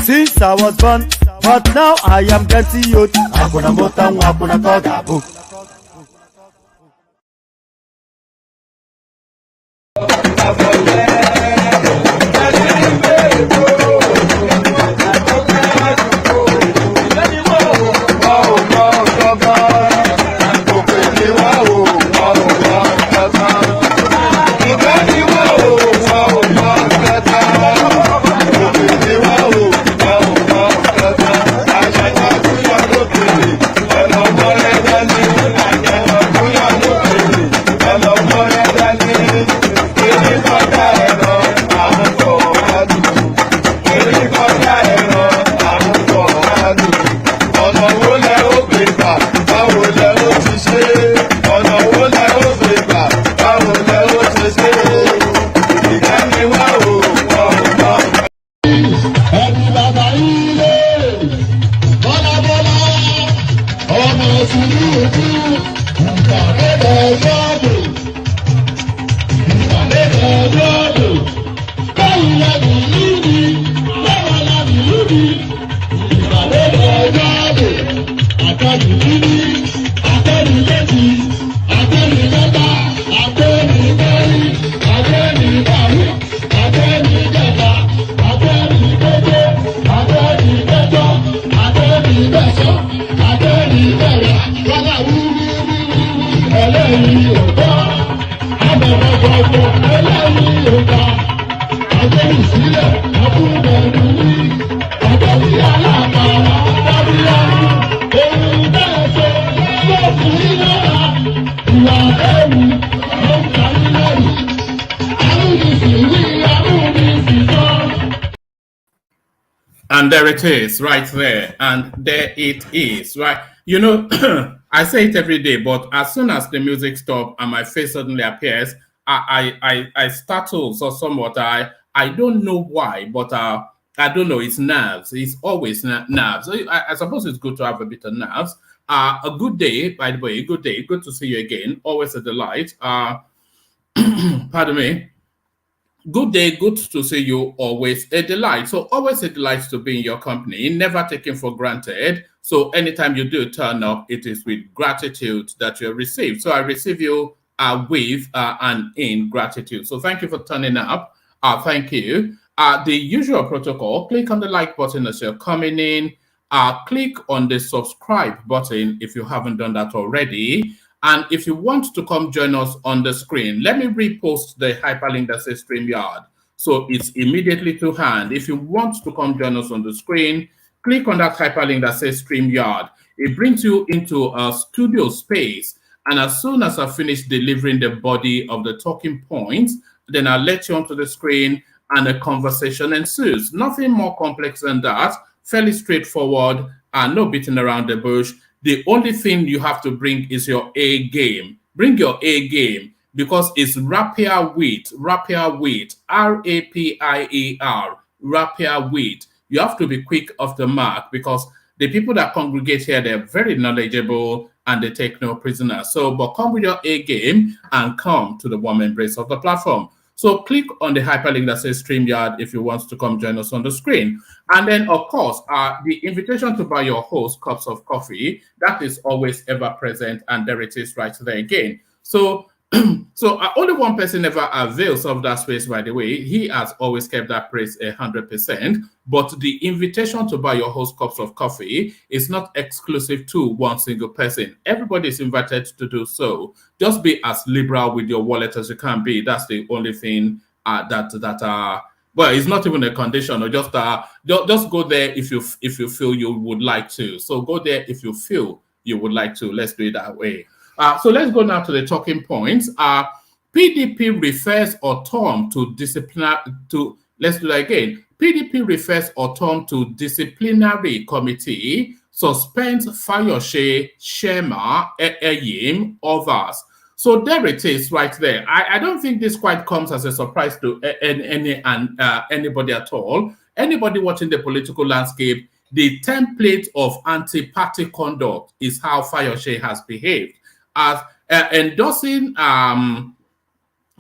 Since I was born, but now I am getting youth. Hakuna motangu, hakuna kogabu. And there it is, right there. And there it is, right? You know, I say it every day, but as soon as the music stops and my face suddenly appears, I startle so somewhat. I don't know why, but I don't know. It's nerves. It's always nerves. I suppose it's good to have a bit of nerves. A good day, by the way. Good day. Good to see you again. Always a delight. Pardon me. Good day, good to see you. Always a delight. So always a delight to be in your company, never taken for granted. So anytime you do turn up, it is with gratitude that you receive. So I receive you with and in gratitude. So thank you for turning up. Thank you. The usual protocol, click on the like button as you're coming in. Click on the subscribe button if you haven't done that already. And if you want to come join us on the screen, let me repost the hyperlink that says StreamYard. So it's immediately to hand. If you want to come join us on the screen, click on that hyperlink that says StreamYard. It brings you into a studio space. And as soon as I finish delivering the body of the talking points, then I'll let you onto the screen and a conversation ensues. Nothing more complex than that. Fairly straightforward and no beating around the bush. The only thing you have to bring is your A game. Bring your A game because it's rapier wit, R-A-P-I-E-R, rapier wit. You have to be quick off the mark because the people that congregate here, they're very knowledgeable and they take no prisoners. So, but come with your A game and come to the warm embrace of the platform. So click on the hyperlink that says StreamYard if you want to come join us on the screen. And then, of course, the invitation to buy your host cups of coffee, that is always ever present. And there it is right there again. So only one person ever avails of that space, by the way. He has always kept that praise 100%. But the invitation to buy your host cups of coffee is not exclusive to one single person. Everybody is invited to do so. Just be as liberal with your wallet as you can be. That's the only thing well, it's not even a condition. Or just go there if you feel you would like to. So go there if you feel you would like to. Let's do it that way. So let's go now to the talking points. PDP refers Otom to let's do that again. PDP refers Otom to disciplinary committee, suspends Fayose, Shema, AYIM, others. So there it is right there. I don't think this quite comes as a surprise to anybody at all. Anybody watching the political landscape, the template of anti-party conduct is how Fayose has behaved. As endorsing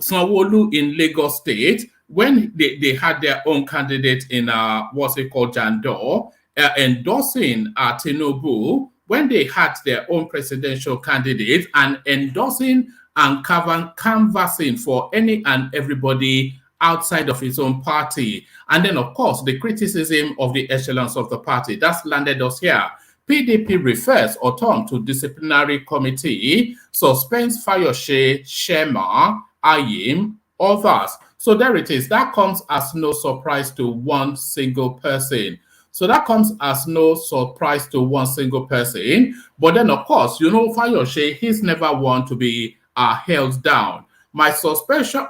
Sanwo-Olu in Lagos State when they had their own candidate in what's it called, Jandor, endorsing Tinubu when they had their own presidential candidate, and endorsing and canvassing for any and everybody outside of his own party. And then, of course, the criticism of the echelons of the party. That's landed us here. PDP refers Otom to disciplinary committee, suspends Fayose, Shema, AYIM, others. So there it is. That comes as no surprise to one single person. But then, of course, you know, Fayose, he's never one to be held down. My suspension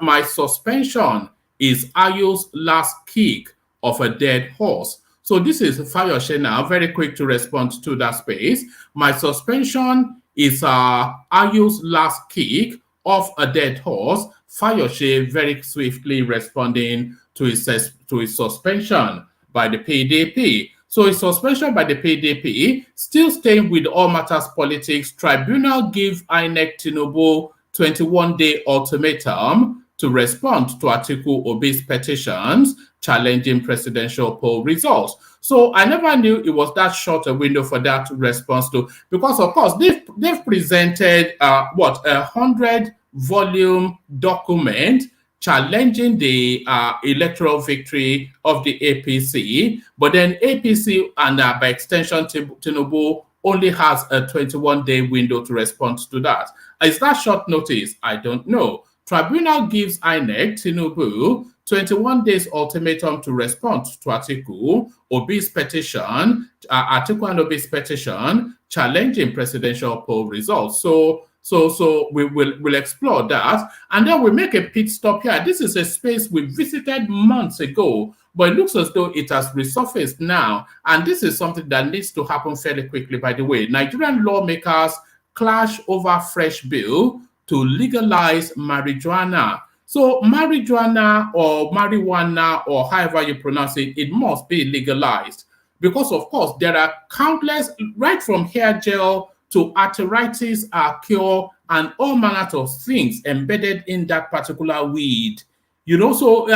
is Ayo's last kick of a dead horse. So this is Fayose now, very quick to respond to that space. My suspension is Ayo's last kick of a dead horse. Fayose very swiftly responding to his suspension by the PDP. So his suspension by the PDP, still staying with all matters politics, tribunal give INEC Tinubu 21-day ultimatum to respond to Atiku Obi's petitions challenging presidential poll results. So I never knew it was that short a window for that response to, because of course they've presented a 100-volume document challenging the electoral victory of the APC, but then APC and by extension Tinubu only has a 21-day window to respond to that. Is that short notice? I don't know. Tribunal gives INEC Tinubu 21 days ultimatum to respond to Atiku Obi's petition, Atiku and Obi's petition challenging presidential poll results. So So we'll explore that, and then we'll make a pit stop here. This is a space we visited months ago, but it looks as though it has resurfaced now, and this is something that needs to happen fairly quickly. By the way, Nigerian lawmakers clash over fresh bill to legalize marijuana. So marijuana or marijuana, or however you pronounce it, it must be legalized, because of course there are countless, right from hair gel to arthritis cure and all manner of things embedded in that particular weed. You know, so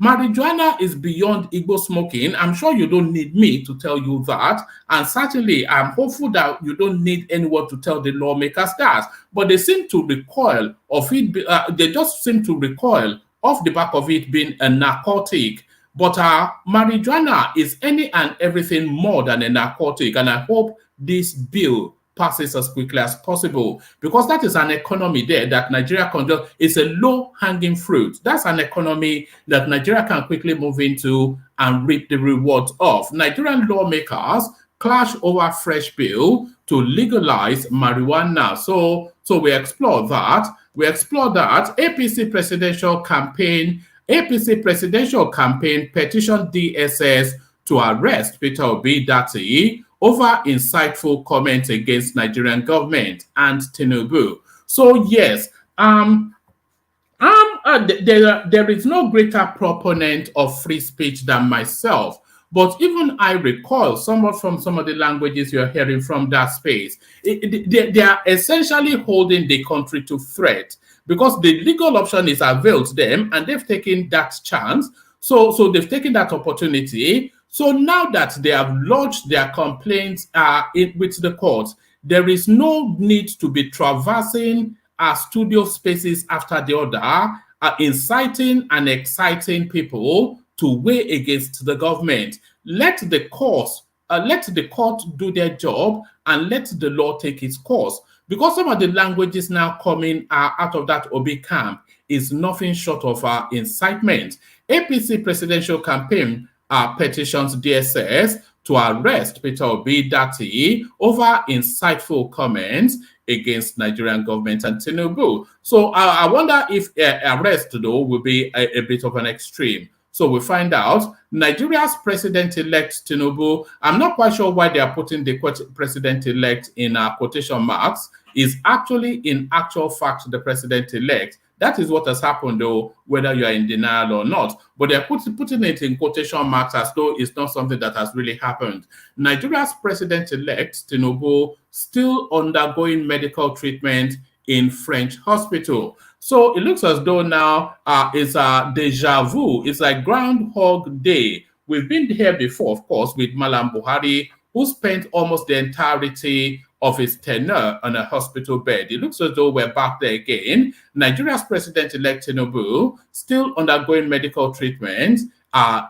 marijuana is beyond Igbo smoking. I'm sure you don't need me to tell you that. And certainly, I'm hopeful that you don't need anyone to tell the lawmakers that. But they seem to recoil of it. They just seem to recoil off the back of it being a narcotic. But marijuana is any and everything more than a narcotic. And I hope this bill passes as quickly as possible, because that is an economy there that Nigeria can just, it's a low-hanging fruit. That's an economy that Nigeria can quickly move into and reap the rewards of. Nigerian lawmakers clash over fresh bill to legalize marijuana. So we explore that. APC presidential campaign petition DSS to arrest Peter Obi Datti over insightful comments against Nigerian government and Tinubu. So yes, there is no greater proponent of free speech than myself. But even I recall somewhat from some of the languages you're hearing from that space, they are essentially holding the country to threat, because the legal option is availed to them and they've taken that chance. So they've taken that opportunity. So now that they have lodged their complaints with the courts, there is no need to be traversing studio spaces after the other, inciting and exciting people to weigh against the government. Let the court do their job and let the law take its course. Because some of the languages now coming out of that Obi camp is nothing short of incitement. APC presidential campaign petitions DSS to arrest Peter Obi Datti over insightful comments against Nigerian government and Tinubu. So I wonder if arrest, though, will be a bit of an extreme. So we find out Nigeria's president-elect Tinubu, I'm not quite sure why they are putting the president-elect in quotation marks, is actually in actual fact the president-elect. That is what has happened, though, whether you are in denial or not. But they're putting it in quotation marks as though it's not something that has really happened. Nigeria's president-elect, Tinubu, still undergoing medical treatment in French hospital. So it looks as though now it's a deja vu. It's like Groundhog Day. We've been here before, of course, with Malam Buhari, who spent almost the entirety of his tenure on a hospital bed. It looks as though we're back there again. Nigeria's president-elect Tinubu still undergoing medical treatment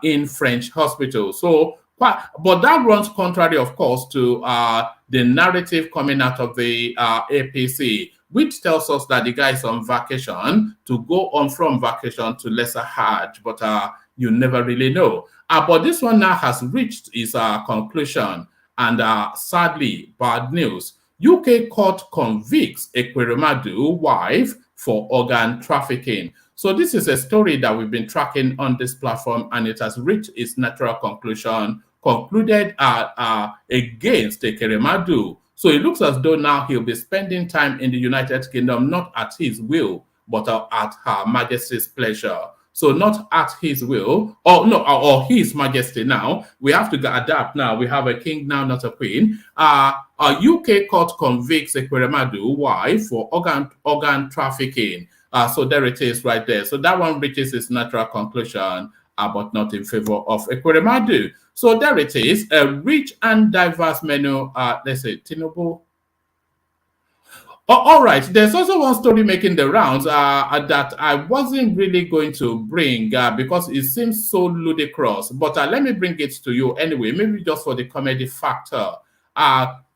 in French hospital. So, but that runs contrary, of course, to the narrative coming out of the APC, which tells us that the guy is on vacation to go on from vacation to lesser Hajj, but you never really know. But this one now has reached its conclusion. And sadly, bad news. UK court convicts Ekweremadu wife for organ trafficking. So this is a story that we've been tracking on this platform, and it has reached its natural conclusion, concluded against Ekweremadu. So it looks as though now he'll be spending time in the United Kingdom, not at his will, but at Her Majesty's pleasure. So not at his will, or his majesty now. We have to adapt now. We have a king now, not a queen. A UK court convicts Ekweremadu wife for organ trafficking. So there it is right there. So that one reaches its natural conclusion, but not in favor of Ekweremadu. So there it is, a rich and diverse menu. Let's say Tinubu. All right, there's also one story making the rounds that I wasn't really going to bring because it seems so ludicrous. But let me bring it to you anyway, maybe just for the comedy factor.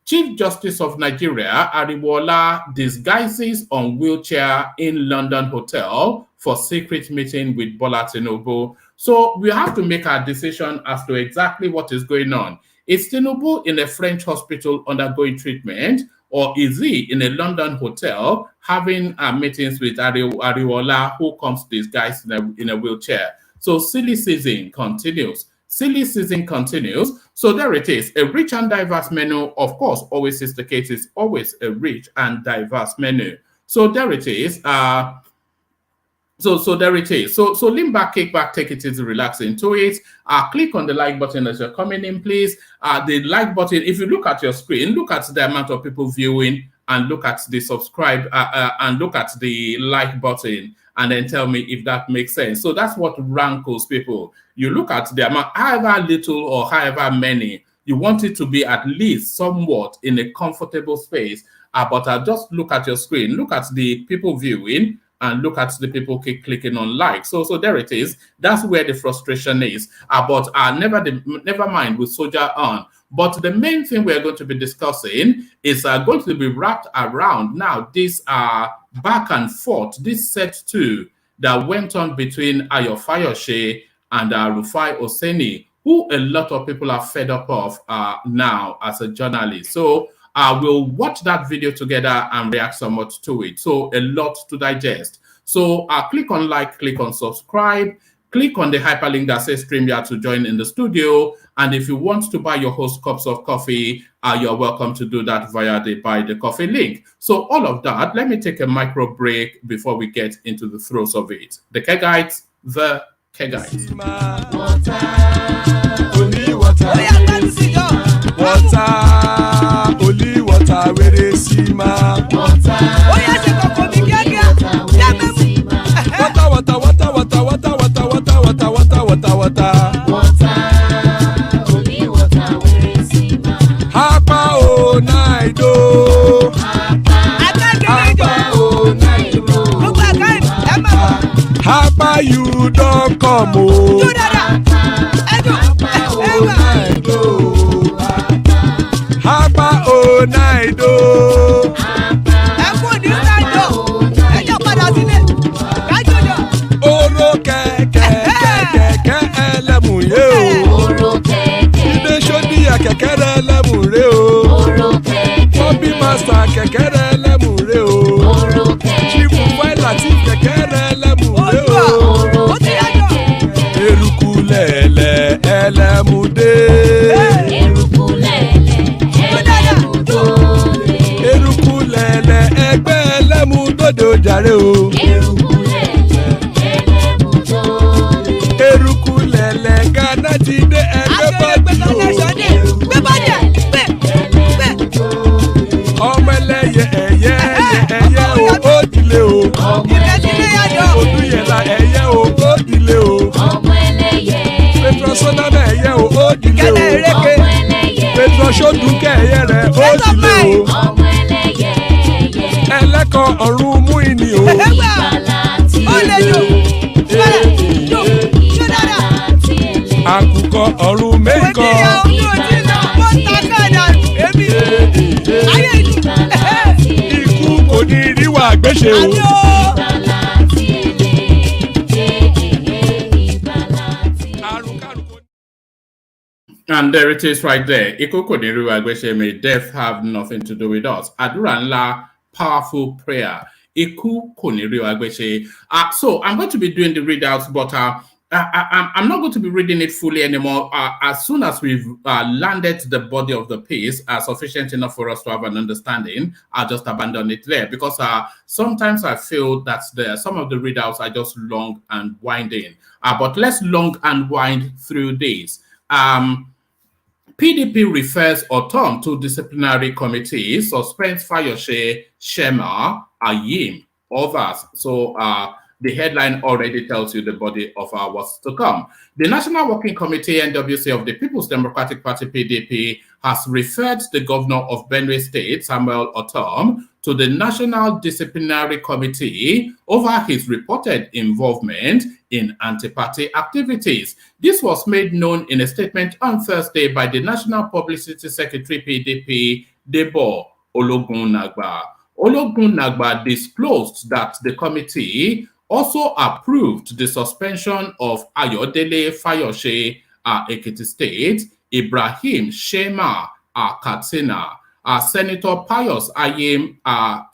Chief Justice of Nigeria, Ariwola, disguises on wheelchair in London hotel for secret meeting with Bola Tinubu. So we have to make our decision as to exactly what is going on. Is Tinubu in a French hospital undergoing treatment, or is he in a London hotel having meetings with Ariwola, who comes disguised in a wheelchair? So silly season continues. Silly season continues. So there it is. A rich and diverse menu, of course, always is the case. It's always a rich and diverse menu. So there it is. So there it is. So lean back, kick back, take it easy, relax into it. Click on the like button as you're coming in, please. The like button, if you look at your screen, look at the amount of people viewing and look at the subscribe and look at the like button and then tell me if that makes sense. So that's what rankles people. You look at the amount, however little or however many, you want it to be at least somewhat in a comfortable space. But just look at your screen, look at the people viewing, and look at the people keep clicking on like. So there it is. That's where the frustration is. But never mind, we'll soldier on. But the main thing we're going to be discussing is going to be wrapped around now this back and forth, this set two that went on between Fayose and Rufai Oseni, who a lot of people are fed up of now as a journalist. So we'll watch that video together and react somewhat to it. So a lot to digest. So click on like, click on subscribe, click on the hyperlink that says StreamYard to join in the studio. And if you want to buy your host cups of coffee, you're welcome to do that via the buy the coffee link. So all of that, let me take a micro break before we get into the throes of it. The Kegites, the Kegites. Only water, where they see my water. Oh yes, water. Only water, where they see my Hapa oh night oh. Hapa oh night oh. Hapa you don't come oh. Hapa oh night oh. Hapa oh night oh. Oro kẹ̀kẹ́ ẹlẹ́mù yé o. Ilé ṣọ́dí kẹ̀kẹ́ ẹlẹ́mù ré o. Bobby master kẹ̀kẹ́ ẹlẹ́mù ré o. Chief Wáìlà tí kẹ̀kẹ́ ẹlẹ́mù ré o. Eruku lẹ̀lẹ̀ ẹlẹ́mù dé. Eruku lẹ̀lẹ̀ ẹgbẹ́ ẹlẹ́mù dòde ojàre o. Eruku lẹ̀lẹ̀ Ghana ti dé ẹgbẹ́ bọ́dì o. Ọmọ ẹlẹ́yẹ ẹ̀yẹ o ó dilé o. Odúyẹ̀lá ẹ̀yẹ o ó dilé o. Petrosonama ẹ̀yẹ o ó dilé o. Petrosodúnkẹ́ ẹ̀yẹ rẹ̀ ó dilé o. Ẹlẹ́kọ̀ ọ̀run mú ìní o. Àkùkọ ọ̀run méjìkọ. Ikú kò ní ríwà gbéṣe o. And there it is right there. Iku kò ní ríwà gbéṣe, may death have nothing to do with us. Àdúrà ńlá, powerful prayer. Iku kò ní ríwà gbéṣe. So I'm going to be doing the readouts, but I'm not going to be reading it fully anymore. As soon as we've landed the body of the piece sufficient enough for us to have an understanding, I'll just abandon it there, because sometimes I feel that some of the readouts are just long and winding. But let's long and wind through this. PDP refers Otom to disciplinary committee, suspends Fayose, Shema, AYIM, others. So the headline already tells you the body of what's to come. The National Working Committee, NWC, of the People's Democratic Party, PDP, has referred the governor of Benue State, Samuel Otom, to the National Disciplinary Committee over his reported involvement in anti-party activities. This was made known in a statement on Thursday by the National Publicity Secretary, PDP, Debo Ologunagba. Ologunagba disclosed that the committee also approved the suspension of Ayodele Fayose, Ekiti State, Ibrahim Shema, Katsina, Senator PIUS AYIM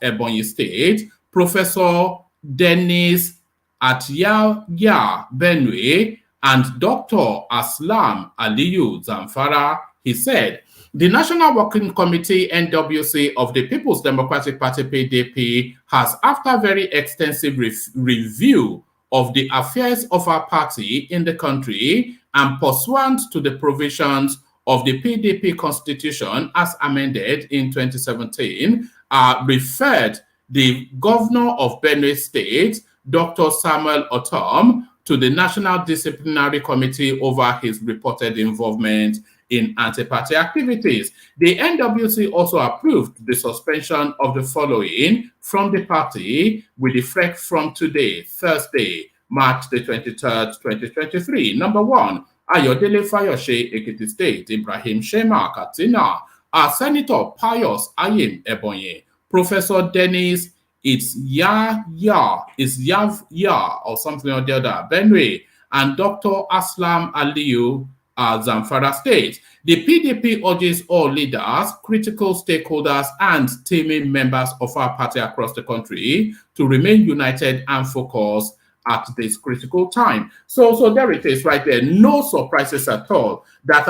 Ebonyi State, Professor Dennis Atiyaya Benue, and Dr. Aslam Aliyu Zamfara. He said, the National Working Committee NWC of the People's Democratic Party PDP has, after very extensive review of the affairs of our party in the country and pursuant to the provisions of the PDP Constitution as amended in 2017, referred the Governor of Benue State, Dr. Samuel Otom, to the National Disciplinary Committee over his reported involvement in anti-party activities. The NWC also approved the suspension of the following from the party with effect from today, Thursday, March the 23rd, 2023. Number 1, Ayodele Fayose, Ekiti State, Ibrahim Shema, Katsina, Senator PIUS AYIM Ebonyi, Professor Dennis Yav or something or the other, Benue, and Dr. Aslam Aliyu Zamfara State. The PDP urges all leaders, critical stakeholders, and teaming members of our party across the country to remain united and focused at this critical time. So there it is right there. No surprises at all. That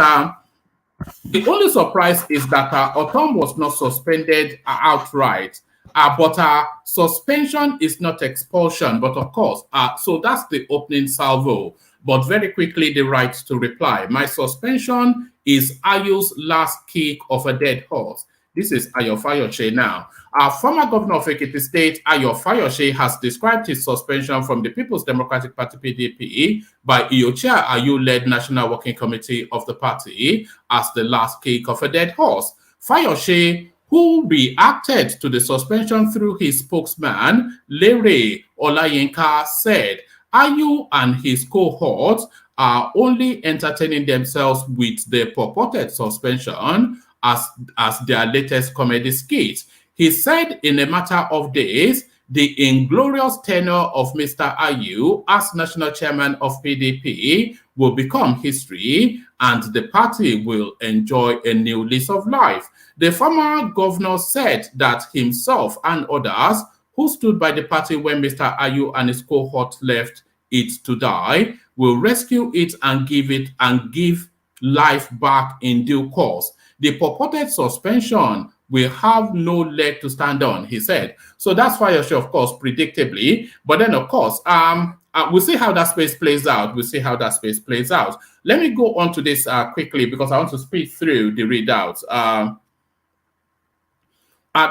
the only surprise is that Otom was not suspended outright. But suspension is not expulsion, but of course, so that's the opening salvo. But very quickly, the right to reply. My suspension is Ayu's last kick of a dead horse. This is Ayo Fayose now. Our former governor of Ekiti State, Ayo Fayose, has described his suspension from the People's Democratic Party PDP by Iyochia Ayu-led National Working Committee of the party as the last kick of a dead horse. Fayose, who reacted to the suspension through his spokesman, Lere Olayinka, said, Ayu and his cohorts are only entertaining themselves with the purported suspension as their latest comedy skit. He said in a matter of days, the inglorious tenure of Mr. Ayu as national chairman of PDP will become history and the party will enjoy a new lease of life. The former governor said that himself and others who stood by the party when Mr. Ayu and his cohort left it to die will rescue it and give life back in due course. The purported suspension will have no leg to stand on, he said. So that's Fayose, of course, predictably. But then, of course, we'll see how that space plays out. Let me go on to this quickly because I want to speed through the readouts.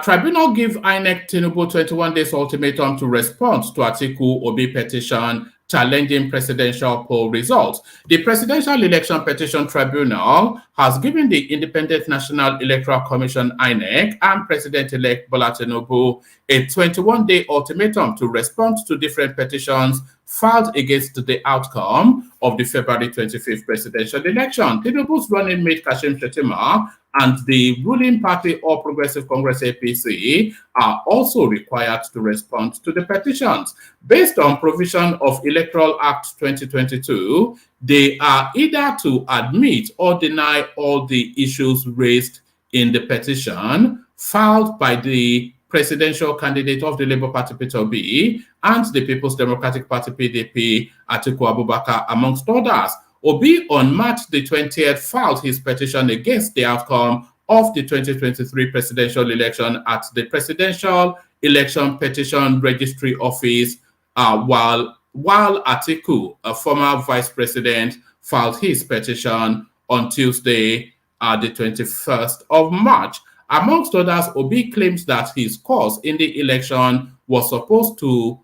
Tribunal give INEC Tinubu 21 days ultimatum to respond to Atiku Obi petition challenging presidential poll results. The Presidential Election Petition Tribunal has given the Independent National Electoral Commission INEC and President-elect Bola Tinubu a 21-day ultimatum to respond to different petitions filed against the outcome of the February 25th presidential election. Tinubu's running mate Kashim Shettima and the ruling party All Progressive Congress APC are also required to respond to the petitions. Based on provision of Electoral Act 2022, they are either to admit or deny all the issues raised in the petition filed by the presidential candidate of the Labour Party, Peter Obi, and the People's Democratic Party, PDP, Atiku Abubakar, amongst others. Obi, on March the 20th, filed his petition against the outcome of the 2023 presidential election at the Presidential Election Petition Registry Office, while Atiku, a former vice president, filed his petition on Tuesday, the 21st of March. Amongst others, Obi claims that his cause in the election was supposed to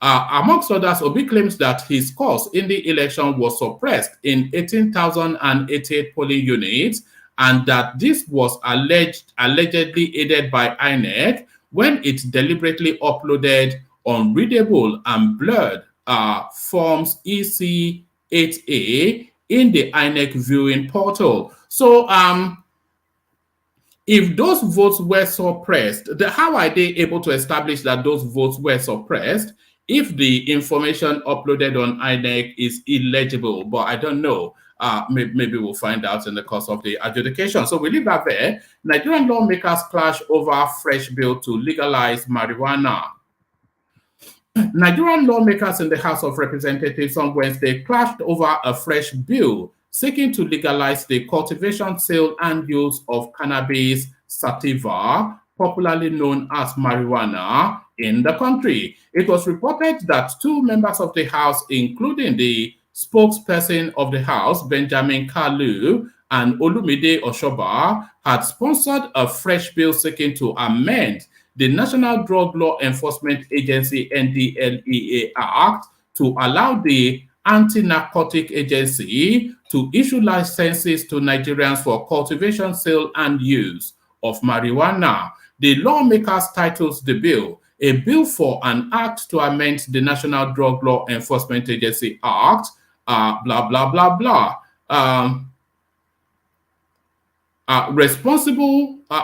Obi claims that his cause in the election was suppressed in 18,088 polling units, and that this was allegedly aided by INEC when it deliberately uploaded unreadable and blurred forms EC8A in the INEC viewing portal. So, if those votes were suppressed, how are they able to establish that those votes were suppressed if the information uploaded on INEC is illegible? But I don't know. Maybe we'll find out in the course of the adjudication. So we leave that there. Nigerian lawmakers clash over fresh bill to legalize marijuana. Nigerian lawmakers in the House of Representatives on Wednesday clashed over a fresh bill seeking to legalize the cultivation, sale, and use of cannabis sativa, popularly known as marijuana, in the country. It was reported that two members of the House, including the spokesperson of the House, Benjamin Kalu, and Olumide Oshoba, had sponsored a fresh bill seeking to amend the National Drug Law Enforcement Agency NDLEA Act to allow the Anti-Narcotic Agency to issue licenses to Nigerians for cultivation, sale, and use of marijuana. The lawmakers titled the bill "A Bill for an Act to Amend the National Drug Law Enforcement Agency Act," blah, blah, blah, blah.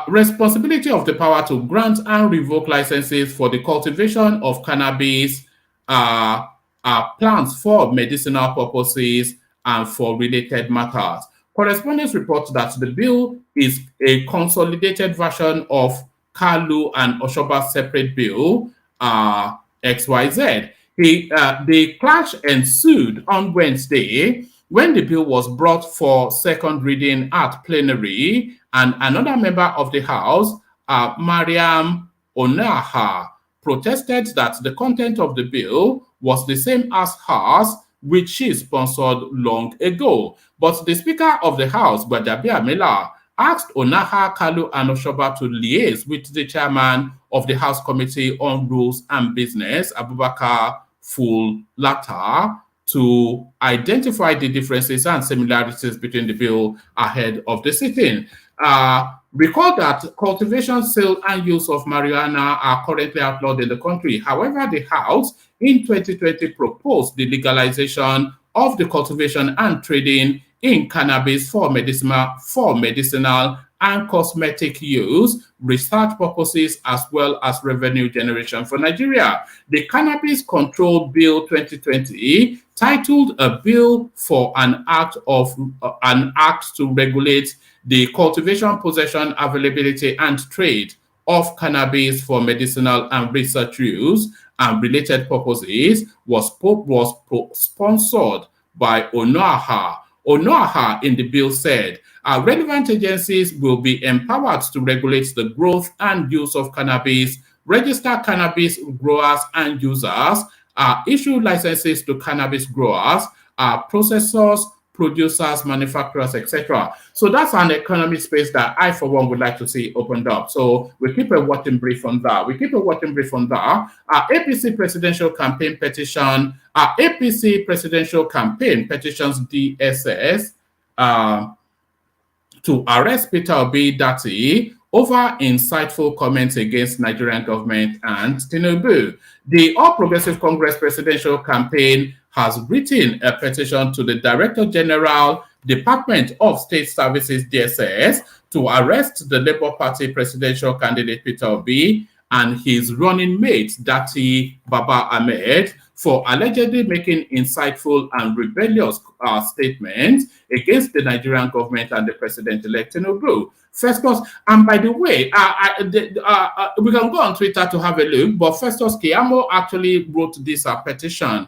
Responsibility of the power to grant and revoke licenses for the cultivation of cannabis plants for medicinal purposes and for related matters. Correspondents report that the bill is a consolidated version of Kalu and Oshoba's separate bill, XYZ. The clash ensued on Wednesday when the bill was brought for second reading at plenary, and another member of the House, Mariam Onaha, protested that the content of the bill was the same as hers, which she sponsored long ago. But the Speaker of the House, Gbadabia Mela, asked Onaha, Kalu, and Oshoba to liaise with the chairman of the House Committee on Rules and Business, Abubakar Fulata, to identify the differences and similarities between the bill ahead of the sitting. Recall that cultivation, sale, and use of marijuana are currently outlawed in the country. However, the House in 2020 proposed the legalization of the cultivation and trading in cannabis for medicinal and cosmetic use, research purposes, as well as revenue generation for Nigeria. The Cannabis Control Bill 2020, titled "A Bill for an Act to Regulate the Cultivation, Possession, Availability, and Trade of Cannabis for Medicinal and Research Use and Related Purposes," was sponsored by Onoaha. Onoaha in the bill said, relevant agencies will be empowered to regulate the growth and use of cannabis, register cannabis growers and users, issue licenses to cannabis growers, processors, producers, manufacturers, etc. So that's an economic space that I, for one, would like to see opened up. So we keep a watching brief on that. APC presidential campaign petition, APC presidential campaign petitions DSS to arrest Peter Obi Datti over insightful comments against Nigerian government and Tinubu. The All Progressive Congress presidential campaign has written a petition to the Director General, Department of State Services, DSS, to arrest the Labour Party presidential candidate Peter Obi and his running mate, Datti Baba Ahmed, for allegedly making insightful and rebellious statements against the Nigerian government and the president-elect Tinubu. Festus, and by the way, we can go on Twitter to have a look, but Festus Keyamo actually wrote this petition,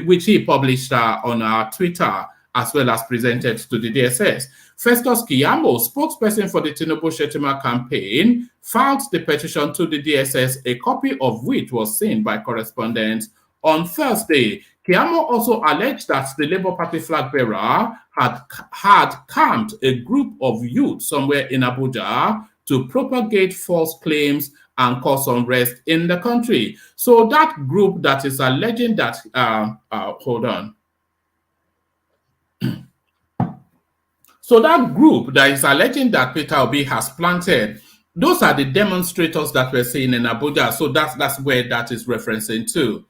which he published on Twitter, as well as presented to the DSS. Festus Keyamo, spokesperson for the Tinubu-Shettima campaign, filed the petition to the DSS, a copy of which was seen by correspondents on Thursday. Keyamo also alleged that the Labour Party flag bearer had camped a group of youth somewhere in Abuja to propagate false claims and cause unrest in the country. So that group that is alleging that, So that group that is alleging that Peter Obi has planted, those are the demonstrators that we're seeing in Abuja. So that's where that is referencing to.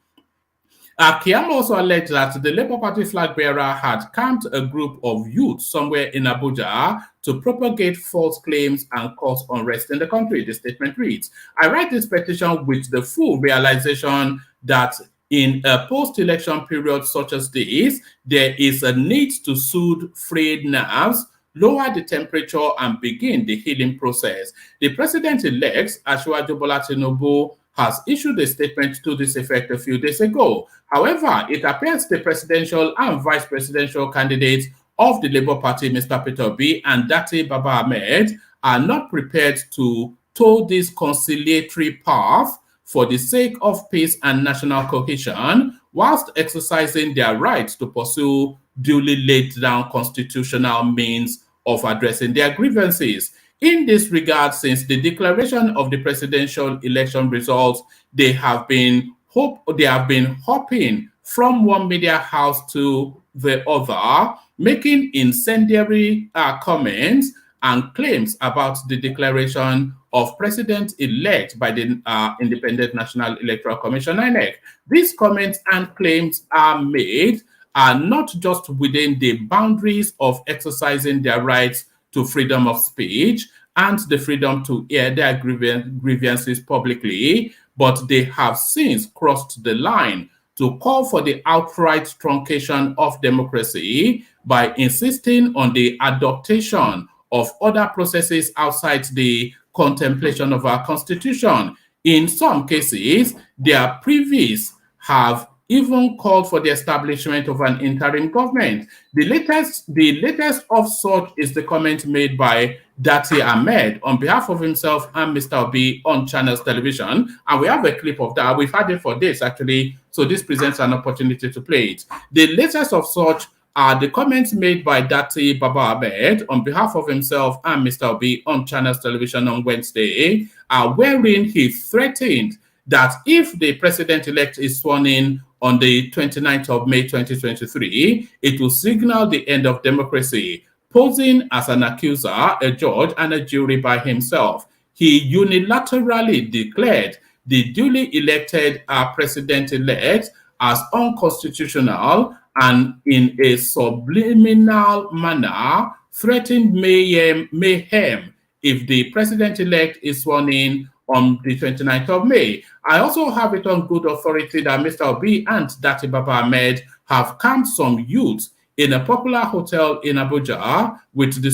Keyamo also alleged that the Labour Party flag bearer had camped a group of youth somewhere in Abuja to propagate false claims and cause unrest in the country. The statement reads, "I write this petition with the full realization that in a post-election period such as this, there is a need to soothe frayed nerves, lower the temperature, and begin the healing process. The president-elect, Asiwaju Bola Tinubu, has issued a statement to this effect a few days ago. However, it appears the presidential and vice presidential candidates of the Labour Party, Mr. Peter Obi and Datti Baba Ahmed, are not prepared to toe this conciliatory path for the sake of peace and national cohesion, whilst exercising their right to pursue duly laid down constitutional means of addressing their grievances. In this regard, since the declaration of the presidential election results, they have been hopping from one media house to the other, making incendiary comments and claims about the declaration of president-elect by the Independent National Electoral Commission, INEC. These comments and claims are not just within the boundaries of exercising their rights to freedom of speech and the freedom to air their grievances publicly, but they have since crossed the line to call for the outright truncation of democracy by insisting on the adaptation of other processes outside the contemplation of our constitution. In some cases, their previes have even called for the establishment of an interim government. The latest of such is the comment made by Datti Ahmed on behalf of himself and Mr. Obi on Channels Television. And we have a clip of that. We've had it for days, actually, so this presents an opportunity to play it. The latest of such are the comments made by Datti Baba Ahmed on behalf of himself and Mr. Obi on Channels Television on Wednesday, wherein he threatened that if the president-elect is sworn in on the 29th of May 2023, it will signal the end of democracy, posing as an accuser, a judge, and a jury by himself. He unilaterally declared the duly elected president-elect as unconstitutional and in a subliminal manner threatened mayhem if the president-elect is sworn in on the 29th of May. I also have it on good authority that Mr. Obi and Datti Baba Ahmed have camped some youths in a popular hotel in Abuja with the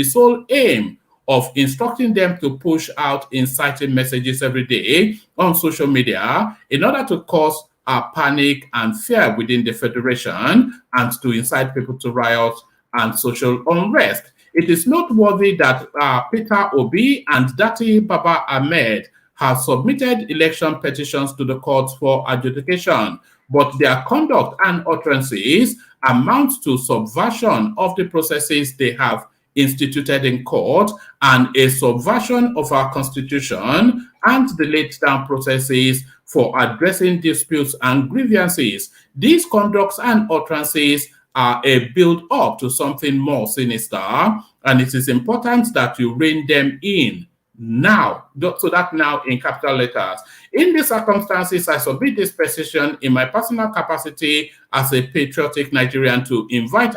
sole aim of instructing them to push out inciting messages every day on social media in order to cause panic and fear within the federation and to incite people to riot and social unrest. It is noteworthy that Peter Obi and Datti Baba Ahmed have submitted election petitions to the courts for adjudication, but their conduct and utterances amount to subversion of the processes they have instituted in court and a subversion of our constitution and the laid down processes for addressing disputes and grievances. These conducts and utterances are a build-up to something more sinister, and it is important that you rein them in now. So that now in capital letters. In these circumstances, I submit this petition in my personal capacity as a patriotic Nigerian to invite,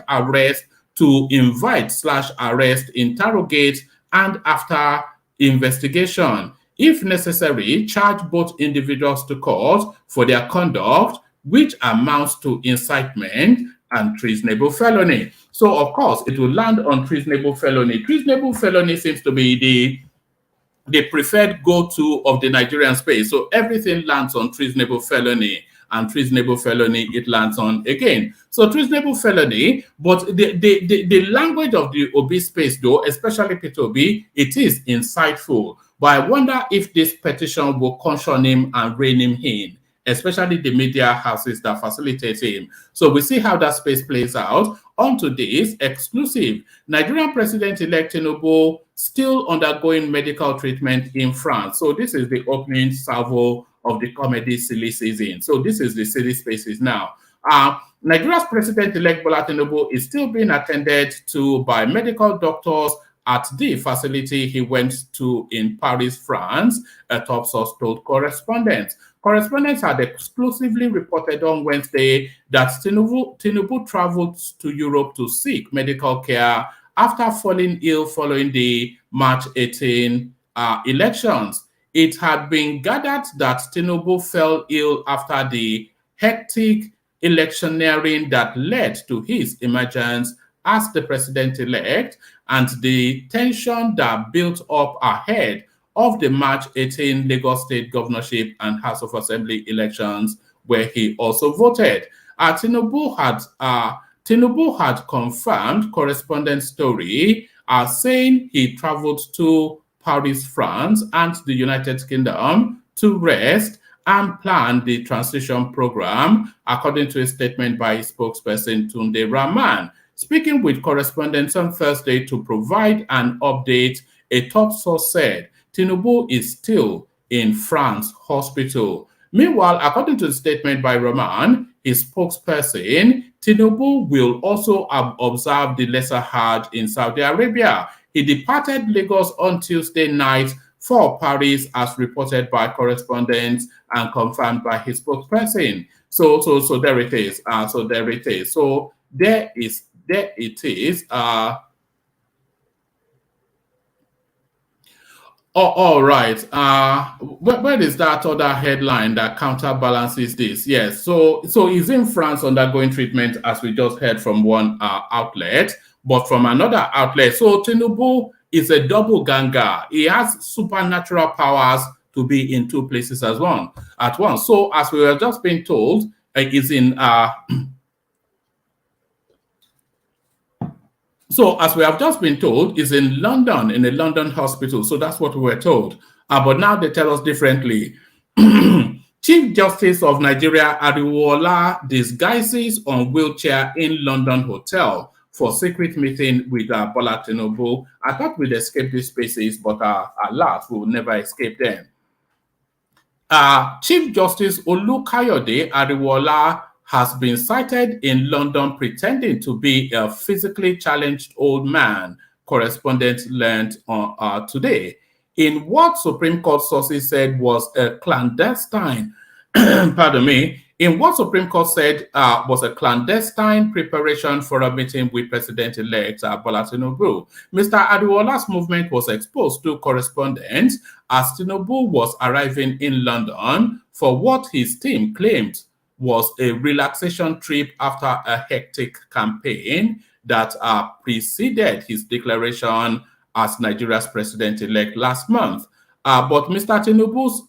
interrogate, and after investigation, if necessary, charge both individuals to court for their conduct, which amounts to incitement and treasonable felony. So, of course, it will land on treasonable felony. Treasonable felony seems to be the preferred go-to of the Nigerian space. So everything lands on treasonable felony, and treasonable felony it lands on again. So treasonable felony, but the language of the Obi space, though, especially Peter Obi, it is insightful. But I wonder if this petition will caution him and rein him in, especially the media houses that facilitate him. So we see how that space plays out. On to this exclusive. Nigerian President-elect Tinubu still undergoing medical treatment in France. So this is the opening salvo of the comedy silly season. So this is the silly spaces now. Nigeria's President-elect Bola Tinubu is still being attended to by medical doctors at the facility he went to in Paris, France, a top source told correspondents. Correspondents had exclusively reported on Wednesday that Tinubu traveled to Europe to seek medical care after falling ill following the March 18 elections. it had been gathered that Tinubu fell ill after the hectic electioneering that led to his emergence as the president-elect and the tension that built up ahead of the March 18 Lagos State governorship and House of Assembly elections, where he also voted. Tinubu had confirmed correspondent story saying he traveled to Paris, France, and the United Kingdom to rest and plan the transition program, according to a statement by his spokesperson Tunde Rahman. Speaking with correspondents on Thursday to provide an update, a top source said Tinubu is still in France hospital. Meanwhile, according to the statement by Rahman, his spokesperson, Tinubu will also observe the Lesser Hajj in Saudi Arabia. He departed Lagos on Tuesday night for Paris, as reported by correspondents and confirmed by his spokesperson. So there it is. So there it is. All right. Where is that other headline that counterbalances this? Yes. So he's in France undergoing treatment, as we just heard from one outlet, but from another outlet. So Tinubu is a double ganger. He has supernatural powers to be in two places at once. So as we were just being told, he's in. So, as we have just been told, is in London, in a London hospital. So that's what we were told. But now they tell us differently. Chief Justice of Nigeria, Ariwola, disguises on wheelchair in London hotel for secret meeting with Bola Tinubu. I thought we'd escape these spaces, but alas, we will never escape them. Chief Justice Olukayode Ariwola has been cited in London pretending to be a physically challenged old man, correspondents learned today, in what Supreme Court sources said was a clandestine, in what Supreme Court said was a clandestine preparation for a meeting with President-elect Bola Tinubu. Mr. Adiwola's movement was exposed to correspondents as Tinubu was arriving in London for what his team claimed was a relaxation trip after a hectic campaign that preceded his declaration as Nigeria's president-elect last month. But Mr.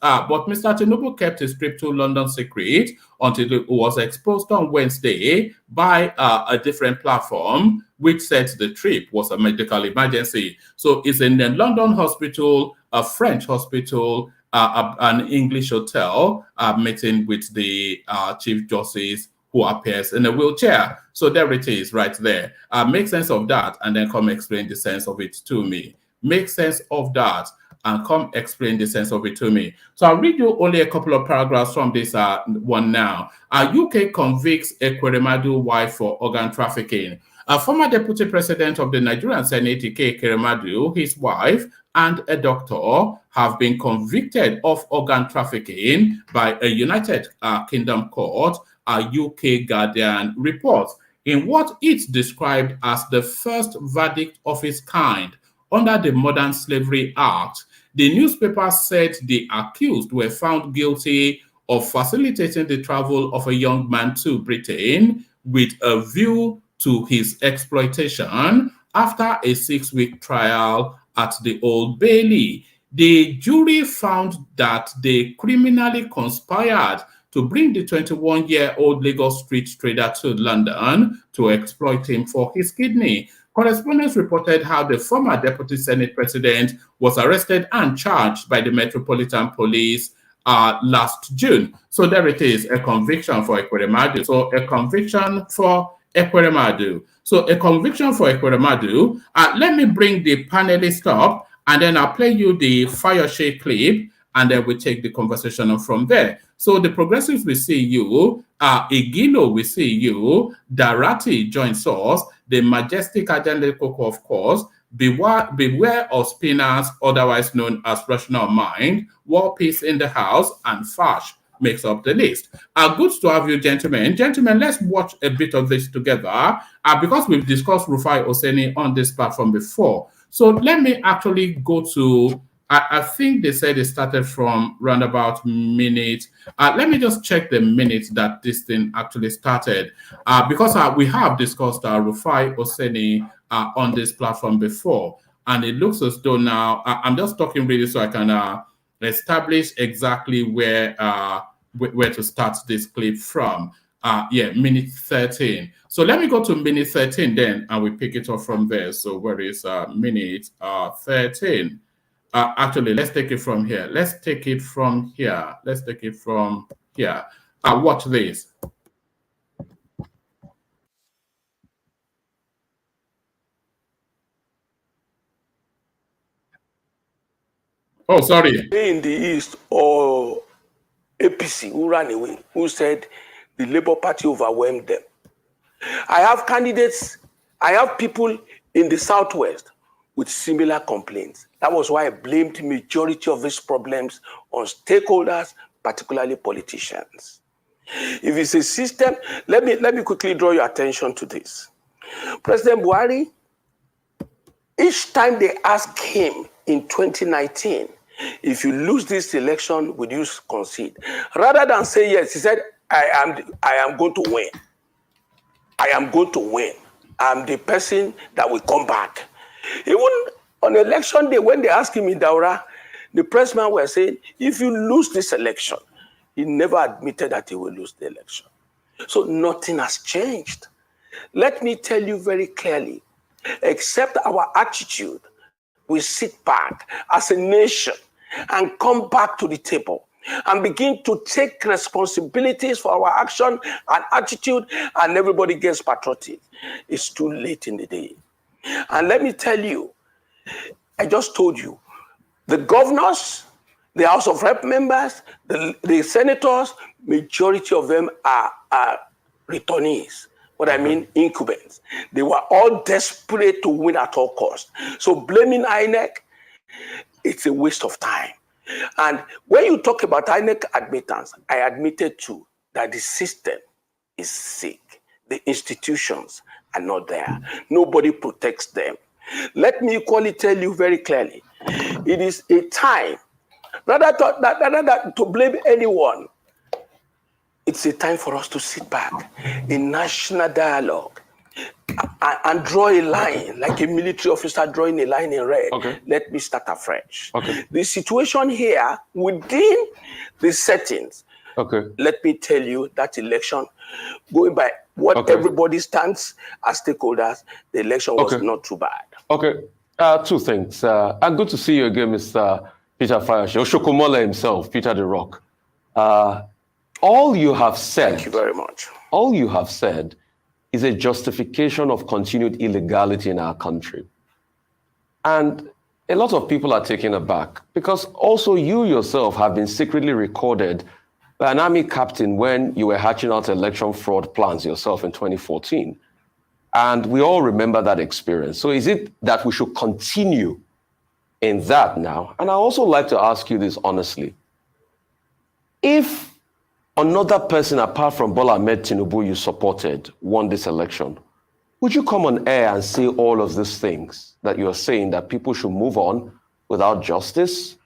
Tinubu kept his trip to London secret until it was exposed on Wednesday by a different platform, which said the trip was a medical emergency. So it's in a London hospital, a French hospital, an English hotel, meeting with the Chief Justice, who appears in a wheelchair. So there it is right there. Make sense of that and then come explain the sense of it to me. Make sense of that and come explain the sense of it to me. So I'll read you only a couple of paragraphs from this one now. UK convicts Ekweremadu wife for organ trafficking. A former deputy president of the Nigerian Senate, Ike Ekweremadu, his wife, and a doctor have been convicted of organ trafficking by a United Kingdom court, a UK Guardian reports, in what it described as the first verdict of its kind under the Modern Slavery Act. The newspaper said the accused were found guilty of facilitating the travel of a young man to Britain with a view to his exploitation after a 6-week trial at the Old Bailey. The jury found that they criminally conspired to bring the 21-year-old Lagos street trader to London to exploit him for his kidney. Correspondents reported how the former deputy Senate president was arrested and charged by the Metropolitan Police last June. So there it is, a conviction for Ekweremadu. So a conviction for Ekweremadu. Let me bring the panelist up, and then I'll play you the Fayose clip, and then we take the conversation from there. So the progressives will see you, Igilo will see you, DATTI joins us, the majestic Ajandele Koko, of course, beware of spinners, otherwise known as rational mind, war peace in the house, and Fash makes up the list. Good to have you, gentlemen. Gentlemen, let's watch a bit of this together because we've discussed Rufai Oseni on this platform before. So let me actually go to I think they said it started from roundabout minute. Let me just check the minute that this thing actually started, because we have discussed Rufai Oseni on this platform before, and it looks as though now I'm just talking really so I can establish exactly where to start this clip from. Yeah, minute 13. So let me go to minute 13 then, and we pick it up from there. So where is minute 13? Actually, let's take it from here. Let's take it from here. Let's take it from here. Watch this. Oh, sorry. In the East, or APC, who ran away, who said the Labour Party overwhelmed them. I have candidates, I have people in the Southwest with similar complaints. That was why I blamed majority of these problems on stakeholders, particularly politicians. If it's a system, let me quickly draw your attention to this. President Buhari, each time they asked him in 2019, if you lose this election, would you concede? Rather than say yes, he said, I am going to win. I am going to win. I'm the person that will come back. Even on election day, when they asked him in Daura, the pressman were saying, if you lose this election, he never admitted that he will lose the election. So nothing has changed. Let me tell you very clearly, except our attitude, we sit back as a nation and come back to the table and begin to take responsibilities for our action and attitude, and everybody gets patriotic. It's too late in the day. And let me tell you, I just told you, the governors, the House of Rep members, the senators, majority of them are returnees. What I mean, incumbents. They were all desperate to win at all costs. So blaming INEC, it's a waste of time. And when you talk about INEC admittance, I admitted too that the system is sick. The institutions are not there. Nobody protects them. Let me equally tell you very clearly, it is a time, rather than to blame anyone, it's a time for us to sit back in national dialogue and draw a line, like a military officer drawing a line in red. Okay. Let me start afresh. Okay. The situation here within the settings, okay, let me tell you that election, going by what everybody stands as stakeholders, the election was not too bad. Okay. Two things. And good to see you again, Mr. Peter Fayose, Oshokomola himself, Peter the Rock. All you have said, thank you very much. All you have said is a justification of continued illegality in our country. And a lot of people are taken aback because also you yourself have been secretly recorded by an army captain when you were hatching out election fraud plans yourself in 2014. And we all remember that experience. So is it that we should continue in that now? And I also like to ask you this honestly. If another person apart from Bola Ahmed Tinubu you supported won this election, would you come on air and say all of these things that you're saying, that people should move on without justice?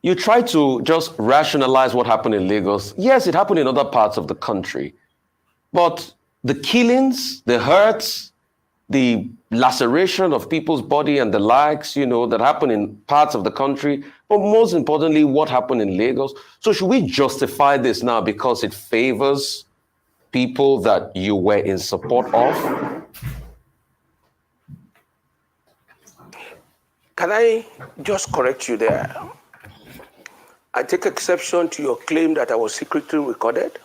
You try to just rationalize what happened in Lagos. Yes, it happened in other parts of the country, but the killings, the hurts, the laceration of people's body and the likes, you know, that happened in parts of the country, but most importantly, what happened in Lagos. So should we justify this now because it favors people that you were in support of? Can I just correct you there? I take exception to your claim that I was secretly recorded,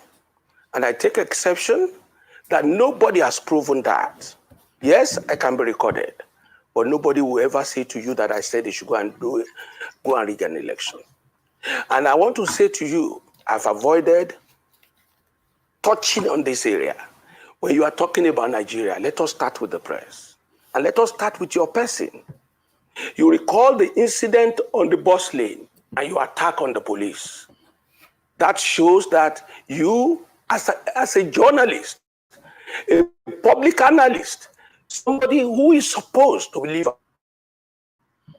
and I take exception that nobody has proven that. Yes, I can be recorded, but nobody will ever say to you that I said they should go and rig an election. And I want to say to you, I've avoided touching on this area. When you are talking about Nigeria, let us start with the press. And let us start with your person. You recall the incident on the bus lane and your attack on the police. That shows that you, as a journalist, a public analyst, somebody who is supposed to live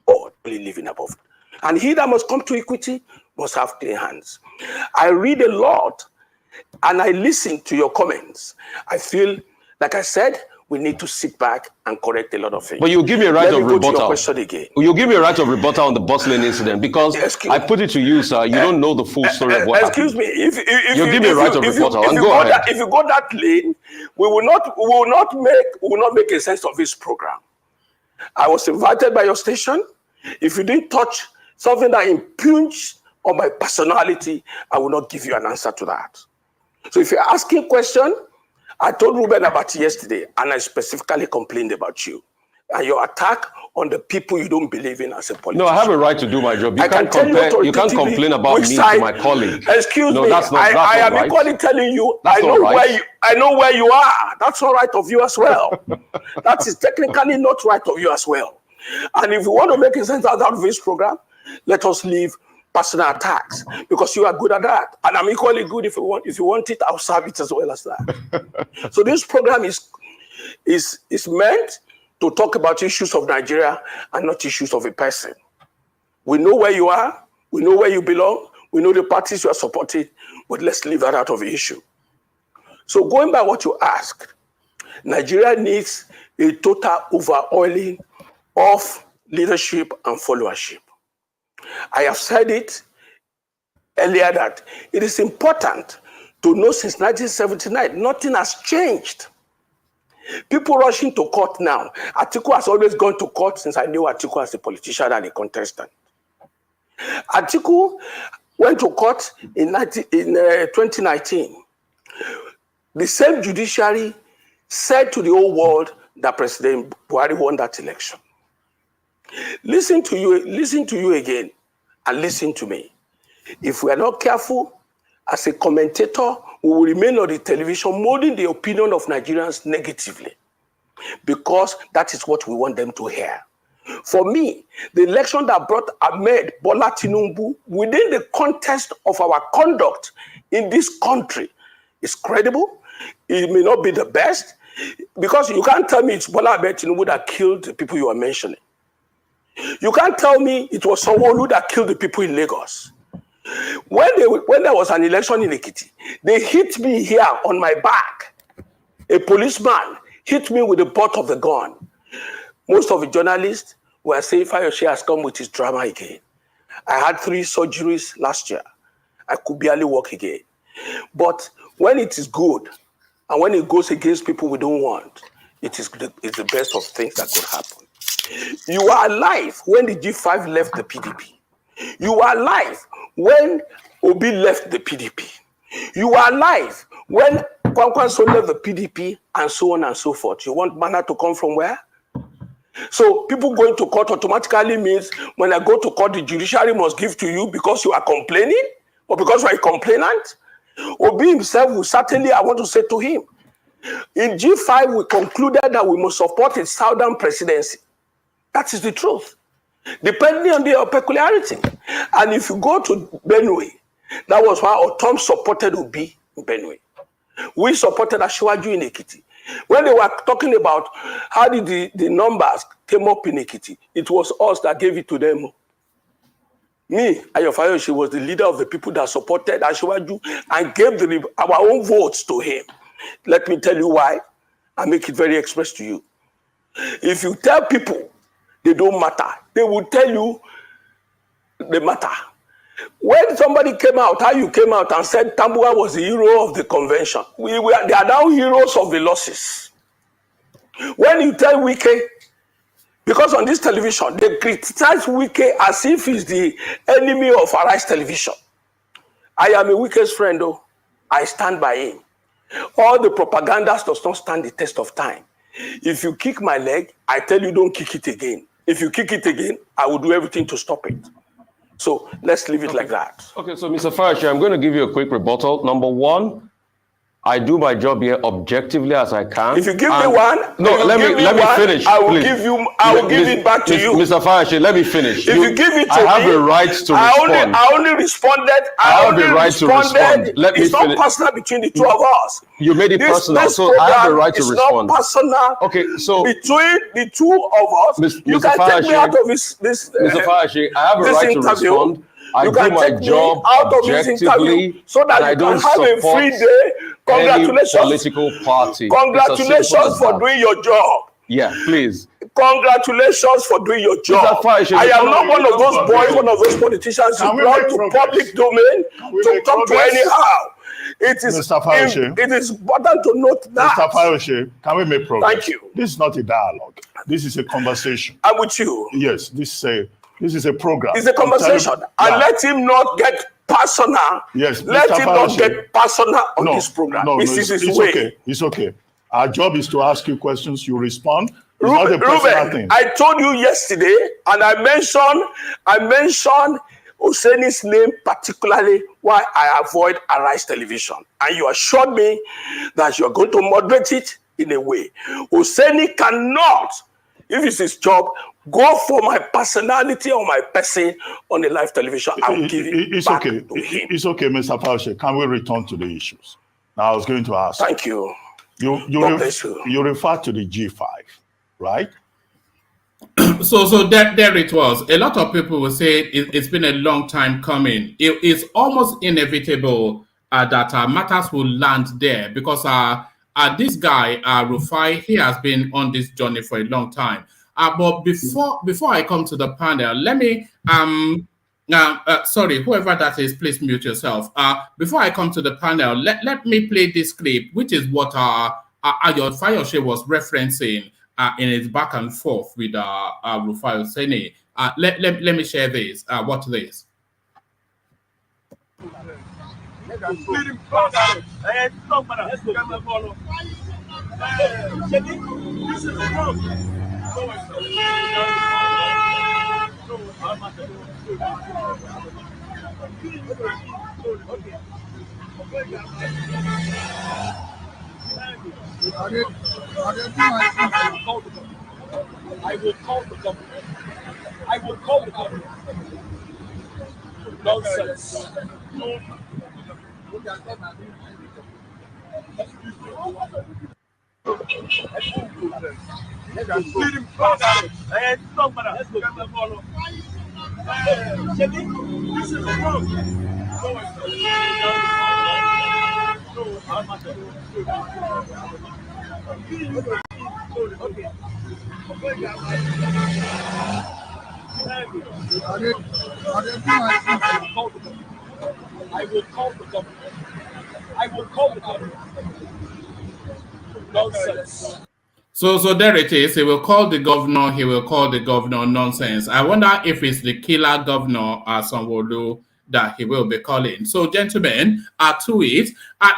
or living above, And he that must come to equity must have clean hands. I read a lot and I listen to your comments. I feel, like I said, we need to sit back and correct a lot of things. But you give me a right of rebuttal. Your question again. You give me a right of rebuttal on the bus lane incident because I put it to you, sir. You don't know the full story of what happened. Excuse me. If you give me a right of rebuttal, and go ahead. If you go that lane, we will not make a sense of this program. I was invited by your station. If you didn't touch something that impugns on my personality, I will not give you an answer to that. So if you're asking a question, I told Ruben about it yesterday, and I specifically complained about you and your attack on the people you don't believe in as a politician. No, I have a right to do my job. You can't complain about me to my colleague. Excuse me. I am equally telling you. I know where you are. That's not right of you as well. That is technically not right of you as well. And if you want to make a sense out of this program, let us leave personal attacks, because you are good at that, and I'm equally good. If you want it, I'll serve it as well as that. So this program is meant to talk about issues of Nigeria and not issues of a person. We know where you are, we know where you belong, we know the parties you are supporting, but let's leave that out of the issue. So going by what you asked, Nigeria needs a total overhauling of leadership and followership. I have said it earlier that it is important to know since 1979, nothing has changed. People rushing to court now. Atiku has always gone to court since I knew Atiku as a politician and a contestant. Atiku went to court in 2019. The same judiciary said to the whole world that President Buhari won that election. Listen to you again, and listen to me. If we are not careful, as a commentator, we will remain on the television molding the opinion of Nigerians negatively, because that is what we want them to hear. For me, the election that brought Ahmed Bola Tinubu within the context of our conduct in this country is credible. It may not be the best, because you can't tell me it's Bola Ahmed Tinubu that killed the people you are mentioning. You can't tell me it was Sanwo-Olu that killed the people in Lagos. When there was an election in Ekiti, they hit me here on my back. A policeman hit me with the butt of the gun. Most of the journalists were saying Fayose has come with his drama again. I had 3 surgeries last year. I could barely walk again. But when it is good, and when it goes against people we don't want, it's the best of things that could happen. You are alive when the G5 left the PDP. You are alive when Obi left the PDP. You are alive when Kwankwanso left the PDP, and so on and so forth. You want manna to come from where? So people going to court automatically means when I go to court, the judiciary must give to you because you are complaining or because you are a complainant? Obi himself will certainly, I want to say to him, in G5 we concluded that we must support a southern presidency. That is the truth, depending on their peculiarity. And if you go to Benue, that was why Otom supported Obi in Benue. We supported Asiwaju in Ekiti. When they were talking about how did the numbers came up in Ekiti, it was us that gave it to them. Me, Fayose, was the leader of the people that supported Asiwaju and gave our own votes to him. Let me tell you why. I make it very express to you. If you tell people they don't matter, they will tell you they matter. When somebody came out, how you came out and said Tambuwa was the hero of the convention, they are now heroes of the losses. When you tell Wike, because on this television, they criticize Wike as if he's the enemy of Arise Television. I am a Wike's friend, though. I stand by him. All the propaganda does not stand the test of time. If you kick my leg, I tell you don't kick it again. If you kick it again, I will do everything to stop it. So let's leave it like that. Okay, so Mr. Fayose, I'm going to give you a quick rebuttal. Number one, I do my job here objectively as I can. If you give me one, no, let me finish. I will please. give you. I will give it back to you, Mr. Fayose. Let me finish. If you give it to I me, have a right to respond. I only responded. I have a right to respond. Let me it's not finish. personal between the two of us. You made it personal, so I have the right to respond. It's not personal. Okay, so between the two of us, you can Fayose, take me out of this. Mr. Fayose, I have a right to respond. I You do can my take me job out of this interview objectively, so that and I you don't can have a support free day. Congratulations, any political party. Congratulations for doing your job. Yeah, please. Congratulations for doing your job. Fayose, I am not one of those boys, one of those politicians who belong to public domain to talk to anyhow. It is important to note that. Mr. Fayose, can we make progress? Thank you. This is not a dialogue. This is a conversation. I'm with you. Yes, this is a program. It's a conversation. And let him not get personal. Yes, let Mr. him Fayose, not get personal on this program. It's okay. It's okay. Our job is to ask you questions. You respond. It's not a personal thing. I told you yesterday, and I mentioned Oseni's name particularly why I avoid Arise Television. And you assured me that you are going to moderate it in a way. Oseni cannot, if it's his job, go for my personality or my person on the live television. I'll give it back to him. It's okay, Mr. Fayose. Can we return to the issues? Now, I was going to ask. Thank you. You refer to the G5, right? So there it was. A lot of people will say it's been a long time coming. It is almost inevitable that matters will land there because this guy, Rufai, he has been on this journey for a long time. But before I come to the panel, let me sorry, whoever that is, please mute yourself. Before I come to the panel, let me play this clip, which is what Fayose was referencing in his back and forth with Rufai Oseni. Let me share this. Watch this. I will call the government. I will call the government. Nonsense. I will call the government. I will call the government. Nonsense. So there it is. He will call the governor. He will call the governor nonsense. I wonder if it's the killer governor Sanwo-Olu that he will be calling. So, gentlemen, to it.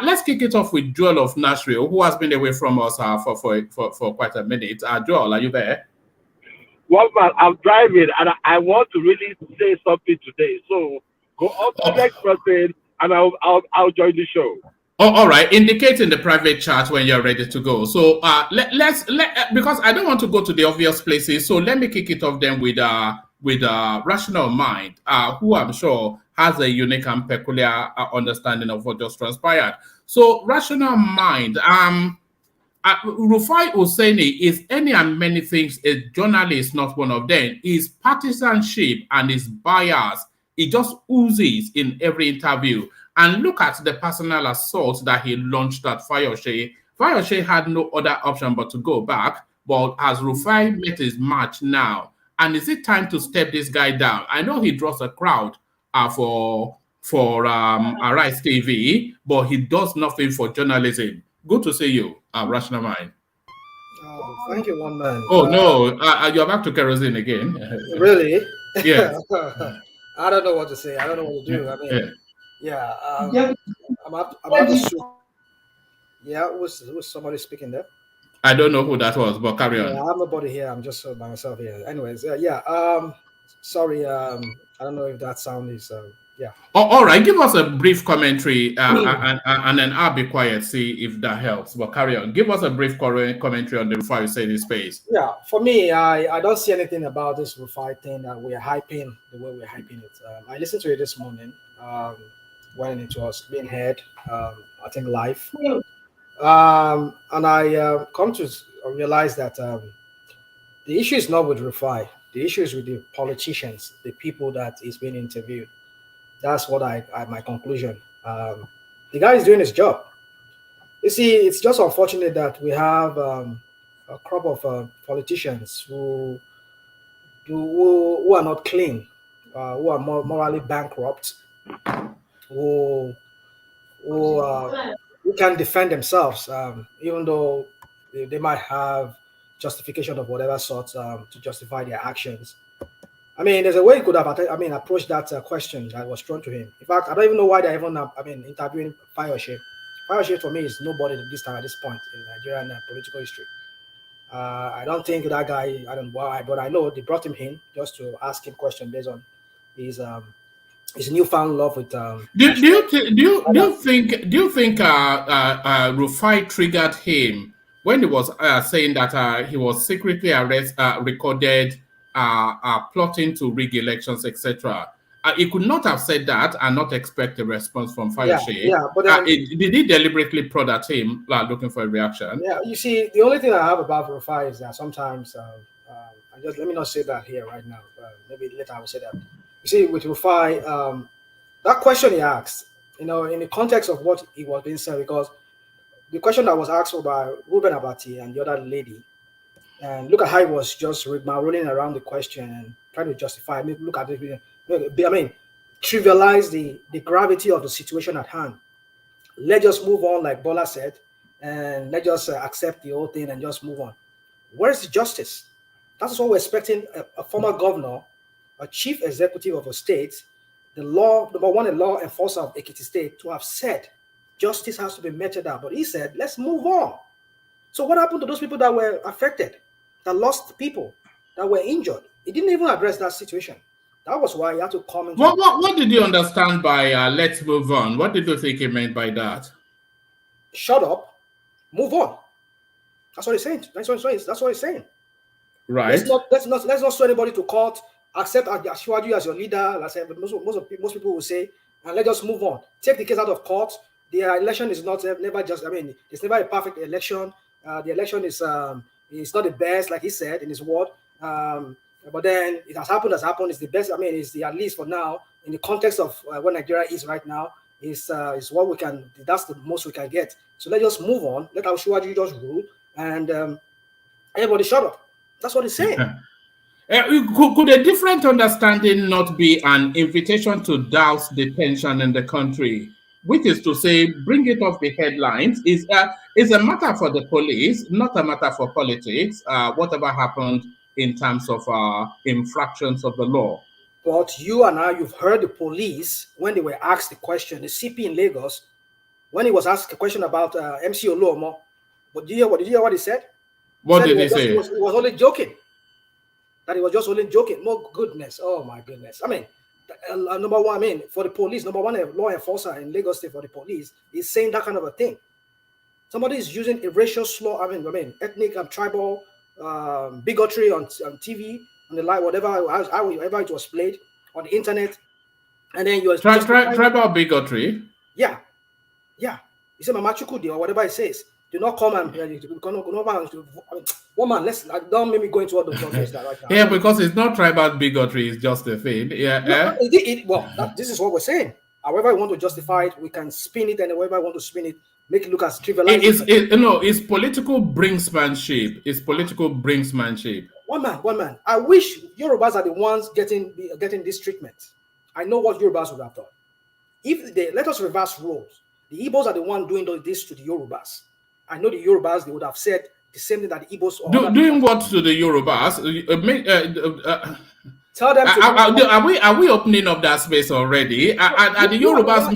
Let's kick it off with Joel of Nashville, who has been away from us for quite a minute. Joel, are you there? Well, man, I'm driving and I want to really say something today. So go on to the next person and I'll join the show. Oh, all right. Indicate in the private chat when you're ready to go. So let's because I don't want to go to the obvious places. So let me kick it off then with Rational Mind, who I'm sure has a unique and peculiar understanding of what just transpired. So Rational Mind, Rufai Oseni is any and many things. A journalist, not one of them. His partisanship and his bias, it just oozes in every interview. And look at the personal assault that he launched at Fayose. Fayose had no other option but to go back. But has Rufai met his match now? And is it time to step this guy down? I know he draws a crowd for Arise TV, but he does nothing for journalism. Good to see you, Rational Mind. Thank you, one man. Oh, no, you're back to kerosene again. Really? Yeah. I don't know what to say. I don't know what to do. I mean, I'm up to shoot. Yeah, was somebody speaking there? I don't know who that was, but carry on. Yeah, I'm nobody here. I'm just by myself here. Anyways, sorry. I don't know if that sound is Yeah. All right, give us a brief commentary, and then I'll be quiet, see if that helps. But carry on. Give us a brief commentary on the Rufai Oseni space. Yeah, for me, I don't see anything about this Rufai thing that we're hyping the way we're hyping it. I listened to it this morning when it was being heard, I think live. And I come to realize that the issue is not with Rufai. The issue is with the politicians, the people that is being interviewed. That's what my conclusion. The guy is doing his job. You see, it's just unfortunate that we have a crop of politicians who are not clean, who are morally bankrupt, who can defend themselves, even though they might have justification of whatever sort to justify their actions. I mean, there's a way he could have, approached that question that was thrown to him. In fact, I don't even know why they're even, interviewing Fayose. Fayose, for me, is nobody at this point in Nigerian political history. I don't think that guy, I don't know why, but I know they brought him in just to ask him questions based on his newfound love with. Do you think Rufai triggered him when he was saying that he was secretly recorded plotting to rig elections, etc.? He could not have said that and not expect a response from Fayose. Yeah, but then, did he deliberately prod at him, looking for a reaction? Yeah, you see, the only thing I have about Rufai is that sometimes, let me not say that here right now. Maybe later I will say that. You see, with Rufai, that question he asked, in the context of what he was being said, because the question that was asked by Ruben Abati and the other lady, and look at how he was just rolling around the question and trying to justify. Look at it. Trivialize the gravity of the situation at hand. Let's just move on, like Bola said, and let's just accept the whole thing and just move on. Where's the justice? That's what we're expecting a former governor, a chief executive of a state, the law enforcer of Ekiti State, to have said justice has to be meted out. But he said, let's move on. So what happened to those people that were affected, that lost people, that were injured? He didn't even address that situation. That was why he had to comment. What did you understand by let's move on? What did you think he meant by that? Shut up, move on. That's what he's saying. That's what he's saying. Right. Let's not sue anybody to court. Accept Ashwaju as your leader. Like most people will say, and let's just move on. Take the case out of court. The election is it's never a perfect election. The election is not the best, like he said in his word. But then it has happened. It's the best. It's the, at least for now, in the context of where Nigeria is right now, is what we can. That's the most we can get. So let's just move on. Let Ashwaju just rule, and everybody shut up. That's what he's saying. Could a different understanding not be an invitation to douse the tension in the country, which is to say, bring it off the headlines? Is a matter for the police, not a matter for politics. Whatever happened in terms of infractions of the law. But you've heard the police when they were asked the question. The CP in Lagos, when he was asked a question about MC Oluomo, but did you hear what he said? What did he say? He was only joking. That he was just only joking. More goodness. Oh my goodness. Number one, for the police, number one, a law enforcer in Lagos State for the police is saying that kind of a thing. Somebody is using a racial slur, ethnic and tribal bigotry on TV, on the live, however it was played on the internet, and then you are tribal bigotry. Yeah. You say Mama Chukudi or whatever it says. Do not come and woman. Don't make me go into all those context right now. Yeah, because it's not tribal bigotry; it's just a thing. Yeah. This is what we're saying. However, we want to justify it, we can spin it, and however I want to spin it, make it look as trivial. It's political brinksmanship. It's political brinksmanship. One man. I wish Yorubas are the ones getting this treatment. I know what Yorubas would have done. If they let us reverse roles, the Igbos are the one doing this to the Yorubas. I know the Yorubas, they would have said the same thing that the Igbos are doing. What to the Yorubas? Tell them. Are we opening up that space already? Are the Yorubas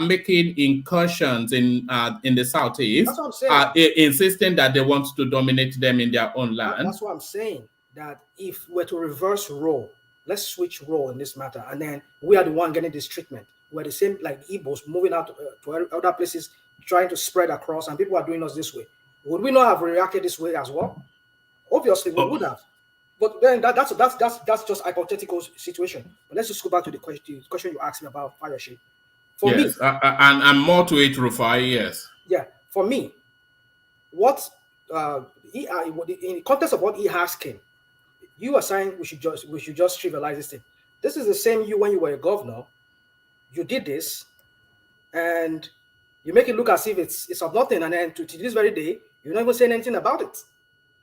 making incursions in the southeast? That's what I'm saying. Insisting that they want to dominate them in their own land. That's what I'm saying. That if we're to reverse role, let's switch role in this matter. And then we are the one getting this treatment. We're the same, like Igbos moving out to other places, trying to spread across, and people are doing us this way. Would we not have reacted this way as well? Obviously, we would have. But then that's just hypothetical situation. But let's just go back to the question you asked me about Fayose. For me, and more to it, Rufai, yes. Yeah, for me, what in the context of what he asking, you are saying we should just trivialize this thing. This is the same you when you were a governor. You did this, and you make it look as if it's of nothing, and then to this very day, you're not even saying anything about it.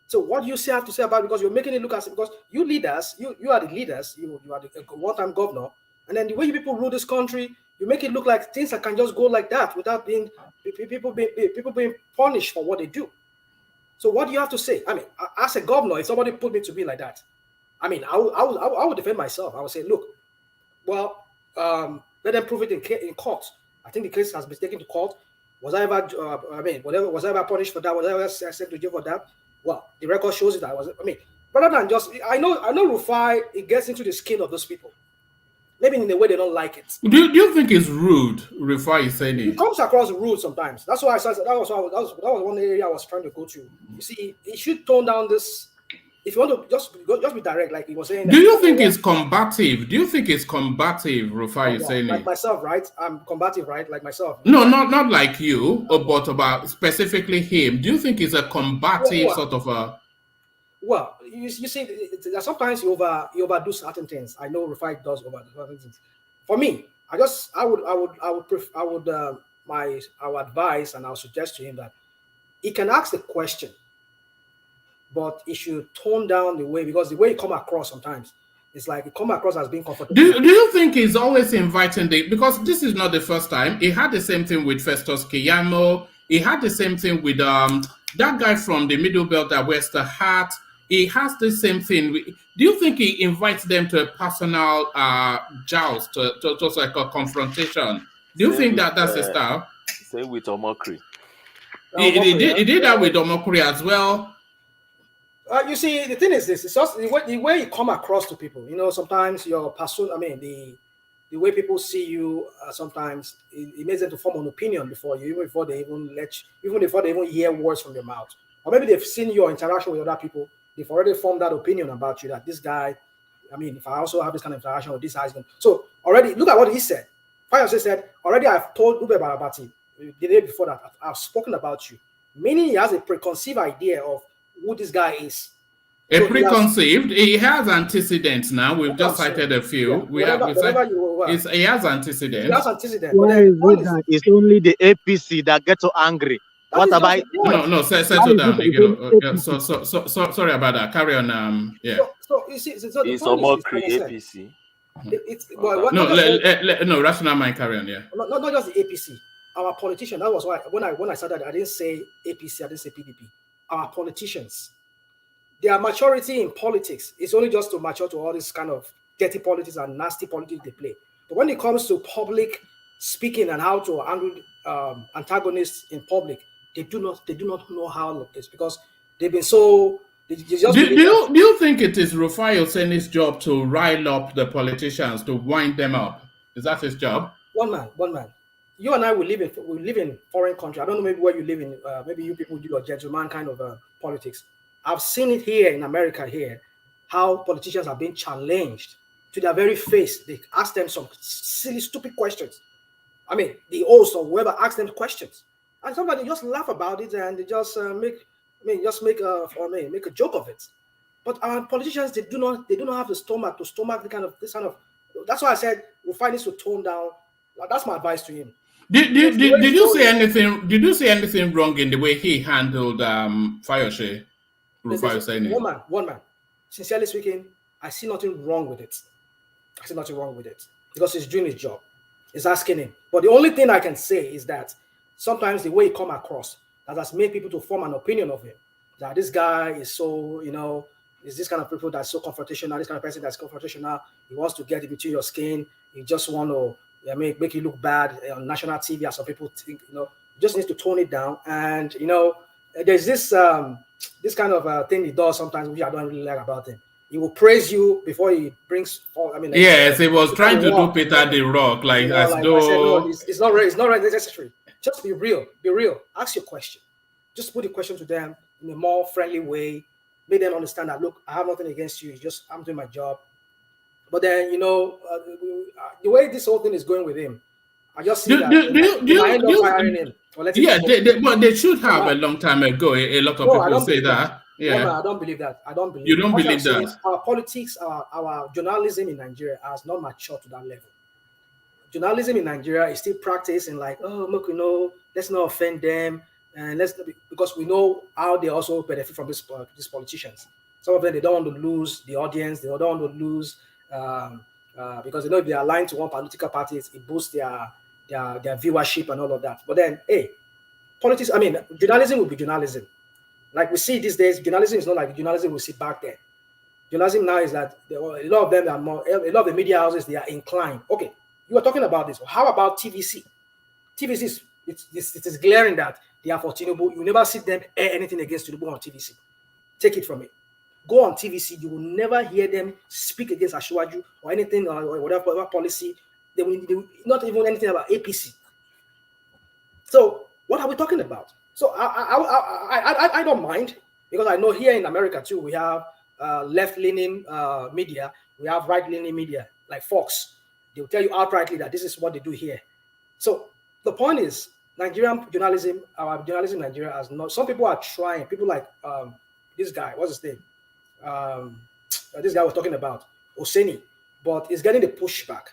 So what do you have to say about it? Because you're making it look as if, because you leaders, you are the leaders, you are the one-time governor, and then the way you people rule this country, you make it look like things that can just go like that without being people being punished for what they do. So what do you have to say? I mean, as a governor, if somebody put me to be like that, I mean, I would defend myself. I would say, look, well, let them prove it in court. I think the case has been taken to court. Was I ever, was I ever punished for that? Was I ever sent to jail for that? Well, the record shows it. Rather than just, I know Rufai, it gets into the skin of those people. Maybe in a way they don't like it. Do you think it's rude, Rufai Oseni? It comes across rude sometimes. That's why I said that was one area I was trying to go to. You see, it should tone down this. If you want to just be direct, like he was saying. Do you think it's combative? Do you think it's combative, Rufai Oseni? Like myself, right? I'm combative, right? Like myself. No, not like you, but about specifically him. Do you think it's a combative sort of a? Well, you see, sometimes you overdo certain things. I know Rufai does overdo certain things. For me, I would advise and I would suggest to him that he can ask the question, but he should tone down the way, because the way he come across sometimes, it's like he come across as being comfortable. Do you think he's always inviting because this is not the first time. He had the same thing with Festus Keyamo. He had the same thing with that guy from the Middle Belt that wears the hat. He has the same thing. Do you think he invites them to a personal joust, to like a confrontation? Do you think that's a style? Same with Omokri. He did that with Omokri as well. You see, the thing is this: it's just the way you come across to people. You know, sometimes your person. I mean, the way people see you. Sometimes it makes them to form an opinion before you, even before they even hear words from your mouth, or maybe they've seen your interaction with other people. They've already formed that opinion about you that this guy. I mean, if I also have this kind of interaction with this husband, so already look at what he said. Fayose said already. I've told Ube Barabati the day before that I've spoken about you, meaning he has a preconceived idea of who this guy is. A so preconceived, he has antecedents now. We've just cited a few. Yeah, he has antecedents. He has antecedents. Why is it that it's only the APC that gets so angry? What about no? Settle down. Sorry about that. Carry on. Yeah. So you see, it's Omokri APC. No. Rational mind. Carry on. Yeah. Not just the APC. Our politicians. That was why when I started, I didn't say APC. I didn't say PDP. Our politicians. Their maturity in politics is only just to mature to all this kind of dirty politics and nasty politics they play. But when it comes to public speaking and how to handle antagonists in public, they do not know how it is, because they've been so. Do you think it is Rufai Oseni's job to rile up the politicians, to wind them up? Is that his job? One man. You and I will live in foreign country. I don't know maybe where you live in. Maybe you people do a gentleman kind of politics. I've seen it here in America how politicians are being challenged to their very face. They ask them some silly, stupid questions. I mean, the host or whoever asks them questions, and somebody just laugh about it and they just make a joke of it. But our politicians, they do not have the stomach to stomach this kind of. That's why I said Rufai needs to tone down. That's my advice to him. Did you see anything? Did you see anything wrong in the way he handled Fayose? One man. Sincerely speaking, I see nothing wrong with it. Because he's doing his job. He's asking him. But the only thing I can say is that sometimes the way he come across, that has made people to form an opinion of him. That this guy is so, is this kind of people that's so confrontational, this kind of person that's confrontational. He wants to get in between your skin. He just want to make you look bad on national TV, as some people think, just needs to tone it down. And, there's this kind of thing he does sometimes, which I don't really like about him. He will praise you before he brings. Yes, he was trying to do Peter the Rock, like as though. I said, no, it's not. It's not necessary. Just be real. Be real. Ask your question. Just put the question to them in a more friendly way. Make them understand that, look, I have nothing against you. It's just I'm doing my job. But then, the way this whole thing is going with him, I just see that I end up firing him. But they should have a long time ago. A lot of people say that. Yeah, no, I don't believe that. I don't believe. You don't believe that? Our politics, our journalism in Nigeria has not matured to that level. Journalism in Nigeria is still practicing like, look, let's not offend them, and because we know how they also benefit from these politicians. Some of them, they don't want to lose the audience. They don't want to lose because if they are aligned to one political party, it boosts their viewership and all of that. But then, politics. Journalism will be journalism. Like we see these days, journalism is not like the journalism we see back then. Journalism now is that a lot of them are a lot of the media houses, they are inclined. Okay, you were talking about this. How about TVC? TVC it is glaring that they are for Tinubu. You never see them air anything against Tinubu on TVC. Take it from me. Go on TVC, you will never hear them speak against Ashwaju or anything or whatever policy. They will not even anything about APC. So what are we talking about? So I don't mind, because I know here in America too, we have left-leaning media, we have right-leaning media like Fox. They will tell you outrightly that this is what they do here. So the point is, Nigerian journalism, our journalism in Nigeria has not. Some people are trying. People like this guy, what's his name? This guy was talking about Oseni, but it's getting the pushback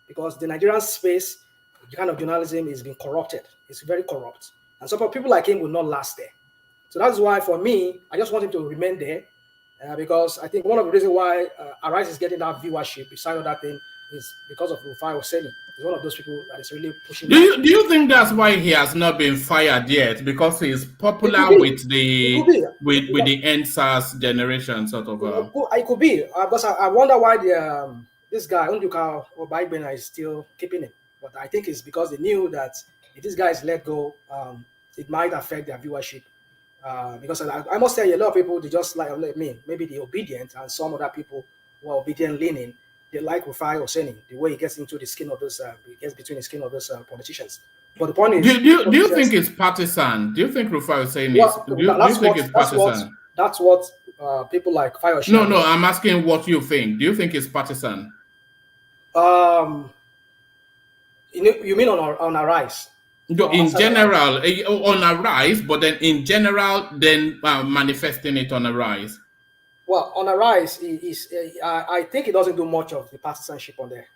because the Nigerian space, the kind of journalism is being corrupted. It's very corrupt. And some people like him will not last there. So that's why, for me, I just want him to remain there because I think one of the reasons why Arise is getting that viewership, beside all that thing, is because of Rufai Oseni. He's one of those people that is really pushing. Do you think that's why he has not been fired yet? Because he's popular with the NSAS generation, sort of. It could be because I wonder why this guy Unduka or Baibena is still keeping it. But I think it's because they knew that if this guy is let go, it might affect their viewership. Because I must tell you, a lot of people, they just like me, maybe the obedient, and some other people who are obedient leaning, they like Rufai Oseni, the way he gets into the skin of those, he gets between the skin of those politicians. But the point is, do you think it's partisan? Do you think Rufai Oseni is? Do you think it's partisan? That's what people like Fayose. No, I'm asking what you think. Do you think it's partisan? You mean on Arise? In general, on Arise, but then in general, then manifesting it on Arise. Well, on Arise, I think he doesn't do much of the partisanship on there.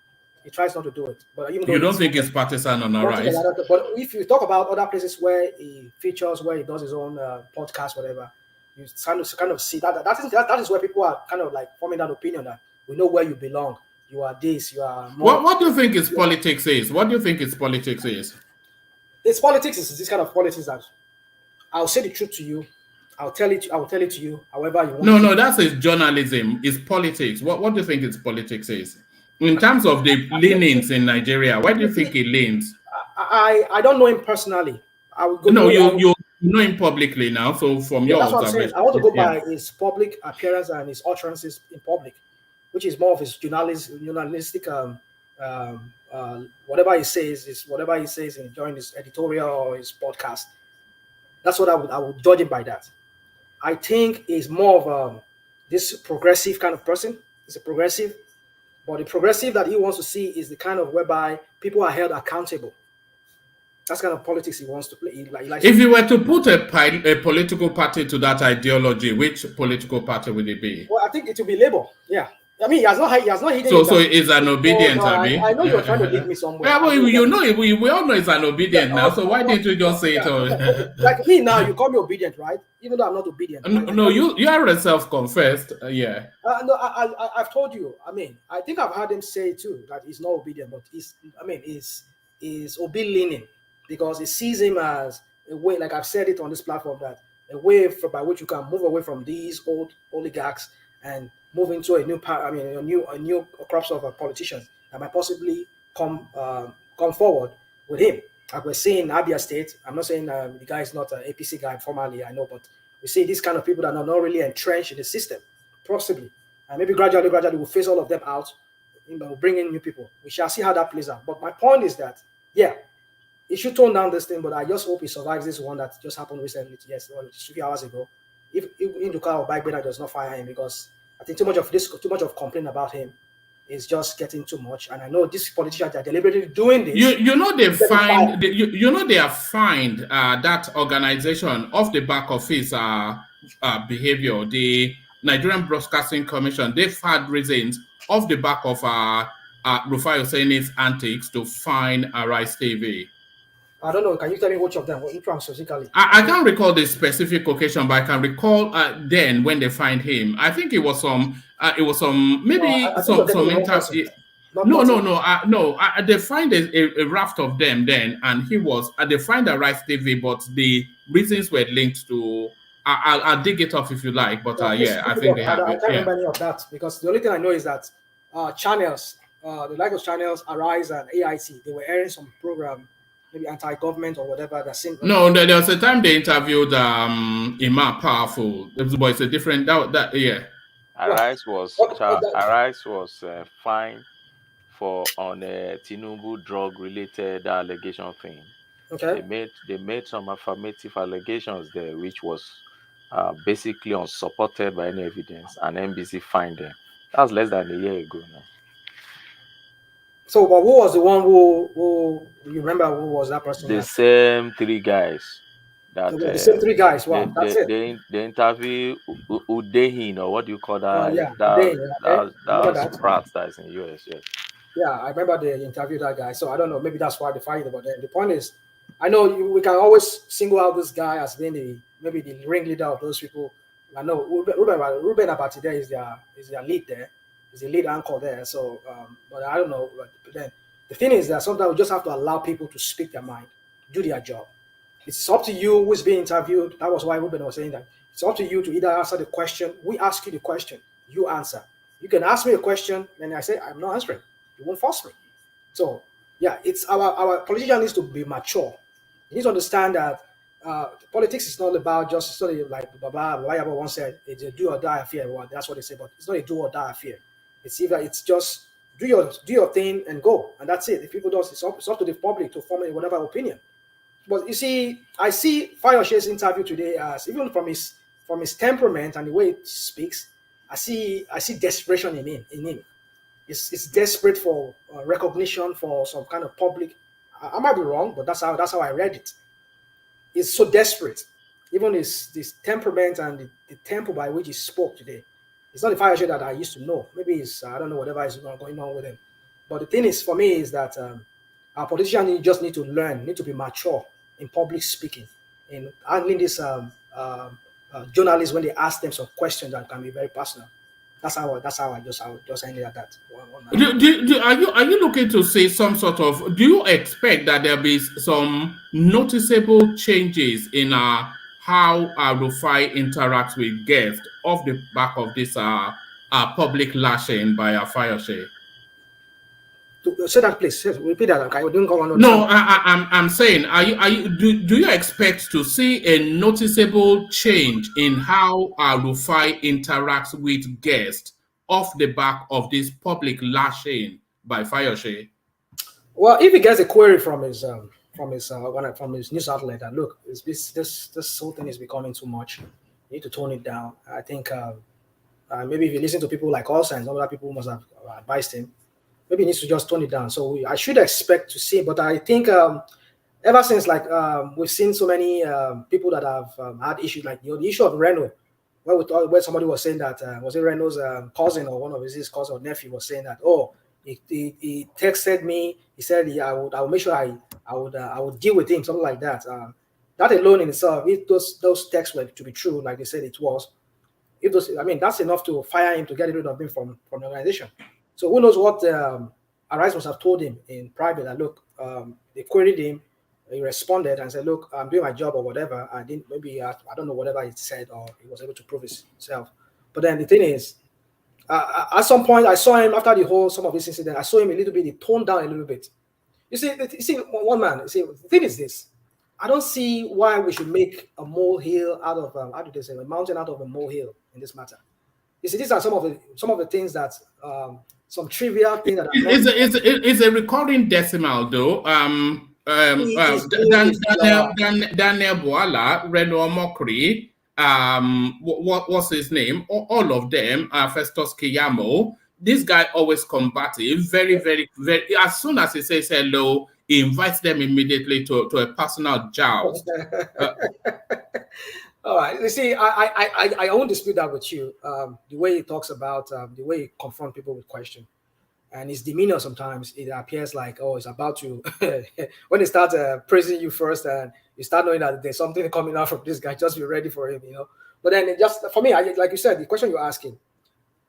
He tries not to do it. But even you don't think it's partisan on Arise? But if you talk about other places where he features, where he does his own podcast, whatever, you kind of see that is where people are kind of like forming that opinion that we know where you belong. You are this. You are more. What do you think his politics is? What do you think his politics is? Its politics is this kind of politics that I'll say the truth to you. I will tell it to you however you want. No, that's his journalism. It's politics. What do you think his politics is? In terms of the leanings in Nigeria, where do you think he leans? I don't know him personally. I will go. No, you know him publicly now. So from your observation, I want to go by his public appearance and his utterances in public, which is more of his journalistic. Whatever he says during his editorial or his podcast. That's what I would judge him by that. I think he's more of this progressive kind of person. He's a progressive, but the progressive that he wants to see is the kind of whereby people are held accountable. That's kind of politics he wants to play. If you were to put a political party to that ideology, which political party would it be? Well, I think it will be Labour. Yeah. I mean, he has not hidden. So it's an obedient, I know you're trying to lead me somewhere. Yeah, well, we all know it's an obedient now. So why didn't you just say it? Like me now, you call me obedient, right? Even though I'm not obedient. No, you are a self-confessed, yeah. No, I've told you. I mean, I think I've heard him say too that he's not obedient, but he's obedient because he sees him as a way, like I've said it on this platform, that a way by which you can move away from these old oligarchs and move into a new crops of politicians that might possibly come forward with him. Like we're seeing Abia State. I'm not saying the guy is not an APC guy formally, I know, but we see these kind of people that are not really entrenched in the system, possibly. And maybe gradually we'll phase all of them out. We'll bring in new people. We shall see how that plays out. But my point is that, yeah, it should tone down this thing, but I just hope he survives this one that just happened recently. Yes, a few hours ago. If Induka or Biden does not fire him, because I think too much of complaint about him is just getting too much. And I know these politicians are deliberately doing this. You know they have fined that organization off the back of his behavior. The Nigerian Broadcasting Commission, they've had reasons off the back of Rufai Oseni's antics to fine Arise TV. I don't know. Can you tell me which of them? Which one specifically? I can't recall the specific occasion, but I can recall then when they fined him. I think it was some interview. No. They fined a raft of them then, and he was they fined Arise TV, but the reasons were linked to. I'll dig it up if you like, but I think they have it. I can't remember any of that, because the only thing I know is that channels, the like of channels, Arise and AIT, they were airing some program, maybe anti-government or whatever. No, there was a time they interviewed Imam Powerful. But it's a different yeah. Arise was fined on a Tinubu drug-related allegation thing. Okay. They made some affirmative allegations there, which was basically unsupported by any evidence, and NBC fined them. That was less than a year ago now. So, but who was the one who you remember? Who was that person? The same three guys. The same three guys. Wow, that's it. They interview Udehin, or what do you call that? That was Pratt, that's in the US. Yes. Yeah, I remember they interviewed that guy. So I don't know. Maybe that's why they fired him. But the point is, I know we can always single out this guy as being maybe the ringleader of those people. I know Ruben Abati there is their lead there. He's the lead anchor there. So, but I don't know. But then the thing is that sometimes we just have to allow people to speak their mind, do their job. It's up to you who's being interviewed. That was why Ruben was saying that. It's up to you to either answer the question. We ask you the question, you answer. You can ask me a question, and I say I'm not answering. You won't force me. So yeah, it's our politician needs to be mature. You need to understand that politics is not about just, it's not like Baba once said, it's a do or die affair. Well, that's what they say, but it's not a do or die affair. It's either it's just do your thing and go, and that's it. If people don't, it's up to the public to form whatever opinion. But you see, I see Fayose's interview today as, even from his temperament and the way he speaks, I see desperation in him. It's desperate for recognition, for some kind of public. I might be wrong, but that's how I read it. It's so desperate. Even this temperament and the tempo by which he spoke today. It's not the Fayose that I used to know. Maybe it's I don't know whatever is going on with him. But the thing is, for me, is that our politicians just need to learn, need to be mature in public speaking, in handling this journalists when they ask them some questions that can be very personal. That's how I just end it at that. Are you looking to say some sort of? Do you expect that there'll be some noticeable changes in how Rufai interacts with guests off the back of this public lashing by Fayose? Say that, please. Repeat that. Okay, we didn't go on. No, I'm saying, do you expect to see a noticeable change in how Rufai interacts with guests off the back of this public lashing by Fayose? Well, if he gets a query from his news outlet that look, this whole thing is becoming too much, you need to tone it down. I think maybe if you listen to people like us and some other people must have advised him. Maybe he needs to just tone it down. So I should expect to see, but I think ever since we've seen so many people that have had issues, like the issue of Reno, where somebody was saying that was it Reno's cousin or one of his cousin or nephew was saying that he texted me, he said I would make sure I would deal with him, something like that. That alone in itself, if those texts were to be true, like they said it was, that's enough to fire him, to get rid of him from the organization. So who knows what Arise must have told him in private that look, they queried him, he responded and said, look, I'm doing my job or whatever. I don't know whatever he said, or he was able to prove himself. But then the thing is, at some point I saw him after some of this incident, I saw him a little bit, he toned down a little bit. You see, one man, the thing is this, I don't see why we should make a molehill out of, a mountain out of a molehill in this matter. You see, these are some of the things that some trivial thing that it's a recurring decimal though. Daniel Boala, Reno Mokri, what's his name? All of them, Festus Kiyamo. This guy always combative, very, very, very. As soon as he says hello, he invites them immediately to a personal joust. All right. You see, I won't dispute that with you. The way he talks about, the way he confronts people with questions, and his demeanor sometimes it appears like, oh, it's about to. When they start praising you first, and you start knowing that there's something coming out from this guy, just be ready for him, But then it just for me, like you said, the question you're asking,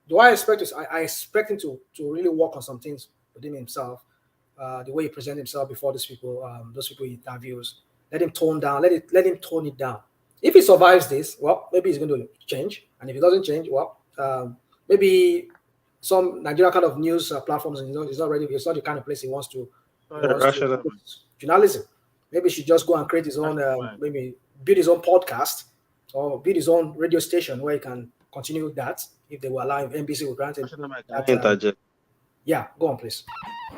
do I expect I expect him to really work on some things within himself, the way he presents himself before those people he interviews. Let him tone down. Let him tone it down. If he survives this, well, maybe he's going to change. And if he doesn't change, well, maybe some Nigerian kind of news platforms, it's not the kind of place he wants to. Journalism. Maybe he should just go and create his own, maybe build his own podcast or build his own radio station where he can continue that if they will allow him. NBC will grant him. Yeah, go on, please.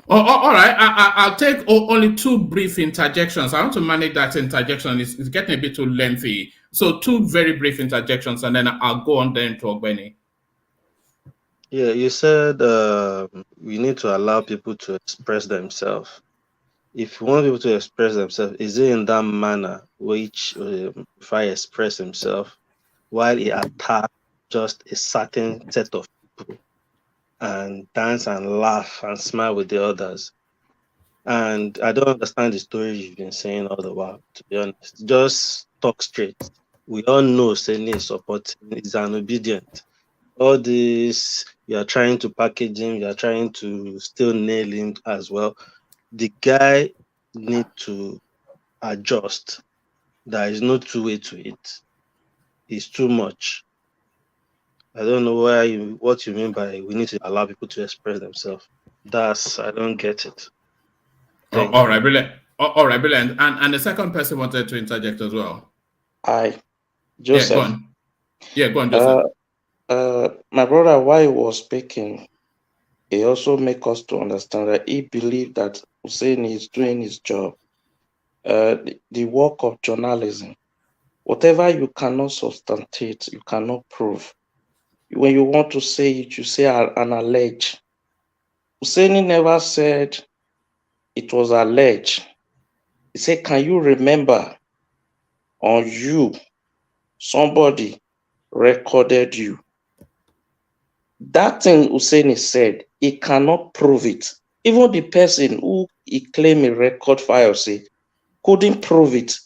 All right. I'll take only 2 brief interjections. I want to manage that interjection. It's getting a bit too lengthy. So 2 very brief interjections, and then I'll go on then to Ogbeni. Yeah, you said we need to allow people to express themselves. If you want people to express themselves, is it in that manner which if I express himself while he attacks just a certain set of people and dance and laugh and smile with the others? And I don't understand the story you've been saying all the while, to be honest. Just talk straight. We all know Oseni is supporting, is an obedient. All this, you are trying to package him, you are trying to still nail him as well. The guy need to adjust. There is no two way to it. It's too much. I don't know what you mean by we need to allow people to express themselves. I don't get it. All right, brilliant. All right, brilliant. And the second person wanted to interject as well. Joseph. Yeah, go on, Joseph. My brother, while he was speaking, he also make us to understand that he believed that Oseni is doing his job. The work of journalism, whatever you cannot substantiate, you cannot prove. When you want to say it, you say an allege. Oseni never said it was alleged. He said, can you remember on you, somebody recorded you? That thing Oseni said, he cannot prove it. Even the person who he claimed he record Fayose couldn't prove it.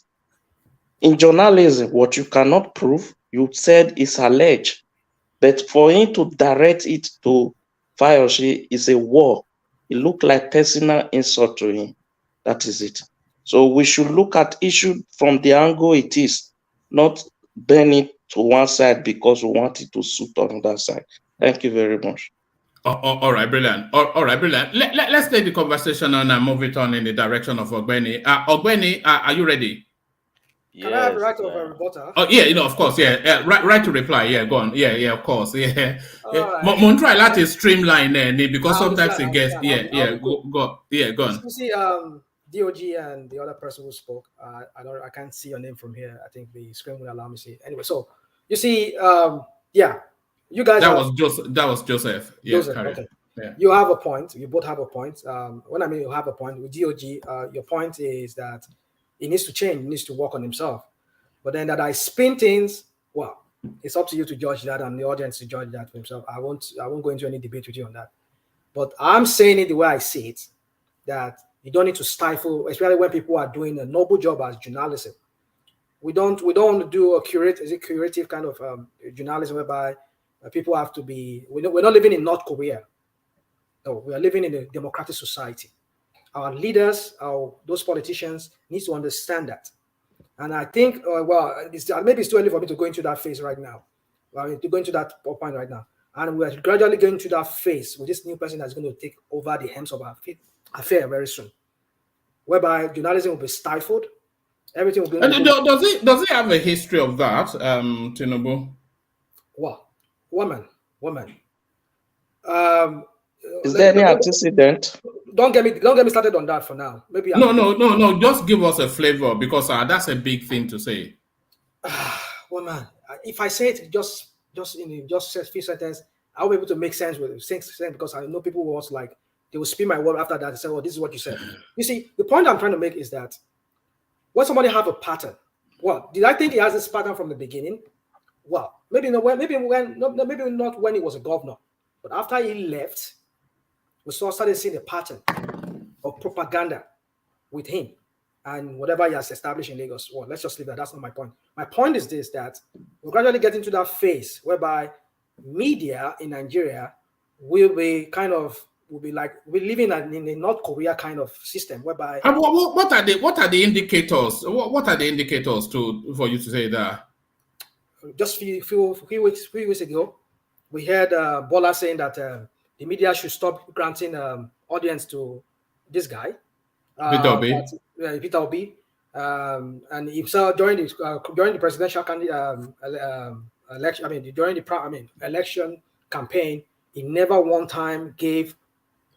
In journalism, what you cannot prove, you said is alleged. But for him to direct it to Fayose is a war. It looked like personal insult to him. That is it. So we should look at issue from the angle it is, not bend it to one side because we want it to suit on that side. Thank you very much. All right, brilliant. All right, brilliant. Let's take the conversation on and move it on in the direction of Ogbeni. Ogbeni, are you ready? Can I have the right of a rebuttal? Oh yeah, of course, yeah. Right to reply. Yeah, go on. Yeah, of course. Yeah. Montreal that is streamlined because sometimes it gets go on. You see, DOG and the other person who spoke, I can't see your name from here. I think the screen will allow me to see. Anyway, so you see, you guys. That was Joseph. Yeah, Joseph, okay. Yeah. You have a point. You both have a point. When I mean you have a point with DOG, your point is that he needs to change. He needs to work on himself. But then that I spin things. Well, it's up to you to judge that, and the audience to judge that for himself. I won't go into any debate with you on that. But I'm saying it the way I see it, that you don't need to stifle, especially when people are doing a noble job as journalism. We don't do a curative kind of journalism whereby people have to be. We're not living in North Korea. No, we are living in a democratic society. Our leaders, those politicians, need to understand that. And I think, maybe it's too early for me to go into that phase right now. To go into that point right now. And we're gradually going to that phase with this new person that's going to take over the helms of our affair very soon, whereby journalism will be stifled. Everything will be. Does it have a history of that, Tinubu? What? Woman. woman. Is there any antecedent? Don't get me started on that for now. Maybe no. Just give us a flavor, because that's a big thing to say. Woman, if I say it just in just a few sentences, I'll be able to make sense with it. Because I know people will also they will spin my word after that and say, "Oh, this is what you said." You see, the point I'm trying to make is that when somebody have a pattern, well, did I think he has this pattern from the beginning? Well, maybe not when he was a governor, but after he left, we started seeing a pattern of propaganda with him and whatever he has established in Lagos. Well, let's just leave that. That's not my point. My point is this, that we're gradually getting to that phase whereby media in Nigeria will be like we're living in a North Korea kind of system whereby. And what are the indicators? What are the indicators for you to say that? Just few weeks ago, we heard Bola saying that the media should stop granting audience to this guy, Peter Obi, and himself during the presidential election. During the election campaign, he never one time gave.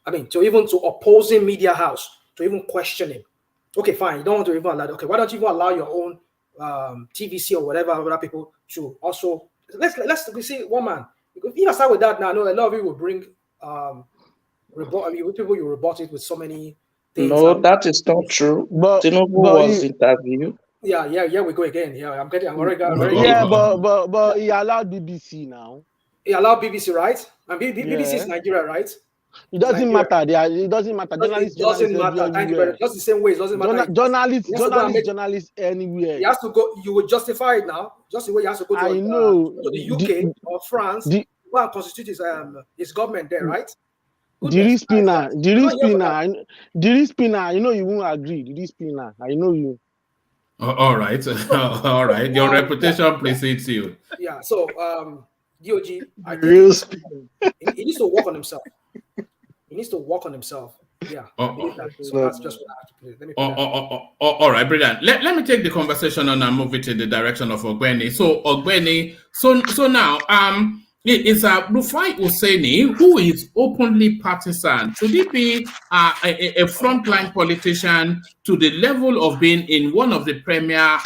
To opposing media house to even question him. Okay, fine. You don't want to even allow. Okay, why don't you even allow your own TVC or whatever other people to also? Let's see one man. If I start with that now, I know a lot of you will bring people you rebut it with so many things. No, that is not true. But Tinubu was interviewed. Yeah, we go again. Yeah, I'm already. Yeah, but he allowed BBC now. He allowed BBC, right? And BBC is Nigeria, right? It doesn't matter. It doesn't matter. It doesn't matter. Thank you very much. Just the same way, it doesn't matter. Journalists anywhere. He has to go. You will justify it now. Just the way he has to go to the UK or France. Go and constitute his government there, right? The spinner. You know you won't agree. The spinner. I know you. All right. All right. Your reputation precedes you. Yeah. So, DOG, real spinner. He needs to work on himself. Yeah. So that's just what I have to play. Let me all right, brilliant. Let me take the conversation on and move it in the direction of Ogbeni. So Ogbeni, so now it's Rufai Oseni, who is openly partisan. Should he be a frontline politician to the level of being in one of the premier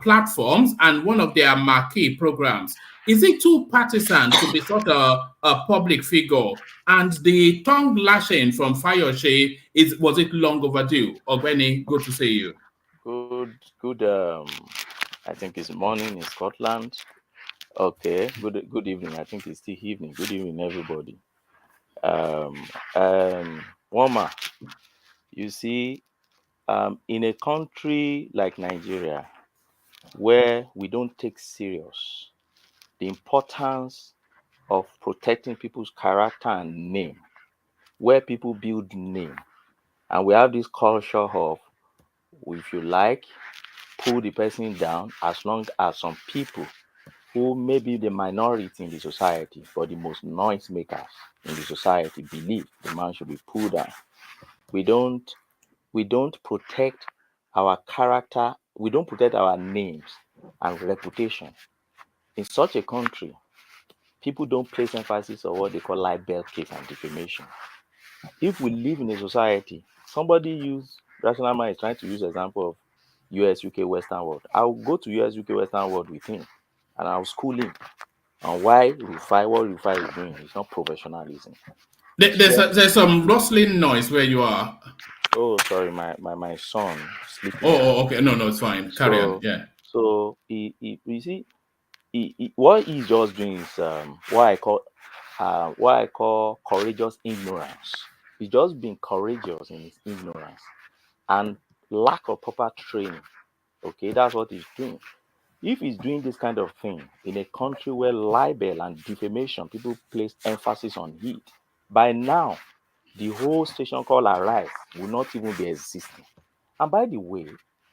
platforms and one of their marquee programs? Is it too partisan to be sort of a public figure? And the tongue lashing from Fayose, was it long overdue? Ogbeni, good to see you. Good. I think it's morning in Scotland. Okay. Good evening. I think it's still evening. Good evening, everybody. Woma, you see, in a country like Nigeria, where we don't take serious the importance of protecting people's character and name, where people build name, and we have this culture of, if you like, pull the person down, as long as some people who may be the minority in the society, but the most noise makers in the society believe the man should be pulled down. We don't protect our character, we don't protect our names and reputation. In such a country, people don't place emphasis on what they call libel case and defamation. If we live in a society, Rational Man is trying to use example of US, UK, Western world. I'll go to US, UK, Western world with him, and I'll school him on why what Rufai is doing is not professionalism. There's some rustling noise where you are. Oh, sorry, my son sleeping. Oh, okay. No, it's fine. Carry on. Yeah. So you see, what he's just doing is what I call courageous ignorance. He's just being courageous in his ignorance and lack of proper training. Okay, that's what he's doing. If he's doing this kind of thing in a country where libel and defamation, people place emphasis on it, by now, the whole station called Arise will not even be existing. And by the way,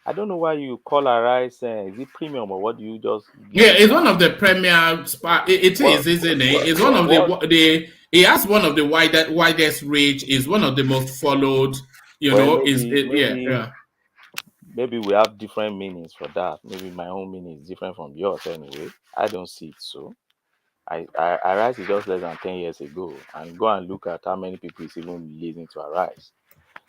I don't know why you call Arise, is it premium or what do you just... Yeah, it's one of the premier... It is, isn't it? It's one of the... It has one of the widest reach, is one of the most followed, Maybe we have different meanings for that. Maybe my own meaning is different from yours anyway. I don't see it so. Arise is just less than 10 years ago, and go and look at how many people is even listening to Arise.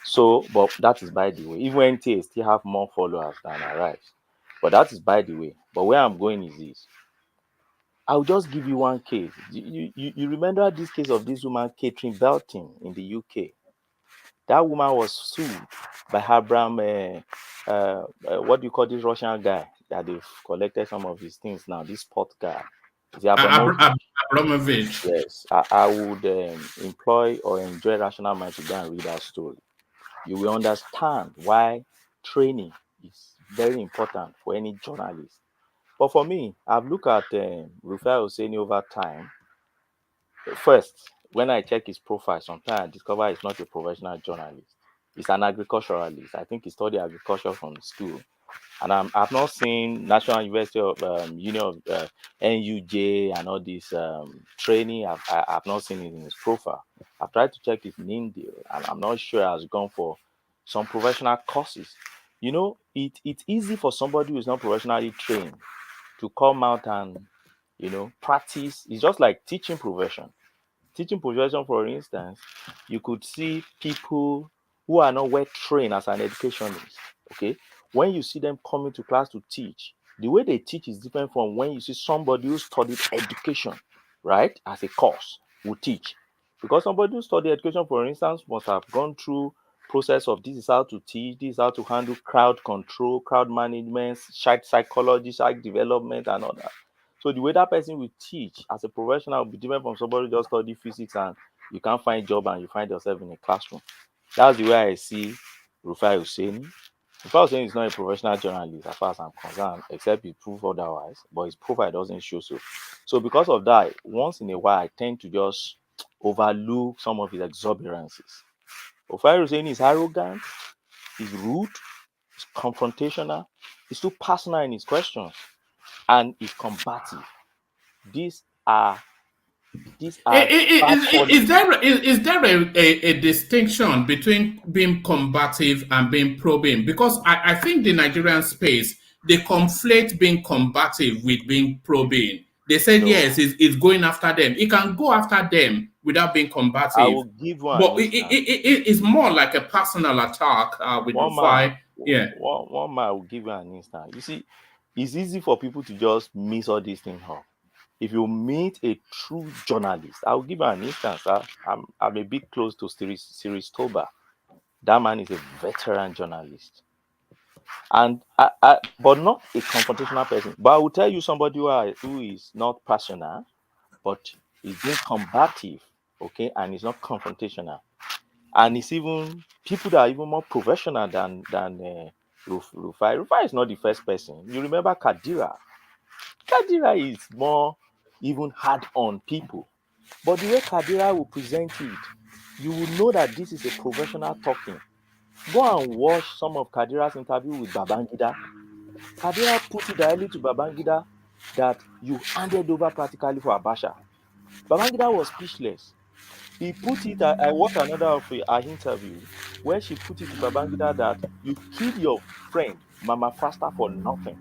So, but that is by the way. Even NTA still have more followers than Arise, but that is by the way. But where I'm going is this. I'll just give you one case. You remember this case of this woman, Catherine Belton, in the UK? That woman was sued by Abraham, what do you call this Russian guy that they've collected some of his things now? This sport guy. Is it Abramovich? Yes. I would employ or enjoy rational mind to go and read that story. You will understand why training is very important for any journalist. But for me, I've looked at Rufai Oseni over time. First, when I check his profile, sometimes I discover he's not a professional journalist. He's an agriculturalist. I think he studied agriculture from school. And I've not seen National University of Union of NUJ and all this training. I've not seen it in his profile. I've tried to check his LinkedIn, and I'm not sure he has gone for some professional courses. You know, it's easy for somebody who is not professionally trained to come out and, you know, practice. It's just like teaching profession. Teaching profession, for instance, you could see people who are not well trained as an educationist. Okay, when you see them coming to class to teach, the way they teach is different from when you see somebody who studied education, right, as a course, will teach. Because somebody who studied education, for instance, must have gone through process of this is how to teach, this is how to handle crowd control, crowd management, child psychology, child development, and all that. So the way that person will teach as a professional will be different from somebody who just study physics and you can't find a job and you find yourself in a classroom. That's the way I see Rufai Oseni. Rufai Oseni is not a professional journalist as far as I'm concerned, except he proved otherwise, but his profile doesn't show so. So because of that, once in a while, I tend to just overlook some of his exuberances. Rufai Oseni is arrogant, he's rude, he's confrontational, he's too personal in his questions, and he's combative. Is there a distinction between being combative and being probing? Because I think the Nigerian space, they conflate being combative with being probing. They said, no. Yes, it's going after them. It can go after them without being combative. I will give one. But it's more like a personal attack with Rufai. Yeah. One man, I will give you an instance. You see, it's easy for people to just miss all these things up. If you meet a true journalist, I'll give you an instance. I'm a bit close to Cyrus Toba. That man is a veteran journalist. And but not a confrontational person. But I will tell you somebody who is not passionate, but is being combative, okay, and is not confrontational. And it's even people that are even more professional than Rufai. Rufai is not the first person. You remember Kadira. Kadira is more even hard on people. But the way Kadira will present it, you will know that this is a professional talking. Go and watch some of Kadira's interview with Babangida. Kadira put it directly to Babangida that you handed over practically for Abacha. Babangida was speechless. He put it, I watched another of her interview where she put it to Babangida that you killed your friend, Mama Fasta, for nothing.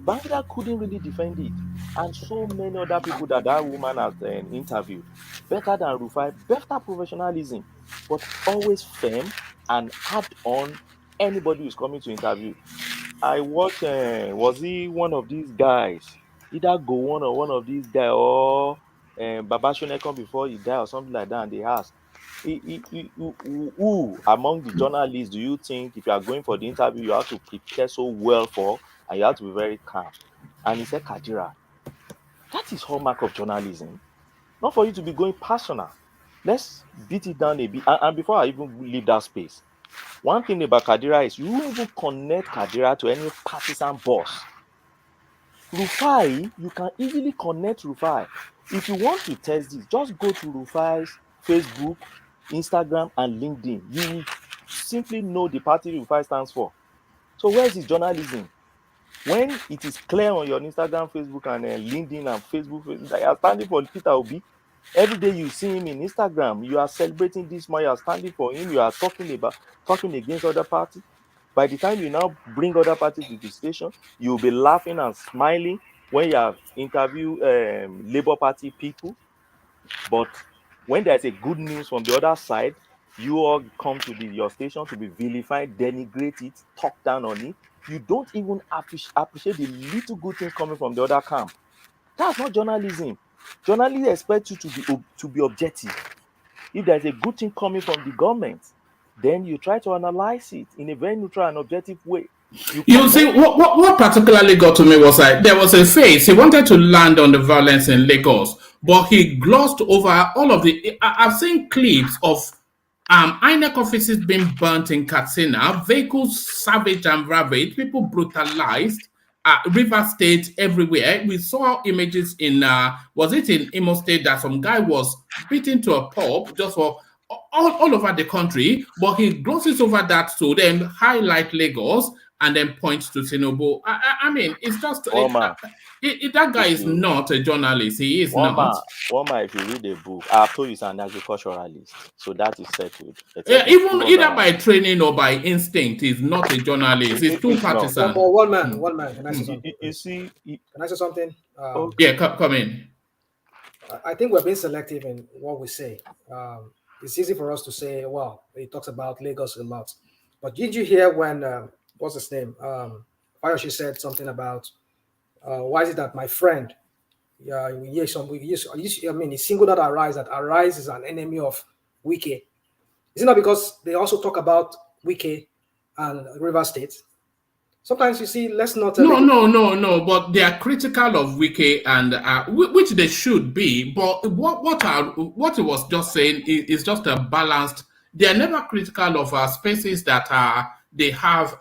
Babangida couldn't really defend it. And so many other people that woman has interviewed, better than Rufai, better professionalism, but always firm and hard on anybody who's coming to interview. I watched, was he one of these guys? Either Gowon or one of these guys, or Baba Shonekon before he died or something like that, and they asked, who among the journalists do you think, if you are going for the interview, you have to prepare so well for, and you have to be very calm? And he said, Kadira. That is hallmark of journalism. Not for you to be going personal. Let's beat it down a bit. And before I even leave that space, one thing about Kadira is you won't even connect Kadira to any partisan boss. Rufai, you can easily connect Rufai. If you want to test this, just go to Rufai's Facebook, Instagram, and LinkedIn. You will simply know the party Rufai stands for. So where is his journalism? When it is clear on your Instagram, Facebook, and LinkedIn and Facebook that you are standing for Peter Obi, every day you see him in Instagram, you are celebrating this man, you are standing for him, you are talking against other parties. By the time you now bring other parties to the station, you'll be laughing and smiling when you have interviewed Labour Party people, but when there's a good news from the other side, you all come to your station to be vilified, denigrate it, talk down on it. You don't even appreciate the little good things coming from the other camp. That's not journalism. Journalists expect you to be objective. If there's a good thing coming from the government, then you try to analyze it in a very neutral and objective way. You see, what particularly got to me was like there was a phase he wanted to land on the violence in Lagos, but he glossed over all of the. I've seen clips of INEC offices being burnt in Katsina, vehicles savaged and ravaged, people brutalized, River State everywhere. We saw images in was it in Imo State that some guy was beaten to a pulp just for all over the country, but he glosses over that to then highlight Lagos and then points to Tinubu. I mean, it's just that guy is not a journalist. He is not. If you read a book, I've told you he's an agriculturalist, so that is settled. Either by training or by instinct, he's not a journalist. He's too partisan. One man. Can I say something? You see, can I say something? Come in. I think we're being selective in what we say. It's easy for us to say, well, he talks about Lagos a lot. But did you hear when, what's his name? Fayose said something about, why is it that my friend, I mean, he singled out Arise, that Arise is an enemy of Wike. Is it not because they also talk about Wike and River State? Sometimes you see, let's not. No. But they are critical of Wike, and which they should be. But what he was just saying is just a balanced. They are never critical of spaces that they have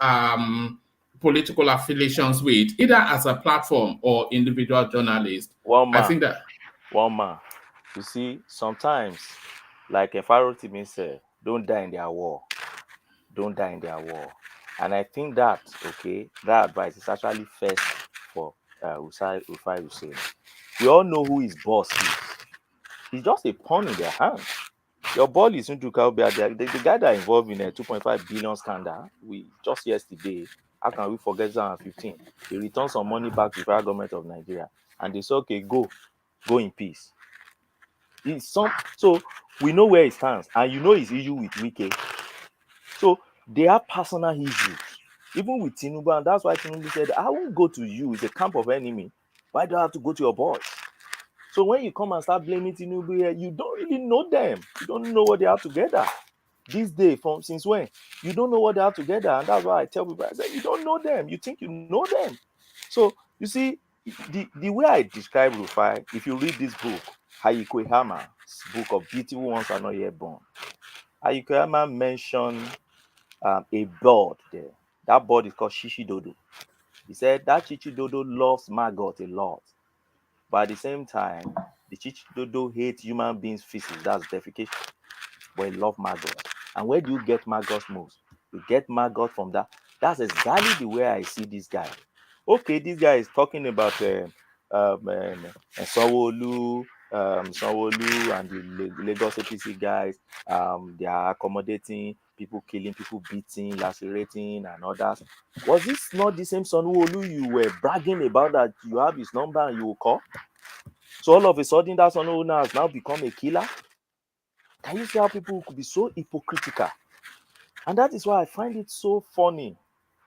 political affiliations with, either as a platform or individual journalists. I think that. You see, sometimes, like Farotimi said, don't die in their war. Don't die in their war. And I think that, that advice is actually first for Rufai Oseni. We all know who his boss is. He's just a pawn in their hand. Your ball is into the guy that involved in a 2.5 billion scandal. Just yesterday, how can we forget 2015? He returned some money back to the federal government of Nigeria. And they said, okay, go in peace. So we know where he stands. And you know his issue with Wike. So they have personal issues, even with Tinubu, and that's why Tinubu said, I won't go to you, it's a camp of enemy. Why do I have to go to your boys? So when you come and start blaming Tinubu here, you don't really know them. You don't know what they have together. This day, since when? You don't know what they have together, and that's why I tell people, I say, you don't know them. You think you know them. So, you see, the way I describe Rufai, if you read this book, Hayikohama's book of Beautiful Ones Are Not Yet Born, Hayikohama mentioned a bird there. That bird is called Shishidodo. He said that Shishidodo loves maggot a lot, but at the same time, the Shishidodo hates human beings' feces. That's defecation. But he loves maggots. And where do you get maggots most? You get maggot from that. That's exactly the way I see this guy. Okay, this guy is talking about Sanwo-Olu and the Lagos APC guys. They are accommodating people, killing people, beating, lacerating, and others. Was this not the same Sanwo-Olu you were bragging about, that you have his number and you will call? So all of a sudden, that Sanwo-Olu has now become a killer? Can you see how people could be so hypocritical? And that is why I find it so funny.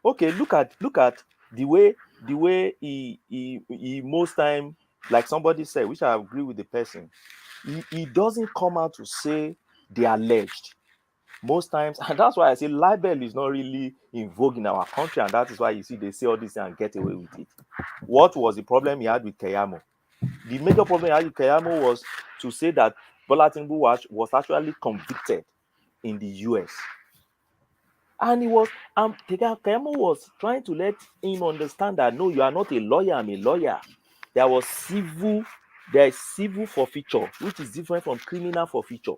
Okay, look at the way he most time, like somebody said, which I agree with the person, he doesn't come out to say the alleged. Most times, and that's why I say libel is not really in vogue in our country, and that is why you see they say all this and get away with it. What was the problem he had with Keyamo? The major problem he had with Keyamo was to say that Bola Tinubu was actually convicted in the US. And Keyamo was trying to let him understand that, no, you are not a lawyer, I'm a lawyer. There is civil forfeiture, which is different from criminal forfeiture.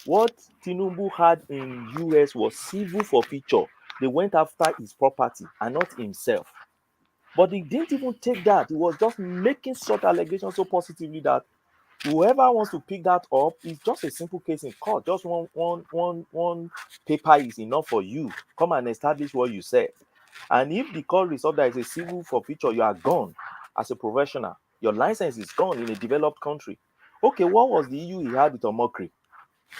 What Tinubu had in US was civil forfeiture. They went after his property and not himself. But he didn't even take that. He was just making such allegations so positively that whoever wants to pick that up, is just a simple case in court. Just one paper is enough for you. Come and establish what you said. And if the court resolves that it's a civil forfeiture, you are gone. as a professional. Your license is gone in a developed country. Okay, what was the issue he had with Omokri?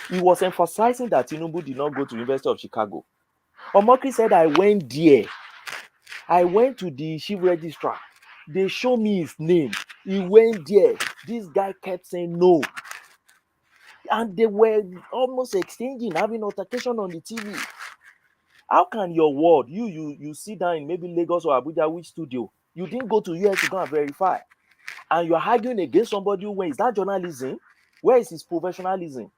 He was emphasizing that Tinubu did not go to University of Chicago. Omokri said, I went there. I went to the chief registrar. They showed me his name. He went there. This guy kept saying no. And they were almost exchanging, having altercation on the TV. How can your word, you sit down in maybe Lagos or Abuja, which studio? You didn't go to US to go and verify. And you're arguing against somebody who, is that journalism? Where is his professionalism?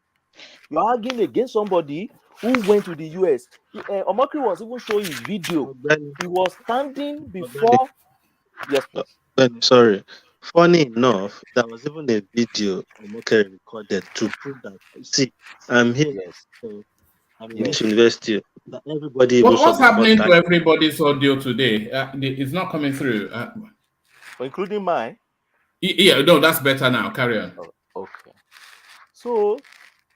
You're arguing against somebody who went to the US. Omokri was even showing his video. He was standing before. Yes, please. Sorry. Funny enough, there was even a video Omokri recorded to prove that. See, I'm here. Yes. So I'm in this university. That everybody. Well, what's happening to everybody's audio today? It's not coming through. Including mine. Yeah, no, that's better now. Carry on. Oh, okay. So,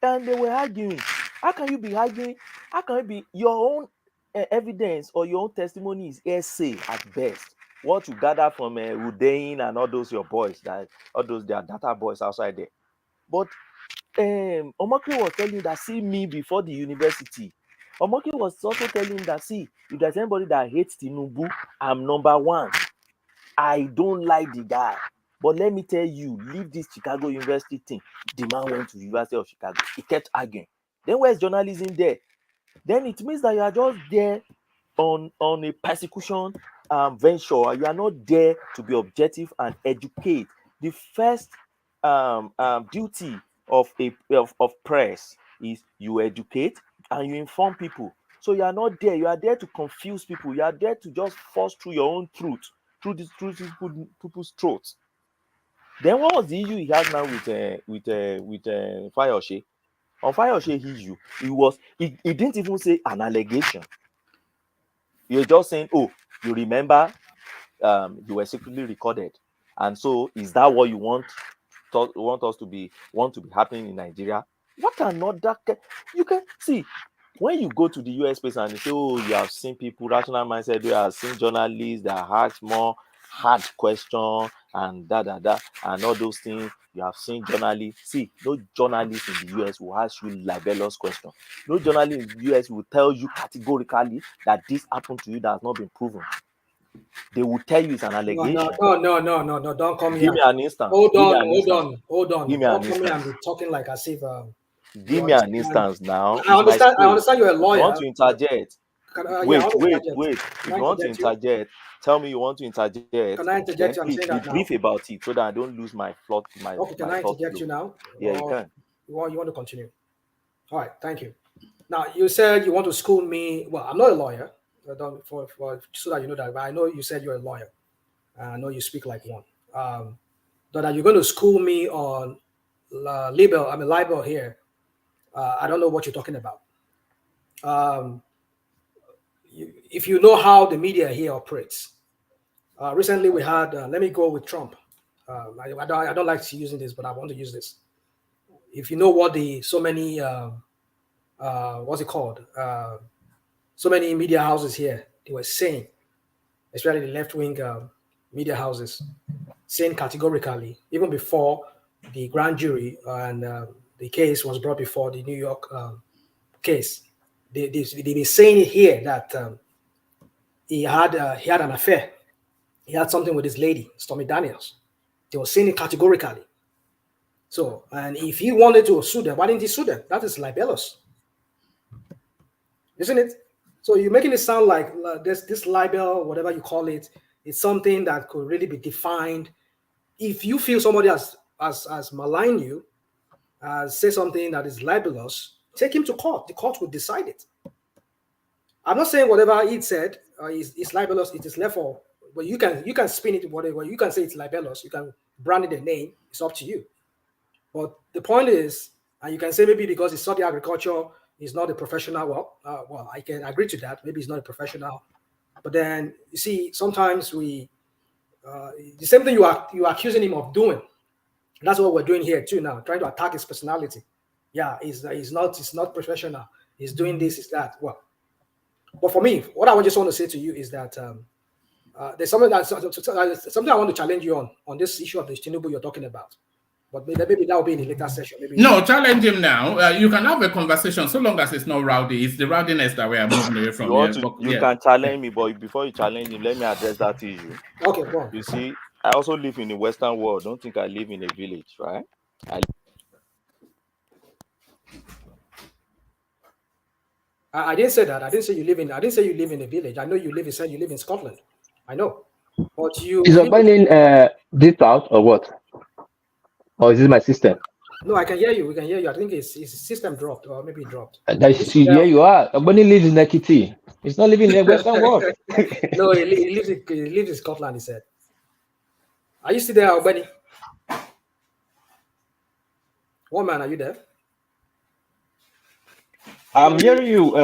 and they were arguing. How can you be arguing? How can it be your own evidence or your own testimony is essay at best? What you gather from Udain and all those your boys, all those their data boys outside there. But Omokri was telling you that see me before the university. Omokri was also telling him that see, if there's anybody that hates Tinubu, I'm number one. I don't like the guy. But let me tell you, leave this Chicago University thing. The man went to the University of Chicago. He kept arguing. Then where's journalism there? Then it means that you are just there on a persecution venture. You are not there to be objective and educate. The first duty of press is you educate and you inform people. So you are not there. You are there to confuse people. You are there to just force through your own truth, through these people's throats. Then what was the issue he had now with Fayose? On Fayose issue, he didn't even say an allegation. He was just saying, oh, you remember you were secretly recorded. And so is that what you want to be happening in Nigeria? What another you can see when you go to the US space and you say, oh, you have seen people, rational mindset, you have seen journalists that ask more hard question and and all those things. You have seen journalists. See, no journalist in the US will ask you libelous question. No journalist in the US will tell you categorically that this happened to you that has not been proven. They will tell you it's an allegation. No, don't come here. Give me an instance. Hold on. Give me an instance. Don't come here and be talking like as if. Give me an instance now. I understand you're a lawyer. You want to interject? Wait. If you want to interject, tell me you want to interject. Can I interject you? I'm saying that be brief about it so that I don't lose my plot. Okay, can I interject you now? Yeah, you can. You want to continue? All right, thank you. Now you said you want to school me. Well, I'm not a lawyer. So that you know that. But I know you said you're a lawyer. I know you speak like one. That you're going to school me on libel here. I don't know what you're talking about. If you know how the media here operates, recently we had. Let me go with Trump. I don't like using this, but I want to use this. If you know what so many what's it called? So many media houses here they were saying, especially the left-wing media houses, saying categorically, even before the grand jury and the case was brought before the New York case, they've been saying it here that he had an affair. He had something with this lady, Stormy Daniels. They were saying it categorically. So, and if he wanted to sue them, why didn't he sue them? That is libelous, isn't it? So you're making it sound like this libel, whatever you call it, it's something that could really be defined. If you feel somebody has maligned you, say something that is libelous, take him to court. The court will decide it. I'm not saying whatever he said is libelous. It is left for. But you can spin it whatever. You can say it's libelous. You can brand it a name. It's up to you. But the point is, and you can say maybe because he studied agriculture, he's not a professional. Well, I can agree to that. Maybe he's not a professional. But then you see, sometimes the same thing you are accusing him of doing. That's what we're doing here too now, trying to attack his personality. Yeah, he's not professional. He's doing this, is that. Well, but for me, what I just want to say to you is that there's something something I want to challenge you on this issue of the Tinubu you're talking about. But maybe that will be in the later session. Maybe no, challenge him now. You can have a conversation so long as it's not rowdy. It's the rowdiness that we are moving away from here. You can challenge me, but before you challenge him, let me address that issue. Okay, go on. You see, I also live in the Western world. Don't think I live in a village, right? I didn't say that. I didn't say you live in a village. I know you live in Scotland. I know. But you is Ogbeni this out or what? Or is this my system? No, I can hear you. We can hear you. I think his system dropped, or maybe it dropped. Here you are. Ogbeni lives in Ekiti. He's not living in the Western world. No, he lives in Scotland, he said. Are you still there, Ogbeni? One man, are you there? I'm hearing you,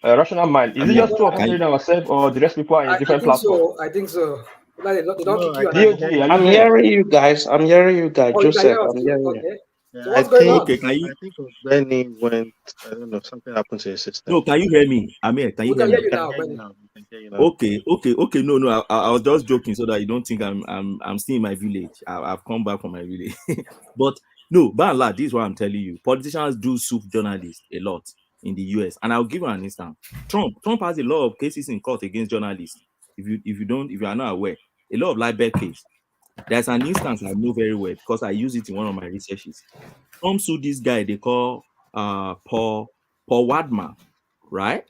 rational mind. Is it just two of us hearing ourselves, or the rest people are in different platforms? I think so. They don't kick you. I'm hearing you guys. I'm hearing you guys. Joseph, I'm hearing you. Okay. So I what's going on? think Benny went, I don't know, something happened to his system. No, can you hear me? Amir, can you hear me? We can hear you now, Benny. Okay. No. I was just joking so that you don't think I'm still in my village. I've come back from my village. But no, by and large, this is what I'm telling you. Politicians do sue journalists a lot in the US, and I'll give you an instance. Trump has a lot of cases in court against journalists. If you are not aware, a lot of libel case. There's an instance I know very well because I use it in one of my researches. Trump sued this guy they call Paul Wadman, right?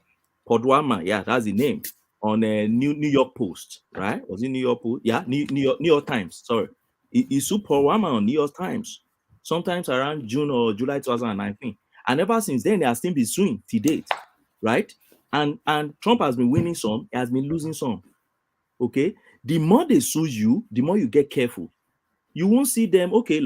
Paul Wadman, yeah, that's the name, on a New York Post, right? Was it New York Post? Yeah, New York Times. Sorry, he sued Paul Wadman on New York Times, sometimes around June or July 2019, and ever since then they have still been suing to date, right? And Trump has been winning some, he has been losing some. Okay, the more they sue you, the more you get careful. You won't see them, okay,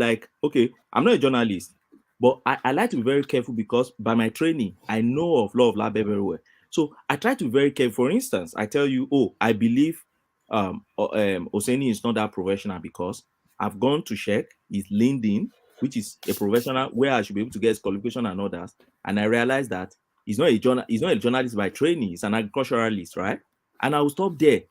I'm not a journalist, but I like to be very careful because by my training, I know of law of libel very well. So I try to be very careful. For instance, I tell you, I believe Oseni is not that professional because I've gone to check his LinkedIn, which is a professional where I should be able to get his qualification and others. And I realized that he's not a journalist by training, he's an agriculturalist, right? And I will stop there.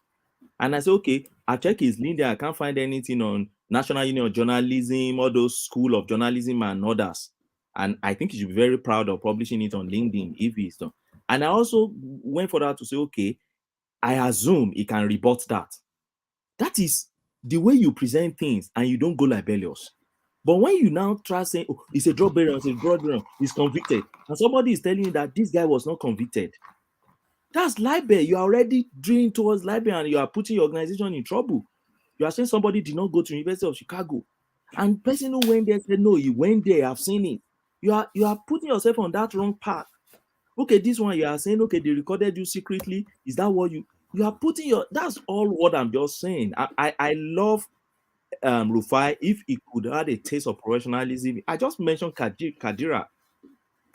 And I say, okay, I check his LinkedIn, I can't find anything on National Union of Journalism, all those school of journalism and others. And I think he should be very proud of publishing it on LinkedIn if he's done. And I also went further to say, okay, I assume he can rebut that. That is the way you present things and you don't go libelous. But when you now try saying, oh, it's a drug bearer, he's convicted, and somebody is telling you that this guy was not convicted, that's libel. You are already drilling towards libel and you are putting your organization in trouble. You are saying somebody did not go to University of Chicago. And the person who went there said, no, he went there, I've seen it. You are putting yourself on that wrong path. Okay, this one you are saying, okay, they recorded you secretly. Is that what you are putting that's all what I'm just saying. I love Rufai if he could have a taste of professionalism. I just mentioned Kadira.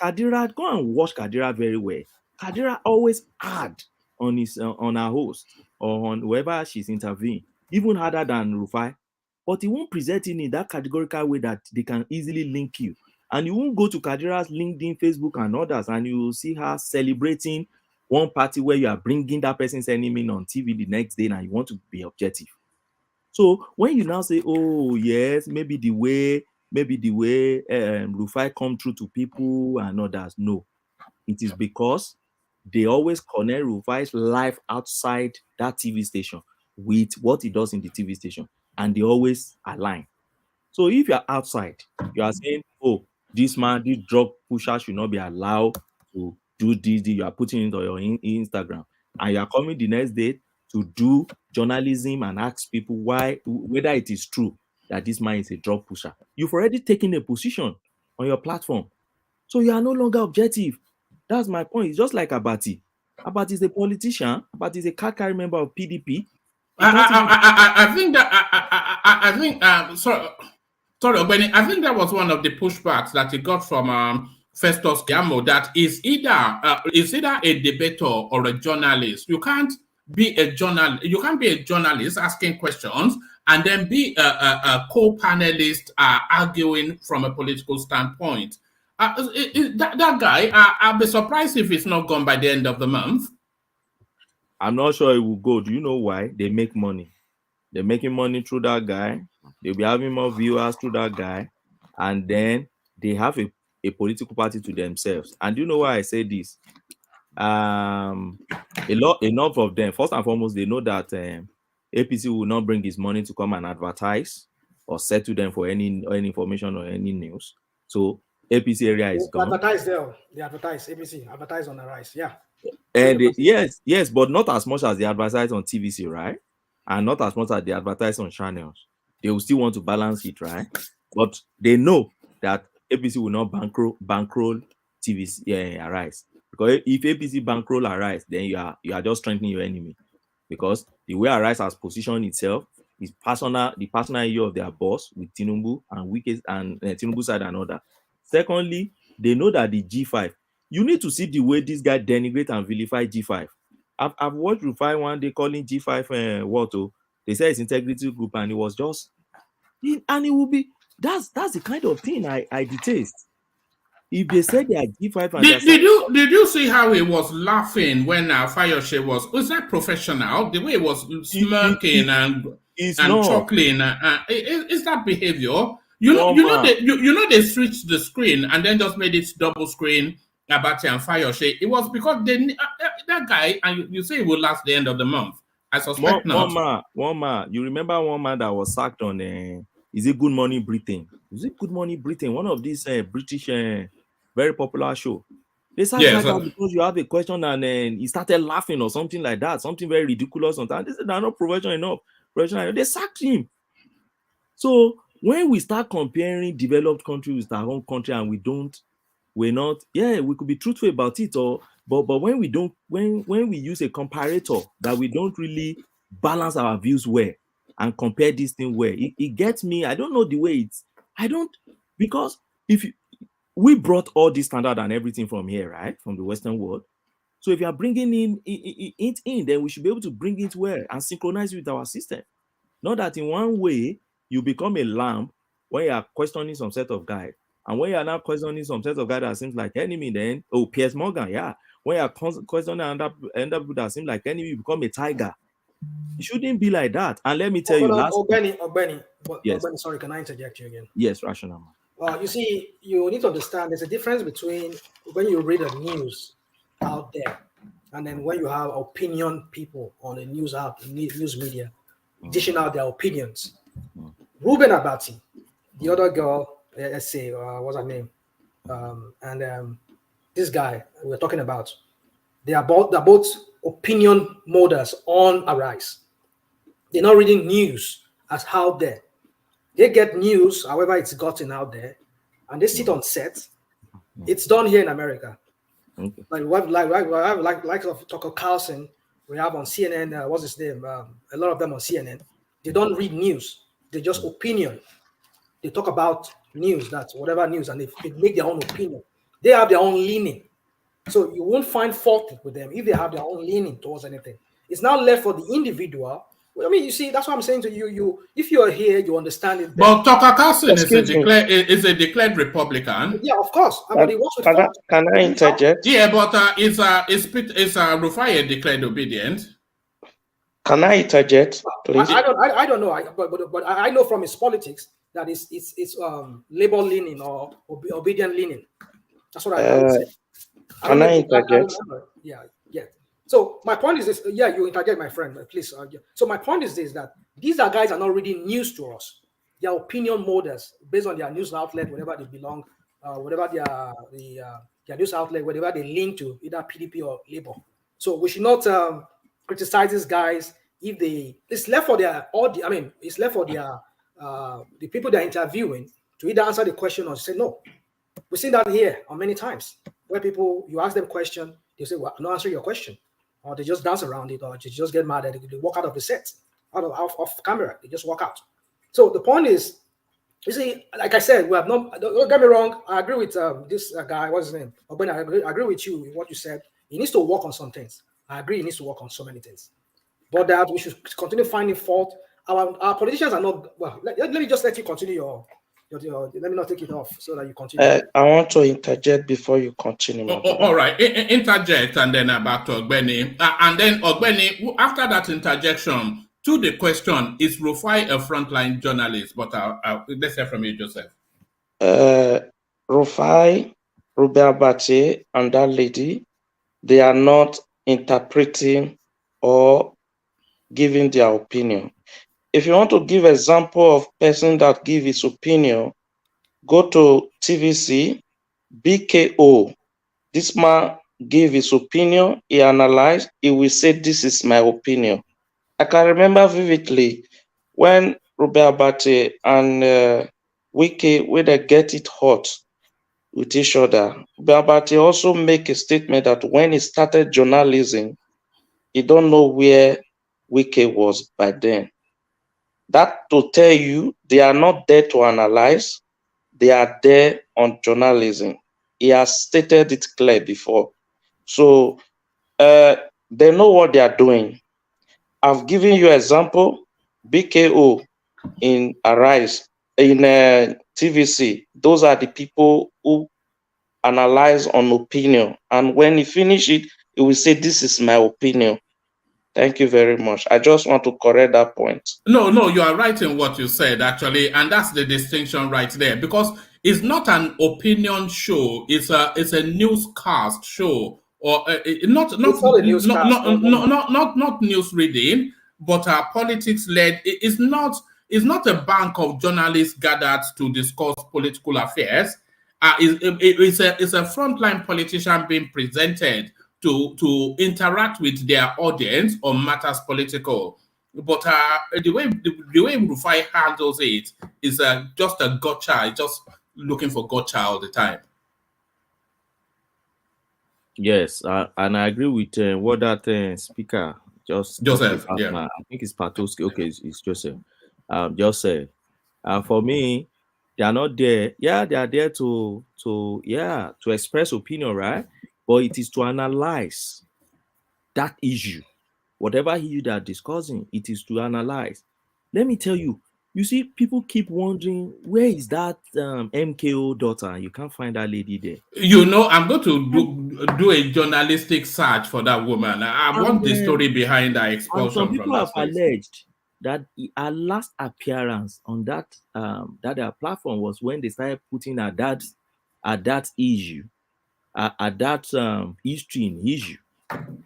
Kadira, go and watch Kadira very well. Kadira always add on her host or on whoever she's interviewing, even harder than Rufai. But he won't present it in that categorical way that they can easily link you. And you won't go to Kadira's LinkedIn, Facebook, and others, and you will see her celebrating one party where you are bringing that person's enemy on TV the next day, and you want to be objective. So when you now say, oh yes, maybe the way Rufai come through to people and others, no, it is because they always connect Rufai's life outside that TV station with what he does in the TV station, and they always align. So if you're outside, you are saying, oh, this man, this drug pusher should not be allowed to do this, you are putting it on your Instagram, and you are coming the next day to do journalism and ask people whether it is true that this man is a drug pusher. You've already taken a position on your platform. So you are no longer objective. That's my point. It's just like Abati. Abati is a politician. Abati is a card-carrying member of PDP. I think that was one of the pushbacks that he got from Festus Gamo, that is either a debater or a journalist. You can't be a journalist asking questions and then be a co-panelist arguing from a political standpoint. That guy, I'll be surprised if it's not gone by the end of the month. I'm not sure it will go. Do you know why? They make money. They're making money through that guy. They'll be having more viewers through that guy. And then they have a political party to themselves. And do you know why I say this? Enough of them. First and foremost, they know that APC will not bring his money to come and advertise or settle them for any information or any news. So APC area is gone. Advertise there. They advertise APC. Advertise on the rise. Yeah. And yes, but not as much as they advertise on TVC, right? And not as much as they advertise on channels. They will still want to balance it, right? But they know that APC will not bankroll TVC Arise. Because if APC bankroll Arise, then you are just strengthening your enemy. Because the way Arise has positioned itself is the personal issue of their boss with Tinubu and Wike and Tinubu side and other. Secondly, they know that the G5, you need to see the way this guy denigrate and vilify G5. I've watched Rufai one day calling G5 they say it's integrity group, and it was just, and it will be that's the kind of thing I detest. If they said they are G5 and did you see how he was laughing when Fayose was that professional? The way he was smirking and chuckling, is that behavior? You know they switched the screen and then just made it double screen. Abati and Fayose. It was because that guy, and you say it will last the end of the month. I suspect not. One man. You remember one man that was sacked on is it Good Morning Britain? Is it Good Morning Britain? One of these British very popular show. They sacked that guy because you have a question and he started laughing or something like that, something very ridiculous. Sometimes they said they're not professional enough. They sacked him. So when we start comparing developed countries with our own country and we could be truthful about it, but when we don't, when we use a comparator that we don't really balance our views well and compare this thing well, it gets me. I don't know the way because we brought all this standard and everything from here, right, from the Western world. So if you are bringing it in, then we should be able to bring it well and synchronize it with our system. Not that in one way you become a lamb when you are questioning some set of guide. And when you are now questioning some set of guys that seems like enemy, then Piers Morgan, yeah. When you are questioning end up that seems like enemy, you become a tiger. It shouldn't be like that. And let me tell you, Ogbeni, sorry, can I interject you again? Yes, rational. You see, you need to understand there's a difference between when you read the news out there and then when you have opinion people on the news media dishing out their opinions. Ruben Abati, the other girl. Let's say, what's her name? This guy we're talking about, they're both opinion molders on Arise. They're not reading news as out there. They get news, however it's gotten out there, and they sit on set. It's done here in America. Okay. Like of Tucker Carlson, we have on CNN. What's his name? A lot of them on CNN. They don't read news. They just opinion. They talk about news, that's whatever news, and they make their own opinion. They have their own leaning. So you won't find fault with them if they have their own leaning towards anything. It's now left for the individual. I mean, you see, that's what I'm saying to you. If you are here, you understand it. But Tucker Carlson is a declared Republican. Yeah, of course. Can I interject? Yeah, but is Rufai declared obedient? Can I interject, please? I don't know. But I know from his politics that it's labor leaning or obedient leaning. That's what I say. Can I interject? Yeah. So my point is this. Yeah, you interject, my friend, please. So my point is this: that these guys are not reading news to us. They are opinion molders based on their news outlet, wherever they belong, whatever their news outlet, whatever they link to, either PDP or Labour. So we should not criticize these guys if it's left for the people they're interviewing to either answer the question or say no. We've seen that here on many times where people, you ask them question, they say, well, I'm not answering your question. Or they just dance around it, or they just get mad at it. They walk out of the set, off camera. They just walk out. So the point is, you see, like I said, we have not, don't get me wrong, I agree with this guy, what's his name? I agree with you with what you said. He needs to work on some things. I agree he needs to work on so many things. But that we should continue finding fault. Our politicians are not, well, let me just let you continue let me not take it off so that you continue. I want to interject before you continue. All right, interject and then back to Ogbeni. And then Ogbeni, after that interjection, to the question, is Rufai a frontline journalist? But let's hear from you, Joseph. Rufai, Rubiabati, and that lady, they are not interpreting or giving their opinion. If you want to give example of person that give his opinion, go to TVC, BKO. This man gave his opinion, he analyzed, he will say, this is my opinion. I can remember vividly when Robert Abate and Wiki, when they get it hot with each other, Robert Abate also make a statement that when he started journalism, he don't know where Wiki was by then. That to tell you, they are not there to analyze, they are there on journalism. He has stated it clear before. So they know what they are doing. I've given you example, BKO in Arise, in TVC. Those are the people who analyze on opinion. And when he finish it, he will say, this is my opinion. Thank you very much. I just want to correct that point. No, you are right in what you said, actually. And that's the distinction right there. Because it's not an opinion show. It's a newscast show. Or not news reading, but politics led. It's not a bank of journalists gathered to discuss political affairs. It's a frontline politician being presented to interact with their audience on matters political. But the way Rufai handles it is just a gotcha. It's just looking for gotcha all the time. Yes, and I agree with what that speaker just Joseph. Yeah, I think it's Patoski. Okay, it's Joseph. Joseph. For me, they are not there. Yeah, they are there to express opinion, right? But it is to analyze that issue, whatever issue they are discussing. It is to analyze. Let me tell you. You see, people keep wondering, where is that MKO daughter? You can't find that lady there. You know, I'm going to do a journalistic search for that woman. I want the story behind that expulsion. And some people have alleged that her last appearance on that their platform was when they started putting at that issue, at that history in issue,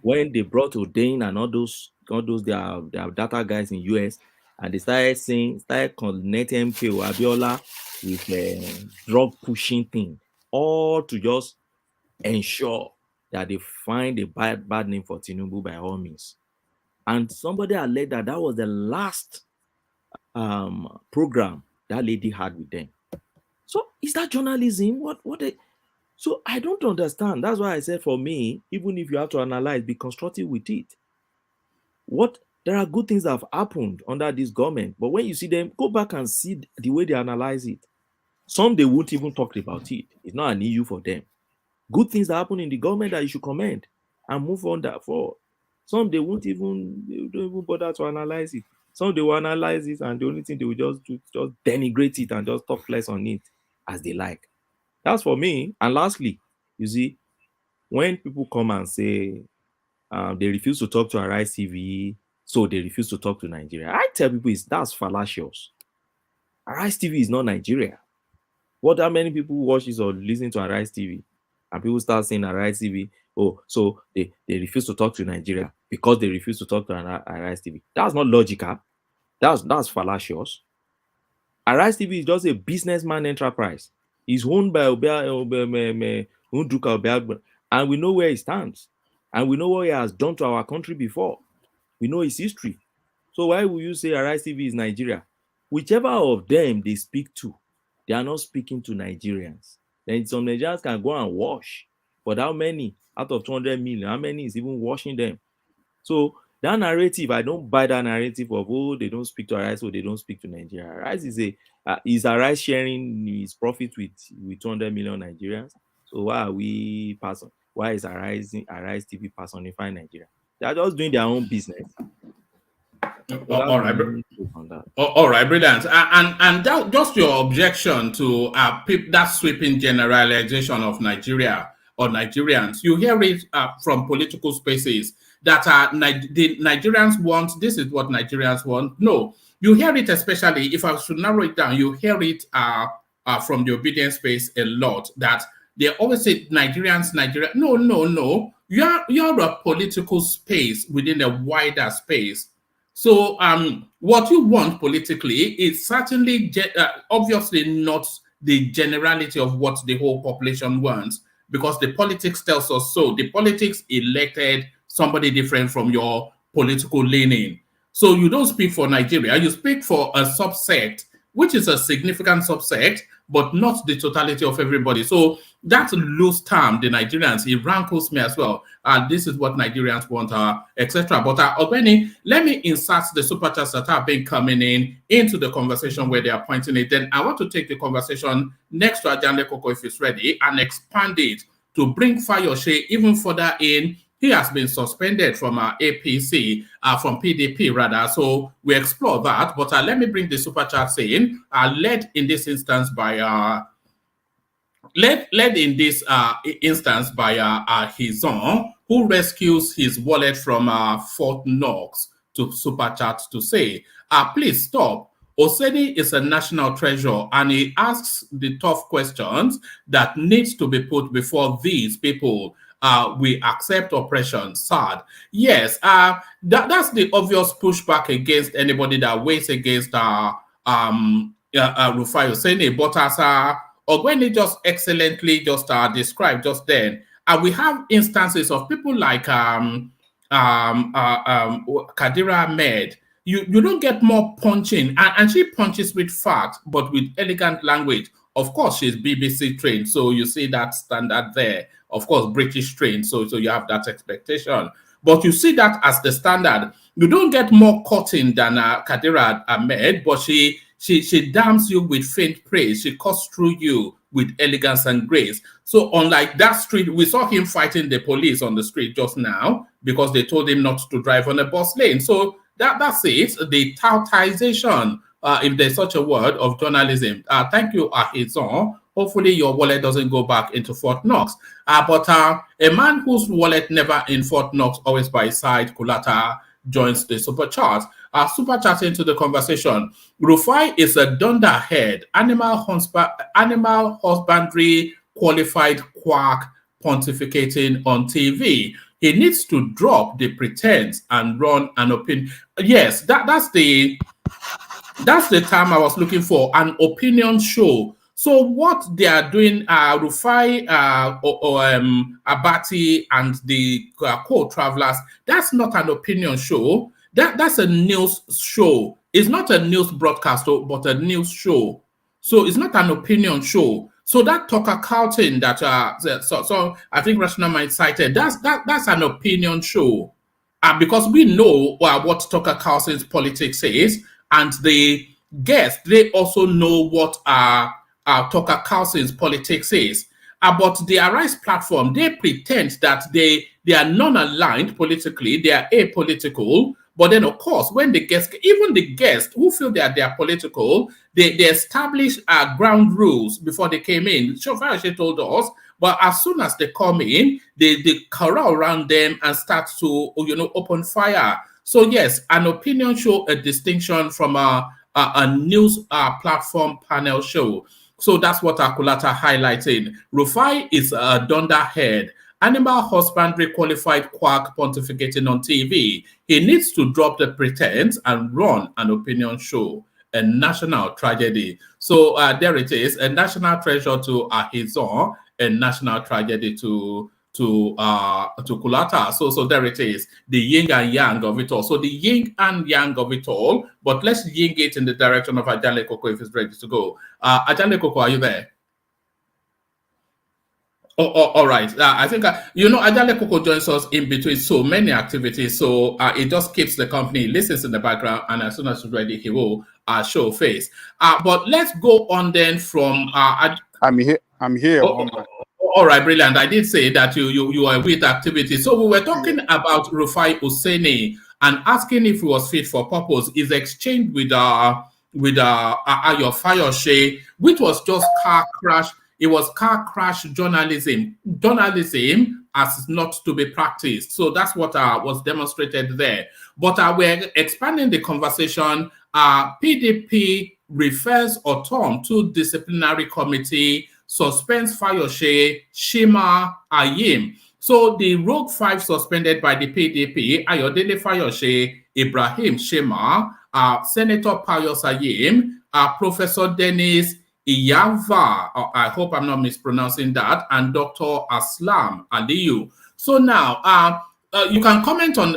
when they brought O'Dane and all those their data guys in US. And they started connecting MKO Abiola with a drug pushing thing, all to just ensure that they find a bad name for Tinubu by all means. And somebody alleged that was the last program that lady had with them. So is that journalism? So I don't understand. That's why I said, for me, even if you have to analyze, be constructive with it. There are good things that have happened under this government, but when you see them, go back and see the way they analyze it. Some they won't even talk about it. It's not an issue for them. Good things that happen in the government that you should commend and move on that for. Some they don't even bother to analyze it. Some they will analyze it, and the only thing they will just do is just denigrate it and just talk less on it as they like. That's for me. And lastly, you see, when people come and say they refuse to talk to Arise TV, so they refuse to talk to Nigeria, I tell people that's fallacious. Arise TV is not Nigeria. What that many people watches or listen to Arise TV, and people start saying Arise TV, oh, so they refuse to talk to Nigeria because they refuse to talk to Arise TV. That's not logical. That's fallacious. Arise TV is just a businessman enterprise. It's owned by Nduka Obiagba, and we know where he stands, and we know what he has done to our country before. We know his history. So why will you say Arise TV is Nigeria? Whichever of them they speak to, they are not speaking to Nigerians. Then some Nigerians can go and wash. But how many out of 200 million, how many is even washing them? So that narrative, I don't buy that narrative of, oh, they don't speak to Arise, or they don't speak to Nigeria. Arise is Arise sharing his profit with 200 million Nigerians? So why is Arise TV personifying Nigeria? They are just doing their own business. All right. All right, brilliant. And that, just your objection to that sweeping generalization of Nigeria or Nigerians. You hear it from political spaces that the Nigerians want. This is what Nigerians want. No, you hear it, especially if I should narrow it down. You hear it from the obedience space a lot. That they always say Nigerians, Nigeria. No. You're a political space within a wider space. So what you want politically is certainly obviously not the generality of what the whole population wants, because the politics tells us so. The politics elected somebody different from your political leaning. So you don't speak for Nigeria, you speak for a subset, which is a significant subset, but not the totality of everybody. So that loose term, the Nigerians, it rankles me as well. This is what Nigerians want, etc. But Ogbeni, let me insert the super chats that have been coming into the conversation where they are pointing it. Then I want to take the conversation next to Ajane Koko, if it's ready, and expand it to bring Fayose even further in. He has been suspended from APC, from PDP rather. So we explore that. But let me bring the super chats in, led in this instance by Hizon, who rescues his wallet from Fort Knox to super chat to say, please stop. Oseni is a national treasure, and he asks the tough questions that needs to be put before these people. We accept oppression. Sad. Yes, that's the obvious pushback against anybody that weighs against Rufai Oseni. But as Ogweni just excellently just described just then, we have instances of people like Kadira Ahmed. You don't get more punching, and she punches with fact, but with elegant language. Of course, she's BBC trained, so you see that standard there. Of course, British trained, so you have that expectation. But you see that as the standard. You don't get more cutting than Kadira Ahmed, but she damns you with faint praise. She cuts through you with elegance and grace. So unlike that street, we saw him fighting the police on the street just now because they told him not to drive on a bus lane. So that's it, the tautization, if there's such a word, of journalism. Thank you, Ahizon. Hopefully your wallet doesn't go back into Fort Knox. But a man whose wallet never in Fort Knox, always by his side, Kulata, joins the super chat. Super chat into the conversation. Rufai is a dunderhead, animal husbandry qualified quack pontificating on TV. He needs to drop the pretense and run an opinion. Yes, that's the term I was looking for, an opinion show. So what they are doing, Rufai, Abati, and the co-travelers, that's not an opinion show. That's a news show. It's not a news broadcast, but a news show. So it's not an opinion show. So that Tucker Carlson that so I think Rational Mind cited, that's an opinion show, because we know what Tucker Carlson's politics is, and the guests, they also know what Tucker Carlson's politics is. But the Arise platform, they pretend that they are non-aligned politically, they are apolitical. But then, of course, when the guests, even the guests who feel that they are political, they establish ground rules before they came in. Fayose told us, but as soon as they come in, they corral around them and start to, open fire. So yes, an opinion show, a distinction from a news platform panel show. So that's what Akulata highlighted. Rufai is a dunderhead, animal husbandry qualified quack pontificating on TV. He needs to drop the pretense and run an opinion show. A national tragedy. So there it is, a national treasure to Ahizon, a national tragedy to Kulata. So there it is, the yin and yang of it all. So the yin and yang of it all, but let's yin it in the direction of Ajale Koko if it's ready to go. Ajale Koko, are you there? Oh, all right. I think, Ajale Koko joins us in between so many activities. So it just keeps the company, listens in the background, and as soon as he's ready, he will show face. But let's go on then from... I'm here. All right, brilliant. I did say that you are with activity. So we were talking about Rufai Oseni, and asking if he was fit for purpose is exchanged with Ayo Fayose, which was just car crash. It was car crash journalism. Journalism as not to be practiced. So that's what was demonstrated there. But we're expanding the conversation. PDP refers Otom to disciplinary committee, suspends Fayose, Shima, AYIM. So the rogue 5 suspended by the PDP, Ayodele Fayose, Ibrahim Shima, Senator PIUS AYIM, Professor Dennis Iyava, I hope I'm not mispronouncing that, and Dr. Aslam Aliyu. So now, you can comment on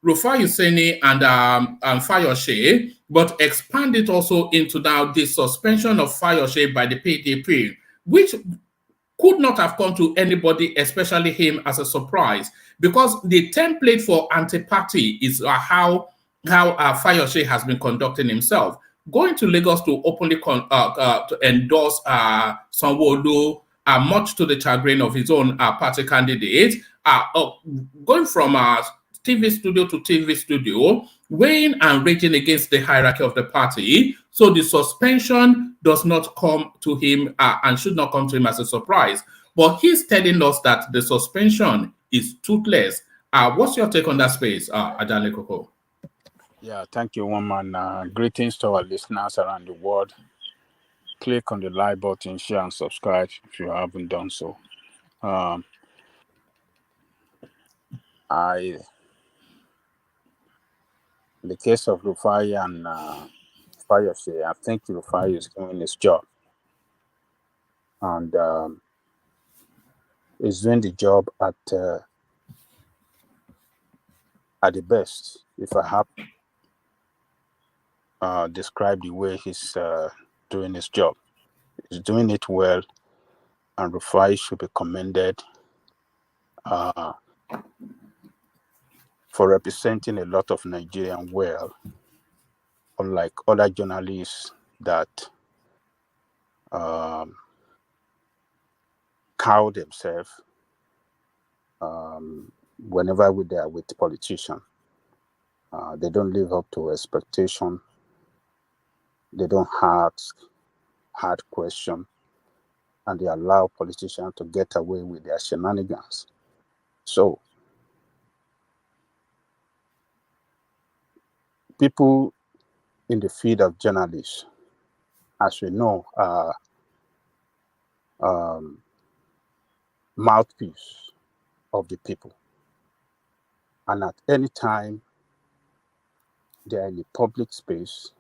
Rufai Oseni and Fayose, but expand it also into now the suspension of Fayose by the PDP, which could not have come to anybody, especially him, as a surprise, because the template for anti-party is how Fayose has been conducting himself. Going to Lagos to openly to endorse Sanwo-Olu, much to the chagrin of his own party candidate, going from TV studio to TV studio, weighing and raging against the hierarchy of the party. So the suspension does not come to him and should not come to him as a surprise. But he's telling us that the suspension is toothless. What's your take on that space, Adale Koko? Yeah, thank you, woman. Greetings to our listeners around the world. Click on the like button, share, and subscribe if you haven't done so. In the case of Rufai and Fayose, I think Rufai is doing his job. And he's doing the job at the best, if I have describe the way he's doing his job. He's doing it well, and Rufai should be commended for representing a lot of Nigerian well, unlike other journalists that cow themselves whenever they are with politicians. They don't live up to expectation. They don't ask hard questions, and they allow politicians to get away with their shenanigans. So, people in the field of journalists, as we know, are mouthpiece of the people. And at any time they are in the public space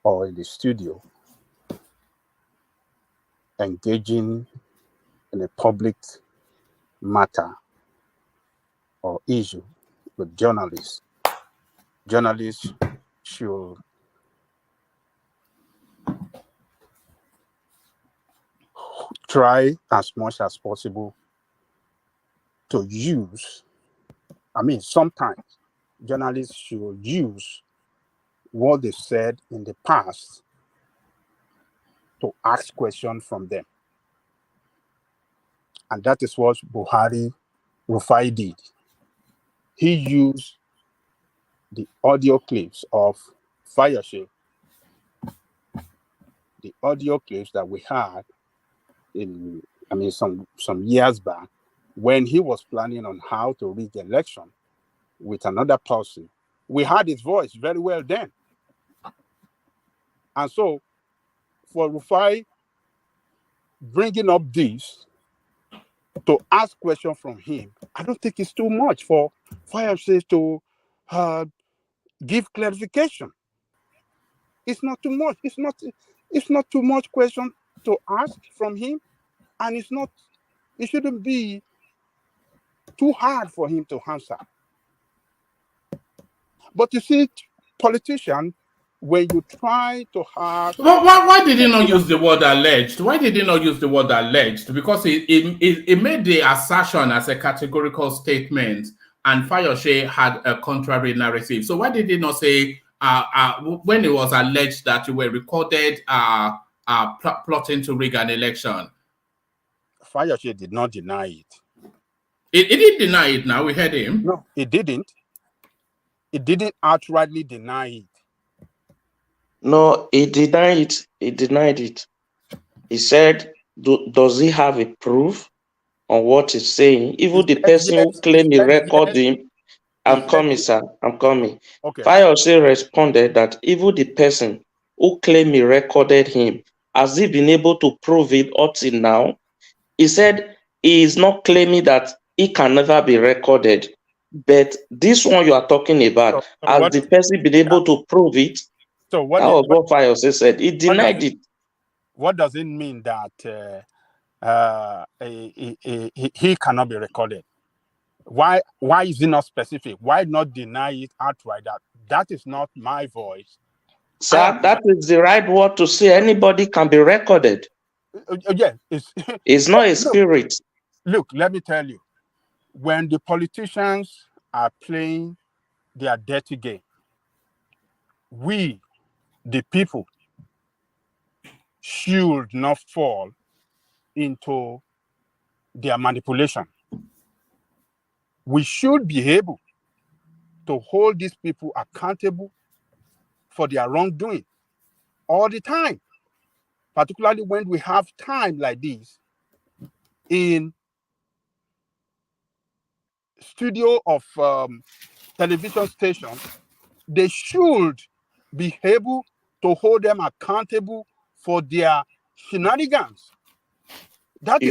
or in the studio, engaging in a public matter or issue with journalists, journalists should try as much as possible to use, sometimes journalists should use what they said in the past to ask questions from them. And that is what Rufai did. He used the audio clips of Fayose, the audio clips that we had in, some years back, when he was planning on how to rig the election with another person. We heard his voice very well then. And so, for Rufai bringing up this to ask questions from him, I don't think it's too much for Fayose to give clarification. It's not too much. It's not too much question to ask from him, and it shouldn't be too hard for him to answer. But you see, politicians, when you try to have... Why did he not use the word alleged? Why did he not use the word alleged? Because he made the assertion as a categorical statement, and Fayose had a contrary narrative. So why did he not say, when it was alleged that you were recorded plotting to rig an election? Fayose did not deny it. He didn't deny it now. We heard him. No, he didn't. He didn't outrightly deny it. No, he denied it. He denied it. He said, does he have a proof on what he's saying? Even the person who claimed he recorded him, I'm coming, sir. I'm coming. Okay. Fayose responded that even the person who claimed he recorded him, has he been able to prove it up till now? He said he is not claiming that he can never be recorded. But this one you are talking about, has the person been able to prove it? So what that was what Fayose said. He denied it. What does it mean that he cannot be recorded? Why is it not specific? Why not deny it outright? That is not my voice. Sir, that is the right word to say. Anybody can be recorded. Yeah, it's not a spirit. Look, let me tell you, when the politicians are playing their dirty game, we, the people, should not fall into their manipulation. We should be able to hold these people accountable for their wrongdoing all the time, particularly when we have time like this in studio of television stations. They should be able to hold them accountable for their shenanigans. That is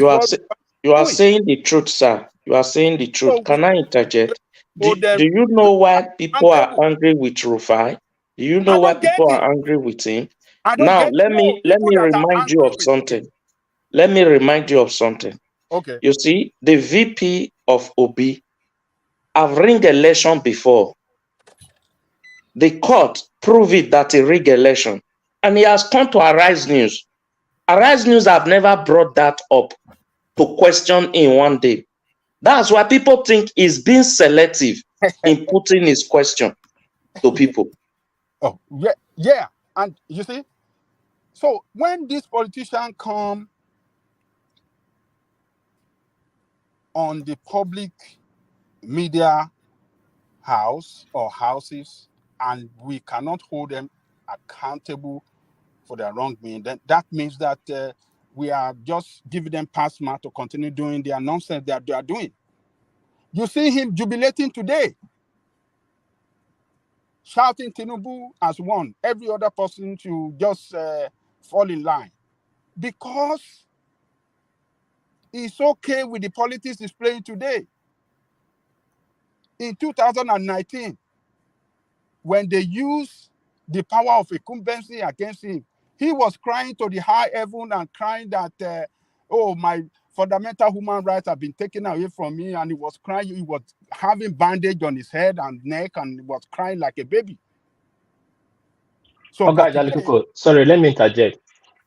you are saying the truth, sir. You are saying the truth. Can I interject? Do you know why people are angry with Rufai? Do you know why people are angry with him? Now, let me remind you of something. Let me remind you of something. Okay. You see, the VP of Obi have rigged election before. The court proved it that he rigged election. And he has come to Arise News. Arise News have never brought that up to question in one day. That's why people think he's being selective in putting his question to people. Oh, yeah. And you see, so when these politicians come on the public media house or houses, and we cannot hold them accountable for their wrongdoing, then that means that we are just giving them pass mark to continue doing their nonsense that they are doing. You see him jubilating today, shouting Tinubu as one, every other person to just fall in line, because it's okay with the politics he's playing today. In 2019, when they used the power of incumbency against him, he was crying to the high heaven and crying that, oh, my fundamental human rights have been taken away from me. And he was crying, he was having bandage on his head and neck, and he was crying like a baby. So, sorry, let me interject.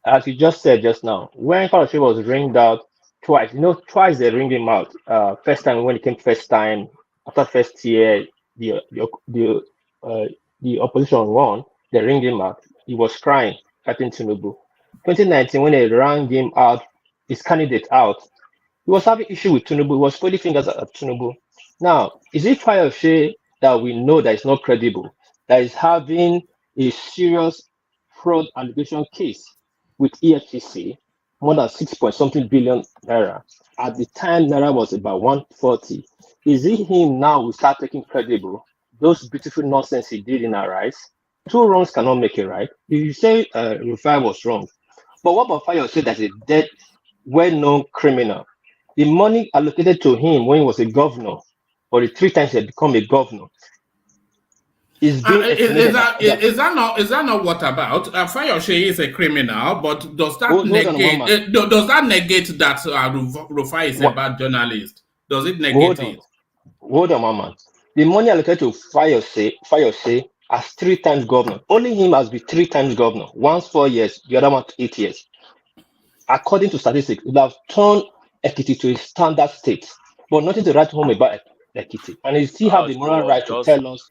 As you just said just now, when Fayose was ringed out twice, twice they ringed him out. First time when he came first time, after first year, the opposition won, they ringed him out. He was crying, fighting Tinubu. 2019, when they rang him out, his candidate out, he was having issue with Tinubu. He was pointing fingers at Tinubu. Now, is it Fayose that we know that is not credible, that is having a serious fraud allegation case with EFCC, more than 6-point-something billion naira? At the time, naira was about 140. Is it him now who start taking credible those beautiful nonsense he did in Arise? Two wrongs cannot make it right. If you say Rufai was wrong, but what about Fayose that's a dead, well-known criminal? The money allocated to him when he was a governor, or the 3 times he had become a governor, is that not what about? Fayose is a criminal, but does that negate that Rufai is a bad journalist? Does it negate it? Hold on, Mama. The money allocated to Fayose as 3 times governor. Only him has been 3 times governor. Once 4 years, the other one 8 years. According to statistics, it would have turned Ekiti to a standard state, but nothing to write home about Ekiti. And he still have the moral right to tell us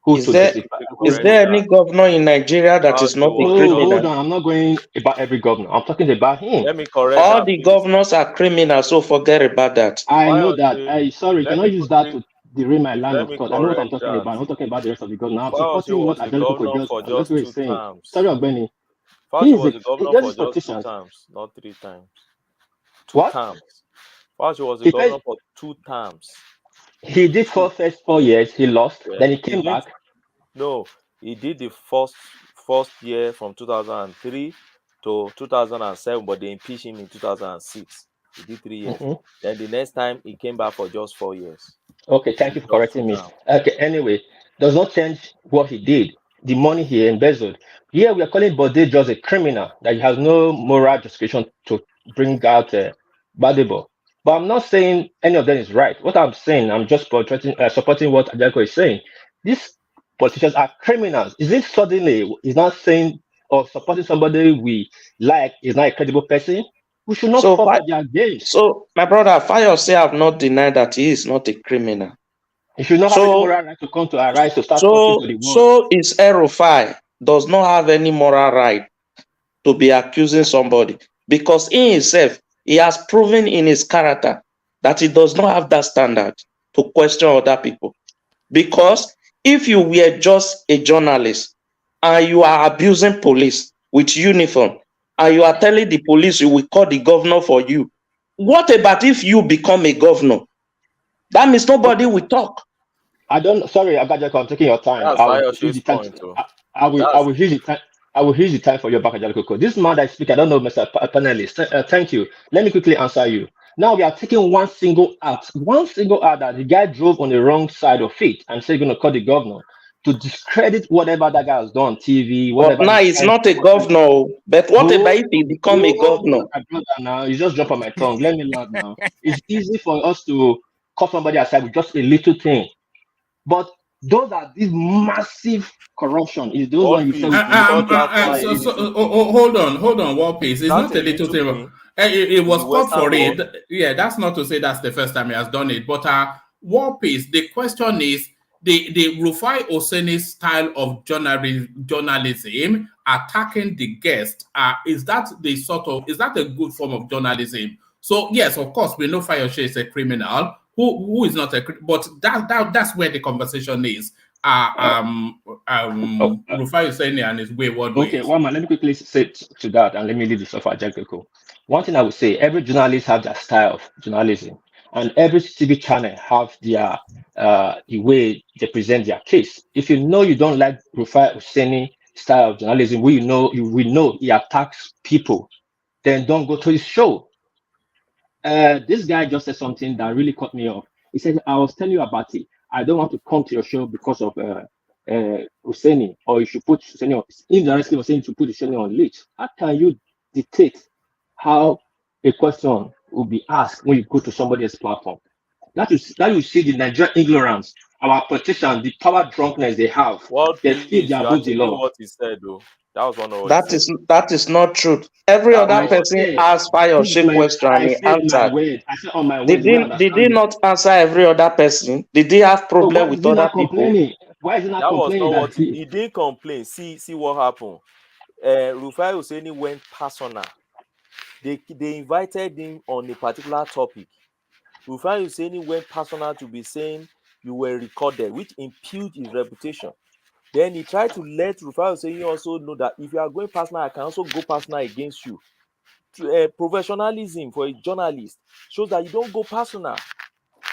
Who Is told there you? is there any governor in Nigeria that is not a Oh, criminal? hold on. I'm not going about every governor. I'm talking about him. Let me correct All that, the please. governors are criminals, so forget about that. I know that. Sorry, you let cannot me use that quickly to derail my line let of me thought. I know what I'm correct talking that. about. I'm not talking about the rest of the governor. I'm Fayose supporting what was the Angelico governor for that's what just he's 2 saying. terms. Sorry, Ogbeni. Fayose was the governor He for just just 2 politicians. terms, not 3 times. 2 What? terms. Fayose was the He governor first, for 2 terms. he did for first 4 years. He lost. Yeah. Then he came back. No, he did the first year from 2003 to 2007, but they impeached him in 2006. He did 3 years. Mhm. Then the next time he came back for just 4 years. Okay, thank you for Just 2 correcting me. terms. Okay, anyway, does not change what he did. The money he embezzled. Here we are calling Bode just a criminal that he has no moral justification to bring out Badebo. But I'm not saying any of them is right. What I'm saying, I'm just supporting what Adelko is saying. These politicians are criminals. Is it suddenly is not saying or supporting somebody we like is not a credible person? We should not fall for their games. So my brother Fayose have not denied that he is not a criminal. You should not have any moral right to come to arise to start talking to the world. So is Rufai does not have any moral right to be accusing somebody because in himself he has proven in his character that he does not have that standard to question other people. Because if you were just a journalist and you are abusing police with uniform and you are telling the police you will call the governor for you, what about if you become a governor? That means nobody will talk. I don't. Sorry, Agajako, I'm taking your time. That's Fayose's point. I will use the time. I will use the time for your back, Agajako. This man that speak, I don't know, Mr. Panelist. Thank you. Let me quickly answer you. Now we are taking one single act that the guy drove on the wrong side of it and say going to call the governor to discredit whatever that guy has done on TV. But now he's not a governor. But what about if he become a governor? My brother, now you just jump on my tongue. Let me land now. It's easy for us to cut somebody aside with just a little thing. But those are these massive corruption. Is those ones you say? Hold on, War Peace. It's not a little thing. It was called for it. Yeah, that's not to say that's the first time he has done it. But War Peace. The question is the Rufai Oseni style of journalism attacking the guest. Is that a good form of journalism? So yes, of course, we know Fayose is a criminal. Who is not a criminal? But that's where the conversation is. Rufai Oseni and his wayward ways. Okay, one man, let me quickly say to that, and let me leave this off at Jacob. One thing I would say: every journalist have their style of journalism, and every TV channel have their the way they present their case. If you know you don't like Rufai Oseni style of journalism, we know he attacks people, then don't go to his show. This guy just said something that really caught me off. He said, I was telling you about it. I don't want to come to your show because of Oseni, or you should put Oseni on. Indirectly, was saying to put Oseni on leash. How can you dictate how a question will be asked when you go to somebody else's platform? That you see the Nigerian ignorance, our politicians, the power drunkenness they have. They feel they are above the law. What he said, though. That was one of what that is not true. Every other person asked Fayose question and he answered. I said on my Did he not answer every other person? Did he have problem with other people? Why is he not that complaining? Was not what he didn't complain. See what happened. Rufai Oseni went personal. They invited him on a particular topic. Rufai Oseni went personal to be saying you were recorded, which impugned his reputation. Then he tried to let Rufai Oseni also know that if you are going personal, I can also go personal against you. Professionalism for a journalist shows that you don't go personal.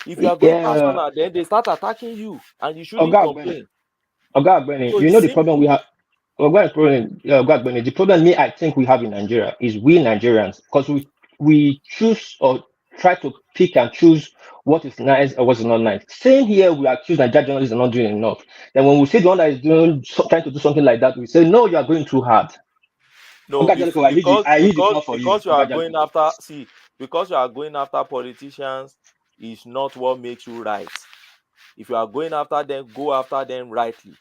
If you are going personal, then they start attacking you, and you shouldn't complain. You know the problem we have. The problem I think we have in Nigeria is we Nigerians, because we choose or try to pick and choose what is nice or what's not nice. Same here, we accuse Nigerian journalists are not doing enough. Then when we see the one that is trying to do something like that, we say, no, you are going too hard. No, because you are going after politicians is not what makes you right. If you are going after them, go after them rightly.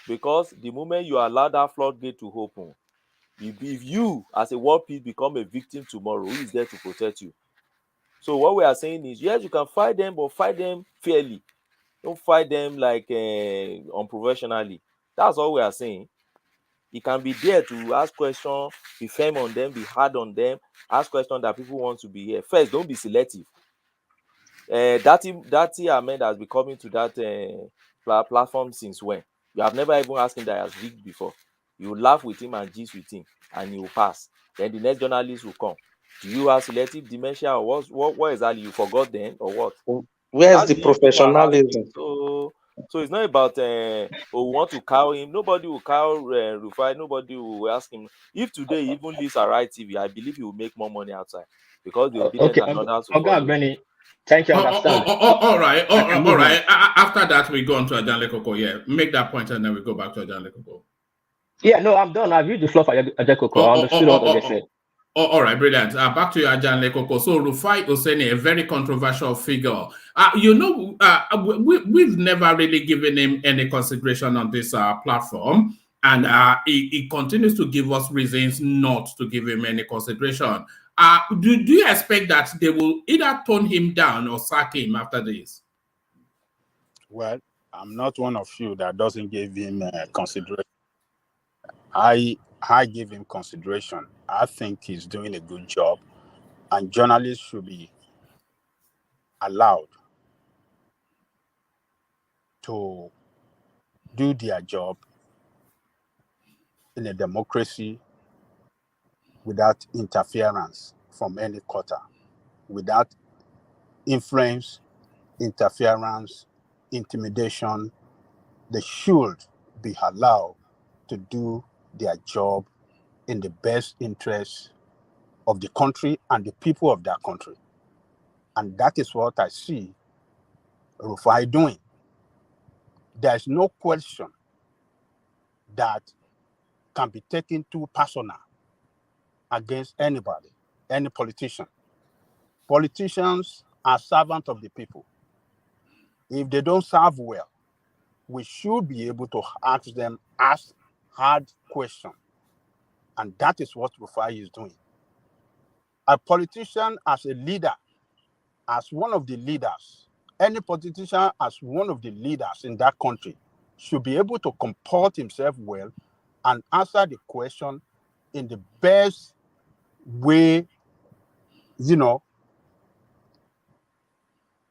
Because the moment you allow that floodgate to open, if you as a war peace become a victim tomorrow, who is there to protect you? So what we are saying is, yes, you can fight them, but fight them fairly. Don't fight them like unprofessionally. That's all we are saying. He can be there to ask questions, be firm on them, be hard on them, ask questions that people want to be here. First, don't be selective. Datti Ahmed has been coming to that platform since when? You have never even asked him that he has rigged before. You laugh with him and gist with him, and he will pass. Then the next journalist will come. Do you have selective dementia, or what exactly? You forgot then, or what? Where's That's the the issue we're having. professionalism? So it's not about we want to cow him. Nobody will cow Rufai. Nobody will ask him. If today he even leaves Arai TV, I believe he will make more money outside because the obedient Okay, and others will Oga follow. Benny, thank you, understand. All right. I can All move on. right. After that, we go on to Ajanle Koko. Yeah, make that point and then we go back to Ajanle Koko. Yeah, no, I'm done. I've used the floor for Ajekoko. I understood what they said. All right, brilliant. Back to you, Ajanle Koko. So Rufai Oseni, a very controversial figure. We've never really given him any consideration on this platform, and he continues to give us reasons not to give him any consideration. Do you expect that they will either tone him down or sack him after this? Well, I'm not one of you that doesn't give him consideration. I give him consideration. I think he's doing a good job, and journalists should be allowed to do their job in a democracy without interference from any quarter, without influence, interference, intimidation. They should be allowed to do their job in the best interest of the country and the people of that country. And that is what I see Rufai doing. There's no question that can be taken too personal against anybody, any politician. Politicians are servants of the people. If they don't serve well, we should be able to ask hard questions. And that is what Rufai is doing. A politician as a leader, as one of the leaders, any politician as one of the leaders in that country should be able to comport himself well and answer the question in the best way, in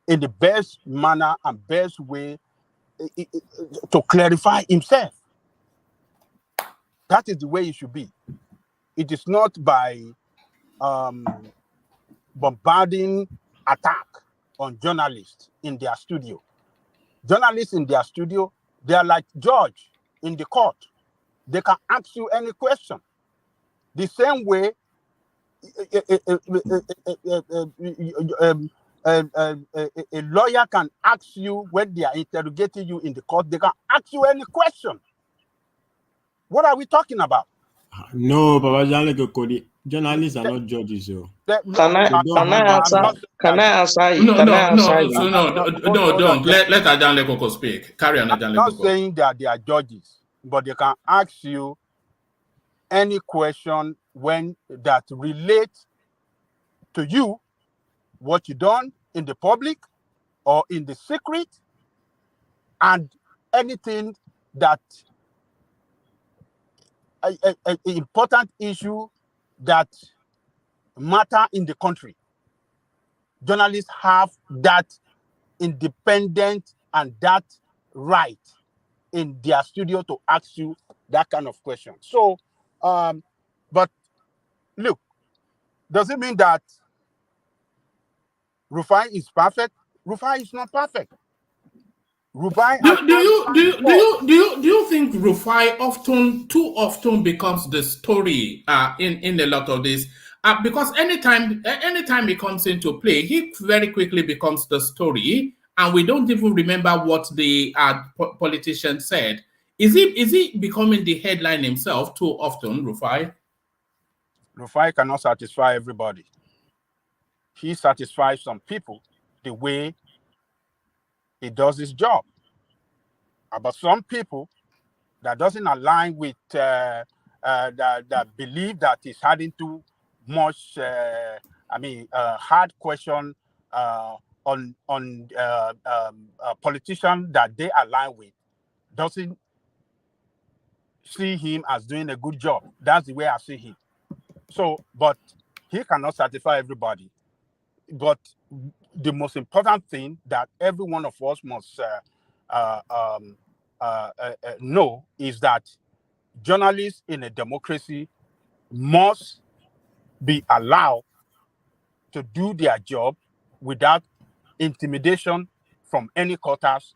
the best manner and best way to clarify himself. That is the way it should be. It is not by bombarding attack on journalists in their studio. Journalists in their studio, they are like judge in the court. They can ask you any question. The same way a lawyer can ask you when they are interrogating you in the court, they can ask you any question. What are we talking about? No, Baba Janle, journalists are not judges. Can I answer you? No, don't. Let Ajanle Koko speak. Carry on, Ajanle Koko. I'm not saying that they are judges, but they can ask you any question when that relates to you, what you done in the public or in the secret, and anything that an important issue that matter in the country. Journalists have that independent and that right in their studio to ask you that kind of question. So, but look, does it mean that Rufai is perfect? Rufai is not perfect. Rufai do you think Rufai too often becomes the story in a lot of this? Because anytime he comes into play, he very quickly becomes the story, and we don't even remember what the politician said. Is he becoming the headline himself too often, Rufai? Rufai cannot satisfy everybody. He satisfies some people the way he does his job. But some people that doesn't align with that believe that he's having too much, hard question politician that they align with doesn't see him as doing a good job. That's the way I see him. So, but he cannot satisfy everybody. But the most important thing that every one of us must know is that journalists in a democracy must be allowed to do their job without intimidation from any quarters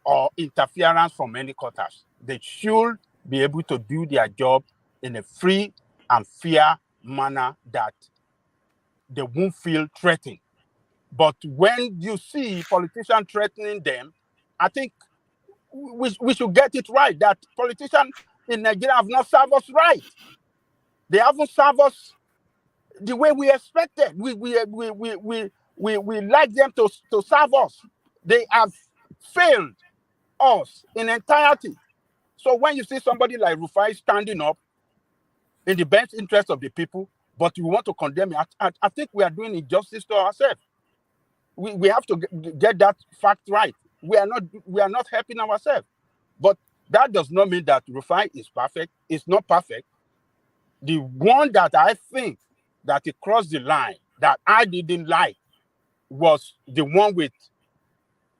or interference from any quarters. They should be able to do their job in a free and fair manner that they won't feel threatened. But when you see politicians threatening them, I think we should get it right that politicians in Nigeria have not served us right. They haven't served us the way we expected. We like them to serve us. They have failed us in entirety. So when you see somebody like Rufai standing up in the best interest of the people, but you want to condemn it, I think we are doing injustice to ourselves. We have to get that fact right. We are not helping ourselves. But that does not mean that Rufai is perfect. It's not perfect. The one that I think that it crossed the line that I didn't like was the one with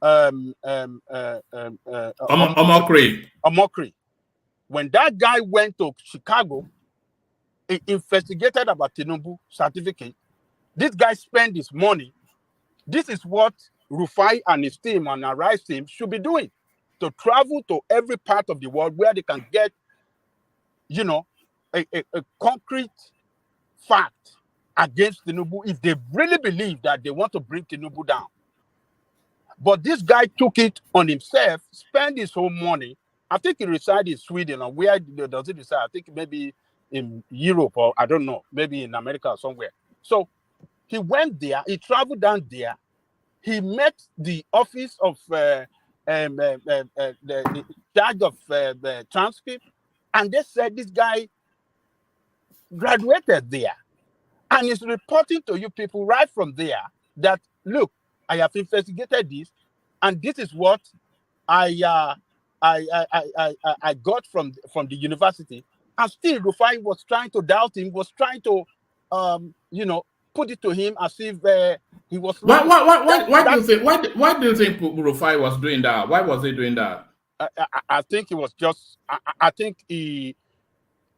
Omokri. When that guy went to Chicago, he investigated about Tinubu certificate. This guy spent his money. This is what Rufai and his team and Arise team should be doing, to travel to every part of the world where they can get, a concrete fact against Tinubu if they really believe that they want to bring Tinubu down. But this guy took it on himself, spent his whole money. I think he resides in Sweden, or where does he reside? I think maybe in Europe, or I don't know, maybe in America or somewhere. So he went there, he traveled down there, he met the office of the charge of transcript, and they said this guy graduated there. And he's reporting to you people right from there that, look, I have investigated this, and this is what I got from the university. And still, Rufai was trying to doubt him, was trying to, put it to him as if he was. Why do you think Rufai was doing that? Why was he doing that? I think he was just. I think he,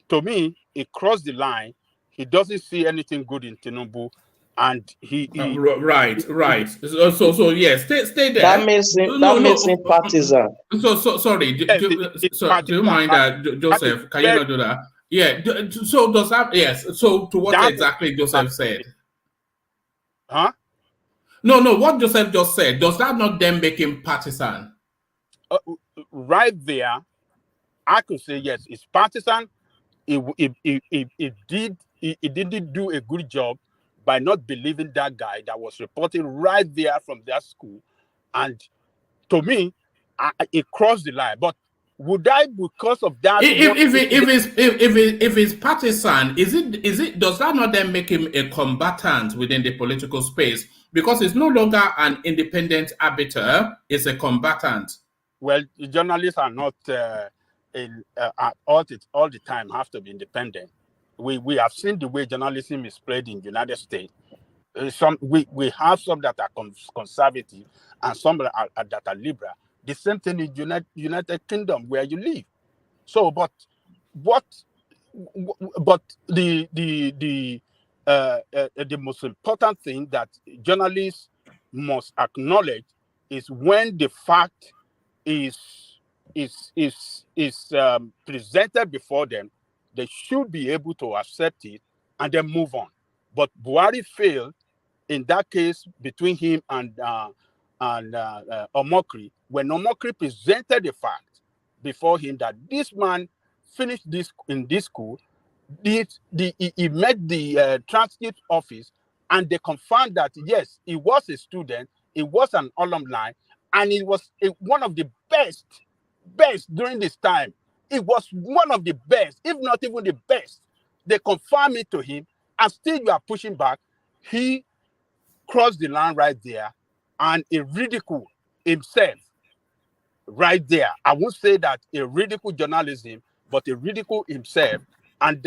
to me, he crossed the line. He doesn't see anything good in Tinubu, and he right. So yes, stay there. That makes him partisan. So sorry. Do you mind that, Joseph? Can you not do that? Yeah. So does that? Yes. So to what exactly Joseph said? Huh? No. What Joseph just said, does that not then make him partisan? Right there, I could say yes. It's partisan. He didn't do a good job by not believing that guy that was reporting right there from that school, and to me, it crossed the line. But would I, because of that, if it's partisan, is it does that not then make him a combatant within the political space, because it's no longer an independent arbiter, it's a combatant? Well, the journalists are not all the time have to be independent. We have seen the way journalism is played in the United States. We have some that are conservative and some that are liberal. The same thing in United Kingdom where you live. So, but the most important thing that journalists must acknowledge is when the fact is presented before them, they should be able to accept it and then move on. But Buhari failed in that case between him and Omokri, when Omokri presented the fact before him that this man finished this in this school, he met the transcript office, and they confirmed that yes, he was a student, he was an alumni, and he was one of the best during this time. It was one of the best, if not even the best. They confirmed it to him, and still you are pushing back. He crossed the line right there, and he ridiculed himself right there. I won't say that he ridiculed journalism, but he ridiculed himself. And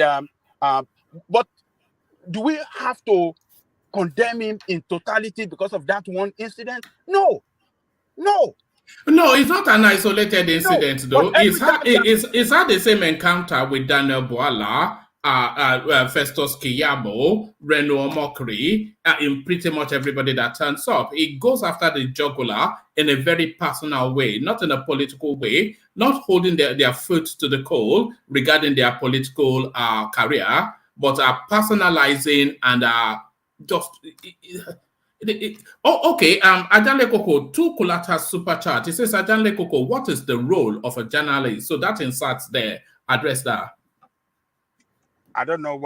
but do we have to condemn him in totality because of that one incident? No. No, it's not an isolated incident, though. It's had the same encounter with Daniel Boala, Festus Kiyabo, Reno Omokri, in pretty much everybody that turns up. It goes after the jugular in a very personal way, not in a political way, not holding their foot to the coal regarding their political career, but personalizing and just... okay. Ajanle Koko, 2 Kulata super chat. It says, Ajanle Koko, what is the role of a journalist? So that inserts there. Address that. I don't know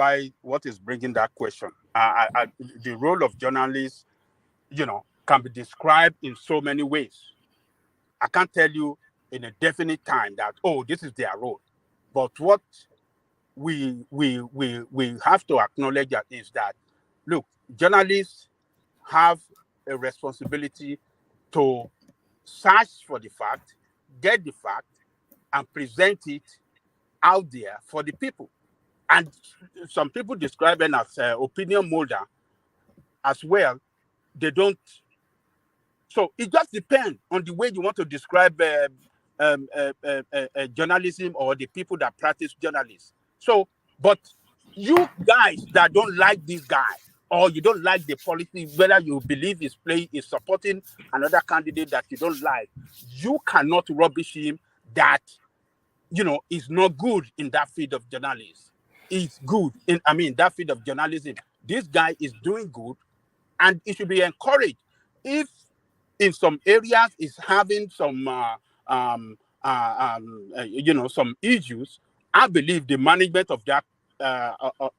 what is bringing that question. The role of journalists, can be described in so many ways. I can't tell you in a definite time that, this is their role. But what we have to acknowledge is that, look, journalists have a responsibility to search for the fact, get the fact, and present it out there for the people. And some people describe it as opinion molder as well. They don't. So it just depends on the way you want to describe journalism or the people that practice journalism. So, but you guys that don't like this guy, or you don't like the policy, whether you believe is supporting another candidate that you don't like, you cannot rubbish him that, is not good in that field of journalism. It's good in, that field of journalism. This guy is doing good, and it should be encouraged. If in some areas is having some, some issues, I believe the management of that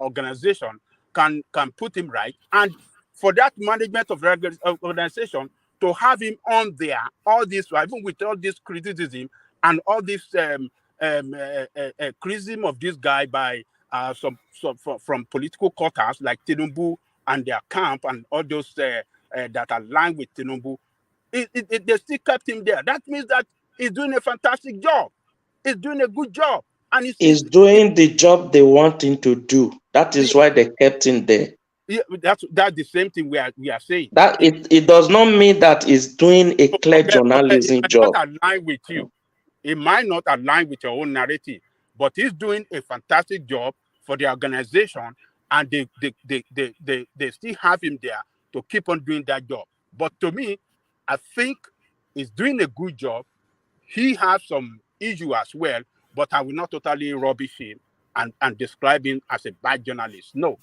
organization can put him right, and for that management of the organization to have him on there, all this, even with all this criticism and all this criticism of this guy by some from political quarters like Tinubu and their camp and all those that align with Tinubu, they still kept him there. That means that he's doing a fantastic job. He's doing a good job. And he's doing the job they want him to do. That is why they kept him there. Yeah, that's the same thing we are saying. That it does not mean that he's doing a clear journalism job. It might not align with you. It might not align with your own narrative, but he's doing a fantastic job for the organization, and they still have him there to keep on doing that job. But to me, I think he's doing a good job. He has some issue as well, but I will not totally rubbish him and describe him as a bad journalist. No.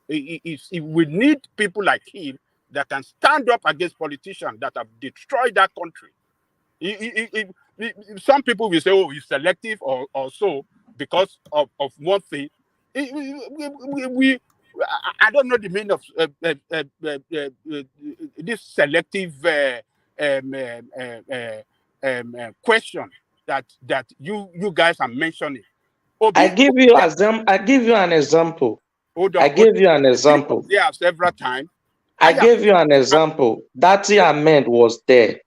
We need people like him that can stand up against politicians that have destroyed that country. Some people will say, he's selective or so because of one thing. I don't know the meaning of this selective question that you guys are mentioning. I give you an example. I gave you an example. Yeah, several times. I gave you an example. Datti Ahmed was there,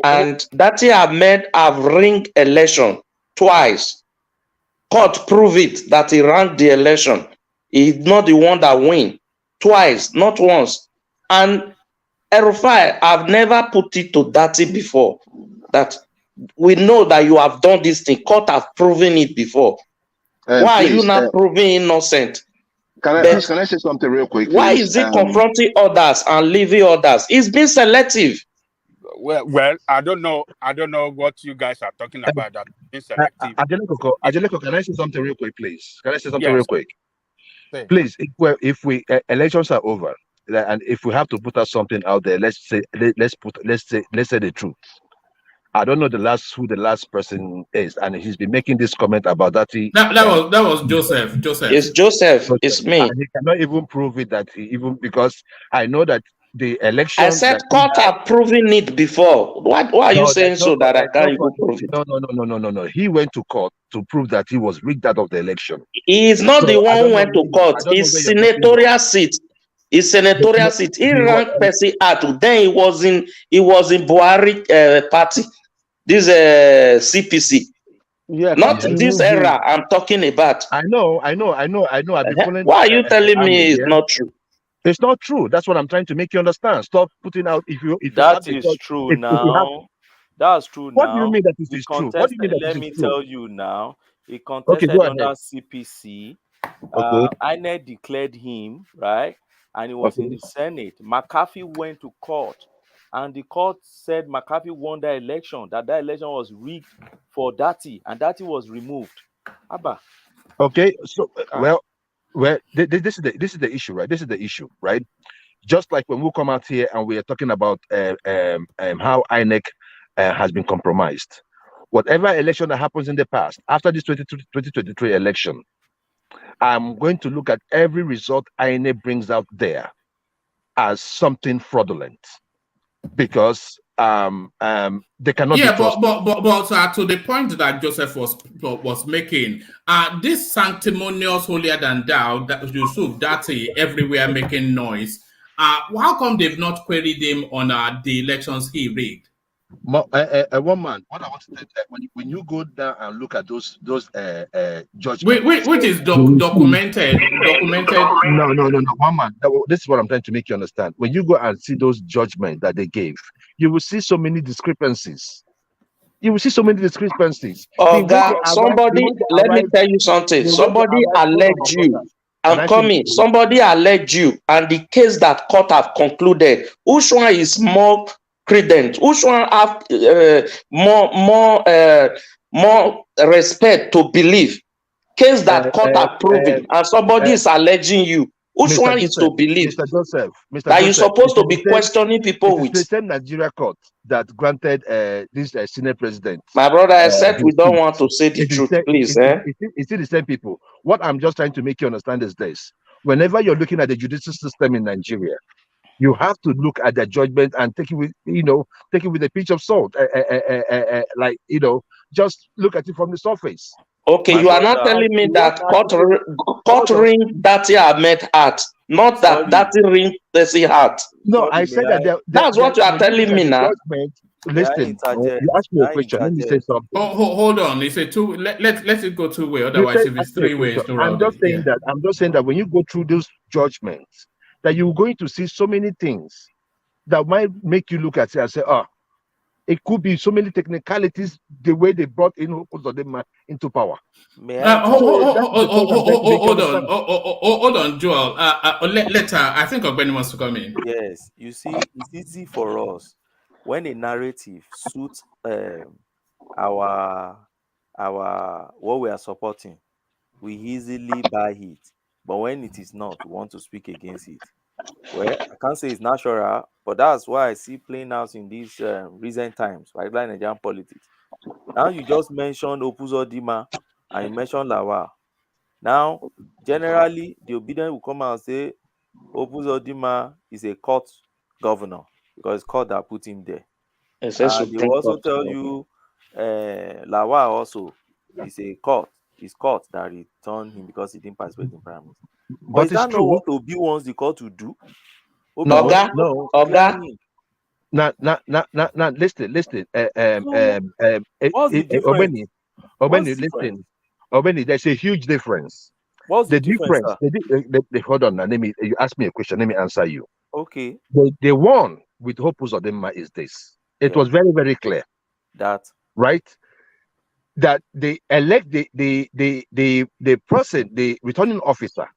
and Datti Ahmed have ring election twice. Court prove it that he ran the election. He's not the one that win twice, not once. And Rufai, I've never put it to Datti before that we know that you have done this thing. Court have proven it before. Why please, are you not proving innocent? Can I say something real quick? Please? Why is he confronting others and leaving others? It's been selective. Well, I don't know what you guys are talking about. That being selective. Ajeleko, can I say something real quick, please? Can I say something real quick? Please, if we elections are over, and if we have to put out something out there, let's say the truth. I don't know who the last person is, and he's been making this comment about that. That was Joseph. It's Joseph. It's me. And he cannot even prove it because I know that the election. I said court have proven it before. Why are you saying so that I can't even prove it? No. He went to court to prove that he was rigged out of the election. He is not the one who went to court. It's senatorial seat. His senatorial seat. He ranked Percy out. Then he was in Buhari party. This CPC. Yeah, Not this era I'm talking about. I know. I've been following. Why are you telling me it's not true? It's not true. That's what I'm trying to make you understand. Stop putting out if you That is true now. That's true now. What do you mean that this is true? What do you mean that Let this me is true? tell you now. He Okay, contested go ahead. under CPC. Okay. INEC declared him, right? And he was in the Senate. McCarthy went to court. And the court said McCarthy won that election, that election was rigged for DATTI, and DATTI was removed. Abba. Okay, so this is the issue, right? This is the issue, right? Just like when we come out here and we are talking about how INEC has been compromised. Whatever election that happens in the past, after this 2023 election, I'm going to look at every result INEC brings out there as something fraudulent, because they cannot be trusted. But to the point that Joseph was making, this sanctimonious holier than thou that YUSUF DATTI everywhere making noise, how come they've not queried him on the elections he rigged? One man, what I want to say, when you go down and look at those judgments, which is documented. No. One man. This is what I'm trying to make you understand. When you go and see those judgments that they gave, you will see so many discrepancies. Oga, somebody, let me tell you something. Somebody alleged you. I'm coming. Somebody alleged you, and the case that court have concluded, which one is more credent? Which one have more respect to believe? Case that court have proven, and somebody is alleging you. Which one is to believe? Mr. Joseph, that you're supposed to be questioning people with? The same Nigeria court that granted this Senate president. My brother, I said we don't want to say the truth, please. It's the same people. What I'm just trying to make you understand is this: whenever you're looking at the judicial system in Nigeria, you have to look at the judgment and take it with a pinch of salt. Just look at it from the surface. Okay, you are not telling me that court ring DATTI Ahmed Heart, not that DATTI ring Percy Heart. No, I said that. That's what you are telling me now. Listen, you asked me a question. Let me say something. Hold on. It's a two. Let it go two way. Otherwise, if it's three ways, I'm just saying that when you go through those judgments, that you're going to see so many things that might make you look at it and say, it could be so many technicalities the way they brought in into power. Hold on, Joel. Later, I think Ogbeni wants to come in. Yes, you see, it's easy for us when a narrative suits our what we are supporting, we easily buy it. But when it is not, we want to speak against it. Well, I can't say it's natural, but that's why I see playing out in these recent times, right? Like Nigerian politics. Now you just mentioned Opuzodima and you mentioned Lawal. Now, generally, the obedient will come out and say Opuzodima is a court governor because it's court that put him there. They will also tell you Lawal also is a court. It's court that returned him because he didn't participate in primaries. But is that not what Obi wants the court to do? Oga. Now, listen. What's the difference? Obeni, there's a huge difference. What's the difference? Hold on. Now, you ask me a question. Let me answer you. Okay. The one with Opuzodima is this. It was very, very clear. That they elect the person, the returning officer,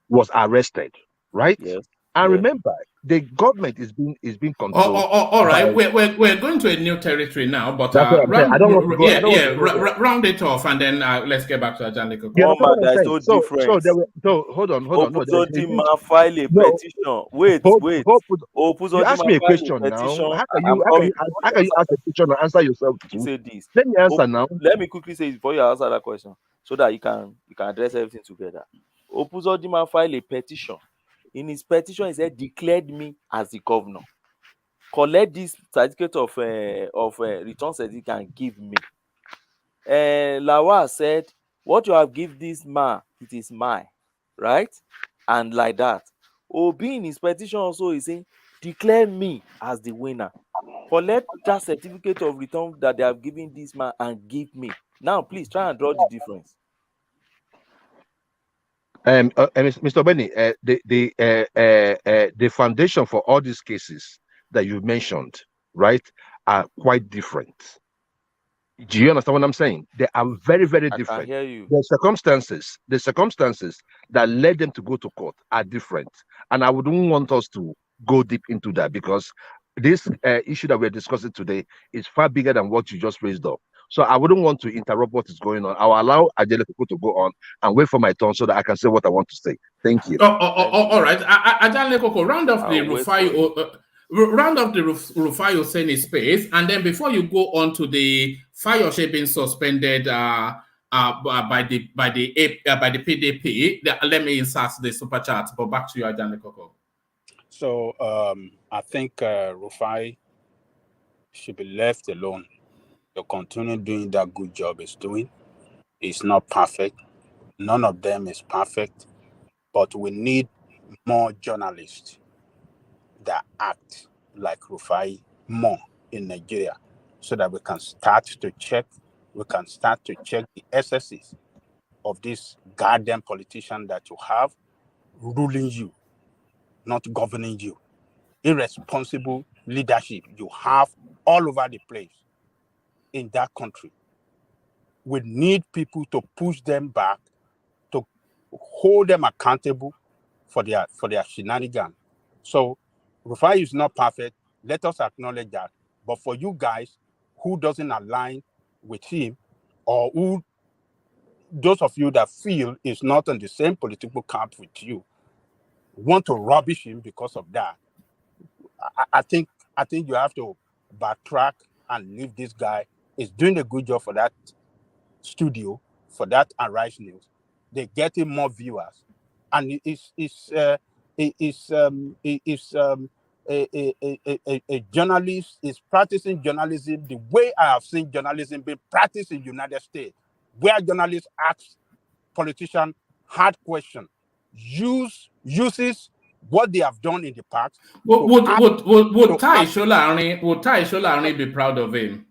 was arrested, right? Yes. And remember, the government is being controlled. All right, we're going to a new territory now, but round it off, and then let's get back to Ajaniko. There's no difference. So hold on. Opuzodima file a petition. Wait. You ask me a question now. How can you ask a question and answer yourself? Say this. Let me answer now. Let me quickly say it before you answer that question, so that you can address everything together. Opuzodima filed a petition. In his petition, he said, "Declared me as the governor. Collect this certificate of return certificate and give me." Lawal said, "What you have given this man, it is mine," right? And like that. Obi in his petition also is saying, declare me as the winner. Collect that certificate of return that they have given this man and give me. Now, please try and draw the difference. Mr. Benny, the foundation for all these cases that you mentioned, right, are quite different. Do you understand what I'm saying? They are very, very different. I hear you. The circumstances that led them to go to court are different, and I wouldn't want us to go deep into that because this issue that we're discussing today is far bigger than what you just raised up. So I wouldn't want to interrupt what is going on. I'll allow Ajele people to go on and wait for my turn so that I can say what I want to say. Thank you. All right. Ajele Koko, round off the Rufai Oseni space, and then before you go on to the Fayose being suspended by the PDP, let me insert the super chat. But back to you, Ajele Koko. So I think Rufai should be left alone to continue doing that good job he's doing. It's not perfect. None of them is perfect. But we need more journalists that act like Rufai more in Nigeria so that we can start to check the excesses of this goddamn politician that you have ruling you, not governing you. Irresponsible leadership you have all over the place in that country. We need people to push them back, to hold them accountable for their shenanigans. So Rufai is not perfect. Let us acknowledge that. But for you guys who doesn't align with him, or who those of you that feel is not on the same political camp with you, want to rubbish him because of that, I think you have to backtrack and leave this guy. He's doing a good job for that studio, for that Arise News. They're getting more viewers, and a journalist is practicing journalism the way I have seen journalism being practiced in the United States, where journalists ask politicians hard questions, uses what they have done in the past. Would Tai Sholari be proud of him?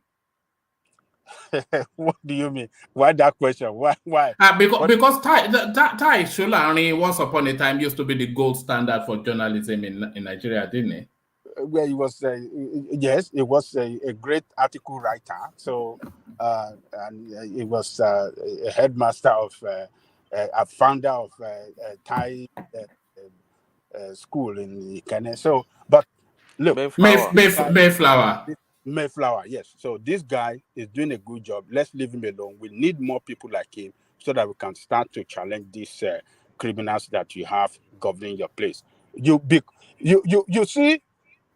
What do you mean? Why that question? Why? Because Tai Sholari once upon a time used to be the gold standard for journalism in Nigeria, didn't he? Well, he was yes, it was a great article writer. So, and he was a headmaster of a founder of Thai school in Kenya. So, but look, Mayflower, yes. So this guy is doing a good job. Let's leave him alone. We need more people like him so that we can start to challenge these criminals that you have governing your place. You see,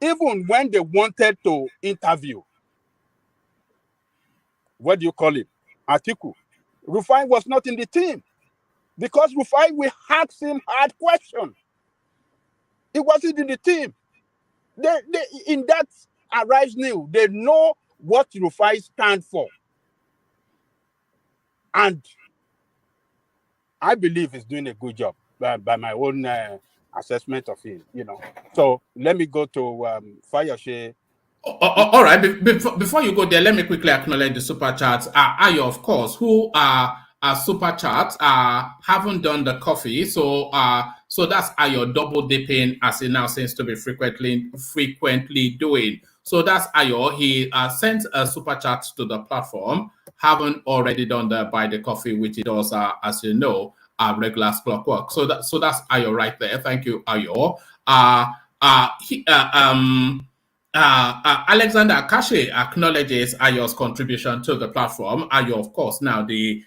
even when they wanted to interview, what do you call it? Atiku, Rufai was not in the team because Rufai will ask him hard questions. He wasn't in the team. They in that Arise News, they know what Rufai stands for. And I believe he's doing a good job by my own assessment of him, So let me go to Fayose. All right. Before you go there, let me quickly acknowledge the super chats. Ayo, of course, who are super chats haven't done the coffee, so that's Ayo double dipping, as he now seems to be frequently doing. So that's Ayo. He sent a super chat to the platform. Haven't already done the buy the coffee, which he does, as you know, regular clockwork. So that's Ayo right there. Thank you, Ayo. Alexander Akashi acknowledges Ayo's contribution to the platform. Ayo, of course, now the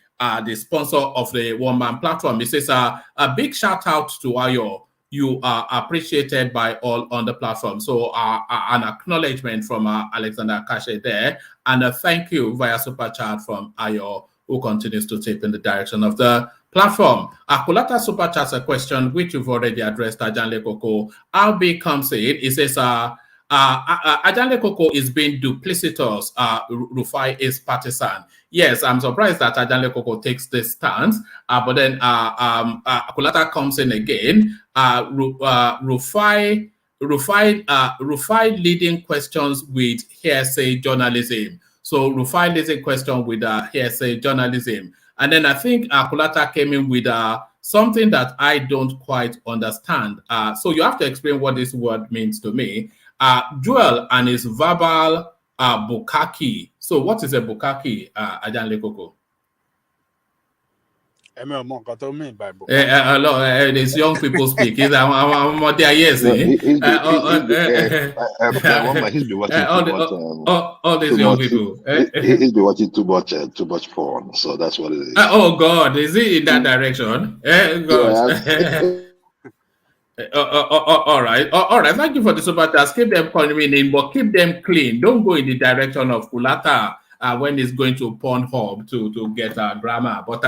sponsor of the one-man platform. He says a big shout out to Ayo. You are appreciated by all on the platform. So an acknowledgement from Alexander Akashi there, and a thank you via super chat from Ayo, who continues to tip in the direction of the platform. Akulata super chats a question which you've already addressed, Ajale Koko. Albi comes in. It says Ajale Koko is being duplicitous. Rufai is partisan. Yes, I'm surprised that Ajale Koko takes this stance. But then Akulata comes in again. Rufai leading questions with hearsay journalism. So Rufai leads a question with hearsay journalism. And then I think Akulata came in with something that I don't quite understand. So you have to explain what this word means to me. Joel and his verbal bukaki. So what is a bukaki, Ajanle Koko? These young people speak. These are their years. He's been watching all these young people. He's been watching too much porn. So that's what it is. Oh God, is it in that direction? God. All right. Thank you for the super chats. Keep them coming in, but keep them clean. Don't go in the direction of Kulata when it's going to Pornhub to get grammar. But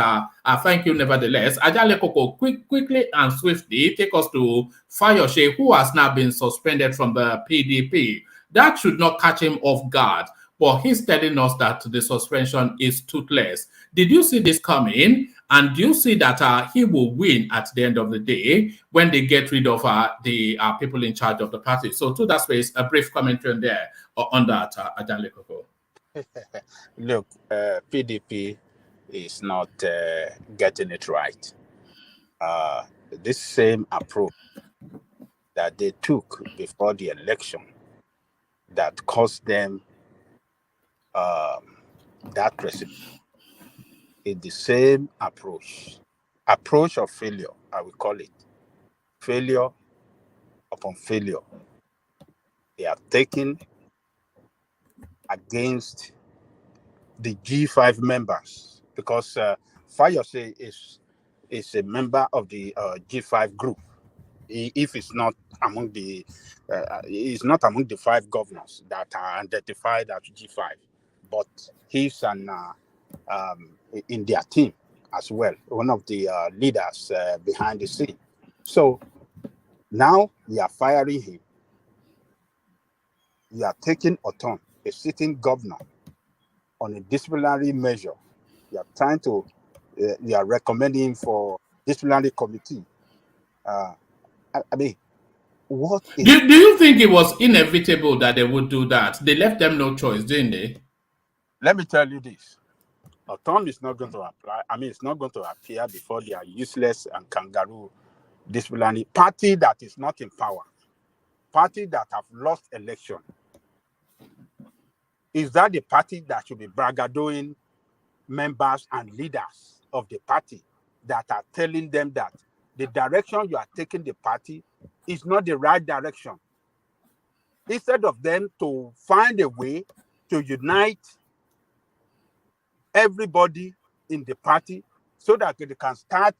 thank you nevertheless. Ajale Koko, quickly and swiftly take us to Fayose, who has now been suspended from the PDP. That should not catch him off guard, but he's telling us that the suspension is toothless. Did you see this coming? And do you see that he will win at the end of the day when they get rid of the people in charge of the party? So to that space, a brief commentary on there on that, Ajale Koko. Look, PDP is not getting it right. This same approach that they took before the election that cost them that presidency is the same approach of failure, I will call it. Failure upon failure. They are taken against the G5 members because Fayose is a member of the G5 group. If it's not among the, he's not among the 5 governors that are identified as G5, but he's in their team as well, one of the leaders behind the scene. So now we are firing him. You are taking Oton, a sitting governor, on a disciplinary measure. You are trying to, you are recommending him for disciplinary committee. I mean, what is... Do you think it was inevitable that they would do that? They left them no choice, didn't they? Let me tell you this. Oton is not going to apply. I mean, it's not going to appear before they are useless and kangaroo disciplinary party that is not in power, party that have lost election. Is that the party that should be bragadoing members and leaders of the party that are telling them that the direction you are taking the party is not the right direction? Instead of them to find a way to unite everybody in the party so that they can start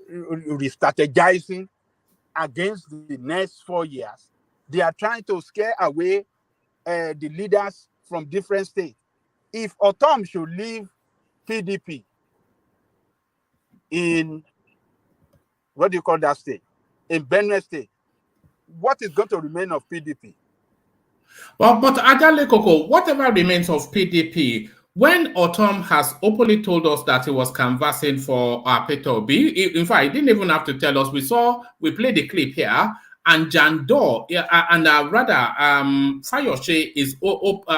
re-strategizing against the next 4 years, they are trying to scare away the leaders from different states. If Otom should leave PDP in, what do you call that state? In Benue State, what is going to remain of PDP? Well, but Ajale Koko, whatever remains of PDP, when Otom has openly told us that he was canvassing for Peter B, in fact, he didn't even have to tell us. We played the clip here, and Jandor, Fayose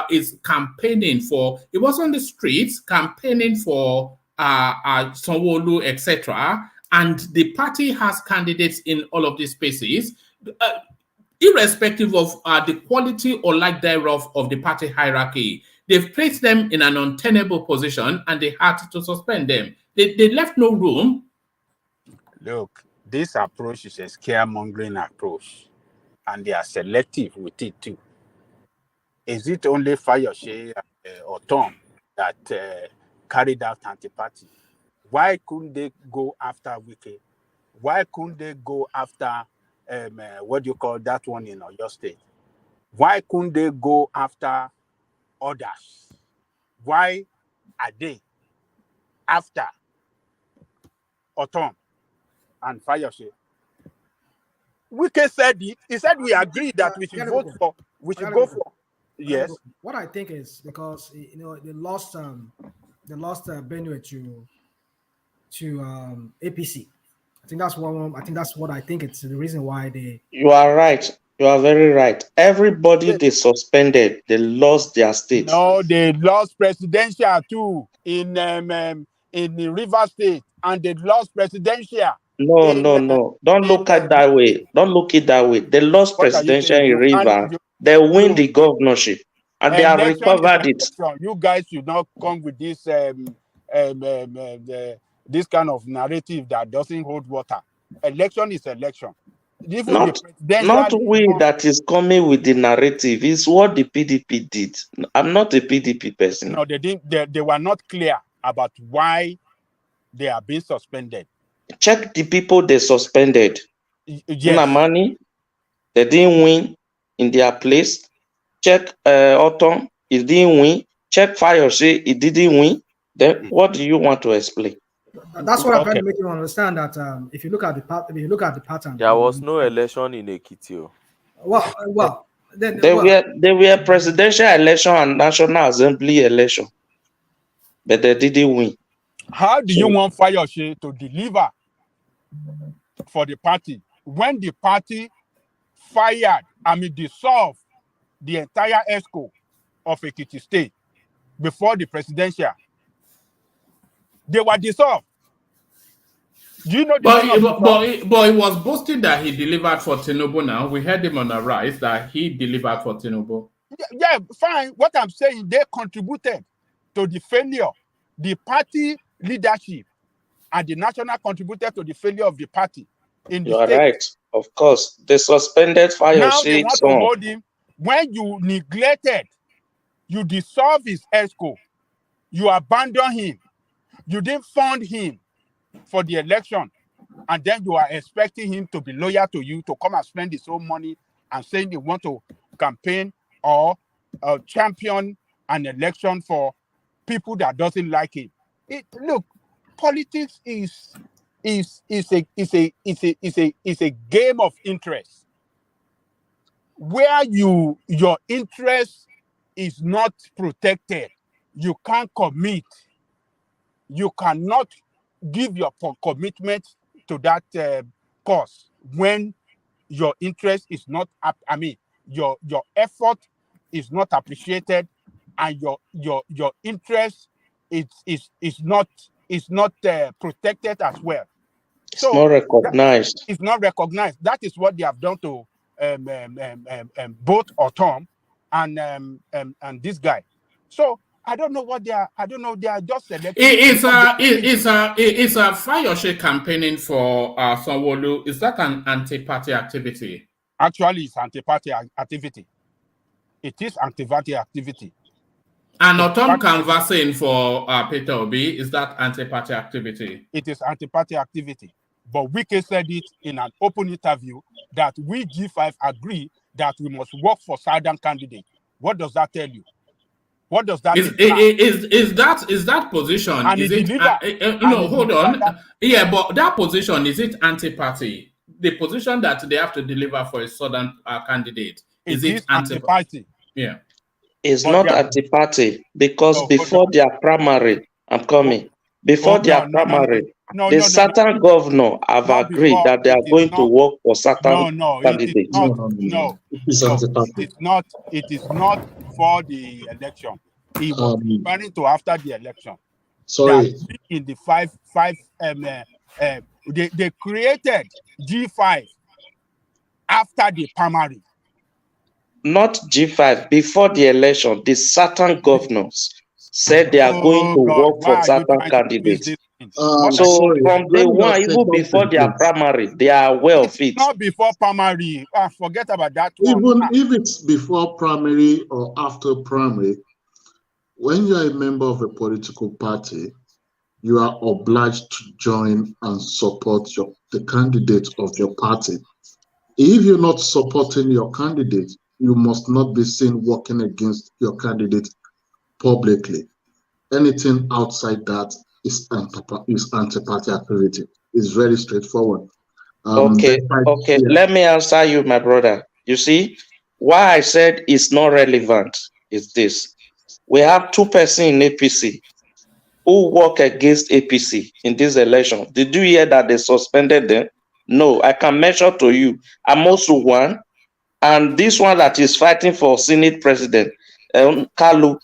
is campaigning for, he was on the streets campaigning for Sanwo-Olu, etc. And the party has candidates in all of these spaces, irrespective of the quality or lack thereof of the party hierarchy. They've placed them in an untenable position and they had to suspend them. They left no room. Look, this approach is a scaremongering approach, and they are selective with it too. Is it only Fayose or Tom that carried out anti-party? Why couldn't they go after Wike? Why couldn't they go after, what do you call that one in Oyo State? Why couldn't they go after others? Why are they after Otom and Fayose? Wike said it. He said we agreed that we should vote for we should go for. Yes. What I think is because they lost Benue to APC. I think that's what I think it's the reason why they. You are right. You are very right. Everybody they suspended, they lost their state. No, they lost presidential too in the River State, and they lost presidential. No. Don't look at that way. Don't look it that way. They lost presidential in River. They win the governorship, and they have recovered it. You guys should not come with this this kind of narrative that doesn't hold water. Election is election. Not we that is coming with the narrative. It's what the PDP did. I'm not a PDP person. No, they didn't. They were not clear about why they are being suspended. Check the people they suspended. Yes. Money, they didn't win in their place. Check Autumn, he didn't win. Check Fayose, he didn't win. Then what do you want to explain? That's what I'm trying to make you understand. That if you look at the pattern, there was no election in Ekiti. Well, they were presidential election and national assembly election, but they didn't win. How do you want Fayose to deliver for the party when the party dissolved the entire ESCO of Ekiti State before the presidential? They were dissolved. Do you know? But he was boasting that he delivered for Tinubu. Now we heard him on the rise that he delivered for Tinubu. Yeah, fine. What I'm saying, they contributed to the failure. The party leadership and the national contributed to the failure of the party. You are right. Of course, they suspended Fayose. Now they want to hold him. When you neglected, you dissolve his ESCO, you abandon him. You didn't fund him for the election, and then you are expecting him to be loyal to you, to come and spend his own money and saying they want to campaign or champion an election for people that doesn't like him. Look, politics is a game of interest where your interest is not protected. You can't commit. You cannot give your commitment to that cause when your interest is not your effort is not appreciated, and your interest is not protected as well. It's not recognized. It's not recognized. That is what they have done to both Autumn and this guy. So I don't know what they are. I don't know. They are just selecting. It's a Fayose campaigning for Sanwo-Olu. Is that an anti-party activity? Actually, it's anti-party activity. It is anti-party activity. And Autumn canvassing for Peter Obi, is that anti-party activity? It is anti-party activity. But Wike said it in an open interview that we G5 agree that we must work for Southern candidate. What does that tell you? What does that mean? Is that position? And is it? No, hold on. Yeah, but that position, is it anti-party? The position that they have to deliver for a Southern candidate, is it anti-party? Yeah. It's not anti-party because before their primary, I'm coming. Before their primary, the certain governor have agreed that they are going to work for certain candidates. No, it is not for the election. He was referring to after the election. Sorry. In the they created G5 after the primary. Not G5, before the election, the certain governors said they are going to work for certain candidates. So from day one, even before their primary, they are well fit. Not before primary. Forget about that one. Even if it's before primary or after primary, when you are a member of a political party, you are obliged to join and support the candidate of your party. If you're not supporting your candidate, you must not be seen working against your candidate publicly. Anything outside that is anti-party activity. It's very straightforward. Okay. Let me answer you, my brother. You see, Why I said it's not relevant is this. We have 2 persons in APC who work against APC in this election. Did you hear that they suspended them? No, I can measure to you. Amosu one, and this one that is fighting for Senate President, Kalu,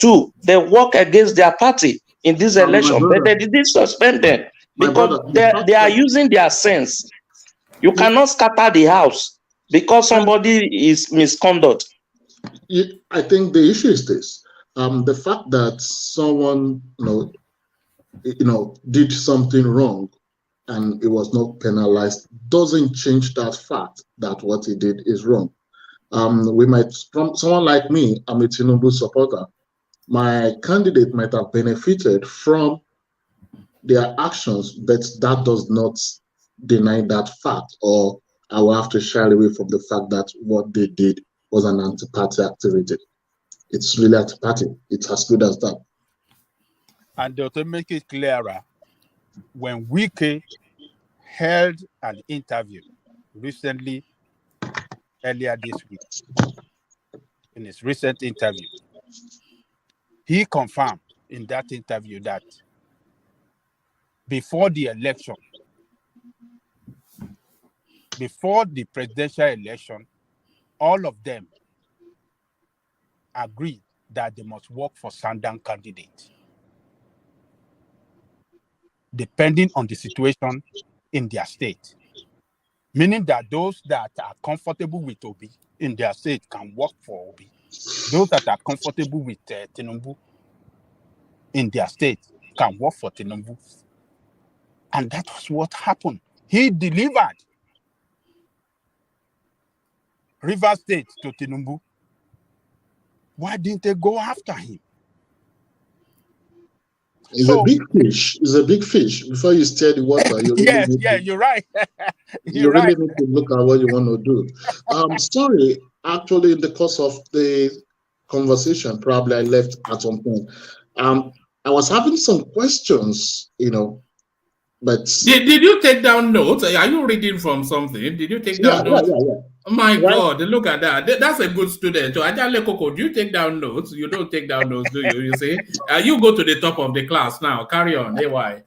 2. They work against their party in this election, but they didn't suspend them because they are using their sense. You cannot scatter the house because somebody is misconduct. I think the issue is this: the fact that someone did something wrong and it was not penalized doesn't change that fact that what he did is wrong. We might, from someone like me, I'm a Tinubu supporter. My candidate might have benefited from their actions, but that does not deny that fact, or I will have to shy away from the fact that what they did was an anti-party activity. It's really anti-party. It's as good as that. And to make it clearer, when Wike held an interview recently, earlier this week, in his recent interview, he confirmed in that interview that before the election, before the presidential election, all of them agreed that they must work for Sandan candidates, depending on the situation in their state. Meaning that those that are comfortable with Obi in their state can work for Obi. Those that are comfortable with Tinubu in their state can work for Tinubu. And that was what happened. He delivered Rivers State to Tinubu. Why didn't they go after him? It's a big fish. It's a big fish. Before you stir the water, you really you're right. you really need to look at what you want to do. Sorry, actually, in the course of the conversation, probably I left at some point. I was having some questions, but did you take down notes? Are you reading from something? Did you take down notes? Yeah. Oh my God, look at that. That's a good student. So Ajale Koko, do you take down notes? You don't take down notes, do you? You see? You go to the top of the class now. Carry on. AY.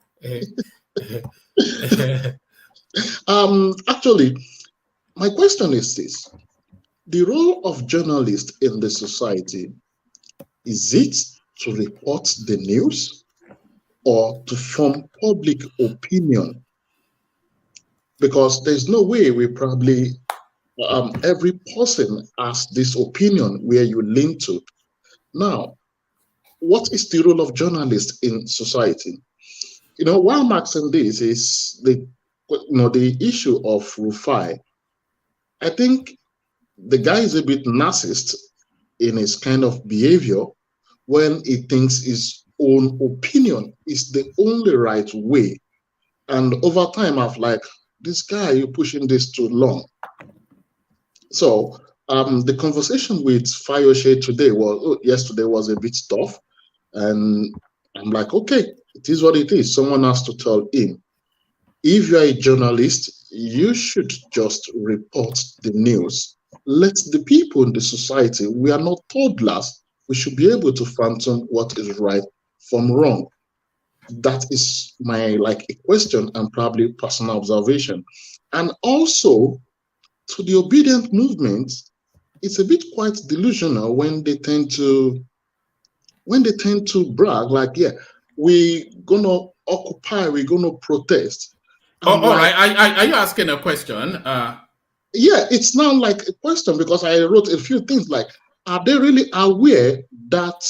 Actually, my question is this. The role of journalists in the society, is it to report the news or to form public opinion? Because there's no way we probably, every person has this opinion where you lean to. Now, what is the role of journalists in society? Why I'm asking this is the issue of Rufai. I think the guy is a bit narcissist in his kind of behavior when he thinks his own opinion is the only right way. And over time, I've like, this guy, you're pushing this too long. So the conversation with Fayose yesterday was a bit tough. And I'm like, okay, it is what it is. Someone has to tell him. If you're a journalist, you should just report the news. Let the people in the society, we are not toddlers. We should be able to fathom what is right from wrong. That is my a question and probably personal observation. And also, to the obedient movement, it's a bit quite delusional when they tend to brag like, yeah, we're gonna occupy, we're gonna protest. All right. Are you asking a question? Yeah, it's now like a question because I wrote a few things like, are they really aware that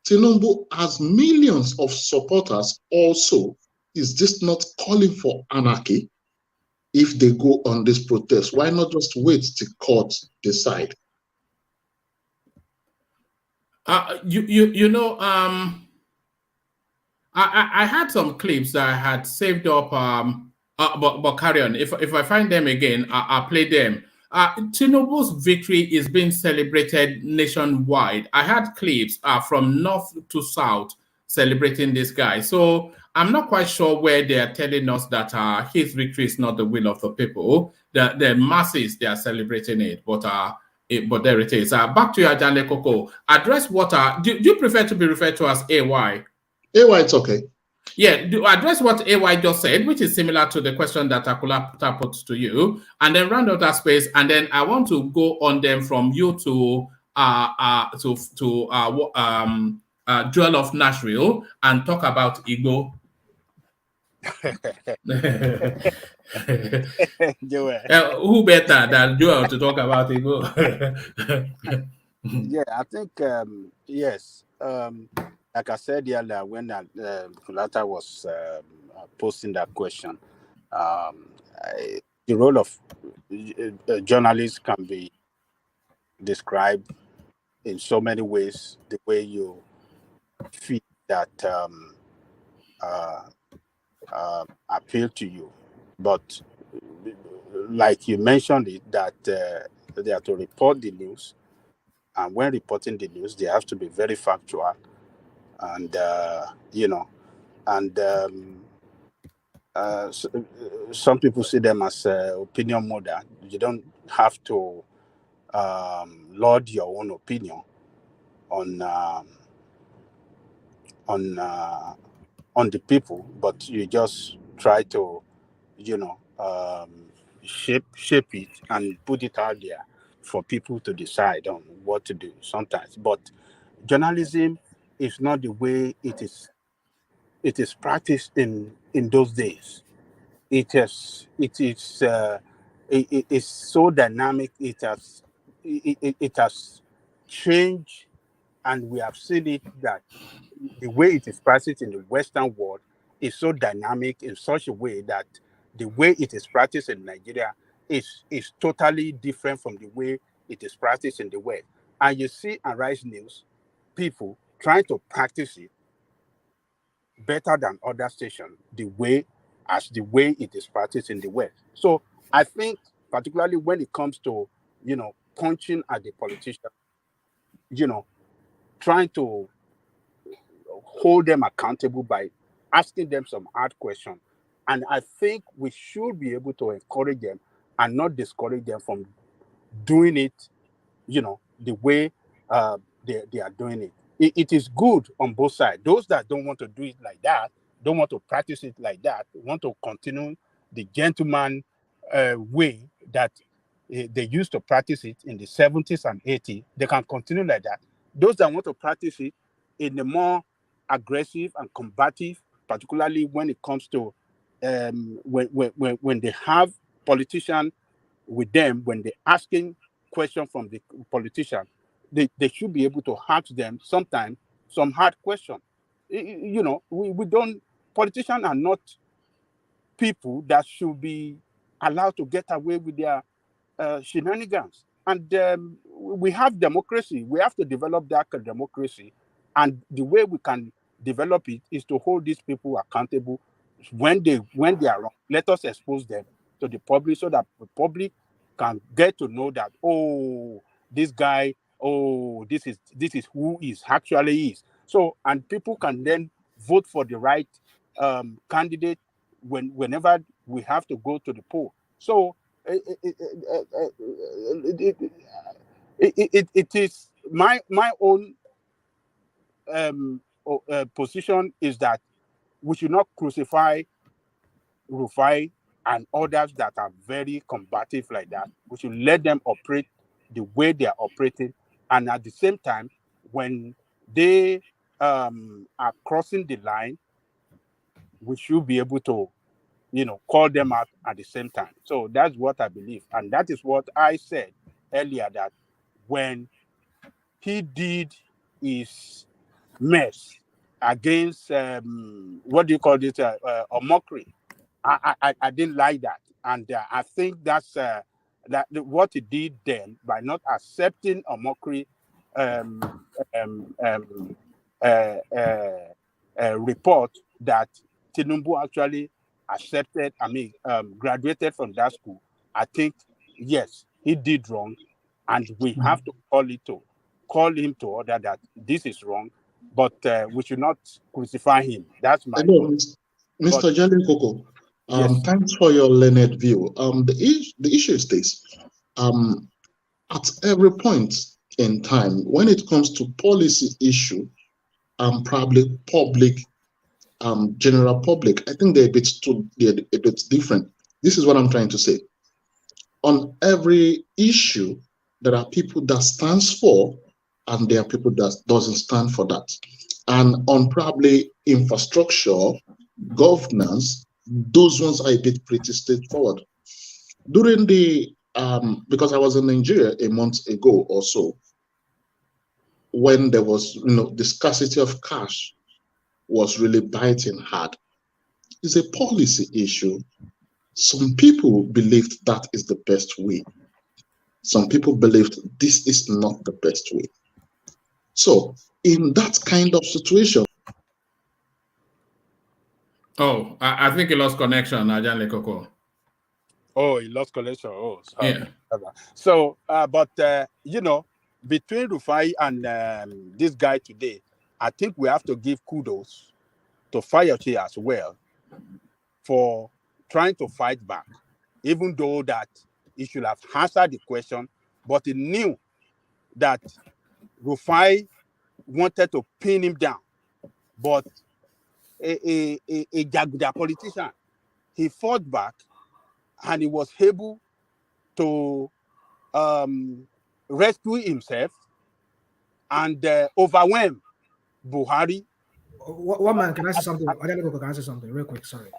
Tinubu has millions of supporters also? Is this not calling for anarchy? If they go on this protest, why not just wait till court decide? I had some clips that I had saved up. But carry on. If I find them again, I'll play them. Tinubu's victory is being celebrated nationwide. I had clips from north to south celebrating this guy. So I'm not quite sure where they are telling us that his victory is not the will of the people. The masses, they are celebrating it. But But there it is. Back to you, Ajale Koko. Address what do you prefer to be referred to as AY? AY, it's okay. Yeah, address what AY just said, which is similar to the question that Akula put to you, and then round out that space. And then I want to go on them from you to Joel of Nashville and talk about Igbo. Who better than Joel to talk about Igbo? Yeah, I think yes. Like I said earlier, when Kulata was posting that question, the role of journalists can be described in so many ways. The way you feel that appeal to you, but like you mentioned it, that they are to report the news, and when reporting the news, they have to be very factual, and some people see them as opinion model. You don't have to laud your own opinion on the people, but you just try to shape it and put it out there for people to decide on what to do sometimes. But journalism is not the way it is practiced in those days. It is so dynamic. It has changed, and we have seen it that the way it is practiced in the Western world is so dynamic in such a way that the way it is practiced in Nigeria is totally different from the way it is practiced in the West. And you see Arise News people trying to practice it better than other stations, the way it is practiced in the West. So I think, particularly when it comes to punching at the politician, trying to hold them accountable by asking them some hard questions. And I think we should be able to encourage them and not discourage them from doing it, the way they are doing it. It is good on both sides. Those that don't want to do it like that, don't want to practice it like that, want to continue the gentleman way that they used to practice it in the 70s and 80s, they can continue like that. Those that want to practice it in a more aggressive and combative, particularly when it comes to when they have politicians with them, when they're asking questions from the politician, they should be able to ask them sometimes some hard questions. We don't, politicians are not people that should be allowed to get away with their shenanigans. And we have democracy. We have to develop that democracy. And the way we can develop it is to hold these people accountable when they are wrong. Let us expose them to the public so that the public can get to know that, this guy, this is who he actually is. So, and people can then vote for the right candidate whenever we have to go to the poll. So it is my own position is that we should not crucify Rufai and others that are very combative like that. We should let them operate the way they are operating, and at the same time, when they are crossing the line, we should be able to call them out at the same time. So that's what I believe. And that is what I said earlier, that when he did his mess against, what do you call it, a mockery, I didn't like that. And I think that's that what he did then, by not accepting a mockery report that Tinubu actually accepted, graduated from that school. I think, yes, he did wrong, and we have to call him to order that this is wrong, but we should not crucify him. That's my point. Mr. Jalen Koko, yes. Thanks for your learned view. The issue is this. at every point in time, when it comes to policy issue and probably public, general public, I think they're a bit different. This is what I'm trying to say. On every issue, there are people that stands for, and there are people that doesn't stand for that. And on probably infrastructure, governance, those ones are a bit pretty straightforward. During the because I was in Nigeria a month ago or so, when there was, the scarcity of cash was really biting hard. It's a policy issue. Some people believed that is the best way. Some people believed this is not the best way. So in that kind of situation. Oh, I think he lost connection, Ajan Lekoko. Oh, he lost connection. Oh, sorry. Yeah. So, but between Rufai and this guy today, I think we have to give kudos to Fayose as well for trying to fight back, even though that he should have answered the question, but he knew that Rufai wanted to pin him down. But a Jaguda politician, he fought back and he was able to rescue himself and overwhelm Buhari. One man, can I say something? I gotta go. Can I say something real quick? Sorry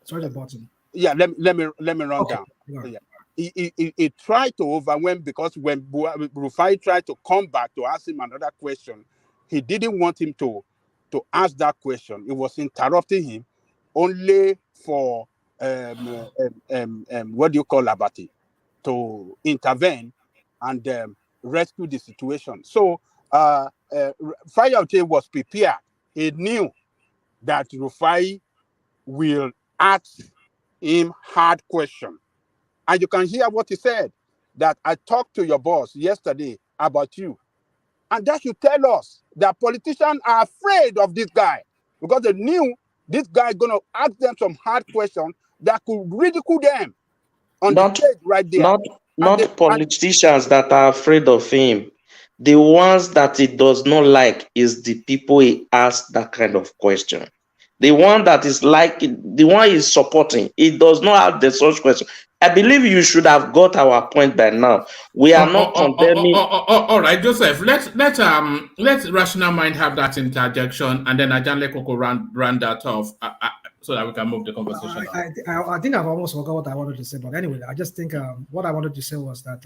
to button. Yeah, let me run down. Yeah. He tried to overwhelm, because when Rufai tried to come back to ask him another question, he didn't want him to ask that question. He was interrupting him only for what do you call Abati, to intervene and rescue the situation. So Fayose was prepared. He knew that Rufai will ask him hard question. And you can hear what he said, that I talked to your boss yesterday about you. And that should tell us that politicians are afraid of this guy, because they knew this guy is going to ask them some hard questions that could ridicule them on the stage right there. Not politicians that are afraid of him. The ones that he does not like is the people he asks that kind of question. The one that is like, the one he's supporting, he does not have the such question. I believe you should have got our point by now. We are not condemning. All right, Joseph. Let Rational Mind have that interjection, and then Ajan Lekoko run that off, so that we can move the conversation. I think I've almost forgot what I wanted to say, but anyway, I just think what I wanted to say was that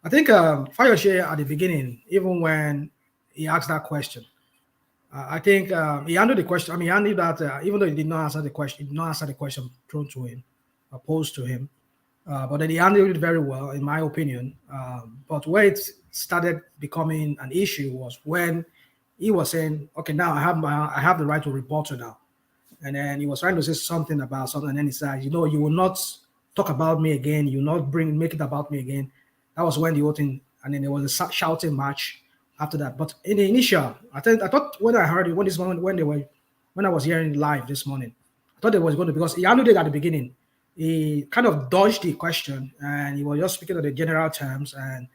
I think Fayose at the beginning, even when he asked that question, I think he handled the question. I mean, he handled that even though he did not answer the question, he did not answer the question thrown to him, posed to him. But then he handled it very well, in my opinion. But where it started becoming an issue was when he was saying, "Okay, now I have the right to rebuttal now," and then he was trying to say something about something, and then he said, "You will not talk about me again. You will not make it about me again." That was when the whole thing, and then there was a shouting match after that. But in the initial, I thought when I heard it, when I was hearing it live this morning, I thought it was going to, because he handled it at the beginning. He kind of dodged the question and he was just speaking of the general terms and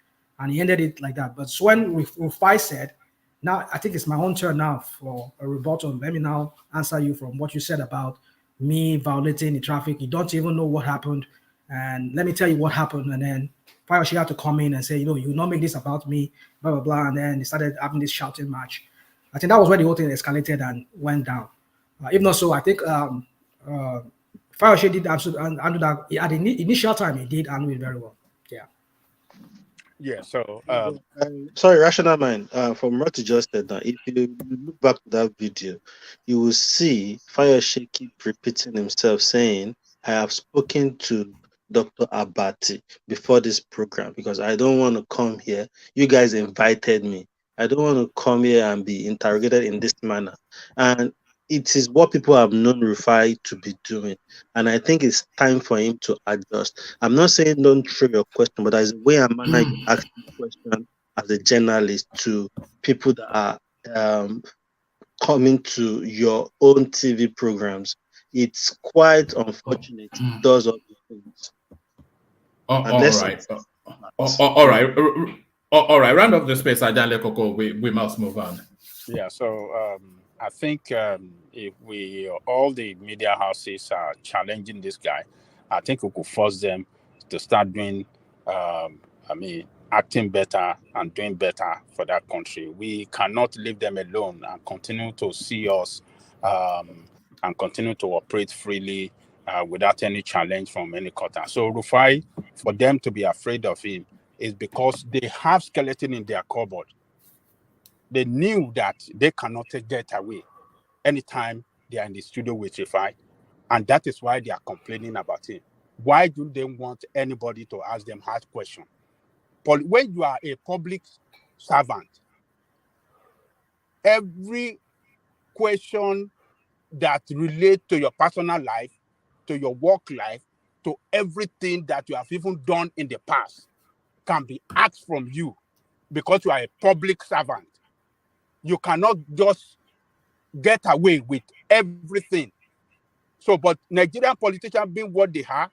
he ended it like that. But when Rufai said, "Now I think it's my own turn now for a rebuttal. Let me now answer you from what you said about me violating the traffic. You don't even know what happened. And let me tell you what happened." And then Fayose had to come in and say, "You will not make this about me, blah, blah, blah." And then they started having this shouting match. I think that was where the whole thing escalated and went down. If not so, I think Fayose did absolutely handle that at the initial time. He did handle it very well. Yeah. Yeah. So, sorry, Rational Mind. From what you just said, now, if you look back to that video, you will see Fayose keep repeating himself, saying, "I have spoken to Dr. Abati before this program because I don't want to come here. You guys invited me. I don't want to come here and be interrogated in this manner." And it is what people have known Rufai to be doing. And I think it's time for him to adjust. I'm not saying don't throw your question, but there's a way and manner you ask the question as a journalist to people that are coming to your own TV programs. It's quite unfortunate. It does all the things. All right. All right. All right. Round of the space, Ajan Lekoko. We must move on. Yeah, so I think if all the media houses are challenging this guy, I think we could force them to start doing, acting better and doing better for that country. We cannot leave them alone and continue to see us and continue to operate freely without any challenge from any quarter. So Rufai, for them to be afraid of him is because they have skeleton in their cupboard. They knew that they cannot get away anytime they are in the studio with Rufai, and that is why they are complaining about him. Why do they want anybody to ask them hard questions? When you are a public servant, every question that relates to your personal life, to your work life, to everything that you have even done in the past can be asked from you because you are a public servant. You cannot just get away with everything. So, but Nigerian politicians being what they have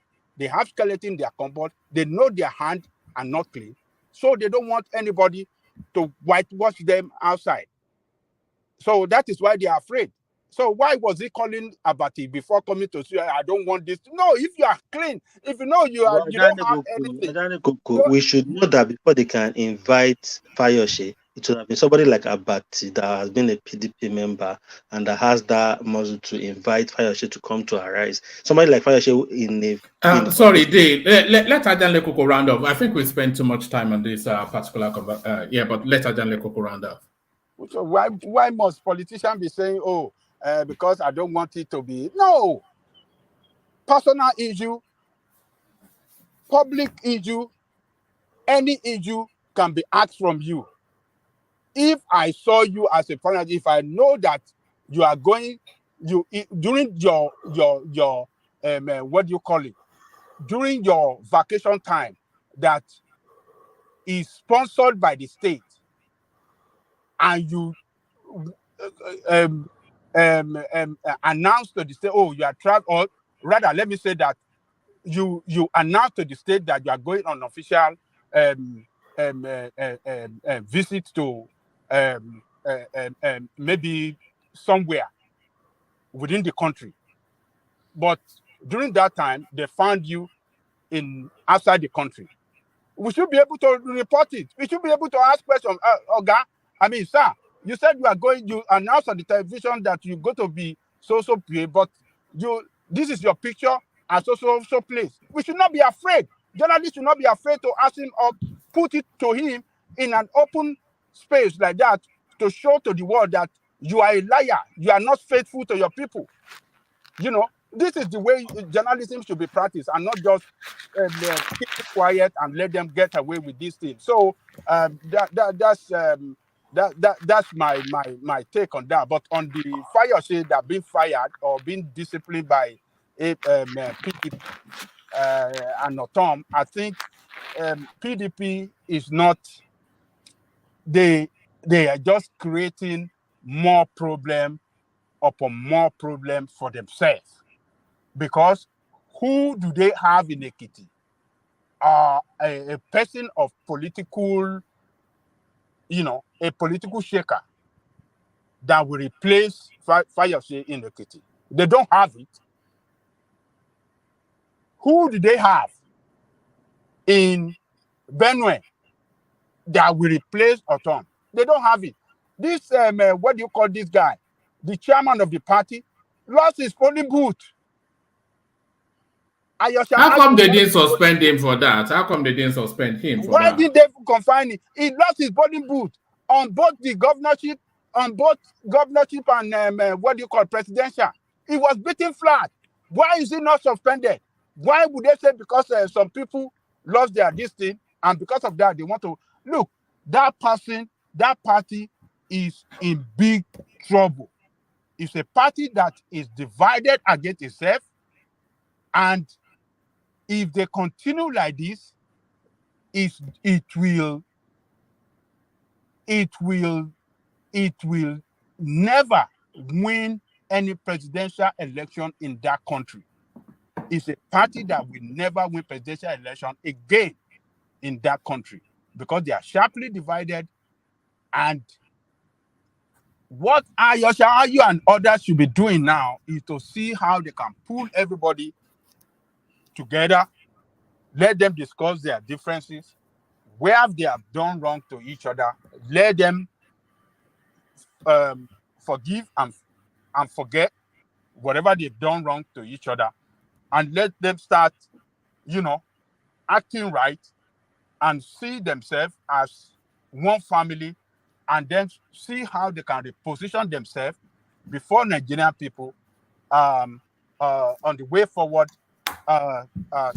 skeleton in their cupboard, they know their hand are not clean, so they don't want anybody to whitewash them outside. So that is why they are afraid. So why was he calling Abati before coming to say, I don't want this? No, if you are clean, if you know you don't have anything. We should know that before they can invite Fayose, it would have been somebody like Abati that has been a PDP member and that has that muscle to invite Fayose to come to Arise. Somebody like Fayose sorry, Dave. Let Ajan Lekoko round off. I think we spent too much time on this particular but let Ajan Lekoko round off. So why must politicians be saying, because I don't want it to be? No. Personal issue, public issue, any issue can be asked from you. If I saw you as a partner, if I know that you are going, during your what do you call it? During your vacation time that is sponsored by the state, and you announce to the state, you are traveling, or rather, let me say that you announce to the state that you are going on official visit to maybe somewhere within the country, but during that time they found you outside the country. We should be able to report it. We should be able to ask questions. Sir, you said you announced on the television that you go to be so place, but this is your picture and so place. We should not be afraid. Journalists should not be afraid to ask him or put it to him in an open space like that to show to the world that you are a liar. You are not faithful to your people. This is the way journalism should be practiced, and not just keep it quiet and let them get away with this thing. So that's my take on that. But on the Fayose that being fired or being disciplined by PDP and Otom, I think PDP is not. They are just creating more problem upon more problem for themselves. Because who do they have in Ekiti? A person of political, a political shaker that will replace Fayose in Ekiti. They don't have it. Who do they have in Benue that will replace Otom? They don't have it. This, what do you call this guy? The chairman of the party lost his polling booth. How come they didn't suspend him for that? How come they didn't suspend him for Why that? did they confine him? He lost his voting booth on both the governorship, and what do you call presidential. He was beaten flat. Why is he not suspended? Why would they say because some people lost their destiny and because of that they want to look? That party is in big trouble. It's a party that is divided against itself, and if they continue like this, it will never win any presidential election in that country. It's a party that will never win presidential election again. in that country because they are sharply divided. And what Ayosha Ayu and others should be doing now is to see how they can pull everybody together, let them discuss their differences, where they have done wrong to each other, let them forgive and forget whatever they've done wrong to each other, and let them start, acting right and see themselves as one family, and then see how they can reposition themselves before Nigerian people on the way forward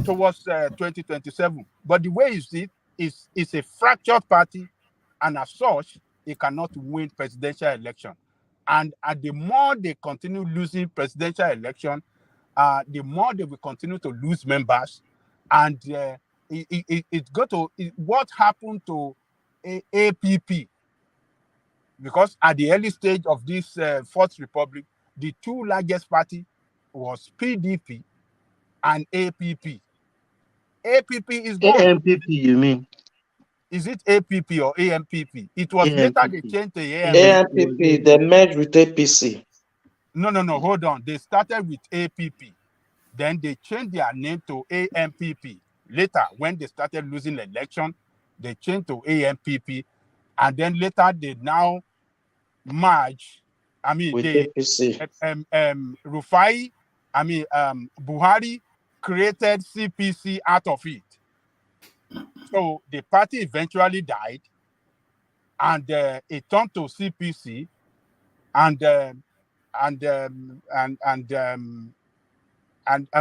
towards 2027. But the way you see it is a fractured party, and as such, it cannot win presidential election. And the more they continue losing presidential election, the more they will continue to lose members. And it's got to what happened to APP, because at the early stage of this Fourth Republic, the two largest party was PDP and APP. APP is gone. AMPP, you mean? Is it APP or AMPP? It was AMPP. later they changed to AMPP, they merged with APC. No, hold on. They started with APP. Then they changed their name to AMPP. Later, when they started losing the election, they changed to AMPP. And then later, they now merge. With APC. Rufai, Buhari created CPC out of it. So the party eventually died, and it turned to CPC, and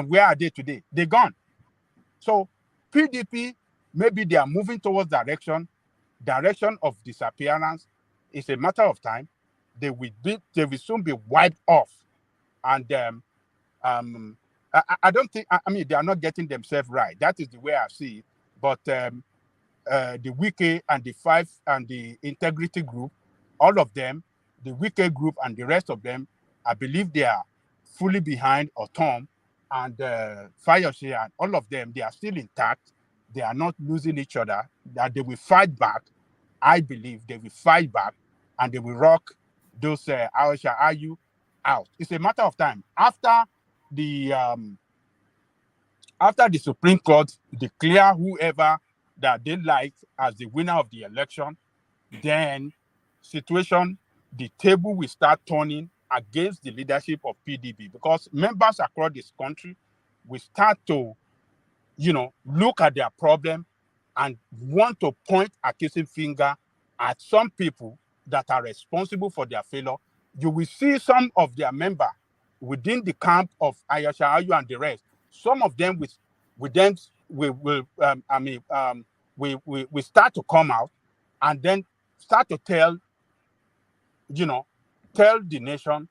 where are they today? They're gone. So PDP, maybe they are moving towards direction of disappearance. It's a matter of time. They will soon be wiped off, and I don't think. They are not getting themselves right. That is the way I see it. But the Wike and the Five and the Integrity Group, all of them, the Wike Group and the rest of them, I believe they are fully behind Otom and Fayose, and all of them, they are still intact. They are not losing each other. That they will fight back. I believe they will fight back, and they will rock those Ayosha Ayu out. It's a matter of time. After the Supreme Court declare whoever that they like as the winner of the election, then the table will start turning against the leadership of PDP, because members across this country will start to, look at their problem and want to point accusing finger at some people that are responsible for their failure. You will see some of their members within the camp of Ayosha Ayu and the rest. Some of them we start to come out and then start to tell the nation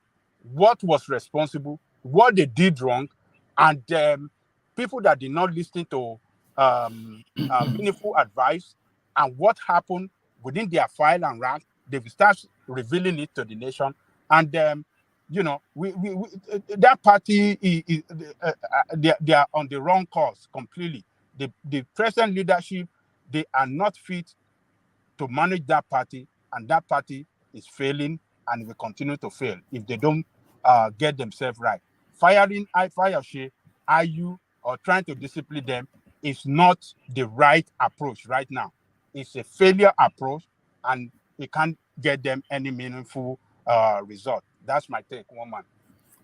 what was responsible, what they did wrong, and people that did not listen to meaningful advice and what happened within their file and rank, they will start revealing it to the nation. And that party they are on the wrong course completely. The present leadership, they are not fit to manage that party, and that party is failing and will continue to fail if they don't get themselves right. Firing Fayose, Ayu, or trying to discipline them is not the right approach right now. It's a failure approach, and it can't get them any meaningful result. That's my take, one man.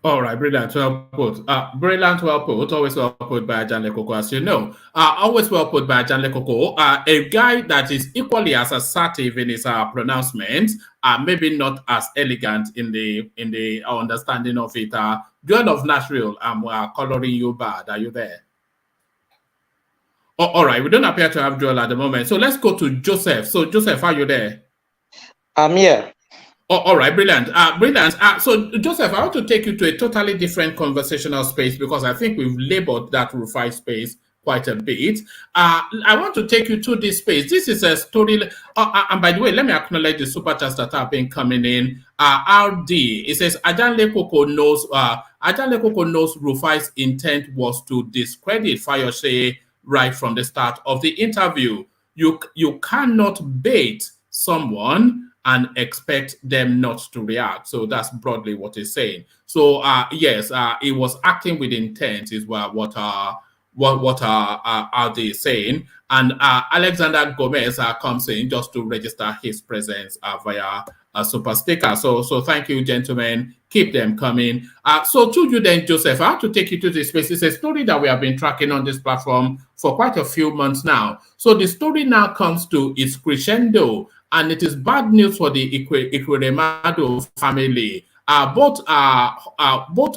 All right, brilliant. Well put. Brilliant, well put. Always well put by Janle Koko, as you know. Always well put by Janle Koko. A guy that is equally as assertive in his pronouncements, maybe not as elegant in the understanding of it. Joel of Nashville, we are coloring you bad. Are you there? All right, we don't appear to have Joel at the moment. So let's go to Joseph. So Joseph, are you there? I'm here. Oh, all right, brilliant. So, Joseph, I want to take you to a totally different conversational space, because I think we've labeled that Rufai space quite a bit. I want to take you to this space. This is a story. And by the way, let me acknowledge the super chats that have been coming in. RD, it says Ajanle Koko knows Rufai's intent was to discredit Fayose right from the start of the interview. you cannot bait someone and expect them not to react. So that's broadly what he's saying. So yes, it was acting with intent is what are they saying? And Alexander Gomez comes in just to register his presence via a super sticker. So thank you, gentlemen. Keep them coming. So to you then, Joseph, I have to take you to this space. It's a story that we have been tracking on this platform for quite a few months now. So the story now comes to its crescendo, and it is bad news for the Ikweremadu family. Both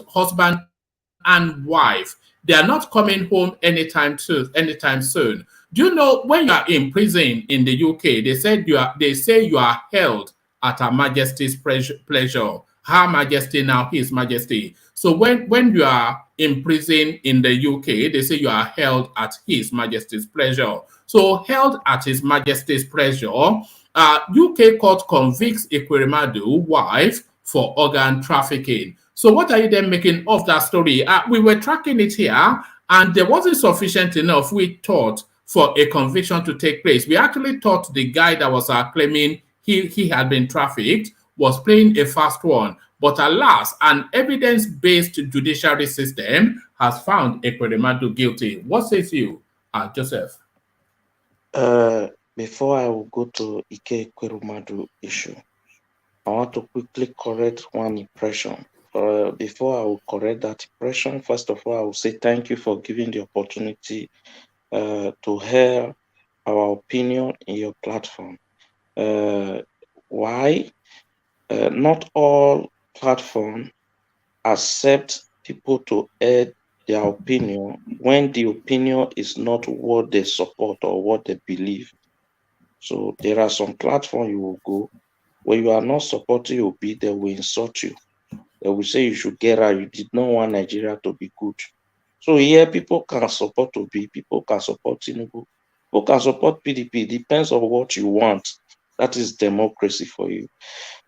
husband and wife, they are not coming home anytime soon. Do you know when you are in prison in the UK, they say you are held at Her Majesty's pleasure. Her Majesty, now His Majesty. So when you are in prison in the UK, they say you are held at His Majesty's pleasure. So held at His Majesty's pleasure, UK court convicts Ikweremadu wife for organ trafficking. So what are you then making of that story? We were tracking it here, and there wasn't sufficient enough, we thought, for a conviction to take place. We actually thought the guy that was claiming he had been trafficked was playing a fast one. But alas, an evidence-based judiciary system has found Ikweremadu guilty. What says you, Joseph? Before I will go to Ike Ikweremadu issue, I want to quickly correct one impression. Before I will correct that impression, first of all, I will say thank you for giving the opportunity to hear our opinion in your platform. Why? Not all platforms accept people to air their opinion when the opinion is not what they support or what they believe. So there are some platforms you will go where you are not supporting Obi, they will insult you. They will say you should get out. You did not want Nigeria to be good. So here people can support Obi, people can support Tinubu, people can support PDP. Depends on what you want. That is democracy for you.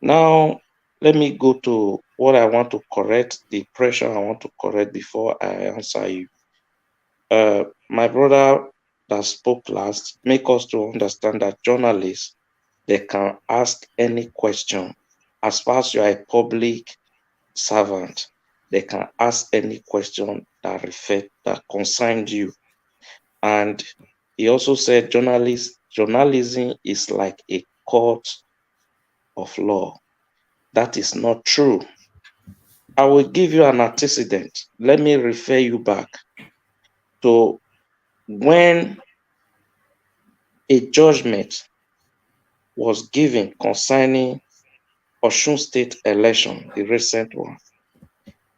Now, let me go to what I want to correct, the impression I want to correct before I answer you. My brother that spoke last make us to understand that journalists, they can ask any question. As far as you are a public servant, they can ask any question that concerns you. And he also said journalism is like a court of law. That is not true. I will give you an antecedent. Let me refer you back to when a judgment was given concerning Osun State election, the recent one.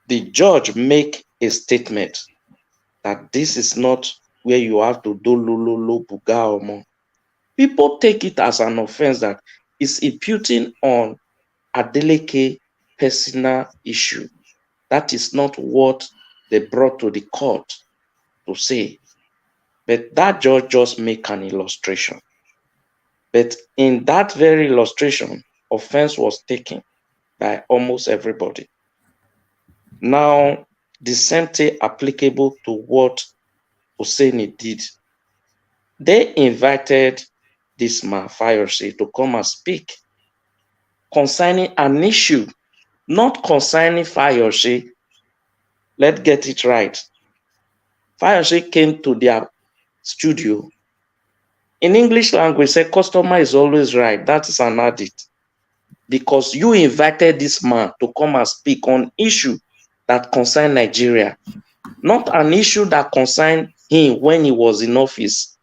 The judge make a statement that this is not where you have to do lululu buga omo. People take it as an offense that is imputing on Adeleke personal issue. That is not what they brought to the court to say. But that judge just make an illustration. But in that very illustration, offense was taken by almost everybody. Now, the same thing applicable to what Oseni did. They invited this man, Fayose, to come and speak concerning an issue, not concerning Fayose. Let's get it right. Fayose came to their studio. In English language, say customer is always right. That is an addict. Because you invited this man to come and speak on issue that concern Nigeria, not an issue that concerned him when he was in office.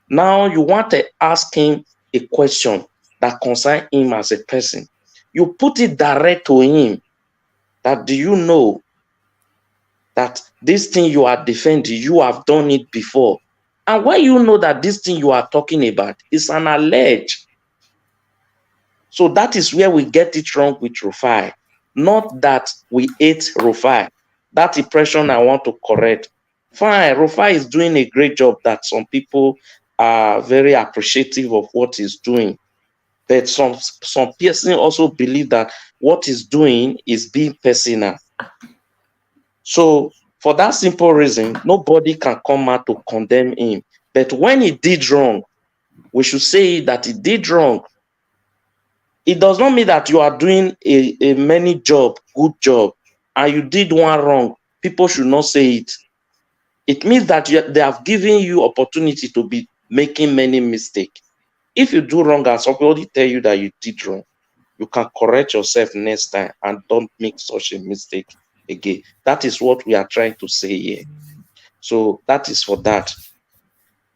Now you want to ask him a question that concerns him as a person. You put it direct to him that do you know that this thing you are defending, you have done it before. And when you know that this thing you are talking about is an alleged. So that is where we get it wrong with Rufai. Not that we hate Rufai. That impression I want to correct. Fine, Rufai is doing a great job that some people are very appreciative of what he's doing. But some person also believe that what he's doing is being personal. So for that simple reason, nobody can come out to condemn him. But when he did wrong, we should say that he did wrong. It does not mean that you are doing a many job, good job, and you did one wrong. People should not say it. It means that they have given you opportunity to be making many mistakes. If you do wrong and somebody tell you that you did wrong, you can correct yourself next time and don't make such a mistake again. That is what we are trying to say here. So that is for that.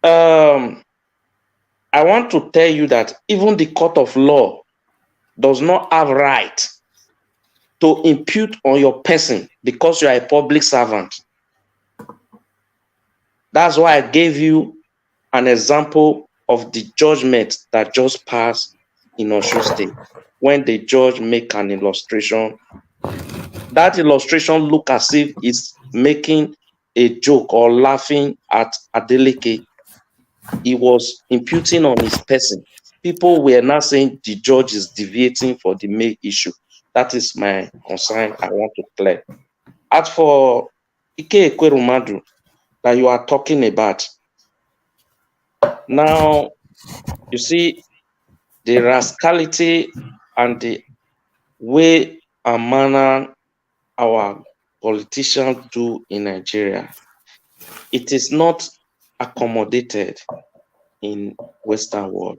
I want to tell you that even the court of law does not have right to impute on your person because you are a public servant. That's why I gave you an example of the judgment that just passed in Osun State. When the judge make an illustration, that illustration look as if it's making a joke or laughing at Adeleke. He was imputing on his person. People were now saying the judge is deviating for the main issue. That is my concern I want to clear. As for Ike Ekweremadu that you are talking about, now you see the rascality and the way and manner our politicians do in Nigeria. It is not accommodated in Western world.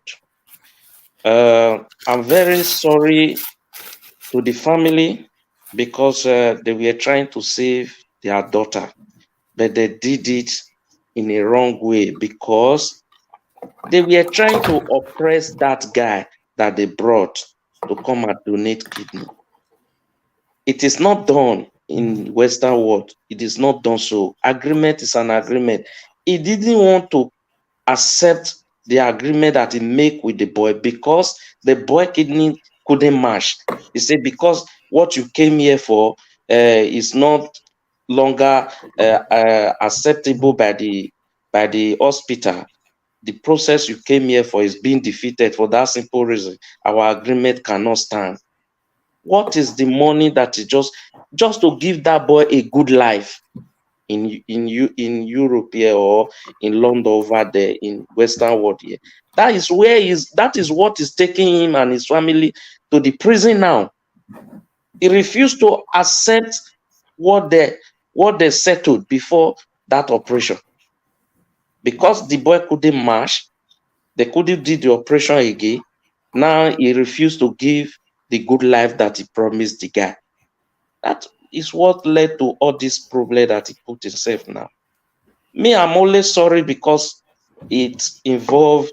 I'm very sorry to the family because they were trying to save their daughter, but they did it in a wrong way because they were trying to oppress that guy that they brought to come and donate kidney. It is not done in Western world. It is not done so. Agreement is an agreement. He didn't want to accept the agreement that he made with the boy because the boy kidney couldn't match. He said, because what you came here for is not longer acceptable by the hospital. The process you came here for is being defeated for that simple reason. Our agreement cannot stand. What is the money that is just to give that boy a good life in Europe here or in London over there in Western world here? That is what is taking him and his family to the prison now. He refused to accept what they settled before that operation. Because the boy couldn't march, they couldn't do the operation again. Now he refused to give the good life that he promised the guy. That is what led to all this problem that he put himself now. Me, I'm only sorry because it involved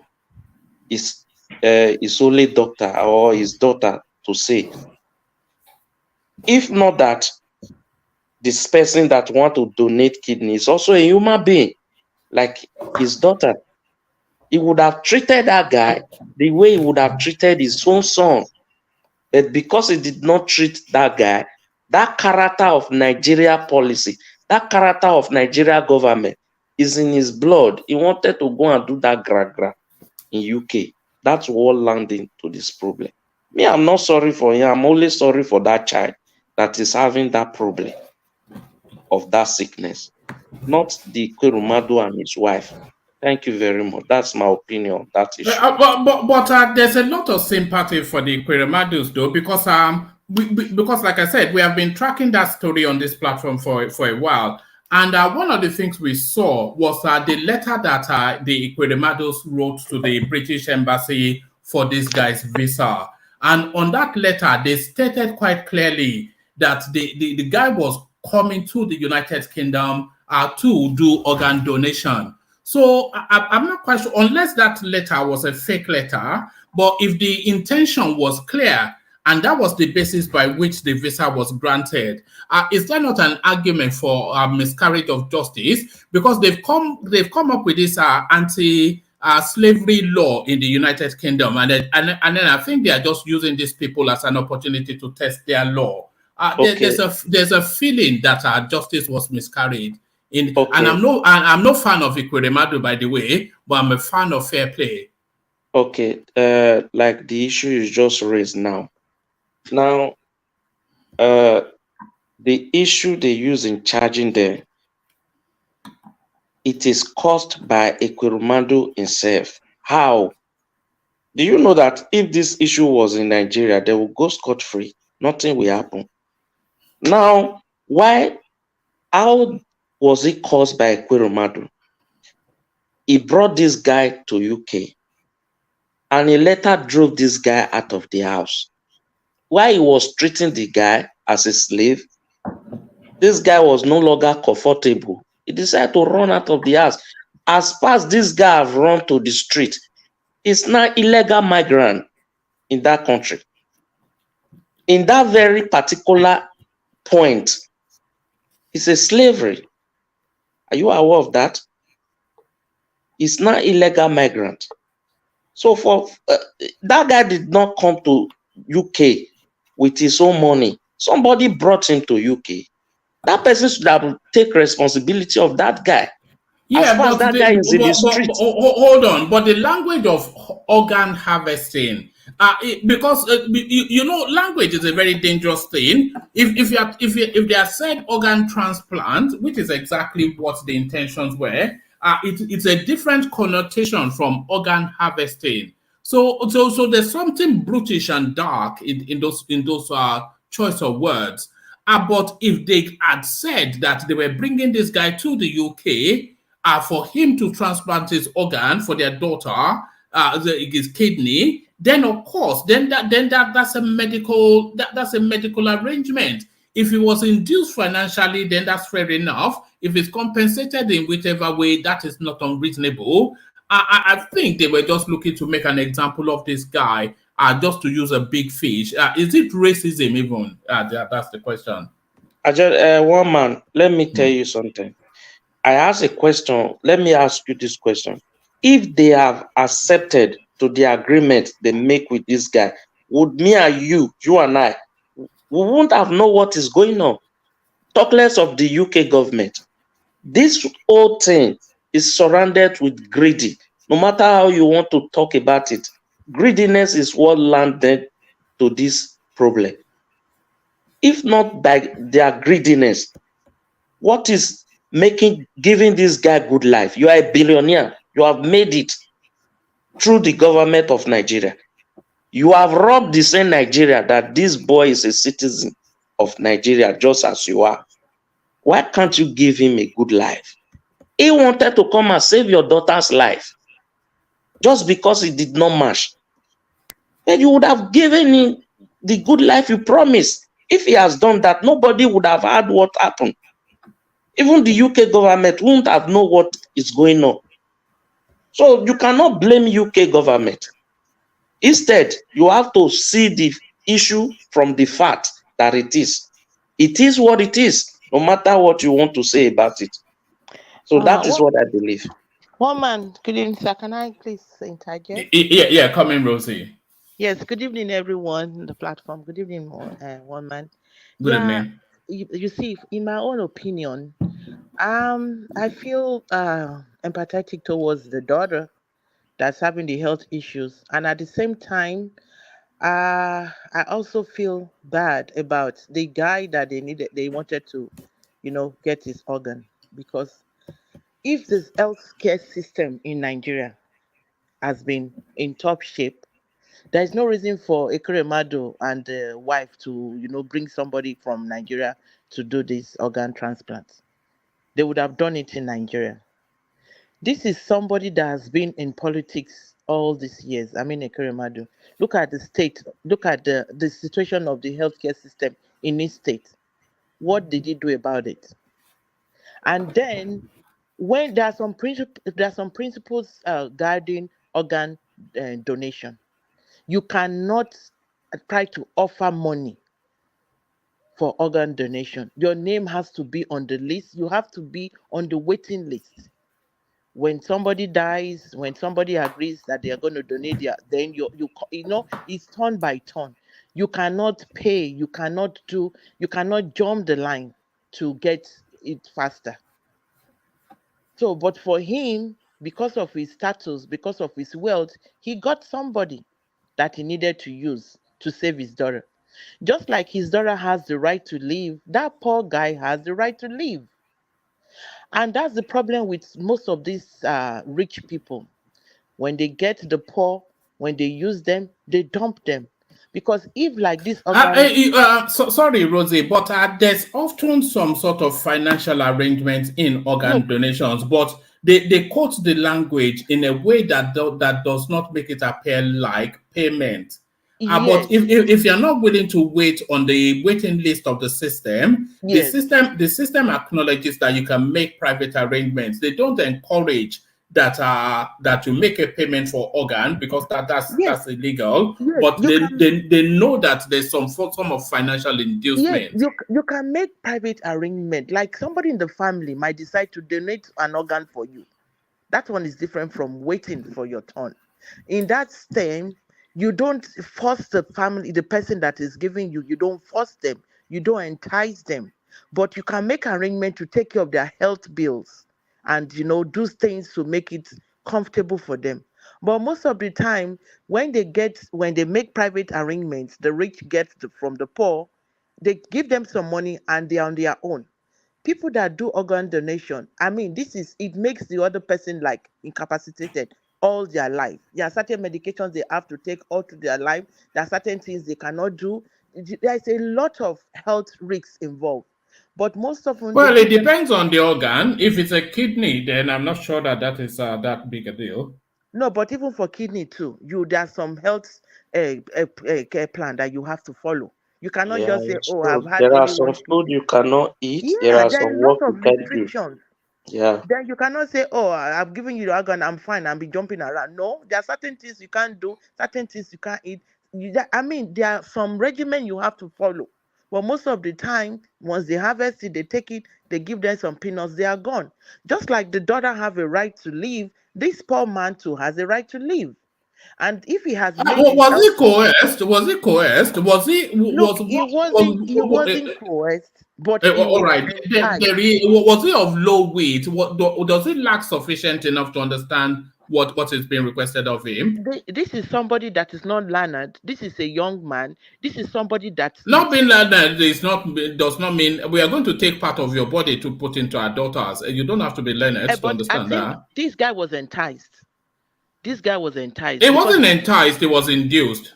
his only doctor or his daughter to say. If not that, this person that want to donate kidney is also a human being, like his daughter. He would have treated that guy the way he would have treated his own son. But because he did not treat that guy, that character of Nigeria policy, that character of Nigeria government is in his blood. He wanted to go and do that gra-gra in UK. That's what landed to this problem. Me, I'm not sorry for him. I'm only sorry for that child that is having that problem of that sickness, not the Ekweremadu and his wife. Thank you very much. That's my opinion on that issue. But there's a lot of sympathy for the Ekweremadus though, because because like I said, we have been tracking that story on this platform for a while. And one of the things we saw was the letter that the Ekweremadus wrote to the British Embassy for this guy's visa. And on that letter, they stated quite clearly that the guy was coming to the United Kingdom to do organ donation. So I'm not quite sure, unless that letter was a fake letter, but if the intention was clear, and that was the basis by which the visa was granted, is there not an argument for miscarriage of justice? Because they've come up with this anti-slavery law in the United Kingdom, and then I think they are just using these people as an opportunity to test their law. Okay. There's a feeling that justice was miscarried. And I'm no fan of Ekweremadu, by the way, but I'm a fan of fair play. Okay, like the issue you just raised now. Now, the issue they use in charging them, it is caused by Ekweremadu himself. How? Do you know that if this issue was in Nigeria, they will go scot-free? Nothing will happen. Now, how was it caused by Ekweremadu? He brought this guy to UK and he later drove this guy out of the house. While he was treating the guy as a slave, this guy was no longer comfortable. He decided to run out of the house. As fast as this guy have run to the street, he's now illegal migrant in that country. In that very particular point, it's a slavery. Are you aware of that? He's not illegal migrant. So for that guy did not come to UK with his own money. Somebody brought him to UK. That person should have take responsibility of that guy. Yeah, as far as that guy is in the street. Hold on, but the language of organ harvesting, because you know, language is a very dangerous thing. If they are said organ transplant, which is exactly what the intentions were, it's a different connotation from organ harvesting. So there's something brutish and dark in those choice of words. But if they had said that they were bringing this guy to the UK for him to transplant his organ for their daughter, his kidney, then of course, that's a medical arrangement. If he was induced financially, then that's fair enough. If it's compensated in whichever way, that is not unreasonable. I think they were just looking to make an example of this guy, just to use a big fish. Is it racism even? That's the question. One man, let me tell you something. I asked a question. Let me ask you this question. If they have accepted to the agreement they make with this guy, would me and you and I, we won't have known what is going on. Talk less of the UK government. This whole thing is surrounded with greedy. No matter how you want to talk about it, greediness is what landed to this problem. If not by their greediness, what is giving this guy good life? You are a billionaire. You have made it through the government of Nigeria. You have robbed the same Nigeria that this boy is a citizen of Nigeria, just as you are. Why can't you give him a good life? He wanted to come and save your daughter's life just because he did not match. And you would have given him the good life you promised. If he has done that, nobody would have heard what happened. Even the UK government wouldn't have known what is going on. So you cannot blame UK government. Instead, you have to see the issue from the fact that it is. It is what it is, no matter what you want to say about it. So that is what I believe. One man, good evening, sir. Can I please interject? Yeah, come in, Rosie. Yes, good evening, everyone on the platform. Good evening, one man. Good evening. You see, in my own opinion, I feel empathetic towards the daughter that's having the health issues, and at the same time, I also feel bad about the guy that they wanted to, get his organ, because if this healthcare system in Nigeria has been in top shape, there is no reason for Ekweremadu and the wife to, bring somebody from Nigeria to do this organ transplant. They would have done it in Nigeria. This is somebody that has been in politics all these years. I mean, Ekweremadu. Look at the state. Look at the situation of the healthcare system in his state. What did he do about it? And then, when there are some principles guiding organ donation. You cannot try to offer money for organ donation. Your name has to be on the list. You have to be on the waiting list. When somebody dies, when somebody agrees that they are going to donate, then it's turn by turn. You cannot pay. You cannot jump the line to get it faster. So, but for him, because of his status, because of his wealth, he got somebody that he needed to use to save his daughter. Just like his daughter has the right to live, that poor guy has the right to live. And that's the problem with most of these rich people. When they get the poor When they use them, they dump them. Because if like this organ... Sorry, Rosie, but there's often some sort of financial arrangements in organ donations, but they quote the language in a way that that does not make it appear like payment. But if you're not willing to wait on the waiting list of the system, the system acknowledges that you can make private arrangements. They don't encourage that you make a payment for organ because that's illegal. But they know that there's some form of financial inducement. Yes, you can make private arrangement. Like somebody in the family might decide to donate an organ for you. That one is different from waiting for your turn. In that same, you don't force the family, the person that is giving you, you don't force them, you don't entice them. But you can make arrangement to take care of their health bills and, do things to make it comfortable for them. But most of the time, when they make private arrangements, the rich get from the poor, they give them some money and they're on their own. People that do organ donation, it makes the other person like incapacitated all their life. There are certain medications they have to take all through their life. There are certain things they cannot do. There's a lot of health risks involved. But most often... Well, it depends on the organ. If it's a kidney, then I'm not sure that is that big a deal. No, but even for kidney too, there's some health care plan that you have to follow. You cannot just say, I've had... There are some food you cannot eat. There are some work you can't do. Yeah. Then you cannot say, I've given you the organ, I'm fine, I'll be jumping around. No, there are certain things you can't do, certain things you can't eat. There are some regimen you have to follow. But most of the time, once they harvest it, they take it, they give them some peanuts, they are gone. Just like the daughter have a right to live, this poor man too has a right to live. And if he has made was he coerced? Was he coerced? Was he? He wasn't coerced. But all right. Was he of low weight? Does he lack sufficient enough to understand what is being requested of him? This is somebody that is not learned. This is a young man. This is somebody that not being learned does not mean we are going to take part of your body to put into our daughters. You don't have to be learned to understand that. This guy was enticed. He wasn't enticed. He was induced.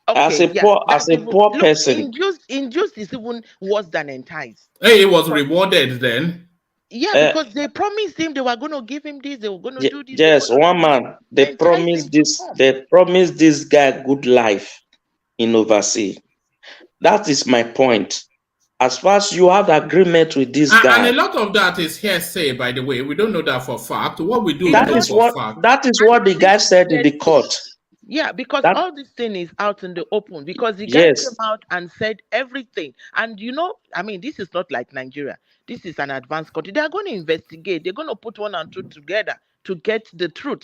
Okay, as a poor person. Induced is even worse than enticed. Hey, he was rewarded then. Yeah, because they promised him they were going to give him this, they were going to do this. Yes, one man. They promised this guy good life in overseas. That is my point. As far as you have agreement with this guy, and a lot of that is hearsay, by the way. We don't know that for fact. What we do that is what the guy said in the court. Yeah, because all this thing is out in the open. Because the guy came out and said everything. And this is not like Nigeria. This is an advanced country. They are going to investigate. They're going to put one and two together to get the truth.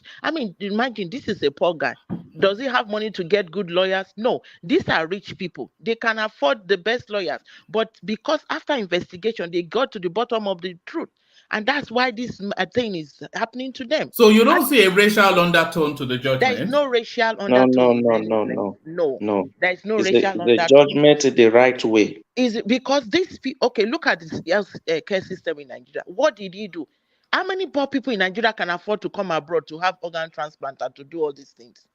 Imagine this is a poor guy. Does he have money to get good lawyers? No. These are rich people. They can afford the best lawyers. But because after investigation, they got to the bottom of the truth. And that's why this thing is happening to them. So you don't see a racial undertone to the judgment? There is no racial undertone. No. There is no racial undertone. The judgment is the right way. Is it because look at this health care system in Nigeria. What did he do? How many poor people in Nigeria can afford to come abroad to have organ transplant and to do all these things?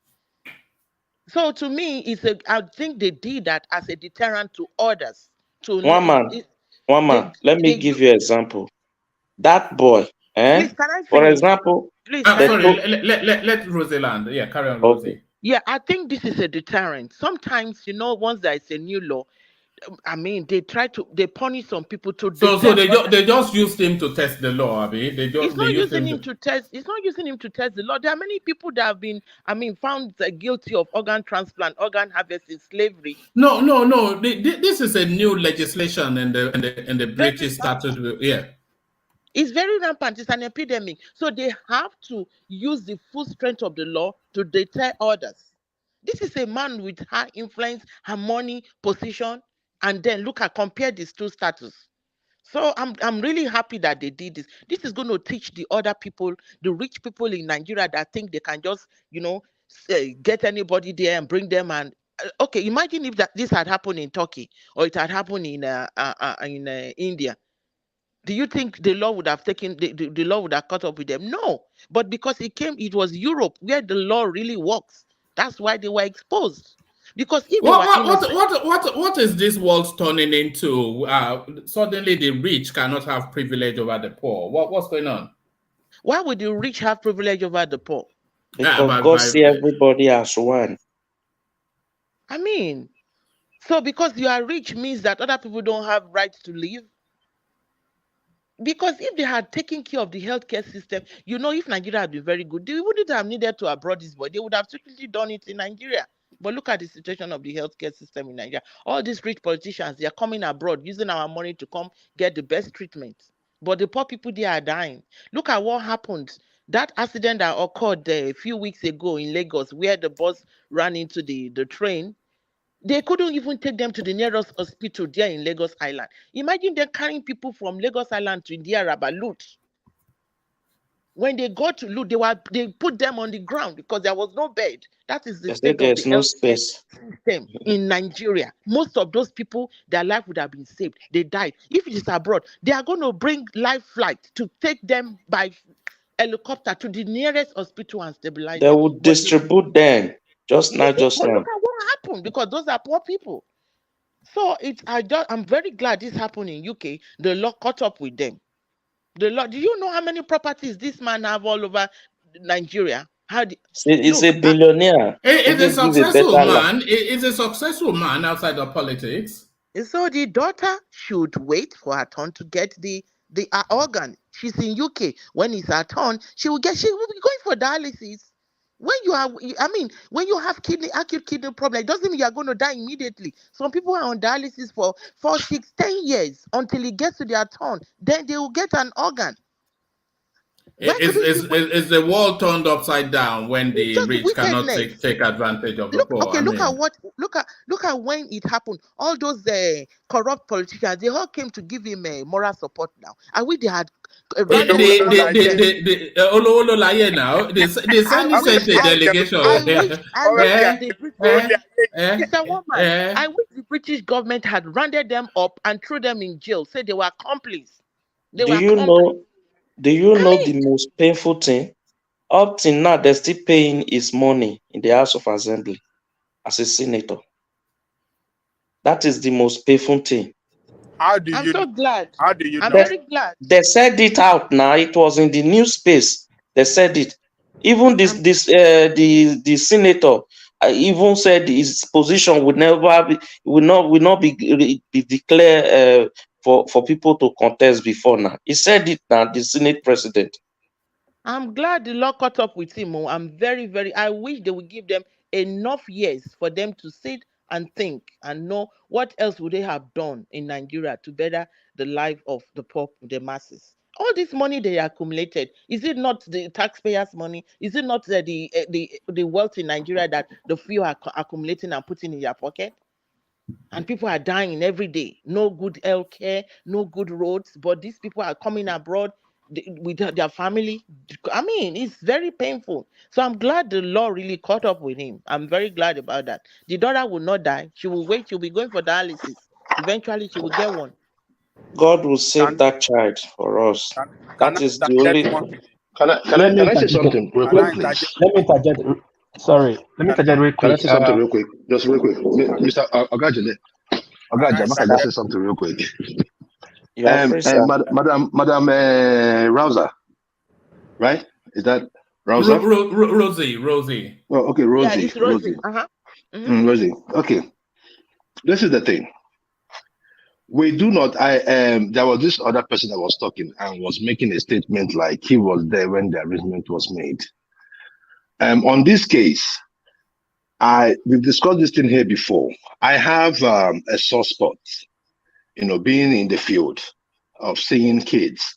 So to me, I think they did that as a deterrent to others. One man. Let me give you an example. That boy, Please, for example, let Rosie land. Yeah, carry on, Rosie. Okay. Yeah, I think this is a deterrent. Sometimes, once there is a new law, they punish some people to. So they just used him to test the law, Abi. It's not using him to test the law. There are many people that have been, found guilty of organ transplant, organ harvesting, slavery. No. This is a new legislation in the British statute. Yeah. It's very rampant. It's an epidemic. So they have to use the full strength of the law to deter others. This is a man with high influence, high money, position, and then compare these two status. So I'm really happy that they did this. This is going to teach the other people, the rich people in Nigeria that think they can just, get anybody there and bring them and okay. Imagine if this had happened in Turkey or it had happened in India. Do you think the law would have taken the law would have caught up with them? No, but because it was Europe where the law really works. That's why they were exposed. Because if they were what is this world turning into? Suddenly the rich cannot have privilege over the poor. What's going on? Why would the rich have privilege over the poor? Because God see everybody as one. I mean, so because you are rich means that other people don't have rights to live? Because if they had taken care of the healthcare system, if Nigeria had been very good, they wouldn't have needed to abroad this boy. They would have secretly done it in Nigeria. But look at the situation of the healthcare system in Nigeria. All these rich politicians, they are coming abroad, using our money to come get the best treatment. But the poor people, they are dying. Look at what happened. That accident that occurred a few weeks ago in Lagos, where the bus ran into the train. They couldn't even take them to the nearest hospital there in Lagos Island. Imagine them carrying people from Lagos Island to Indiaraba, Lut. When they got to Lut, they put them on the ground because there was no bed. That is the state of the no space system in Nigeria. Most of those people, their life would have been saved. They died. If it is abroad, they are going to bring live flight to take them by helicopter to the nearest hospital and stabilize them. They would distribute them. Just now. Look at what happened, because those are poor people. So I'm very glad this happened in UK. The law caught up with them. The law. Do you know how many properties this man have all over Nigeria? He's a billionaire. He's a successful man. He's a successful man outside of politics. So the daughter should wait for her turn to get the organ. She's in UK. When it's her turn, she will be going for dialysis. When you have acute kidney problem, it doesn't mean you are going to die immediately. Some people are on dialysis for 4, 6, 10 years until it gets to their turn. Then they will get an organ. Is the world turned upside down when the rich cannot take advantage of the poor? Okay, look at when it happened. All those corrupt politicians, they all came to give him moral support now. I wish they had. The Senate delegation. I wish the British government had rounded them up and threw them in jail. Said they were accomplices. Do you know the most painful thing? Up till now, they're still paying his money in the House of Assembly as a senator. That is the most painful thing. I'm so glad. How do you know? I'm very glad. They said it out now. It was in the news space. They said it. Even the senator even said his position would not be declared for people to contest before now. He said it now, the Senate president. I'm glad the law caught up with him. I'm very, very, I wish they would give them enough years for them to sit and think and know what else would they have done in Nigeria to better the life of the poor, the masses. All this money they accumulated, is it not the taxpayers' money? Is it not the wealth in Nigeria that the few are accumulating and putting in their pocket? And people are dying every day. No good health care, no good roads, but these people are coming abroad with their family. I mean, it's very painful. So I'm glad the law really caught up with him. I'm very glad about that. The daughter will not die. She will wait. She'll be going for dialysis. Eventually, she will get one. God will save that child for us. That is the only. Can I say something real quick, please? Let me interject. Sorry, let me interject real quick. Can I say something real quick? Just real quick. Mr. Ogajide, can I say something real quick? Madam Rouser, right? Is that Rouser? Rosie. Oh, okay, Rosie. Yeah, it's Rosie. Rosie. Okay. This is the thing. We do not. There was this other person that was talking and was making a statement like he was there when the arrangement was made. On this case, we've discussed this thing here before. I have a soft spot, being in the field of seeing kids,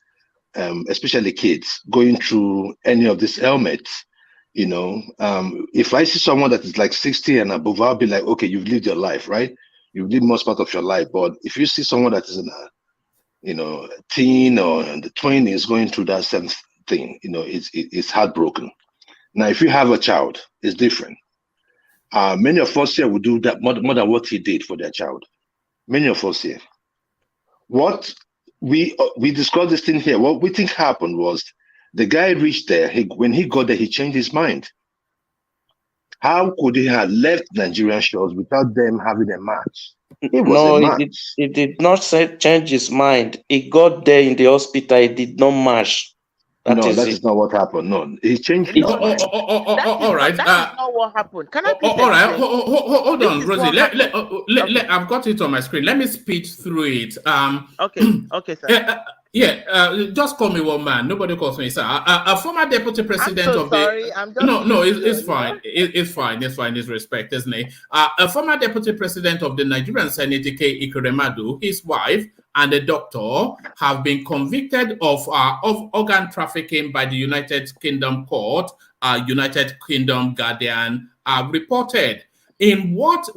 especially kids, going through any of these ailments. If I see someone that is like 60 and above, I'll be like, okay, you've lived your life, right? You've lived most part of your life. But if you see someone that is in a, teen or in the 20s going through that same thing, it's heartbroken. Now, if you have a child, it's different. Many of us here will do that more than what he did for their child. Many of us here. What we discussed this thing here. What we think happened was the guy reached there. When he got there, he changed his mind. How could he have left Nigerian shores without them having a match? It was No, a match. he did not change his mind. He got there in the hospital. He did not march. That is not what happened. No, he changed his mind. All right. That is not what happened. Can I please All right. explain? Hold on, This is Rosie. what happened. I've got it on my screen. Let me speed through it. Okay, sir. Just call me one man. Nobody calls me sir. A former deputy president I'm so of sorry. the I'm just no, it's fine. It's fine. It's fine. It's respect, isn't it? A former deputy president of the Nigerian Senate, Ikweremadu, his wife, and a doctor have been convicted of organ trafficking by the United Kingdom court. United Kingdom Guardian reported. In what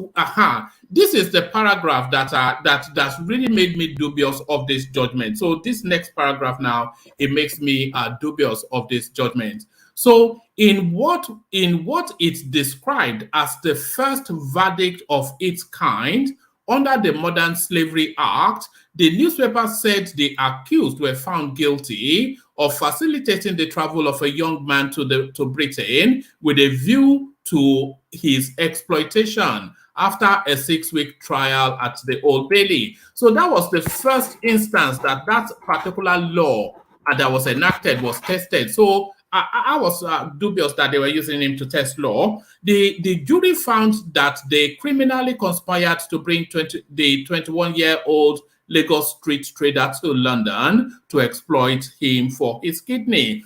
this is the paragraph that really made me dubious of this judgment. So this next paragraph now, it makes me dubious of this judgment. So in what it's described as the first verdict of its kind under the Modern Slavery Act, the newspaper said the accused were found guilty of facilitating the travel of a young man to Britain with a view to his exploitation after a 6-week trial at the Old Bailey. So that was the first instance that particular law that was enacted was tested. So I was dubious that they were using him to test law. The jury found that they criminally conspired to bring the 21-year-old Lagos street trader to London to exploit him for his kidney.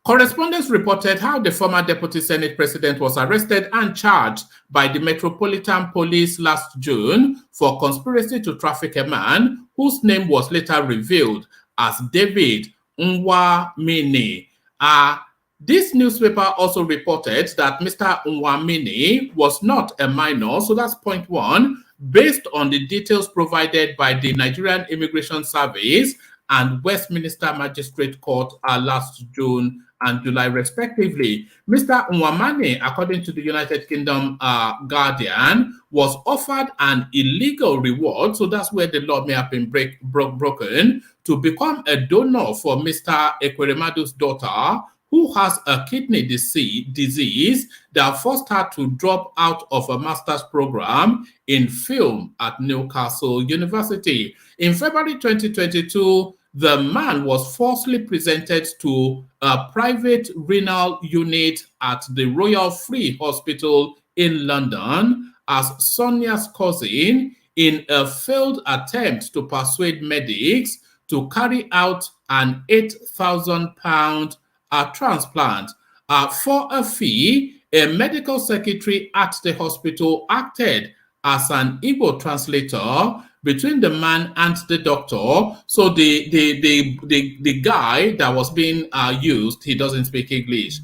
Correspondents reported how the former Deputy Senate President was arrested and charged by the Metropolitan Police last June for conspiracy to traffic a man whose name was later revealed as David Nwamini. This newspaper also reported that Mr. Nwamini was not a minor, so that's point one, based on the details provided by the Nigerian Immigration Service and Westminster Magistrate Court last June and July, respectively. Mr. Nwamini, according to the United Kingdom Guardian, was offered an illegal reward, so that's where the law may have been broken, to become a donor for Mr. Ekweremadu's daughter, who has a kidney disease that forced her to drop out of a master's program in film at Newcastle University. In February 2022, the man was falsely presented to a private renal unit at the Royal Free Hospital in London as Sonia's cousin in a failed attempt to persuade medics to carry out an £8,000 transplant. For a fee, a medical secretary at the hospital acted as an Igbo translator between the man and the doctor. So the guy that was being used, he doesn't speak English.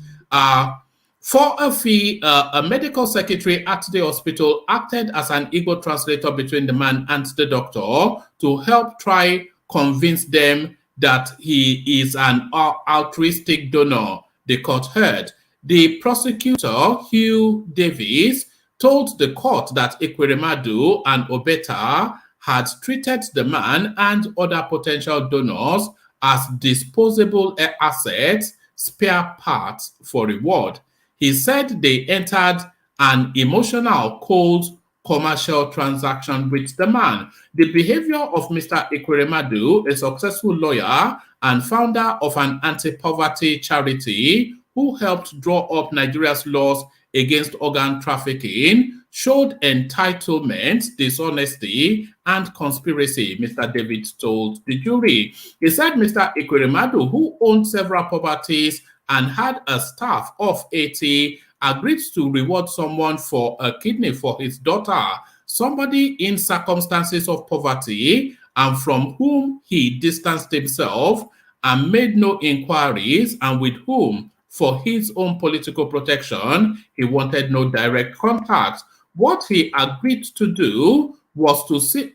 For a fee, a medical secretary at the hospital acted as an Igbo translator between the man and the doctor to help try convince them that he is an altruistic donor, the court heard. The prosecutor, Hugh Davis, told the court that Ekweremadu and Obeta had treated the man and other potential donors as disposable assets, spare parts for reward. He said they entered an emotional, cold, commercial transaction with the man. The behavior of Mr. Ekweremadu, a successful lawyer and founder of an anti-poverty charity who helped draw up Nigeria's laws against organ trafficking, showed entitlement, dishonesty, and conspiracy, Mr. David told the jury. He said Mr. Ekweremadu, who owned several properties and had a staff of 80, agreed to reward someone for a kidney for his daughter, somebody in circumstances of poverty and from whom he distanced himself and made no inquiries, and with whom, for his own political protection, he wanted no direct contact. What he agreed to do was to see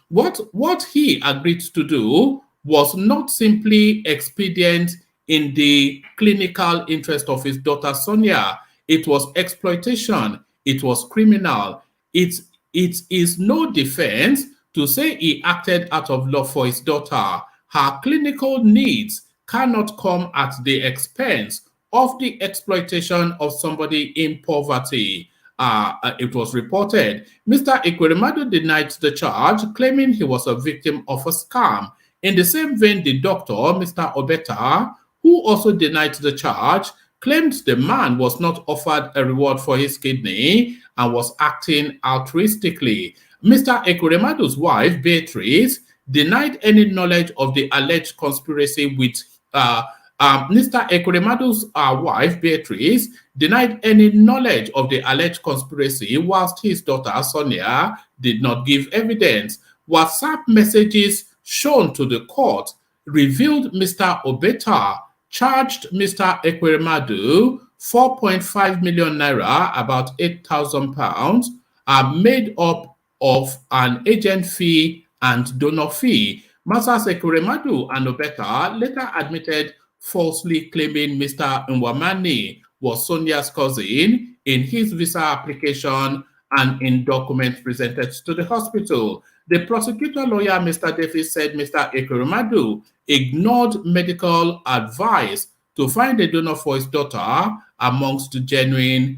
what he agreed to do was not simply expedient in the clinical interest of his daughter Sonia. It was exploitation. It was criminal. It is no defense to say he acted out of love for his daughter. Her clinical needs cannot come at the expense of the exploitation of somebody in poverty. It was reported. Mr. Ekweremadu denied the charge, claiming he was a victim of a scam. In the same vein, the doctor, Mr. Obeta, who also denied the charge, claimed the man was not offered a reward for his kidney and was acting altruistically. Mr. Ekweremadu's wife, Beatrice, denied any knowledge of the alleged conspiracy with Mr. Ekweremadu's wife, Beatrice, denied any knowledge of the alleged conspiracy, whilst his daughter, Sonia, did not give evidence. WhatsApp messages shown to the court revealed Mr. Obeta charged Mr. Ekweremadu 4.5 million naira, about 8,000 pounds, are made up of an agent fee and donor fee. Masters Ekweremadu and Obeta later admitted falsely claiming Mr. Nwamani was Sonia's cousin in his visa application and in documents presented to the hospital. The prosecutor lawyer, Mr. Davis, said Mr. Ekweremadu ignored medical advice to find a donor for his daughter amongst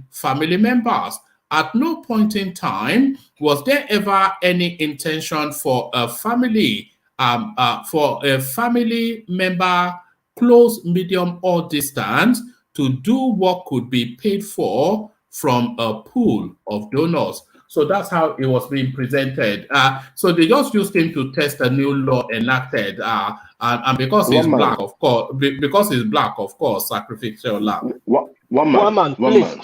family members. At no point in time was there ever any intention for a family member, close, medium, or distant, to do what could be paid for from a pool of donors. So that's how it was being presented. So they just used him to test a new law enacted, and because he's black, of course, sacrificial lamb. One man.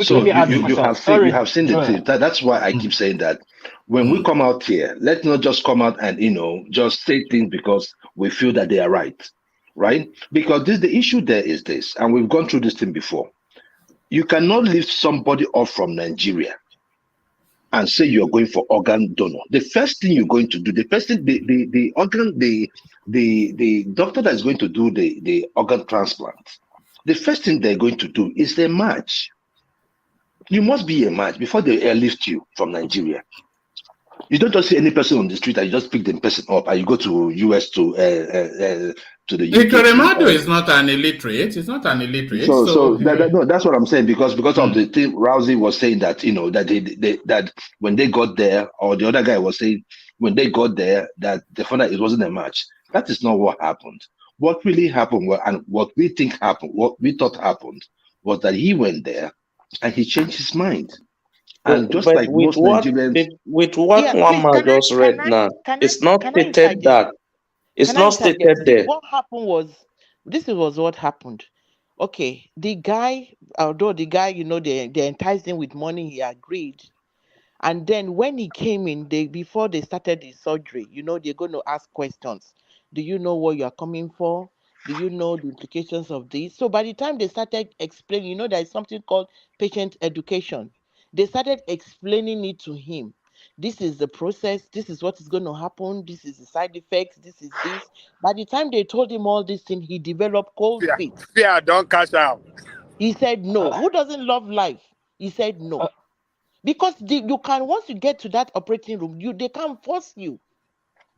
So you have seen the thing. That's why I keep saying that when we come out here, let's not just come out and just say things because we feel that they are right? Because the issue there is this, and we've gone through this thing before. You cannot lift somebody off from Nigeria and say you're going for organ donor. The first thing you're going to do, the doctor that is going to do the organ transplant, the first thing they're going to do is the match. You must be a match before they airlift you from Nigeria. You don't just see any person on the street and you just pick the person up and you go to US to the UK. Ekweremadu is not an illiterate. He's not an illiterate. No, that's what I'm saying, because of the thing Rousey was saying that that when they got there, or the other guy was saying when they got there that they found out it wasn't a match. That is not what happened. What really happened and what we think happened, what we thought happened, was that he went there and he changed his mind. And just like most Nigerians, with what one man just read now, it's not stated that. It's not stated there. What happened was, this was what happened. Okay, the guy, although the guy, they enticed him with money, he agreed. And then when he came in, before they started the surgery, they're going to ask questions. Do you know what you are coming for? Do you know the implications of this? So by the time they started explaining, there is something called patient education. They started explaining it to him. This is the process. This is what is going to happen. This is the side effects. This is this. By the time they told him all these things, he developed cold feet. Yeah, don't cash out. He said no. Who doesn't love life? He said no. Because you can, once you get to that operating room, they can't force you.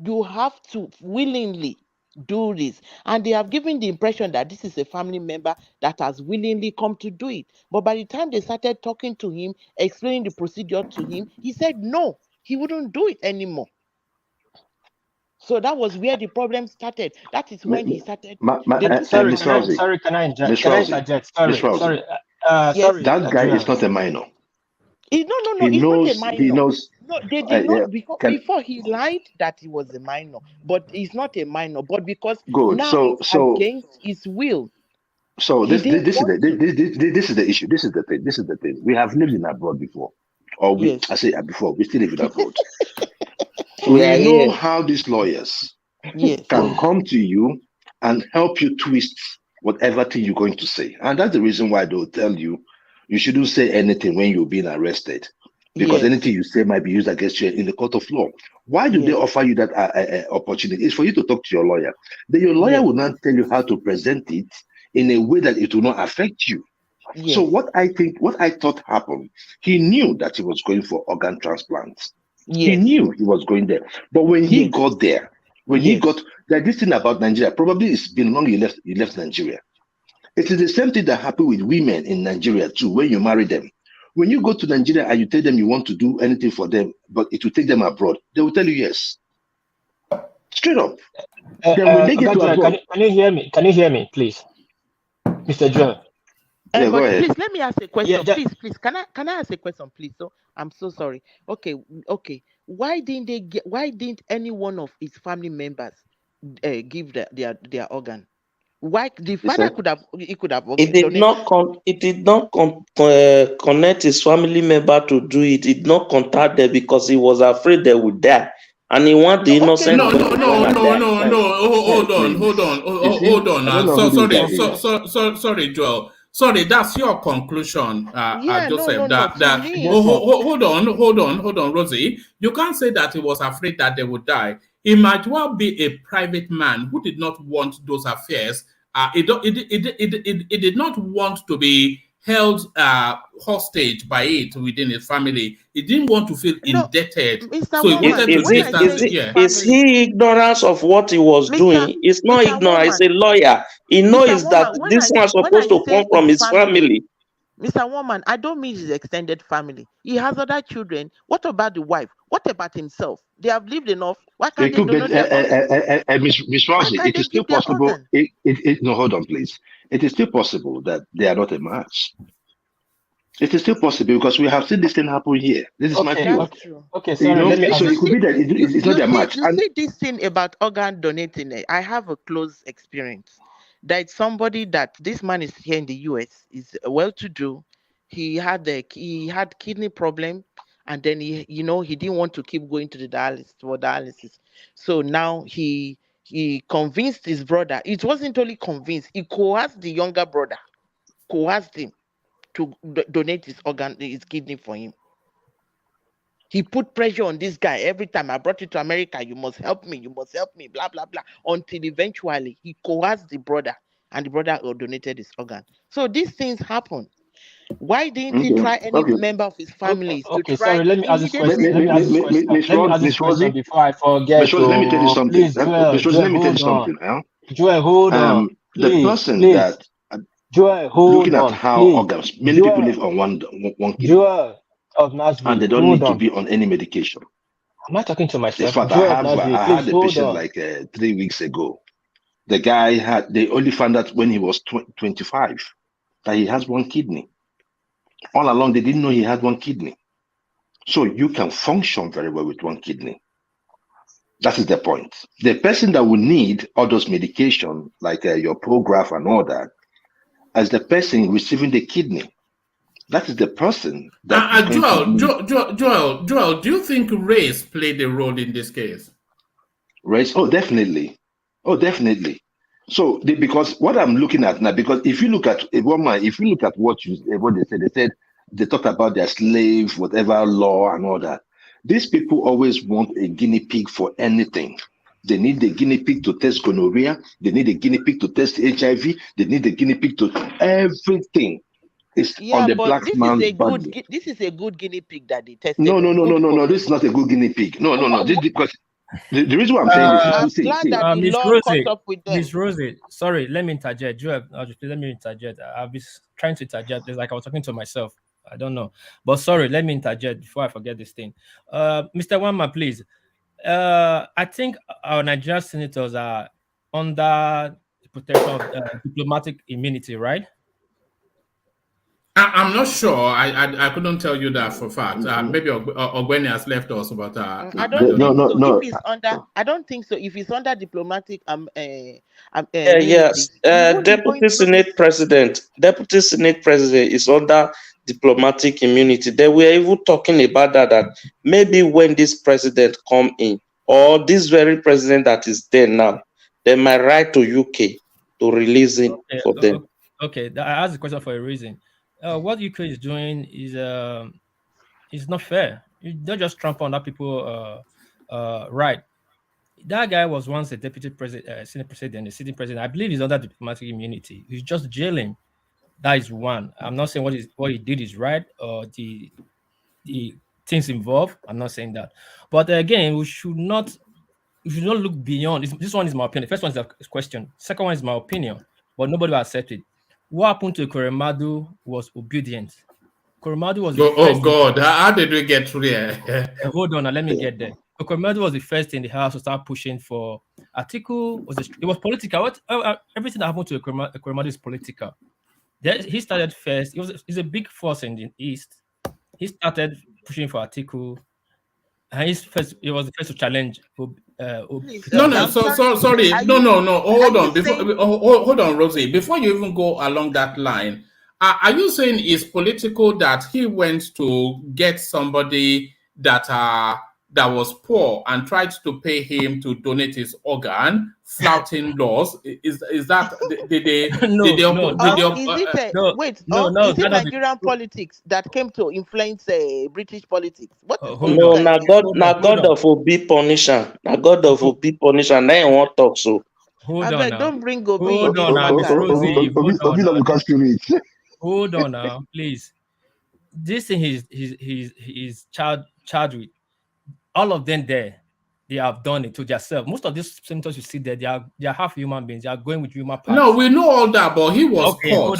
You have to willingly do this. And they have given the impression that this is a family member that has willingly come to do it. But by the time they started talking to him, explaining the procedure to him, he said no, he wouldn't do it anymore. So that was where the problem started. That is when he started. Sorry, can I interject? Sorry. That guy is not a minor. He's not a minor. He knows. No, they did not, before he lied that he was a minor, but he's not a minor. But because now it's against his will. So this is the issue. This is the thing. We have lived in abroad before, I say before. We still live in abroad. We know how these lawyers can come to you and help you twist whatever thing you're going to say, and that's the reason why they'll tell you shouldn't say anything when you're being arrested, because anything you say might be used against you in the court of law. Why do they offer you that opportunity? It's for you to talk to your lawyer. Then your lawyer will not tell you how to present it in a way that it will not affect you. So what I thought happened, he knew that he was going for organ transplants. He knew he was going there. But when he got there, he got this thing about Nigeria, probably it's been long he left Nigeria. It is the same thing that happened with women in Nigeria too, when you marry them. When you go to Nigeria and you tell them you want to do anything for them, but it will take them abroad, they will tell you yes. Straight up. Then when they get to abroad, can you hear me? Can you hear me, please? Mr. Joel. Yeah, go ahead. Please let me ask a question. Please, can I ask a question, please? So I'm so sorry. Okay. Why didn't any one of his family members give their organ? Why the father could have It did not connect his family member to do it. It did not contact them because he was afraid they would die, and he wanted the innocent. No. Hold on. Sorry, Joel. Sorry, that's your conclusion, Joseph. Hold on, Rosie. You can't say that he was afraid that they would die. He might well be a private man who did not want those affairs. It did not want to be held hostage by it within his family. He didn't want to feel indebted. So he wanted to distance. Is he ignorance of what he was doing? It's not ignorance. He's a lawyer. He knows that this was supposed to come from his family. Mr. Woman, I don't mean his extended family. He has other children. What about the wife? What about himself? They have lived enough. Why can't they donate their organ? Miss Rosie, it is still possible. No, hold on, please. It is still possible that they are not a match. It is still possible because we have seen this thing happen here. This is my view. Okay, sorry. Let me so it could be that it's not a match. You see this thing about organ donating. I have a close experience. That somebody that this man is here in the US, is well-to-do. He had kidney problem, and then he didn't want to keep going to the dialysis. So now he convinced his brother. It wasn't only convinced. He coerced the younger brother, coerced him to donate his kidney for him. He put pressure on this guy every time. I brought you to America. You must help me. Blah, blah, blah. Until eventually he coerced the brother, and the brother donated his organ. So these things happen. Why didn't he try any member of his family to try? Sorry, let me ask this question. Before I forget. Let me tell you something. Please, Joel, hold on. The person that looking at how organs, many people live on one kidney. Joel of Nashville, and they don't need to be on any medication. Am I talking to myself? In fact, I had a patient like 3 weeks ago. The guy they only found out when he was 25 that he has one kidney. All along, they didn't know he had one kidney. So you can function very well with one kidney. That is the point. The person that will need all those medication, like your Prograf and all that, as the person receiving the kidney. That is the person that Joel, do you think race played a role in this case? Race? Oh, definitely. So because what I'm looking at now, because if you look at what they said, they talk about their slave, whatever law and all that. These people always want a guinea pig for anything. They need the guinea pig to test gonorrhea. They need a guinea pig to test HIV. They need the guinea pig to everything. On the black man's body. This is a good guinea pig that they tested. No. This is not a good guinea pig. No. This because the reason why I'm saying this is Miss Rosie, sorry, let me interject. Joel, let me interject. I've been trying to interject. It's like I was talking to myself. I don't know, but sorry, let me interject before I forget this thing. Mr. Wama, please. I think our Nigerian senators are under the protection of diplomatic immunity, right? I'm not sure. I couldn't tell you that for a fact. Maybe Ogweni has left us, but I don't think so. If he's I don't think so. If he's under diplomatic, yes, Deputy Senate President is under diplomatic immunity. They were even talking about that maybe when this president come in, or this very president that is there now, they might write to UK to release him for them. Okay, I asked the question for a reason. What UK is doing is not fair. You don't just trample on that people right. That guy was once a deputy president, Senate president, a sitting president. I believe he's under diplomatic immunity. He's just jailing. That is one. I'm not saying what he did is right or the things involved. I'm not saying that. But again, we should not look beyond. This one is my opinion. The first one is a question. Second one is my opinion, but nobody will accept it. what happened to Koremadu was obedient. Koremadu was oh God, how did we get through here? Hold on, let me get there. Koremadu was the first in the house to start pushing for article. It was political. Everything that happened to Koremadu is political. He started first. He's a big force in the East. He started pushing for article. And he was the first to challenge. Sorry. No. Hold on. Hold on, Rosie. Before you even go along that line, are you saying it's political that he went to get somebody that was poor and tried to pay him to donate his organ, flouting laws? Is that is it Nigerian politics that came to influence British politics? What is no, God of Obi punisher. Na God of Obi punisher. Now you want talk so. Hold on now. Don't bring Obi. Hold on now, Miss Rosie. Hold on now, please. This thing he's charged with. All of them there, they have done it to themselves. Most of these senators you see there, they are half human beings. They are going with human parts. No, we know all that, but he was caught.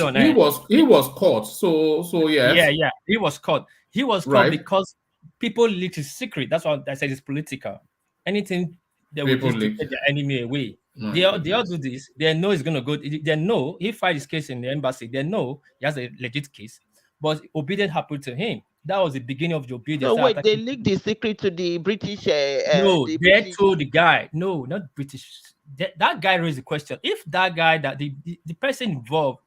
He was caught. So yes. Yeah. He was caught. He was caught because people leaked his secret. That's why I said it's political. Anything that will just take their enemy away. They all do this. They know it's gonna go. They know he filed his case in the embassy. They know he has a legit case. But obedience happened to him. That was the beginning of the obedience. So wait, they leaked the secret to the British. They told the guy. No, not British. That guy raised the question. If that guy, that the person involved,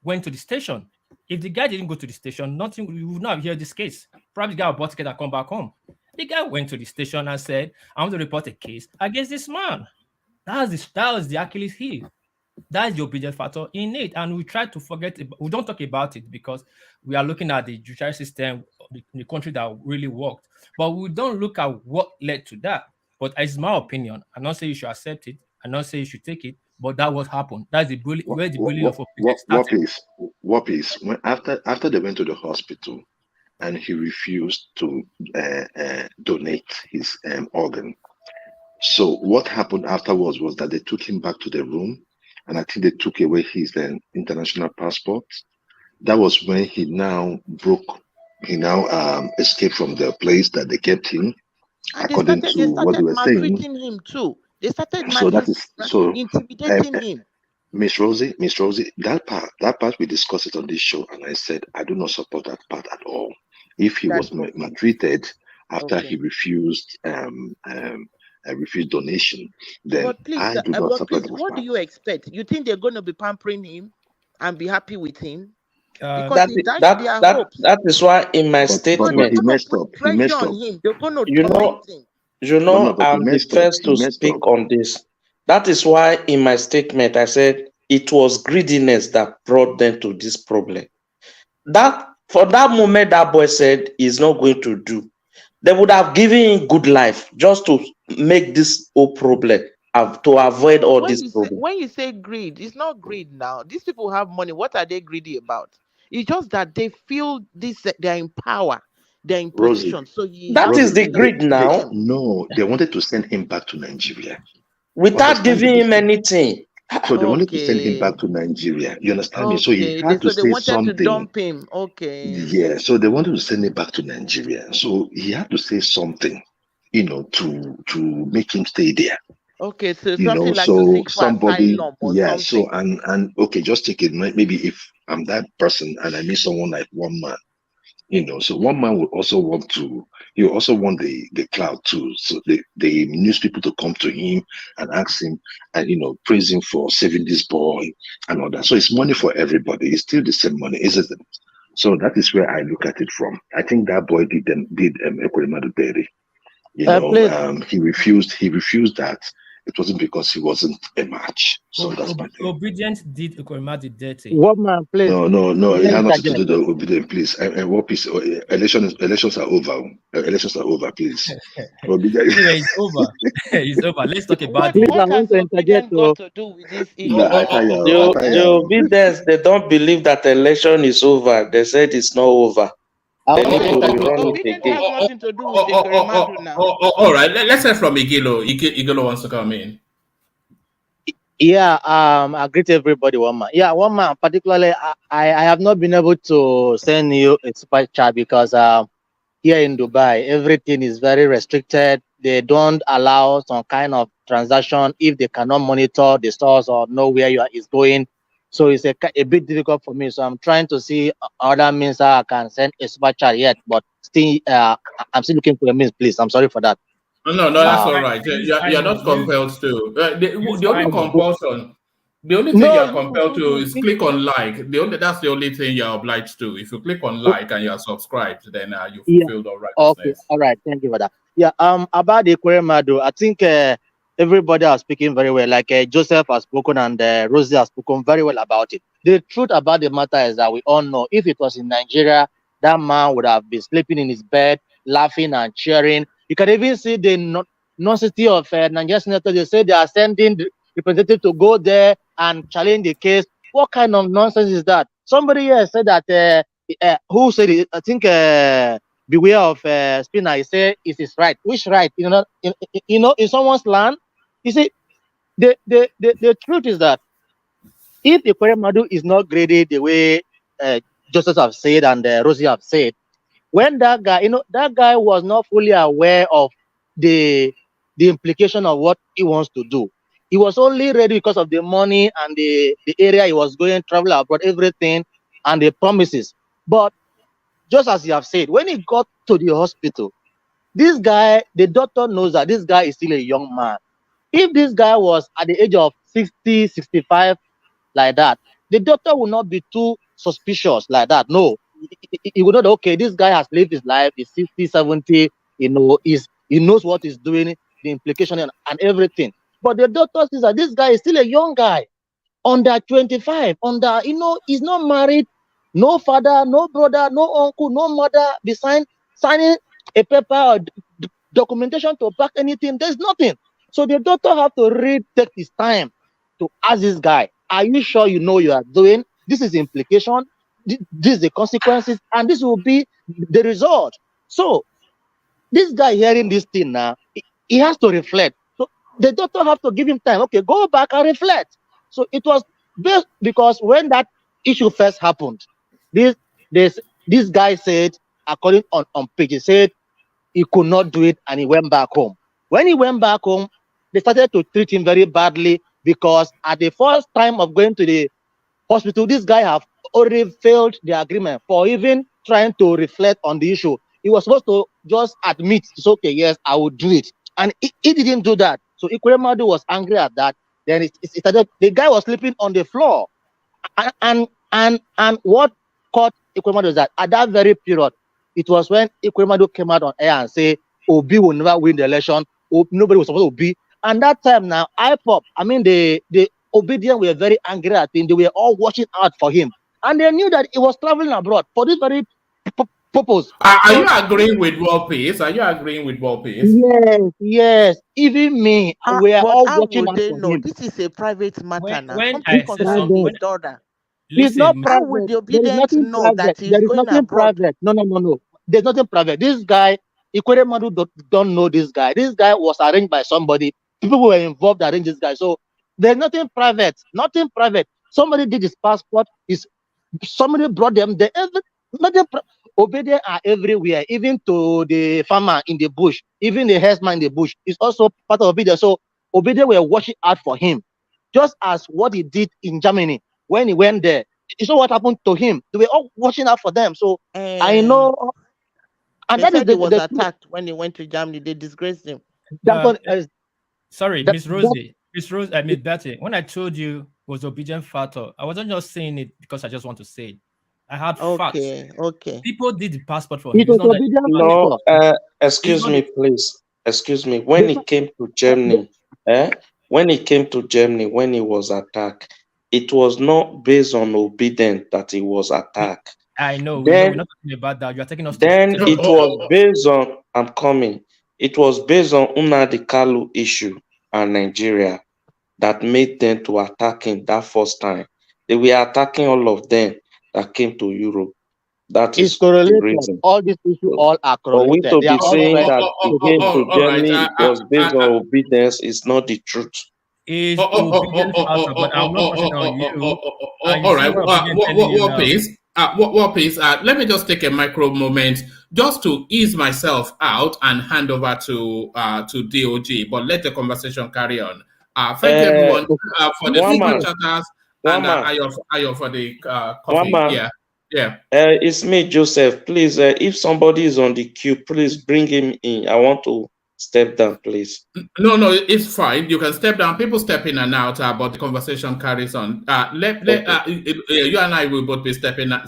went to the station, if the guy didn't go to the station, nothing. We would not hear this case. Probably the guy bought ticket and come back home. The guy went to the station and said, "I want to report a case against this man." That was the Achilles heel. That's the obedience factor in it, and we try to forget. We don't talk about it because we are looking at the judicial system in the country that really worked, but we don't look at what led to that. But it's my opinion. I'm not saying you should accept it. I'm not saying you should take it. But that what happened. That's where the bullying of obedience started. What is when after they went to the hospital, and he refused to donate his organ. So what happened afterwards was that they took him back to the room. And I think they took away his international passport. That was when he now escaped from the place that they kept him, and according to what they were saying. Him too. They started intimidating him. Miss Rosie, that part we discussed it on this show, and I said I do not support that part at all. If he was maltreated after he refused refused donation, then I do not support that. What do you expect? You think they're going to be pampering him and be happy with him? That is why in my statement, he messed up. They're going to I'm the first to speak on this. That is why in my statement I said it was greediness that brought them to this problem. That for that moment that boy said he's not going to do, they would have given him good life just to make this whole problem, to avoid all this problem. When you say greed, it's not greed now. These people have money. What are they greedy about? It's just that they feel they're in power, they're in position. So that is the greed now. No, they wanted to send him back to Nigeria without giving him anything. So they wanted to send him back to Nigeria. You understand me? So he had to say something. To dump him. Okay. Yeah. So they wanted to send him back to Nigeria. So he had to say something, to make him stay there. Okay. So something like to seek for asylum or something. So and okay, just take it. Maybe if I'm that person and I meet someone like one man, so one man would also want to. He also want the cloud too. So the news people to come to him and ask him and praise him for saving this boy and all that. So it's money for everybody. It's still the same money, isn't it? So that is where I look at it from. I think that boy did Ekweremadu Dairy. He refused that. It wasn't because he wasn't a match. So that's my thing. Obedience did Ekweremadu dirty. What man, please? No. It has nothing to do with obedience, please. And what piece? Elections are over. Elections are over, please. Anyway, it's over. It's over. Let's talk about it. What has obedience got to do with this issue? The obedience, they don't believe that election is over. They said it's not over. Obedience has nothing to do with Ekweremadu now. All right, let's hear from Igilo. Igilo wants to come in. Yeah, I greet everybody, one man. Yeah, one man, particularly, I have not been able to send you a super chat because here in Dubai, everything is very restricted. They don't allow some kind of transaction if they cannot monitor the stores or know where is going. So it's a bit difficult for me. So I'm trying to see other means how I can send a super chat yet, but still, I'm still looking for a means, please. I'm sorry for that. No, that's all right. You're not compelled to. The only compulsion, the only thing you're compelled to is click on like. That's the only thing you're obliged to. If you click on like and you're subscribed, then you Yeah. fulfilled all Okay. righteousness. All right. Thank you for that. Yeah. About the Mado, I think everybody are speaking very well. Like Joseph has spoken and Rosie has spoken very well about it. The truth about the matter is that we all know if it was in Nigeria, that man would have been sleeping in his bed, laughing and cheering. You can even see the non-city of Nigerian senators. They say they are sending the representative to go there and challenge the case. What kind of nonsense is that? Somebody here said that. Who said it? I think. Beware of spinner. He said, "Is his right? Which right? In someone's land." You see, the truth is that if the Madu is not graded the way Joseph have said and Rosie have said, when that guy was not fully aware of the implication of what he wants to do. He was only ready because of the money and the area he was going, travel abroad, everything, and the promises. But just as you have said, when he got to the hospital, this guy, the doctor knows that this guy is still a young man. If this guy was at the age of 60, 65, like that, the doctor will not be too suspicious like that. No, he would not, okay, this guy has lived his life, he's 60, 70, he knows what he's doing, the implication and everything. But the doctor says that this guy is still a young guy, under 25, he's not married, no father, no brother, no uncle, no mother, besides signing a paper or documentation to back anything. There's nothing. So the doctor have to take his time to ask this guy, are you sure you know you are doing? This is the implication, this is the consequences, and this will be the result. So this guy hearing this thing now, he has to reflect. So the doctor have to give him time. Okay, go back and reflect. So it was best because when that issue first happened, this guy said, according on page, he said he could not do it and he went back home. When he went back home, they started to treat him very badly because at the first time of going to the hospital, this guy have already failed the agreement for even trying to reflect on the issue. He was supposed to just admit, it's okay, yes, I will do it. And he didn't do that. So Ikwemadu was angry at that. Then it started, the guy was sleeping on the floor. And what caught Ikwemadu is that at that very period, it was when Ikwemadu came out on air and said, Obi will never win the election. Nobody was supposed to be. And that time now, the Obedient were very angry at him. They were all watching out for him. And they knew that he was traveling abroad for this very purpose. Are you agreeing with World Peace? Are you agreeing with World Peace? Yes. Even me, we are all watching out for him. This is a private matter now. When I say something, it's not private. How would the Obedient know that he's going abroad? Private. No. There's nothing private. This guy, Ikweremadu don't know this guy. This guy was arranged by somebody. People were involved arranged this guy. So there's nothing private. Nothing private. Somebody did his passport. Somebody brought them there. Obedient are everywhere, even to the farmer in the bush, even the herdsman in the bush is also part of Obedient. So Obedient were watching out for him, just as what he did in Germany when he went there. You saw what happened to him. They were all watching out for them. So I know. And that is he was attacked when he went to Germany. They disgraced him. Sorry, Miss Rosie. Miss Rose, I mean Betty. When I told you it was Obedient factor, I wasn't just saying it because I just want to say it. I had facts. Okay. People did the passport for him. No, excuse me, please. Excuse me. When he came to Germany, when he was attacked, it was not based on Obedient that he was attacked. I know. We're not talking about that. You are taking us. Then it was based on. I'm coming. It was based on Nnamdi Kanu issue and Nigeria that made them to attack him that first time. They were attacking all of them that came to Europe. That is the reason. All these issues all are correlated. For we to be saying that he came to Germany was based on obedience is not the truth. is obedient factor, but I'm not pushing on you. All right, what piece? Let me just take a micro moment just to ease myself out and hand over to DOG, but let the conversation carry on. Thank you everyone for the super chatters and Ayo for the coffee. Yeah. It's me, Joseph. Please, if somebody is on the queue, please bring him in. I want to step down, please. No, it's fine. You can step down. People step in and out, but the conversation carries on. You and I will both be stepping down.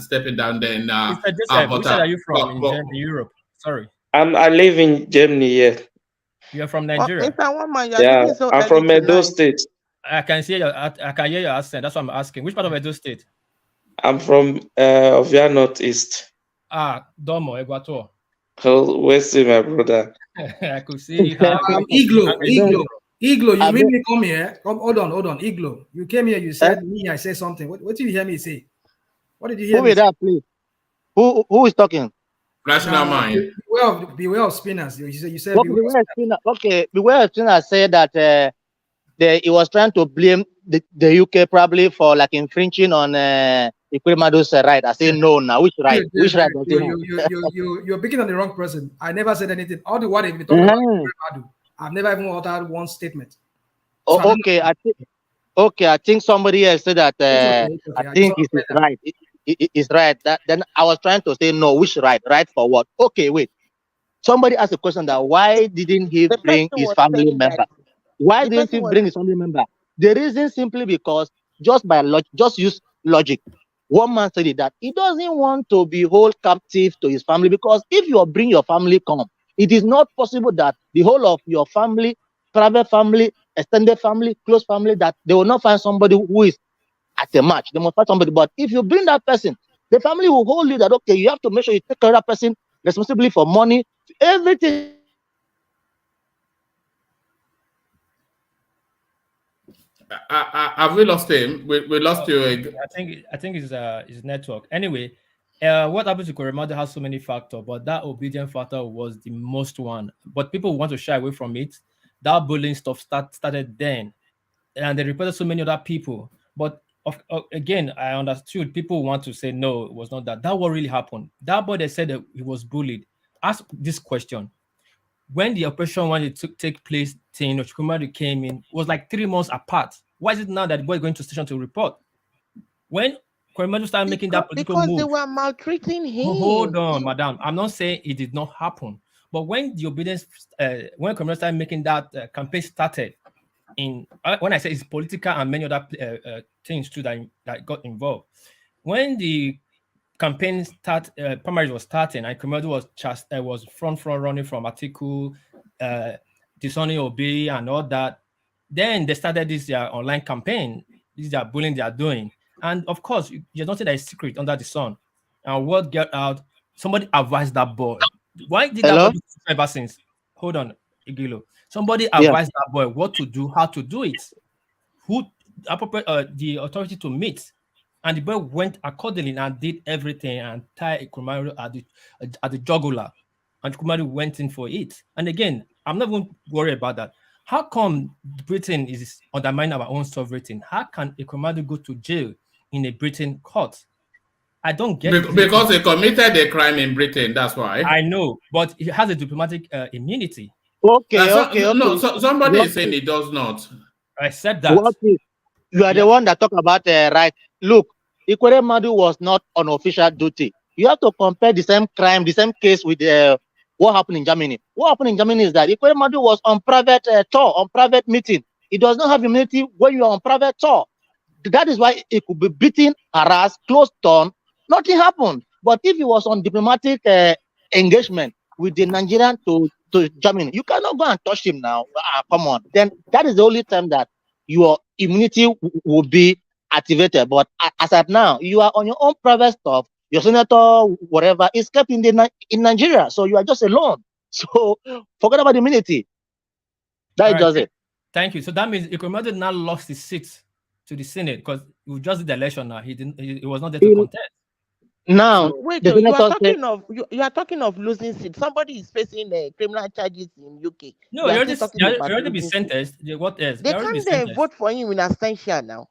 Then, which side are you from in Europe? Sorry, I live in Germany. Yeah. You're from Nigeria. Yeah, I'm from Edo State. I can hear your accent. That's what I'm asking. Which part of Edo State? I'm from Ovia Northeast. Domo, Equator. Oh, where's my brother? I could see Iglo, you made me come here. Hold on, Iglo. You came here, you said me, I said something. What did you hear me say? What did you hear me say? That, please? Who is talking? Rational mind. Beware of spinners. You said beware of spinners said that he was trying to blame the UK probably for like infringing on Ekwemadu's right. I say no now. Which right? Which right? You're picking on the wrong person. I never said anything. All the what they've been talking about Ekwemadu, I've never even uttered one statement. So I think somebody else said that I think it is right. It is right. Then I was trying to say no. Which right? Right for what? Okay, wait. Somebody asked a question that why didn't he bring his family member? Why didn't he bring his family member? The reason simply because just use logic. One man said that he doesn't want to be held captive to his family, because if you bring your family come, it is not possible that the whole of your family, private family, extended family, close family, that they will not find somebody who is at a match. They must find somebody. But if you bring that person, the family will hold you that, okay, you have to make sure you take care of that person responsibly for money, everything. Have we lost him? We lost you. I think it's network. Anyway, what happened to Ekwemadu has so many factors, but that obedient factor was the most one. But people want to shy away from it. That bullying stuff started then, and they reported so many other people. But again, I understood people want to say no, it was not that. That what really happened. That boy, they said that he was bullied. Ask this question: when the operation wanted to take place, Ekwemadu came in, it was like 3 months apart. Why is it now that the boy is going to station to report? When Ekwemadu started making that political move, because they were maltreating him. Hold on, madam. I'm not saying it did not happen, but when the obedience, when Ekwemadu started making that campaign started, when I say it's political and many other things too that got involved. When the campaign primaries was starting, and Ekwemadu was front running from Atiku, disowning Obi and all that. Then they started this online campaign. This is bullying they are doing, and of course, you don't say that it's secret under the sun. And word get out. Somebody advised that boy. Why did that boy do ever since? Hold on, Igilo. Somebody advised that boy what to do, how to do it, who appropriate the authority to meet, and the boy went accordingly and did everything and tied Ekwemadu at the jugular, and Ekwemadu went in for it. And again, I'm not even worried about that. How come Britain is undermining our own sovereignty? How can Ekwemadu go to jail in a Britain court? I don't get it. Because he committed a crime in Britain, that's why. I know, but he has a diplomatic immunity. Okay. No, somebody is saying he does not. I accept that. You are the one that talk about right. Look, Ekwemadu was not on official duty. You have to compare the same crime, the same case with what happened in Germany. What happened in Germany is that Ekwemadu was on private tour, on private meeting. He does not have immunity when you are on private tour. That is why he could be beaten, harassed, closed down. Nothing happened. But if he was on diplomatic engagement with the Nigerian to Germany, you cannot go and touch him now. Come on. Then that is the only time that your immunity will be activated. But as of now, you are on your own private stuff. Your senator, whatever, is kept in Nigeria. So you are just alone. So forget about immunity. That does it. Thank you. So that means Ekwemadu now lost his seat to the Senate because we just did the election now. He was not there to contest. Now, So wait, the you are senators say, talking of you are talking of losing seat. Somebody is facing criminal charges in UK. No, You he are already, still talking about he already be losing seat. sentenced. What else? He They already be can't sentenced. vote for him in absentia now.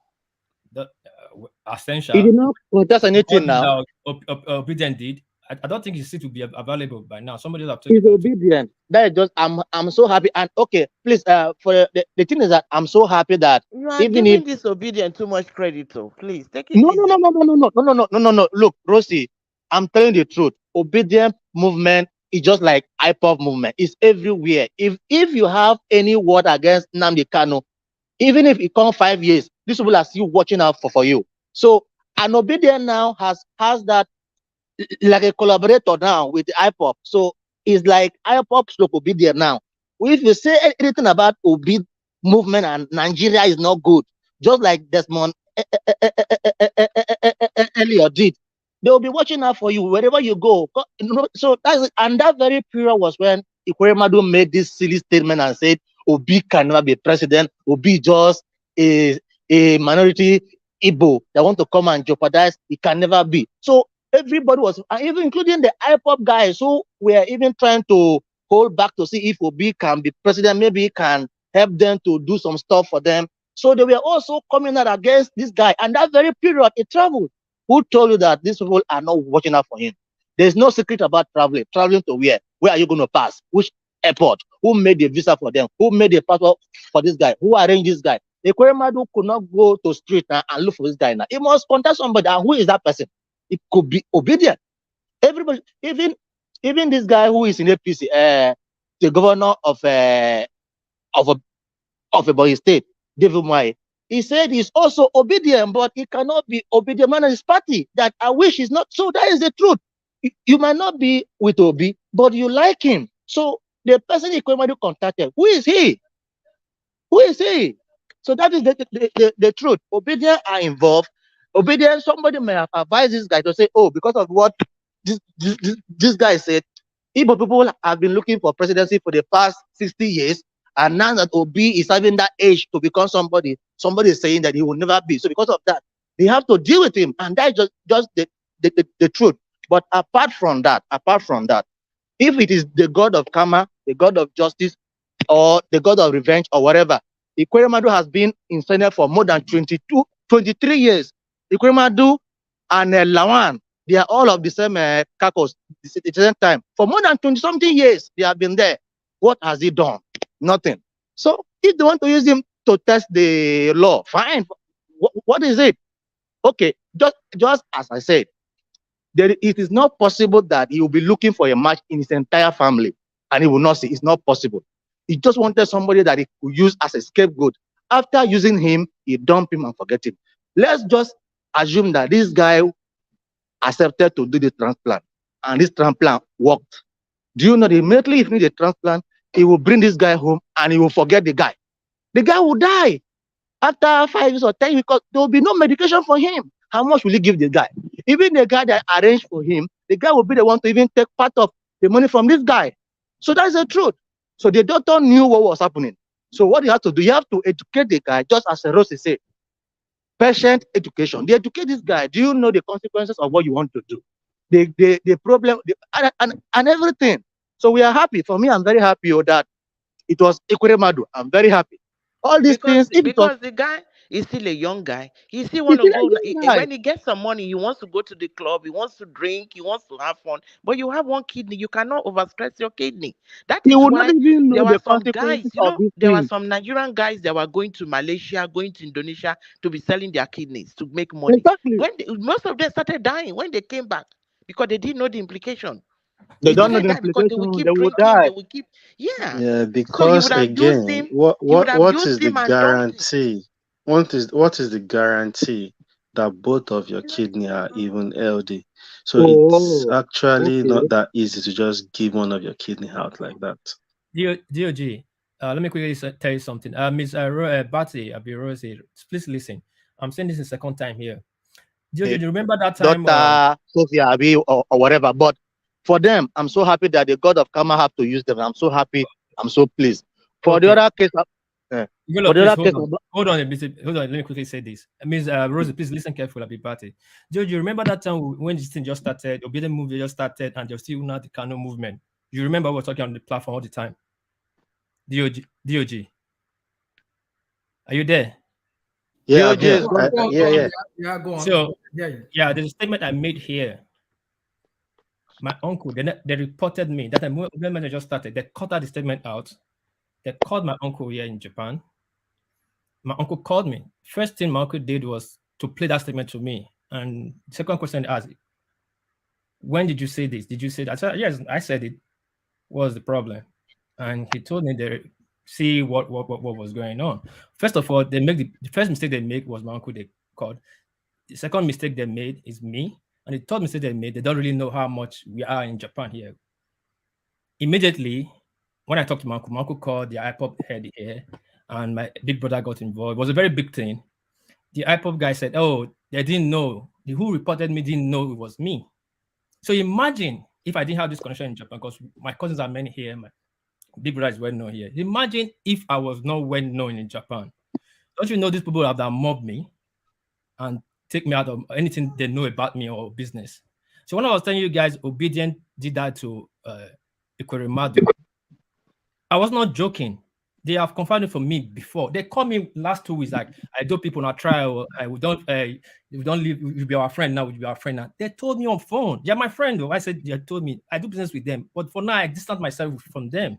The he essential. did not contest anything All now. that Obedient did. I don't think his seat will be available by now. Somebody will have He's taken it. obedient. That is just I'm so happy. And okay, please, for the thing is that I'm so happy that You are even giving if disobedient too much credit, though. Please take it no, easy. no. Look, Rosie, I'm telling the truth. Obedient movement is just like IPOP movement. It's everywhere. If you have any word against Nnamdi Kanu, even if it comes 5 years, these people are still watching out for you. So an obedient now has that like a collaborator now with the IPOP. So it's like IPOP stroke obedient now. If you say anything about Obi movement and Nigeria is not good, just like Desmond Elliot did, they will be watching out for you wherever you go. So that's it. And that very period was when Ikweremadu made this silly statement and said Obi can never be president. Obi just a minority Igbo that want to come and jeopardize. It can never be. So everybody was, even including the IPOP guys who were even trying to hold back to see if Obi can be president, maybe he can help them to do some stuff for them. So they were also coming out against this guy. And that very period, he traveled. Who told you that these people are not watching out for him? There's no secret about traveling. Traveling to where? Where are you going to pass? Which airport? Who made the visa for them? Who made the passport for this guy? Who arranged this guy? Ikweremadu could not go to street now and look for this guy now. He must contact somebody. And who is that person? It could be obedient. Everybody, even this guy who is in APC, the governor of Ebonyi State, David Moye, he said he's also obedient, but he cannot be obedient man of his party. That I wish is not so. That is the truth. You might not be with Obi, but you like him. So the person Ikweremadu contacted, who is he? Who is he? So that is the truth. Obedient are involved. Obedient, somebody may have advised this guy to say, oh, because of what this guy said, Igbo people have been looking for presidency for the past 60 years, and now that Obi is having that age to become somebody is saying that he will never be. So because of that, they have to deal with him, and that is just the truth. But apart from that, if it is the God of karma, the God of justice, or the God of revenge, or whatever, Ikweremadu has been in Senate for more than 23 years. Ikweremadu and Lawan, they are all of the same caucus at the same time. For more than 20-something years, they have been there. What has he done? Nothing. So if they want to use him to test the law, fine. What is it? Okay, just as I said, it is not possible that he will be looking for a match in his entire family and he will not see. It's not possible. He just wanted somebody that he could use as a scapegoat. After using him, he dumped him and forget him. Let's just assume that this guy accepted to do the transplant and this transplant worked. Do you know that immediately if he need a transplant, he will bring this guy home and he will forget the guy. The guy will die after 5 years or 10 years because there will be no medication for him. How much will he give the guy? Even the guy that arranged for him, the guy will be the one to even take part of the money from this guy. So that's the truth. So the doctor knew what was happening. So what you have to do, you have to educate the guy, just as Rossi said. Patient education. They educate this guy. Do you know the consequences of what you want to do? The problem and everything. So we are happy. For me, I'm very happy that it was Ikweremadu. I'm very happy. All these things. Because the guy is still a young guy. He still want to go. When he gets some money, he wants to go to the club. He wants to drink. He wants to have fun. But you have one kidney. You cannot overstress your kidney. That is why there were some guys. You know, there were some Nigerian guys that were going to Malaysia, going to Indonesia to be selling their kidneys to make money. Exactly. Most of them started dying when they came back because they didn't know the implication. They don't know the implication. They will keep drinking, will die. They will keep, Yeah, so because again, what is the guarantee? What is the guarantee that both of your kidney are even healthy? So it's actually not that easy to just give one of your kidney out like that. DOG, let me quickly tell you something. Ms. Batty, Rosie, please listen. I'm saying this the second time here. Do you remember that time? Dr. Sophia Abi or whatever, but for them, I'm so happy that the God of karma have to use them. I'm so happy. I'm so pleased. For the other case, Hold on a bit. Hold on. Let me quickly say this. Ms. Rosie, please listen carefully. Happy party. Joe, you remember that time when this thing just started, Obedient movie just started, and there's still not the Kano movement? You remember we're talking on the platform all the time? DOG. Are you there? Yeah, DOG yeah, yeah. So, yeah, there's a statement I made here. My uncle, they reported me that time when I just started, they cut out the statement out. They called my uncle here in Japan. My uncle called me. First thing my uncle did was to play that statement to me. And second question asked, when did you say this? Did you say that? I said, yes, I said it. What was the problem? And he told me they see what was going on. First of all, the first mistake they made was my uncle they called. The second mistake they made is me. And the third mistake they made, they don't really know how much we are in Japan here. Immediately, when I talked to my uncle called the IPOP head here, and my big brother got involved. It was a very big thing. The IPOP guy said, oh, they didn't know. The who reported me didn't know it was me. So imagine if I didn't have this connection in Japan, because my cousins are many here, my big brother is well known here. Imagine if I was not well known in Japan. Don't you know these people have that mobbed me and take me out of anything they know about me or business? So when I was telling you guys, Obedient did that to Ikweremadu, I was not joking. They have confirmed it for me before. They called me last 2 weeks, like, I do people on a trial. We don't leave. You'll be our friend now. We'll be our friend now. They told me on phone. They're my friend, though. I said, they told me I do business with them. But for now, I distance myself from them.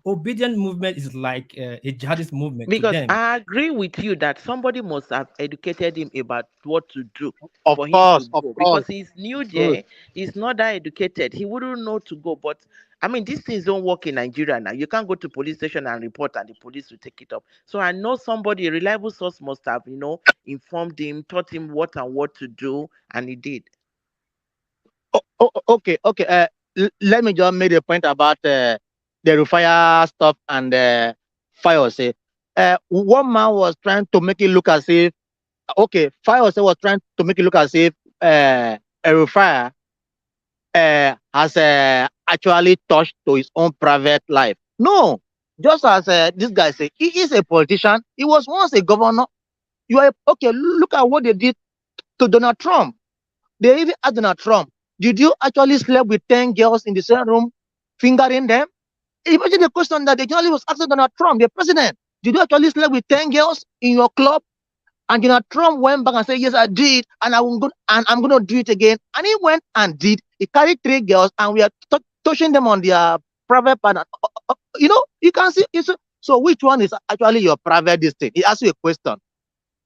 Obedient movement is like a jihadist movement. Because to them. I agree with you that somebody must have educated him about what to do for him to go. Because he's new there, he's not that educated. He wouldn't know to go. But I mean, these things don't work in Nigeria now. You can't go to police station and report, and the police will take it up. So I know somebody, a reliable source, must have, informed him, taught him what to do, and he did. Okay. Let me just make a point about the Rufai stuff and Fayose. One man was trying to make it look as if, Fayose was trying to make it look as if Rufai has actually touched to his own private life. No, just as this guy said, he is a politician. He was once a governor. Look at what they did to Donald Trump. They even asked Donald Trump, did you actually sleep with 10 girls in the same room, fingering them? Imagine the question that the journalist was asking Donald Trump, the president, did you actually sleep with 10 girls in your club? And Donald Trump went back and said, yes, I did, and I'm going to do it again. And he went and did. He carried 3 girls, and we are touching them on their private part. You can see. So which one is actually your private district? He asked you a question.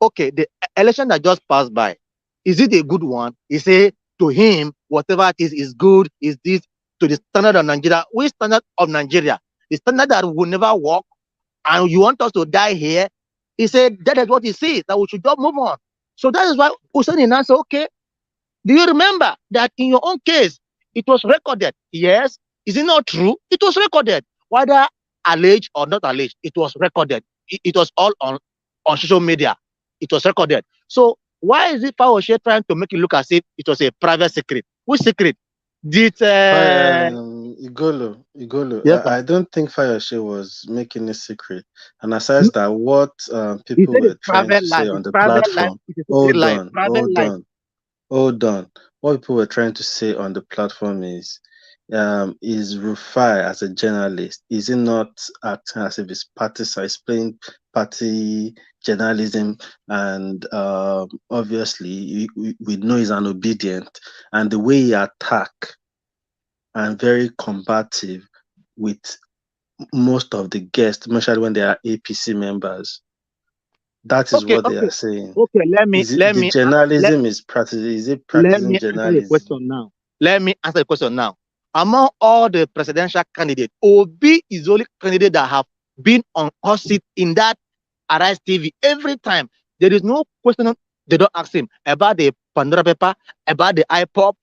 Okay, the election that just passed by, is it a good one? He said to him, whatever it is good, is this to the standard of Nigeria? Which standard of Nigeria? The standard that will never work, and you want us to die here? He said that is what he sees, that we should just move on. So that is why Oseni now said, okay, do you remember that in your own case, it was recorded? Yes. Is it not true? It was recorded. Whether alleged or not alleged, it was recorded. It was all on social media. It was recorded. So why is it Fayose trying to make it look as if it was a private secret? Which secret? Did Igolo, yes, I don't think Fayose was making a secret. And aside that, what people were trying to say on the platform, hold on. What people were trying to say on the platform is Rufai as a journalist, is he not acting as if he's partisan, he's playing party journalism, and obviously we know he's an obedient, and the way he attack and very combative with most of the guests, especially when they are APC members. That is what they are saying. Okay, let me journalism is practicing. Is it practicing journalism? Let me answer the question now. Among all the presidential candidates, Obi is the only candidate that have been on hot seat in that Arise TV every time. There is no question they don't ask him about the Pandora paper, about the IPOP,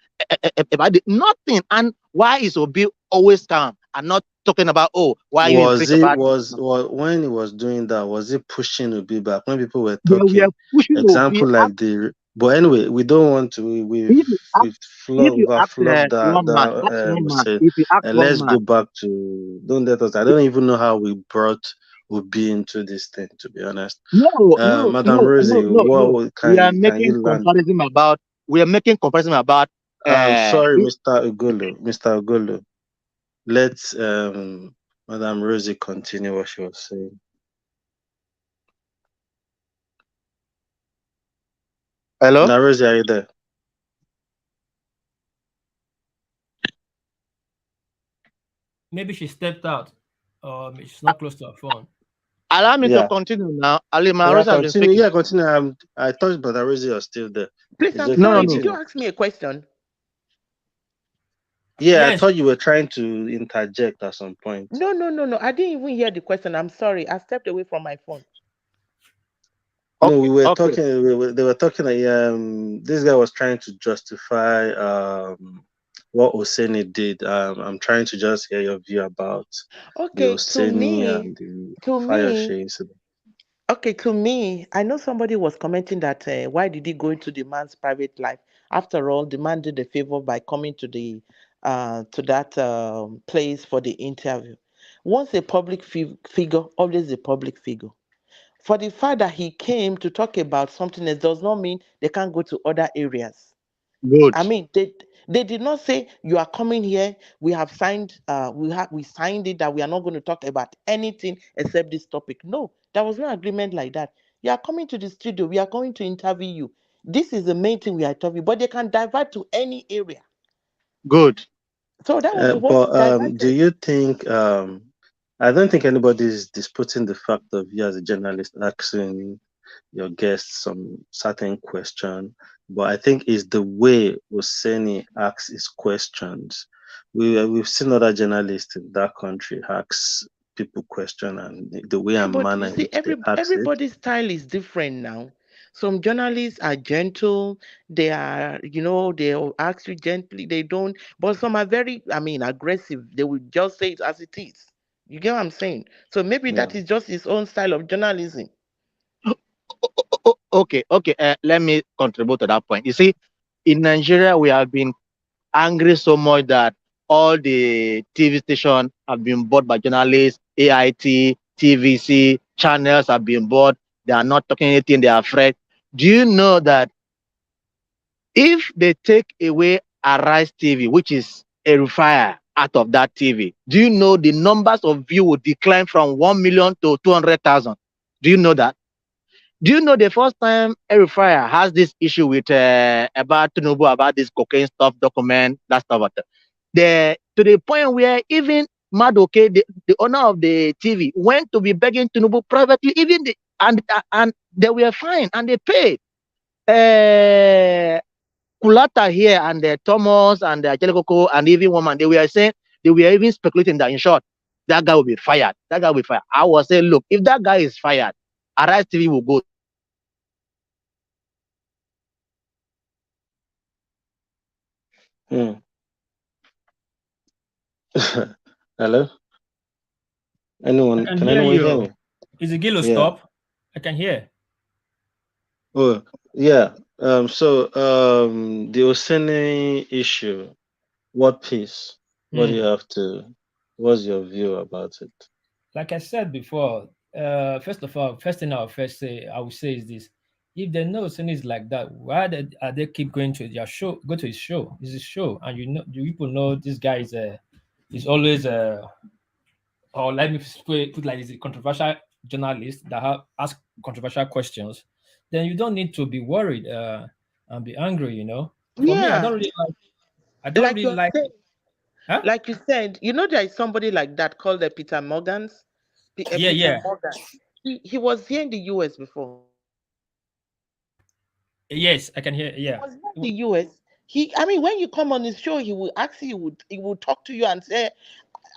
about nothing. And why is Obi always calm and not talking about why you when he was doing that, was he pushing Obi back when people were talking? We are pushing example Obi like the. But anyway, we don't want to. We've flogged that. Let's go back to. Don't let us. I don't even know how we brought would be into this thing, to be honest. No, Madam Rosie, We are can you making land? comparison about. We are making comparison about. Sorry, Mr. Ugolo. Let Madam Rosie continue what she was saying. Hello? Madam Rosie, are you there? Maybe she stepped out. She's not close to her phone. Allow me to continue now. Continue. Continue. I thought Madam Rosie was still there. Please, I'm sorry. Did you ask me a question? Yeah, Yes. I thought you were trying to interject at some point. No. I didn't even hear the question. I'm sorry. I stepped away from my phone. No, we were talking. They were talking. This guy was trying to justify what Oseni did. I'm trying to just hear your view about the Oseni and the Fayose incident. Okay, to me, I know somebody was commenting that why did he go into the man's private life? After all, the man did a favor by coming to the to that place for the interview. Once a public figure, always a public figure. For the fact that he came to talk about something else does not mean they can't go to other areas. Good. I mean, they did not say you are coming here. We have signed. We signed it that we are not going to talk about anything except this topic. No, there was no agreement like that. You are coming to the studio. We are going to interview you. This is the main thing we are talking. But they can divert to any area. Good. So that was what But diverted. do you think? I don't think anybody is disputing the fact of you as a journalist asking your guests some certain question, but I think it's the way Oseni asks his questions. We've seen other journalists in that country ask people question, and the way and But manner you in see, which they ask it. everybody's style is different now. Some journalists are gentle. They are, they'll ask you gently. They don't. But some are very, aggressive. They will just say it as it is. You get what I'm saying? So maybe that is just his own style of journalism. Okay. Let me contribute to that point. You see, in Nigeria, we have been angry so much that all the TV stations have been bought by journalists, AIT, TVC, channels have been bought. They are not talking anything, they are afraid. Do you know that if they take away Arise TV, which is a Rufai out of that TV, do you know the numbers of views will decline from 1 million to 200,000? Do you know that? Do you know the first time Rufai has this issue with about Tinubu, about this cocaine stuff document, that stuff, to the point where even Madoke, the owner of the TV, went to be begging Tinubu privately, and they were fine and they paid. Kulata here and Thomas and Jelekoko and even woman, they were saying, they were even speculating that in short, that guy will be fired. That guy will be fired. I was saying, look, if that guy is fired, Arise TV will go. Hello? Anyone? Can anyone hear me? Is the Gilo stop? I can hear. Oh, yeah. So the Oseni issue, what piece? What do you have to? What's your view about it? Like I said before, first of all, first thing I will say is this: if they know Oseni is like that, why are they keep going to their show? Go to his show. It's his show, and you people know this guy is always or let me put like he's a controversial journalist that ask controversial questions. Then you don't need to be worried and be angry. For me, I don't really like. I don't really like. Like you said, there is somebody like that called Peter Morgans. Yeah. Morgan. He was here in the US before. Yes, I can hear. Yeah. He was in the US. When you come on his show, he will ask you, he would talk to you and say,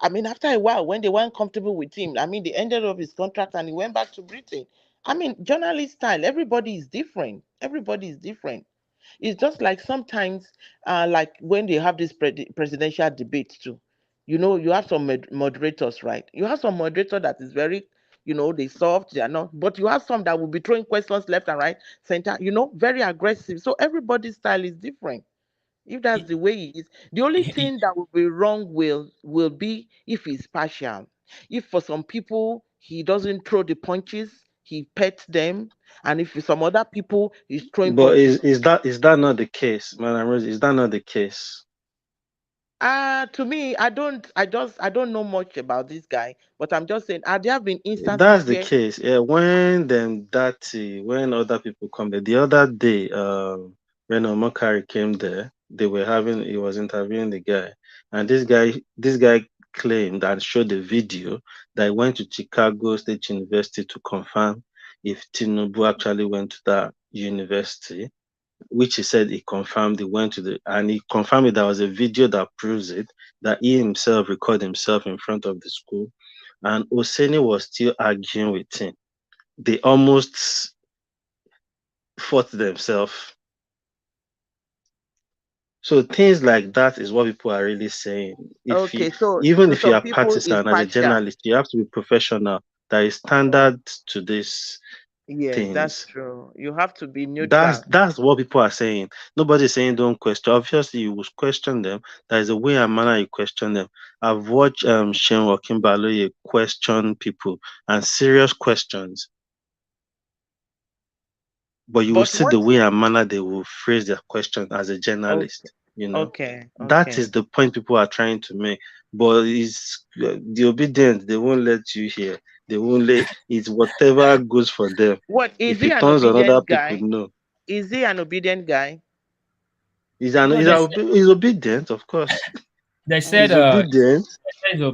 after a while, when they weren't comfortable with him, they ended up his contract and he went back to Britain. Journalist style, everybody is different. Everybody is different. It's just like sometimes, like when they have this presidential debate too. You have some moderators, right? You have some moderator that is very, they soft, they are not. But you have some that will be throwing questions left and right, center. Very aggressive. So everybody's style is different. If that's the way he is, the only thing that will be wrong will be if he's partial. If for some people he doesn't throw the punches. He pets them, and if some other people, he's throwing But punches. is that not the case, Madam Rose? Is that not the case? To me, I don't know much about this guy, but I'm just saying, there have been That's instances the where case. Yeah, when DATTI, when other people come there, the other day, when Omakari came there, he was interviewing the guy, and this guy claimed and showed the video that he went to Chicago State University to confirm if Tinubu actually went to that university, which he said he confirmed. He went to and he confirmed there was a video that proves it, that he himself recorded himself in front of the school. And Oseni was still arguing with him. They almost fought themselves. So things like that is what people are really saying. Even if you are partisan as a journalist, you have to be professional. There is standard to this. Yes, that's true. You have to be neutral. That's what people are saying. Nobody's saying don't question. Obviously, you will question them. There is a way and manner you question them. I've watched Shane Wakimbaloye question people, and serious questions. But you will see the way and manner they will phrase their question as a journalist. You know, that is the point people are trying to make. But it's the obedient. They won't let you hear. They won't let it's whatever goes for them. What is if he it an turns on other obedient guy? people, no. Is he an obedient guy? He's obedient, of course. They said he's obedient.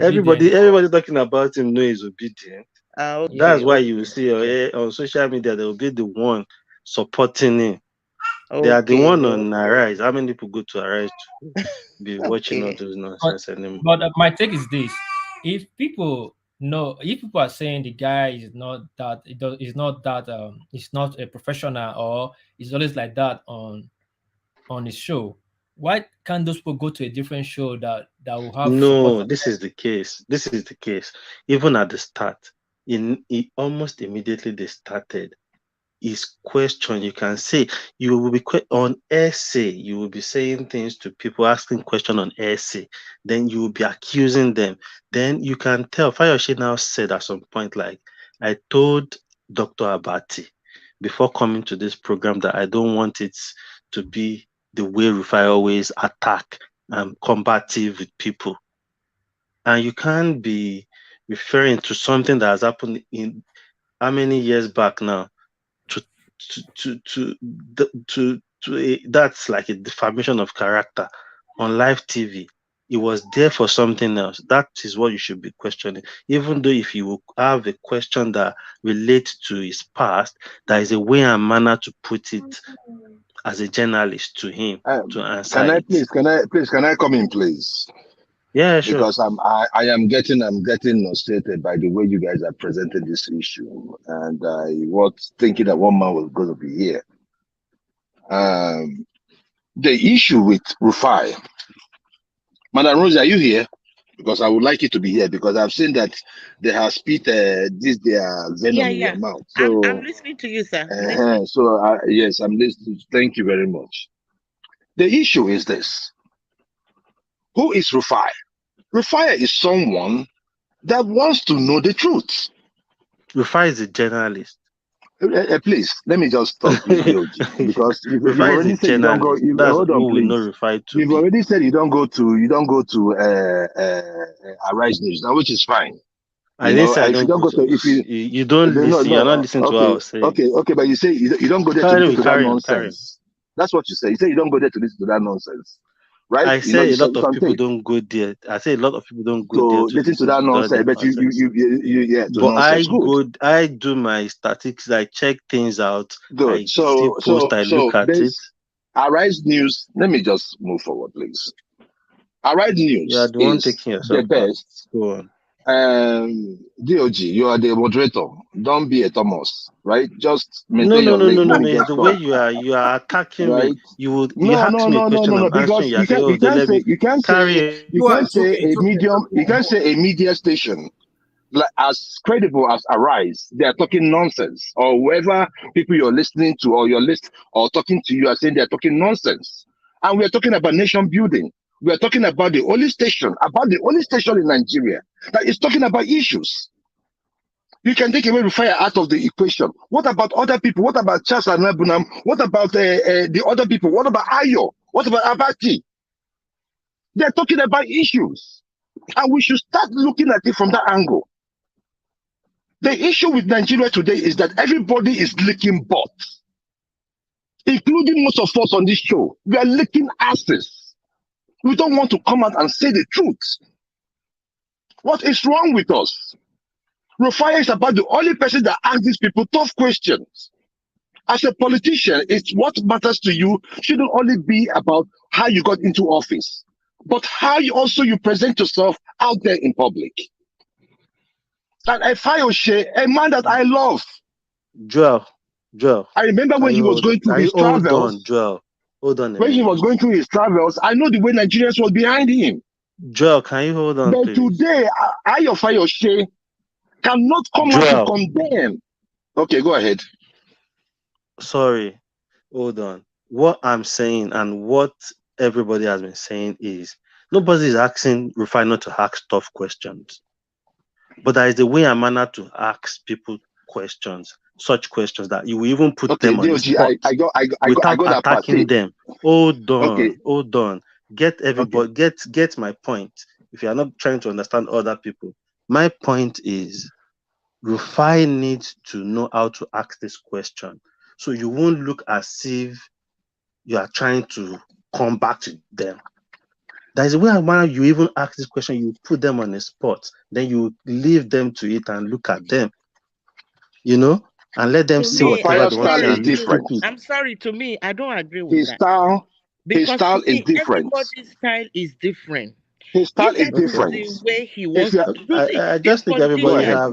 Everybody talking about him know he's obedient. Okay, That's why you will see on social media they will be the one supporting him. They are the one on Arise. How many people go to Arise to be watching all those nonsense anymore? But my take is this: if people are saying the guy is not that, it's not a professional, or it's always like that on his show, why can't those people go to a different show that will have No, this is the case. This is the case. Even at the start, almost immediately they started his question. You can say you will be on essay. You will be saying things to people, asking questions on essay. Then you will be accusing them. Then you can tell. Fayose now said at some point, like, I told Dr. Abati before coming to this program that I don't want it to be the way Rufai always attack and combative with people. And you can't be referring to something that has happened in how many years back now that's like a defamation of character on live TV. It was there for something else. That is what you should be questioning. Even though if you have a question that relates to his past, there is a way and manner to put it as a journalist to him to answer. Can I come in, please? Yeah, sure. Because I'm getting frustrated by the way you guys are presenting this issue, and I was thinking that one man was going to be here. The issue with Rufai, Madam Rose, are you here? Because I would like you to be here, because I've seen that they have spit their venom in your mouth. So I'm listening to you, sir. Yes, I'm listening. Thank you very much. The issue is this. Who is Rufai? Rufai is someone that wants to know the truth. Rufai is a journalist. Please, let me just talk with you, because you've already said you don't go. Hold on, please. You've already said you don't go to Arise News now, which is fine. I didn't say I don't go to. You don't listen. You're not listening to what I was saying. Okay, but you say you don't go there to listen to that nonsense. That's what you say. You say you don't go there to listen to that nonsense. Right? I say a lot of people don't go there. I say a lot of people don't go there to listen to that nonsense. But I do my statistics. I check things out. Good. I look at it. Arise News. Let me just move forward, please. Arise News. You are the one taking yourself the best. Go on. DOG, you are the moderator. Don't be a Thomas, right? Just maintain your lane. No. The way you are attacking me, you ask me a question. I'm answering you. You can't say a media station like as credible as Arise. They are talking nonsense, or whoever people you're listening to or or talking to you are saying they are talking nonsense. And we are talking about nation building. We are talking about the only station in Nigeria that is talking about issues. You can take away Rufai out of the equation. What about other people? What about Charles and Bunam? What about the other people? What about Ayo? What about Abati? They're talking about issues. And we should start looking at it from that angle. The issue with Nigeria today is that everybody is licking butts, including most of us on this show. We are licking asses. We don't want to come out and say the truth. What is wrong with us? Rufai is about the only person that asks these people tough questions. As a politician, it's what matters to you shouldn't only be about how you got into office, but how you present yourself out there in public. And Fayose, a man that I love. Joel. I remember when he was going through his travels. Hold on, Joel. Hold on. When he was going through his travels, I know the way Nigerians was behind him. Joel, can you hold on, but please? Today, Fayose cannot come out to condemn. Okay, go ahead. Sorry, hold on. What I'm saying and what everybody has been saying is nobody is asking Rufai not to ask tough questions. But there is a way and manner to ask people questions, such questions that you will even put them on the spot without attacking them. Hold on. Get everybody, get my point. If you are not trying to understand other people, my point is Rufai needs to know how to ask this question. So you won't look as if you are trying to come back to them. There is a way and manner you even ask this question, you put them on the spot, then you leave them to it and look at them, and let them see whatever they want to say. Different. I'm sorry, to me, I don't agree with that. His style is different. Everybody's style is different. His style is different. The way he wants to do it. I just think everybody have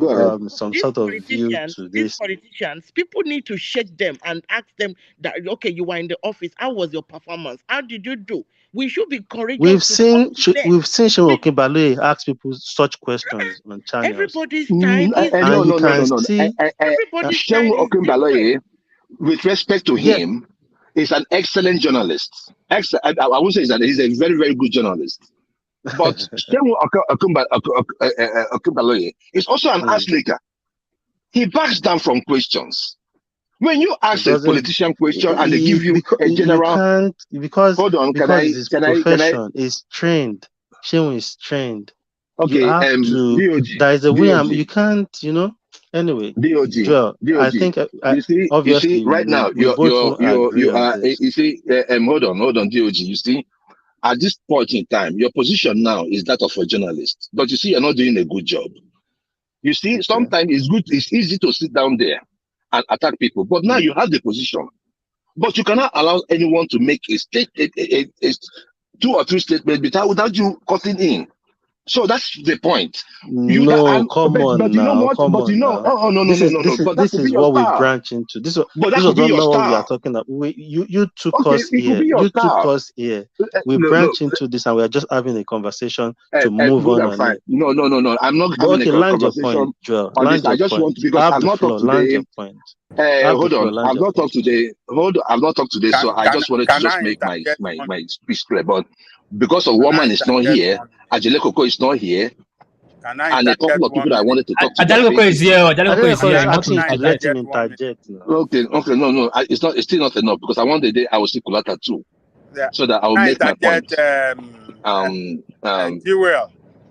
some sort of view to this. These politicians, people need to shake them and ask them that, okay, you were in the office. How was your performance? How did you do? We should be courageous. We've seen Shehu Okinbaloye ask people such questions on channels. Everybody's time is Shehu Okinbaloye, with respect to him, is an excellent journalist. I would say that he's a very, very good journalist. But Shehu Okinbaloye is also an ass licker. He backs down from questions. When you ask a politician question and they give you a general, because his profession is trained. Shehu is trained. Okay, there is a way you can't, Anyway, Joel, I think obviously you see, right now you are. You see, hold on, DOG. You see, at this point in time, your position now is that of a journalist, but you see, you're not doing a good job. You see, sometimes it's easy to sit down there and attack people, but now you have the position, but you cannot allow anyone to make a 2 or 3 statements without you cutting in. So that's the point. This is what we branch into. This was not what we are talking about. You took us here. You took us here. We branch into this, and we are just having a conversation to move on. No. I'm not having a conversation. Point, Joel. I just want to, because I've not talked today. Hold on. I've not talked today. So I just wanted to just make my speech clear. But because of woman is not here, Ajele Koko is not here, and a couple of people I wanted to talk to. Ajele Koko is here. Let him interject now. Okay, no. It's still not enough, because I want the day I will see Kulata too, so that I will make my point.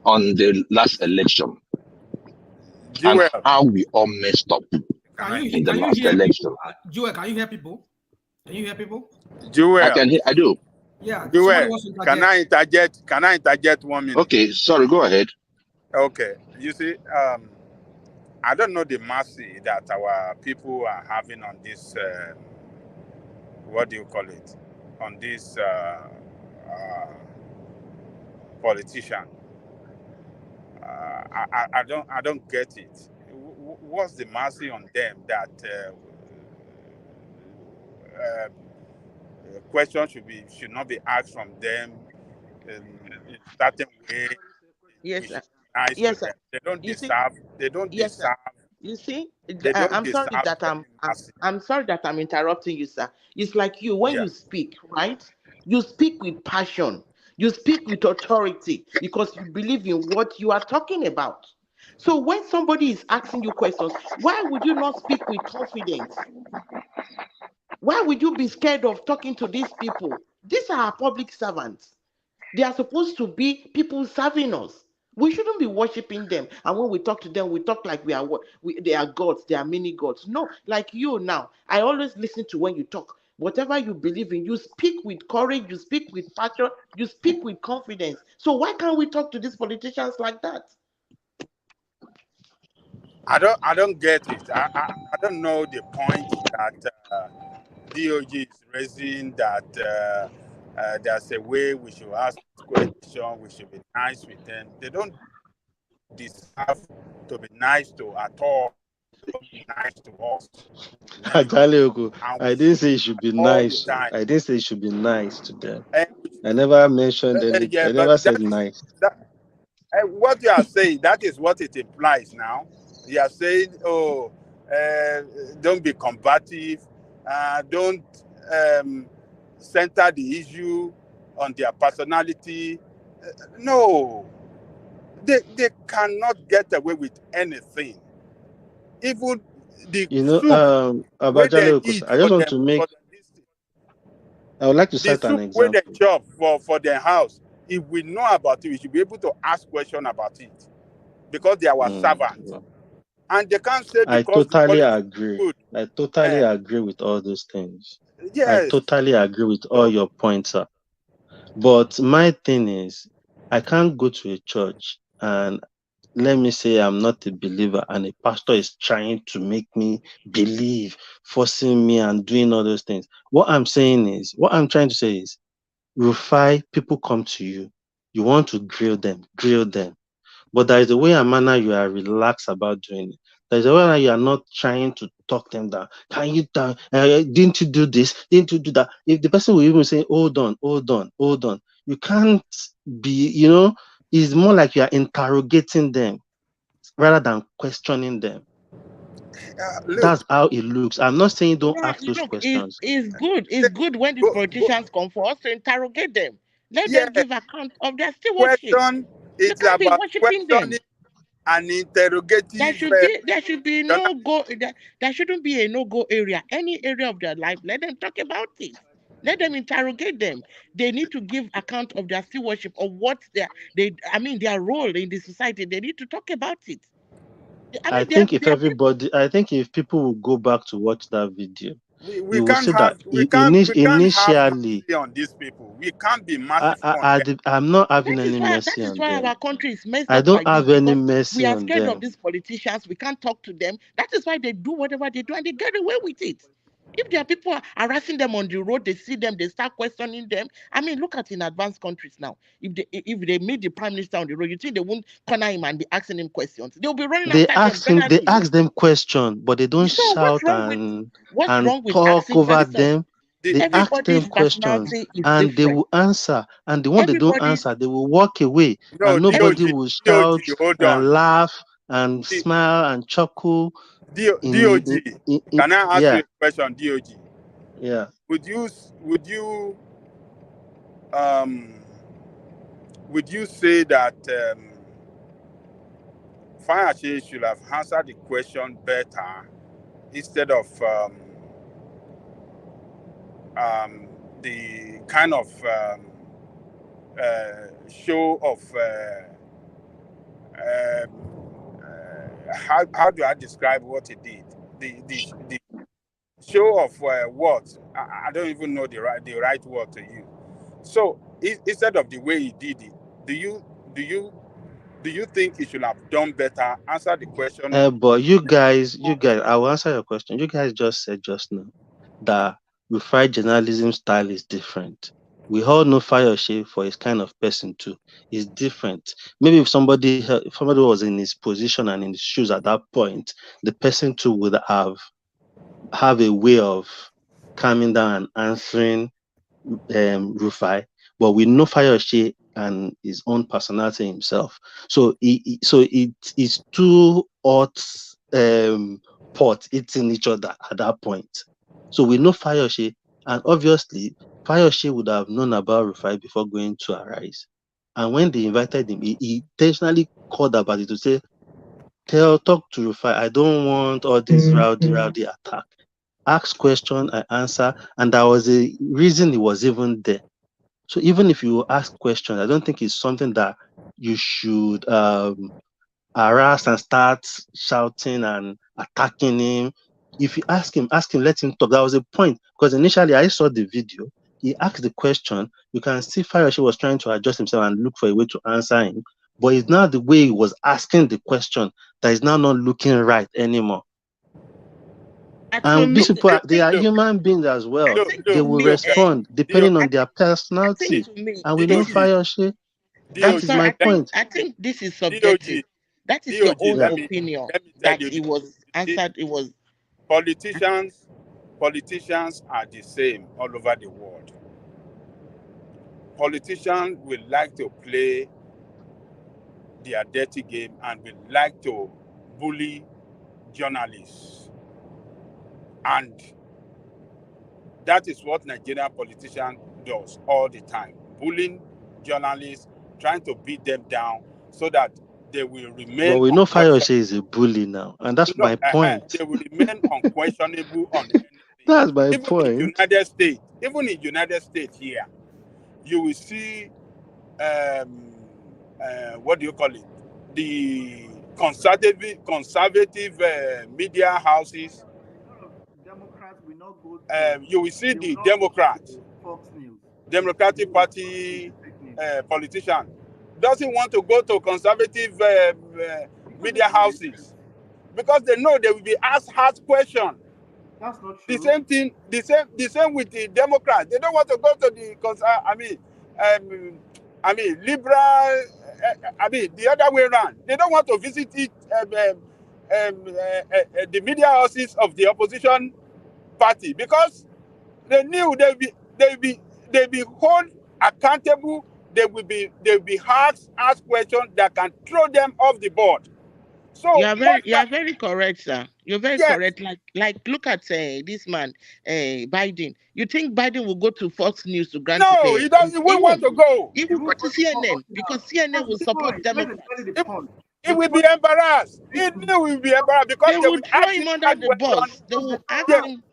On the last election, and how we all messed up in the last election. Joel, can you hear people? Joel, I do. Yeah. Joel, can I interject 1 minute? Okay, sorry, go ahead. Okay. You see, I don't know the mercy that our people are having on this, what do you call it? On this politician. I don't get it. What's the mercy on them that questions should not be asked from them in a certain way? Yes, sir. Yes, sir. They don't deserve. They don't deserve. You see, I'm sorry that I'm interrupting you, sir. It's like you, when you speak, right? You speak with passion. You speak with authority because you believe in what you are talking about. So when somebody is asking you questions, why would you not speak with confidence? Why would you be scared of talking to these people? These are our public servants. They are supposed to be people serving us. We shouldn't be worshiping them. And when we talk to them, we talk like they are gods, they are mini gods. No, like you now. I always listen to when you talk. Whatever you believe in, you speak with courage, you speak with passion, you speak with confidence. So why can't we talk to these politicians like that? I don't get it. I don't know the point that DOG is raising, that there's a way we should ask questions, we should be nice with them. They don't deserve to be nice to at all. They don't be nice to us. Ajaleoku, And I we didn't see say it should be all the nice. time. I didn't say it should be nice to them. And I never mentioned any. yeah, I but never said nice. what you are saying, that is what it implies now. You are saying, oh, don't be combative, don't center the issue on their personality. No, they cannot get away with anything. Even the soup where they Abajaleoku, eat I just for want them, to make. I would like to the cite an soup where they example. chop for their house. If we know about it, we should be able to ask questions about it, because they are our servants. And they can't say I because the totally politics is agree. good. I totally agree with all those things. I Yes. totally agree with all your points, sir. But my thing is, I can't go to a church and let me say I'm not a believer and a pastor is trying to make me believe, forcing me and doing all those things. What I'm trying to say is, Rufai, people come to you. You want to grill them. But there is a way and manner you are relaxed about doing it. There's a way that you are not trying to talk them down. Can you down? Didn't you do this? Didn't you do that? If the person will even say, hold on, you can't be, it's more like you are interrogating them rather than questioning them. That's how it looks. I'm not saying don't ask those Look, questions. it's good. It's good when these politicians come for us to interrogate them. Let them give account of their stewardship. Question You is can't be about worshiping them. questioning and interrogative. There should be no go. There shouldn't be a no-go area. Any area of their life, let them talk about it. Let them interrogate them. They need to give account of their stewardship, of what their role in the society. They need to talk about it. I think if people will go back to watch that video, we you will can't see that have we can't have initially, mercy on these people. We can't be merciful on them. I'm not having any mercy That is on why them. our country is messed I up don't like this, have any because mercy we are on scared them. of these politicians. We can't talk to them. That is why they do whatever they do and they get away with it. If there are people harassing them on the road, they see them, they start questioning them. I mean, look at in advanced countries now. If they meet the prime minister on the road, you think they won't corner him and be asking him questions? They'll be running They after them. ask them questions, but they don't So shout and what's wrong with talk asking over questions? them. They ask them Everybody's questions personality is and they different. will answer. And the one they don't Everybody, answer, they will walk away No, and nobody DOG, will shout hold and on. laugh and smile and chuckle. DOG, can I ask you a question, DOG? Yeah. Would you say that Fayose should have answered the question better instead of the kind of show of how do I describe what he did? The show of what? I don't even know the right word to use. So instead of the way he did it, do you think he should have done better? Answer the question. But you guys, I will answer your question. You guys just said just now that Rufai journalism style is different. We all know Fayose for his kind of person too. It's different. Maybe if somebody was in his position and in his shoes at that point, the person too would have a way of calming down and answering Rufai. But we know Fayose and his own personality himself. So it is two hot pots eating each other at that point. So we know Fayose, and obviously Fayose would have known about Rufai before going to Arise. And when they invited him, he intentionally called about it to say, talk to Rufai. I don't want all this rowdy attack. Ask question, I answer, and there was a reason he was even there. So even if you ask questions, I don't think it's something that you should harass and start shouting and attacking him. If you ask him, let him talk. That was a point, because initially I saw the video. He asked the question. You can see Fayose was trying to adjust himself and look for a way to answer him. But it's not the way he was asking the question that is now not looking right anymore. And these people, they are human beings as well. They will respond depending on their personality. And we know Fayose. That is my point. I think this is subjective. That is your own opinion. That it was answered. It was politicians are the same all over the world. Politicians will like to play their dirty game and will like to bully journalists. And that is what Nigerian politician does all the time. Bullying journalists, trying to beat them down so that they will remain. But we know Fayose is a bully now, and that's my point. They will remain unquestionable on anything. That's my point. Even in United States here, you will see what do you call it? The conservative media houses. Democrats will not go. You will see the Democrats, Democratic Party politician doesn't want to go to conservative media houses because they know they will be asked hard questions. That's not true. The same thing. The same with the Democrats. They don't want to go to the liberal. The other way around. They don't want to visit it. The media houses of the opposition party because they knew they'll be held accountable. They'll be asked questions that can throw them off the board. So you are very correct, sir. You're very correct. Like look at this man, Biden. You think Biden will go to Fox News to grant? No, he doesn't. He won't want to go. He will go to CNN because CNN will support Democrats. He will be embarrassed. He knew he will be embarrassed because they will throw him under the bus. They will ask him.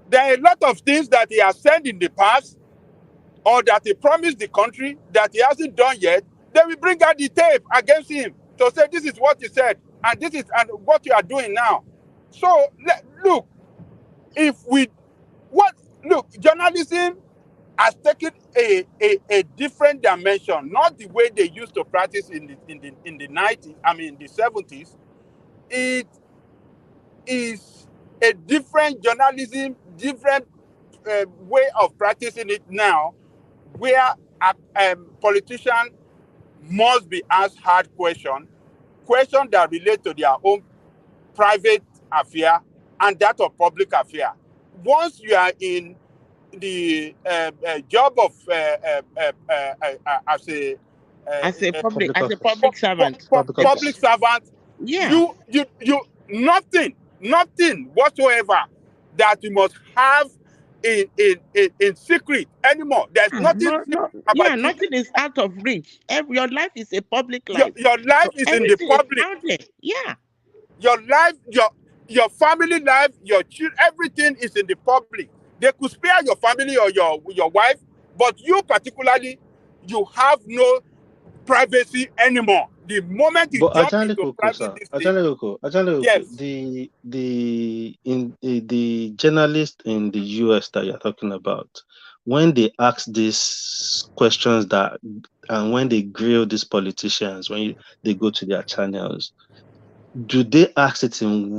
There are a lot of things that he has said in the past, or that he promised the country that he hasn't done yet. They will bring out the tape against him to say this is what he said and this is what you are doing now. So look, journalism has taken a different dimension, not the way they used to practice in the 90s. The 70s. It is a different journalism, different way of practicing it now, where a politician must be asked hard questions that relate to their own private affair and that of public affair. Once you are in the job of as a public servant, you nothing whatsoever that you must have in secret anymore. There's nothing. Nothing is out of reach. Your life is a public life. Your life is in the public. Your life, your family life, your children, everything is in the public. They could spare your family or your wife, but you particularly, you have no privacy anymore. The moment you jump into private, yes. The journalist in the US that you're talking about, when they ask these questions and when they grill these politicians, when they go to their channels, do they ask it in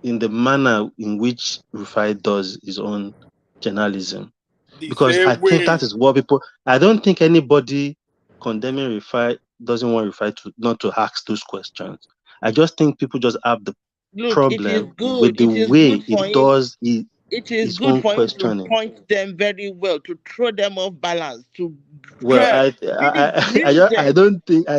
the manner in which Rufai does his own journalism? Because I think that is what people. I don't think anybody condemning Rufai doesn't want Rufai not to ask those questions. I just think people just have the problem with the way he does his own questioning. To point them very well, to throw them off balance, to I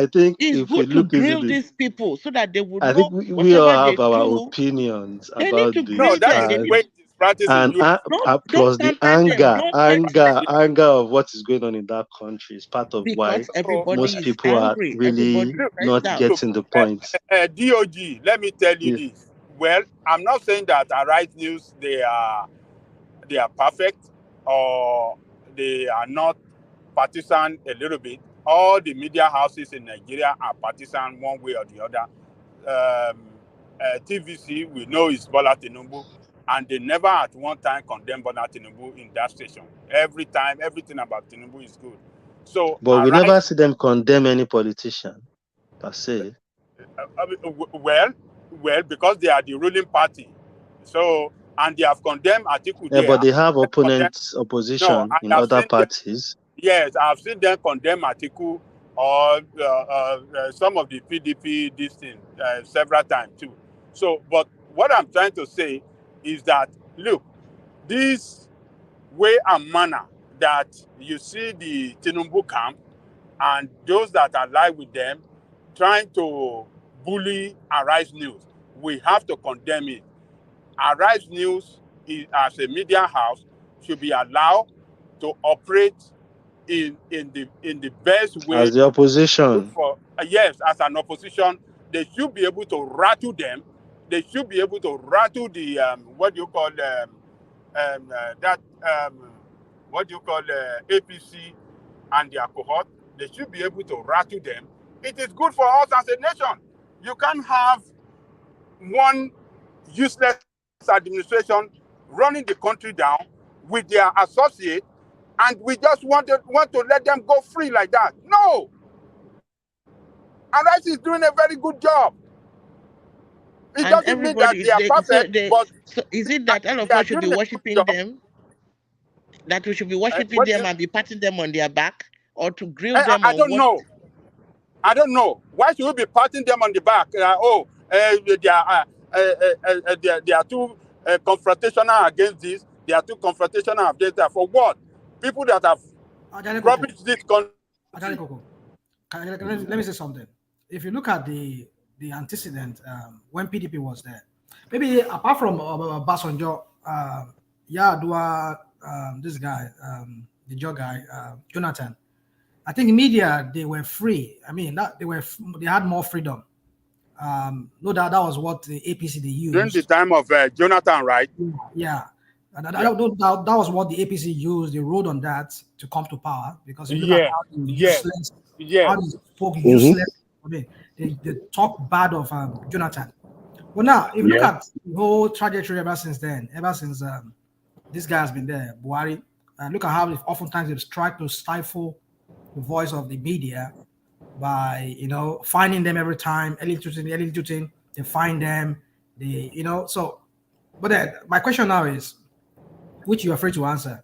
think if we look into these people so that they would. I think we all have our opinions about this. No, that is the way it is practicing. Plus the anger of what is going on in that country is part of why most people are really not getting the point. DOG, let me tell you this. Well, I'm not saying that Arise News they are perfect or they are not partisan a little bit. All the media houses in Nigeria are partisan one way or the other. TVC, we know is Bola Tinubu, and they never at one time condemn Bola Tinubu in that station. Every time, everything about Tinubu is good. So, but we never see them condemn any politician per se. Well, because they are the ruling party. So, and they have condemned Atiku there. But they have opposition in other parties. Yes, I've seen them condemn Atiku or some of the PDP this thing several times too. So, but what I'm trying to say is that, look, this way and manner that you see the Tinubu camp and those that ally with them trying to bully Arise News, we have to condemn it. Arise News, as a media house, should be allowed to operate in the best way. As the opposition. Yes, as an opposition, they should be able to rattle them. They should be able to rattle the APC and their cohort. They should be able to rattle them. It is good for us as a nation. You can't have one useless administration running the country down with their associate, and we just want to let them go free like that. No! Arise is doing a very good job. It And doesn't mean that they are perfect, but so is it that all of us should be worshiping them? That we should be worshiping them and be patting them on their back, or to grill them? I don't know. I don't know. Why should we be patting them on the back? They are too confrontational against this. They are too confrontational against that. For what? People that have rubbished this country. Let me say something. If you look at the antecedent when PDP was there, maybe apart from Basanjo, Yadua, this guy, the Joe guy, Jonathan, I think media, they were free. I mean, they had more freedom. No doubt that was what the APC they used during the time of Jonathan, right? Yeah, and that was what the APC used. They rode on that to come to power, because you look at how useless, how they spoke useless. I mean, they talk bad of Jonathan. Well, now if you look at the whole trajectory ever since then, ever since this guy has been there, Buhari, look at how oftentimes they've tried to stifle the voice of the media by finding them every time, editing, they find them, so. But then my question now is, which you're afraid to answer.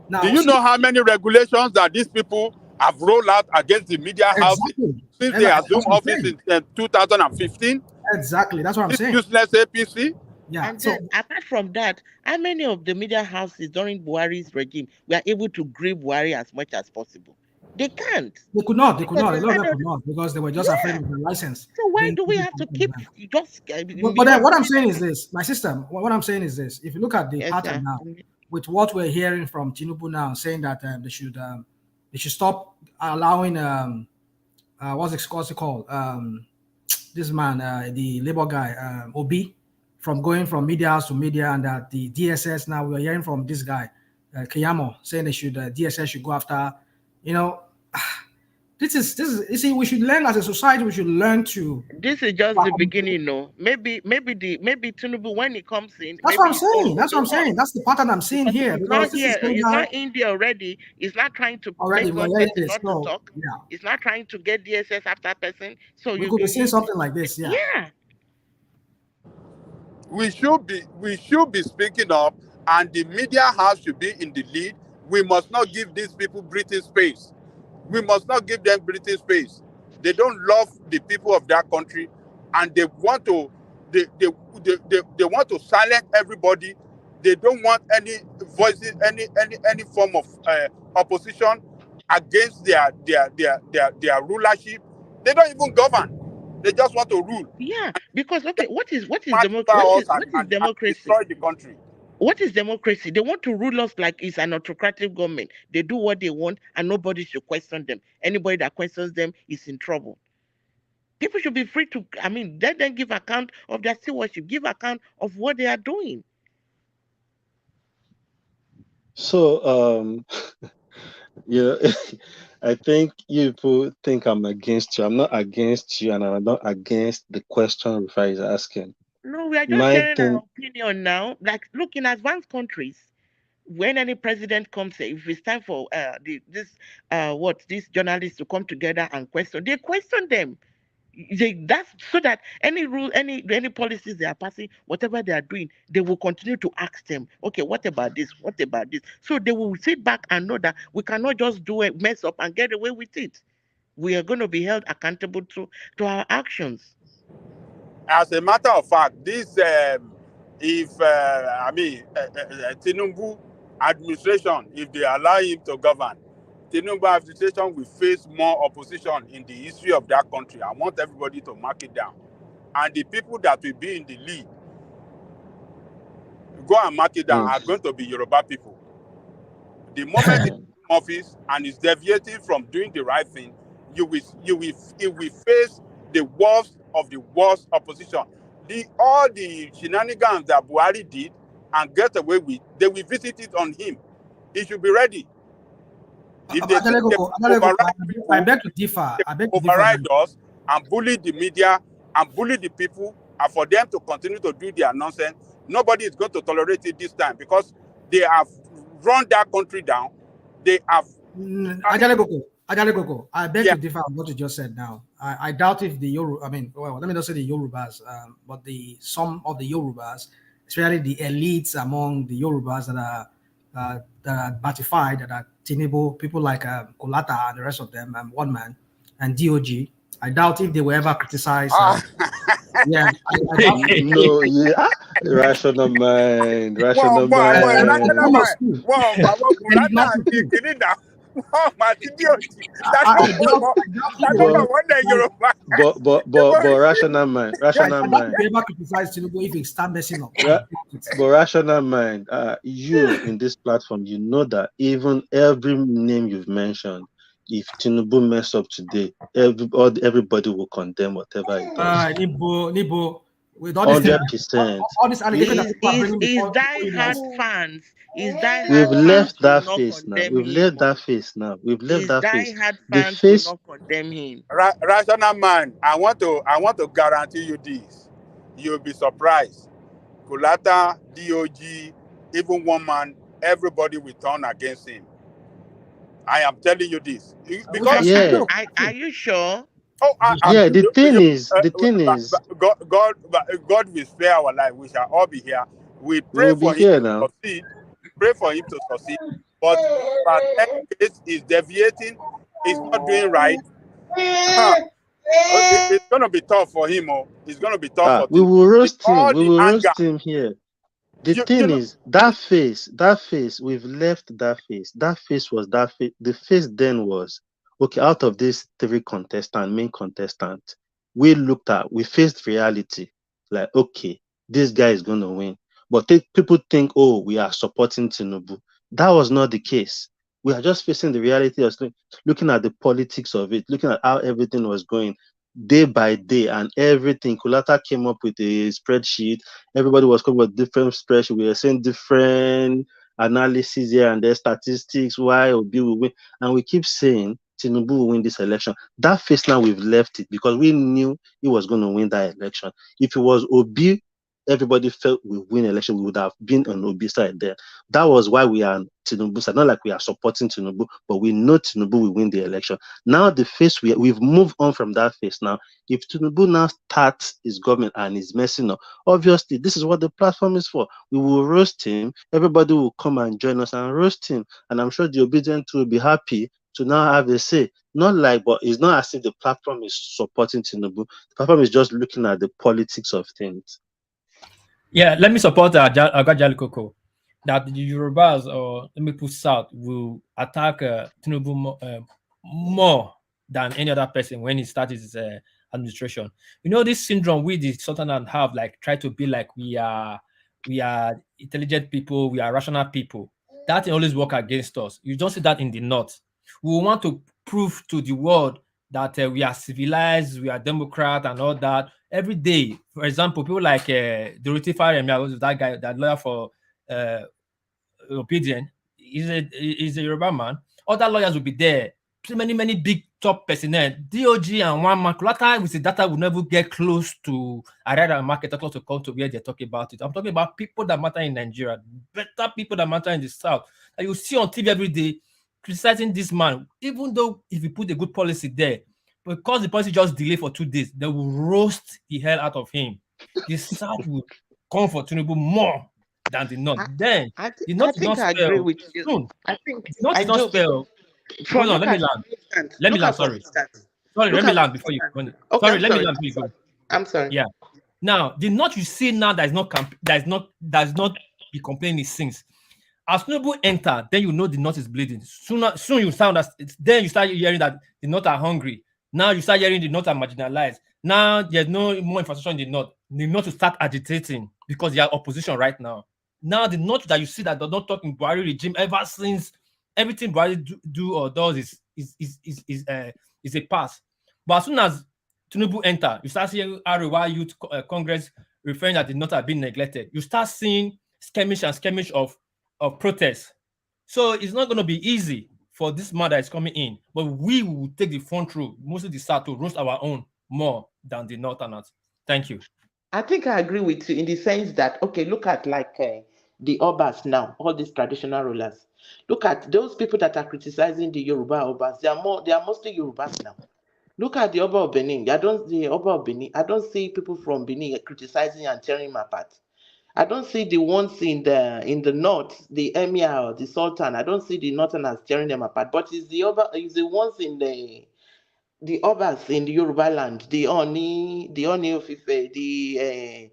Now, do you know how many regulations that these people have rolled out against the media houses since they assumed office in 2015? Exactly, that's what I'm saying. Useless APC. Yeah. And then, apart from that, how many of the media houses during Buhari's regime were able to grill Buhari as much as possible? They can't. They could not. A lot of them could not, because they were just afraid of the license. So why do we have to keep just? But then what I'm saying is this, my sister. What I'm saying is this: if you look at the pattern now, with what we're hearing from Tinubu now, saying that they should stop allowing what's it called? This man, the Labour guy, Obi, from going from media house to media, and that the DSS now we're hearing from this guy, Keyamo, saying they should DSS should go after, This is you see, we should learn as a society, we should learn to. This is just the beginning, no. Maybe Tinubu, when he comes in. That's what I'm saying. That's what I'm saying. That's the pattern I'm seeing here. Because it's not India already. It's not trying to make government not to talk. Yeah. It's not trying to get DSS after person. So we could be seeing something like this. Yeah. Yeah. We should be speaking up, and the media house should be in the lead. We must not give these people breathing space. We must not give them breathing space. They don't love the people of that country, and they want to silence everybody. They don't want any voices, any form of opposition against their rulership. They don't even govern. They just want to rule. Yeah, because what is democracy? Destroy the country. What is democracy? They want to rule us like it's an autocratic government. They do what they want and nobody should question them. Anybody that questions them is in trouble. People should be free to, let them give account of their stewardship, give account of what they are doing. So, yeah, I think you people think I'm against you. I'm not against you, and I'm not against the question Rufai is asking. No, we are just My sharing our thing, opinion now. Like, look, in advanced countries, when any president comes, if it's time for these journalists to come together and question, they question them. That's so that any rule, any policies they are passing, whatever they are doing, they will continue to ask them, okay, what about this? What about this? So they will sit back and know that we cannot just do a mess up and get away with it. We are going to be held accountable to our actions. As a matter of fact, this Tinubu administration, if they allow him to govern, Tinubu administration will face more opposition in the history of that country. I want everybody to mark it down. And the people that will be in the lead, go and mark it down, are going to be Yoruba people. The moment he's in office and is deviating from doing the right thing, you will face the worst of the worst opposition. All the shenanigans that Buhari did and get away with, they will visit it on him. He should be ready. If they I beg to differ. Override us and bully the media and bully the people, and for them to continue to do their nonsense, nobody is going to tolerate it this time because they have run that country down. They have. Ajalekoko, I beg to differ on what you just said now. I doubt if the let me not say the Yorubas, but some of the Yorubas, especially the elites among the Yorubas that are batified, that are Tinubu, people like Kolata and the rest of them, One Man and DOG. I doubt if they were ever criticized. Yeah, no, yeah, rational mind. But rational mind. Ever criticize Tinubu if he start messing up? But rational mind. You in this platform, you know that even every name you've mentioned, if Tinubu mess up today, everybody will condemn whatever he does. Nibo. 100%. All this allegation is die-hard fans. We've left that phase now. We've left that phase now. We've left that phase. The face will not condemn him. Rational man, I want to guarantee you this. You'll be surprised. Kulata, DOG, even One Man, everybody will turn against him. I am telling you this. Because are you sure? The thing is, God will spare our life. We shall all be here. We pray for him to succeed. Pray for him to succeed. But case is deviating. He's not doing right. It's going to be tough for him. It's going to be tough for him. We will roast him. We will roast him here. The thing is, that phase, we've left that phase. That phase was that phase. The phase then was, okay, out of these three main contestants, we faced reality. Like, okay, this guy is going to win. But people think, oh, we are supporting Tinubu. That was not the case. We are just facing the reality of looking at the politics of it, looking at how everything was going day by day and everything. Kulata came up with a spreadsheet. Everybody was coming with different spreadsheets. We were seeing different analysis here and there, statistics, why Obi will win. And we keep saying Tinubu will win this election. That phase now we've left it because we knew he was going to win that election. If it was Obi, everybody felt we win election, we would have been on Obi side there. That was why we are on Tinubu side. Not like we are supporting Tinubu, but we know Tinubu will win the election. Now the phase we've moved on from that phase now. If Tinubu now starts his government and is messing up, obviously this is what the platform is for. We will roast him. Everybody will come and join us and roast him. And I'm sure the obedient will be happy to now have a say. But it's not as if the platform is supporting Tinubu. The platform is just looking at the politics of things. Yeah, let me support Ajalikoko that the Yorubas, or let me put South, will attack Tinubu more than any other person when he started his administration. You know, this syndrome we the Southerners have, like, try to be like we are we are intelligent people, we are rational people. That will always work against us. You don't see that in the North. We want to prove to the world that we are civilized, we are Democrat and all that. Every day, for example, people like Dorothy Faremia, that guy, that lawyer for Obedient, is a Yoruba man. Other lawyers will be there. So many big top personnel. DOG and one man. With the data will never get close to Arada market, close to come to where they're talking about it. I'm talking about people that matter in Nigeria, better people that matter in the South. That you see on TV every day criticizing this man, even though if you put a good policy there, because the policy just delayed for 2 days, they will roast the hell out of him. The South will come for Tinubu more than the North. Then the North is not agree spell with you. soon. I think The North I is not do. spell. Hold on, let me land. Let me land. Sorry, let me land before you go. Okay, Sorry, let me sorry. land before you go. I'm sorry. Yeah. Now, the North you see now that does not be complaining since. As Tinubu enter, then you know the North is bleeding. Soon you sound as then you start hearing that the North are hungry. Now you start hearing the North are marginalized. Now there's no more infrastructure in the North. The North will start agitating because they are opposition right now. Now the North that you see that does not talk in Buhari regime ever since everything Buhari do or does is a pass. But as soon as Tinubu enter, you start seeing RY Youth Congress referring that the North have been neglected. You start seeing skirmish of protests. So it's not going to be easy for this man that is coming in, but we will take the front row, mostly the South, to roast our own more than the Northerners. Thank you. I think I agree with you in the sense that, okay, look at like the Obas now, all these traditional rulers. Look at those people that are criticizing the Yoruba Obas. They are mostly Yorubas now. Look at the Oba of Benin. I don't see people from Benin criticizing and tearing him apart. I don't see the ones in the north, the emir or the sultan. I don't see the northerners tearing them apart. But it's the ones in the Obas in the Yoruba land, the Oni of Ife,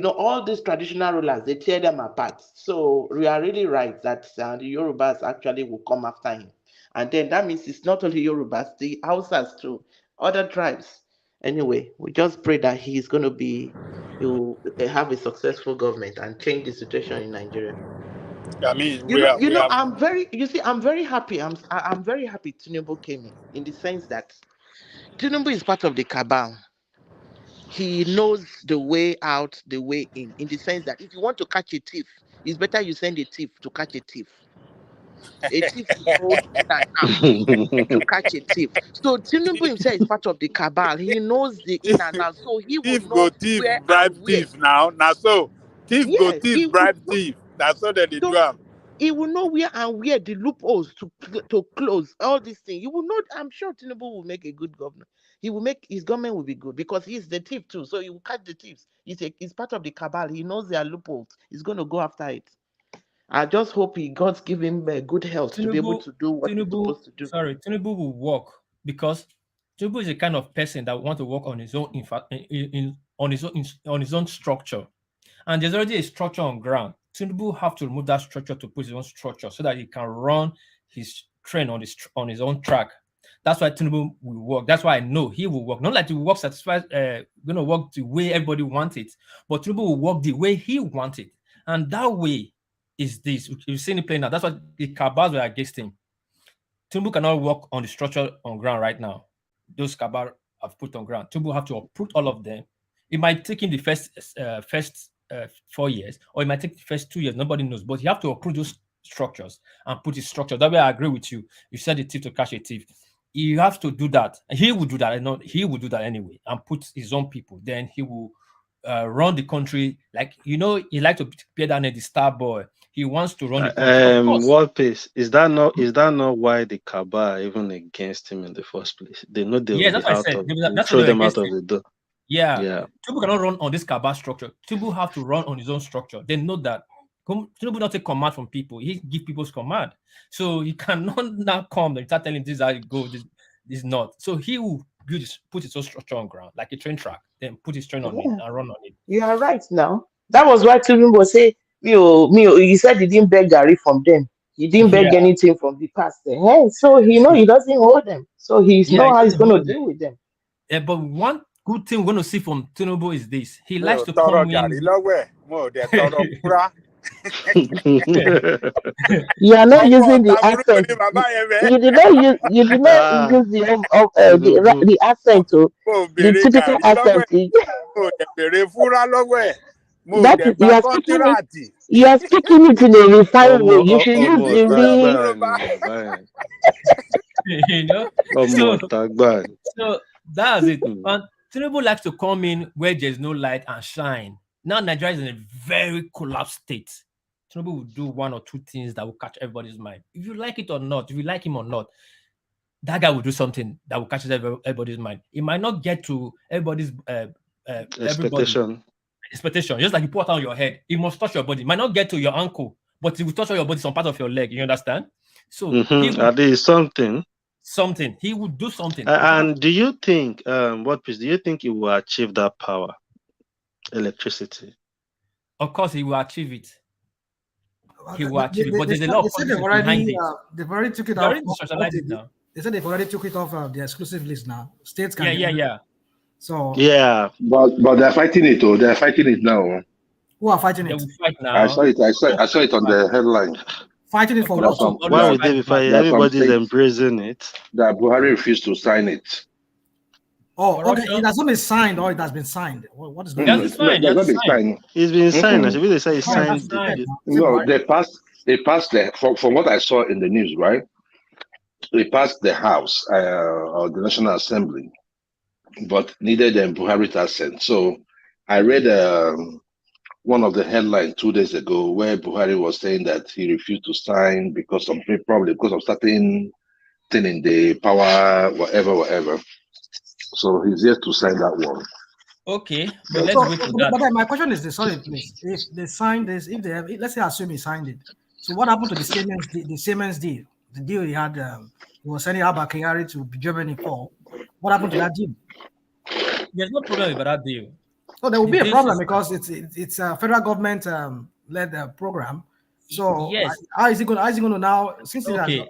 all these traditional rulers, they tear them apart. So we are really right that the Yorubas actually will come after him. And then that means it's not only Yorubas, the Hausas too, other tribes. Anyway, we just pray that he will have a successful government and change the situation in Nigeria. I mean, I'm very happy. I'm very happy Tinubu came in the sense that Tinubu is part of the cabal. He knows the way out, the way in the sense that if you want to catch a thief, it's better you send a thief to catch a thief. A thief knows in and out to catch a thief. So Tinubu himself is part of the cabal. He knows the in and out. So he will know thief, where bribe and where. thief now. Now so thief go thief, bribe thief. That's so that they do am. He will know where and where the loopholes to close all these things. You will not. I'm sure Tinubu will make a good governor. His government will be good because he's the thief too. So he will catch the thieves. He's part of the cabal. He knows their loopholes. He's going to go after it. I just hope God's give him good health to be able to do what he's supposed to do. Sorry, Tinubu will work because Tinubu is the kind of person that want to work on his own on his own structure, and there's already a structure on ground. Tinubu have to remove that structure to put his own structure so that he can run his train on his own track. That's why Tinubu will work. That's why I know he will work. Not like he will work satisfied, going to work the way everybody wants it, but Tinubu will work the way he wants it, and that way is this. You've seen it playing now. That's why the cabals were against him. Tinubu cannot work on the structure on ground right now. Those cabals have put on ground. Tinubu have to uproot all of them. It might take him the first 4 years, or it might take the first 2 years. Nobody knows. But you have to uproot those structures and put his structure. That way, I agree with you. You said a thief to catch a thief. You have to do that. He will do that. He will do that anyway and put his own people. Then he will run the country like he like to appear down at the star boy. He wants to run the country. What pace is that? Not why the cabal are even against him in the first place. They know they will throw them out of the door. Yeah. Tinubu cannot run on this cabal structure. Tinubu have to run on his own structure. They know that. Tinubu not take command from people. He give people's command. So he cannot now come and start telling this is how it goes. This is not. So he will put his own structure on ground, like a train track, then put his train on it and run on it. You are right now. That was why Tinubu say, he said he didn't beg Gary from them. He didn't beg anything from the past. So he doesn't hold them. So he knows how he's going to deal with them. Yeah, but one good thing we're going to see from Tinubu is this: he likes to Toro come jari in. lọ́wọ́ mo de toro fura. You are not using the accent. You did not use. You did not use the accent to the typical accent. That is, you are speaking it. You are speaking it in a refined way. You should use the You know, so that's it. And Tinubu likes to come in where there's no light and shine. Now Nigeria is in a very collapsed state. Tinubu will do one or two things that will catch everybody's mind. If you like it or not, if you like him or not, that guy will do something that will catch everybody's mind. It might not get to everybody's expectation. Just like you put on your head, it must touch your body. It might not get to your ankle, but it will touch your body, some part of your leg. You understand? So there is something. Something he would do something. And do you think, do you think he will achieve that power, electricity? Of course, he will achieve it. He will achieve it, but there's a lot of they've already took it off. They said they've already took it off the exclusive list now. States can. Yeah. So but they're fighting it. Oh, they're fighting it now. Who are fighting it? They will fight now. I saw it on the headline. Fighting it for what? Why would they be fighting? Everybody's embracing it. That Buhari refused to sign it. Oh, okay. It has not been signed, or it has been signed. What is going on? It's been signed. I should say it's signed. No, they passed from what I saw in the news, right? They passed the House or the National Assembly, but needed Buhari to assent. So I read one of the headlines 2 days ago where Buhari was saying that he refused to sign probably because of certain thing in the power, whatever. So he's yet to sign that one. Okay, but let's wait for that. But my question is this: sorry, please. If they signed this, if they have, let's say, assume he signed it. So what happened to the Siemens deal? The deal he had, he was sending Abba Kyari to Germany for. What happened to that deal? There's no problem with that deal. So there will be a problem because it's a federal government led program. So yes, how is it going to now? Since we should see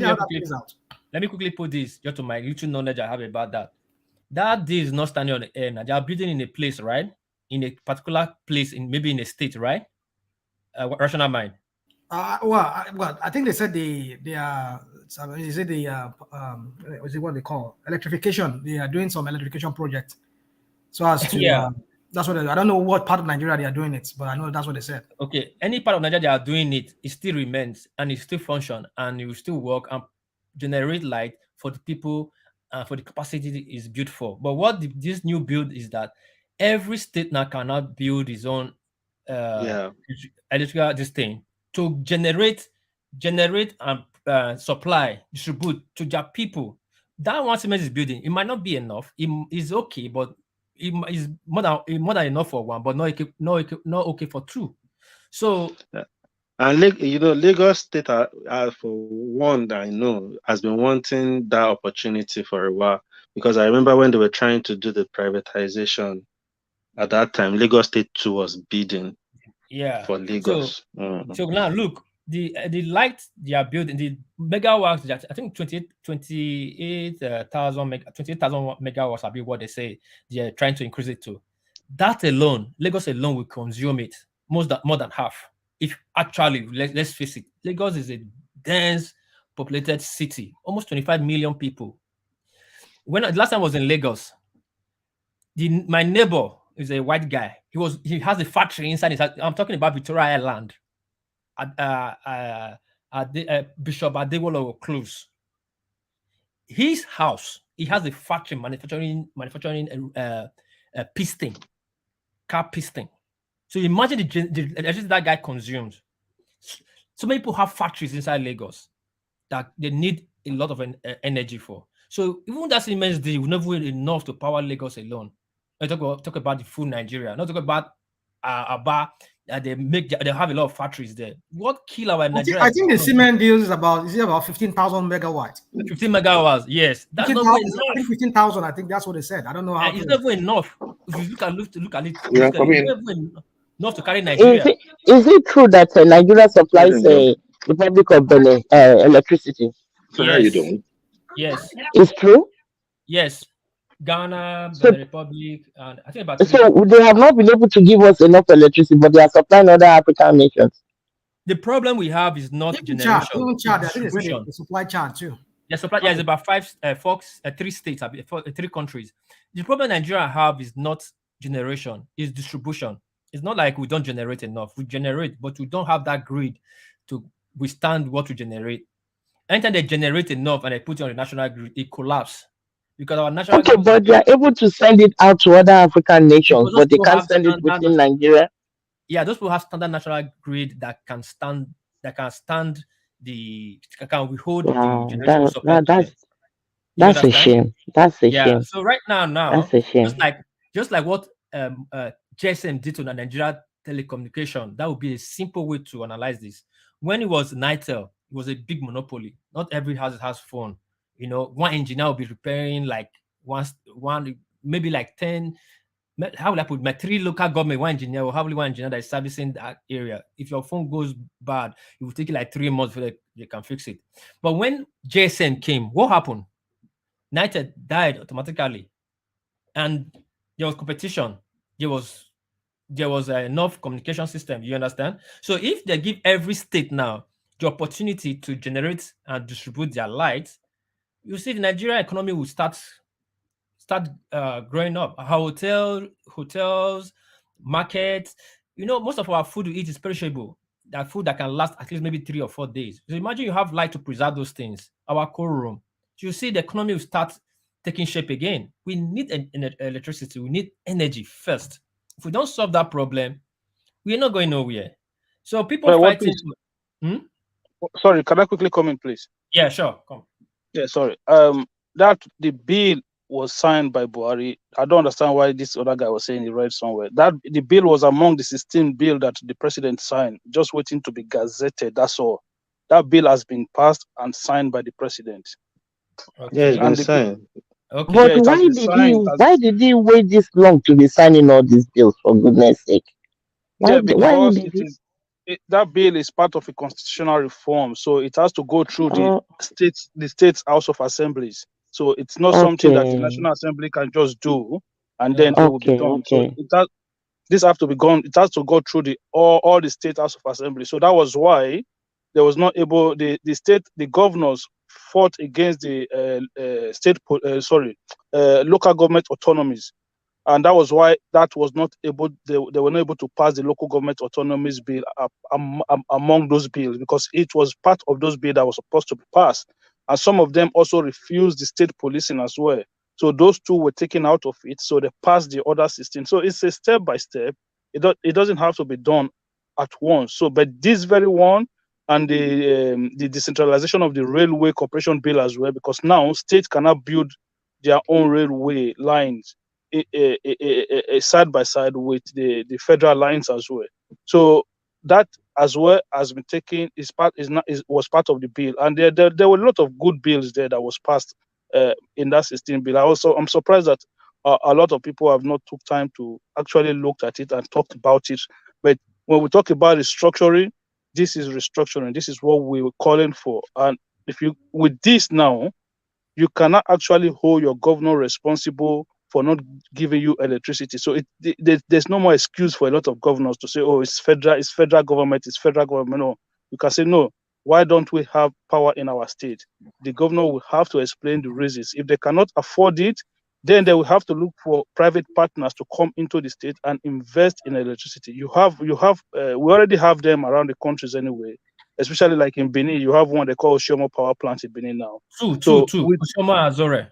how that plays out. Let me quickly put this just to my little knowledge I have about that. That deal is not standing on the air. Now they are building in a place, right? In a particular place, maybe in a state, right? Rational mind. Well, I think they said they are. Is it what they call electrification? They are doing some electrification project. So as to that's what I don't know what part of Nigeria they are doing it, but I know that's what they said. Okay, any part of Nigeria they are doing it still remains and it still function and it will still work and generate light for the people for the capacity it is built for. But what this new build is that every state now cannot build its own electrical this thing to generate and supply, distribute to their people. That one cement is building. It might not be enough. It is okay, but it is more than enough for one, but not okay for two. So and Lagos State, for one that I know, has been wanting that opportunity for a while, because I remember when they were trying to do the privatization at that time, Lagos State too was bidding for Lagos. So now look, the light they are building, the megawatts, I think 28,000 megawatts, be what they say they are trying to increase it to. That alone, Lagos alone will consume it more than half. If actually, let's face it, Lagos is a dense populated city, almost 25 million people. When the last time I was in Lagos, my neighbor is a white guy. He has a factory inside his house. I'm talking about Victoria Island. Bishop Adewolo Close. His house, he has a factory manufacturing piston, car piston. So imagine the electricity that guy consumes. So many people have factories inside Lagos that they need a lot of energy for. So even that immense deal will never be enough to power Lagos alone. I talk about the full Nigeria. Not talk about they have a lot of factories there. What kill our Nigeria? I think the cement deal is about 15,000 megawatts. 15 megawatts, yes. That's not enough. 15,000. I think that's what they said. I don't know how. It's never enough. If you look at it, it's never enough to carry Nigeria. Is it true that Nigeria supplies the Republic of Benin electricity? So how you doing? Yes. It's true? Yes. Ghana, So, Benin Republic, and I think about 3. so they have not been able to give us enough electricity, but they are supplying other African nations. The problem we have is not Even Chad, generation, it's I think they said distribution. they supply Chad too. The supply, yeah, it's about 3 states, 3 countries. The problem Nigeria have is not generation, it's distribution. It's not like we don't generate enough. We generate, but we don't have that grid to withstand what we generate. Anytime they generate enough and they put it on the national grid, it collapses. Because our national Okay, grid but they are able to send it out to other African nations, because those but they people can't have send it standard, within Nigeria. yeah, those people have standard national grid that can stand can withhold the Wow, generation we supply to them. You that's a understand? shame. That's a Yeah. shame. So right now, That's a shame. just like what GSM did to the Nigeria telecommunication, that would be a simple way to analyze this. When it was Nitel, it was a big monopoly. Not every house has phone. You know, one engineer will be repairing like one maybe like 10. How will I put my 3 local government, one engineer, or how one engineer that is servicing that area? If your phone goes bad, it will take you like 3 months before they can fix it. But when GSM came, what happened? United died automatically, and there was competition. There was enough communication system. You understand? So if they give every state now the opportunity to generate and distribute their light, you see the Nigerian economy will start growing up. Our hotels, markets. You know, most of our food we eat is perishable. That food that can last at least maybe 3 or 4 days. So imagine you have light to preserve those things. Our cool room. So you see the economy will start taking shape again. We need electricity. We need energy first. If we don't solve that problem, we're not going nowhere. So people What, fighting. please? Sorry, can I quickly come in, please? Yeah, sure. Come. Yeah, sorry. That the bill was signed by Buhari. I don't understand why this other guy was saying he read somewhere. That the bill was among the 16 bill that the president signed, just waiting to be gazetted. That's all. That bill has been passed and signed by the president. Okay. Yeah, it's been signed. Okay. But Yeah, it has been signed. why did he wait this long to be signing all these bills, for goodness sake? Yeah, Why because did he? that bill is part of a constitutional reform, so it has to go through the Oh, state's House of Assemblies. So it's not something that the okay, National Assembly can just do and then it will be done. So okay. this have to be gone. It has to go through all the state House of Assembly. So that was why there was not able the governors fought against the local government autonomies. And that was why that was not able. They were not able to pass the local government autonomies bill among those bills because it was part of those bills that was supposed to be passed. And some of them also refused the state policing as well. So those 2 were taken out of it. So they passed the other 16. So it's a step by step. It doesn't have to be done at once. So, but this very one and the decentralization of the railway corporation bill as well, because now states cannot build their own railway lines side by side with the federal lines as well. So that as well has been taken was part of the bill, and there were a lot of good bills there that was passed in that 16 bill. I'm surprised that a lot of people have not took time to actually look at it and talk about it. But when we talk about restructuring, this is restructuring. This is what we were calling for. And if you with this now, you cannot actually hold your governor responsible for not giving you electricity. So there's no more excuse for a lot of governors to say, oh, it's federal government. No, you can say, no, why don't we have power in our state? The governor will have to explain the reasons. If they cannot afford it, then they will have to look for private partners to come into the state and invest in electricity. We already have them around the countries anyway, especially like in Benin. You have one they call Oshomo Power Plant in Benin now. Two. Oshomo Azore.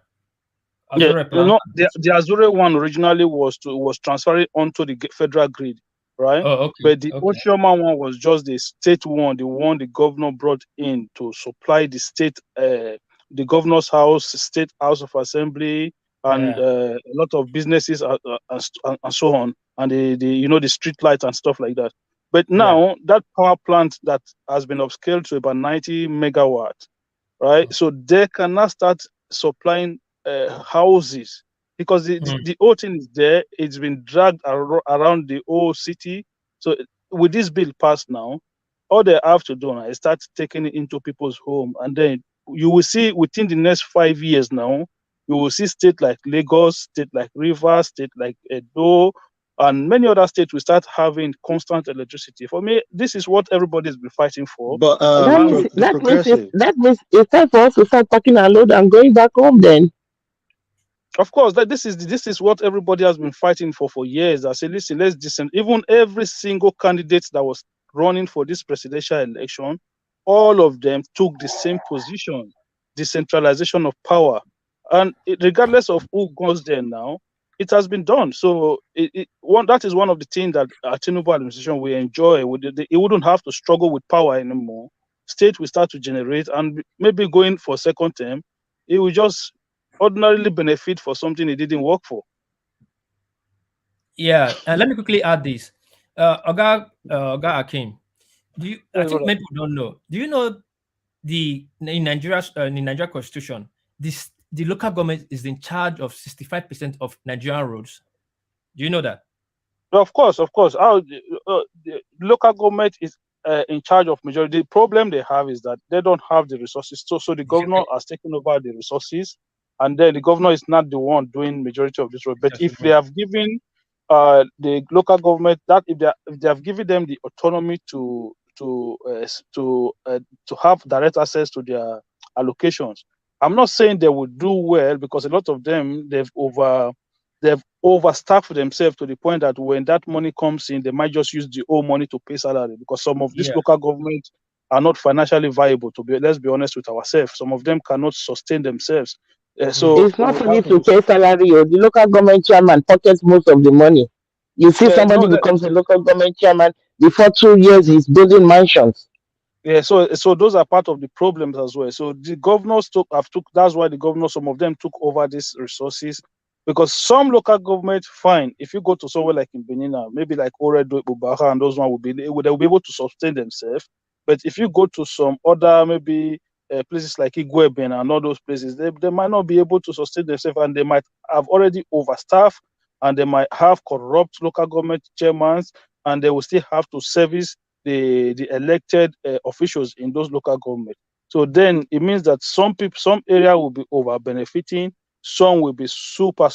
Yeah, the Azure one originally was transferring onto the federal grid, right? Oh, okay. But the Oshioma one was just the state one, the one the governor brought in to supply the state, the governor's house, state house of assembly, and a lot of businesses and so on, and the street lights and stuff like that. But now that power plant that has been upscaled to about 90 megawatts, right? So they cannot start supplying houses because the whole thing is there. It's been dragged around the whole city. So with this bill passed now, all they have to do now is start taking it into people's home, and then you will see within the next 5 years now, You will see states like Lagos, state like Rivers, state like Edo, and many other states will start having constant electricity. For me, this is what everybody's been fighting for. But that means it's time for us to start packing our load and going back home then. Of course, that this is what everybody has been fighting for years. I say, listen, let's dissent. Even every single candidate that was running for this presidential election, all of them took the same position: decentralization of power. And regardless of who goes there now, it has been done. So that is one of the things that Tinubu administration will enjoy. It wouldn't have to struggle with power anymore. State will start to generate, and maybe going for second term, it will just ordinarily benefit for something it didn't work for. Yeah, and let me quickly add this. Oga Akim, I think many people don't know. Do you know in Nigeria Constitution, the local government is in charge of 65% of Nigerian roads? Do you know that? Of course. The local government is in charge of majority. The problem they have is that they don't have the resources. So the governor has taken over the resources, and then the governor is not the one doing majority of this road. But if they have given the local government that, if they have given them the autonomy to have direct access to their allocations, I'm not saying they would do well, because a lot of them they've overstaffed themselves to the point that when that money comes in, they might just use the old money to pay salary, because some of these local governments are not financially viable. Let's be honest with ourselves. Some of them cannot sustain themselves. So it's not only to pay salary. The local government chairman pockets most of the money. You see, somebody becomes a local government chairman, before 2 years he's building mansions. Yeah, so those are part of the problems as well. So the governors that's why the governors, some of them took over these resources, because some local government, fine, if you go to somewhere like in Benin, maybe like Oredo, Bubaha, and those one they'll be able to sustain themselves. But if you go to some other maybe places like Igweben and all those places, they might not be able to sustain themselves, and they might have already overstaffed, and they might have corrupt local government chairmen, and they will still have to service the elected officials in those local government. So then it means that some area will be over benefiting, some will be super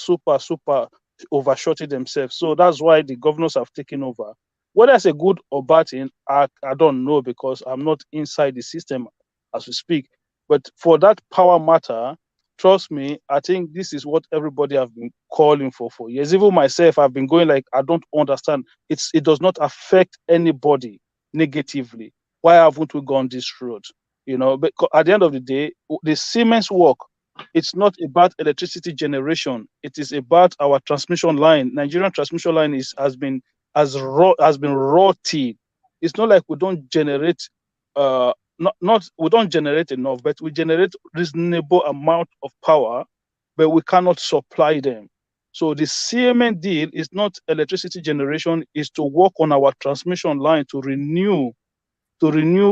overshooting themselves. So that's why the governors have taken over. Whether it's a good or bad thing, I don't know, because I'm not inside the system as we speak. But for that power matter, trust me, I think this is what everybody have been calling for years. Even myself, I've been going like, I don't understand. It does not affect anybody negatively. Why haven't we gone this road? But at the end of the day, the Siemens work, it's not about electricity generation. It is about our transmission line. Nigerian transmission line has been rotted. It's not like we don't generate we don't generate enough, but we generate reasonable amount of power, but we cannot supply them. So the CMN deal is not electricity generation, is to work on our transmission line to renew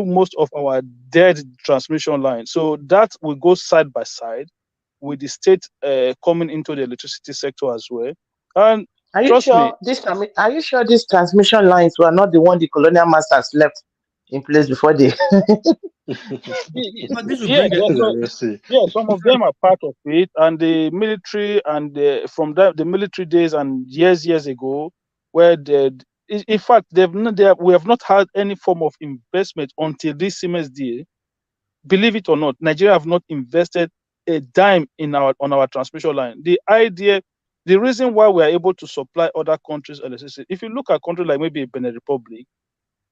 most of our dead transmission lines. So that will go side by side with the state coming into the electricity sector as well. And are you sure these transmission lines were not the one the colonial masters left in place before they? Some of them are part of it, and the military, and from the military days and years ago, where in fact we have not had any form of investment until this Siemens deal. Believe it or not, Nigeria have not invested a dime on our transmission line. The reason why we are able to supply other countries electricity, if you look at a country like maybe Benin Republic,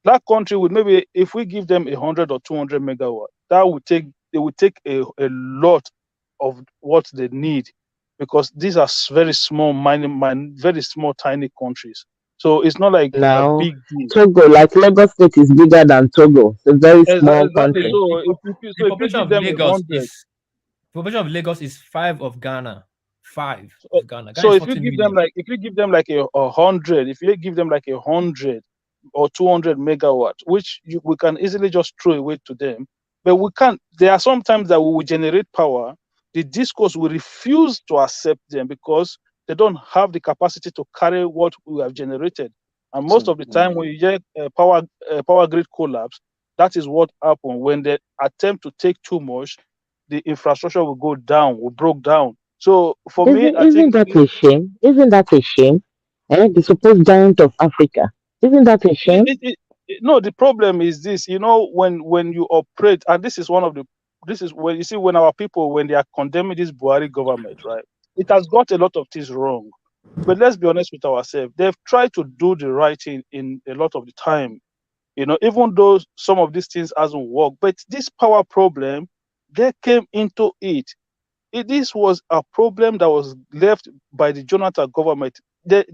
that country would, maybe if we give them 100 or 200 megawatt, they would take a lot of what they need, because these are very small very small tiny countries. So it's not like a big deal. Togo, like Lagos State, is bigger than Togo. It's a very small country. So if you give them 100, population of Lagos is 5 of Ghana. 5 of Ghana. So if you give them like 100, if you give them like 100 or 200 megawatt, which we can easily just throw away to them, but we can't. There are some times that we will generate power. The discourse will refuse to accept them because they don't have the capacity to carry what we have generated. And most of the time, when you get power grid collapse, that is what happens when they attempt to take too much. The infrastructure will go down, will broke down. So for me, I Isn't think that a shame? Isn't that a shame? The supposed giant of Africa. Isn't that a shame? No, the problem is this, when you operate, and this is when you see when our people, when they are condemning this Buhari government, right, it has got a lot of things wrong. But let's be honest with ourselves. They've tried to do the right thing in a lot of the time, even though some of these things hasn't worked. But this power problem, they came into it. This was a problem that was left by the Jonathan government. They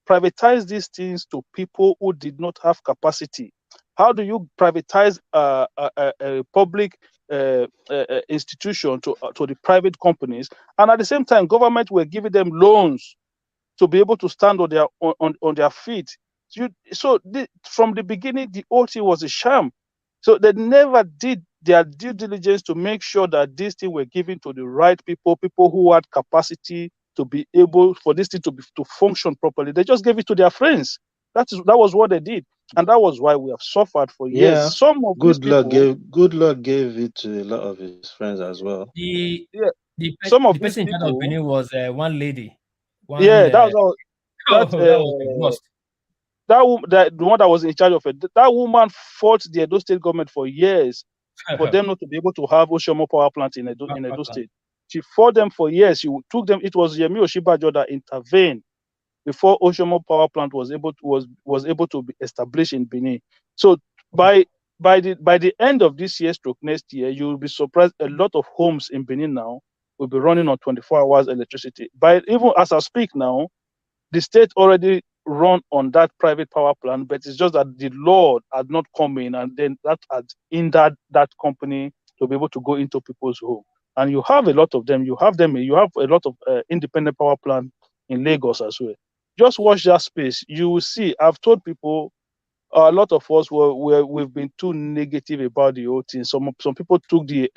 privatized these things to people who did not have capacity. How do you privatize a public institution to the private companies, and at the same time, government were giving them loans to be able to stand on their feet? From the beginning, the OT was a sham. So they never did their due diligence to make sure that these things were given to the right people who had capacity to be able for this thing to function properly. They just gave it to their friends. That was what they did, and that was why we have suffered for years. Yeah. Some of these people, Good luck gave it to a lot of his friends as well. The some of person these in charge of people, Benin was one lady. that was that was the worst. the one that was in charge of it. That woman fought the Edo State government for years for them not to be able to have Oshomo power plant in Edo State. She fought them for years. She took them. It was Yemi Oshibajo that intervened before Oshomo power plant was able to be established in Benin. So by the end of this year, stroke next year, you will be surprised. A lot of homes in Benin now will be running on 24 hours electricity. Even as I speak now, the state already run on that private power plant, but it's just that the law had not come in, and then that had hindered that company to be able to go into people's home. And you have a lot of them. You have a lot of independent power plant in Lagos as well. Just watch that space. You will see. I've told people, a lot of us we've been too negative about the whole thing. Some people took the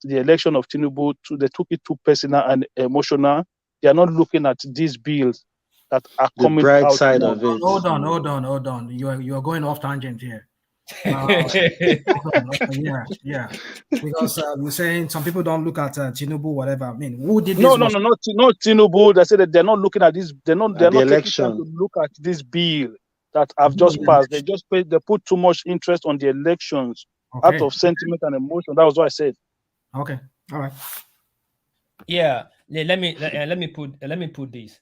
election of Tinubu they took it too personal and emotional. They are not looking at these bills that are the coming bright out. side of it. Hold on. You are going off tangent here. Yeah. Because you're saying some people don't look at Tinubu, whatever. I mean, who did this? No, not Tinubu. They say that they're not looking at this. They're not taking election. time to look at this bill that have just passed. They put too much interest on the elections out of sentiment and emotion. That was what I said. Okay, all right. Yeah, let me put this.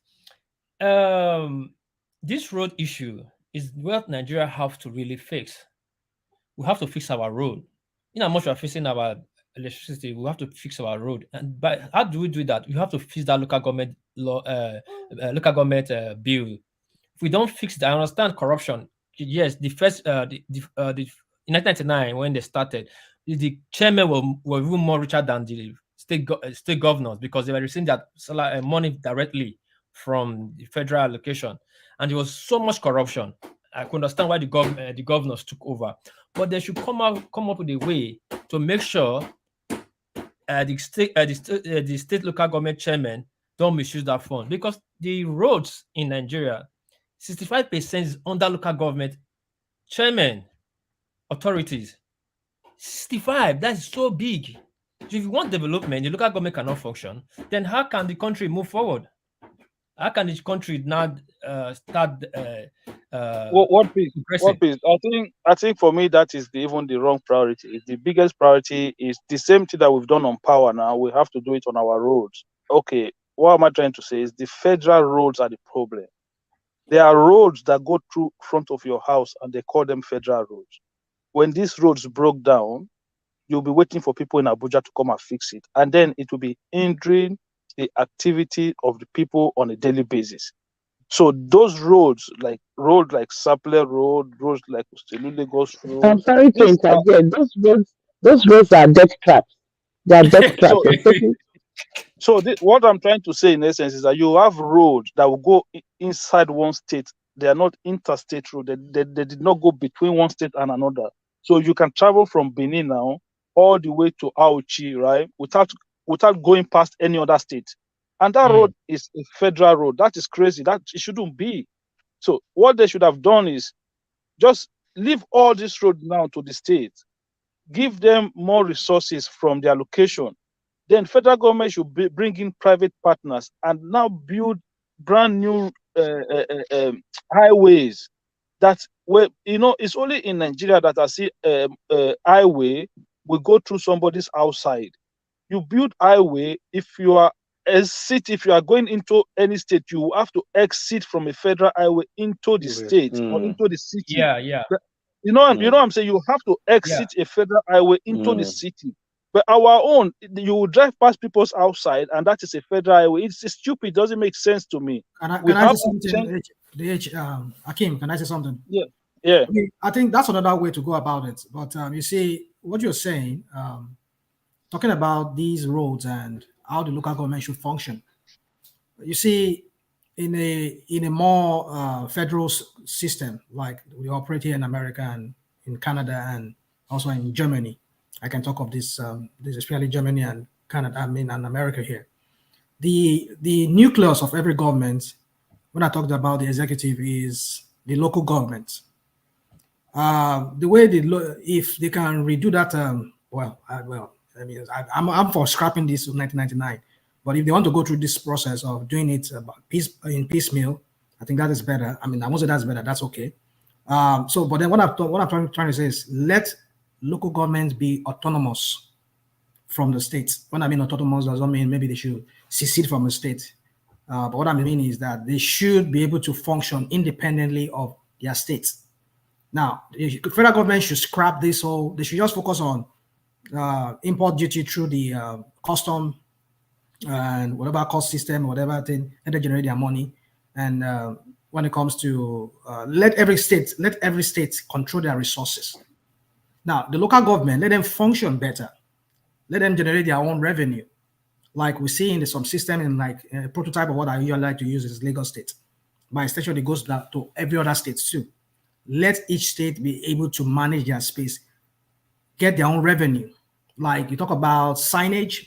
This road issue is what Nigeria have to really fix. We have to fix our road. In how much we are fixing our electricity, we have to fix our road. And by how do we do that? We have to fix that local government law, local government bill. If we don't fix that, I understand corruption. Yes, the first in 1999 when they started, the chairman were even more richer than the state governors because they were receiving that money directly from the federal allocation, and there was so much corruption. I could understand why the governors took over, but they should come up with a way to make sure the state local government chairman don't misuse that fund, because the roads in Nigeria, 65% is under local government chairman authorities. 65, that's so big. So if you want development, the local government cannot function, then how can the country move forward? How can the country now start? What piece? I think for me that is even the wrong priority. The biggest priority is the same thing that we've done on power. Now we have to do it on our roads. Okay, what am I trying to say is the federal roads are the problem. There are roads that go through front of your house and they call them federal roads. When these roads broke down, you'll be waiting for people in Abuja to come and fix it, and then it will be hindering the activity of the people on a daily basis. So those roads like Sapele Road, roads like Ustelu Lagos Road. I'm sorry to interject. Those roads are death traps. They are death traps. What I'm trying to say in essence is that you have roads that will go inside one state. They are not interstate roads. They did not go between one state and another. So you can travel from Benin now all the way to Auchi, right, without going past any other state. And that road is a federal road. That is crazy. That it shouldn't be. So what they should have done is just leave all this road now to the state, give them more resources from their location, then federal government should bring in private partners and now build brand new highways. That's where, you know, it's only in Nigeria that I see highway will go through somebody's outside. You build highway, if you are going into any state, you have to exit from a federal highway into the state or into the city. Yeah. You know what I'm saying? You have to exit a federal highway into the city. But our own, you will drive past people's outside, and that is a federal highway. It's stupid. It doesn't make sense to me. Can I say something? Akim, can I say something? Yeah. I think that's another way to go about it. But you see, what you're saying, talking about these roads and how the local government should function. You see, in a more federal system, like we operate here in America and in Canada and also in Germany, I can talk of this especially Germany and Canada, and America here. The nucleus of every government, when I talked about the executive, is the local government. The way if they can redo that, I'm for scrapping this in 1999. But if they want to go through this process of doing it in piecemeal, I think that is better. I won't say that's better. That's okay. But then what I'm trying to say is let local governments be autonomous from the states. When I mean autonomous, doesn't mean maybe they should secede from the state. But what I mean is that they should be able to function independently of their states. Now, the federal government should scrap this whole. They should just focus on import duty through the custom and whatever cost system, whatever thing, and they generate their money. And when it comes to let every state control their resources. Now, the local government, let them function better. Let them generate their own revenue. Like we see in some system, in like a prototype of what I usually like to use is Lagos State. By extension, it goes back to every other state too. Let each state be able to manage their space, get their own revenue. Like you talk about signage,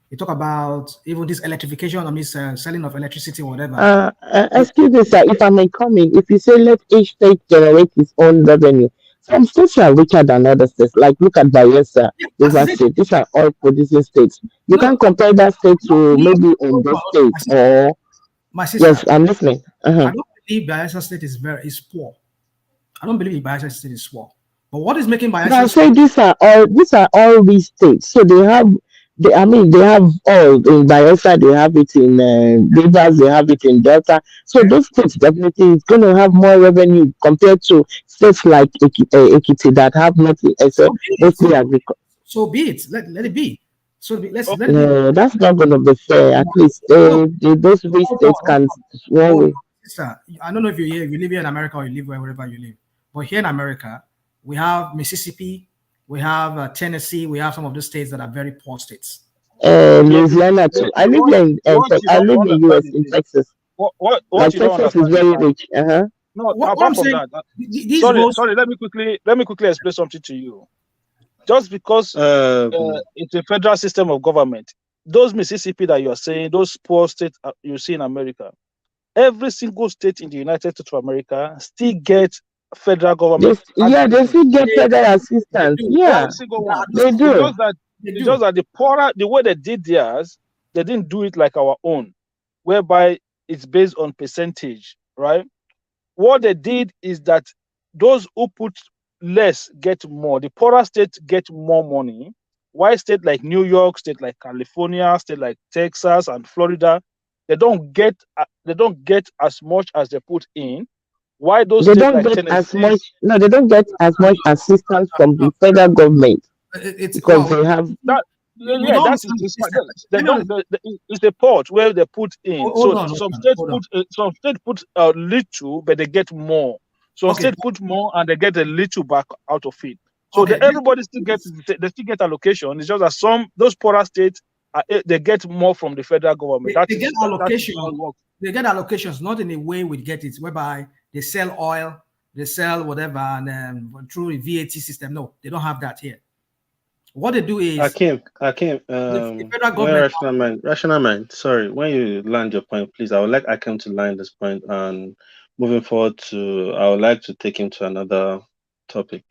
you talk about even this electrification of this selling of electricity or whatever. Excuse me, sir, if I may come in, if you say let each state generate its own revenue, some states are richer than other states. Like look at Bayelsa, River State. These are all producing states. You can't compare that state to maybe Ondo State or. My sister, yes, I'm listening. I don't believe Bayelsa State is poor. I don't believe Bayelsa State is poor. But what is making Bayelsa? Now say these are all rich states. So they have all in Bayelsa. They have it in Rivers. They have it in Delta. So those states definitely is going to have more revenue compared to states like Ekiti that have nothing except mostly agriculture. So be it. Let it be. So let it be. No, that's not going to be fair. At least those rich states can. Sister, I don't know if you live here in America or you live wherever you live, but here in America, we have Mississippi, we have Tennessee, we have some of the states that are very poor states. Louisiana too. I live in US in Texas. What Texas is very rich. No, apart from that, sorry. Let me quickly explain something to you. Just because it's a federal system of government, those Mississippi that you are saying, those poor states you see in America, every single state in the United States of America still gets federal government. They still get federal assistance. Every single one. They do. It's just that the way they did theirs, they didn't do it like our own, whereby it's based on percentage, right? What they did is that those who put less get more. The poorer states get more money. While state like New York, state like California, state like Texas and Florida, they don't get as much as they put in. Why those they states don't like get Tennessee, as much? No, they don't get as much assistance from the federal government because they have that. Yeah, that's it's the pot where they put in. Some states put a little, but they get more. Some states put more and they get a little back out of it. So everybody still gets allocation. It's just that those poorer states they get more from the federal government. They get allocation. They get allocations, not in a way we get it, whereby they sell oil, they sell whatever, and through a VAT system. No, they don't have that here. What they do is Akim, the federal government. rational mind. Sorry, when you land your point, please. I would like Akim to land this point, and moving forward I would like to take him to another topic.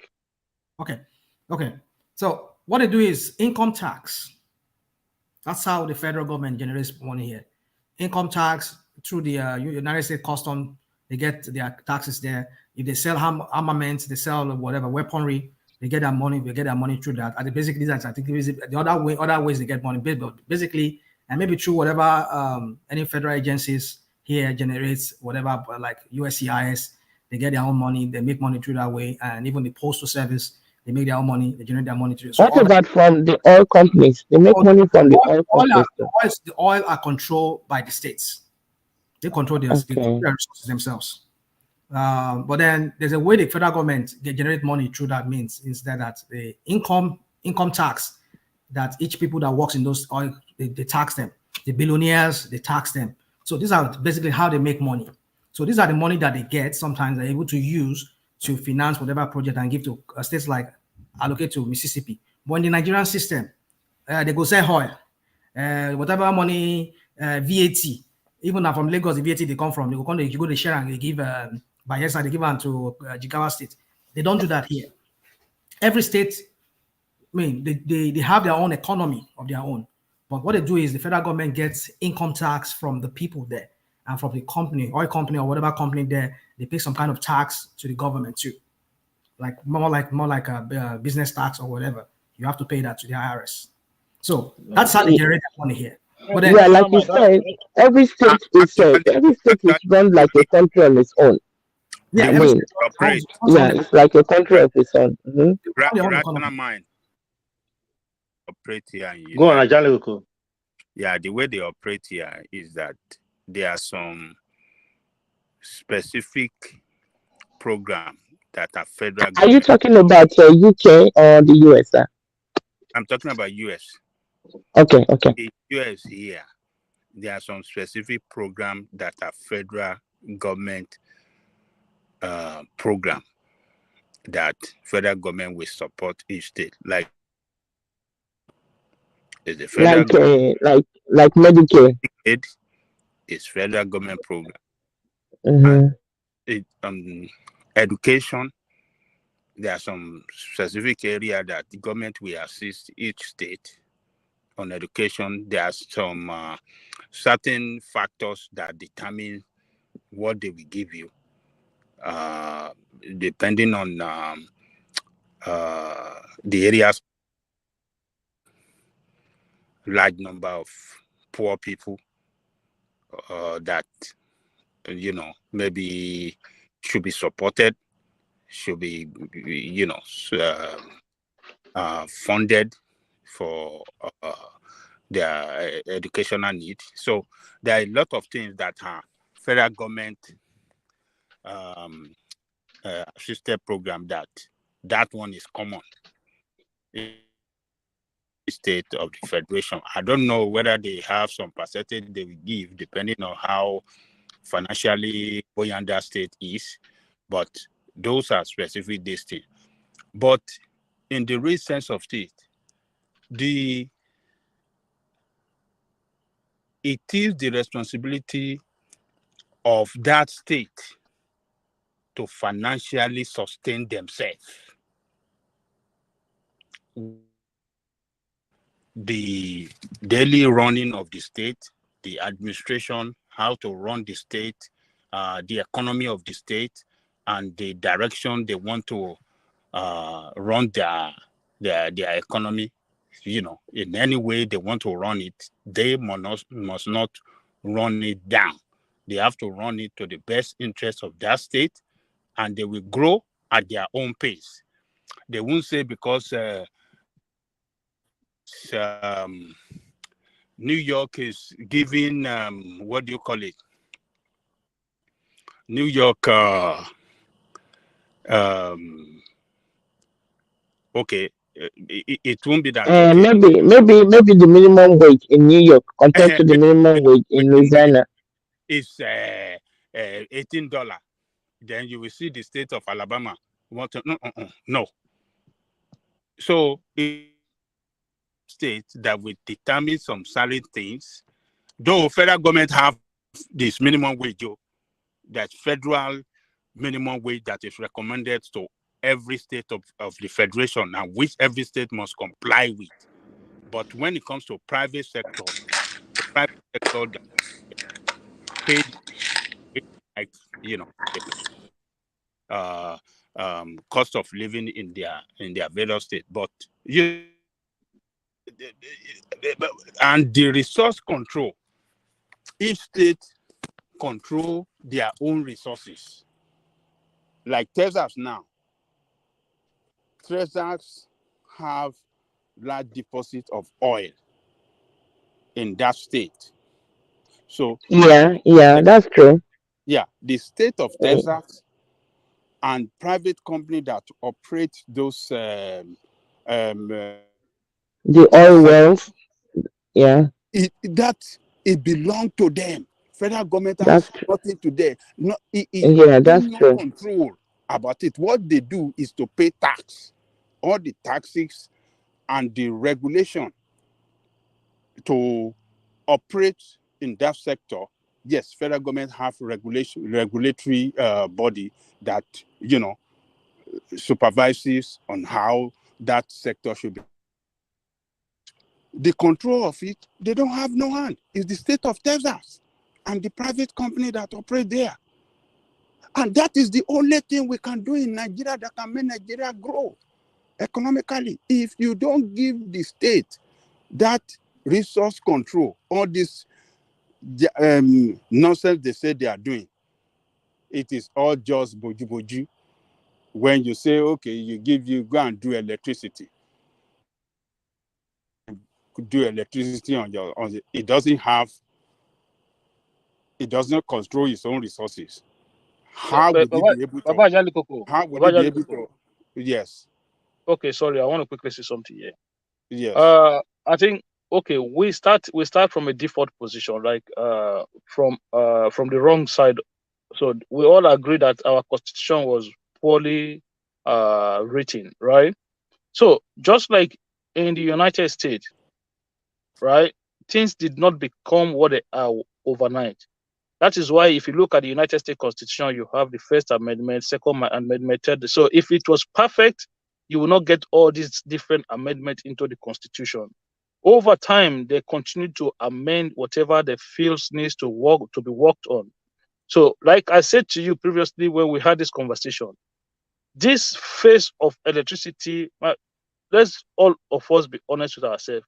Okay. So what they do is income tax. That's how the federal government generates money here. Income tax through the United States Custom, they get their taxes there. If they sell armaments, they sell whatever weaponry, they get their money. They get their money through that. And basically, that's I think the other ways they get money. Basically, and maybe through whatever any federal agencies here generates whatever, like USCIS, they get their own money. They make money through that way, and even the postal service, they make their own money. They generate their money through. So What about from the oil companies? They make money from the oil companies. The oil are controlled by the states. They control their resources themselves. But then there's a way the federal government generate money through that means instead that the income tax that each people that works in those oil, they tax them. The billionaires, they tax them. So these are basically how they make money. So these are the money that they get. Sometimes they're able to use to finance whatever project and give to states like allocate to Mississippi. But in the Nigerian system, they go sell oil, whatever money, VAT. Even now from Lagos, the VAT they come from, you go to share and they give Bayelsa, they give them to Jigawa State. They don't do that here. Every state, I mean, they have their own economy of their own. But what they do is the federal government gets income tax from the people there and from the company, oil company or whatever company there, they pay some kind of tax to the government too. Like more like a business tax or whatever. You have to pay that to the IRS. So that's how they generate that money here. But then, like you said, every state is run like a country on its own. Yeah, it's like a country of its own. Rational mind operate here. Go on, Ajaliuko. Yeah, the way they operate here is that there are some specific program that are federal. Are you talking about UK or the US? I'm talking about US. Okay. The US here, there are some specific programs that are federal government program that federal government will support each state. Like is the federal like Medicare. It's federal government program. Mm-hmm. Education, there are some specific area that the government will assist each state on education. There are some certain factors that determine what they will give you, depending on the areas. Large number of poor people that maybe should be supported, should be funded for their educational needs. So there are a lot of things that are federal government assisted program that one is common in the state of the federation. I don't know whether they have some percentage they will give depending on how financially buoyant that state is, but those are specific this thing. But in the real sense of it, it is the responsibility of that state to financially sustain themselves. The daily running of the state, the administration, how to run the state, the economy of the state, and the direction they want to run their economy. In any way they want to run it, they must not run it down. They have to run it to the best interest of that state, and they will grow at their own pace. They won't say because New York is giving what do you call it? New York okay. It won't be that. Maybe the minimum wage in New York compared to the minimum wage in Louisiana is $18. Then you will see the state of Alabama want to no. So states that will determine some salary things, though federal government have this minimum wage, that federal minimum wage that is recommended to every state of the federation, and which every state must comply with. But when it comes to private sector, the private sector that paid, like, cost of living in their various states. But and the resource control, each state control their own resources. Like Texas now, Texas have large deposits of oil in that state. So yeah, that's true. yeah, the state of Texas and private company that operate those The oil wells, it belongs to them. Federal government That's has true. nothing to do. No, Yeah, that's no true. control about it. What they do is to pay tax, all the taxes and the regulation to operate in that sector. Yes, federal government have regulatory body that supervises on how that sector should be. The control of it, they don't have no hand. It's the state of Texas and the private company that operate there. And that is the only thing we can do in Nigeria that can make Nigeria grow economically. If you don't give the state that resource control, all this nonsense they say they are doing, it is all just boju. When you say, okay, you go and do electricity. Do electricity it doesn't control its own resources. How would it be able to? How would it be able to? Yes. Okay, sorry, I want to quickly say something here. Yes. I think we start from a default position, like from the wrong side. So we all agree that our constitution was poorly written, right? So just like in the United States, right, things did not become what they are overnight. That is why if you look at the United States Constitution, you have the First Amendment, Second Amendment, Third. So if it was perfect, you will not get all these different amendments into the Constitution. Over time, they continue to amend whatever they feel needs to be worked on. So, like I said to you previously when we had this conversation, this phase of electricity, let's all of us be honest with ourselves,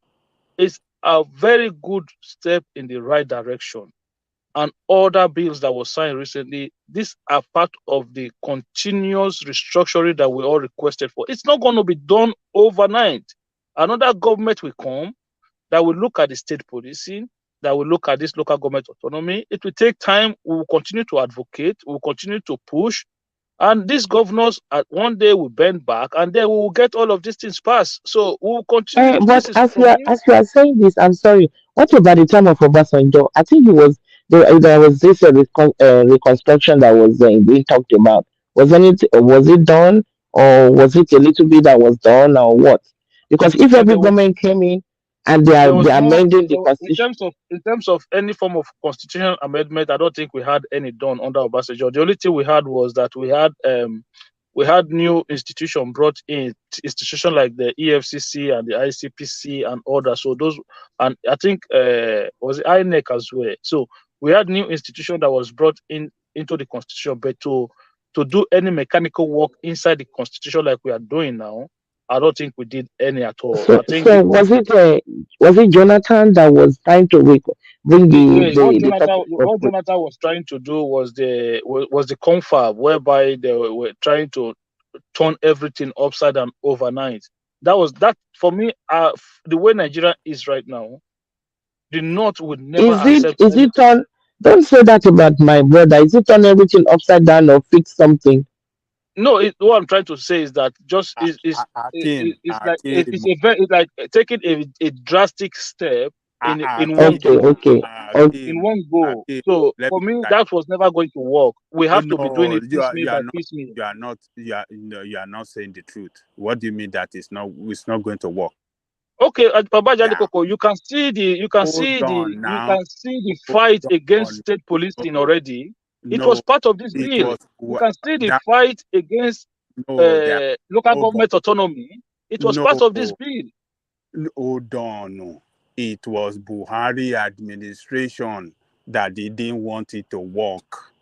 is a very good step in the right direction. And other bills that were signed recently, these are part of the continuous restructuring that we all requested for. It's not going to be done overnight. Another government will come that will look at the state policing, that will look at this local government autonomy. It will take time. We will continue to advocate. We will continue to push. And these governors, one day will bend back, and then we will get all of these things passed. So we will continue. But as you are saying this, I'm sorry. What about the time of Obasanjo? I think there was this reconstruction that was being talked about. Was it done, or was it a little bit that was done, or what? Because if every government came in and they are amending the constitution, in terms of any form of constitutional amendment, I don't think we had any done under Obasanjo. The only thing we had was that we had new institution brought in, institution like the EFCC and the ICPC and others. So those, and I think was the INEC as well. So we had new institution that was brought in into the constitution, but to do any mechanical work inside the constitution like we are doing now, I don't think we did any at all. so, I think so was it Jonathan that was trying to bring what Jonathan was trying to do was the confab, whereby they were trying to turn everything upside down overnight. That for me, the way Nigeria is right now, the North would never accept. Is it on? Don't say that about my brother. Is it on everything upside down or fix something? No, what I'm trying to say is that it's like taking a drastic step in one go. In one go. So for me, that was never going to work. We have to be doing it piecemeal by piecemeal. You are not saying the truth. What do you mean that it's not going to work? Okay, Baba Jalikoko, you can see the fight against state policing already. It was part of this bill. You can see the fight against local government autonomy. It was part of this bill. Hold on. It was Buhari administration that they didn't want it to work.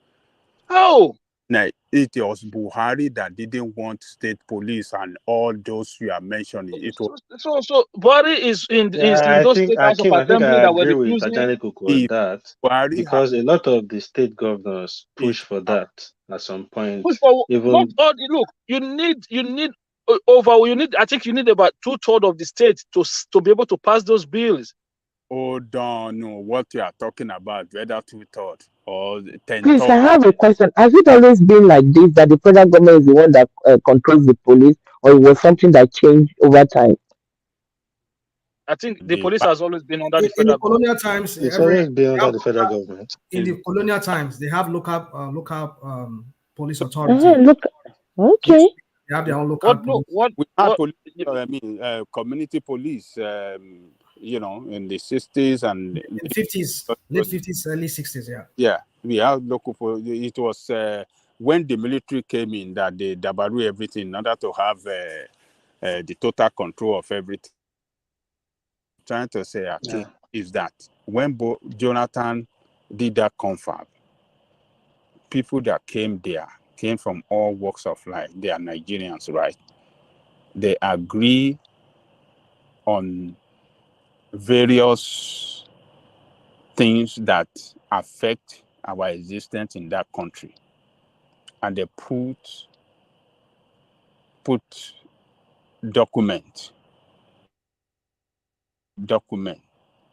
How? Now, it was Buhari that didn't want state police and all those you are mentioning. It was So Buhari is in Yeah, I those think state house of Akim, I think assembly I that were agree with refusing. Ajani Kuku on if that Buhari had because a lot of the state governors push it for that at some point. Push for not Even all. Look, you need over. You need. I think you need about 2/3 of the state to be able to pass those bills. hold on, no, what you are talking about, whether 2/3 or Please, 10/3. I have a question. Has it always been like this that the federal government is the one that controls the police, or it was something that changed over time? I think the The police has always been under the In the federal government. colonial times, it's every always been under the federal government. in the colonial times they have local police authority. Look, Yes, okay. they have their own local police. We had police, community police, in the 60s and In 50s, late 50s, early 60s, yeah. Yeah, we have local police. It was when the military came in that they dabaru everything in order to have the total control of everything. Trying to say, okay, is that when Jonathan did that confab, people that came there came from all walks of life. They are Nigerians, right? They agree on various things that affect our existence in that country. And they put document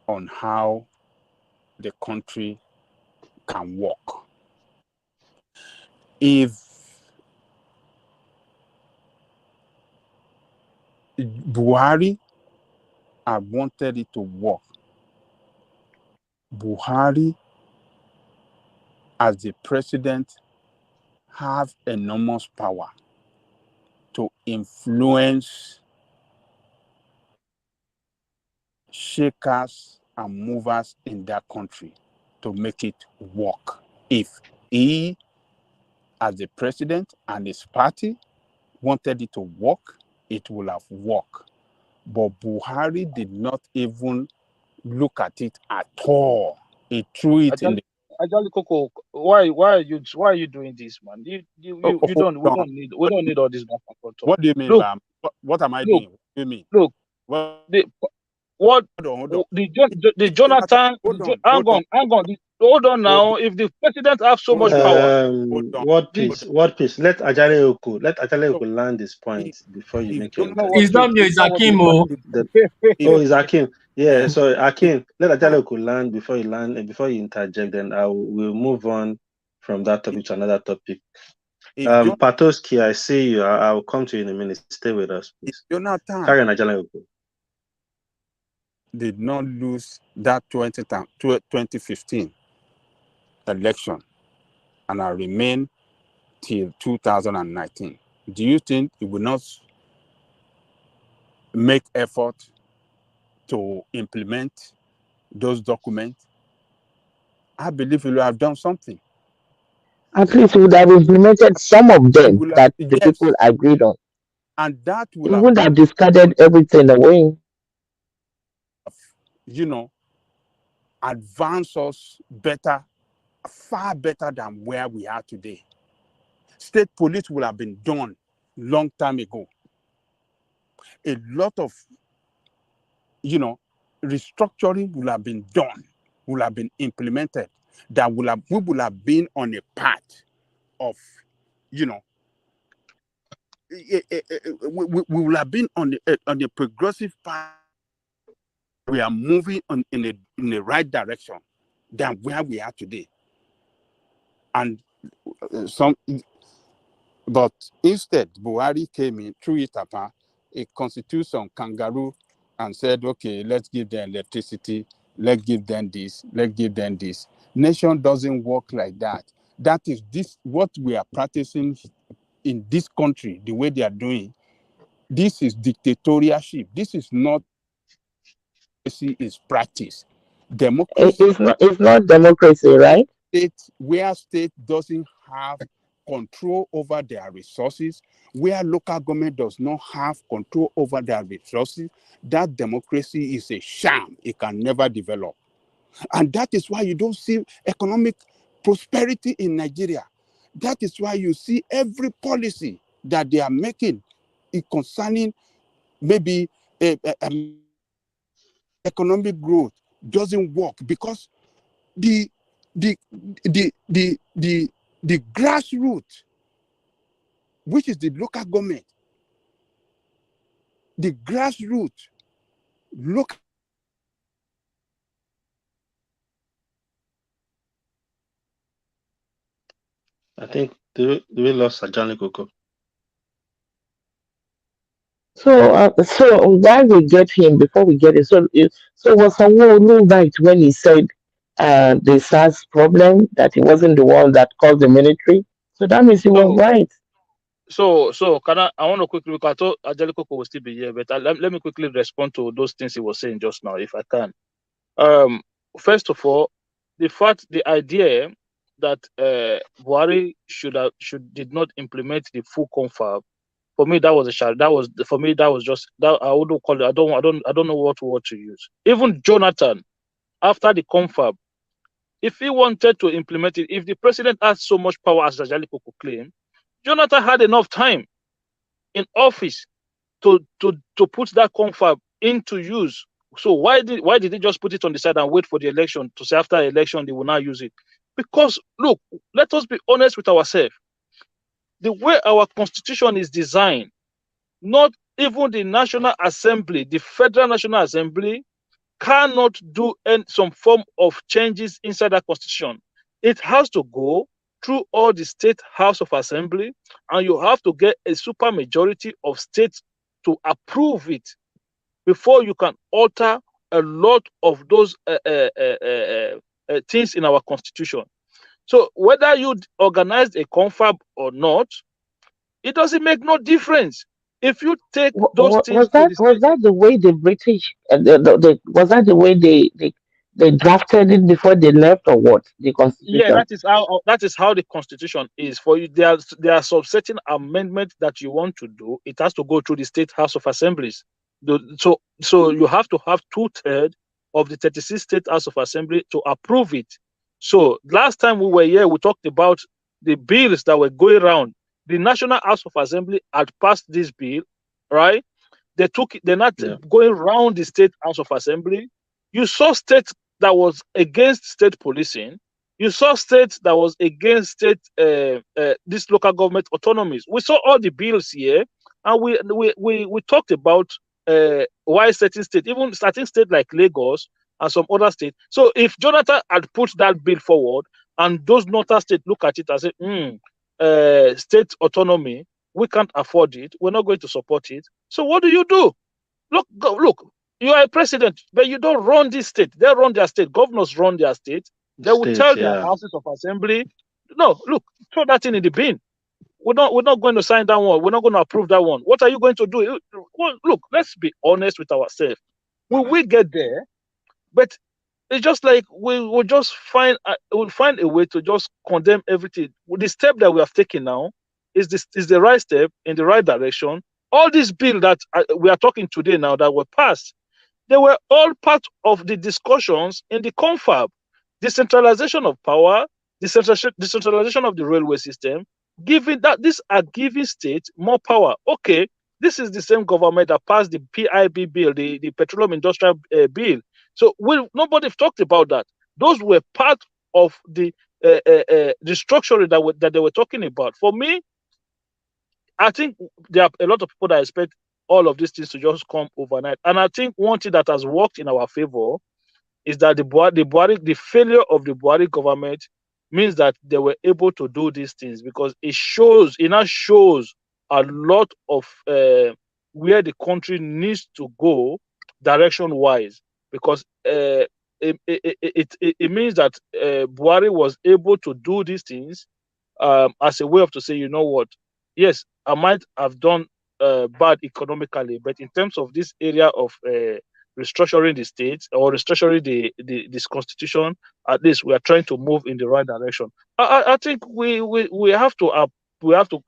on how the country can work. If Buhari had wanted it to work, Buhari as the president have enormous power to influence shakers and movers in that country to make it work. If he, as the president and his party, wanted it to work, it would have worked. But Buhari did not even look at it at all. He threw it in the... Ajali Koko, why are you doing this, man? We don't need all this back and forth. What do you mean, look, what am I doing? What do you mean? Look, hold on. The Jonathan, hang on. Hold on now. If the president has so much power, What piece? Let Ajani Oku land this point before you make your intervention. It's not me, it's Akim. It's Akim. Yeah, sorry, Akim. Let Ajani Oku land before you interject. Then we'll move on from that topic to another topic. Patoski, I see you. I'll come to you in a minute. Stay with us, please. Jonathan Carry on, Ajani Oku did not lose that 2015 election and I remain till 2019. Do you think it will not make effort to implement those documents? I believe he will have done something. At least he would have implemented some of them that the people agreed on. And that will he would have discarded everything away. Advance us better, far better than where we are today. State police would have been done long time ago. A lot of, restructuring would have been done, would have been implemented. We would have been on a path of, we would have been on a progressive path. We are moving in the right direction than where we are today. And but instead, Buhari came in, threw it apart, a constitution kangaroo, and said, okay, let's give them electricity, let's give them this, let's give them this. Nation doesn't work like that. That is what we are practicing in this country, the way they are doing. This is dictatorship. This is not democracy is practice. Democracy it's not democracy, right? Where state doesn't have control over their resources, where local government does not have control over their resources, that democracy is a sham. It can never develop. And that is why you don't see economic prosperity in Nigeria. That is why you see every policy that they are making concerning maybe economic growth doesn't work, because the grassroots, which is the local government, the grassroots local. I think we lost Ajani Koko. So while we get him, before we get it, so was Sanwo-Olu right when he said the SARS problem, that he wasn't the one that caused the military? So that means he was right. So can I want to quickly, because I thought Ajali will still be here, but let me quickly respond to those things he was saying just now, if I can. First of all, the idea that Buhari did not implement the full confab, for me that was just that. I wouldn't call it. I don't know what word to use. Even Jonathan, after the confab, if he wanted to implement it, if the president had so much power as Ajali Koko claimed, Jonathan had enough time in office to put that confab into use. So why did he just put it on the side and wait for the election to say after the election they will now use it? Because look, let us be honest with ourselves. The way our constitution is designed, not even the National Assembly, the Federal National Assembly, cannot do some form of changes inside that constitution. It has to go through all the state House of Assembly, and you have to get a super majority of states to approve it before you can alter a lot of those things in our constitution. So whether you organize a confab or not, it doesn't make no difference. If you take those things Was that the way the British was that the way they drafted it before they left, or what? The Yeah, constitution. that is how the constitution is. For you, there are some certain amendments that you want to do. It has to go through the state House of Assemblies. So you have to have 2/3 of the 36 state House of Assembly to approve it. So last time we were here, we talked about the bills that were going around. The National House of Assembly had passed this bill, right? They're not going around the state House of Assembly. You saw states that was against state policing. You saw states that was against state this local government autonomies. We saw all the bills here, and we talked about why certain states, even certain states like Lagos and some other states. So if Jonathan had put that bill forward, and those northern states look at it and say, state autonomy, we can't afford it, we're not going to support it. So what do? Look, you are a president, but you don't run this state. They run their state. Governors run their state. They will tell their houses of assembly, no, look, throw that in the bin. We're not going to sign that one. We're not going to approve that one. What are you going to do? Well, look, let's be honest with ourselves. Will we get there? But it's just like we'll find a way to just condemn everything. The step that we have taken now is the right step in the right direction. All these bills that we are talking today now that were passed, they were all part of the discussions in the confab. Decentralization of power, decentralization of the railway system, giving states more power. Okay, this is the same government that passed the PIB bill, the petroleum industrial bill. So nobody talked about that. Those were part of the structure that they were talking about. For me, I think there are a lot of people that expect all of these things to just come overnight. And I think one thing that has worked in our favor is that the failure of the Buhari government means that they were able to do these things, because it now shows a lot of where the country needs to go direction-wise, because it means that Buhari was able to do these things as a way of to say, you know what, yes, I might have done bad economically, but in terms of this area of restructuring the state or restructuring this constitution. At least we are trying to move in the right direction. I think we have to we have to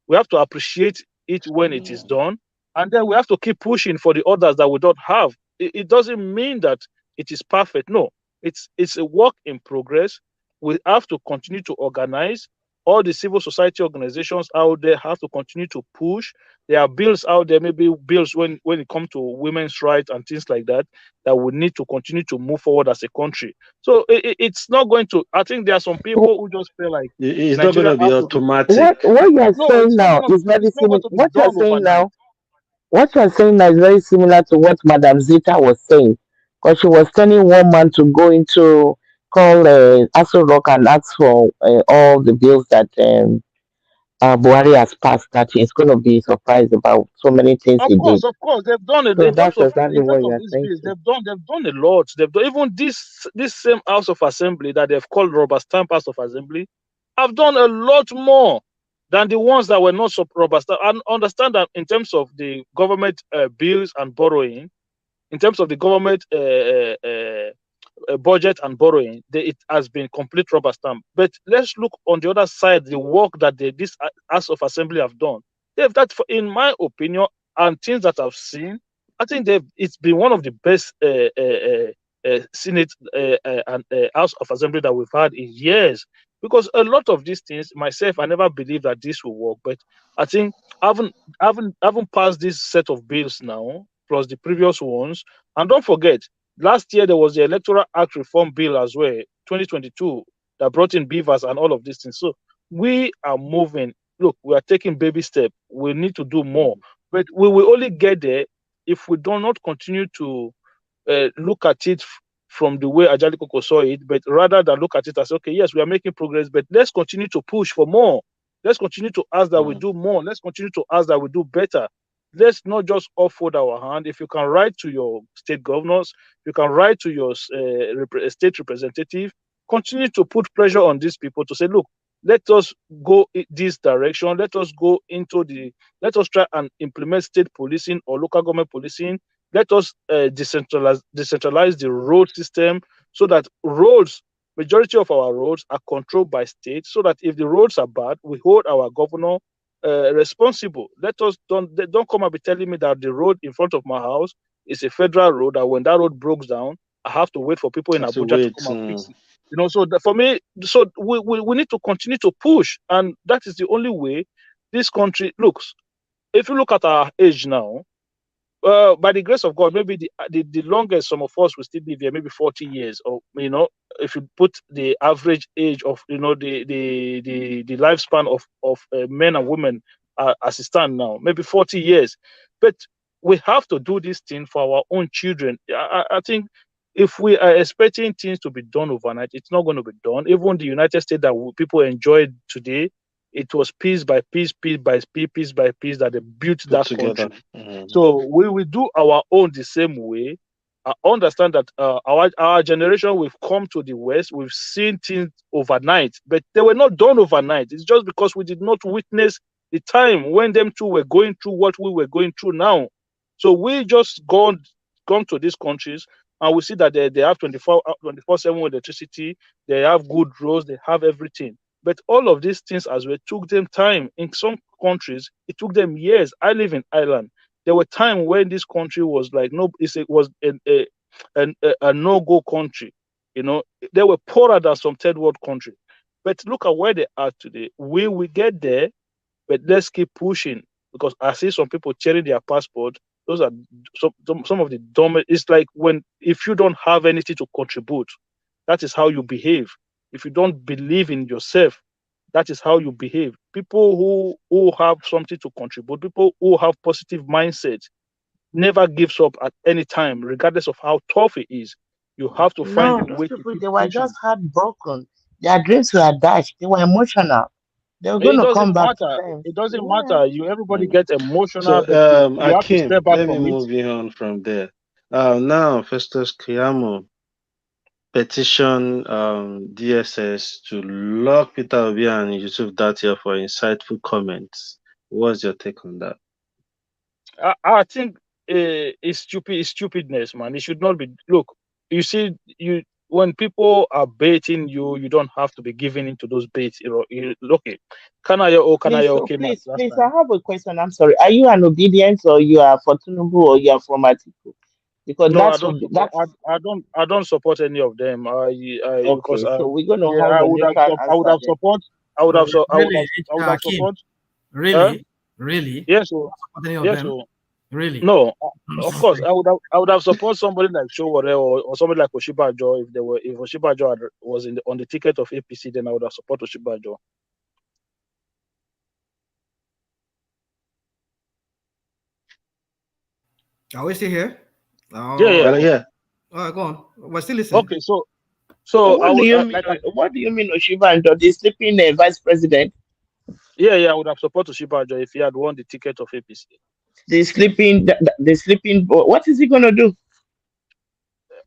we have to appreciate it when it is done, and then we have to keep pushing for the others that we don't have. It doesn't mean that it is perfect. No, it's a work in progress. We have to continue to organize. All the civil society organizations out there have to continue to push. There are bills out there, maybe bills when it comes to women's rights and things like that, that we need to continue to move forward as a country. So it's not going to. I think there are some people who just feel like it's not Nigeria going to be has to be. automatic. What you're No, saying it's not now gonna. is very It's not going similar. to be What you're done saying overnight. now, what you're saying now is very similar to what Madam Zita was saying, because she was telling one man to go into call Aso Rock and ask for all the bills that Buhari has passed. That he's going to be surprised about so many things he did. Of course, they've done it So in terms that's of exactly what you're these saying bills. too. They've done a lot. They've done even this same House of Assembly that they've called rubber stamp House of Assembly. Have done a lot more than the ones that were not so rubber stamp. And understand that in terms of the government bills and borrowing, in terms of the government budget and borrowing, it has been complete rubber stamp. But let's look on the other side, the work that this House of Assembly have done. They've that, in my opinion, and things that I've seen, I think it's been one of the best Senate and House of Assembly that we've had in years. Because a lot of these things, myself, I never believed that this will work. But I think having passed this set of bills now, plus the previous ones, and don't forget, last year there was the Electoral Act Reform Bill as well, 2022, that brought in beavers and all of these things. So we are moving. Look, we are taking baby steps. We need to do more, but we will only get there if we do not continue to look at it from the way Ajali Koko saw it, but rather than look at it as, okay, yes, we are making progress, but let's continue to push for more. Let's continue to ask that we do more. Let's continue to ask that we do better. Let's not just offload our hand. If you can write to your state governors, you can write to your state representative, continue to put pressure on these people to say, look, let us go in this direction. Let us try and implement state policing or local government policing. Let us decentralize the road system so that majority of our roads are controlled by state, so that if the roads are bad, we hold our governor responsible. Don't come and be telling me that the road in front of my house is a federal road, and when that road breaks down, I have to wait for people in Abuja to come and fix it. So for me, so we need to continue to push, and that is the only way this country looks. If you look at our age now, by the grace of God, maybe the longest some of us will still live here, maybe 40 years, or if you put the average age of the lifespan of men and women as it stands now, maybe 40 years. But we have to do this thing for our own children. I think if we are expecting things to be done overnight, it's not going to be done. Even the United States that people enjoy today, it was piece by piece that they built that country. So we will do our own the same way. I understand that our generation, we've come to the West, we've seen things overnight, but they were not done overnight. It's just because we did not witness the time when them two were going through what we were going through now. So we just come to these countries and we see that they have 24/7 electricity, they have good roads, they have everything. But all of these things as well took them time. In some countries, it took them years. I live in Ireland. There were times when this country was like it was a no-go country. They were poorer than some third world country. But look at where they are today. We will get there, but let's keep pushing, because I see some people sharing their passport. Those are some of the dumbest. It's like if you don't have anything to contribute, that is how you behave. If you don't believe in yourself, that is how you behave. People who have something to contribute, people who have positive mindset, never gives up at any time, regardless of how tough it is. You have to find No, a those way to people, keep they were pushing. just heartbroken. Their dreams were dashed. They were emotional. They were going It to doesn't come back to matter. them. It doesn't Yeah. matter. Everybody gets emotional, So, but you have to Akim, step back let me from it. move you on from there. Now, Festus Keyamo petition DSS to lock Peter Obi and Yusuf Datti for insightful comments. What's your take on that? I think is stupid. It's stupidness, man. It should not be. Look, you see, when people are baiting you, you don't have to be giving into those baits. Okay, Please, so okay, man. please, I have a question. I'm sorry. Are you an obedience or you are for Tinubu or you are from Atiku? Because No, I that's don't support. I don't support any of them. Because okay. So we're gonna yeah, have a neutral I would answer have then. support. I would have Really, Hakeem? support. Really? Really? Yes, so Any of yes, them? so Really? no. Of course, I would have support somebody like Showore or somebody like Oshibajo if Oshibajo was on the ticket of APC, then I would have support Oshibajo. Are we still here? Yeah. Yeah. All right, go on. We're still listening. Okay, so What do you mean? What do you mean, Oshibanjo, the sleeping vice president? Yeah, I would have supported Oshibajo if he had won the ticket of APC. The sleeping. What is he gonna do?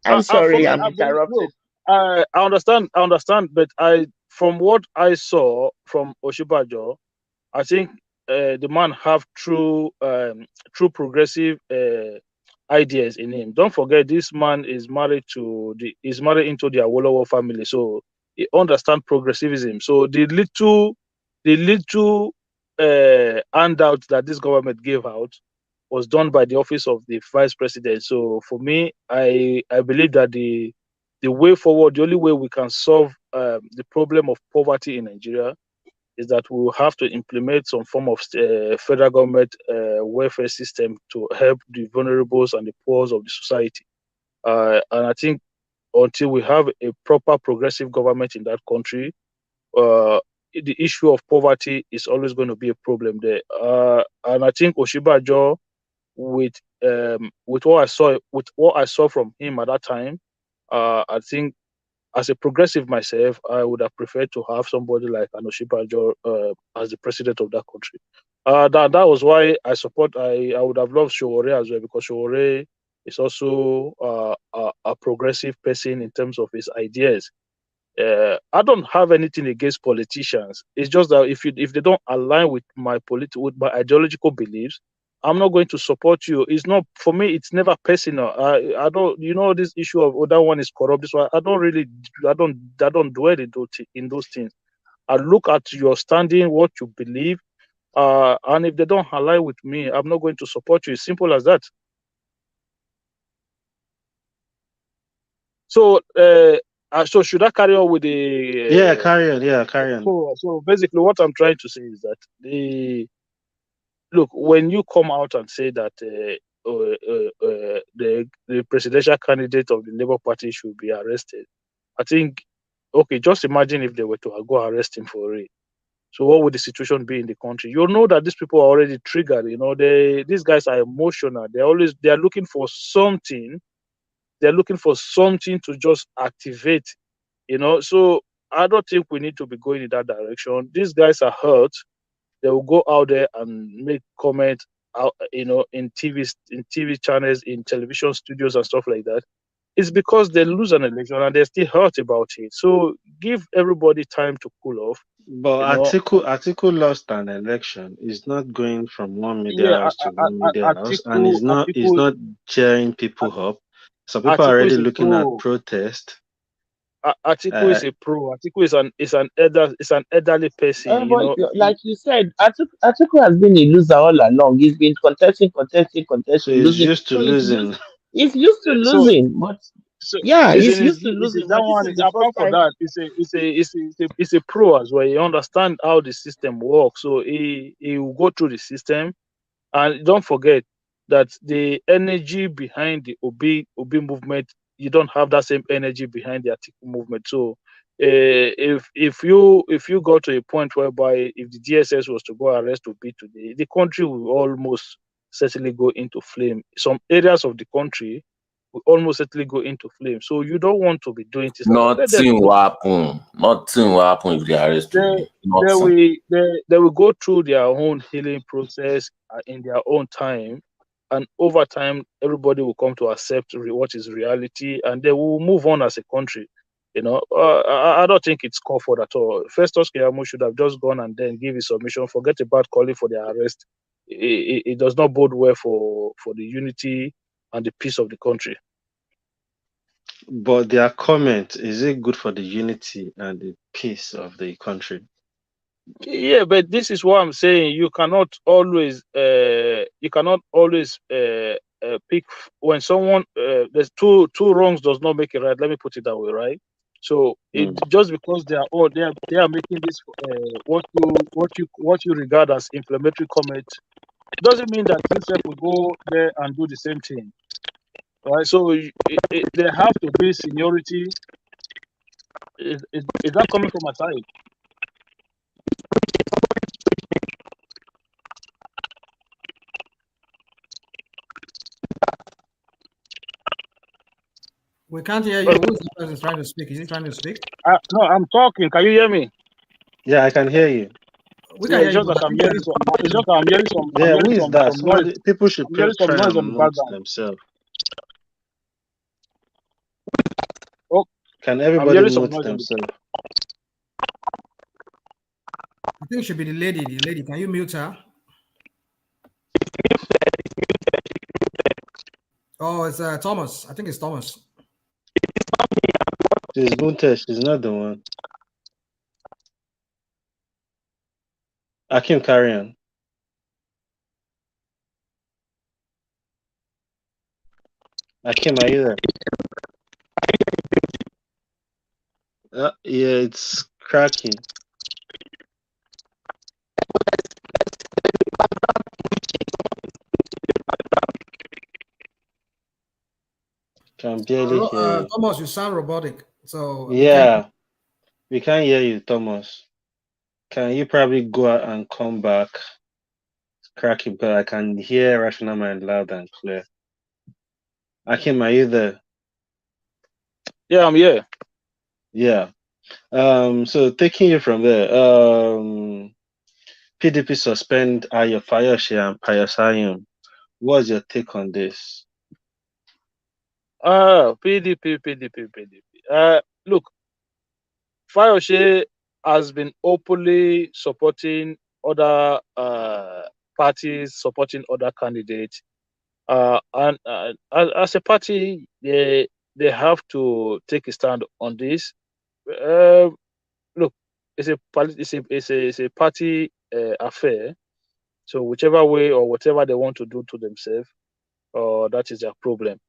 I'm sorry, I'm interrupted. I understand, but from what I saw from Oshibajo, I think the man have true progressive ideas in him. Don't forget, this man is married into the Awolowo family, so he understands progressivism. So the little handout that this government gave out was done by the office of the vice president. So for me, I believe that the way forward, the only way we can solve the problem of poverty in Nigeria is that we will have to implement some form of federal government welfare system to help the vulnerables and the poor of the society. And I think until we have a proper progressive government in that country, the issue of poverty is always going to be a problem there. And I think Oshibajo, with what I saw from him at that time, I think as a progressive myself, I would have preferred to have somebody like Oshibajo as the president of that country. That was why I would have loved Showore as well, because Showore is also a progressive person in terms of his ideas. I don't have anything against politicians. It's just that if they don't align with my ideological beliefs, I'm not going to support you. It's not, for me, it's never personal. I don't, this issue of that one is corrupt. This one, I don't dwell in those things. I look at your standing, what you believe, and if they don't align with me, I'm not going to support you. It's simple as that. So, so should I carry on with the? Yeah, carry on. Yeah, carry on. So basically, what I'm trying to say is that look, when you come out and say that the presidential candidate of the Labour Party should be arrested, I think, okay, just imagine if they were to go arrest him for it. So what would the situation be in the country? You know that these people are already triggered. These guys are emotional. They are looking for something. They're looking for something to just activate. So I don't think we need to be going in that direction. These guys are hurt. They will go out there and make comments out, in TV channels, in television studios and stuff like that. It's because they lose an election and they're still hurt about it. So give everybody time to cool off. But Atiku lost an election. He's not going from one media house to one media house, and he's not cheering people up. Some people are already looking at protest. Atiku is a pro. Atiku is an elderly person. But like you said, Atiku has been a loser all along. He's been contesting, so he's losing. used to losing. He's used to losing, but he's used to losing. That one, apart from that, it's a pro as well. He understands how the system works, so he will go through the system. And don't forget that the energy behind the Obi movement, you don't have that same energy behind the Atiku movement. So if you go to a point whereby if the DSS was to go arrest Obi today, the country will almost certainly go into flame. Some areas of the country will almost certainly go into flame. So you don't want to be doing this. Nothing will happen. Nothing will happen if they arrest Obi. They will go through their own healing process in their own time. And over time, everybody will come to accept what is reality, and they will move on as a country. I don't think it's called for at all. Festus Keyamo should have just gone and then give his submission. Forget about calling for their arrest. it does not bode well for the unity and the peace of the country. But their comment, is it good for the unity and the peace of the country? Yeah, but this is what I'm saying. You cannot always pick when someone there's two wrongs does not make it right. Let me put it that way, right? So it just because they are making this what you regard as inflammatory comment doesn't mean that yourself will go there and do the same thing, right? So there have to be seniority. Is that coming from my side? We can't hear you. Who's the person trying to speak? Is he trying to speak? No, I'm talking. Can you hear me? Yeah, I can hear you. We can hear you. I'm hearing some. Yeah, who is that? Some noise. People should I'm hearing some try noise and on the mute background. themselves. Oh, can everybody mute themselves? I think it should be the lady. The lady, can you mute her? Oh, it's Thomas. I think it's Thomas. She's Bunte. She's not the one. Akim, carry on. Akim, are you there? Yeah, it's cracking. Can barely hear you. Thomas, you sound robotic. So yeah, we can't hear you, Thomas. Can you probably go out and come back? It's cracking, but I can hear Rational Mind loud and clear. Akim, are you there? Yeah, I'm here. Yeah. So taking you from there, PDP suspend Fayose and PIUS. What's your take on this? PDP. Look, Fayose has been openly supporting other parties, supporting other candidates, and as a party, they have to take a stand on this. Look, it's a party affair. So whichever way or whatever they want to do to themselves, that is their problem.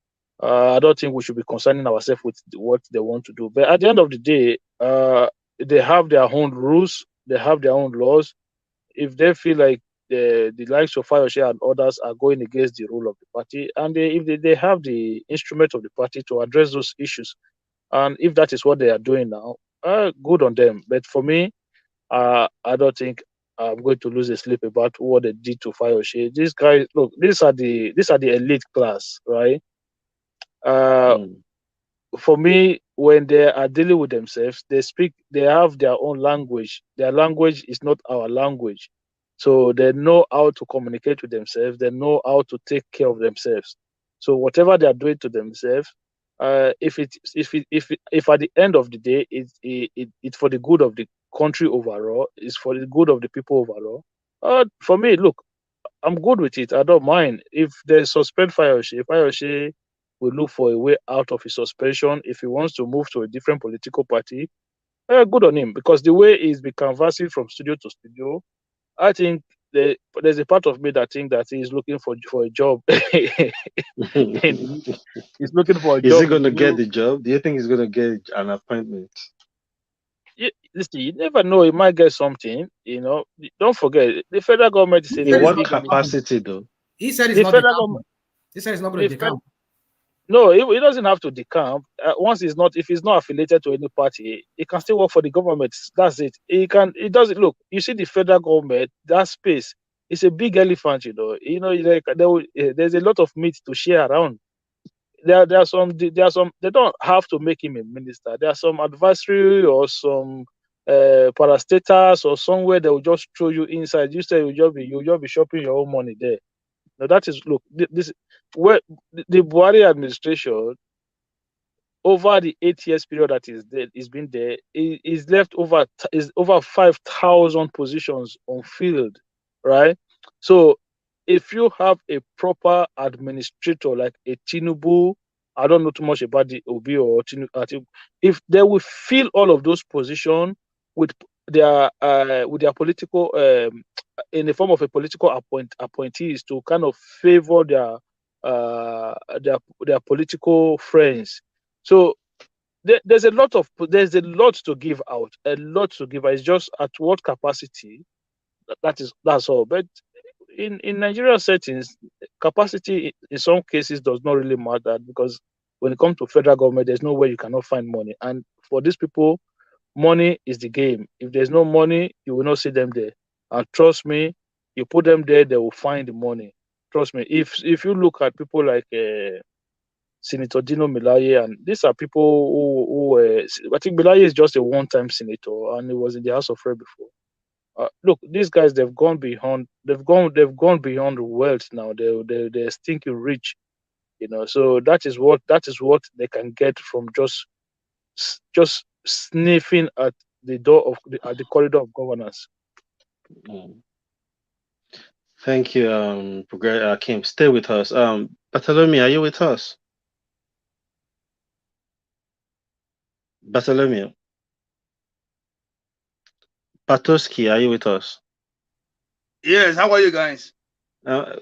I don't think we should be concerning ourselves with what they want to do. But at the end of the day, they have their own rules, they have their own laws. If they feel like the likes of Fayose and others are going against the rule of the party, and if they have the instrument of the party to address those issues, and if that is what they are doing now, good on them. But for me, I don't think I'm going to lose a sleep about what they did to Fayose. These guys, look, these are the elite class, right? For me, when they are dealing with themselves, they have their own language. Their language is not our language. So they know how to communicate with themselves. They know how to take care of themselves. So whatever they are doing to themselves, if at the end of the day, it's for the good of the country overall, it's for the good of the people overall. For me, look, I'm good with it. I don't mind. If they suspend Fayose will look for a way out of his suspension. If he wants to move to a different political party, good on him. Because the way he's been canvassing from studio to studio, I think there's a part of me that think that he's looking for a job. He's looking for a job. Is he going to get the job? Do you think he's going to get an appointment? Listen, you never know. He might get something. Don't forget the federal government is in what capacity, though? He said it's not decamping. He said it's not going to decamp. No, he doesn't have to decamp. If he's not affiliated to any party, he can still work for the government. That's it. It doesn't look. You see, the federal government, that space, it's a big elephant. There's a lot of meat to share around. There are some. They don't have to make him a minister. There are some advisory or some parastatals or somewhere they will just throw you inside. You say you'll just be shopping your own money there. Now that is this where the Buhari administration over the 8 years period that is been there is left over 5,000 positions on field, right? So if you have a proper administrator like a Tinubu, I don't know too much about the Obi or Tinubu, if they will fill all of those positions with their political in the form of a political appointees to kind of favor their political friends. So there's a lot to give out, a lot to give out. It's just at what capacity. That's all. But in Nigerian settings, capacity in some cases does not really matter, because when it comes to federal government, there's no way you cannot find money. And for these people, money is the game. If there's no money, you will not see them there. And trust me, you put them there, they will find the money. Trust me. If you look at people like Senator Dino Melaye, and these are people who I think Melaye is just a one-time senator, and he was in the House of Rep before. Look, these guys, they've gone beyond wealth now. They're stinking rich, so that is what they can get from just sniffing at the door at the corridor of governance. Thank you, Kim. Stay with us. Bartholomew, are you with us? Bartholomew. Patoski, are you with us? Yes, how are you guys?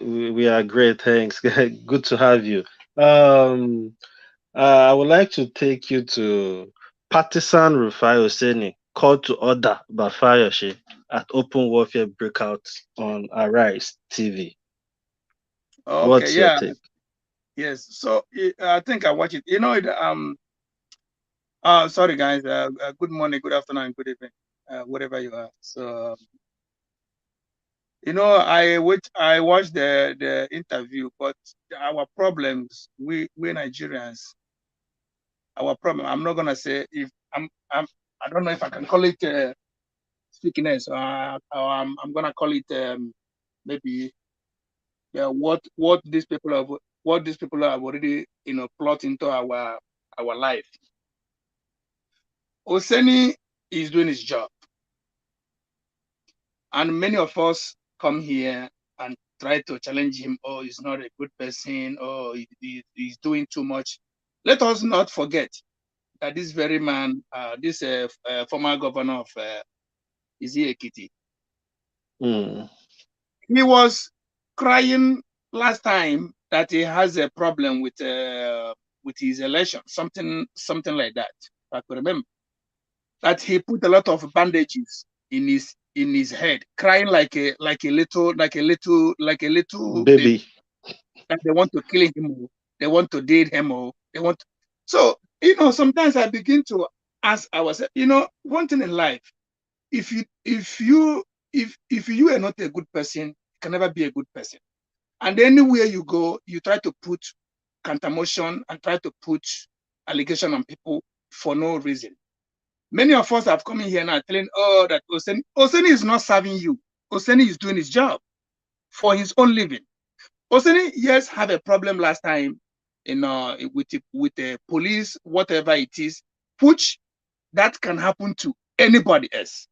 We are great, thanks. Good to have you. I would like to take you to Partisan Rufai Oseni, call to order by Fayose at Open Warfare Breakout on Arise TV. Okay, What's your take? Yes, so I think I watch it. Sorry guys. Good morning, good afternoon, good evening, wherever you are. So I watched the interview, but our problems, we Nigerians, our problem. I'm not gonna say if I don't know if I can call it stickiness, or I'm gonna call it maybe what these people have already plot into our life. Oseni is doing his job, and many of us come here and try to challenge him. Oh, he's not a good person. Oh, he's doing too much. Let us not forget that this very man, this former governor of Ekiti, he was crying last time that he has a problem with his election, something like that. I could remember that he put a lot of bandages in his head, crying like a little baby. That they want to kill him, they want to dead him, they want. So sometimes I begin to ask ourselves, one thing in life, if you are not a good person, you can never be a good person. And anywhere you go, you try to put counter-motion and try to put allegation on people for no reason. Many of us have come in here now telling, that Oseni is not serving you. Oseni is doing his job for his own living. Oseni, yes, had a problem last time, with the police, whatever it is, which that can happen to anybody else.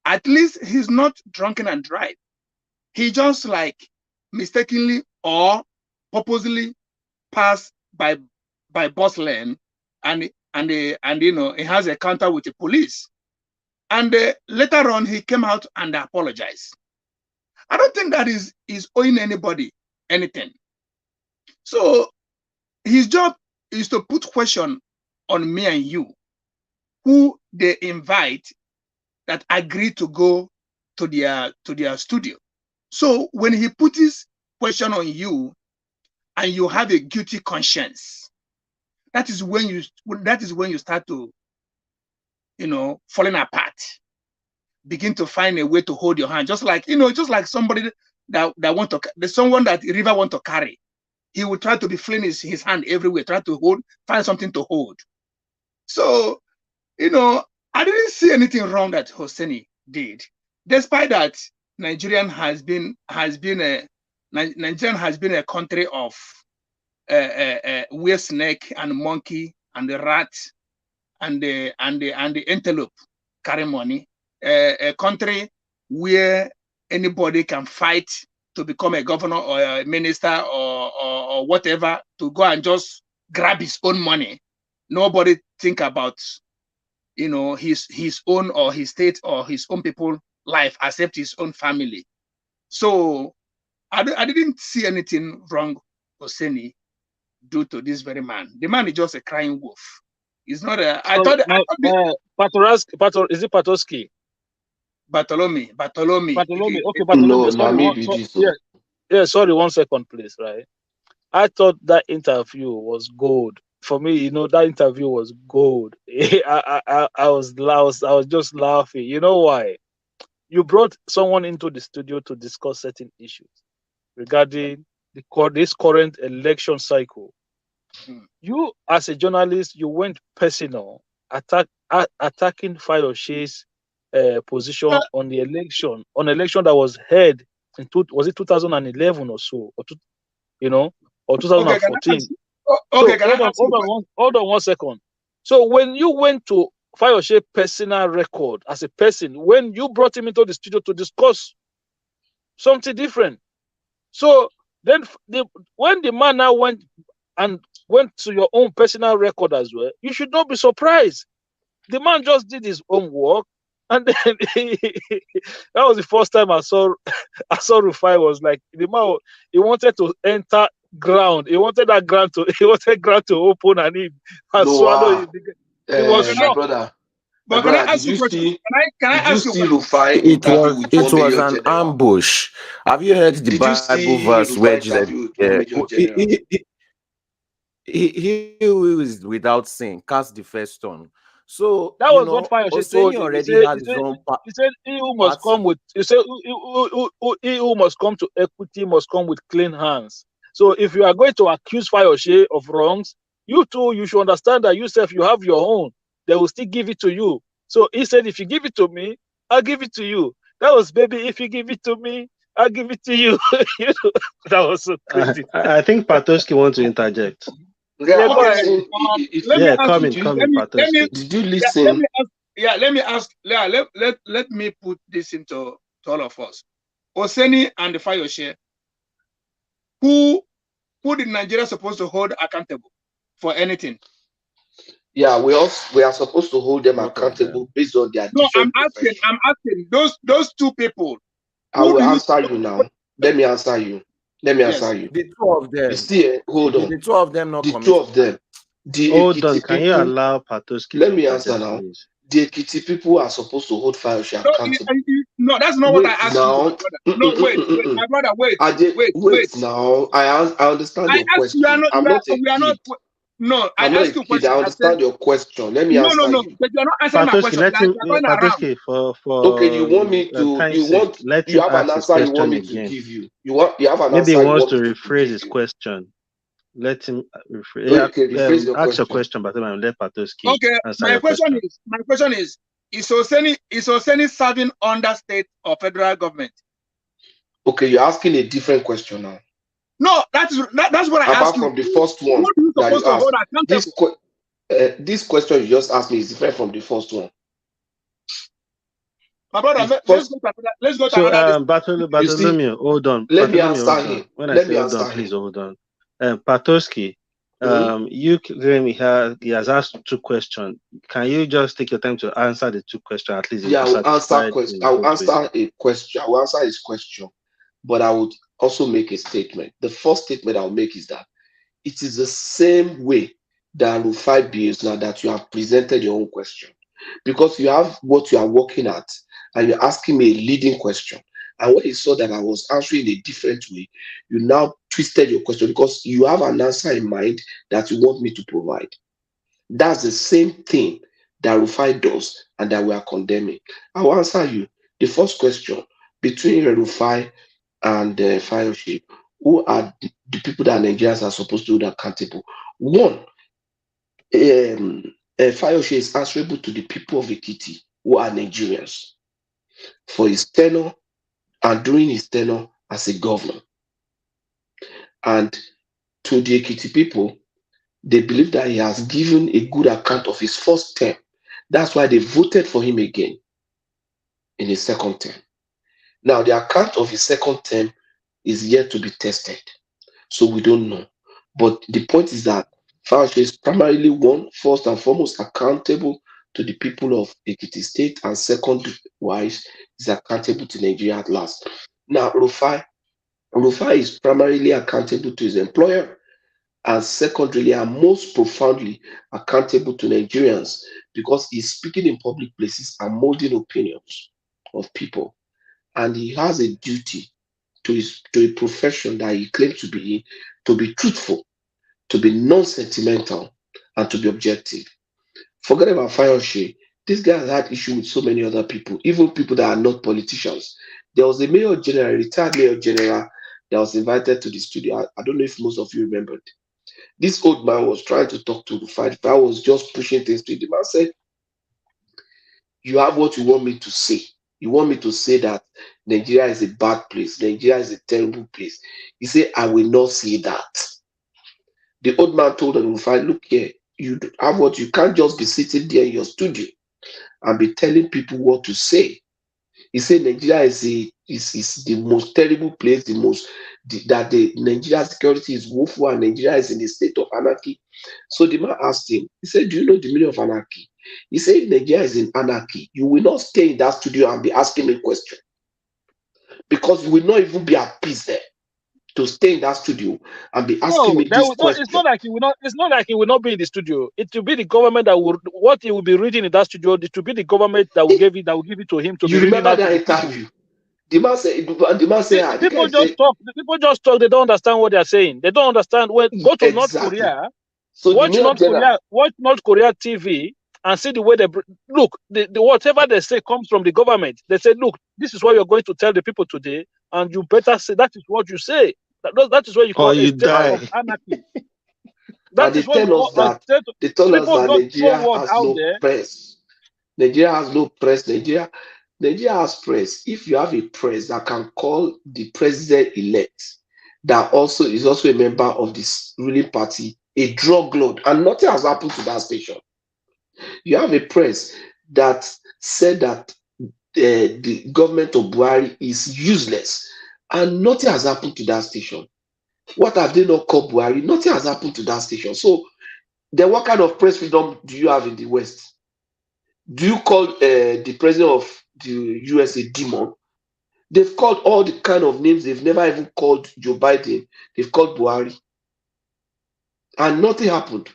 At least he's not drunken and drive. He just mistakenly or purposely passed by bus lane, and he has a encounter with the police, and later on he came out and apologized. I don't think that is owing anybody anything. So his job is to put question on me and you, who they invite, that agree to go to their studio. So when he puts his question on you and you have a guilty conscience, that is when you start to falling apart, begin to find a way to hold your hand, just like somebody there's someone that the river want to carry. He will try to be flinging his hand everywhere, try to find something to hold. So I didn't see anything wrong that Oseni did, despite that Nigerian has been a country of where snake and monkey and the rat and the antelope carry money, a country where anybody can fight to become a governor or a minister or whatever, to go and just grab his own money. Nobody think about, you know, his own or his state or his own people life, except his own family. So I didn't see anything wrong, Oseni, due to this very man. The man is just a crying wolf. He's not a. Is it Patoski? Bartholomew. Okay, No, Bartholomew. Yeah, sorry, 1 second, please. Right. I thought that interview was gold. For me, you know, that interview was gold. I was just laughing. You know why? You brought someone into the studio to discuss certain issues regarding this current election cycle. You, as a journalist, you went personal, attacking Fayose's position on the election, that was held in was it 2011 or so, or or 2014. Okay, hold on 1 second. So when you went to Fayose's personal record as a person, when you brought him into the studio to discuss something different, so then when the man now went to your own personal record as well, you should not be surprised. The man just did his own work, and then that was the first time I saw Rufai was like, the man, he wanted to enter ground. He wanted ground to open and he swallow it. It was my brother. But can I ask you a question? Can I ask you a question? Rufai it was an ambush. Have you heard the Bible verse where Jesus he who is without sin cast the first stone? So that was what Fayose told him. Already had his own. He said, "He who must come with," he said, "He who must come to equity must come with clean hands." So if you are going to accuse Fayose of wrongs, you too, you should understand that yourself, you have your own. They will still give it to you. So he said, "If you give it to me, I'll give it to you." That was, baby, if you give it to me, I'll give it to you. You know, that was so crazy. I think Patoski wants to interject. Let me Did you listen? Let me put this into all of us. Oseni and the Fayose, who did Nigeria supposed to hold accountable for anything? Yeah, we are supposed to hold them accountable based on their. No, I'm asking those two people. I will answer you now. Let me answer you. The two of them. Hold on. The two of them not the two of them. Hold on. Can you allow Patoski? Let me answer now. Please. The Ekiti people are supposed to hold Fayose accountable. No, that's not what I asked you. No, wait, my brother, wait. Now, I understand your question. I'm not a kid. No, I asked you a question. I understand your question. Let me answer you. But you're not answering my question. Patoski, okay, you want me to? You have an answer you want me to give you. You have an answer. Maybe he wants to rephrase his question. Let him rephrase ask your question, but then let Patoski. Okay, my question is Oseni serving under state or federal government? Okay, you're asking a different question now. No, that's what I asked you. Apart from the first one that you asked, this question you just asked me is different from the first one. My brother, let's go to another. Bartholomew, hold on. Let me answer him. When I say hold on, please hold on. Patoski, he has asked two questions. Can you just take your time to answer the two questions at least? Yeah, I will answer his question, but I would also make a statement. The first statement I'll make is that it is the same way that Rufai behaves now that you have presented your own question, because you have what you are working at and you're asking me a leading question. And when you saw that I was answering a different way, you now twisted your question because you have an answer in mind that you want me to provide. That's the same thing that Rufai does and that we are condemning. I will answer you. The first question, between Rufai and Fayose, who are the people that Nigerians are supposed to hold accountable? One, Fayose is answerable to the people of Ekiti, who are Nigerians, for his tenure and during his tenure as a governor. And to the Ekiti people, they believe that he has given a good account of his first term. That's why they voted for him again in his second term. Now, the account of his second term is yet to be tested. So we don't know. But the point is that Fayose is primarily first and foremost accountable to the people of Ekiti State, and second wise is accountable to Nigeria at last. Now, Rufai is primarily accountable to his employer, and secondarily and most profoundly accountable to Nigerians, because he's speaking in public places and molding opinions of people. And he has a duty to a profession that he claims to be in, to be truthful, to be non-sentimental, and to be objective. Forget about Fayose. This guy has had issue with so many other people, even people that are not politicians. There was a retired mayor general that was invited to the studio. I don't know if most of you remembered. This old man was trying to talk to Rufai. I was just pushing things to him. The man said, "You have what you want me to say. You want me to say that Nigeria is a bad place. Nigeria is a terrible place." He said, "I will not say that." The old man told Rufai, "Look here, you have what you can't just be sitting there in your studio and be telling people what to say." He said Nigeria is the most terrible place, that the Nigeria security is woeful and Nigeria is in a state of anarchy. So the man asked him, he said, "Do you know the meaning of anarchy?" He said, "If Nigeria is in anarchy, you will not stay in that studio and be asking me questions, because you will not even be at peace there to stay in that studio and be asking me this question." It's not like he will not. It's not like he will not be in the studio. It will be the government that will. What he will be reading in that studio. It will be the government that will give it. That will give it to him to You be remember reading that interview? The man said, people just talk. People just talk. They don't understand what they are saying. They don't understand. When go to North Korea, watch North Korea TV and see the way they look. The whatever they say comes from the government. They say, "Look, this is what you're going to tell the people today, and you better say that is what you say." That is what you call a state of anarchy. That is what you call a state. They told us that Nigeria has no there. press. Nigeria has no press. Nigeria has press. If you have a press that can call the president-elect, that is also a member of this ruling party, a drug lord, and nothing has happened to that station. You have a press that said that the government of Buhari is useless, and nothing has happened to that station. What have they not called Buhari? Nothing has happened to that station. So then what kind of press freedom do you have in the West? Do you call the president of the US a demon? They've called all the kind of names. They've never even called Joe Biden. They've called Buhari. And nothing happened.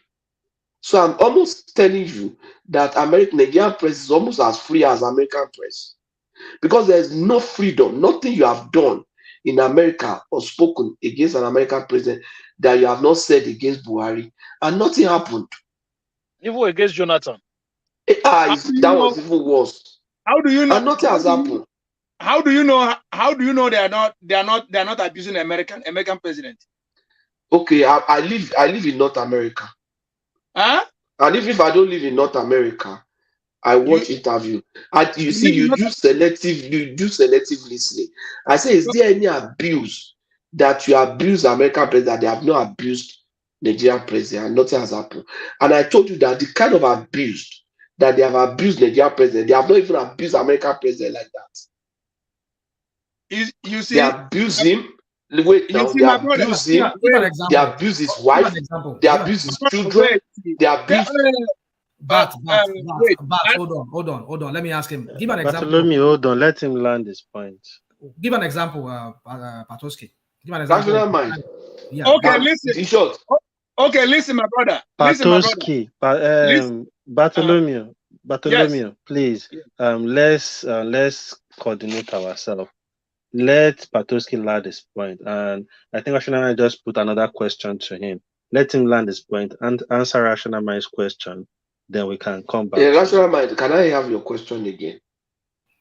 So I'm almost telling you that Nigerian press is almost as free as American press. Because there's no freedom. Nothing you have done in America or spoken against an American president that you have not said against Buhari. And nothing happened. Even against Jonathan. That was even worse. How do you know? And nothing has happened. How do you know? How do you know they are not abusing American president? Okay, I live in North America. Huh? And even if I don't live in North America, I watch interview. And you see, you do selective listening. I say, is there any abuse that you abuse American president that they have not abused Nigerian president, and nothing has happened? And I told you that the kind of abuse that they have abused Nigerian president, they have not even abused American president like that. You see, they abuse him. Wait, now they abuse him. They abuse his wife. They abuse his children. They abuse. Hold on. Let me ask him. Give an example. Bartholomew, hold on. Let him land his point. Give an example, Patoski. Give an example. National mind. Yeah. Okay, listen. In short. Okay, listen, my brother. Patoski, Bartholomew, yes. Please, let's coordinate ourselves. Let Patoski land his point, and I think Rational just put another question to him. Let him land his point and answer Rational Mind's question. Then we can come back. Yeah, Rational Mind, can I have your question again?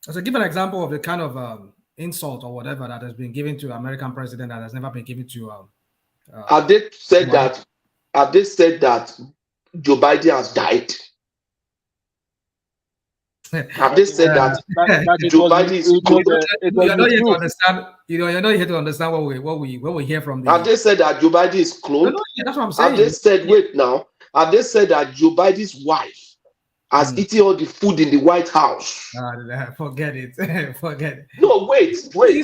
So, give an example of the kind of insult or whatever that has been given to American president that has never been given to. Have they said that? Have they said that Joe Biden has died? Have they said that Joe Biden is close? You're not here to understand. You're not here to understand what we hear from the. Have they said that Joe Biden is cloned? No, that's what I'm saying. Have they said? Wait now. Have they said that Joe Biden's wife has eaten all the food in the White House. Forget it. Forget it. No, wait.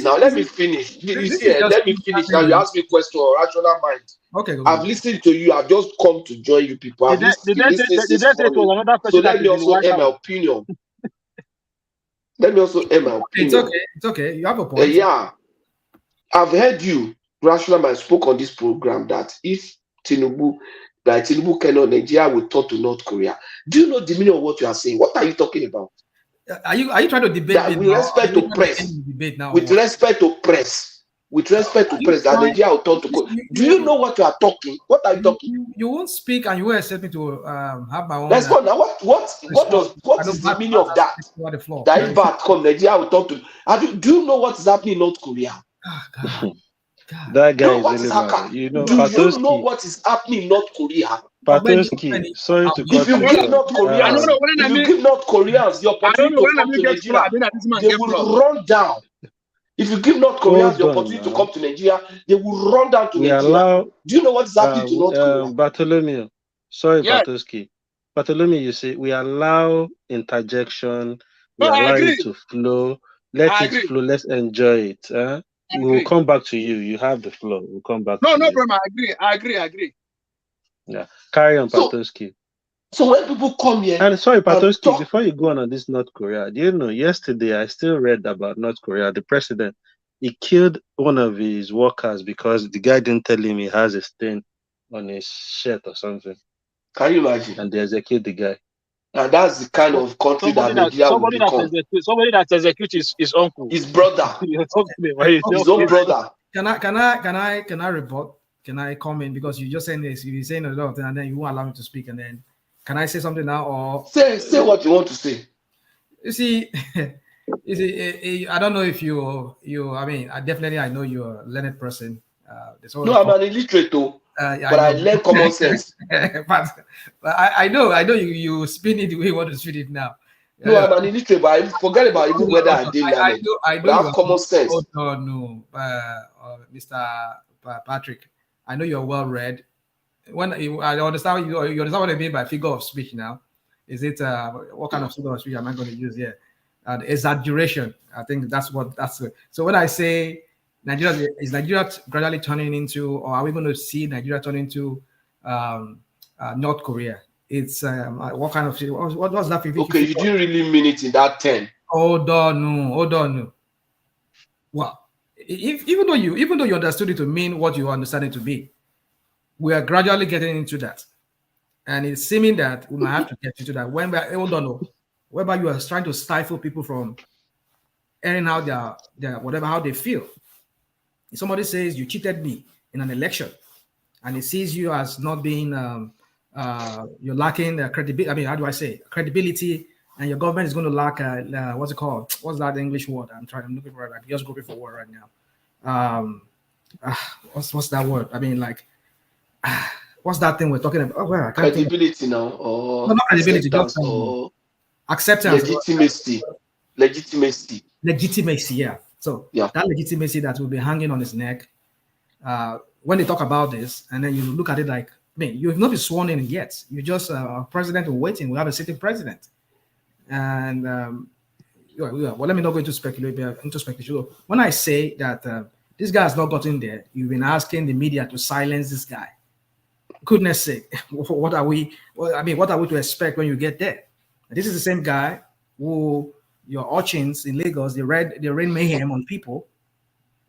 Now let me finish. You see, let me finish. Now you ask me a question or rational mind. Okay. I've listened to you. I've just come to join you people. I've listened since morning. So let me also air my opinion. Let me also air my opinion. It's okay. You have a point. Yeah. I've heard you, rational mind, spoke on this program that if Tinubu cannot, Nigeria will turn to North Korea. Do you know the meaning of what you are saying? What are you talking about? Are you trying to debate that with respect to press? With respect to press, that Nigeria will turn to. Do you know what you are talking? What are you talking? You won't speak, and you will accept me to have my own. Let's go now. What is the meaning of that? That if bad come, Nigeria will turn to. Do you know what is happening in North Korea? God. That guy is really mad. Do you know what is happening in North Korea? Patoski, sorry to cut you give North Koreans, the opportunity to come to Nigeria, they will run down. If you give North Koreans the opportunity to come to Nigeria, they will run down to Nigeria. Do you know what is happening to North Korea? Bartholomew, sorry, Patoski. Bartholomew, you see, we allow interjection, we allow it to flow. Let it flow, let's enjoy it. We'll come back to you. You have the floor. We'll come back to you. No problem. I agree. Yeah. Carry on, Patoski. So when people come here... And sorry, Patoski, before you go on this North Korea, do you know, yesterday I still read about North Korea. The president, he killed one of his workers because the guy didn't tell him he has a stain on his shirt or something. Can you imagine? And they execute the guy. And that's the kind of country that Nigeria will become. Somebody that executes his uncle, his brother, his own brother. Can I report? Can I comment? Because you just saying this, you're saying a lot of things, and then you won't allow me to speak. And then, can I say something now? Or say what you want to say. You see, I don't know if you. I mean, I know you're a learned person. No, I'm an illiterate too. But I learn common sense. but I know you spin it the way you want to spin it now. No, I'm an illiterate, but I forget about even whether I did learn it. I have common sense. No, Mr. Patrick, I know you're well read. When I understand you understand what I mean by figure of speech now. Is it what kind of figure of speech am I going to use here? Exaggeration. I think that's. So when I say is Nigeria gradually turning into, or are we going to see Nigeria turn into North Korea? It's what kind of what was that? Okay, you didn't really mean it in that 10. Hold on. Well, even though you understood it to mean what you understand it to be, we are gradually getting into that, and it's seeming that we might have to get into that when we are whereby you are trying to stifle people from airing out their whatever how they feel. If somebody says you cheated me in an election, and it sees you as not being you're lacking credibility. I mean, how do I say credibility? And your government is going to lack what's it called? What's that English word? I'm looking for it. I'm just looking for a word right now. What's that word? I mean, like, what's that thing we're talking about? Oh, well, credibility now, or not credibility, just acceptance, legitimacy. Yeah. So that legitimacy that will be hanging on his neck when they talk about this, and then you look at it like, I mean, you have not been sworn in yet. You're just a president waiting. We have a sitting president, and well, let me not go into speculation. When I say that this guy has not gotten there, you've been asking the media to silence this guy. Goodness sake, what are we to expect when you get there? This is the same guy who your urchins in Lagos, they rain mayhem on people.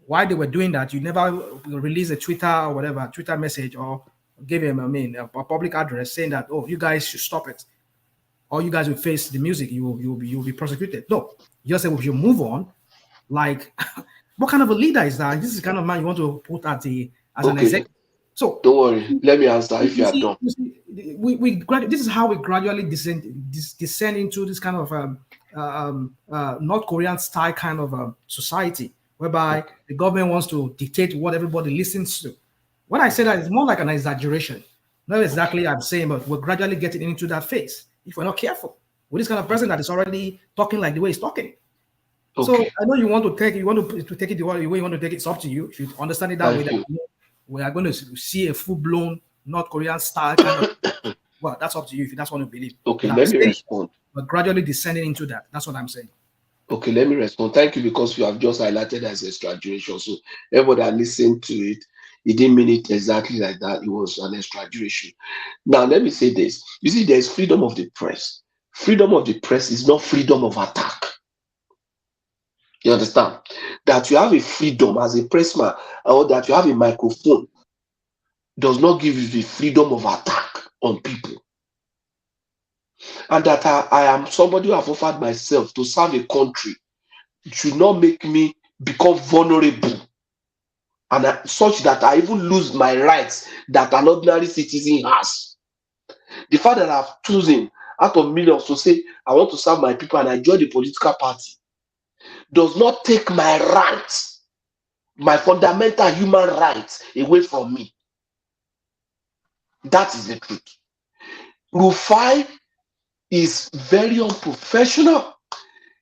Why they were doing that, you never release a Twitter message or give him, a public address saying that, oh, you guys should stop it, or you guys will face the music, you'll be prosecuted. No, you just say, well, if you move on, like, what kind of a leader is that? This is the kind of man you want to put as an executive. So don't worry, let me answer if you are done. This is how we gradually descend into this kind of North Korean style kind of society, whereby the government wants to dictate what everybody listens to. When I say that, it's more like an exaggeration. Not exactly I'm saying, but we're gradually getting into that phase if we're not careful with this kind of person that is already talking like the way he's talking. Okay. So I know you want to take it the way you want to take it. It's up to you. If you understand it that way, that we are going to see a full-blown North Korean style kind of well, that's up to you if that's what you believe. Okay, But let me respond. But gradually descending into that. That's what I'm saying. Okay, let me respond. Thank you, because you have just highlighted as extrajudicial. So everybody that listened to it, he didn't mean it exactly like that. It was an extrajudicial. Now, let me say this. You see, there's freedom of the press. Freedom of the press is not freedom of attack. You understand? That you have a freedom as a pressman, or that you have a microphone, does not give you the freedom of attack on people. And that I am somebody who have offered myself to serve a country should not make me become vulnerable, and such that I even lose my rights that an ordinary citizen has. The fact that I've chosen out of millions to say I want to serve my people and I join the political party does not take my rights, my fundamental human rights, away from me. That is the truth. Rufai is very unprofessional.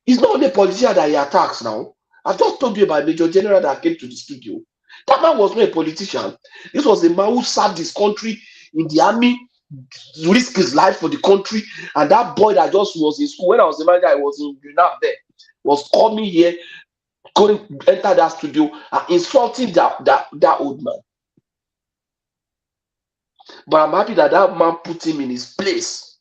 He's not only a politician that he attacks now. I've just told you about Major General that came to the studio. That man was not a politician. This was a man who served his country in the army, risked his life for the country. And that boy that just was in school, when I was a manager, I was in UNAP there, was coming here, going enter that studio and insulting that old man. But I'm happy that that man put him in his place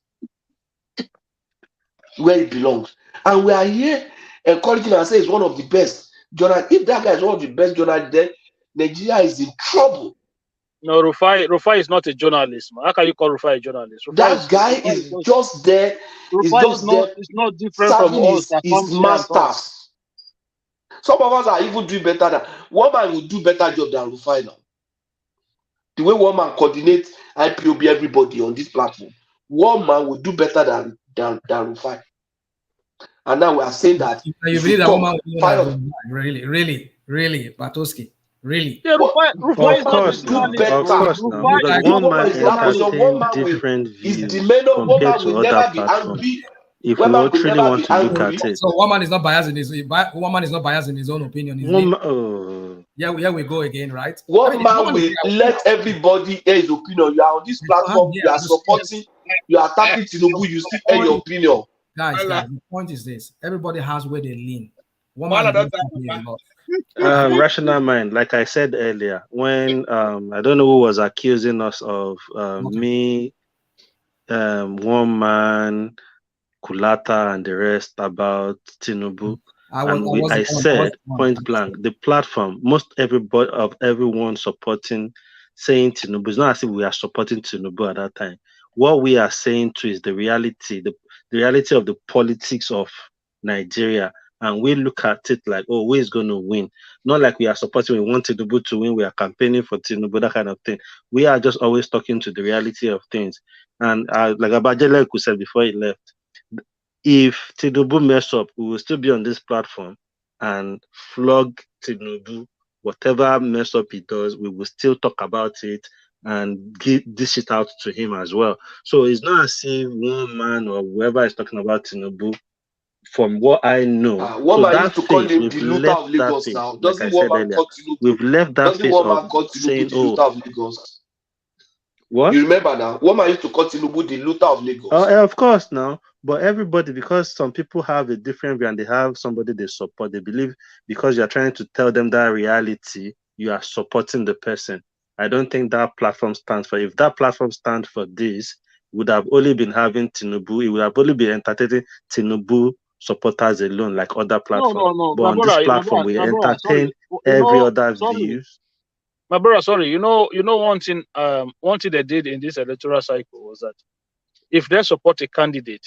where he belongs. And we are here encouraging and saying he's one of the best journalists. If that guy is one of the best journalists, then Nigeria is in trouble. No, Rufai is not a journalist, man. How can you call Rufai a journalist? That guy is just there. It's not different from us. His masters. Some of us are even doing better than one man will do better job than Rufai now. The way one man coordinates IPOB everybody on this platform, one man will do better than Rufai. And now we are saying that you believe that woman really, Bartowski, really? Yeah, Rufai is not of course now, because one man entertains different views compared to other platforms. If we truly want to look at it, so one man is not biased in his own opinion. Yeah, we go again, right? One man will let everybody hear his opinion. You are on this platform, you are supporting, you are attacking Tinubu, you still hear your opinion. Guys, the point is this: everybody has where they lean. One man rational mind, like I said earlier, when I don't know who was accusing us of me, one man, Kulata, and the rest about Tinubu. I said point blank, the platform, most everyone supporting, saying Tinubu. It's not as if we are supporting Tinubu at that time. What we are saying to is the reality, the reality of the politics of Nigeria. And we look at it like, oh, who is going to win? Not like we are supporting, we want Tinubu to win, we are campaigning for Tinubu, that kind of thing. We are just always talking to the reality of things. And like Abajele said before he left, if Tinubu mess up, we will still be on this platform and flog Tinubu. Whatever mess up he does, we will still talk about it and dish it out to him as well. So it's not as if one man or whoever is talking about Tinubu, from what I know, one man used to call him the looter of Lagos now. Doesn't one man call Tinubu? We've left that phase of saying, the looter of Lagos? What? You remember now? One man used to call Tinubu the looter of Lagos. Oh, of course now. But everybody, because some people have a different view and they have somebody they support, they believe because you're trying to tell them that reality, you are supporting the person. I don't think that platform stands for. If that platform stands for this, would have only been having Tinubu. It would have only been entertaining Tinubu supporters alone, like other platforms. No. But on this platform, we entertain every other views. My brother, sorry, you know one thing they did in this electoral cycle was that if they support a candidate,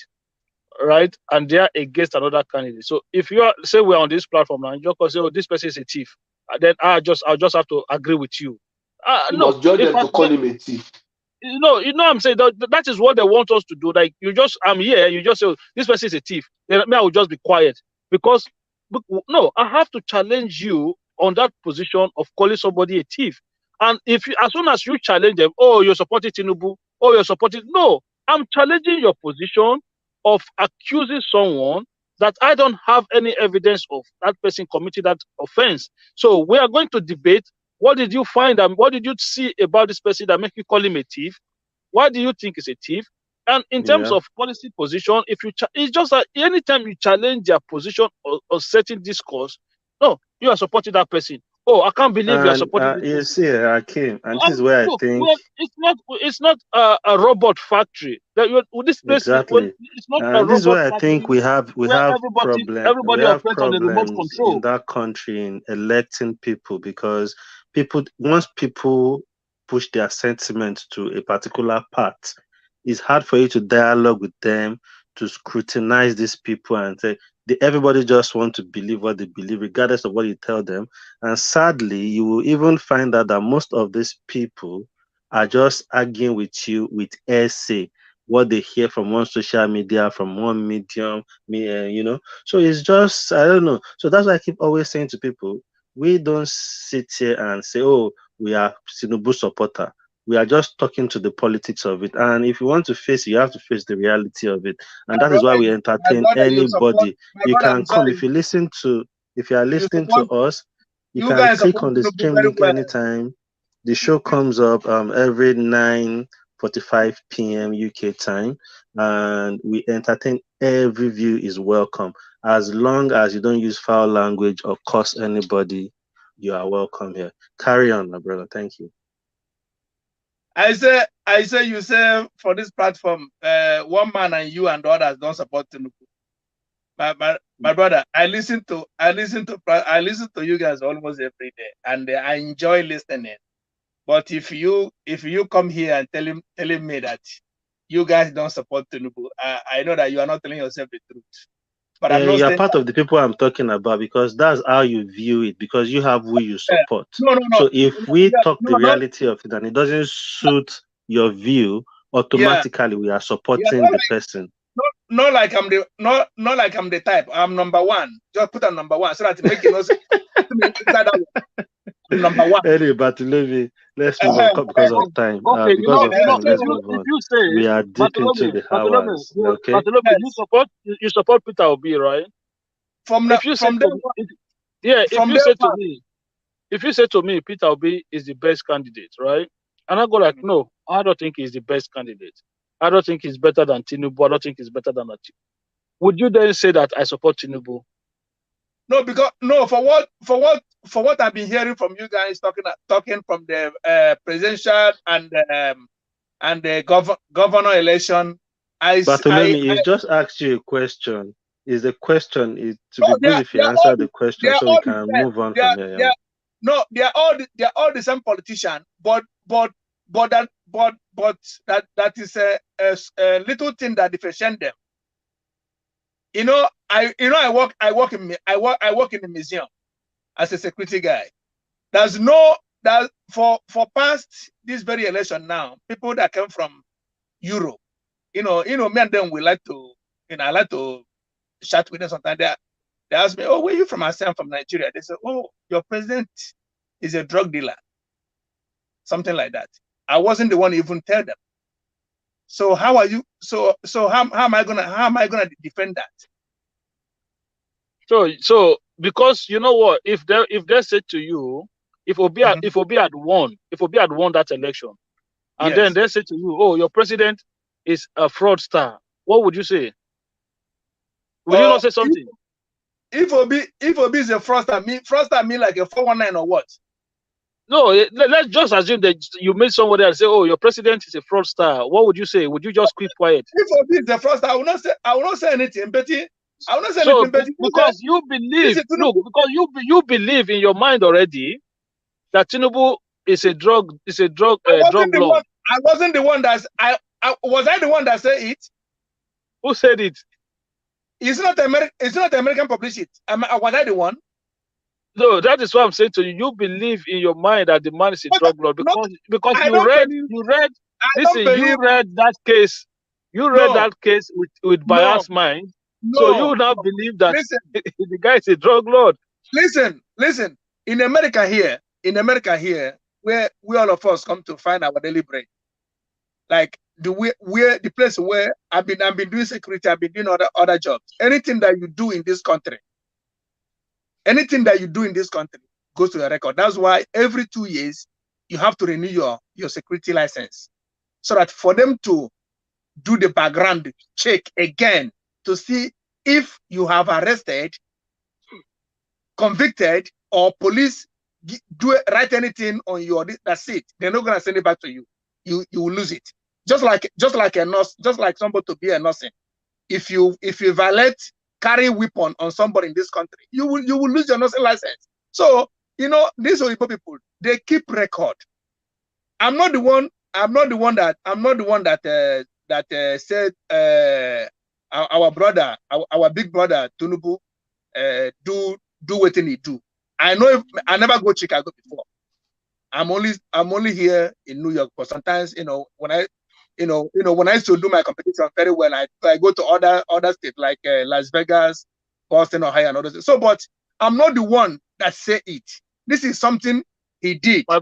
right, and they are against another candidate. So if you are, say we're on this platform now, and you say, oh, this person is a thief, then I'll just have to agree with you. You must judge them to call him a thief. You know I'm saying that is what they want us to do. Like I'm here, you just say, oh, this person is a thief. Then I will just be quiet. Because no, I have to challenge you on that position of calling somebody a thief. And as soon as you challenge them, oh, you're supporting Tinubu, oh, you're supporting, no, I'm challenging your position of accusing someone that I don't have any evidence of that person committed that offense. So we are going to debate. What did you find and what did you see about this person that make you call him a thief? Why do you think he's a thief? And in terms of policy position, if you it's just that anytime you challenge their position or certain discourse, no, you are supporting that person. Oh, I can't believe you are supporting this You person. see, Hakeem, and this is where I Look, think it's not a robot factory. This place exactly, it's not a and this is robot where I think factory we where have everybody operates on the remote problems in control. that country in electing people, because once people push their sentiments to a particular part, it's hard for you to dialogue with them, to scrutinize these people and say everybody just want to believe what they believe regardless of what you tell them. And sadly, you will even find out that most of these people are just arguing with you with essay, what they hear from one social media, from one medium, so it's just, I don't know. So that's why I keep always saying to people, we don't sit here and say, oh, we are Tinubu supporter. We are just talking to the politics of it. And if you want to face it, you have to face the reality of it. And that is why we entertain anybody. You can come. If you are listening to us, you can click on the stream link anytime. The show comes up every 9:45 p.m. UK time, and we entertain. Every view is welcome. As long as you don't use foul language or curse anybody, you are welcome here. Carry on, my brother. Thank you. I say you say for this platform, one man and you and others don't support Tinubu. My brother, I listen to you guys almost every day, and I enjoy listening. But if you come here and telling me that you guys don't support Tinubu, I know that you are not telling yourself the truth. But I'm not you are part of the people I'm talking about, because that's how you view it, because you have who you support. No. So if we talk the reality of it and it doesn't suit your view, automatically we are supporting the person. Not like I'm the type. I'm number one. Just put on number one so that it make it number one. Anyway, but let's move on because of time. Okay, Let's move on. We are deep into the hours. Okay. You support Peter Obi, right? If you say to me, Peter Obi is the best candidate, right? And I go like, no, I don't think he's the best candidate. I don't think he's better than Tinubu. I don't think he's better than Atiku. Would you then say that I support Tinubu? No, because for what I've been hearing from you guys talking from the presidential and the governor election, Bartholomew, just asked you a question. Is the question to be good if you answer the question so we can move on from here? No, they're all the same politician, but that is a little thing that differentiates them. I work in the museum as a security guy. There's for past this very election now, people that come from Europe, me and them we like to, I like to chat with them sometimes. They ask me, oh, where are you from? I say I'm from Nigeria. They say, oh, your president is a drug dealer. Something like that. I wasn't the one to even tell them. So how are you? So how am I gonna defend that? So because you know what, if they say to you, if Obi had won that election, and then they say to you, oh, your president is a fraudster, what would you say? Would you not say something? If Obi is a fraudster mean like a 419 or what? No, let's just assume that you meet somebody and say, oh, your president is a fraudster. What would you say? Would you just keep quiet? If Obi is a fraudster, I will not say anything, Betty. I will not say anything, Betty. Because you believe, you believe in your mind already that Tinubu is a drug lord. I wasn't the one was I the one that said it? Who said it? It's not American publicity. Was I the one? No, that is what I'm saying to you. You believe in your mind that the man is a drug lord because you read that case. You read that case with biased mind. No. So you now believe that the guy is a drug lord. Listen. In America here, where we all of us come to find our daily bread, like the place where I've been doing security, I've been doing other jobs. Anything that you do in this country goes to the record. That's why every 2 years you have to renew your security license, so that for them to do the background check again to see if you have arrested, convicted, or police write anything on your, that's it. They're not gonna send it back to you. You will lose it. Just like a nurse, just like somebody to be a nursing. If you violate, carry weapon on somebody in this country, you will lose your nursing license. So these Oyibo people, they keep record. I'm not the one that said our brother, our big brother Tinubu do what he do. I know I never go Chicago before. I'm only here in New York, but sometimes when I used to do my competition very well, I go to other states like Las Vegas, Boston, Ohio, and others. So, but I'm not the one that say it. This is something he did. My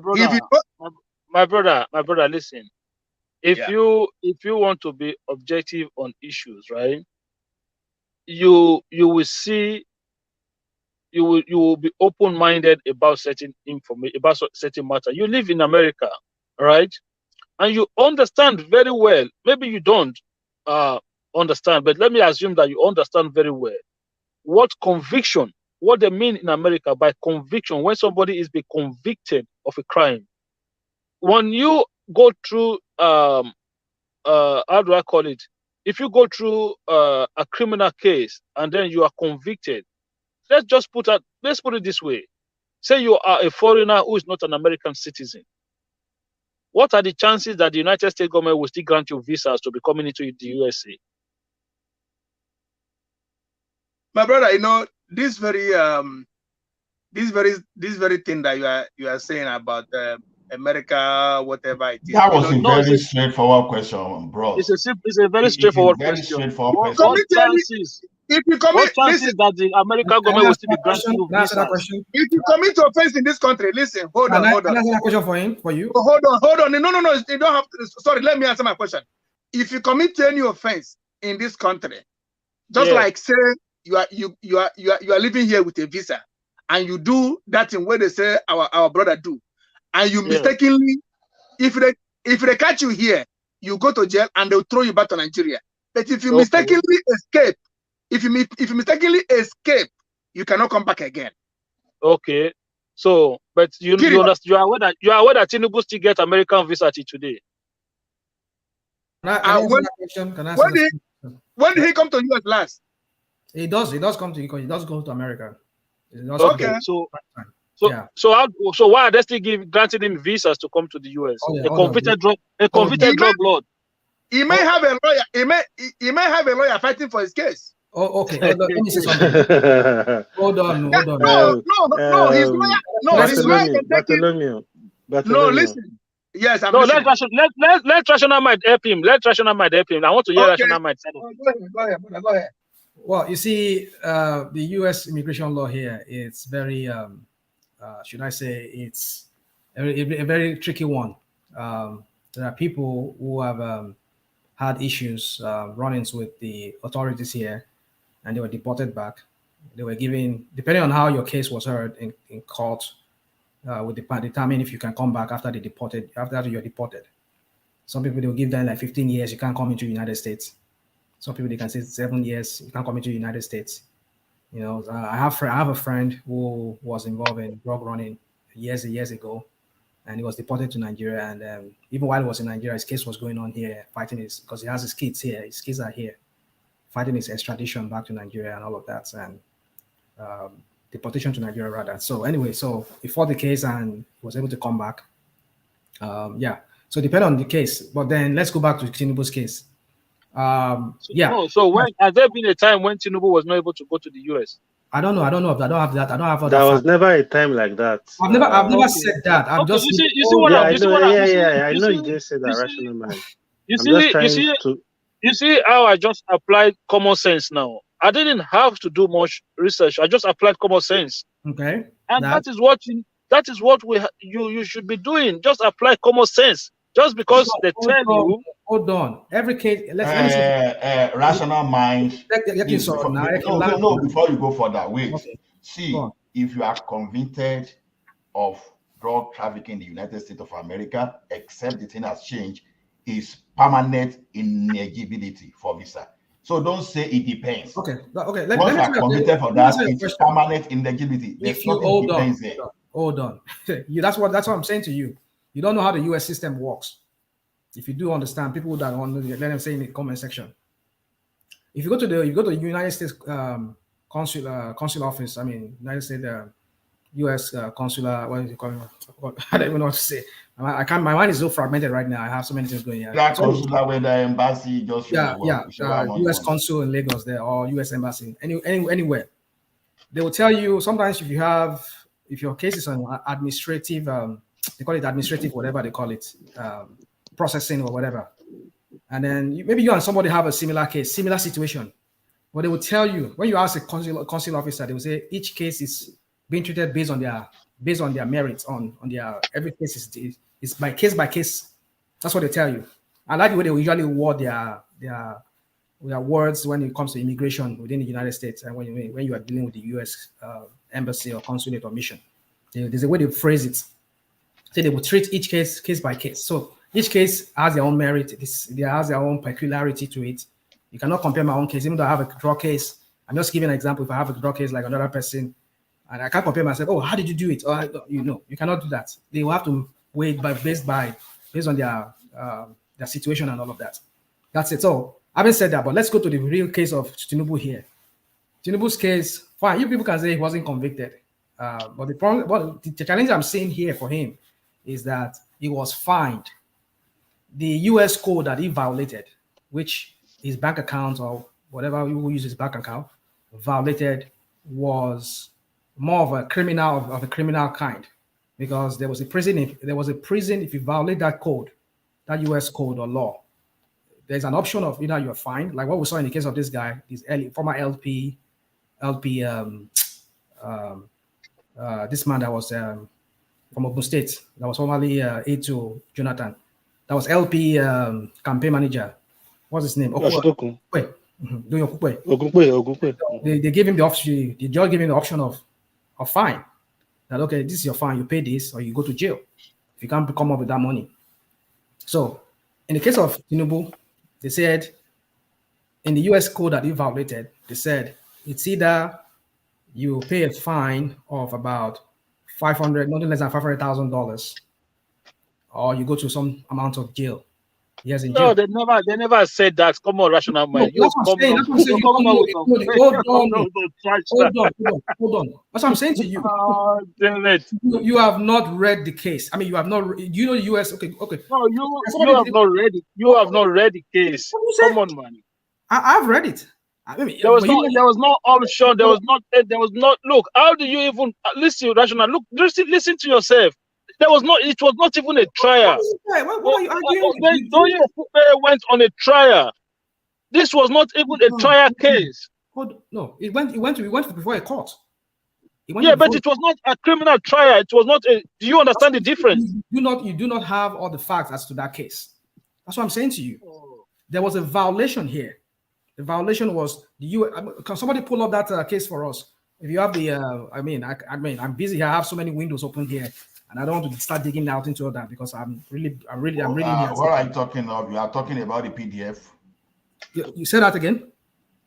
brother, listen. If you want to be objective on issues, right? You will see. You will be open-minded about certain information, about certain matter. You live in America, right? And you understand very well. Maybe you don't understand, but let me assume that you understand very well what conviction, what they mean in America by conviction, when somebody is being convicted of a crime. When you go through, how do I call it? If you go through a criminal case and then you are convicted, let's put it this way. Say you are a foreigner who is not an American citizen. What are the chances that the United States government will still grant you visas to be coming into the USA? My brother, this very thing that you are saying about America, whatever it is. That was a very straightforward question, bro. It's a very straightforward question. What chances? If you commit, what chances that the American government will still be granting you visas? If you commit offense in this country, listen, hold on. Can I answer a question for you? Hold on. No, you don't have to. Sorry, let me answer my question. If you commit any offense in this country, just like say you are living here with a visa, and you do that thing where they say our brother do, and you mistakenly, if they catch you here, you go to jail and they'll throw you back to Nigeria. But if you mistakenly escape, if you mistakenly escape, you cannot come back again. Okay. So, but you understand, you are aware that Tinubu still get American visa till today. When did he come to US last? He does come to because he does go to America. Okay. So why are they still granting him visas to come to the US? A convicted drug lord. He may have a lawyer. He may have a lawyer fighting for his case. Oh, okay. Let me say something. Hold on. No. His lawyer can take him. No, listen. Yes, I'm listening. Let Rational Mind help him. I want to hear Rational Mind. Go ahead. Well, you see, the U.S. immigration law here, it's very, should I say, it's a very tricky one. There are people who have had issues, run-ins with the authorities here, and they were deported back. They were given, depending on how your case was heard in court, would determine if you can come back after you're deported. Some people, they will give them like 15 years, you can't come into the United States. Some people, they can say 7 years, you can't come into the United States. I have a friend who was involved in drug running years ago, and he was deported to Nigeria. And even while he was in Nigeria, his case was going on here, because he has his kids here. His kids are here, fighting his extradition back to Nigeria and all of that, and deportation to Nigeria rather. So anyway, so he fought the case and was able to come back. So depending on the case, but then let's go back to Tinubu's case. So when has there been a time when Tinubu was not able to go to the US? I don't know. I don't have that. I don't have. There was never a time like that. I've never said that. I'm just. You see what I know you just said that, Rational Mind. You see how I just applied common sense now. I didn't have to do much research. I just applied common sense. Okay. And that is what you should be doing. Just apply common sense. Just because they tell you. Hold on. Every case. Rational Mind. No, before you go for that, wait. Okay. See, if you are convicted of drug trafficking in the United States of America, except the thing has changed, is permanent ineligibility for visa. So don't say it depends. Okay. Once you are committed for that, it's permanent ineligibility. If you hold on. That's what I'm saying to you. You don't know how the US system works. If you do understand, people that want to let them say in the comment section. If you go to the United States consul office, I mean United States US consular, what is it called? I don't even know what to say. I can't. My mind is so fragmented right now. I have so many things going on. That consular with the embassy just US consul in Lagos there or US embassy anywhere. They will tell you sometimes if your case is on administrative, they call it administrative, whatever they call it, processing or whatever, and then maybe you and somebody have a similar case, similar situation. But they will tell you when you ask a consular officer, they will say each case is being treated based on their merits, on their every case is by case. That's what they tell you. I like the way they usually word their words when it comes to immigration within the United States and when you are dealing with the US embassy or consulate or mission. There's a way they phrase it. So they will treat each case by case. So each case has their own merit. It has their own peculiarity to it. You cannot compare my own case, even though I have a draw case. I'm just giving an example. If I have a draw case like another person, and I can't compare myself. Oh, how did you do it? Or you cannot do that. They will have to wait based on their situation and all of that. That's it. So having said that, but let's go to the real case of Tinubu here. Tinubu's case, fine. You people can say he wasn't convicted, but the problem, the challenge I'm seeing here for him is that he was fined. The U.S. code that he violated, which his bank account or whatever you use his bank account violated, was more of a criminal kind, because there was a prison. If you violate that code, that U.S. code or law, there's an option of either you're fined, like what we saw in the case of this guy, this former LP, this man that was from Ogun State, that was formerly aide to Jonathan, that was LP campaign manager. What's his name? They gave him the option. The judge gave him the option of fine. That okay, this is your fine. You pay this, or you go to jail if you can't come up with that money. So, in the case of Tinubu, they said in the U.S. code that he violated, they said it's either you pay a fine of about $500, nothing less than $500,000, or you go to some amount of jail. Yes, in jail. No, they never said that. Come on, rational mind. Hold on. That's what I'm saying to you. You have not read the case. I mean, you have not. You know the U.S. Okay. No, you have not read it. You have not read the case. Come on, man. I've read it. I mean, there was no option. There was not. Look, how do you even listen, rational? Look, listen to yourself. It was not even a trial. What are you arguing? Doye went on a trial. This was not even a trial case. No, it went before a court. But it was not a criminal trial. It was not a. Do you understand the difference? You do not have all the facts as to that case. That's what I'm saying to you. There was a violation here. The violation was Can somebody pull up that case for us? If you have the, I'm busy. I have so many windows open here. And I don't want to start digging out into all that because I'm reading. What are you talking of? You are talking about the PDF. You say that again?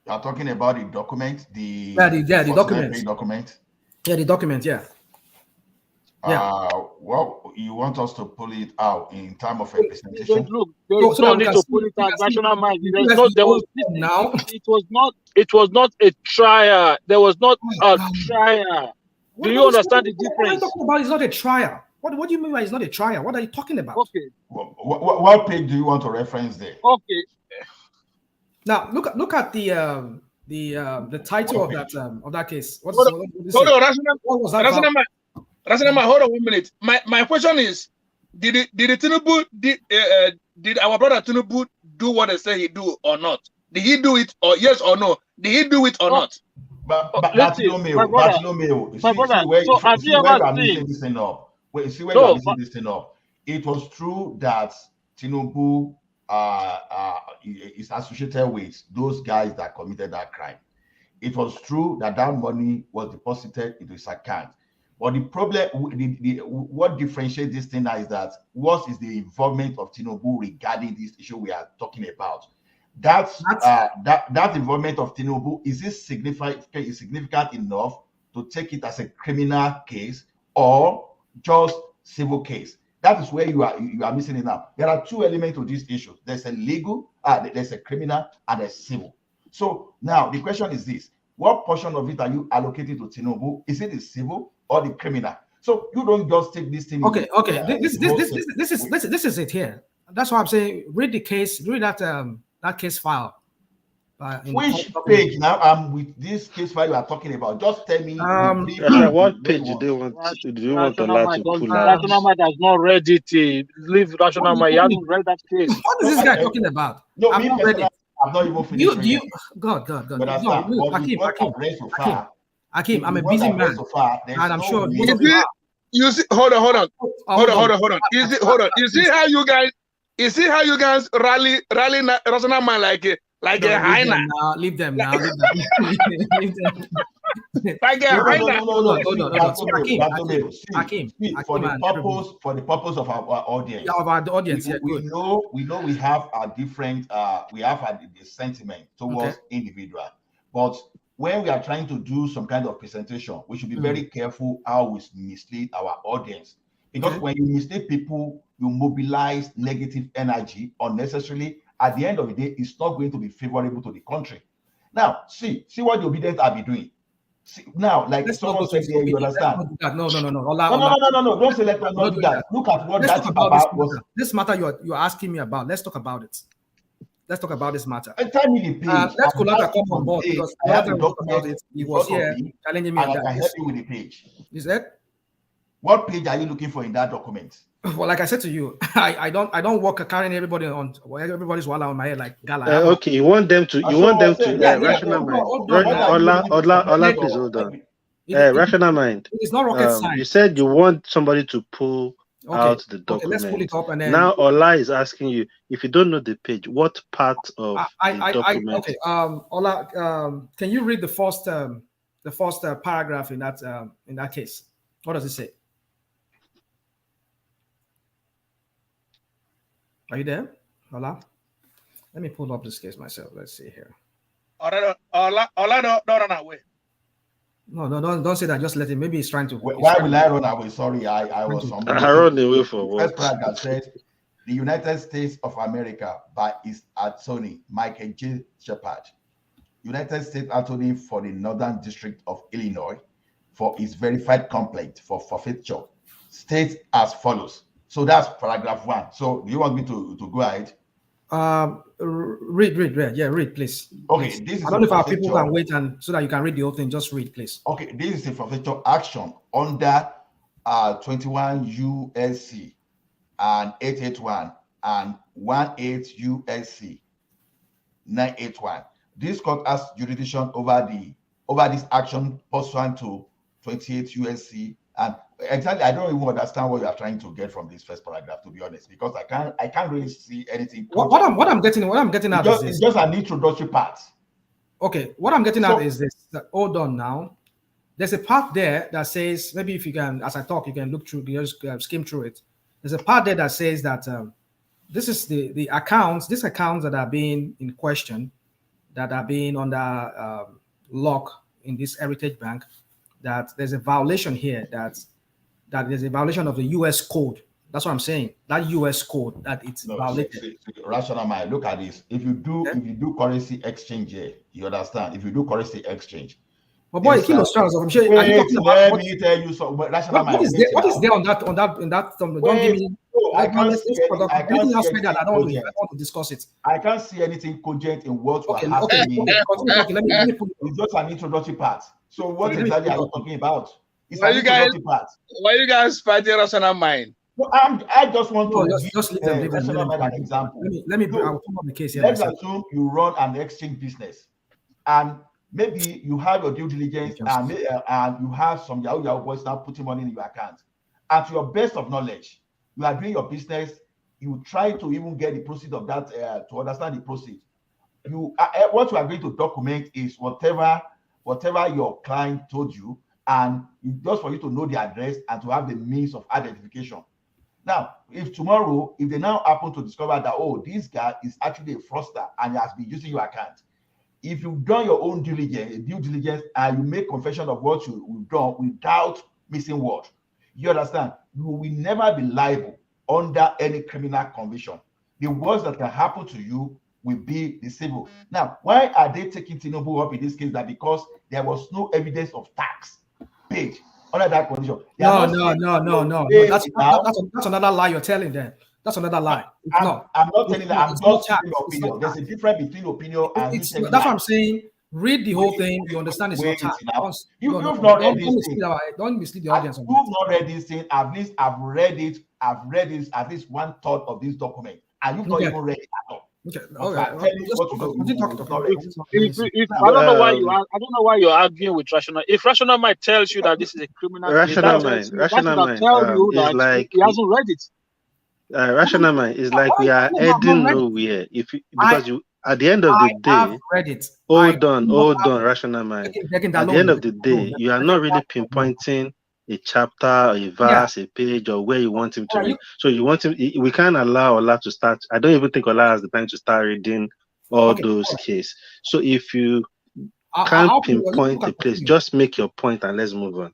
You are talking about the document, the document. Yeah, the document. Yeah. Well, you want us to pull it out in time of representation? Look, there's no need to pull it out. National mind. It was not a trial. There was not a trial. Do you understand the difference? It's not a trial. What do you mean by it's not a trial? What are you talking about? Okay. What page do you want to reference there? Okay. Now look at the title of that case. Hold on, Rational, hold on 1 minute. My question is, did our brother Tinubu do what they say he do or not? Did he do it or yes or no? Did he do it or not? But Bartholomew, see where you are mixing this thing up. It was true that Tinubu is associated with those guys that committed that crime. It was true that money was deposited into his account. But the problem, what differentiates this thing now is that what is the involvement of Tinubu regarding this issue we are talking about? That involvement of Tinubu, is it significant enough to take it as a criminal case or just civil case? That is where you are missing it now. There are two elements to this issue. There's a legal, there's a criminal, and there's civil. So now the question is this: what portion of it are you allocating to Tinubu? Is it the civil or the criminal? So you don't just take this thing. Okay. This is it here. That's why I'm saying read the case, read that case file. Which page now? With this case file you are talking about, just tell me. What page do you want to pull out? Rational Mind has not read it. Leave Rational Mind. You haven't read that case. What is this guy talking about? No, I've not read it. I've not even finished. God. Hakeem, I'm a busy man, and I'm sure. You see, hold on. You see how you guys rally Rational Mind like a hyena. Leave them now. Like a hyena. Hold on. Hakeem, for the purpose of our audience. Yeah, of our audience. We know we have a different the sentiment towards individual, but when we are trying to do some kind of presentation, we should be very careful how we mislead our audience. Because when you mislead people, you mobilize negative energy unnecessarily. At the end of the day, it's not going to be favorable to the country. Now, see what the obedient are be doing. See, now, like someone said here, you understand? No. Don't say let us not do that. Look at what that was. This matter you're asking me about. Let's talk about it. Let's talk about this matter. Tell me the page. Let's Kolata come on board because the last time we talked about it, he was here challenging me. I can help you with the page. Is that? What page are you looking for in that document? Well, like I said to you, I don't work carrying everybody's wallet on my head like gala. Okay, you want them to Rational Mind. Ola, please hold on. Rational Mind. It's not rocket science. You said you want somebody to pull out the document. Let's pull it up and then now Ola is asking you, if you don't know the page, what part of the document? Okay, Ola, can you read the first paragraph in that case? What does it say? Are you there, Ola? Let me pull up this case myself. Let's see here. Ola, don't run away. No, don't say that. Just let him. Maybe he's trying to. Why will I run away? Sorry, I was on. I run away for what? First paragraph said, the United States of America by its attorney Michael J. Shepard, United States Attorney for the Northern District of Illinois, for its verified complaint for forfeiture, states as follows. So that's paragraph 1. So do you want me to go ahead? Read. Yeah, read, please. Okay, this is I don't know if our people can wait and so that you can read the whole thing. Just read, please. Okay, this is a forfeiture action under 21 USC and 881 and 18 USC 981. This court has jurisdiction over this action pursuant to 28 USC and exactly. I don't even understand what you are trying to get from this first paragraph, to be honest, because I can't really see anything. What I'm getting at is this. It's just an introductory part. Okay, what I'm getting at is this. Hold on now. There's a part there that says, maybe if you can, as I talk, you can look through, skim through it. There's a part there that says that this is the accounts, these accounts that are being in question, that are being under lock in this Heritage Bank, that there's a violation here, that there's a violation of the U.S. code. That's what I'm saying. That U.S. code that it's violated. Rational Mind, look at this. If you do currency exchange here, you understand. If you do currency exchange, but boy, Kilo Strauss, I'm sure. Let me tell you something. Rational Mind. What is there on that? Don't give me. I can't see anything else like that. I don't want to discuss it. I can't see anything cogent in what okay, Let me put it's just an introductory part. So what exactly are you talking about? It's why you guys fighting Rational Mind? No, I just want to just leave them an example. Let me I'll come up the case here. Let's assume you run an exchange business, and maybe you have your due diligence, and you have some Yahoo boys now putting money in your account. And to your best of knowledge, you are doing your business. You try to even get the proceeds of that to understand the proceeds. What you are going to document is whatever your client told you. and just for you to know the address and to have the means of identification. Now, if tomorrow, if they now happen to discover that, oh, this guy is actually a fraudster and he has been using your account, if you've done your own due diligence, and you make confession of what you've done without missing word, you understand, you will never be liable under any criminal conviction. The worst that can happen to you will be the civil. Now, why are they taking Tinubu up in this case? That because there was no evidence of tax paid under that condition. No. That's another lie you're telling them. That's another lie. I'm not telling that. I'm just giving opinion. There's a difference between opinion and you telling. That's what I'm saying. Read the whole thing. You understand it's not tax. You've not read this thing. Don't mislead the audience. You've not read this thing. At least I've read it. I've read it, at least 1/3 of this document, and you've not even read it at all. Okay. If I don't know why you are, I don't know why you're arguing with rational. If rational mind tells you that this is a criminal, rational mind tell you that like he hasn't read it. Rational mind is like we are heading nowhere. Because you at the end of the day, read it. Hold on, rational mind. At the end of the day, you are not really pinpointing a chapter, a verse, a page, or where you want him to read. So you want him. We can't allow Ola to start. I don't even think Ola has the time to start reading all those cases. So if you can't pinpoint a place, just make your point and let's move on.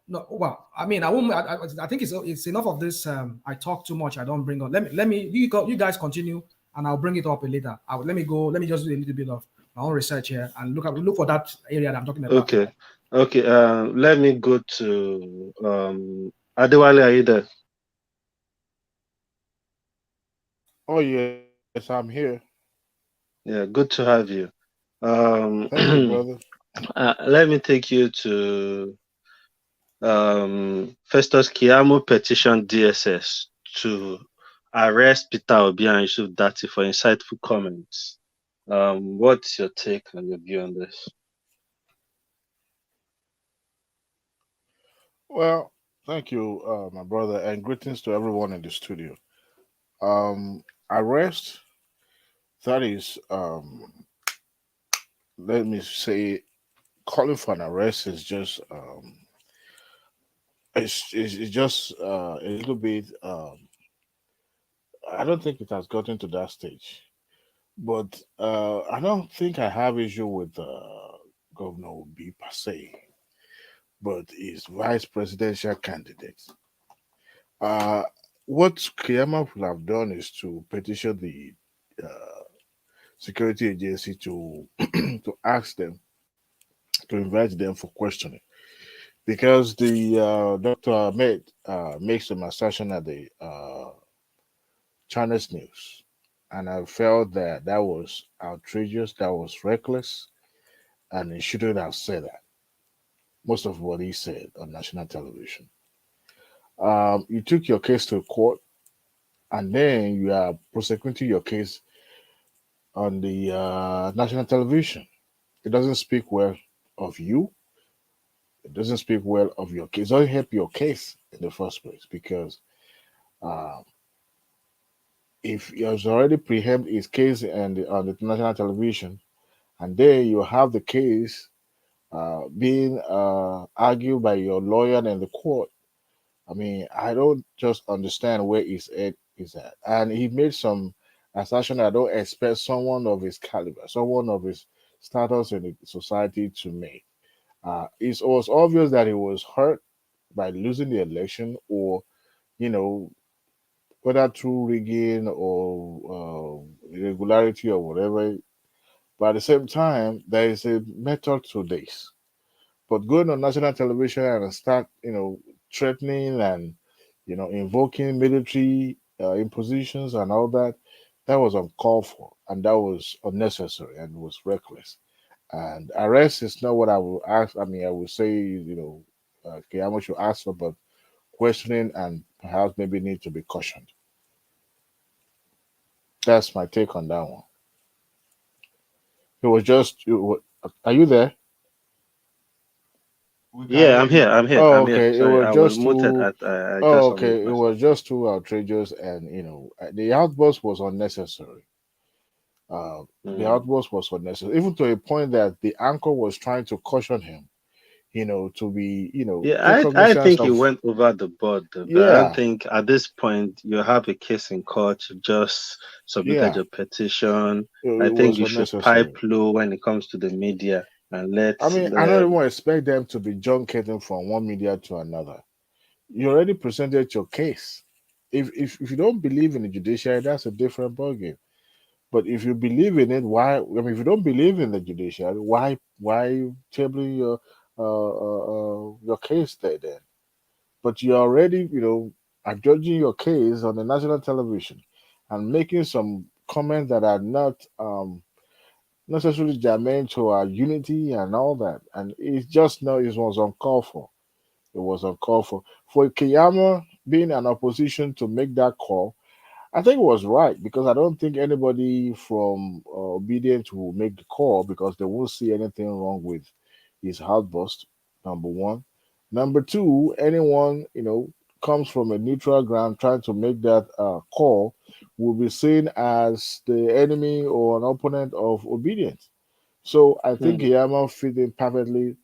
No, well, I mean, I won't. I think it's enough of this. I talk too much. I don't bring up. Let me. You guys continue, and I'll bring it up later. Let me go. Let me just do a little bit of my own research here and look for that area that I'm talking about. Okay. Let me go to Adewale. Are you there? Oh yes, I'm here. Yeah, good to have you. Thank you, brother. Let me take you to Festus Keyamo petition DSS to arrest Peter Obi and YUSUF DATTI for insightful comments. What's your take and your view on this? Well, thank you, my brother, and greetings to everyone in the studio. Arrest, that is, let me say, calling for an arrest is just, it's just a little bit, I don't think it has gotten to that stage. But I don't think I have issue with Governor Obi per se, but his vice presidential candidate. What Keyamo will have done is to petition the security agency to to ask them, to invite them for questioning, because the Dr. Ahmed makes an assertion at the China's news, and I felt that that was outrageous, that was reckless, and he shouldn't have said that. Most of what he said on national television. You took your case to court, and then you are prosecuting your case on the national television. It doesn't speak well of you. It doesn't speak well of your case. It doesn't help your case in the first place, because if he has already preempted his case on the national television, and then you have the case being argued by your lawyer in the court, I mean, I don't just understand where his head is at. And he made some assertion I don't expect someone of his caliber, someone of his status in the society to make. It was obvious that he was hurt by losing the election, or, whether through rigging or irregularity or whatever. But at the same time, there is a method to this. But going on national television and start, threatening and, invoking military impositions and all that, that was uncalled for, and that was unnecessary and was reckless. And arrest is not what I will ask. I mean, I would say, Keyamo should ask for, but questioning and perhaps maybe need to be cautioned. That's my take on that one. It was just, are you there? Yeah, I'm here. Oh, okay. Sorry, It was it was just too outrageous, and the outburst was unnecessary. The outburst was unnecessary, even to a point that the anchor was trying to caution him. to be, Yeah, take I cognizance think he of, went over the board, though, but I don't yeah, think at this point you have a case in court. You just submitted yeah, your petition. I it think was you should pipe unnecessary. low when it comes to the media and let I mean, I don't the even expect them to be junketing from one media to another. You already presented your case. If you don't believe in the judiciary, that's a different ballgame. But if you believe in it, why? I mean, if you don't believe in the judiciary, why tabling your case there then? But you're already, are judging your case on the national television and making some comments that are not necessarily germane to our unity and all that. And it's just no, it was uncalled for. It was uncalled for. For Kiyama being an opposition to make that call, I think it was right because I don't think anybody from Obedient will make the call because they won't see anything wrong with his outburst. Number one. Number two, anyone comes from a neutral ground trying to make that call will be seen as the enemy or an opponent of Obedience. So I think Yama fit in perfectly.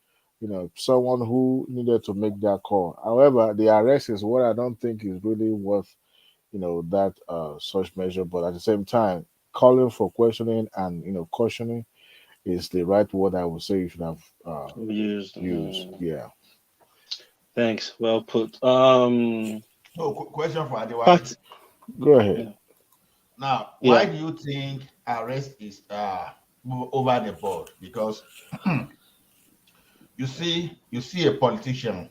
Someone who needed to make that call. However, the arrest is what I don't think is really worth that such measure, but at the same time calling for questioning and cautioning is the right word I would say you should have used. used. Yeah. Thanks. Well put. So question for Pat, Adewale. Go ahead. Now, why yeah. do you think arrest is over the board? Because you see a politician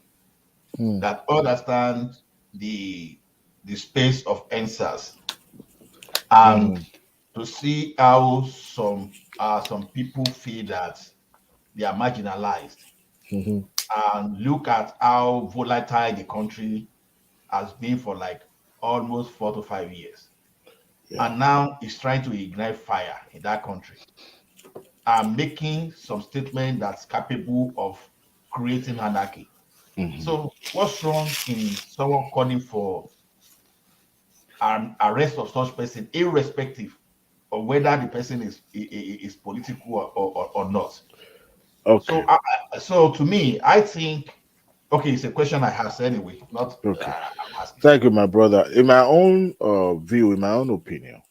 Mm. that understands the space of answers, and Mm-hmm. to see how some people feel that they are marginalized, Mm-hmm. and look at how volatile the country has been for like almost 4 to 5 years, Yeah. and now he's trying to ignite fire in that country and making some statement that's capable of creating anarchy. Mm-hmm. So what's wrong in someone calling for an arrest of such person, irrespective of whether the person is political or not? Okay. So to me, I think, okay, it's a question I asked anyway, not Okay. I'm asking. Thank you, my brother. In my own view, in my own opinion,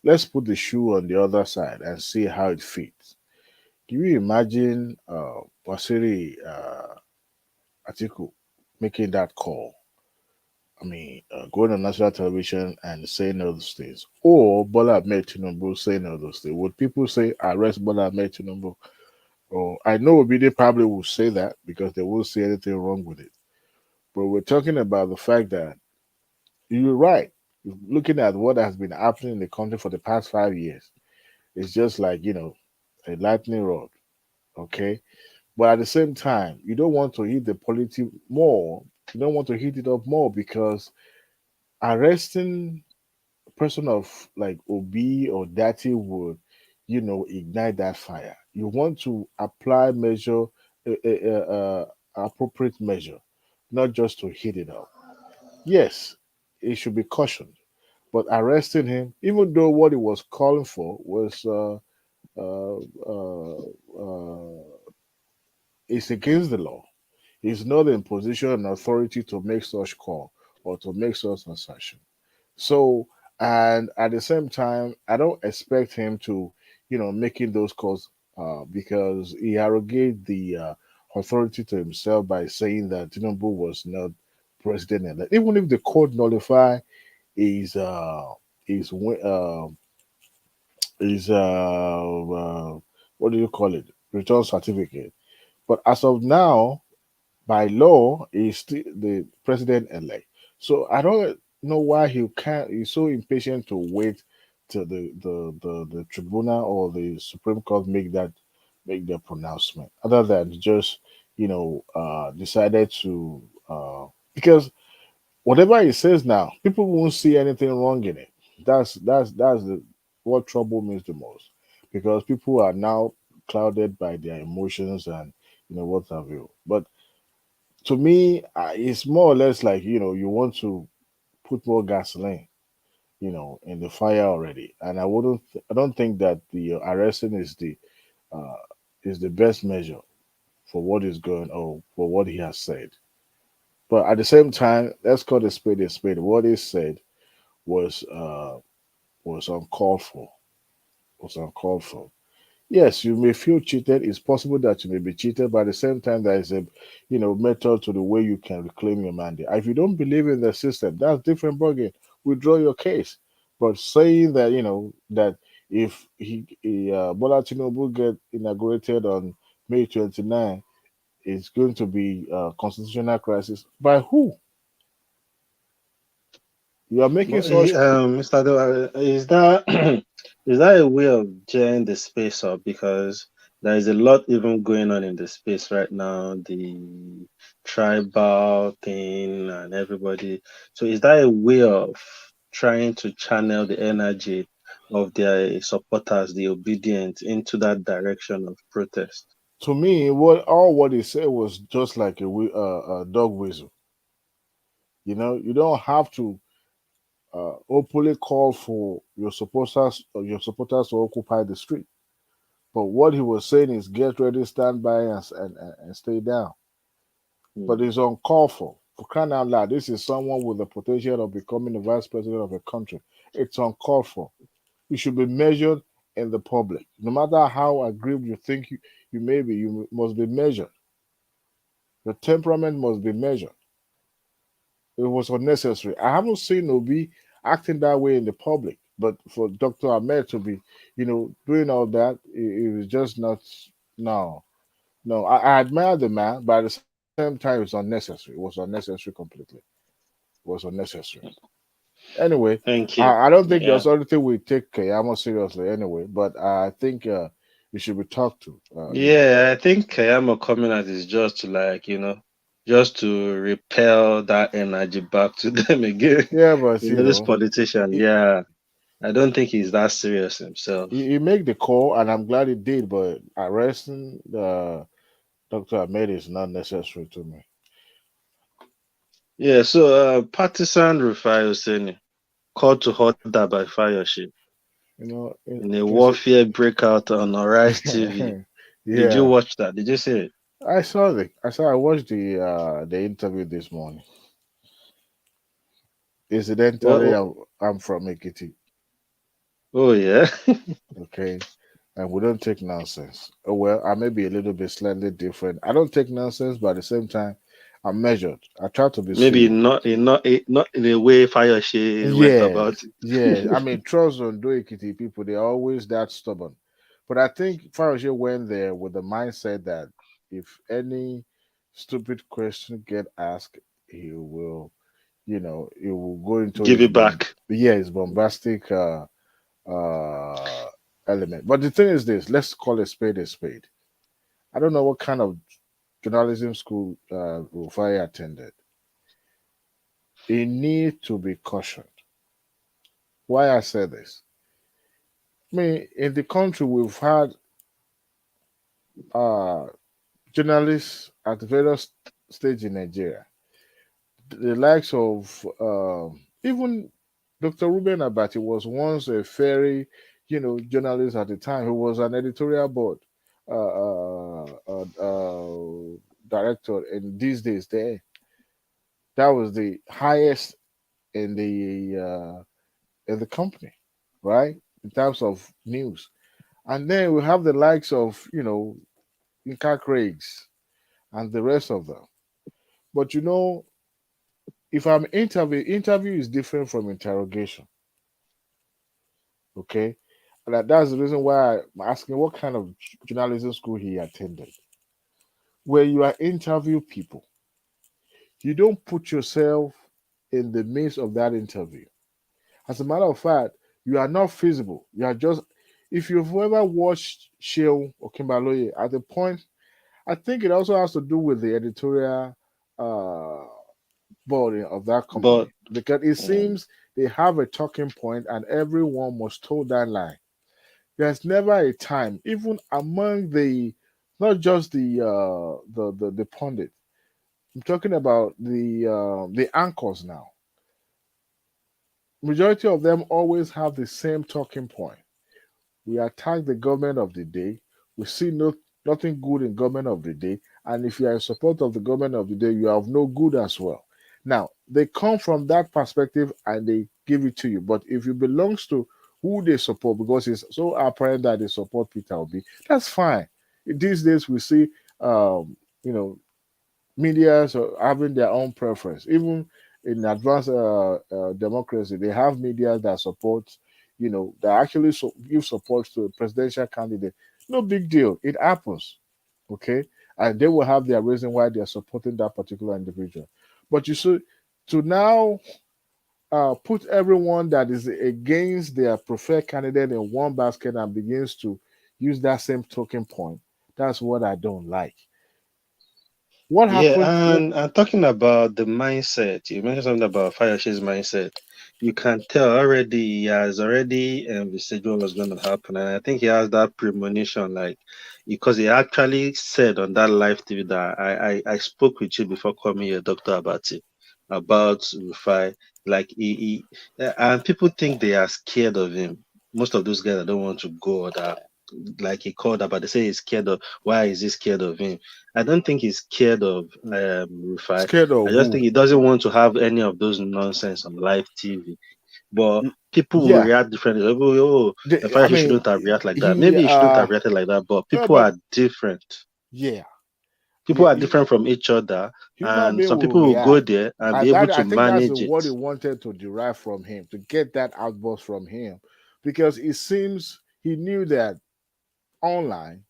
let's put the shoe on the other side and see how it fits. Can you imagine Wasiri Atiku making that call? I mean, going on national television and saying all those things, or Bola Ahmed Tinubu saying all those things. Would people say arrest Bola Ahmed Tinubu? Or I know they probably will say that because they won't see anything wrong with it. But we're talking about the fact that you're right. Looking at what has been happening in the country for the past 5 years, it's just like a lightning rod. Okay, but at the same time, you don't want to hit the polity more. You don't want to hit it up more because arresting person of like Obi or Dati would, ignite that fire. You want to apply measure, appropriate measure, not just to heat it up. Yes, it should be cautioned, but arresting him, even though what he was calling for was uh, uh, uh, is against the law. He's not in position and authority to make such call or to make such assertion. So, and at the same time, I don't expect him to, making those calls because he arrogate the authority to himself by saying that Tinubu was not president elect. Even if the court nullify his his what do you call it, return certificate, but as of now, by law, he's still the president elect. So I don't know why he can't. He's so impatient to wait till the tribunal or the Supreme Court make their pronouncement. Other than just decided to because whatever he says now, people won't see anything wrong in it. That's the what trouble means the most because people are now clouded by their emotions and what have you. But to me, it's more or less like you want to put more gasoline, in the fire already. And I don't think that the arresting uh, is the best measure for what is going on, for what he has said. But at the same time, let's call a spade a spade. What he said was uncalled for. Was uncalled for. Yes, you may feel cheated. It's possible that you may be cheated, but at the same time, there is a method to the way you can reclaim your mandate. If you don't believe in the system, that's different ballgame. Withdraw your case. But saying that that if Bola Tinubu get inaugurated on May 29, it's going to be a constitutional crisis. By who? You are making such. Mr. Adewa, is that is that a way of gearing the space up? Because there is a lot even going on in the space right now, the tribal thing and everybody. So is that a way of trying to channel the energy of their supporters, the obedient, into that direction of protest? To me, what he said was just like a dog whistle. You don't have to openly call for your supporters to occupy the street. But what he was saying is get ready, stand by, and stay down. But it's uncalled for. For crying out loud, this is someone with the potential of becoming the vice president of a country. It's uncalled for. You should be measured in the public. No matter how aggrieved you think you may be, you must be measured. Your temperament must be measured. It was unnecessary. I haven't seen Obi acting that way in the public, but for Dr. Ahmed to be, doing all that, it was just not. No. I admire the man, but at the same time, it was unnecessary. It was unnecessary completely. It was unnecessary. Anyway, Thank you. I don't think the Yeah. authority will take Kayamo seriously anyway, but I think he should be talked to. Yeah, I think Kayamo coming out is just to just to repel that energy back to them again. Yeah, but This politician, yeah. I don't think he's that serious himself. He made the call, and I'm glad he did, but arresting Dr. Ahmed is not necessary to me. Yeah, so Partisan Rufai Oseni called to order by Fayose. In a warfare breakout on Arise TV. Yeah. Did you watch that? Did you see it? I watched the interview this morning. Incidentally, I'm from Ekiti. Oh yeah. Okay. And we don't take nonsense. Oh well, I may be a little bit slightly different. I don't take nonsense, but at the same time, I'm measured. I try to be maybe civil. not in a way Fayose went about it. Yeah. I mean, trust on Ekiti people, they're always that stubborn. But I think Fayose went there with the mindset that if any stupid question get asked, he will, he will go into give it back. His bombastic element. But the thing is this, let's call a spade a spade. I don't know what kind of journalism school Rufai attended. He needs to be cautioned. Why I say this? I mean, in the country, we've had journalists at various stages in Nigeria. The likes of even Dr. Ruben Abati was once a very, journalist at the time. He was an editorial board director, and these days that was the highest in the company, right? In terms of news. And then we have the likes of, Inca Craigs and the rest of them. But if I'm interview is different from interrogation. Okay? And that's the reason why I'm asking what kind of journalism school he attended. Where you are interview people, you don't put yourself in the midst of that interview. As a matter of fact, you are not feasible. You are just, if you've ever watched Sheol or Kimbaloye, at the point, I think it also has to do with the editorial board of that company. Because it seems they have a talking point and everyone must toe that line. There's never a time, even among not just the pundit. I'm talking about the anchors now. Majority of them always have the same talking point. We attack the government of the day. We see nothing good in government of the day, And if you are in support of the government of the day, you are of no good as well. Now, they come from that perspective and they give it to you. But if you belongs to who they support, because it's so apparent that they support Peter Obi, that's fine. These days we see, you know, medias are having their own preference. Even in advanced democracy, they have media that support, you know, that actually give support to a presidential candidate. No big deal. It happens. Okay. And they will have their reason why they are supporting that particular individual. But you should, to now put everyone that is against their preferred candidate in one basket and begins to use that same talking point, that's what I don't like. What Yeah, happened? and talking about the mindset, you mentioned something about Fayose's mindset. You can tell already he has already envisaged what was going to happen, and I think he has that premonition, like because he actually said on that live TV that I spoke with you before coming here, Dr. Abati, about Rufai. Like and people think they are scared of him. Most of those guys that don't want to go or that, like he called about, they say he's scared of. Why is he scared of him? I don't think he's scared of Rufai. Scared of I just who? think he doesn't want to have any of those nonsense on live TV. But people will Yeah. react differently. Oh, the I fire mean, shouldn't have reacted like that. he Maybe he shouldn't have reacted like that. But no, people but are different. yeah, People are different from each other, human and being some will people will go react, there and and be able that to I think that's manage it. what he wanted to derive from him, to get that outburst from him, because it seems he knew that online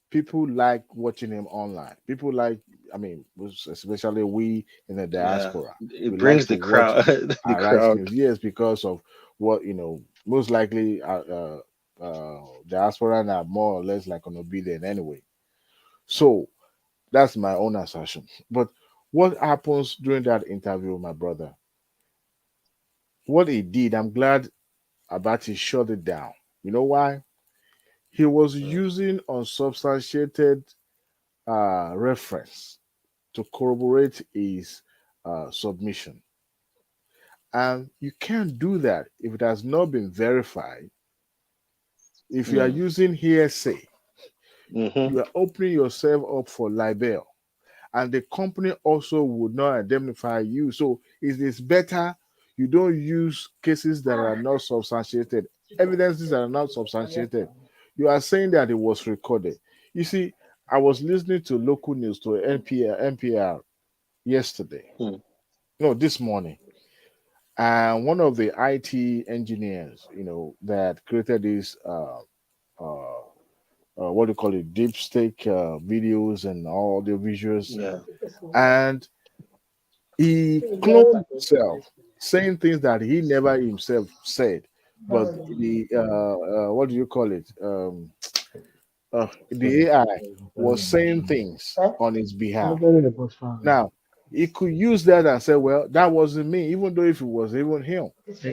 people like watching him online. People like, I mean, especially we in the Yeah, diaspora, it we like brings to the watch crowd, the Arise crowd. News. Yes, because of what, you know, most likely diaspora are more or less like an obedient anyway. So that's my own assertion. But what happens during that interview, my brother? What he did, I'm glad Abati shut it down. You know why? He was using unsubstantiated reference to corroborate his submission. And you can't do that if it has not been verified. If you are using hearsay, you are opening yourself up for libel. And the company also would not indemnify you. So it is better you don't use cases that are not substantiated, evidences that are not substantiated. You are saying that it was recorded. You see, I was listening to local news, to NPR yesterday. No, this morning. And one of the IT engineers, you know, that created this what do you call it, deep stake videos and all the visuals. Yeah. And he cloned himself, saying things that he never himself said. But the what do you call it? The AI was saying things on his behalf. Now, he could use that and say, well, that wasn't me, even though if it was even him.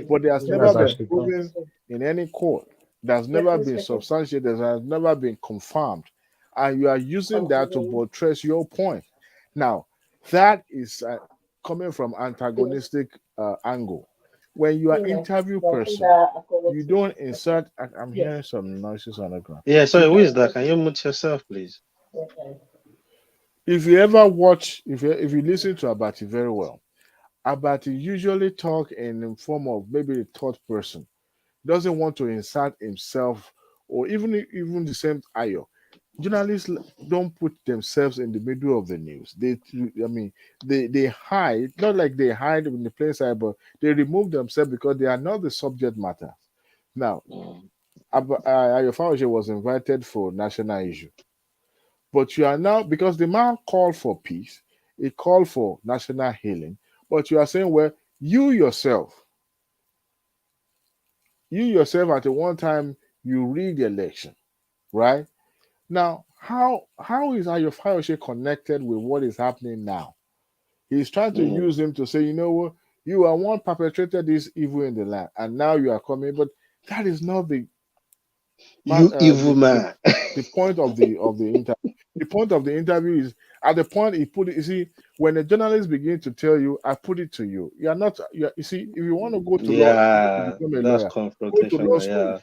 But it has never been proven in any court. There's never been substantiated, has never been confirmed. And you are using that to buttress your point. Now, that is coming from antagonistic angle. When you are interview person, you don't insert. I'm hearing some noises on the ground. Yeah, sorry, who is that? Can you mute yourself, please? If you ever watch, if you listen to Abati very well, Abati usually talk in the form of maybe a third person. Doesn't want to insert himself or even the same Ayo. Journalists don't put themselves in the middle of the news. They hide, not like they hide in the plain sight, but they remove themselves because they are not the subject matter. Now, Ayo Fayose was invited for national issue. But you are now, because the man called for peace, he called for national healing, but you are saying, well, you yourself at one time, you rigged the election, right? Now, how is Ayo Fayose connected with what is happening now? He's trying to use him to say, you know what, you are one perpetrated this evil in the land, and now you are coming, but that is not the evil man. The point of the interview. The point of the interview is at the point he put it. You see, when a journalist begins to tell you, "I put it to you," you are not. You see, if you want to go to law school to become a that's lawyer, go to law confrontational. school. Yeah.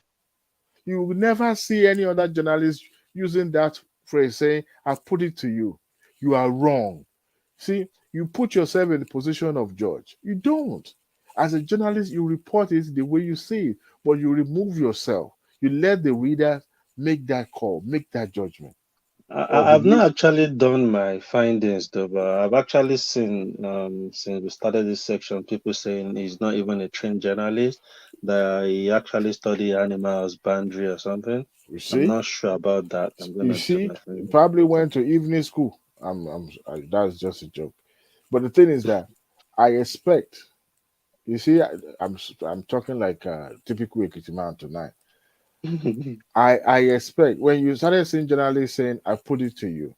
You will never see any other journalist using that phrase saying, "I put it to you." You are wrong. See, you put yourself in the position of judge. You don't. As a journalist, you report it the way you see it, but you remove yourself. You let the reader make that call, make that judgment. I've not actually done my findings though, but I've actually seen since we started this section, people saying he's not even a trained journalist, that he actually studied animal husbandry or something. You see? I'm not sure about that. I'm You gonna see, do my probably went to evening school. That's just a joke. But the thing is that I expect. You see, I'm talking like a typical Ekiti man tonight. I expect when you started seeing journalists saying, "I put it to you,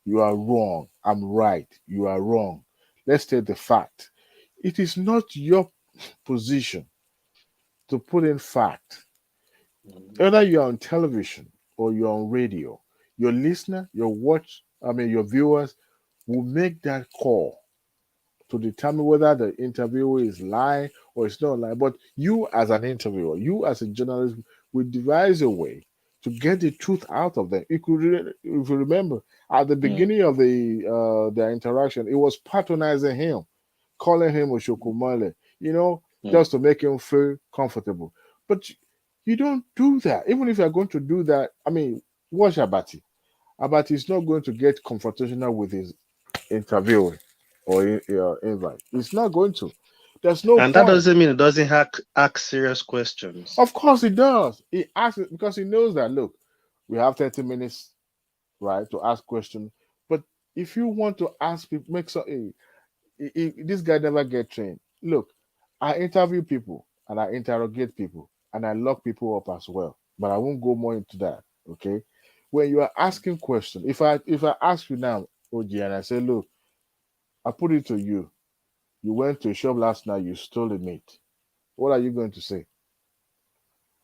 you are wrong. I'm right. You are wrong. Let's take the fact." It is not your position to put in fact. Whether you're on television or you're on radio, your listener, your viewers will make that call to determine whether the interviewer is lying or it's not lying. But you, as an interviewer, you as a journalist, will devise a way to get the truth out of them. If you remember, at the beginning of their interaction, it was patronizing him, calling him Oshokumale, just to make him feel comfortable. But you don't do that. Even if you're going to do that, watch Abati. Abati is not going to get confrontational with his interviewer or invite. It's not going to. There's no And point. that doesn't mean it doesn't ask serious questions. Of course it does. He asks it because he knows that, look, we have 30 minutes, right, to ask questions. But if you want to ask people, this guy never get trained. Look, I interview people and I interrogate people and I lock people up as well. But I won't go more into that. Okay. When you are asking questions, if I ask you now, OG, and I say, look, I put it to you. You went to a shop last night, you stole the meat. What are you going to say?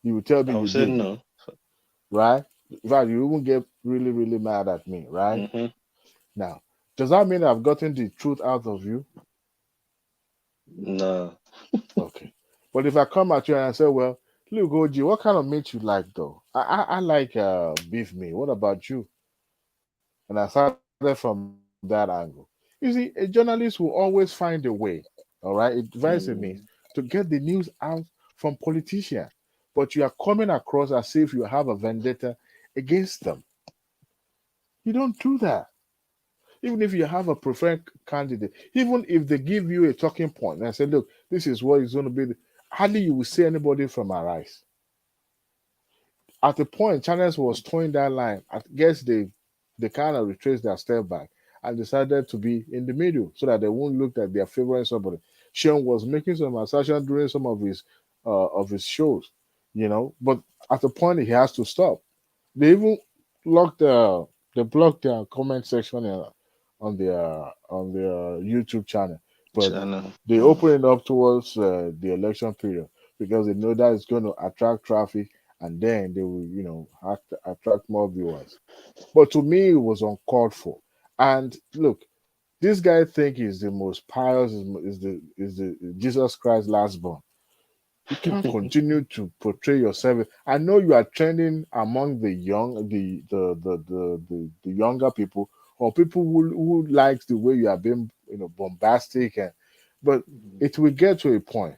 You will tell me I will you say did. no. Right? In fact, you won't get really, really mad at me, right? Mm-hmm. Now, does that mean I've gotten the truth out of you? No. Okay. But if I come at you and I say, well, look, OG, what kind of meat you like though? I like beef meat. What about you? And I started from that angle. You see, a journalist will always find a way, all right, it devices a means to get the news out from politicians. But you are coming across as if you have a vendetta against them. You don't do that. Even if you have a preferred candidate, even if they give you a talking point and say, look, this is what is going to be, hardly you will see anybody from Arise. At the point, channels was towing that line. I guess they kind of retraced their step back and decided to be in the middle so that they won't look like they're favoring somebody. Sean was making some assertion during some of his shows, but at the point he has to stop. They even blocked their comment section on their YouTube channel, but they open it up towards the election period because they know that it's going to attract traffic and then they will attract more viewers. But to me it was uncalled for. And look, this guy think he's the most pious, is the Jesus Christ last born. You can't continue to portray yourself. I know you are trending among the younger people or people who likes the way you are being bombastic, but it will get to a point.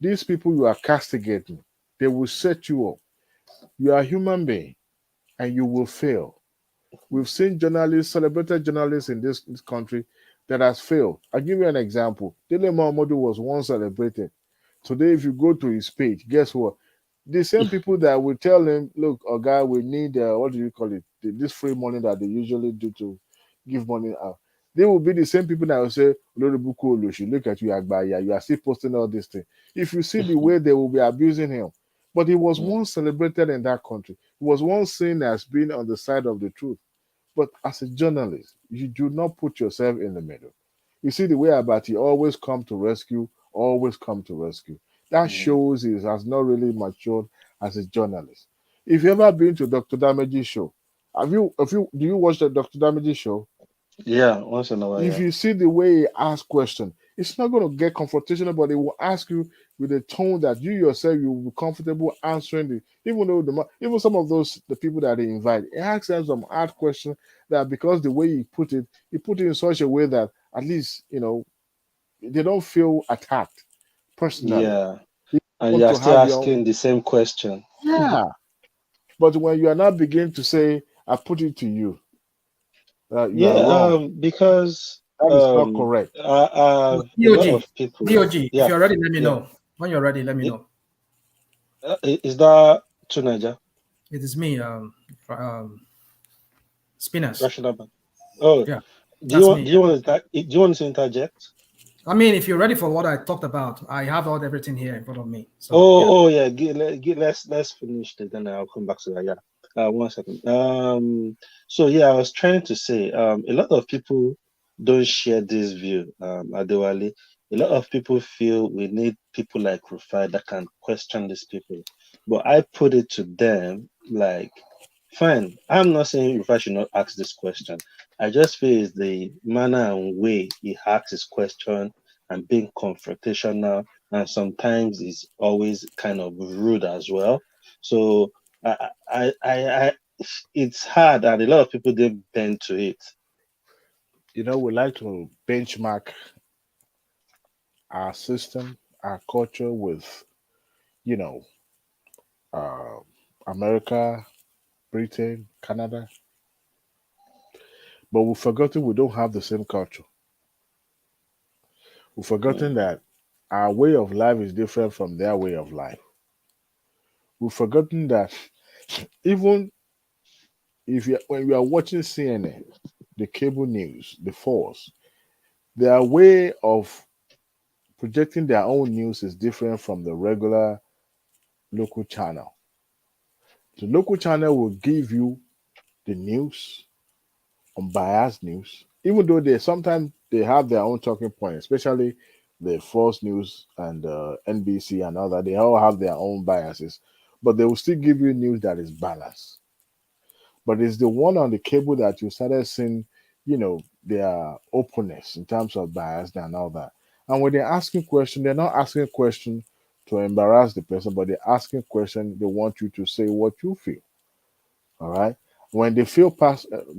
These people you are castigating, they will set you up. You are a human being and you will fail. We've seen journalists, celebrated journalists in this country that has failed. I'll give you an example. Dele Mohamodu was once celebrated. Today, if you go to his page, guess what? The same people that will tell him, look, guy, we need, what do you call it? This free money that they usually do to give money out. They will be the same people that will say, look at you, Agbaya, you are still posting all this thing. If you see the way they will be abusing him, but he was once celebrated in that country. He was once seen as being on the side of the truth. But as a journalist, you do not put yourself in the middle. You see the way Abati always come to rescue. That shows he has not really matured as a journalist. If you ever been to Dr. Damage's show, do you watch the Dr. Damage's show? Yeah, once in a while. If you see the way he asks questions, it's not going to get confrontational, but he will ask you with a tone that you yourself you will be comfortable answering the, even though even some of the people that they invite, he asks them some hard questions that, because the way he put it in such a way that at least they don't feel attacked personally. Yeah. You And want you are to still have your own, asking the same question. yeah. But when you are not beginning to say, I put it to you, that you are Yeah, wrong, because that is not correct. a lot DOG, of people. DOG, if Yeah, you're ready, let me yeah. know. When you're ready, let me know. Is that Tunaja? It is me, Spinners. Rational. Oh, Yeah, do you that's want me. do you want to do you want to interject? I mean, if you're ready for what I talked about, I have all everything here in front of me. So yeah. Oh yeah. Let's finish it, then I'll come back to that. Yeah. 1 second. So yeah, I was trying to say, a lot of people don't share this view, Adewale. A lot of people feel we need people like Rufai that can question these people. But I put it to them like, fine, I'm not saying Rufai should not ask this question. I just feel it's the manner and way he asks his question and being confrontational, and sometimes it's always kind of rude as well. So I it's hard, and a lot of people didn't bend to it. We like to benchmark our system, our culture with, you know, uh, America, Britain, Canada, but we've forgotten we don't have the same culture. We've forgotten that our way of life is different from their way of life. We've forgotten that even if when you are watching CNN, the cable news, the force, their way of projecting their own news is different from the regular local channel. The local channel will give you the news, unbiased news, even though they have their own talking point, especially the Fox News and NBC and all that. They all have their own biases, but they will still give you news that is balanced. But it's the one on the cable that you started seeing, their openness in terms of bias and all that. And when they're asking questions, they're not asking questions to embarrass the person, but they're asking questions. They want you to say what you feel. All right. When they feel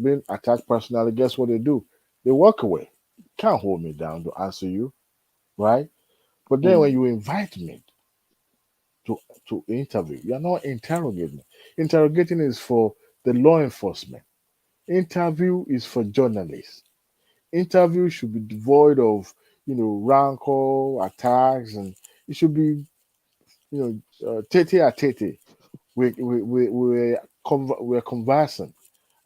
being attacked personally, guess what they do? They walk away. Can't hold me down to answer you, right? But then when you invite me to interview, you're not interrogating. Interrogating is for the law enforcement. Interview is for journalists. Interview should be devoid of, rancor, attacks, and it should be, tete a tete. We're conversing.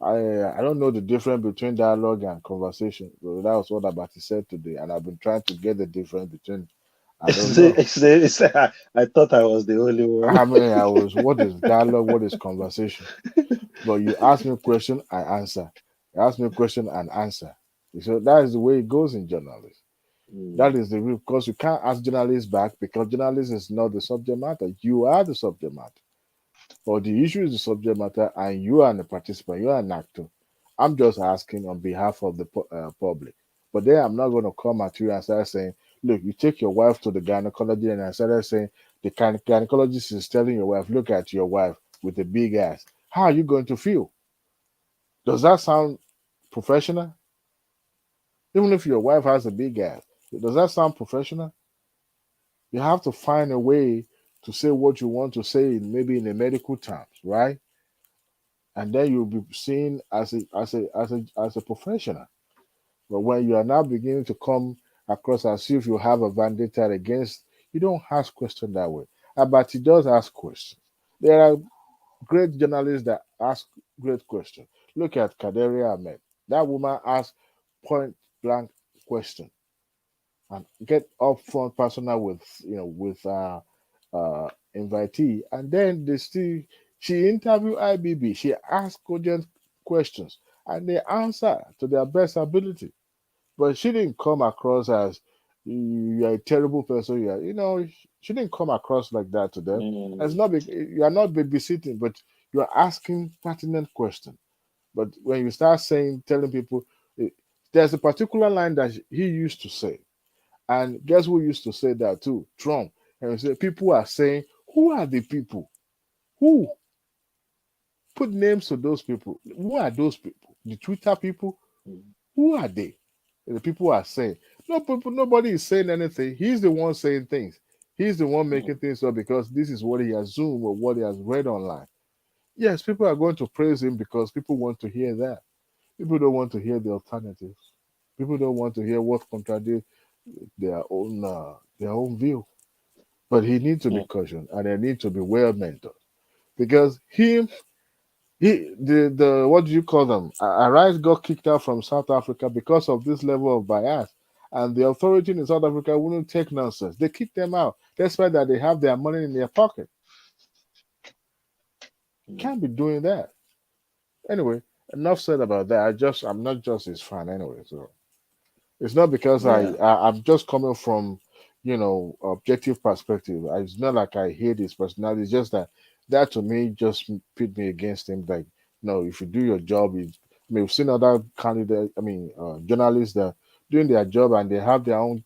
I don't know the difference between dialogue and conversation. But that was what Abati said today, and I've been trying to get the difference between. I don't know. I thought I was the only one. I mean, what is dialogue? What is conversation? But you ask me a question, I answer. You ask me a question and answer. So that is the way it goes in journalism. That is the real, because you can't ask journalists back because journalism is not the subject matter. You are the subject matter. Or the issue is the subject matter, and you are the participant, you are an actor. I'm just asking on behalf of the public. But then I'm not going to come at you and start saying, look, you take your wife to the gynecologist, and I started saying, the gynecologist is telling your wife, look at your wife with a big ass. How are you going to feel? Does that sound professional? Even if your wife has a big ass, does that sound professional? You have to find a way to say what you want to say, maybe in the medical terms, right? And then you'll be seen as a professional. But when you are now beginning to come across as if you have a vendetta against, you don't ask questions that way. But he does ask questions. There are great journalists that ask great questions. Look at Kaderia Ahmed. That woman asked point blank question and get upfront personal with invitee, and then she interviewed IBB. She asked cogent questions, and they answer to their best ability. But she didn't come across as you're a terrible person. She didn't come across like that to them. And it's not you are not babysitting, but you are asking pertinent questions. But when you start telling people, there's a particular line that he used to say, and guess who used to say that too? Trump. And so people are saying, who are the people? Who? Put names to those people. Who are those people? The Twitter people? Who are they? And the people are saying, no people, nobody is saying anything. He's the one saying things. He's the one making things up because this is what he has zoomed or what he has read online. Yes, people are going to praise him because people want to hear that. People don't want to hear the alternatives. People don't want to hear what contradicts their own view. But he needs to be cautioned and they need to be well mentored. Because the what do you call them? Arise got kicked out from South Africa because of this level of bias. And the authority in South Africa wouldn't take nonsense. They kicked them out. Despite that they have their money in their pocket. Can't be doing that. Anyway, enough said about that. I'm not just his fan anyway. So it's not because I'm just coming from, objective perspective. It's not like I hate his personality. It's just that to me just pit me against him. Like, no, if you do your job, we've seen other candidates. Journalists that are doing their job and they have their own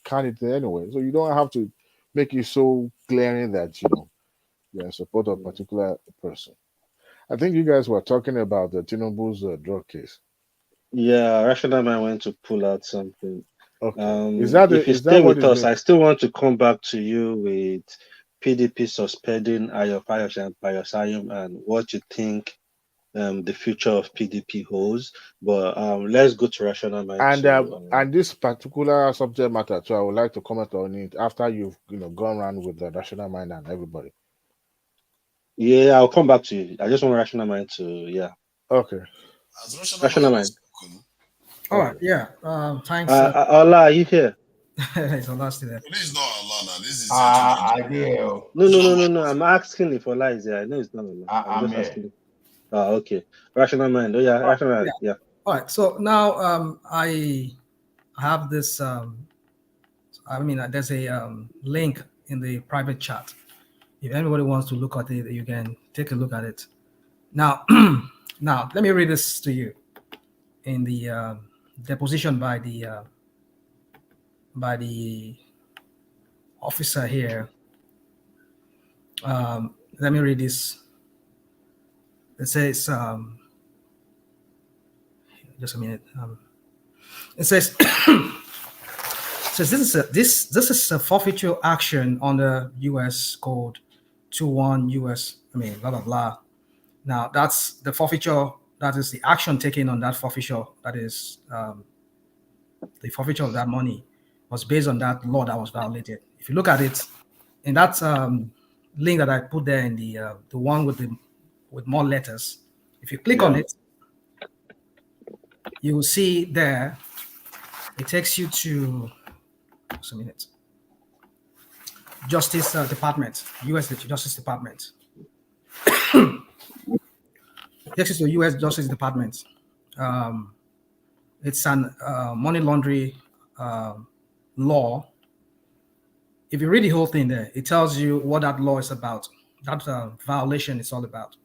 candidate anyway. So you don't have to make it so glaring that you're in support of a particular person. I think you guys were talking about the Tinubu's drug case. Yeah, Rational Man went to pull out something. Okay. If you stay with us, I still want to come back to you with PDP suspending Fayose and AYIM and what you think the future of PDP holds. But let's go to Rational Mind. And this particular subject matter, so I would like to comment on it after you've gone around with the Rational Mind and everybody. Yeah, I'll come back to you. I just want Rational Mind to Okay. Rational Mind. All right, yeah. Thanks. Ola, are you here? It's Ola still there. This is not Ola now. This is No. I'm asking if Ola is here. I know it's not Ola. I'm just asking. Okay. Rational Mind. Oh yeah, Rational Mind. Yeah. All right. So now I have this. There's a link in the private chat. If anybody wants to look at it, you can take a look at it. Now, let me read this to you. In the deposition by the officer here. Let me read this. It says, just a minute. It says, this is a forfeiture action under U.S. Code 21 U.S. Blah blah blah. Now that's the forfeiture. That is the action taken on that forfeiture. That is the forfeiture of that money was based on that law that was violated. If you look at it, in that link that I put there in the one with more letters, if you click on it, you will see there. It takes you to just a minute. Justice Department, U.S. Justice Department. Takes you to U.S. Justice Department. It's an money laundering law. If you read the whole thing there, it tells you what that law is about. That violation is all about.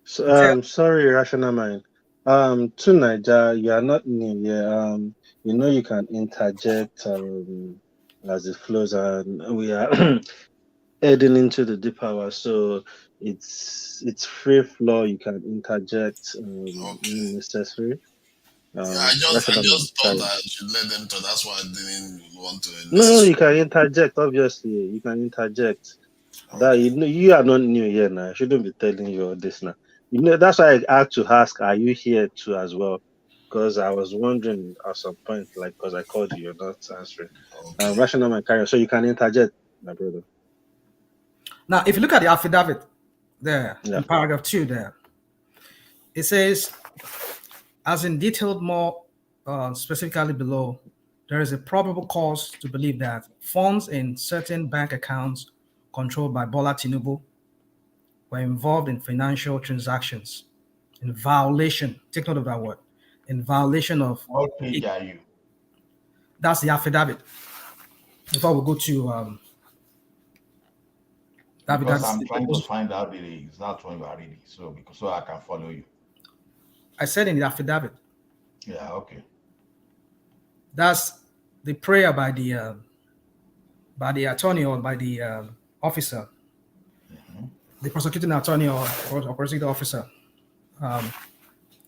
So, sorry, Rational Mind. To Niger, you are not new here. You can interject as it flows, and we are heading into the deep hour, so it's free flow. You can interject when necessary. I just thought I should let them talk. That's why I didn't want to. No, you can interject. Obviously, you can interject. That you are not new here now. I shouldn't be telling you all this now. That's why I had to ask, are you here too as well? Because I was wondering at some point, because I called you, you're not answering. Okay. Rational Mind carrier, so you can interject, my brother. Now, if you look at the affidavit there, in paragraph 2 there, it says, as in detailed more specifically below, there is a probable cause to believe that funds in certain bank accounts controlled by Bola Tinubu were involved in financial transactions in violation, take note of that word, in violation of... What page are you? That's the affidavit. Before we go to... because I'm trying to find out the exact one you are reading, so I can follow you. I said in the affidavit. Yeah, okay. That's the prayer by the by the attorney or by the officer, the prosecuting attorney or prosecuting officer.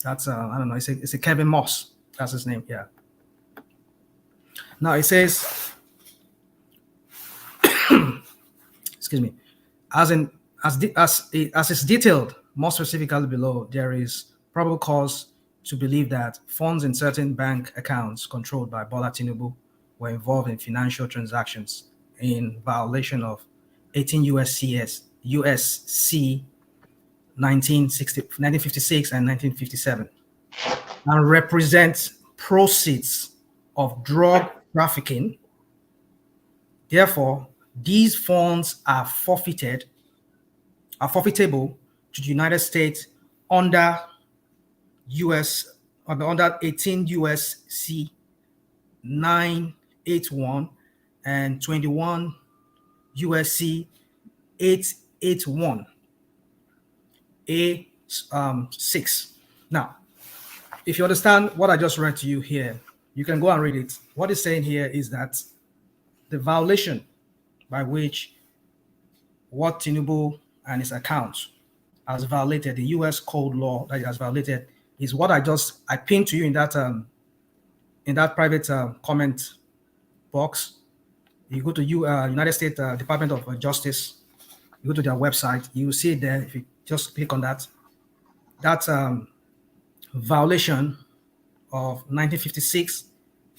That's I don't know. It's a Kevin Moss. That's his name. Yeah. Now it says, excuse me, as is detailed more specifically below, there is probable cause to believe that funds in certain bank accounts controlled by Bola Tinubu were involved in financial transactions in violation of 18 USC 1956 and 1957, and represent proceeds of drug trafficking. Therefore, these funds are forfeitable to the United States under 18 USC 981 and 21 USC 881 A6. Now, if you understand what I just read to you here, you can go and read it. What it's saying here is that the violation by which what Tinubu and his accounts has violated, the U.S. code law that he has violated, is what I pinned to you in that private comment box. You go to United States Department of Justice, you go to their website, you will see it there. If you just click on that, that's violation of 1956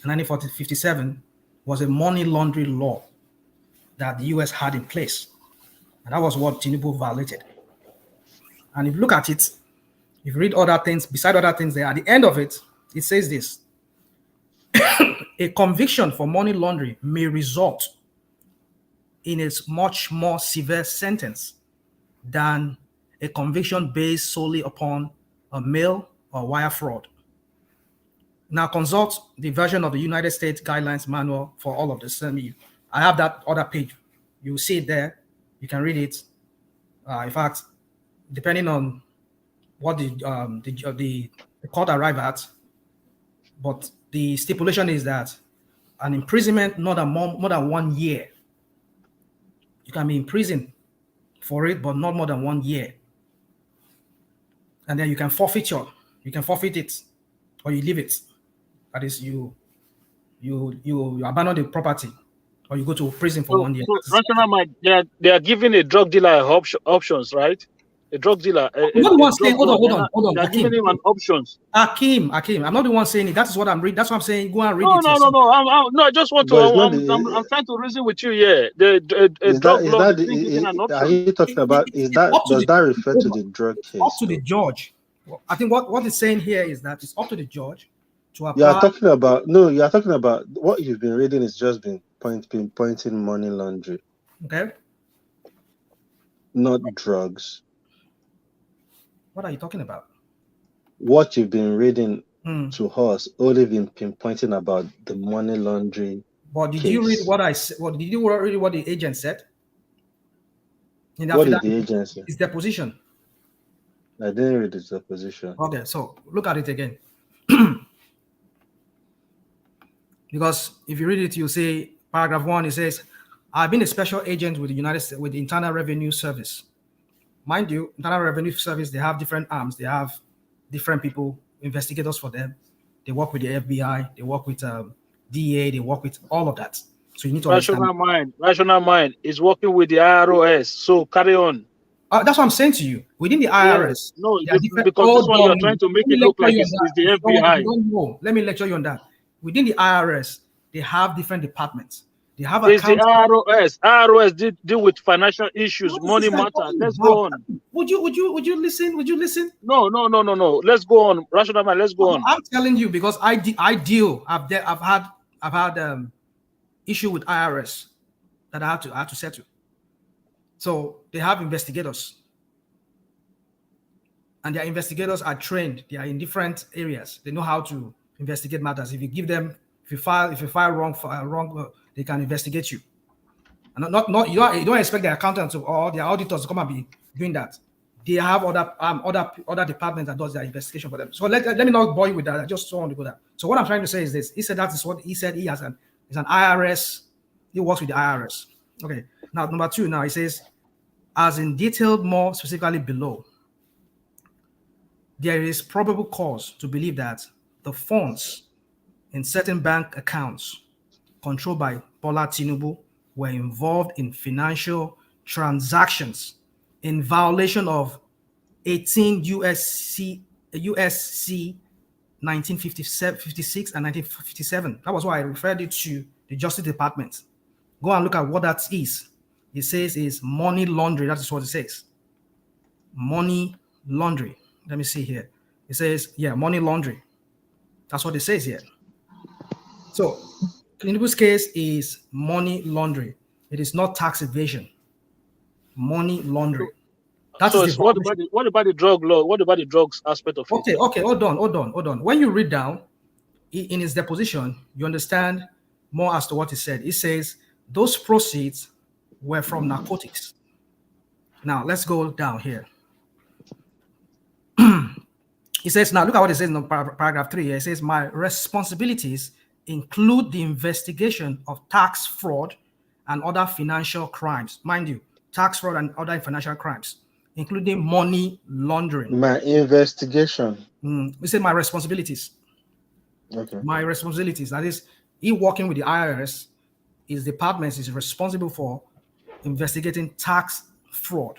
and 1957 was a money laundering law that the U.S. had in place. And that was what Tinubu violated. And if you look at it, if you read other things, beside other things there, at the end of it, it says this: a conviction for money laundering may result in a much more severe sentence than a conviction based solely upon a mail or wire fraud. Now consult the version of the United States Guidelines Manual for all of this. I have that other page. You see it there. You can read it. In fact, depending on what the court arrived at, but the stipulation is that an imprisonment more than 1 year. You can be imprisoned for it, but not more than 1 year. And then you can forfeit it, or you leave it. That is, you abandon the property, or you go to prison for 1 year. So National Mind, they are giving a drug dealer options, right? A drug dealer. I'm not the one saying, hold on. They're giving him an options. Akim. I'm not the one saying it. That is what I'm reading. That's what I'm saying. Go and read it. No. I just want to. I'm trying to reason with you here. Are you talking about? Does that refer to the drug case? Up to the judge. I think what it's saying here is that it's up to the judge to apply. You are talking about what you've been reading is just been pinpointing money laundering. Okay. Not drugs. What are you talking about? What you've been reading to us only been pinpointing about the money laundering. But did you read what I said? Did you read what the agent said? What did the agent say? His deposition. I didn't read his deposition. Okay, so look at it again. Because if you read it, you say paragraph 1. It says, "I've been a special agent with the United States with the Internal Revenue Service." Mind you, Internal Revenue Service, they have different arms. They have different people, investigators for them. They work with the FBI. They work with DEA. They work with all of that. So you need to Rational mind is working with the IRS. So carry on. That's what I'm saying to you. Within the IRS, no, because this one you're trying to make it look like it's the FBI. Let me lecture you on that. Within the IRS, they have different departments. They have it's the IRS. IRS deal with financial issues, money matters. Let's go on. Would you listen? No. Let's go on. Rational man, let's go on. I'm telling you because I deal. I've had issue with IRS that I have to settle. So they have investigators, and their investigators are trained. They are in different areas. They know how to investigate matters. If you file wrong. They can investigate you, and you don't expect the accountants or the auditors to come and be doing that. They have other departments that does their investigation for them. So let me not bore you with that. I just don't want to go there. So what I'm trying to say is this: he said that is what he said. He has it's an IRS He works with the IRS. Okay. Now, number 2, now it says, as in detailed more specifically below, there is probable cause to believe that the funds in certain bank accounts controlled by Bola Tinubu were involved in financial transactions in violation of 18 USC 1956 and 1957. That was why I referred it to the Justice Department. Go and look at what that is. It says is money laundering. That is what it says. Money laundering. Let me see here. It says, yeah, money laundering. That's what it says here. So, Tinubu's case is money laundering. It is not tax evasion. Money laundering. So what about the drug law? What about the drugs aspect of it? Okay, hold on. When you read down in his deposition, you understand more as to what he said. He says those proceeds were from narcotics. Now let's go down here. He says, now look at what it says in paragraph 3. It says, my responsibilities include the investigation of tax fraud and other financial crimes. Mind you, tax fraud and other financial crimes, including money laundering. My investigation. We say my responsibilities. Okay. My responsibilities. That is, he working with the IRS, his department is responsible for investigating tax fraud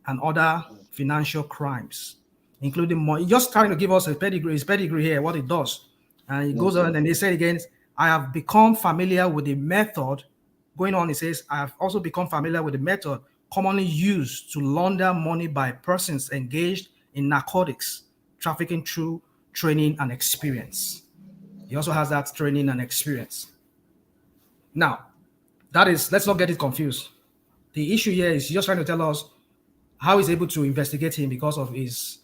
and other financial crimes, including money. Just trying to give us his pedigree here, what it does. And he goes on and they say again, I have become familiar with the method. Going on, he says, I have also become familiar with the method commonly used to launder money by persons engaged in narcotics, trafficking through training and experience. He also has that training and experience. Now, that is, let's not get it confused. The issue here is just trying to tell us how he's able to investigate him because of his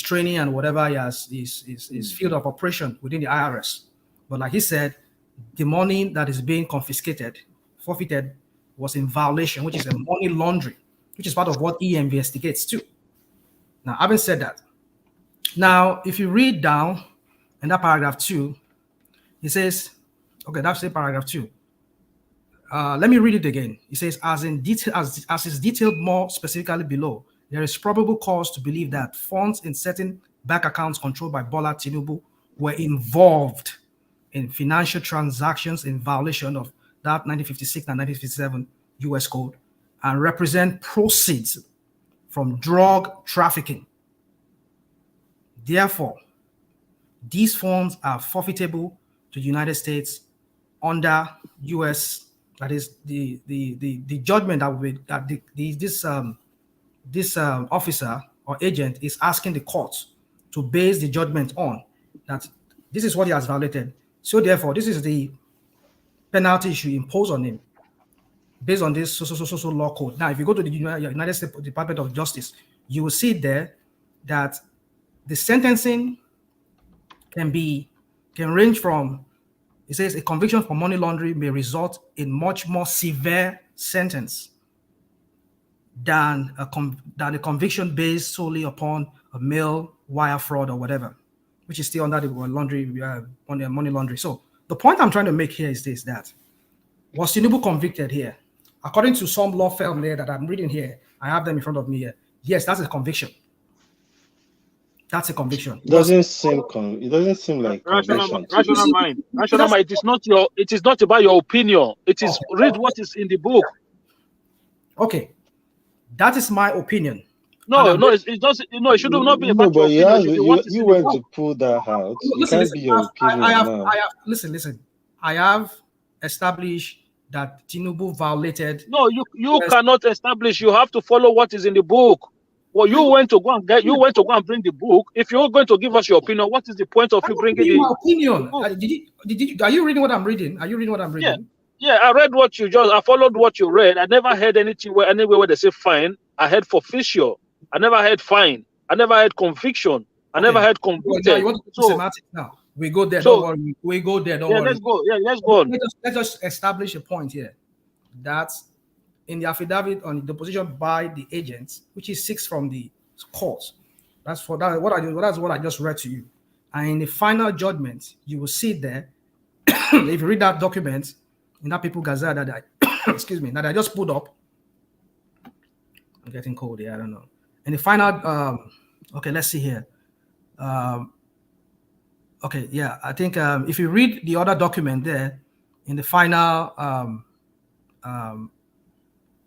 training and whatever he has, his field of operation within the IRS. But like he said, the money that is being confiscated, forfeited, was in violation, which is a money laundering, which is part of what he investigates too. Now, having said that, now if you read down in that paragraph 2, it says, okay, that's the paragraph 2. Let me read it again. It says, as is detailed more specifically below, there is probable cause to believe that funds in certain bank accounts controlled by Bola Tinubu were involved in financial transactions in violation of that 1956 and 1957 US Code and represent proceeds from drug trafficking. Therefore, these funds are forfeitable to the United States under US. That is the judgment that this officer or agent is asking the court to base the judgment on, that this is what he has violated. So therefore, this is the penalty issue imposed on him based on this social law code. Now, if you go to the United States Department of Justice, you will see there that the sentencing can range from, it says a conviction for money laundering may result in much more severe sentence than a conviction based solely upon a mail wire fraud or whatever, which is still under the money laundering. So the point I'm trying to make here is this, that was Tinubu convicted here? According to some law firm there that I'm reading here, I have them in front of me here. Yes, that's a conviction. That's a conviction. It doesn't seem like rational conviction. mind. It is not about your opinion. It is read what is in the book. Okay, that is my opinion. It doesn't. It should not be about your opinion. You went to pull that out. It can't be your opinion now. Listen. I have established that Tinubu violated. No, you cannot establish. You have to follow what is in the book. Well, you went to go and bring the book. If you're going to give us your opinion, what is the point of you bringing it? My opinion. Are you reading what I'm reading? Are you reading what I'm reading? Yeah, I read what you I followed what you read. I never heard anywhere where they say fine. I heard forfeiture. I never heard fine. I never heard conviction. I never heard convicted. Well, you want to do semantics now? We go there. Don't worry. We go there. Don't worry. Let's go. Yeah, let's go on. Let's just establish a point here that in the affidavit on the deposition by the agents, which is 6 from the court. That's what I just read to you. And in the final judgment, you will see there, if you read that document, in that People Gazette that I, excuse me, that I just put up. I'm getting cold here. I don't know. And the final, okay, let's see here. Okay, yeah, I think if you read the other document there, in the final,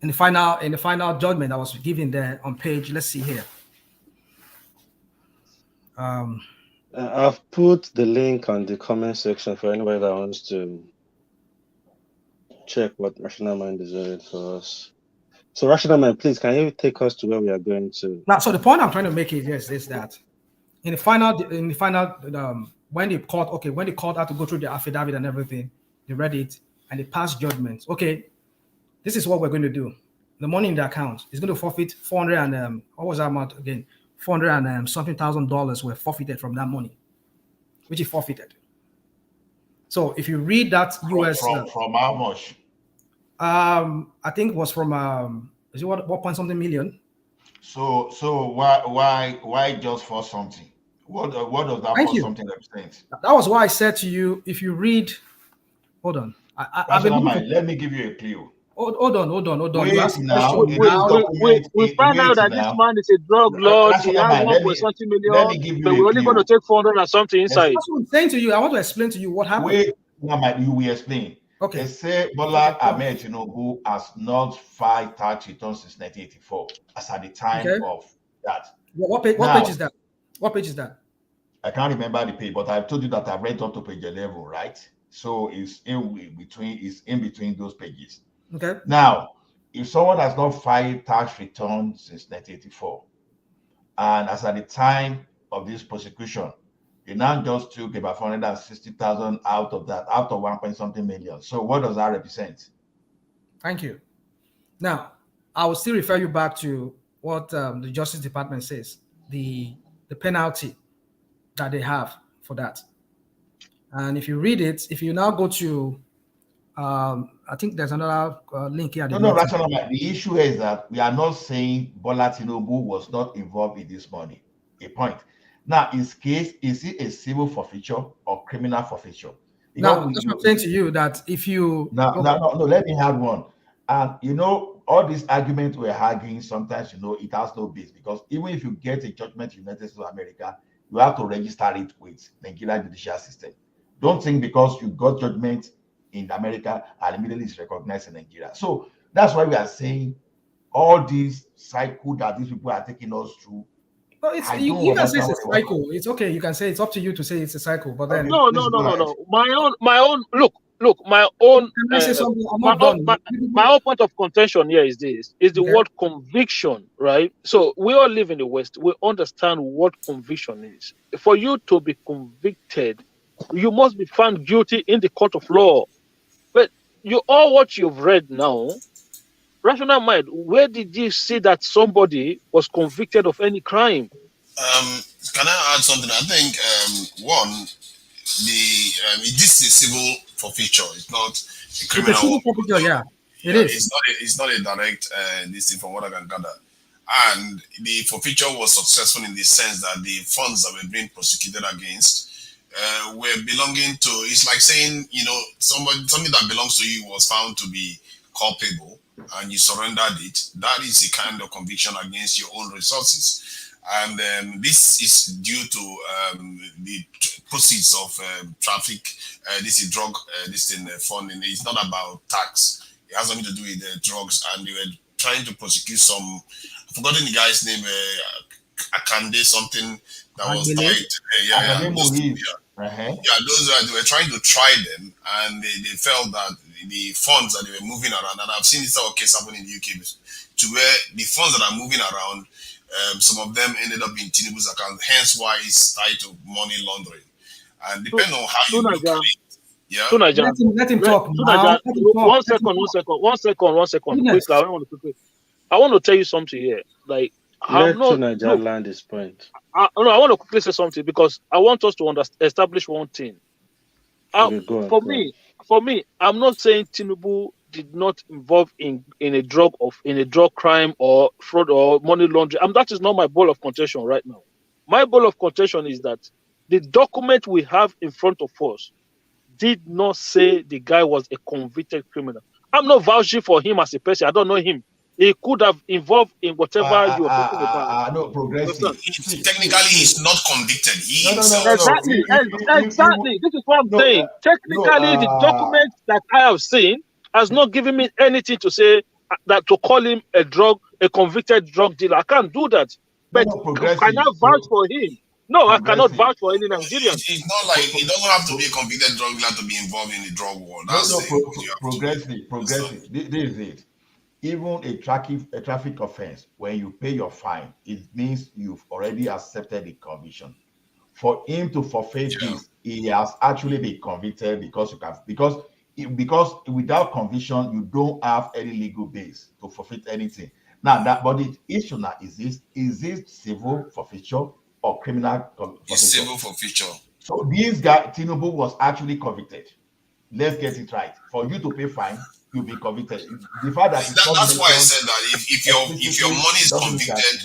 in the final judgment that was given there on page, let's see here. I've put the link on the comment section for anybody that wants to check what Rational Mind is doing for us. So Rational Mind, please, can you take us to where we are going to? Now, so the point I'm trying to make is that in the final, when the court had to go through the affidavit and everything, they read it and they passed judgment. Okay, this is what we're going to do. The money in the account is going to forfeit 400 and what was that amount again? 400 and something $1,000 were forfeited from that money, which is forfeited. So if you read that US from how much? I think it was from is it what point something million? So why just for something? What does that for something represent? That was why I said to you, if you read, hold on. Let me give you a clue. Hold on. Wait, you asked now, we found out that this man is a drug lord. He has 1.something million, but we're only going to take 400 and something inside. That's what I'm saying to you. I want to explain to you what happened. Wait, you will explain. Okay. They say Bola Ahmed Tinubu has not filed tax returns since 1984, as at the time of that. What page is that? What page is that? I can't remember the page, but I've told you that I've read up to page 11, right? So it's in between those pages. Okay. Now, if someone has not filed tax returns since 1984, and as at the time of this prosecution, they now just took about 460,000 out of 1.something million. So what does that represent? Thank you. Now, I will still refer you back to what the Justice Department says, the penalty that they have for that. And if you read it, if you now go to I think there's another link here. No, Rational. The issue is that we are not saying Bola Tinubu was not involved in this money. A point. Now, in his case, is it a civil forfeiture or criminal forfeiture? Now, that's what I'm saying to you, that if you... No, let me have one. And, all these arguments we're arguing, sometimes, it has no base, because even if you get a judgment in the United States of America, you have to register it with Nigerian judicial system. Don't think because you got judgment in America and immediately it's recognized in Nigeria. So that's why we are saying all these cycle that these people are taking us through. No, you can say it's a cycle. It's okay. You can say it's up to you to say it's a cycle. But then no. My own look. My own. My own point of contention here is this: the word conviction, right? So we all live in the West. We understand what conviction is. For you to be convicted, you must be found guilty in the court of law. But what you've read now, Rational Mind, where did you see that somebody was convicted of any crime? Can I add something? I think one, this is a civil forfeiture. It's not a criminal. It's a civil forfeiture, yeah. It is. It's not a direct this thing from what I can gather. And the forfeiture was successful in the sense that the funds that were being prosecuted against were belonging to, it's like saying, something that belongs to you was found to be culpable and you surrendered it. That is a kind of conviction against your own resources. And this is due to the proceeds of traffic, this is drug, funding. It's not about tax. It has something to do with drugs. And they were trying to prosecute some, I've forgotten the guy's name, Akande something that was tied. They were trying to try them, and they felt that the funds that they were moving around, and I've seen this case happen in the UK, to where the funds that are moving around, some of them ended up in Tinubu's account, hence why it's tied to money laundering. And depending on how you look at it, let him talk. One second. Quick, I want to tell you something here. Like, let Nigeria land this point. I want to quickly say something because I want us to establish one thing. For me, I'm not saying Tinubu did not involve in a drug crime or fraud or money laundering. That is not my ball of contention right now. My ball of contention is that the document we have in front of us did not say the guy was a convicted criminal. I'm not vouching for him as a person. I don't know him. He could have involved in whatever you were talking about. No, progressive. Technically, he's not convicted. He himself. Exactly. Exactly. This is what I'm saying. Technically, the document that I have seen has not given me anything to say that to call him a convicted drug dealer. I can't do that. But can I vouch for him? No, I cannot vouch for any Nigerian. It's not like he doesn't have to be a convicted drug dealer to be involved in the drug war. That's progressive. This is it. Even a traffic offense, when you pay your fine, it means you've already accepted the conviction. For him to forfeit this, he has actually been convicted because without conviction, you don't have any legal base to forfeit anything. Now, but the issue now is this civil forfeiture or criminal forfeiture? It's civil forfeiture. So this guy, Tinubu, was actually convicted. Let's get it right. For you to pay fine, you'll be convicted. The fact that that's why I said that if your money is convicted.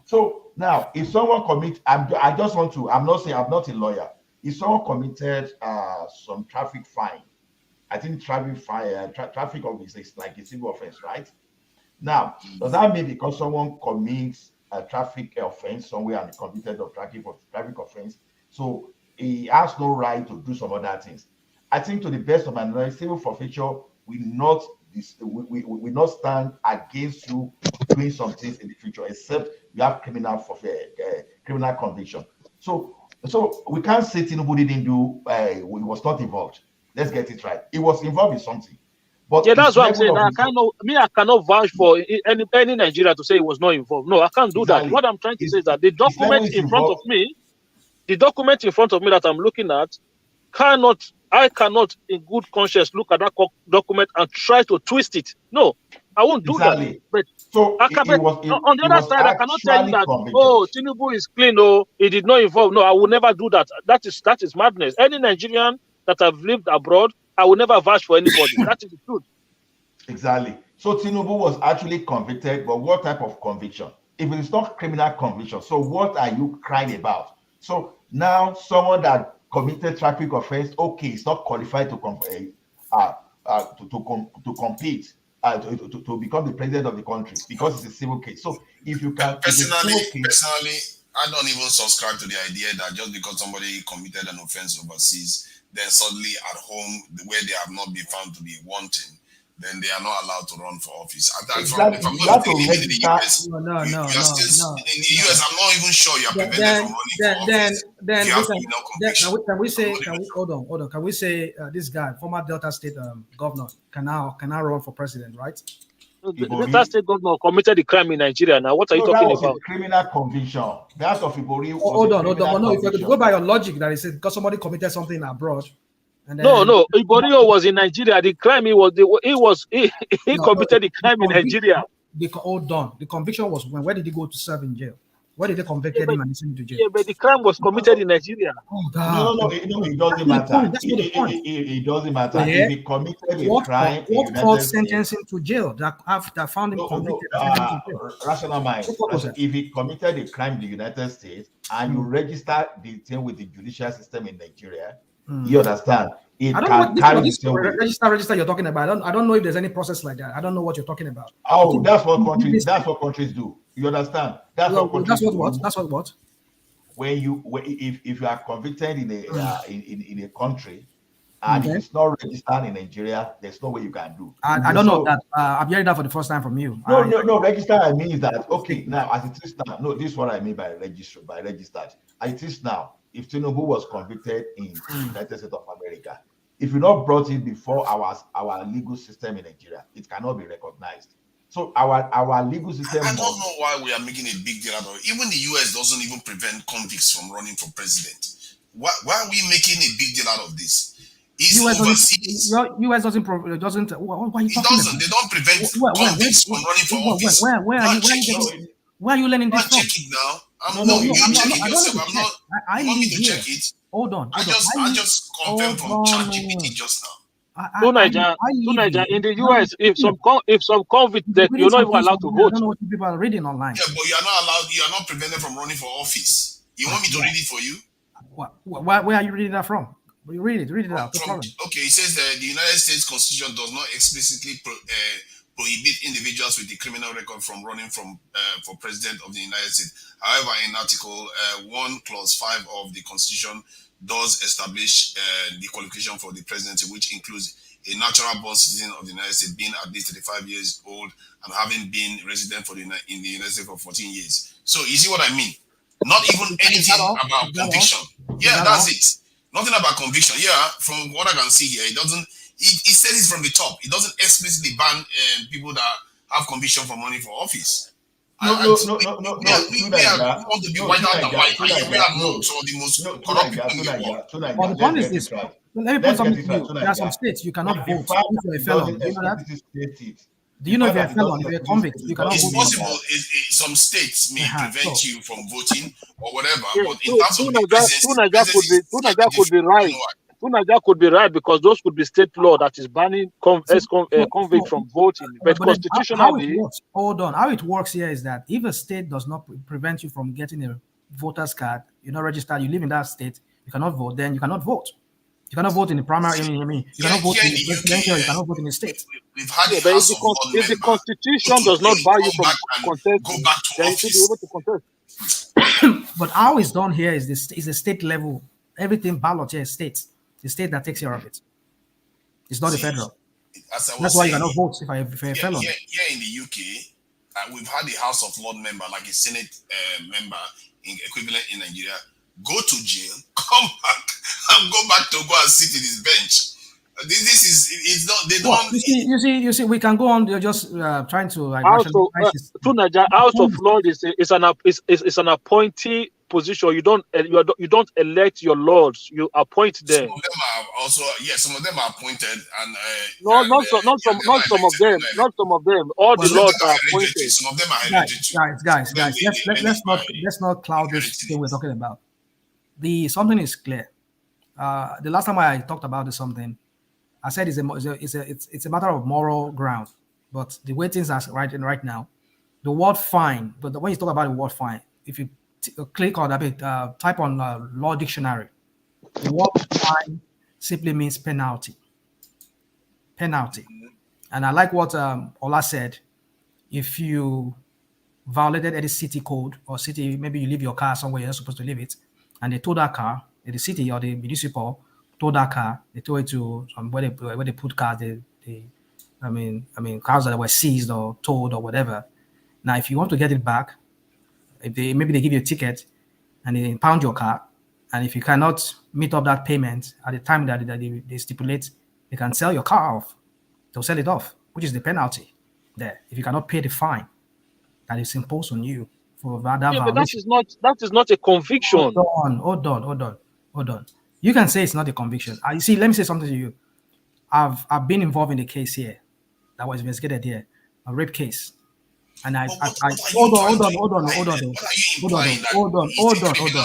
So now, if someone commits, I'm not a lawyer. If someone committed some traffic fine, I think traffic offense is like a civil offense, right? Now, does that mean because someone commits a traffic offense somewhere and is convicted of traffic offense, so he has no right to do some other things? I think, to the best of my knowledge, civil forfeiture will not stand against you doing some things in the future, except you have criminal conviction. So we can't say Tinubu didn't do. He was not involved. Let's get it right. He was involved in something. But yeah, that's what I'm saying. I cannot vouch for any Nigeria to say he was not involved. No, I can't do that. What I'm trying to say is that the document in front of me that I'm looking at, I cannot in good conscience look at that document and try to twist it. No, I won't do that. But on the other side, I cannot tell you that, Tinubu is clean, he did not involve. No, I will never do that. That is madness. Any Nigerian that have lived abroad, I will never vouch for anybody. That is the truth. Exactly. So Tinubu was actually convicted, but what type of conviction? If it is not criminal conviction, so what are you crying about? So now someone that committed traffic offense, okay, it's not qualified to compete, to become the president of the country because it's a civil case. So if you can, personally, I don't even subscribe to the idea that just because somebody committed an offense overseas, then suddenly at home, where they have not been found to be wanting, then they are not allowed to run for office. If I'm not mistaken, in the US, in the US, I'm not even sure you are prevented from running for office. Can we say, hold on, can we say this guy, former Delta State governor, can now run for president, right? The Delta State governor committed the crime in Nigeria. Now, what are you talking about? Criminal conviction. That of Ibori. Hold on. No, if you go by your logic that is because somebody committed something abroad. No, Iborio was in Nigeria. The crime he committed the crime in Nigeria. Hold on. The conviction was when? Where did he go to serve in jail? Where did they convict him and send him to jail? Yeah, but the crime was committed in Nigeria. Oh, God. No, it doesn't matter. It doesn't matter. Yeah. If he committed a crime, what court sentenced him to jail that found him convicted? Rational mind. If he committed a crime in the United States and you register the thing with the judicial system in Nigeria, you understand? I don't know what register you're talking about. I don't know if there's any process like that. I don't know what you're talking about. Oh, that's what countries do. You understand? That's what? If you are convicted in a country and it's not registered in Nigeria, there's no way you can do. I don't know that. I'm hearing that for the first time from you. No. Registered, I mean that now as it is now. No, this is what I mean by registered. As it is now, if Tinubu was convicted in the United States of America, if you not brought it before our legal system in Nigeria, it cannot be recognized. So our legal system. I don't know why we are making a big deal out of it. Even the US doesn't even prevent convicts from running for president. Why are we making a big deal out of this? US doesn't. Why are you talking about? They don't prevent convicts from running for office. Where are you learning this from? Check it now. I live here. Hold on. I just confirmed from ChatGPT just now. Niger, in the US, if some convict that you're not even allowed to vote. I don't know what people are reading online. Yeah, but you're not allowed. You are not prevented from running for office. You want me to read it for you? Where are you reading that from? Read it out. Okay, it says that the United States Constitution does not explicitly prohibit individuals with a criminal record from running for president of the United States. However, in Article 1, Clause 5 of the Constitution does establish the qualification for the presidency, which includes a natural-born citizen of the United States being at least 35 years old and having been resident in the United States for 14 years. So you see what I mean? Not even anything about conviction. Yeah, that's it. Nothing about conviction. Yeah, from what I can see here, it doesn't. It says it from the top. It doesn't explicitly ban people that have conviction for running for office. We want to be white out than white. We are some of the most corrupt people in the world. But the point is this. Let me put something to you. There are some states you cannot vote if you're a felon. Do you know that? Do you know if you're a felon, if you're a convict, you cannot vote? It's possible. Some states may prevent you from voting or whatever. But in terms of Tunaja could be right. Tunaja could be right because those could be state law that is banning convict from voting. But constitutionally, hold on. How it works here is that if a state does not prevent you from getting a voter's card, you're not registered, you live in that state, you cannot vote, then you cannot vote. You cannot vote in the primary. You cannot vote in the presidential. You cannot vote in the state. We've had if the Constitution does not bar you from contesting, then you should be able to contest. But how it's done here is the state level. Everything ballot here is state. The state that takes care of it. It's not the federal. That's why you cannot vote if you're a felon. Here in the UK, we've had a House of Lords member, like a Senate member, equivalent in Nigeria, go to jail, come back, and go back to go and sit in his bench. This is, it's not, they don't. You see, we can go on. You're just trying to like. House of Lords is an appointee position. You don't elect your lords. You appoint them. Some of them are also some of them are appointed and not some of them. Not some of them. All the lords are appointed. Some of them are hereditary. Guys. Let's not cloud this thing we're talking about. Something is clear. The last time I talked about something, I said it's a matter of moral ground. But the way things are right now, the word fine. But when you talk about the word fine, if you click on that bit, type on law dictionary. The word fine simply means penalty. Penalty. And I like what Ola said. If you violated any city code or city, maybe you leave your car somewhere you're not supposed to leave it, and they tow that car, the city or the municipal tow that car, they tow it to where they put cars, cars that were seized or towed or whatever. Now, if you want to get it back, maybe they give you a ticket and they impound your car, and if you cannot meet up that payment at the time that they stipulate, they can sell your car off. They'll sell it off, which is the penalty there. If you cannot pay the fine that is imposed on you for that violation. But that is not a conviction. Hold on. You can say it's not a conviction. You see, let me say something to you. I've been involved in a case here that was investigated here, a rape case. And hold on.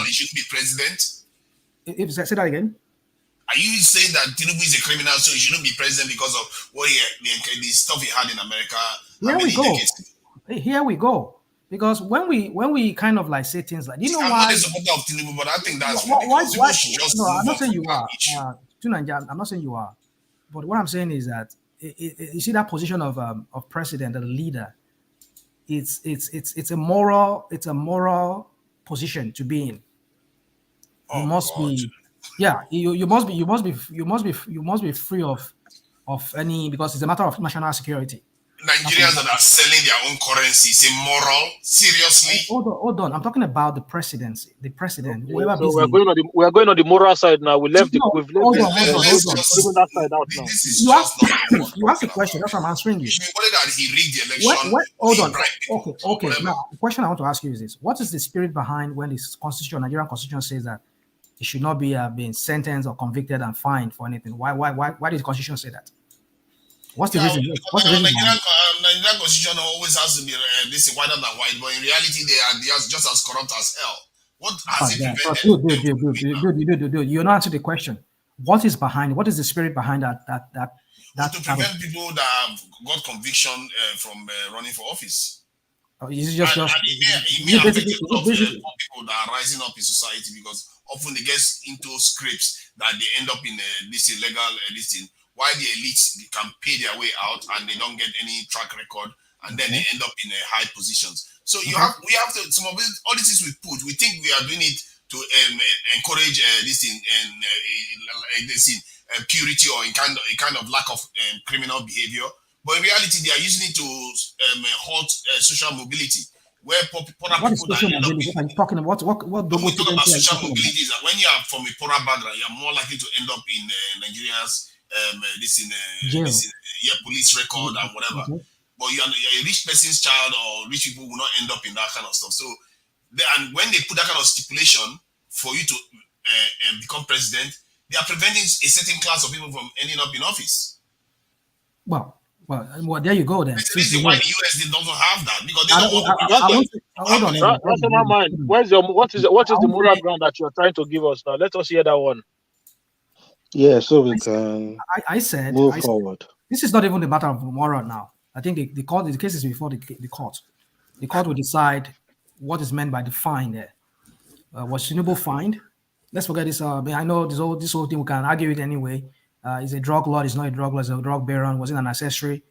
He should be president. Say that again. Are you saying that Tinubu is a criminal, so he shouldn't be president because of what the stuff he had in America? Here we go. Because when we kind of like say things like, I'm not a supporter of Tinubu, but I think that's why no, I'm not saying you are. I'm not saying you are. But what I'm saying is that you see that position of president, the leader. It's a moral position to be in. You must be, you must be free of any, because it's a matter of national security. Nigerians that are selling their own currency is immoral. Seriously? Hold on. I'm talking about the presidency. The president. Okay. So we're going on the moral side now. We left that side out now. You asked a question. That's what I'm answering you. That he rigged the election. Hold on. Okay. Now, the question I want to ask you is this: what is the spirit behind when this constitution, Nigerian constitution, says that it should not be being sentenced or convicted and fined for anything? Why did the constitution say that? What's the reason? Nigerian constitution always has to be this whiter than white, but in reality they are just as corrupt as hell. What has it prevented? Dude, you're not answering the question. What is behind? What is the spirit behind that? To prevent people that have got conviction from running for office. Is it just it may affect a lot of poor people that are rising up in society, because often they get into scrapes that they end up in this illegal listing, while the elites can pay their way out and they don't get any track record, and then they end up in high positions. So we have to, some of all these things we think we are doing it to encourage this thing and purity, or a kind of lack of criminal behavior. But in reality, they are using it to halt social mobility, where poorer what is people that social end up mobility? What are you talking about? What when we talk about social mobility, is that when you are from a poorer background, you are more likely to end up in Nigeria's police record and whatever. But you're a rich person's child, or rich people will not end up in that kind of stuff. So, and when they put that kind of stipulation for you to become president, they are preventing a certain class of people from ending up in office. Well, there you go then. That's the reason why the US doesn't have that, because they don't want to. Rational mind. What is the moral ground that you're trying to give us now? Let us hear that one. Yeah, so we can. I said move forward. This is not even the matter of moral now. I think the case is before the court. The court will decide what is meant by the fine there. Was Tinubu fined? Let's forget this. I know this whole thing we can argue it anyway. Is a drug lord, it's not a drug lord, it's a drug baron. Was it an accessory?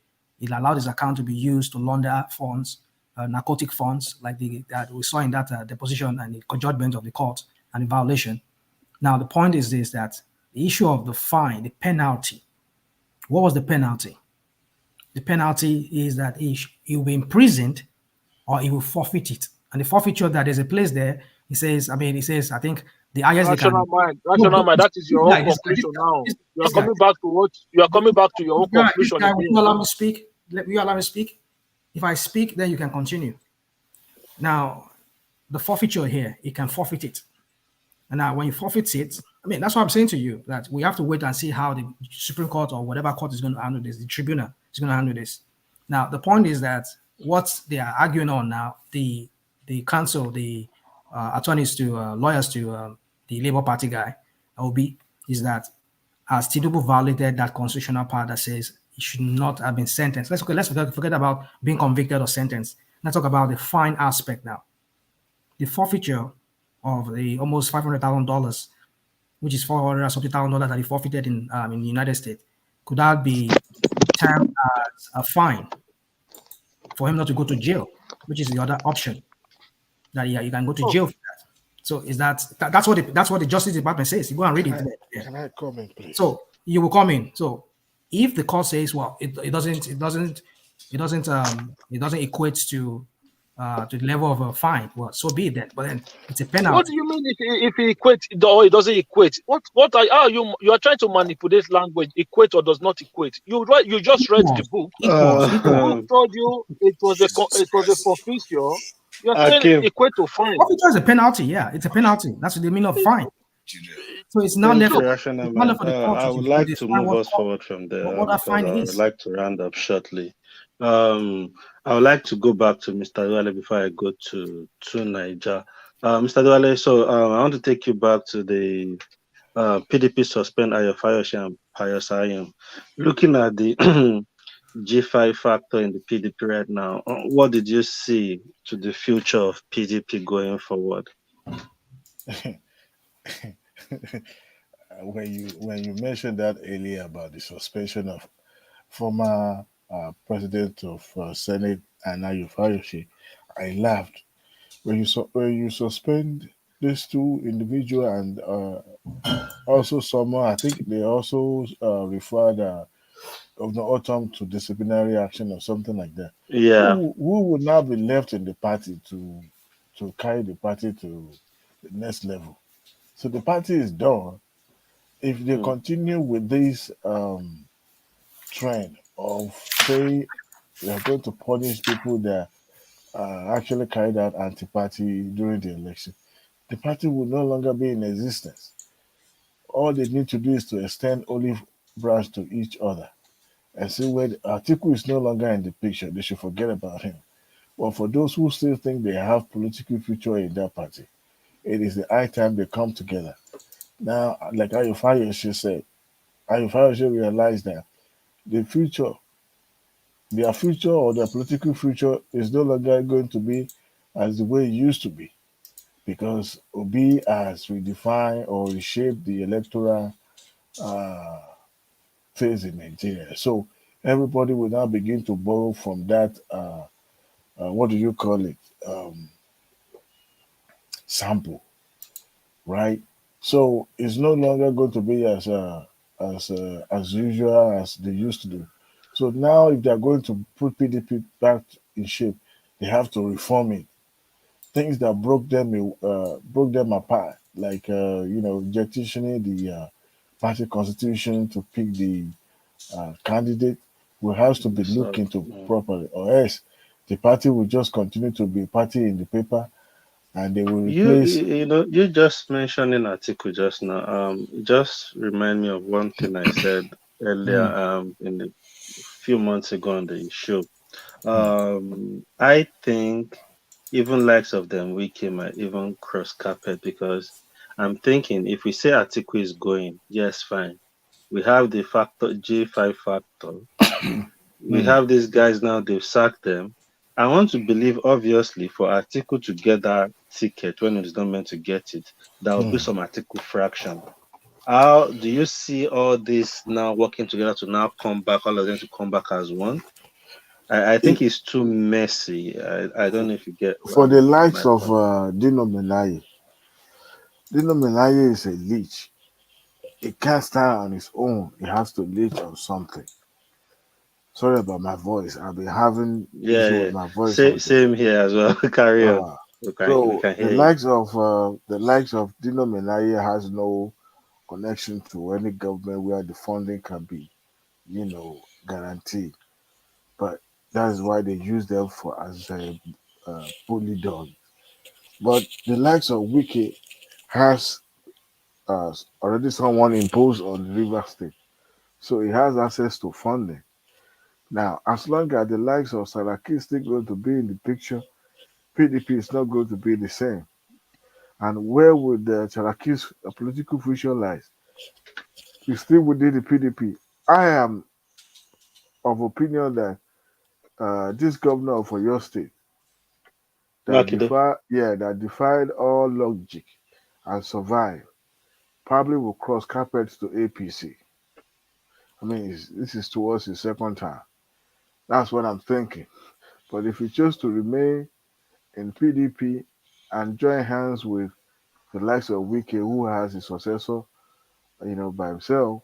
It allowed his account to be used to launder funds, narcotic funds, like that we saw in that deposition and the judgment of the court and the violation. Now, the point is this, that the issue of the fine, the penalty, what was the penalty? The penalty is that he will be imprisoned or he will forfeit it. And the forfeiture, that there's a place there, he says, I think the highest rational mind, that is your own conclusion now. You are coming back to your own conclusion. Will you allow me speak? Will you allow me speak? If I speak, then you can continue. Now, the forfeiture here, you can forfeit it. And now when you forfeit it, that's what I'm saying to you, that we have to wait and see how the Supreme Court or whatever court is going to handle this, the tribunal is going to handle this. Now, the point is that what they are arguing on now, the counsel, the attorneys to lawyers to the Labour Party guy, Obi, is that as Tinubu violated that constitutional part that says he should not have been sentenced. Let's forget about being convicted or sentenced. Let's talk about the fine aspect now. The forfeiture of the almost $500,000, which is $450,000 that he forfeited in the United States, could that be termed as a fine for him not to go to jail, which is the other option? That you can go to jail for that. So is that's what the Justice Department says. You go and read it. Can I comment, please? So you will come in. So if the court says, well, it doesn't equate to the level of a fine, well, so be it then. But then it's a penalty. What do you mean if it equates or it doesn't equate? What are you are trying to manipulate language? Equate or does not equate? You just read the book. Who told you it was a forfeiture? You're saying equate to fine. Forfeiture is a penalty. Yeah, it's a penalty. That's what they mean of fine. So it's not left. I would like to move us forward from there. I would like to round up shortly. I would like to go back to Mr. Duale before I go to Niger. Mr. Duale, so I want to take you back to the PDP suspend Fayose and PIUS AYIM. Looking at the G5 factor in the PDP right now, what did you see to the future of PDP going forward? When you mentioned that earlier about the suspension of former president of Senate Fayose, I laughed. When you suspend these two individuals and also someone, I think they also referred of the autumn to disciplinary action or something like that. Yeah. Who would now be left in the party to carry the party to the next level? So the party is done. If they continue with this trend of say they are going to punish people that actually carried out anti-party during the election, the party will no longer be in existence. All they need to do is to extend olive branch to each other and see where the Atiku is no longer in the picture. They should forget about him. But for those who still think they have political future in that party, it is the high time they come together. Now, like Fayose said, Fayose realized that the future their future or their political future is no longer going to be as the way it used to be because Obi has redefined or reshaped the electoral uh, phase in Nigeria. So everybody will now begin to borrow from that. What do you call it? Sample, right? So it's no longer going to be as usual as they used to do. So now, if they are going to put PDP back in shape, they have to reform it. Things that broke them apart, like jettisoning the party constitution to pick the candidate, will have to be looked So, into properly, or else the party will just continue to be a party in the paper, and they will replace. you just mentioning article just now. Just remind me of one thing I said earlier. Mm, In the few months ago on the show. mm. I think even likes of them Wiki might even cross carpet because I'm thinking if we say article is going, yes, fine. We have the factor G5 factor. We Mm. have these guys now, they've sacked them. I want to believe, obviously, for Article to get that ticket when it is not meant to get it, there will be Mm. some Article fraction. How do you see all this now working together to now come back, all of them to come back as one? I think It, it's too messy. I don't know if you get for the my likes of point. Dino Menaye is a leech. It can't stand on its own. It has to leech on something. Sorry about my voice. I've been having Yeah, issue with yeah. my voice all day. Same here as well. Carry on. Uh, We so can hear you. the likes of Dino Menaye has no connection to any government where the funding can be, guaranteed. But that's why they use them for as a bully dog. But the likes of Wiki has already someone imposed on the River State, so he has access to funding. Now, as long as the likes of Saraki is still going to be in the picture, PDP is not going to be the same. And where would the Saraki's political future lies? It's still within the PDP. I am of opinion that this governor of your state Makide. that defied all logic and survived probably will cross carpets to APC. I mean, this is towards his second time. That's what I'm thinking. But if he chose to remain in PDP and join hands with the likes of Wike, who has a successor, by himself,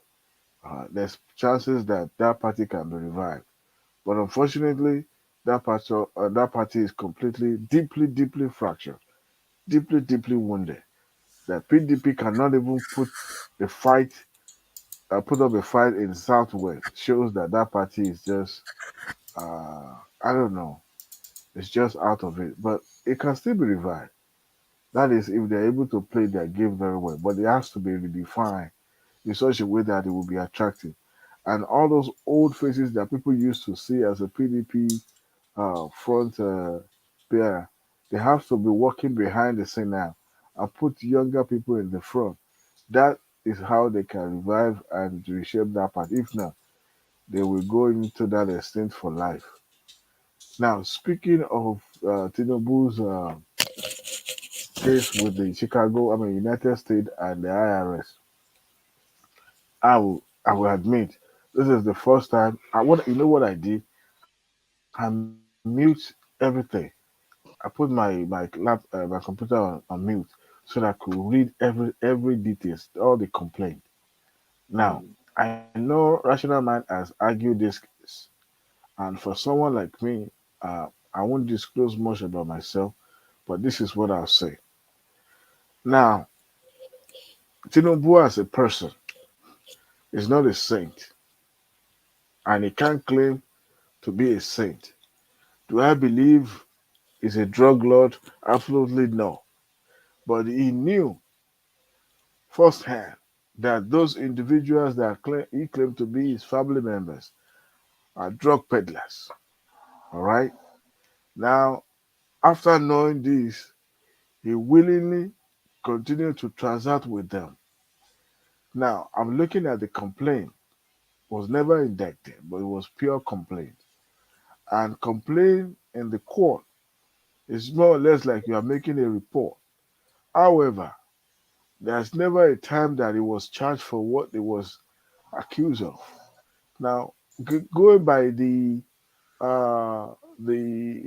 there's chances that that party can be revived. But unfortunately, that party is completely, deeply, deeply fractured, deeply, deeply wounded. That PDP cannot even a fight, put up a fight in Southwest. Shows that that party is just, I don't know, it's just out of it. But it can still be revived. That is, if they're able to play their game very well. But it has to be redefined in such a way that it will be attractive. And all those old faces that people used to see as a PDP front bearer, they have to be working behind the scene now and put younger people in the front. That is how they can revive and reshape that part. If not, they will go into that extent for life. Now, speaking of Tinubu's case with the United States and the IRS, I will admit this is the first time. What I did? I mute everything. I put my computer on mute so that I could read every details, all the complaint. Now Mm. I know rational mind has argued this case, and for someone like me, I won't disclose much about myself, but this is what I'll say. Now, Tinubu as a person is not a saint, and he can't claim to be a saint. Do I believe he's a drug lord? Absolutely no. But he knew firsthand that those individuals that he claimed to be his family members are drug peddlers. All right. Now, after knowing this, he willingly continued to transact with them. Now, I'm looking at the complaint. It was never indicted, but it was pure complaint. and complain in the court is more or less like you are making a report. However, there's never a time that he was charged for what he was accused of. Now, going by the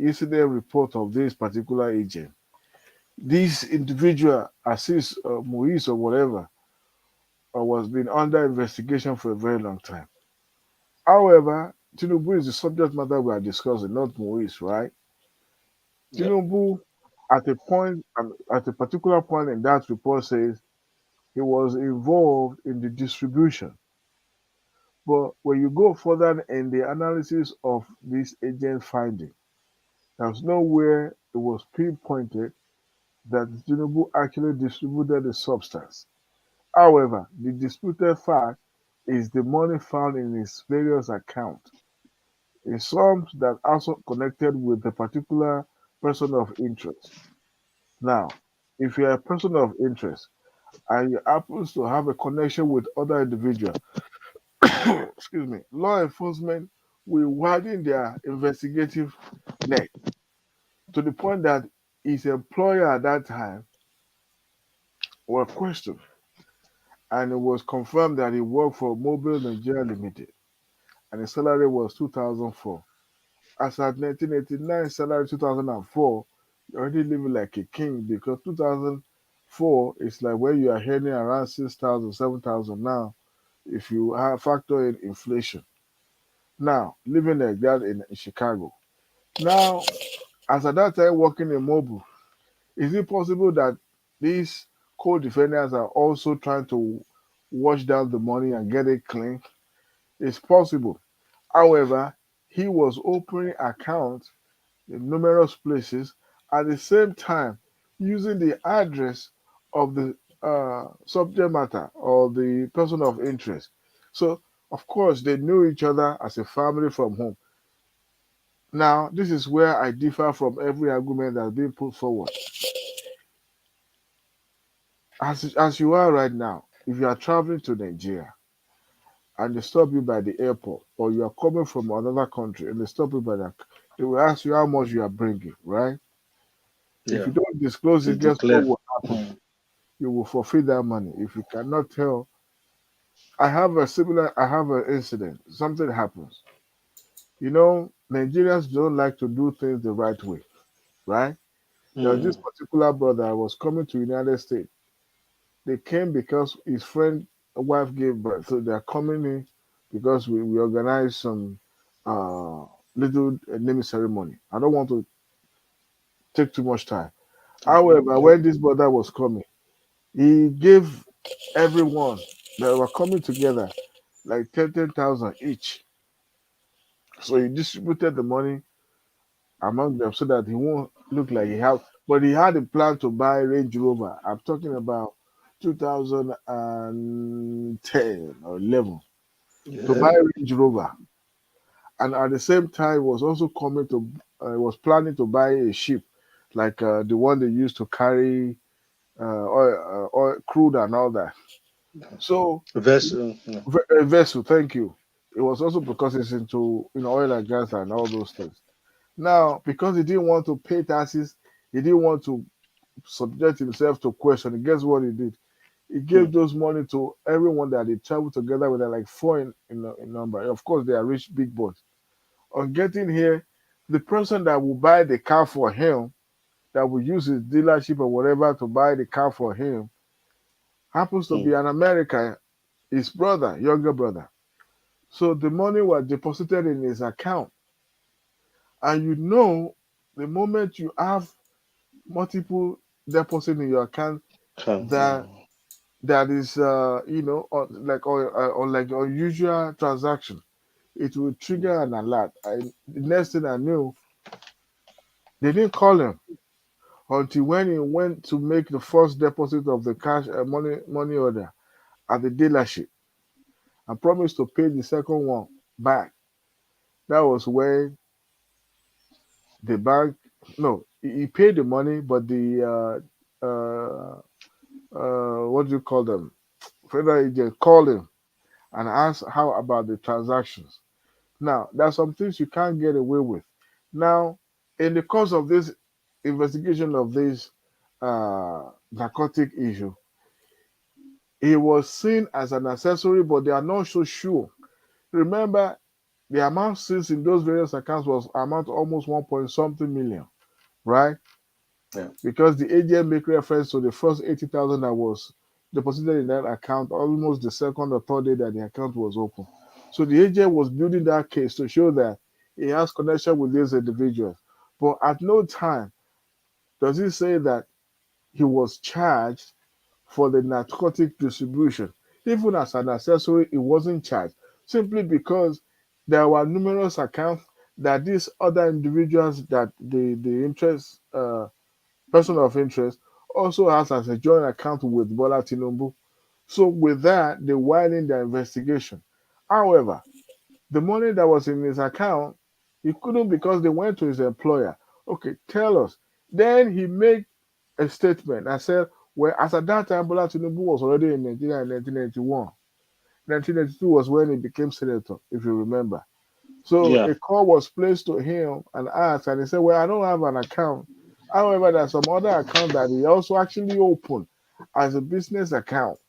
incident report of this particular agent, this individual, Assis Moise or whatever, was been under investigation for a very long time. However, Tinubu is the subject matter we are discussing, not Moise, right? Yeah. Tinubu, at a point, at a particular point in that report, says he was involved in the distribution. But when you go further in the analysis of this agent finding, there's nowhere it was pinpointed that Tinubu actually distributed the substance. However, the disputed fact is the money found in his various accounts, in sums that also connected with a particular person of interest. Now, if you're a person of interest and you happen to have a connection with other individuals, excuse me, law enforcement will widen their investigative net to the point that his employer at that time was questioned, and it was confirmed that he worked for Mobile Nigeria Limited and his salary was 2004. As at 1989, salary 2004, you're already living like a king because 2004 is like where you are earning around 6,000, 7,000 now if you have factor in inflation. Now, living like that in Chicago. Now, as at that time working in Mobile, is it possible that these co-defendants are also trying to wash down the money and get it clean? It's possible. However, he was opening accounts in numerous places at the same time using the address of the subject matter or the person of interest. So, of course, they knew each other as a family from home. Now, this is where I differ from every argument that's been put forward. As you are right now, if you are traveling to Nigeria and they stop you by the airport, or you are coming from another country and they stop you by that, they will ask you how much you are bringing, right? If Yeah. you don't disclose To it, guess what declare. will happen? You will forfeit that money. If you cannot tell, I have an incident. Something happens. You know, Nigerians don't like to do things the right way, right? There was this particular brother was coming to United States. They came because his friend wife gave birth. So they're coming in because we organized some little naming ceremony. I don't want to take too much time. However, when this brother was coming, he gave everyone that were coming together like 10,000 each. So he distributed the money among them so that he won't look like he had, but he had a plan to buy Range Rover. I'm talking about 2010 or 11 to Yeah. buy Range Rover, and at the same time was also coming to was planning to buy a ship like the one they used to carry oil, crude and all that. So Vessel. Yeah. a vessel, thank you. It was also because it's into oil and gas and all those things. Now, because he didn't want to pay taxes, he didn't want to subject himself to question. And guess what he did? He gave those money to everyone that they traveled together with, like four in number. Of course, they are rich big boys. On getting here, the person that will buy the car for him, that will use his dealership or whatever to buy the car for him, happens to be an American, his brother, younger brother. So the money was deposited in his account. And the moment you have multiple deposit in your account, that is like unusual transaction, it will trigger an alert. The next thing I knew, they didn't call him until when he went to make the first deposit of the cash money order at the dealership and promised to pay the second one back. That was when the bank, no, he paid the money, but the what do you call them, federal agent called him and asked how about the transactions. Now, there are some things you can't get away with. Now, in the course of this investigation of this narcotic issue, he was seen as an accessory, but they are not so sure. Remember, the amount seized in those various accounts was amount almost 1 point something million, right? Yeah. Because the AGM make reference to the first 80,000 that was deposited in that account almost the second or third day that the account was open. So the AGM was building that case to show that he has connection with these individuals. But at no time does he say that he was charged for the narcotic distribution. Even as an accessory, he wasn't charged simply because there were numerous accounts that these other individuals that the interest person of interest also has as a joint account with Bola Tinubu. So with that, they widened their investigation. However, the money that was in his account, he couldn't because they went to his employer. Okay, tell us. Then he made a statement and said, well, as at that time, Bola Tinubu was already in Nigeria in 1991. 1992 was when he became senator, if you remember. So Yeah. a call was placed to him and asked, and he said, well, I don't have an account. However, there's some other account that he also actually opened as a business account.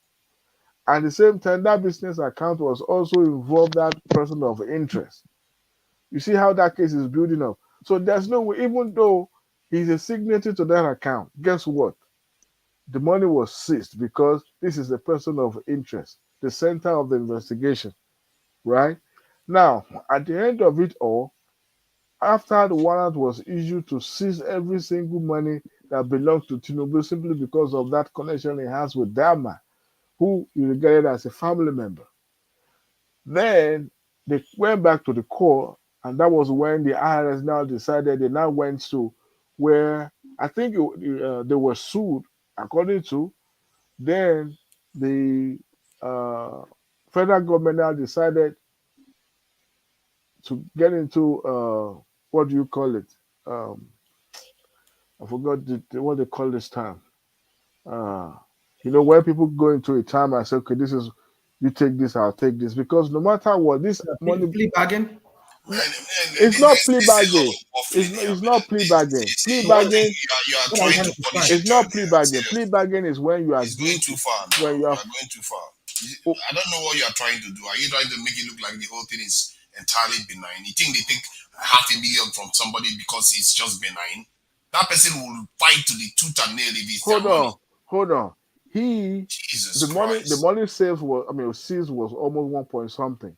At the same time, that business account was also involved that person of interest. You see how that case is building up. So there's no way, even though he's a signatory to that account, guess what? The money was seized because this is a person of interest, the center of the investigation, right? Now, at the end of it all, after the warrant was issued to seize every single money that belongs to Tinubu simply because of that connection he has with that man, who he regarded as a family member. Then they went back to the court, and that was when the IRS now decided they now went to where I think they were sued, according to. Then the federal government now decided to get into what do you call it? I forgot what they call this time. Where people go into a time and say, okay, this is, you take this, I'll take this. Because no matter what, this money. Plea bargain? It's not plea bargain. It's not plea bargain. Plea bargain. You are trying to punish It's not plea bargain. Plea bargain is when you are going too far now. When you are going too far. I don't know what you are trying to do. Are you trying to make it look like the whole thing is entirely benign? You think they take $500,000 from somebody because it's just benign? That person will fight to the tooth and nail if it's their money. Hold on. The money saved seized was almost 1 point something.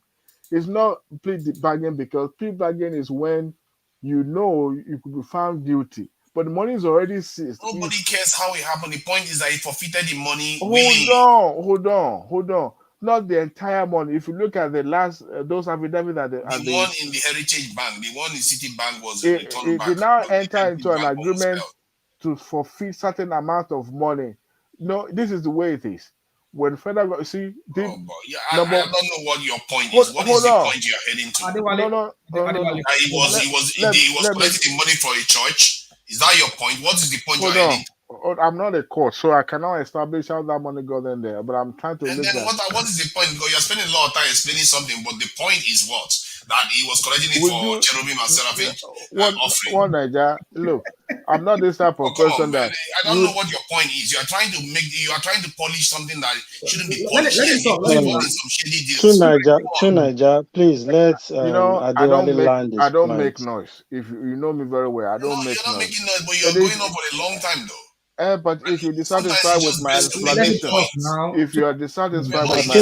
It's not plea bargain because plea bargain is when you know you could be found guilty, but the money is already seized. Nobody cares how it happened. The point is that he forfeited the money. Hold on. Not the entire money. If you look at the last those affidavits that the one in the Heritage Bank, the one in Citibank was returned back. They now enter into an agreement to forfeit certain amount of money. No, this is the way it is. When federal I don't know what your point is. What is the point you are heading to? No. He was collecting the money for a church. Is that your point? What is the point you are heading to? I'm not a court, so I cannot establish how that money got in there. But I'm trying to. And then what is the point? Because you're spending a lot of time explaining something, but the point is what? That he was collecting it for cherubim and seraphim offering. One Niger, look, I'm not this type of person that. I don't know what your point is. You are trying to polish something that shouldn't be polished. To Niger, please let's I don't make noise. If you know me very well, I don't make noise. You're not making noise, but you're going on for a long time though. But if you're dissatisfied with my explanation, if you are dissatisfied with my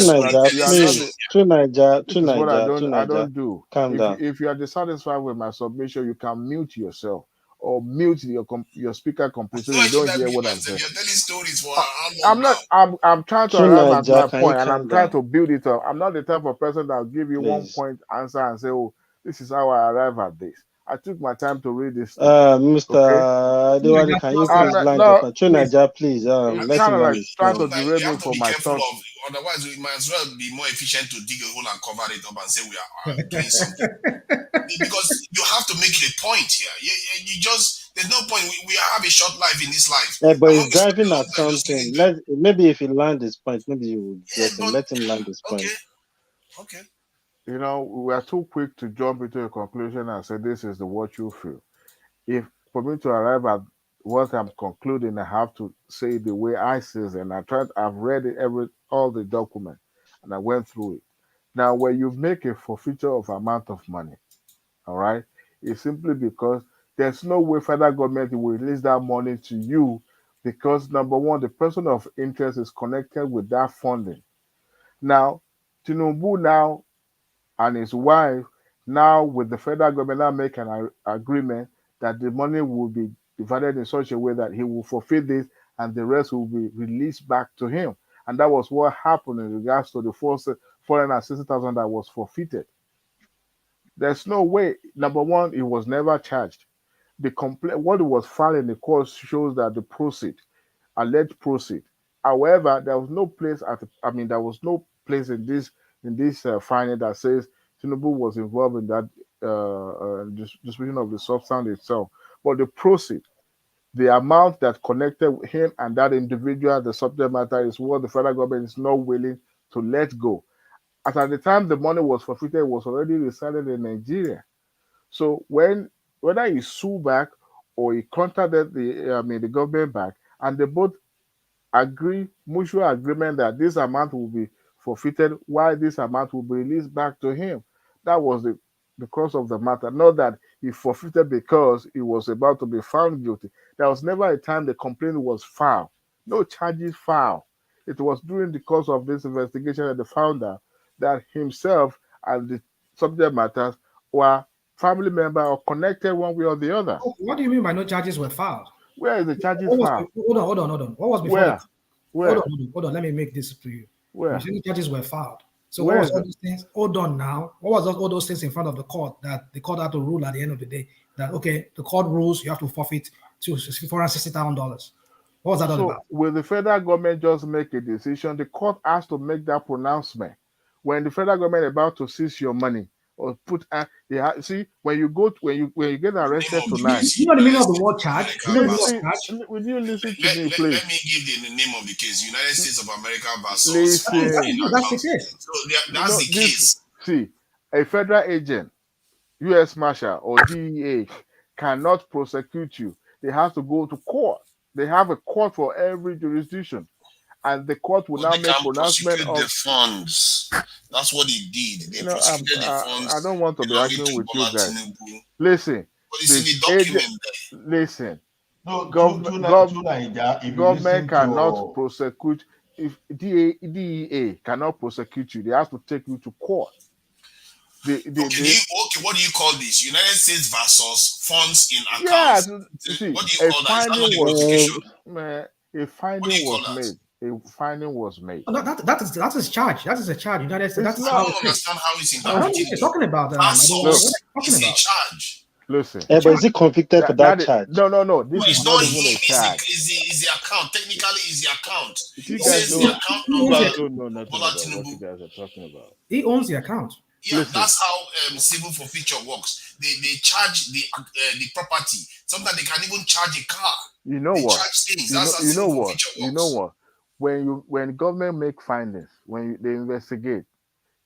explanation, I don't do. Calm down. If you are dissatisfied with my submission, you can mute yourself or mute your speaker completely. So you don't hear what I'm saying. You're telling stories for I'm trying to arrive at my point, and I'm trying to build it up. I'm not the type of person that will give you 1 point answer and say, "Oh, this is how I arrive at this." I took my time to read this. Mr. Adewale, can you please line up? Chunaja, please. Let him manage. Trying to derail me for my thoughts. Otherwise, we might as well be more efficient to dig a hole and cover it up and say we are doing something. Because you have to make a point here. You just, there's no point. We have a short life in this life. Yeah, but he's driving at something. Maybe if he lands his point, maybe you will get him. Let him land his point. Okay. you know, we are too quick to jump into a conclusion and say this is the what you feel. If for me to arrive at what I'm concluding, I have to say the way I see it. And I've read it all the documents and I went through it. Now, when you make a forfeiture of amount of money, all right, it's simply because there's no way federal government will release that money to you because number one, the person of interest is connected with that funding. Now, Tinubu now and his wife now with the federal government now make an agreement that the money will be divided in such a way that he will forfeit this and the rest will be released back to him. And that was what happened in regards to the 460,000 that was forfeited. There's no way. Number one, it was never charged. The complaint, what was filed in the court shows that the proceed, alleged proceed. However, there was no place there was no place in this finding that says Tinubu was involved in that distribution of the substance itself. But the proceed, the amount that connected him and that individual, the subject matter, is what the federal government is not willing to let go. As at the time the money was forfeited, it was already residing in Nigeria. So whether he sue back or he contacted the government back, and they both mutual agreement that this amount will be forfeited while this amount will be released back to him. That was the cause of the matter. Not that he forfeited because he was about to be found guilty. There was never a time the complaint was filed. No charges filed. It was during the course of this investigation that they found out that himself and the subject matters were family member or connected one way or the other. What do you mean by no charges were filed? Where is the charges filed? Hold on. What was before? Where? Hold on. Let me make this to you. Where? You said the charges were filed. So what was all these things? Hold on now. What was all those things in front of the court that the court had to rule at the end of the day? That okay, the court rules you have to forfeit $460,000. What was that all about? Will the federal government just make a decision? The court has to make that pronouncement. When the federal government is about to seize your money or see when you get arrested tonight. You know the meaning of the word charge? Would you listen to me, please? Let me give the name of the case: United States of America versus. Listen. That's the case. So that's the case. See, a federal agent, U.S. Marshal or DEA cannot prosecute you. They have to go to court. They have a court for every jurisdiction. And the court will now make pronouncement of the funds. That's what he did. They prosecuted the funds. I don't want to be arguing with you guys. Listen. But it's in the document there. Listen. No, government cannot prosecute. If DEA cannot prosecute you, they have to take you to court. What do you call this? United States versus funds in account. Yeah, what do you call that? Is that not the prosecution? A finding was made. A finding was made. Oh, that is charge. That is a charge. United States. That's I don't understand how it's in I don't know what you're talking about. It's a charge. Listen. But is he convicted for that charge? No. This is not even a charge. It's the account. Technically, it's the account. You guys don't know nothing about what you guys are talking about. He owns the account. Yeah, that's how civil forfeiture works. They charge the property. Sometimes they can even charge a car. You know what? You know what? When government make findings, when they investigate,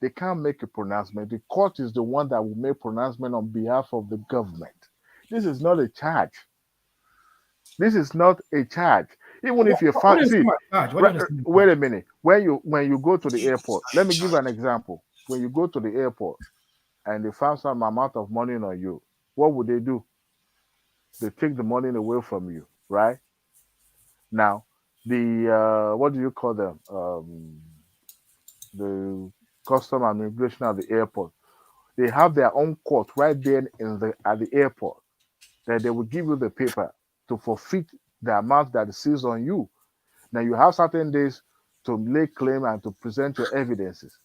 they can't make a pronouncement. The court is the one that will make pronouncement on behalf of the government. This is not a charge. This is not a charge. Even if you find, wait a minute. When you go to the airport, let me give an example. When you go to the airport and they found some amount of money on you, what would they do? They take the money away from you, right? Now, the what do you call them? The custom and immigration at the airport. They have their own court right there at the airport. That they will give you the paper to forfeit the amount that is seized on you. Now you have certain days to lay claim and to present your evidences.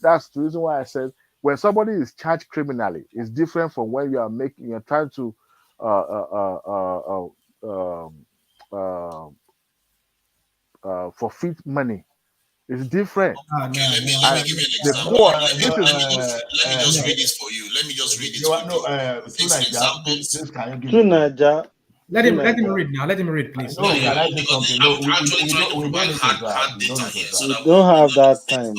That's the reason why I said when somebody is charged criminally, it's different from when you're trying to forfeit money. It's different. Let me give you an example. Let me just read this for you. Let me just read it. Let him read now. Let him read, please. We don't have that time.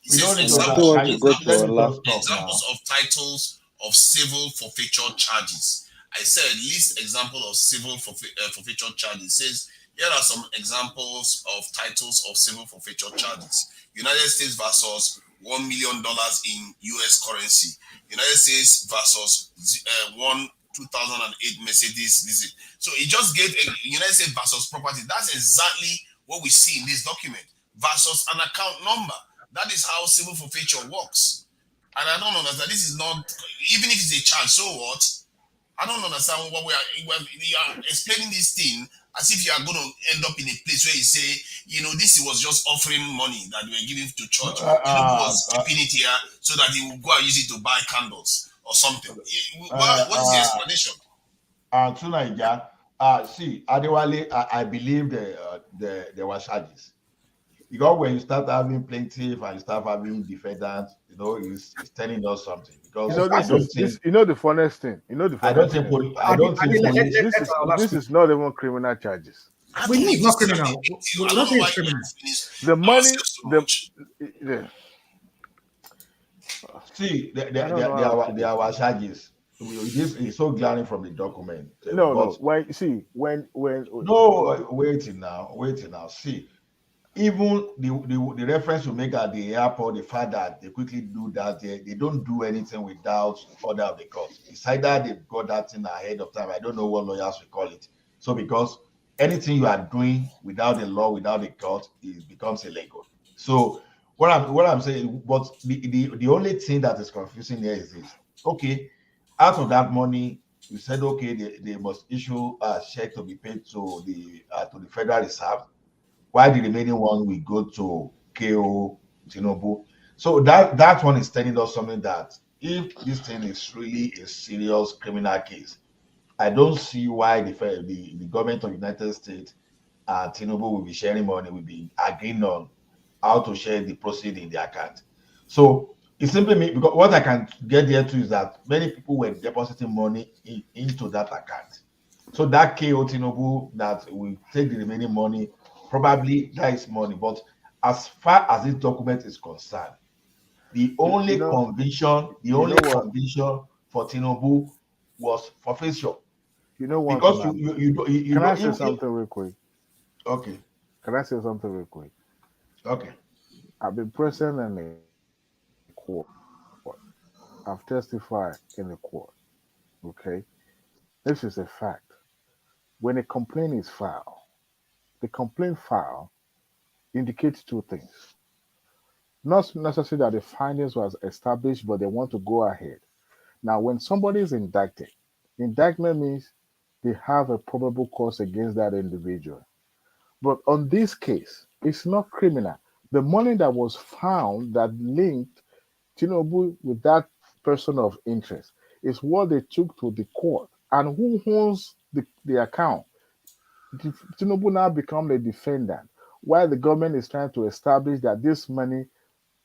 It says don't need to examples, can you, let me just stop examples now. of titles of civil forfeiture charges. I said list example of civil forfeiture charges. It says here are some examples of titles of civil forfeiture charges. United States versus $1 million in US currency. United States versus 2008 Mercedes. So it just gave a United States versus property. That's exactly what we see in this document. Versus an account number. That is how civil forfeiture works. And I don't understand. This is not, even if it's a charge, so what? I don't understand what we are explaining this thing as if you are going to end up in a place where you say, this was just offering money that we were giving to church. Tinubu was keeping it here so that he would go and use it to buy candles or something. What is the explanation? See, Adewale, I believe there were charges. Because when you start having plaintiff and you start having defendants, it's telling us something. Because the funniest thing. I don't think this is not even criminal charges. We know it's not criminal. We don't think it's criminal. The money, see, there are charges. This is so glaring from the document. No. Waiting now. See. Even the reference you make at the airport, the fact that they quickly do that, they don't do anything without order of the court. It's either they've got that thing ahead of time. I don't know what lawyers will call it. So because anything you are doing without the law, without the court, it becomes illegal. So what I'm saying, but the only thing that is confusing here is this. Okay, out of that money, you said okay, they must issue a check to be paid to the Federal Reserve. Why the remaining one will go to KO Tinubu? So that one is telling us something that if this thing is really a serious criminal case, I don't see why the government of the United States and Tinubu will be sharing money, will be agreeing on how to share the proceeds in the account. So it simply means, because what I can get there to is that many people were depositing money into that account. So that KO Tinubu that will take the remaining money, probably that is money. But as far as this document is concerned, the only conviction for Tinubu was forfeiture. Because you can I say something real quick? Okay. Can I say something real quick? Okay. I've been present in the court. I've testified in the court. Okay. This is a fact. When a complaint is filed, the complaint file indicates two things. Not necessarily that the findings was established, but they want to go ahead. Now, when somebody is indicted, indictment means they have a probable cause against that individual. But on this case, it's not criminal. The money that was found that linked Tinubu with that person of interest is what they took to the court. And who owns the account? Tinubu now become the defendant, while the government is trying to establish that this money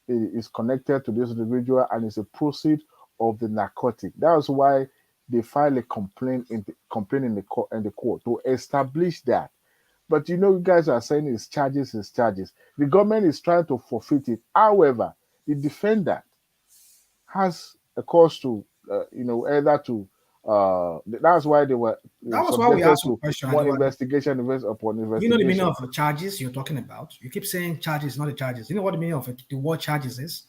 is connected to this individual and is a proceed of the narcotic. That's why they file a complaint in the court to establish that. But you guys are saying it's charges. The government is trying to forfeit it. However, the defendant has a cause to, either to. That's why they were. That was why we asked you a question. More investigation upon investigation. You know the meaning of the charges you're talking about? You keep saying charges, not the charges. You know what the meaning of the word charges is?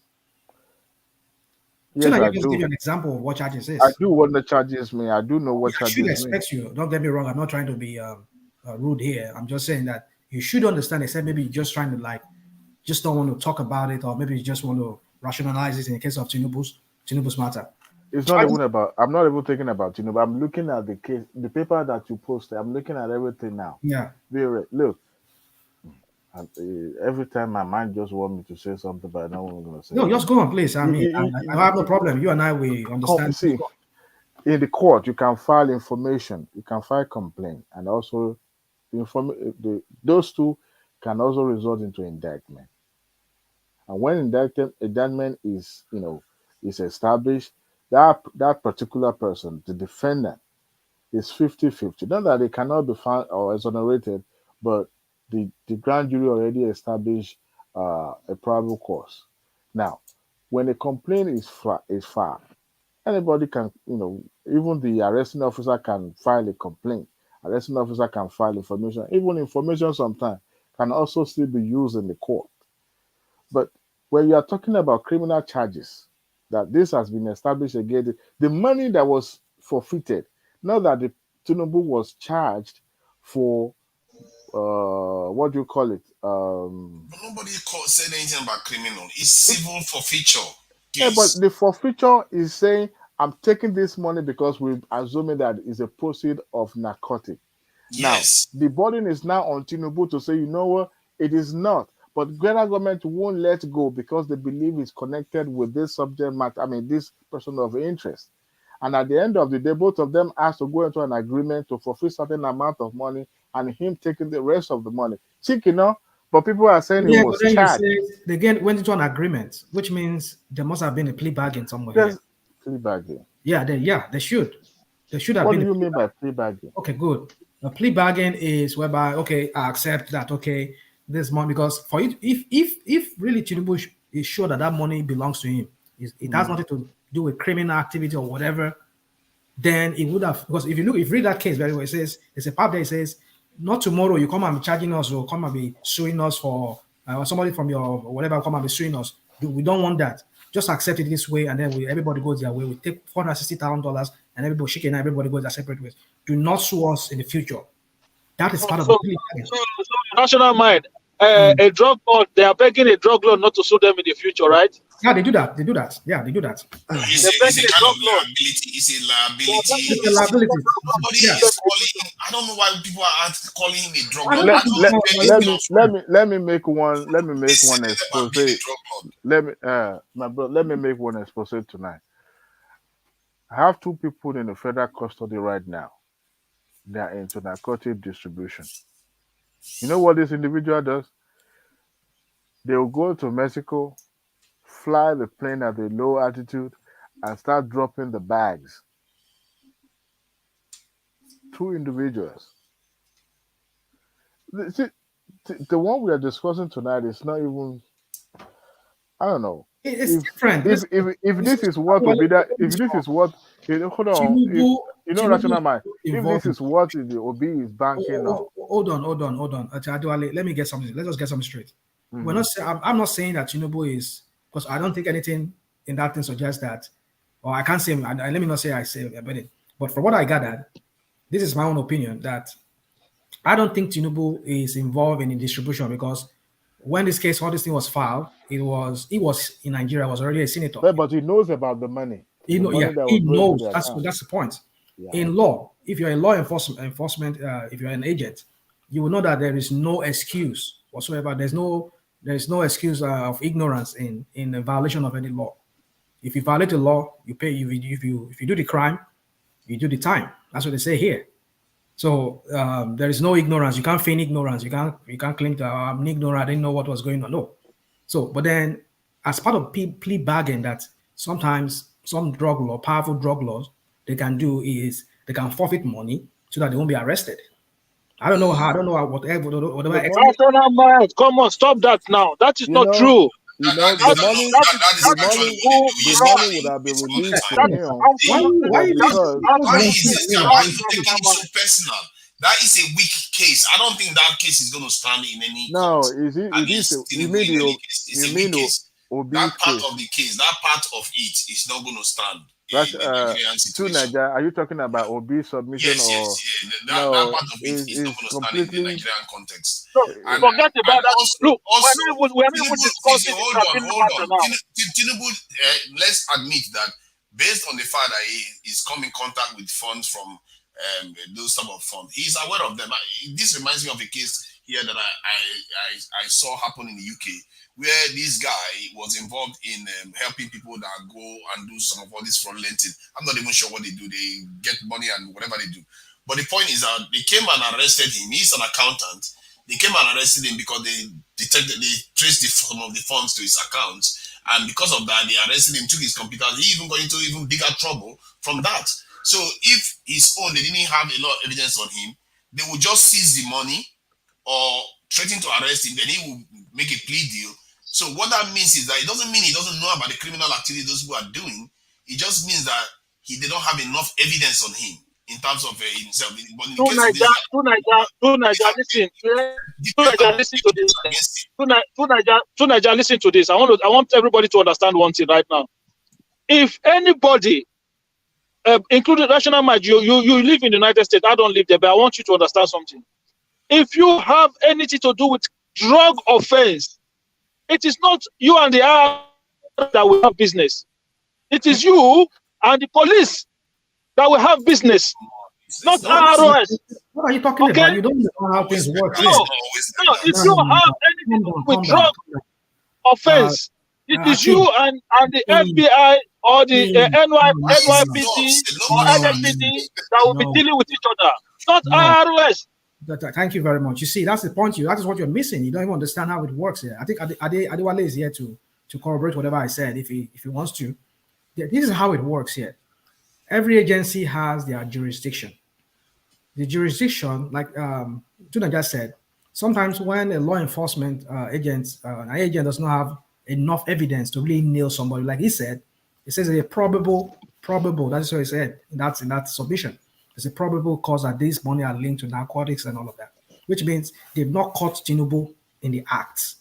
Yes, so I just do. give you an example of what charges is. I do what the charges mean. I do know what charges mean. I should expect you. Don't get me wrong. I'm not trying to be rude here. I'm just saying that you should understand, except maybe you're just trying to just don't want to talk about it, or maybe you just want to rationalize it in the case of Tinubu's matter. It's not even about. I'm not even thinking about Tinubu. I'm looking at the case, the paper that you posted. I'm looking at everything now. Yeah. Look. Every time my mind just wants me to say something, but I don't want to say. No, just go on, please. I mean, I have no problem. You and I, we understand. See, in the court, you can file information, you can file complaint, and also those two can also result into indictment. And when indictment is established, that particular person, the defendant, is 50-50. Not that they cannot be found or exonerated, but the grand jury already established a probable cause. Now, when a complaint is filed, anybody can, even the arresting officer can file a complaint. Arresting officer can file information. Even information sometimes can also still be used in the court. But when you are talking about criminal charges, that this has been established again, the money that was forfeited, now that the Tinubu was charged for what do you call it? But nobody said anything about criminal. It's civil forfeiture Yeah, but case. the forfeiture is saying I'm taking this money because we're assuming that it's a proceed of narcotic. Yes. Now, the burden is now on Tinubu to say, you know what, it is not. But Ghana government won't let go because they believe it's connected with this subject matter, this person of interest. And at the end of the day, both of them asked to go into an agreement to fulfill certain amount of money and him taking the rest of the money. But people are saying Yeah, he but was then you charged. say they again went into an agreement, which means there must have been a plea bargain somewhere. There's plea bargain. Yeah, they should. There should have What been. do you mean by plea bargain? Okay, good. A plea bargain is whereby, okay, I accept that, okay, this money, because for it, if really Tinubu is sure that money belongs to him, it has nothing to do with criminal activity or whatever, then it would have, because if you read that case very well, it says, there's a part there, it says, not tomorrow you come and be charging us or come and be suing us for, or somebody from your whatever come and be suing us. We don't want that. Just accept it this way, and then everybody goes their way. We take $460,000, and everybody shaking, and everybody goes their separate ways. Do not sue us in the future. That is part of the plea. So national mind, a drug lord, they are begging a drug lord not to sue them in the future, right? Yeah, they do that. Yeah, they do that. It's a kind of liability. It's a liability. It's a liability. Nobody is calling. I don't know why people are calling him a drug lord. Let me make one expose. Let me make one expose tonight. I have two people in the federal custody right now. They are into narcotic distribution. You know what this individual does? They will go to Mexico, fly the plane at a low altitude, and start dropping the bags. Two individuals. The one we are discussing tonight is not even. I don't know. It's different. If this is what will be that, if this is what, hold on, rational mind. If this is what the OB is banking on. Hold on. Let me get something. Let's just get something straight. We're not. I'm not saying that Tinubu is, because I don't think anything in that thing suggests that, or I can't say. Let me not say I say about it. But from what I gathered, this is my own opinion that I don't think Tinubu is involved in the distribution, because when this case, all this thing was filed, he was in Nigeria, was already a senator. But he knows about the money. He knows. That's the point. Yeah. In law, if you're a law enforcement, if you're an agent, you will know that there is no excuse whatsoever. There's no excuse of ignorance in a violation of any law. If you violate the law, you pay. If you do the crime, you do the time. That's what they say here. So there is no ignorance. You can't feign ignorance. You can't claim that I'm ignorant. I didn't know what was going on. No. So, but then as part of plea bargain, that sometimes some drug law, powerful drug laws, they can do is they can forfeit money so that they won't be arrested. I don't know whatever. Come on, stop that now. That is not true. The money would have been released to him. Why are you taking it so personal? That is a weak case. I don't think that case is going to stand in any. No, you mean that part of the case, that part of it is not going to stand. That's to Nigeria. Are you talking about OB submission? Yes. That part of it is not going to stand in the Nigerian context. No, forget about that. Look, we're not even discussing. Hold on. Tinubu, let's admit that based on the fact that he is come in contact with funds from those type of funds, he's aware of them. This reminds me of a case here that I saw happen in the UK, where this guy was involved in helping people that go and do some of all this fraudulent thing. I'm not even sure what they do. They get money and whatever they do. But the point is that they came and arrested him. He's an accountant. They came and arrested him because they traced some of the funds to his accounts. And because of that, they arrested him, took his computer. He even got into even bigger trouble from that. So if his own, they didn't have a lot of evidence on him, they would just seize the money or threaten to arrest him. Then he will make a plea deal So what that means is that it doesn't mean he doesn't know about the criminal activity those people are doing. It just means that they don't have enough evidence on him in terms of himself. But in the case of this guy, listen to this. Listen to this. I want everybody to understand one thing right now. If anybody, including rational mind, you live in the United States, I don't live there, but I want you to understand something. If you have anything to do with drug offense, it is not you and the IRS that will have business. It is you and the police that will have business, not IRS. What are you talking about? You don't know how things work. No, if you have anything to do with drug offense, it is you and the FBI or the NYPD or NSPD that will be dealing with each other, not IRS. Thank you very much. You see, that's the point. That is what you're missing. You don't even understand how it works here. I think Adewale is here to corroborate whatever I said if he wants to. This is how it works here. Every agency has their jurisdiction. The jurisdiction, like Tuna just said, sometimes when a law enforcement agent does not have enough evidence to really nail somebody, like he said, it says a probable. That's what he said. That's in that submission. There's a probable cause that these money are linked to narcotics and all of that, which means they've not caught Tinubu in the acts,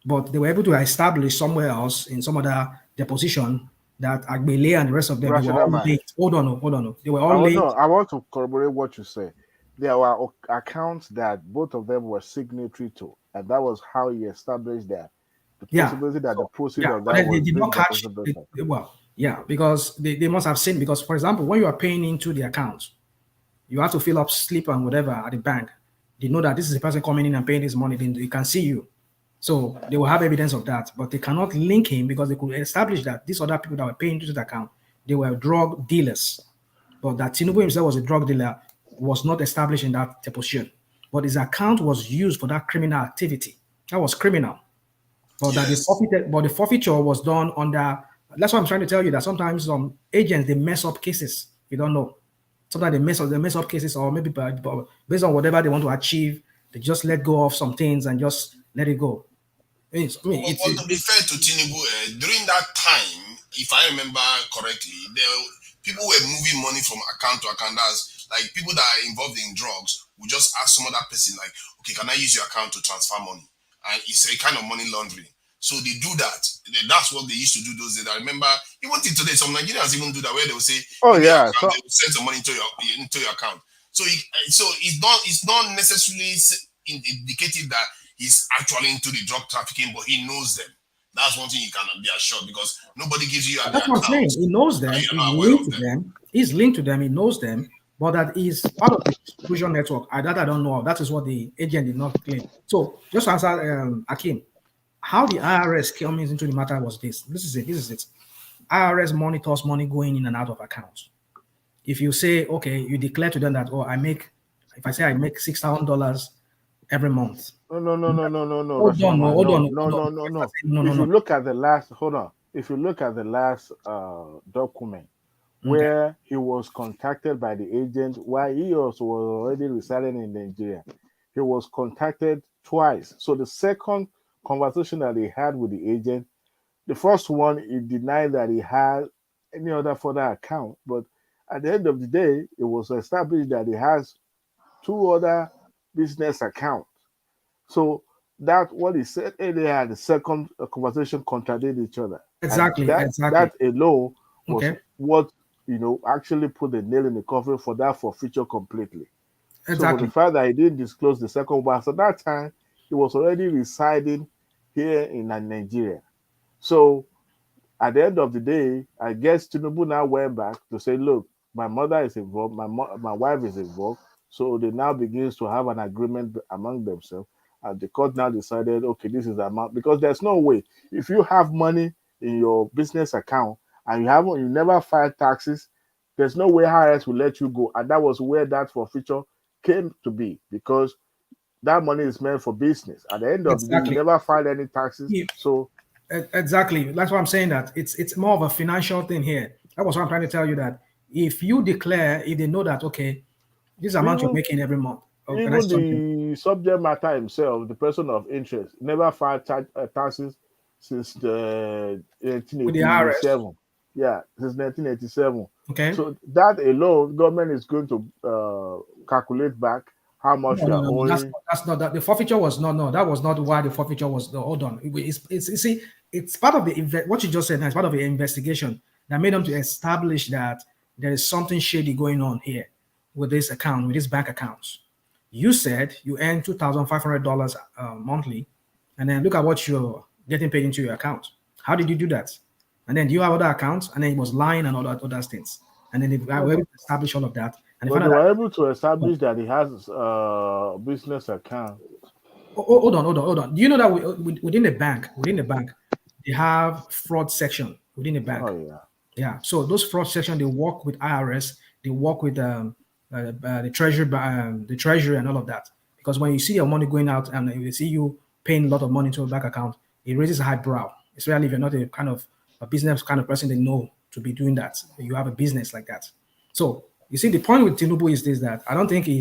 but they were able to establish somewhere else in some other deposition that Agbele and the rest of them they were all linked. Hold on. They were all linked. No, I want to corroborate what you say. There were accounts that both of them were signatory to, and that was how he established that the possibility that the proceeds of that they did not catch. Because they must have seen. Because for example, when you are paying into the account, you have to fill up slip and whatever at the bank. They know that this is the person coming in and paying this money. Then they can see you. So they will have evidence of that, but they cannot link him because they could establish that these other people that were paying into the account, they were drug dealers. But that Tinubu himself was a drug dealer was not established in that deposition. But his account was used for that criminal activity. That was criminal. But that the forfeiture was done under. That's what I'm trying to tell you, that sometimes some agents, they mess up cases. You don't know. Sometimes they mess up cases, or maybe based on whatever they want to achieve, they just let go of some things and just let it go. But to be fair to Tinubu, during that time, if I remember correctly, people were moving money from account to account. That's like people that are involved in drugs would just ask some other person, like, okay, can I use your account to transfer money? And it's a kind of money laundering. So they do that. That's what they used to do those days. I remember, even till today, some Nigerians even do that, where they will say, "Oh yeah," so they will send some money into your account. So it's not necessarily indicative that he's actually into the drug trafficking, but he knows them. That's one thing you can be assured, because nobody gives you. That's what I'm saying. He knows them. He's linked to them. He's linked to them. He knows them, but that is part of the distribution network. I don't know. That is what the agent did not claim. So just to answer Akim, how the IRS comes into the matter was this. This is it. IRS monitors money going in and out of accounts. If you say, okay, you declare to them that, I make $6,000 every month. No. Hold on. If you look at the last, If you look at the last document where he was contacted by the agent while he also was already residing in Nigeria, he was contacted twice. So the second conversation that he had with the agent, the first one, he denied that he had any other further account, but at the end of the day, it was established that he has two other business accounts. So that what he said earlier and the second conversation contradicted each other. Exactly. That alone was what actually put the nail in the coffin for that forfeiture completely. Exactly. So for the fact that he didn't disclose the second one, so that time he was already residing here in Nigeria. So at the end of the day, I guess Tinubu now went back to say, look, my mother is involved, my wife is involved. So they now begins to have an agreement among themselves. And the court now decided, okay, this is the amount, because there's no way. If you have money in your business account and you never filed taxes, there's no way IRS will let you go. And that was where that forfeiture came to be, because that money is meant for business. At the end of the day, you never filed any taxes. So exactly. That's why I'm saying that it's more of a financial thing here. That was what I'm trying to tell you, that if you declare, if they know that, okay, this amount you're making every month. Even the subject matter himself, the person of interest, never filed taxes since the with the IRS. 1987. Yeah, since 1987. Okay. So that alone, government is going to calculate back how much you are owing. That's not that. The forfeiture was no. That was not why the forfeiture was. Hold on. It's you see, it's part of the what you just said. Now, it's part of the investigation that made them to establish that there is something shady going on here with this account, with these bank accounts. You said you earn $2,500 monthly, and then look at what you're getting paid into your account. How did you do that? And then do you have other accounts? And then it was lying and all that other things. And then they were able to establish all of that. And they were able to establish that he has a business account. Hold on. Do you know that within the bank, they have fraud section within the bank? Oh yeah. Yeah. So those fraud section, they work with IRS, they work with the treasury and all of that. Because when you see your money going out and you see you paying a lot of money to a bank account, it raises a high brow. Especially if you're not a business kind of person they know to be doing that. You have a business like that. So you see, the point with Tinubu is this: that I don't think he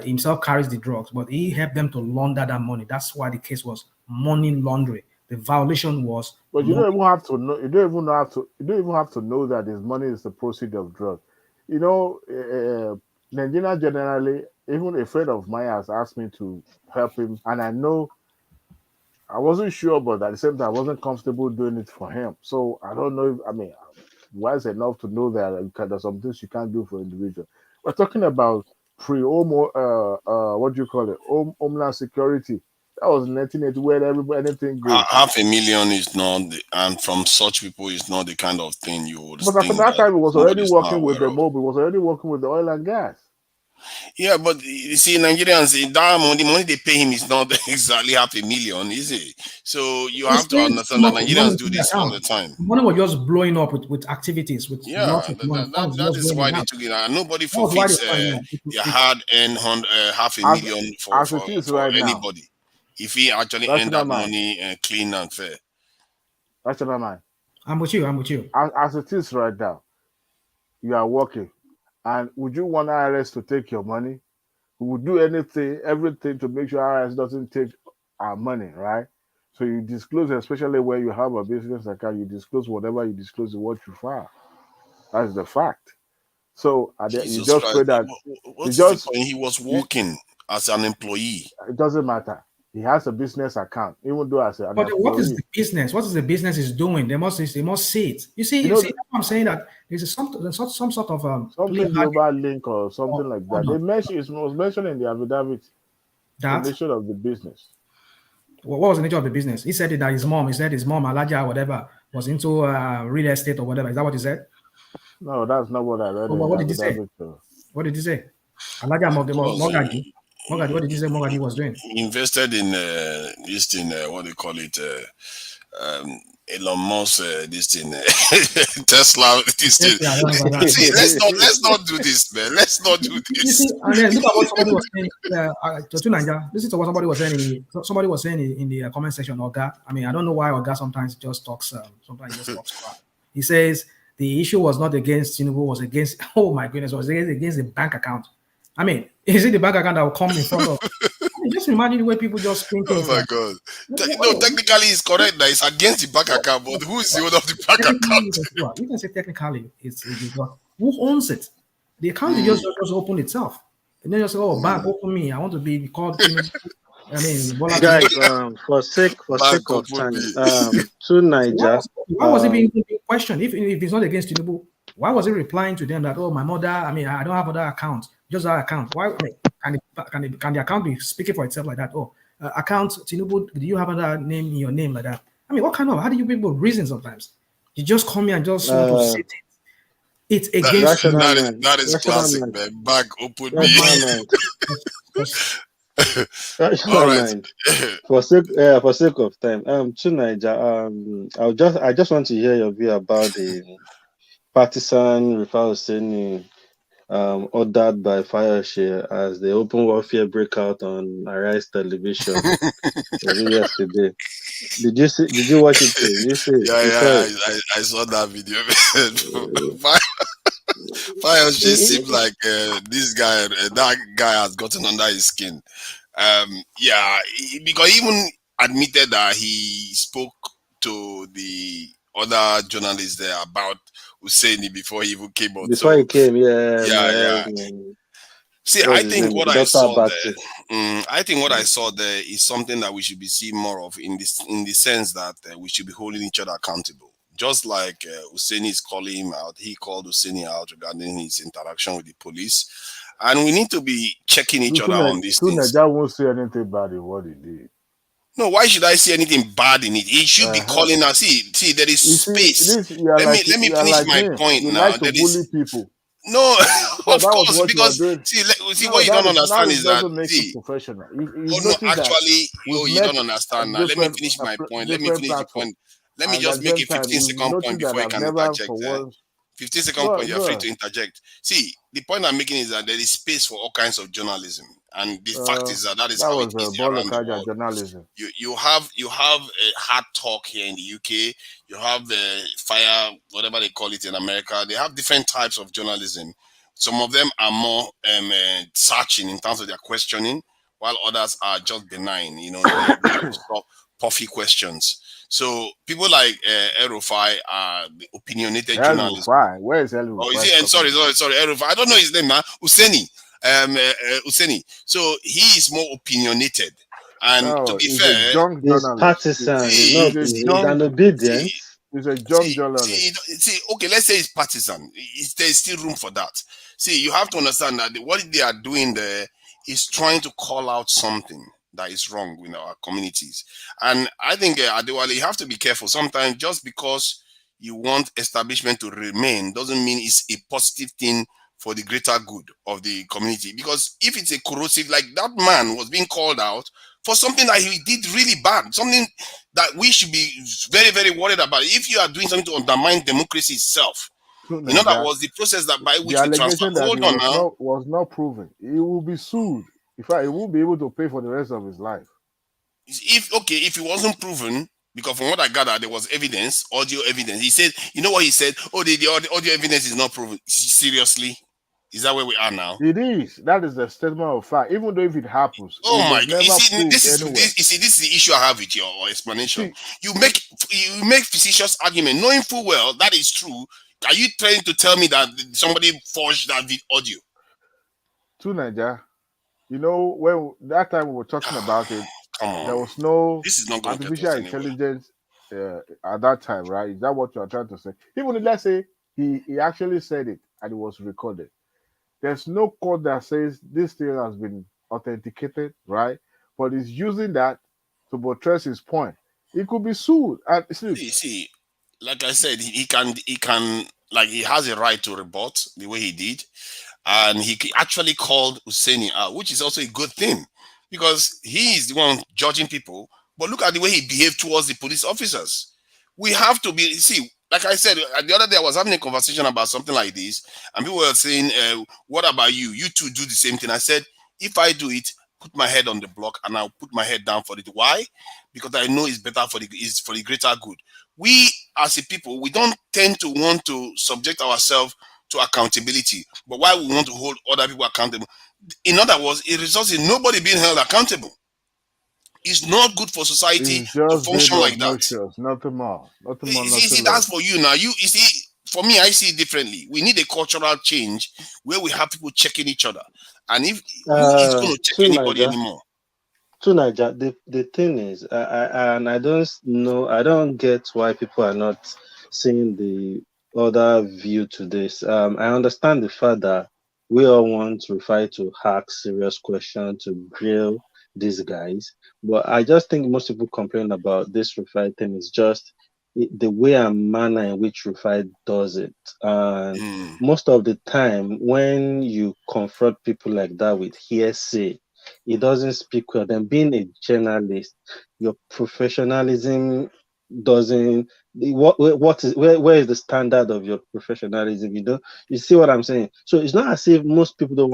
himself carries the drugs, but he helped them to launder that money. That's why the case was money laundering. The violation was. But you don't even have to know. You don't even have to know that his money is the proceeds of drugs. You know, Nigeria generally, even a friend of mine has asked me to help him, and I know. I wasn't sure, but at the same time, I wasn't comfortable doing it for him. So I don't know. Wise enough to know that there's some things you can't do for individual. We're talking about what do you call it? Homeland security. That was 1980 where anything goes. $500,000 is not, and from such people is not the kind of thing you would. But at that time, it was already working with the mob. It was already working with the oil and gas. Yeah, but you see, Nigerians, the money they pay him is not exactly $500,000, is it? So you have to understand that Nigerians do this all the time. Money was just blowing up with activities. That is why they took it out. Nobody forfeits their hard-earned $500,000 for anybody. If he actually earned that money clean and fair. That's what I'm. I'm with you. As it is right now, you are working. And would you want IRS to take your money? We would do everything to make sure IRS doesn't take our money, right? So you disclose, especially where you have a business account, you disclose whatever you disclose, what you file. That's the fact. So you just pray that he was working as an employee. It doesn't matter. He has a business account, even though as an employee. What is the business? What is the business is doing? They must see it. You see, that's what I'm saying, that there's some sort of something global link or something like that. It was mentioned in the affidavit. The nature of the business. What was the nature of the business? He said that his mom, Alaja, whatever, was into real estate or whatever. Is that what he said? No, that's not what I read. What did he say? What did he say? Alaja Mogadi. Mogadi, what did you say Mogadi was doing? He invested in this thing, what they call it, Elon Musk, this thing, Tesla, this thing. See, let's not do this, man. Let's not do this. You see, and then look at what somebody was saying. Listen to what somebody was saying. Somebody was saying in the comment section, Oga. I mean, I don't know why Oga sometimes just talks. Sometimes he just talks crap. He says the issue was not against Tinubu, was against. Oh my goodness, was against the bank account. I mean, is it the bank account that will come in front of? Just imagine the way people just think. Oh my God! No, technically it's correct that it's against the bank account, but who is the owner of the bank account? You can say technically it's who owns it. The account just opened itself, and then you say, "Oh, bank, open me. I want to be called." Guys, for sake of time, to Niger. Why was it being questioned? If it's not against Tinubu, why was he replying to them that, "Oh, my mother, I mean, I don't have other accounts, just that account"? Why? I mean, can the account be speaking for itself like that? Oh, account Tinubu, do you have another name in your name like that? I mean, how do you people reason sometimes? You just come here and just want to say it's against that is classic, man. Back open me. All right. For sake of time, to Niger, I just want to hear your view about the Partisan Rufai Oseni ordered by Fayose as the open warfare breakout on Arise Television yesterday. Did you watch it? Did you see it? Yeah, I saw that video. Fayose seemed like that guy has gotten under his skin. Because even admitted that he spoke to the other journalists there about Oseni before he even came out. Before he came, yeah. See, I think what I saw there, I think what I saw there is something that we should be seeing more of in the sense that we should be holding each other accountable. Just like Oseni is calling him out, he called Oseni out regarding his interaction with the police, and we need to be checking each other on these things. Nigeria won't say anything bad in what he did. No, why should I see anything bad in it? He should be calling us. See, there is space. Let me finish my point now. Like to bully people. No, of course, because see what you don't understand is that professional. You don't understand now. Let me finish my point. Let me finish the point. Let me just make a 15-second point before you can interject. 15-second point, you're free to interject. See, the point I'm making is that there is space for all kinds of journalism, and the fact is that is how it is around the world. Journalism. You have a hard talk here in the UK. You have the fire, whatever they call it in America. They have different types of journalism. Some of them are more searching in terms of their questioning, while others are just benign. Puffy questions. So people like Rufai are the opinionated journalists. Where is Rufai? Oh, is he? Sorry, Rufai. I don't know his name now. Oseni. Oseni. So he is more opinionated. And to be fair, he's partisan. He's an obedient. He's a young journalist. See, okay, let's say he's partisan. There's still room for that. See, you have to understand that what they are doing there is trying to call out something that is wrong in our communities. And I think, Adewale, you have to be careful. Sometimes just because you want establishment to remain doesn't mean it's a positive thing for the greater good of the community. Because if it's a corrosive, like that man was being called out for something that he did really bad, something that we should be very, very worried about. If you are doing something to undermine democracy itself, in other words, the process that by which we transfer. Hold on now. Was not proven. He will be sued. In fact, he won't be able to pay for the rest of his life. If it wasn't proven, because from what I gather, there was evidence, audio evidence. He said, you know what he said? Oh, the audio evidence is not proven. Seriously? Is that where we are now? It is. That is the statement of fact. Even though if it happens, oh my God! This is the issue I have with your explanation. You make facetious argument, knowing full well that is true. Are you trying to tell me that somebody forged that audio? To Nigeria, when that time we were talking about it, there was no artificial intelligence at that time, right? Is that what you are trying to say? Even if, let's say he actually said it and it was recorded, there's no code that says this thing has been authenticated, right? But he's using that to buttress his point. He could be sued. And see, like I said, he can, like, he has a right to rebut the way he did, and he actually called Oseni out, which is also a good thing because he is the one judging people. But look at the way he behaved towards the police officers. We have to be, like I said, the other day I was having a conversation about something like this, and people were saying, what about you? You two do the same thing. I said, if I do it, put my head on the block and I'll put my head down for it. Why? Because I know it's better for the greater good. We as a people, we don't tend to want to subject ourselves to accountability, but why we want to hold other people accountable? In other words, it results in nobody being held accountable. It's not good for society to function like that. Nothing more. See, that's for you now. You see, for me, I see it differently. We need a cultural change where we have people checking each other. And if it's going to check anybody anymore. To Niger, the thing is, I don't know, I don't get why people are not seeing the other view to this. I understand the fact that we all want Rufai to ask serious questions, to grill these guys, but I just think most people complain about this Rufai thing is just the way and manner in which Rufai does it. And most of the time, when you confront people like that with hearsay, it doesn't speak well. Then being a journalist, your professionalism doesn't. Where is the standard of your professionalism? You see what I'm saying? So it's not as if most people don't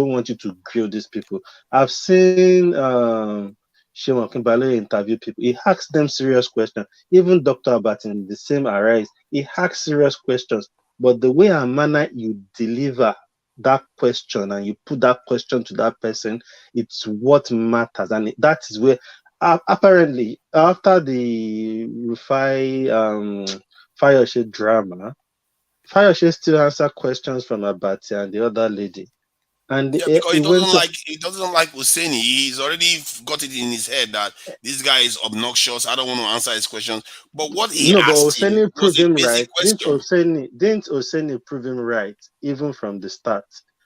want you to grill these people. I've seen Shimon Kimbale interview people. He asks them serious questions. Even Dr. Abatin, the same arise. He asks serious questions, but the way and manner you deliver that question and you put that question to that person, it's what matters. And that is where Apparently, after the Rufai Fayose drama, Fayose still answer questions from Abati and the other lady, and Yeah, because he went to he doesn't like Oseni. He's already got it in his head that this guy is obnoxious. I don't want to answer his questions. But what he no, but asked him Oseni was proved a him basic right. question. Didn't Oseni prove him right even from the start?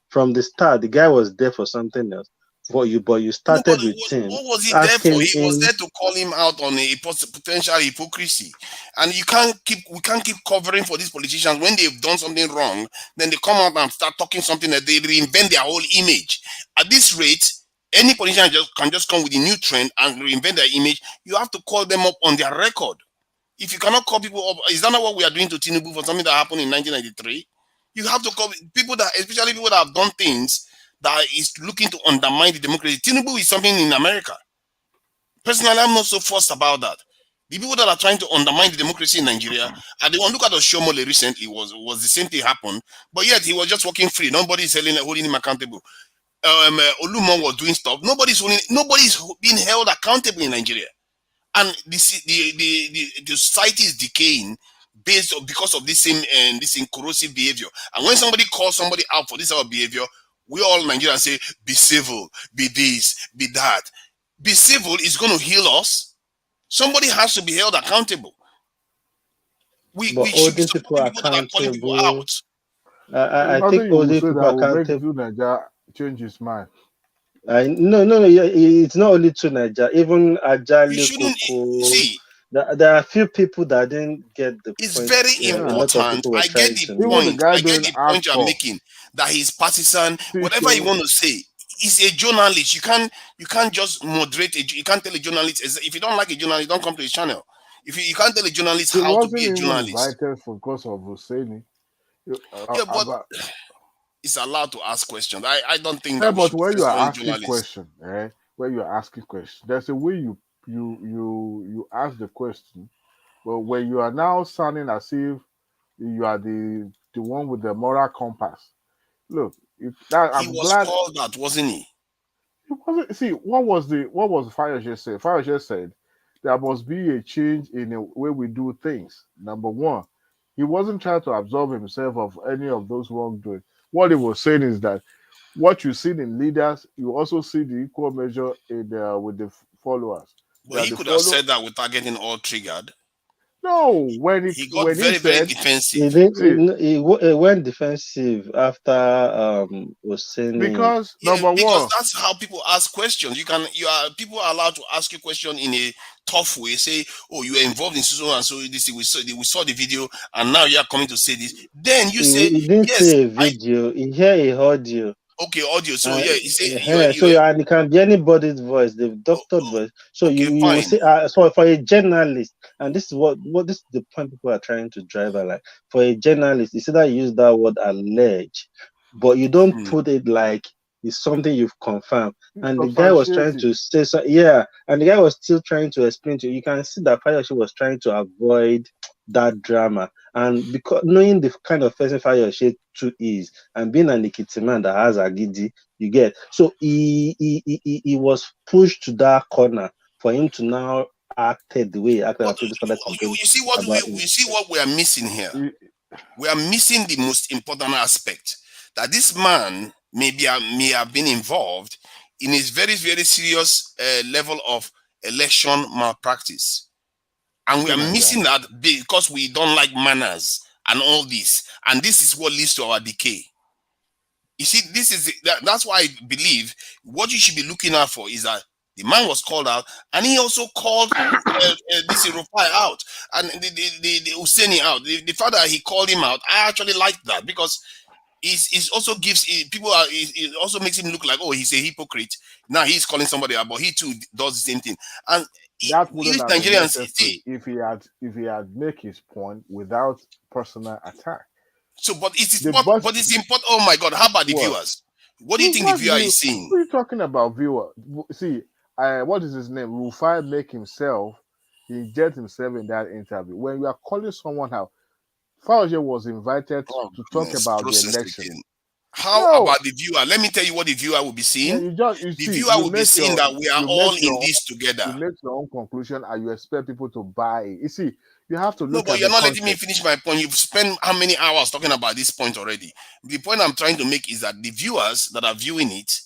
From the start, the guy was there for something else. But you No, but started with him what was he there for? asking He was him. there to call him out on a potential hypocrisy, and we can't keep covering for these politicians when they've done something wrong. Then they come out and start talking something that they reinvent their whole image. At this rate, any politician can just come with a new trend and reinvent their image. You have to call them up on their record. If you cannot call people up, is that not what we are doing to Tinubu for something that happened in 1993? You have to call people that, especially people that have done things that is looking to undermine the democracy. Tinubu is something in America. Personally, I'm not so fussed about that. The people that are trying to undermine the democracy in Nigeria are the one. Look at Oshomole recently, was the same thing happened, but yet he was just walking free. Nobody is holding him accountable. Olumo was doing stuff. Nobody's being held accountable in Nigeria, and the society is decaying because of this same this corrosive behavior. And when somebody calls somebody out for this type of behavior, we all Nigerians say, be civil, be this, be that. Be civil is going to heal us. Somebody has to be held accountable. We But should be holding people supporting people that are calling people accountable, out. I think Nothing you will holding say people that will make accountable. you Nigeria change his mind. No, yeah, it's not only to Nigeria. Even We Ajali shouldn't Koko, see. there are a few people that didn't get the It's point. very A lot of important. people were I get trying the to Even make. the point. guy I get doing the point you are hardcore making. That he's partisan. still Whatever you shows want to say. He's a journalist. You can't just moderate. You can't tell a journalist if you don't like a journalist, don't come to his channel. If you can't tell a journalist he how to wasn't be a even journalist. invited for because of Husseini. Yeah, but About it's allowed to ask questions. I don't think yeah, that we but should be when you are censoring asking journalists. question, when you are asking question, there's a way you ask the question. But when you are now sounding as if you are the one with the moral compass, look, He I'm was glad called that, wasn't he? it wasn't. See, what was Fayose said? Fayose said there must be a change in the way we do things. Number one, he wasn't trying to absolve himself of any of those wrongdoing. What he was saying is that what you see in leaders, you also see the equal measure in with the followers. But That he the could have follow. said that without getting all triggered. No, He got when he very, very said, defensive. see, He went defensive after Oseni. because Yeah, number because one, that's how people ask questions. People are allowed to ask you a question in a tough way. Say, oh, you were involved in so and so. This we saw the video, and now you are coming to say this. Then you say, He didn't yes, say a video. He hear a audio. okay, audio. So yeah, you say So and it can be anybody's voice, the doctored voice. So okay, you will fine. say for a journalist, and this is what this is the point people are trying to drive at. Like for a journalist, you see that you use that word allege, but you don't put it like it's something you've confirmed. And the guy was trying substantiated. to say so, yeah, and the guy was still trying to explain to you. You can see that Fayose was trying to avoid that drama, and because knowing the kind of person Fayose too is, and being an Ikiti man that has a gidi, you get. So he was pushed to that corner for him to now acted the way he acted, But and people started complaining you see about him. what we are missing here. We are missing the most important aspect, that this man may have been involved in a very, very serious level of election malpractice, and we are missing that because we don't like manners and all this, and this is what leads to our decay. You see, that's why I believe what you should be looking out for is that the man was called out, and he also called this Rufai out, and the Oseni out. The fact that he called him out, I actually like that, because it also gives people it also makes him look like, oh, he's a hypocrite. Now he's calling somebody out, but he too does the same thing. And That wouldn't have been Nigerians necessary if he had make his point without personal attack. So, but it's important. Oh my God, how about the What? viewers? What do you think the viewer is seeing? What are you talking about, viewer? See, what is his name? Rufai inject himself in that interview. When you are calling someone out, Fayose was invited to talk about the election. How about the viewer? Let me tell you what the viewer will be seeing. Yeah, the viewer will be seeing that we are all in this together. You make your own conclusion and you expect people to buy it. You see, you have to look but at you're not context. letting me finish my point. You've spent how many hours talking about this point already? The point I'm trying to make is that the viewers that are viewing it,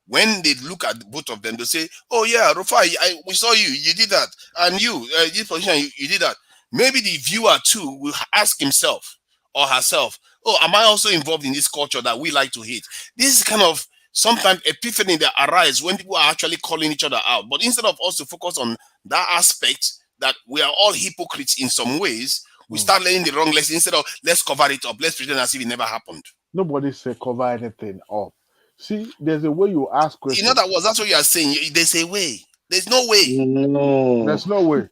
when they look at both of them, they say, oh yeah, Rufai, we saw you did that. And you, this position, you did that. Maybe the viewer too will ask himself or herself, oh, am I also involved in this culture that we like to hate? This is kind of sometimes epiphany that arises when people are actually calling each other out. But instead of us to focus on that aspect, that we are all hypocrites in some ways, we start learning the wrong lesson. Instead of let's cover it up, let's pretend as if it never happened. Nobody said cover anything up. See, there's a way you ask questions. In other words, that's what you are saying. There's a way. There's no way. No. There's no way.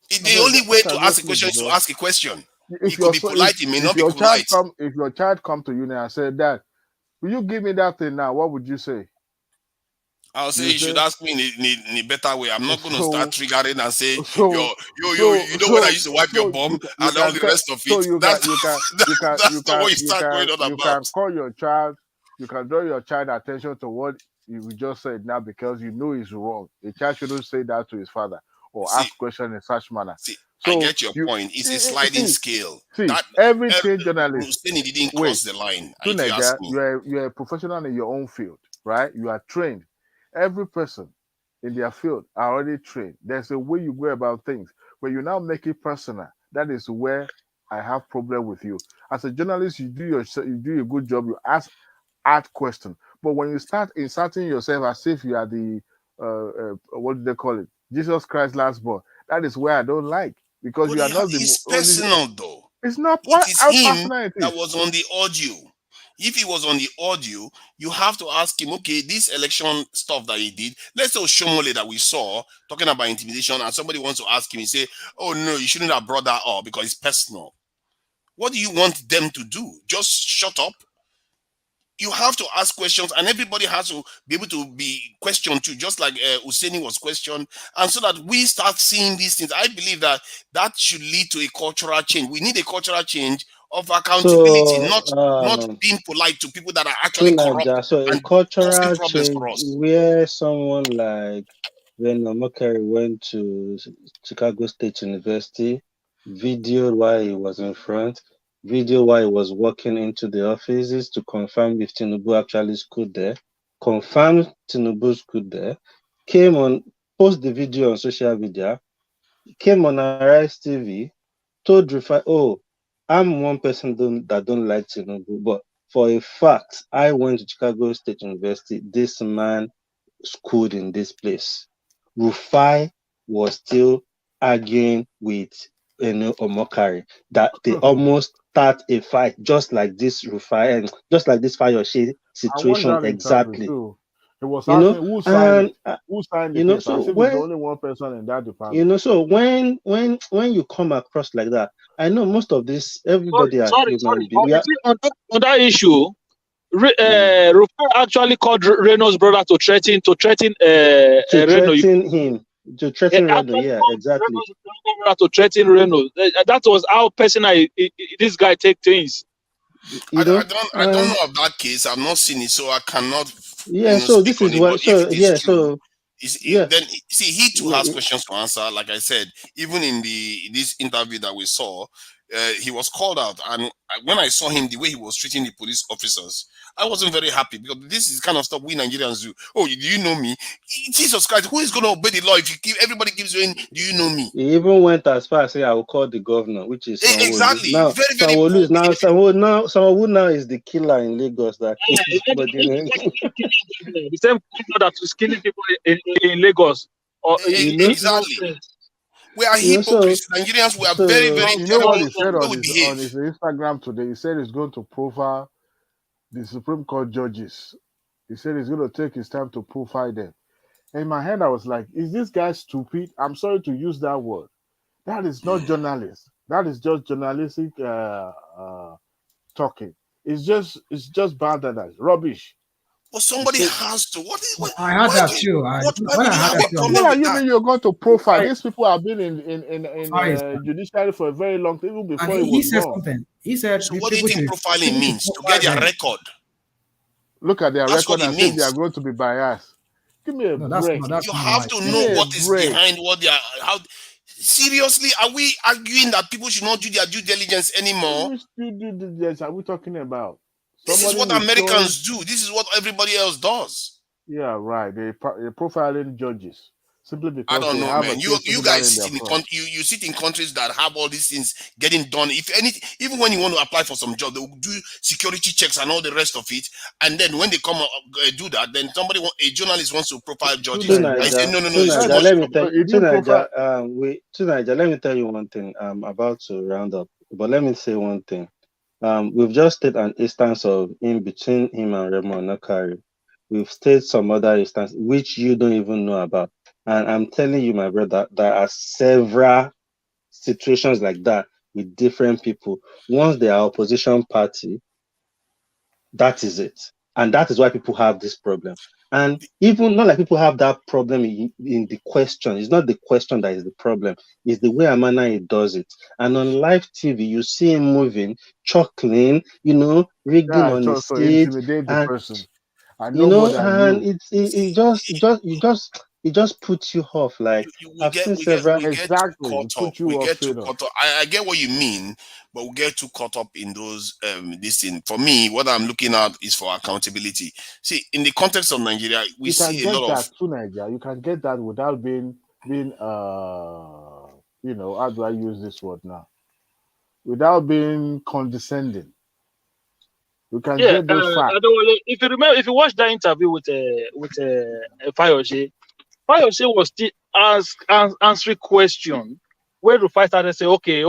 The only way to ask a question is to ask a question. It could be polite, it may not be polite. If your child come to you now and say, Dad, will you give me that thing now? What would you say? I'll say you should ask me in a better way. I'm not going to start triggering and say, you know when I used to wipe your bum and all the rest of it. That's not what you start going on about. You can call your child, you can draw your child attention to what you just said now because you know it's wrong. A child shouldn't say that to his father or ask questions in such manner. So I get your point. It's a sliding scale. Every state journalist, didn't cross the line. You're a professional in your own field, right? You are trained. Every person in their field are already trained. There's a way you go about things. When you now make it personal, that is where I have problem with you. As a journalist, you do a good job. You ask questions. But when you start inserting yourself as if you are the what do they call it? Jesus Christ last born. That is where I don't like because you are not the. It's personal though. It's not. It is him that was on the audio. If he was on the audio, you have to ask him, okay, this election stuff that he did, let's say Shomole that we saw talking about intimidation, and somebody wants to ask him, he say, oh no, you shouldn't have brought that up because it's personal. What do you want them to do? Just shut up? You have to ask questions, and everybody has to be able to be questioned too, just like Oseni was questioned, and so that we start seeing these things. I believe that should lead to a cultural change. We need a cultural change of accountability, not being polite to people that are actually corrupt. So a cultural change where someone like when Omokari went to Chicago State University, videoed while he was in front, video while he was walking into the offices to confirm if Tinubu actually schooled there, confirmed Tinubu schooled there, came on, post the video on social media, came on Arise TV, told Rufai, oh, I'm one person that don't like Tinubu, but for a fact, I went to Chicago State University, this man schooled in this place. Rufai was still arguing with Omokari that they almost start a fight just like this Rufai and just like this Fayose situation exactly. It was who signed it? So when, only one person in that department. So when you come across like that, I know most of this everybody are human beings. On that issue, Rufai actually called Reno's brother to threaten him. To threaten Reno, yeah, exactly. To threaten Reno. That was how personal this guy take things. I don't know of that case. I've not seen it, so I cannot. Yeah, so this is what. Then see, he too has questions to answer. Like I said, even in this interview that we saw, he was called out, and when I saw him, the way he was treating the police officers, I wasn't very happy because this is kind of stuff we Nigerians do. Oh, do you know me? Jesus Christ, who is going to obey the law if everybody keeps saying, "Do you know me?" He even went as far as saying, "I will call the governor," which is exactly now. Very Sanwo-Olu now is the killer in Lagos. That the same killer that is killing people in Lagos. Exactly. We are hypocrites. Nigerians, we are very, very. You know what he said on his Instagram today? He said he's going to profile the Supreme Court judges. He said he's going to take his time to profile them. And in my head, I was like, is this guy stupid? I'm sorry to use that word. That is not journalist. That is just journalistic talking. It's just bad that rubbish. Well, somebody has to. I heard that too. What are you mean you're going to profile? These people have been in judiciary for a very long time, even before he said something. He said, so what do you think profiling means? To get their record? Look at their That's what record it and say they are means. going to be biased. Give me a break. You have to know what is behind what they are. How seriously are we arguing that people should not do their due diligence anymore? Which due diligence are we talking about? This is what Americans do. This is what everybody else does. Yeah, right. They're profiling judges simply because I don't they know, have man. a You case guys in sit in front. you sit in countries that have all these things getting done. If anything, even when you want to apply for some job, they will do security checks and all the rest of it. And then when they come do that, then a journalist wants to profile judges. I say no. Let me tell you one thing. I'm about to round up, but let me say one thing. We've just stated an instance of in between him and Raymond Nakari. We've stated some other instance which you don't even know about. And I'm telling you, my brother, there are several situations like that with different people. Once they are opposition party, that is it. And that is why people have this problem. And even not like people have that problem in the question. It's not the question that is the problem. It's the way Amana does it. And on live TV, you see him moving, chuckling, rigging on his stage. Intimidate the person. I know more than and you. it just puts you off. Like I've seen several. Exactly. We get too caught up. I get what you mean, but we get too caught up in those this thing. For me, what I'm looking at is for accountability. See, in the context of Nigeria, we see a lot of to Nigeria. You can get that without being how do I use this word now? Without being condescending. You can get those facts. If you remember, if you watch that interview with Fayose, Fayose was still answering question where Rufai started to say, okay.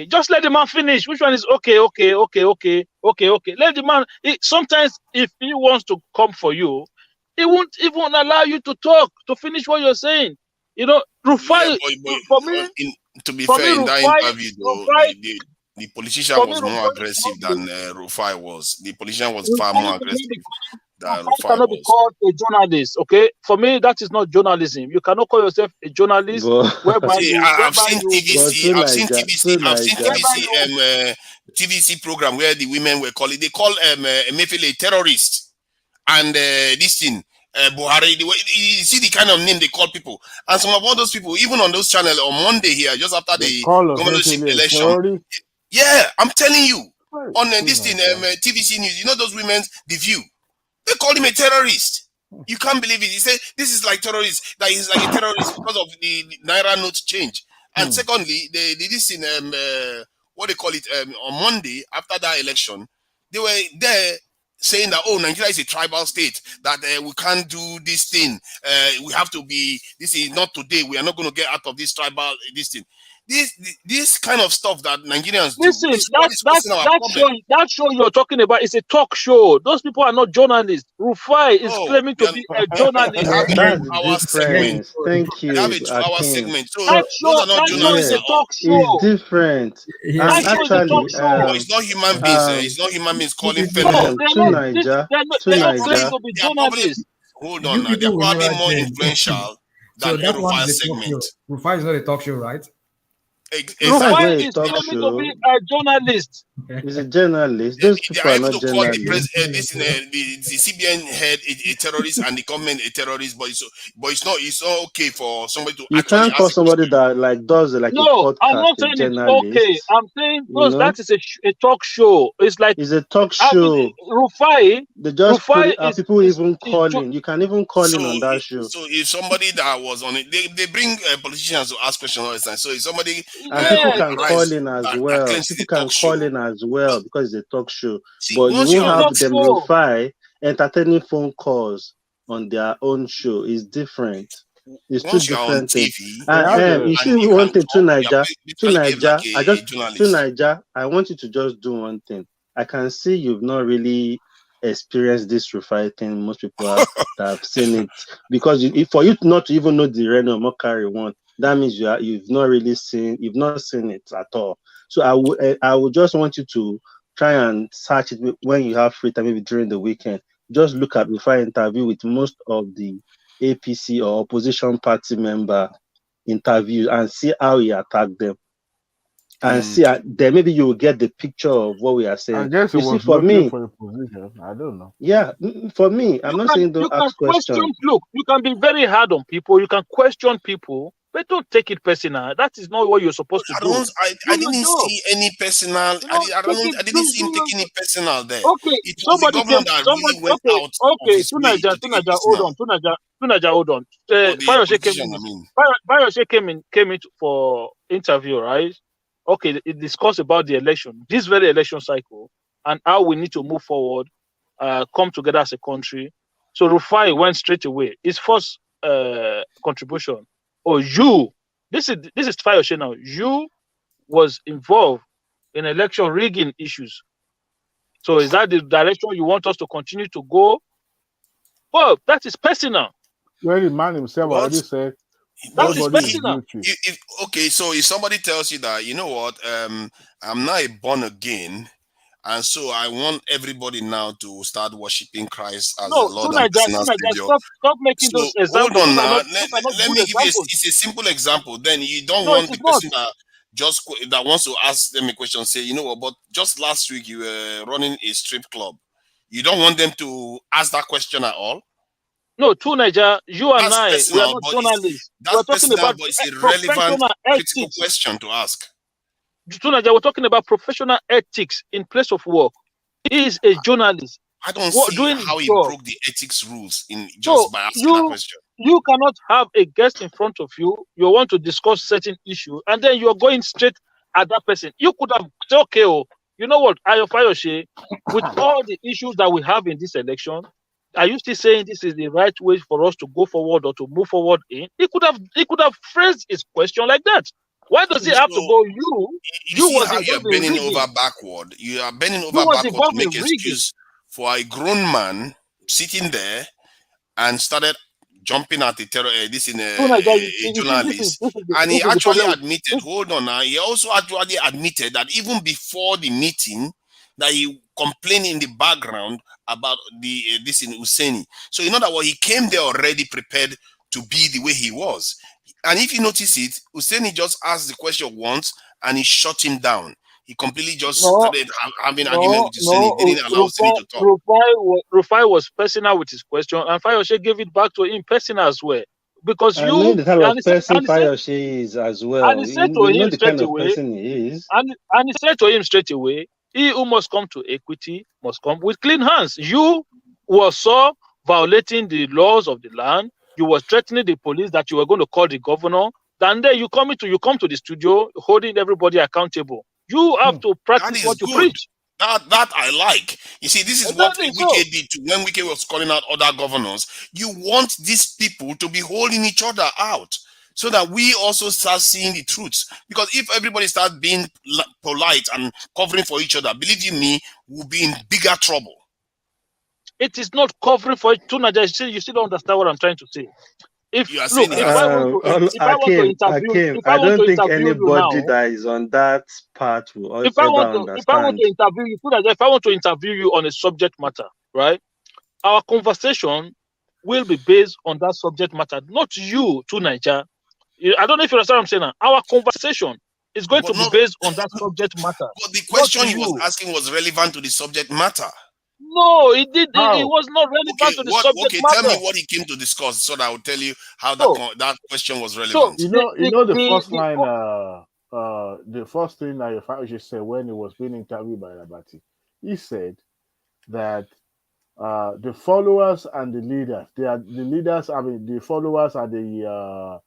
Just let the man finish. Which one is okay? Let the man. Sometimes if he wants to come for you, he won't even allow you to talk, to finish what you're saying. Rufai, for me, to be fair, in that interview, though, the politician was more aggressive than Rufai was. The politician was far more aggressive than Rufai cannot be called a journalist, okay? For me, that is not journalism. You cannot call yourself a journalist. I've seen TVC program where the women were calling. They call Emefiele a terrorist, and this thing. Buhari, you see the kind of name they call people, and some of all those people, even on those channels on Monday here, just after the governorship election. Yeah, I'm telling you, on this thing, TVC News, those women's The View, they call him a terrorist. You can't believe it. He said this is like terrorist, that he's like a terrorist because of the Naira note change. And secondly, this thing, what they call it, on Monday after that election, they were there saying that, Nigeria is a tribal state, that we can't do this thing. We have to be, this is not today. We are not going to get out of this tribal, this thing. This kind of stuff that Nigerians do. Listen, that show you're talking about is a talk show. Those people are not journalists. Rufai is claiming to be a journalist. That's our segment. Thank you. We have a 2-hour segment. So that those are not journalists. Is a talk show. It's different. Actually, it's not human beings. It's not human beings calling fellow. Hold on, now. They're probably more influential than Rufai's segment. Rufai is not a talk show, right? Rufai is claiming to be a journalist. He's a journalist. Those people are not journalists. The CBN head a terrorist and the government a terrorist, but it's not okay for somebody to. You can't call somebody that does a podcast. I'm not saying it's okay. I'm saying that is a talk show. It's a talk show. Rufai. They just people even calling. You can even call in on that show. So if somebody that was on it, they bring politicians to ask questions all the time. So if somebody people can call in as well. People can call in as well because it's a talk show. But you won't have them Rufai entertaining phone calls on their own show. It's different. It's two different things. You see one thing to Niger. I want you to just do one thing. I can see you've not really experienced this Rufai thing. Most people have seen it because for you not to even know the Reno Mokari one, that means you've not seen it at all. So I would just want you to try and search it when you have free time, maybe during the weekend. Just look at Rufai interview with most of the APC or opposition party member interviews and see how he attacked them. and see, then maybe you will get the picture of what we are saying. I guess you it see, was for looking me, for a position. I don't know. yeah, for me, I'm not saying don't ask questions. Look, you can be very hard on people. You can question people, but don't take it personal. That is not what you're supposed to do. I didn't see any personal. I didn't see him taking it personal there. Okay, It was the governor that really went out of his way to take it personal. Tunaja, hold on. Or the Fayose politician, I mean. Fayose came in for interview, right? Okay, it discussed about the election, this very election cycle, and how we need to move forward, come together as a country. So Rufai went straight away. His first contribution, this is Fayose now. You was involved in election rigging issues. So is that the direction you want us to continue to go? Well, that is personal. Well, the man himself already said nobody is guilty. Okay, so if somebody tells you that, you know what, I'm not a born again, and so I want everybody now to start worshiping Christ as the Lord and personal Savior. Stop making those examples. Hold on now. Let me give you it's a simple example. Then you don't want the person that wants to ask them a question, say, you know what, but just last week you were running a strip club. You don't want them to ask that question at all? No, Tunaja, you and I, we are not journalists. That's personal, but it's a relevant, critical question to ask. Tunaja, we're talking about professional ethics in place of work. He is a journalist. I don't see how he broke the ethics rules by asking that question. You cannot have a guest in front of you. You want to discuss certain issue, and then you're going straight at that person. You could have said, okay, you know what, Fayose, with all the issues that we have in this election, are you still saying this is the right way for us to go forward or to move forward in? He could have phrased his question like that. Why does it have to go you? You was how you're bending over backward. You are bending over backward to make excuse for a grown man sitting there and started jumping at a journalist. And he actually admitted, hold on now, he also actually admitted that even before the meeting, that he complained in the background about this in Oseni. So you know that he came there already prepared to be the way he was. And if you notice it, Oseni just asked the question once and he shut him down. He completely just started having an argument with Oseni. He didn't allow Oseni to talk. Rufai was personal with his question, and Fayose gave it back to him personal as well. Because I know the type of person Fayose is as well. And he said to him straight away, person he is. And he said to him straight away, he who must come to equity must come with clean hands. You were so violating the laws of the land. You were threatening the police that you were going to call the governor. And then you come to the studio holding everybody accountable. You have to practice what you preach. That I like. You see, this is what Wike did too. When Wike was calling out other governors, you want these people to be holding each other out so that we also start seeing the truth. Because if everybody starts being polite and covering for each other, believe you me, we'll be in bigger trouble. It is not covering for it. You still don't understand what I'm trying to say. I don't think anybody that is on that part will ever understand. If I want to interview you on a subject matter, right? Our conversation will be based on that subject matter, not you, Tunaja. I don't know if you understand what I'm saying now. Our conversation is going to be based on that subject matter. But the question he was asking was relevant to the subject matter. No, it did. It was not relevant to the subject matter. Tell me what he came to discuss, so that I will tell you how that question was relevant. So, the first line, the first thing that Fayose said when he was being interviewed by Rabati, he said that the followers and the leaders, the followers are the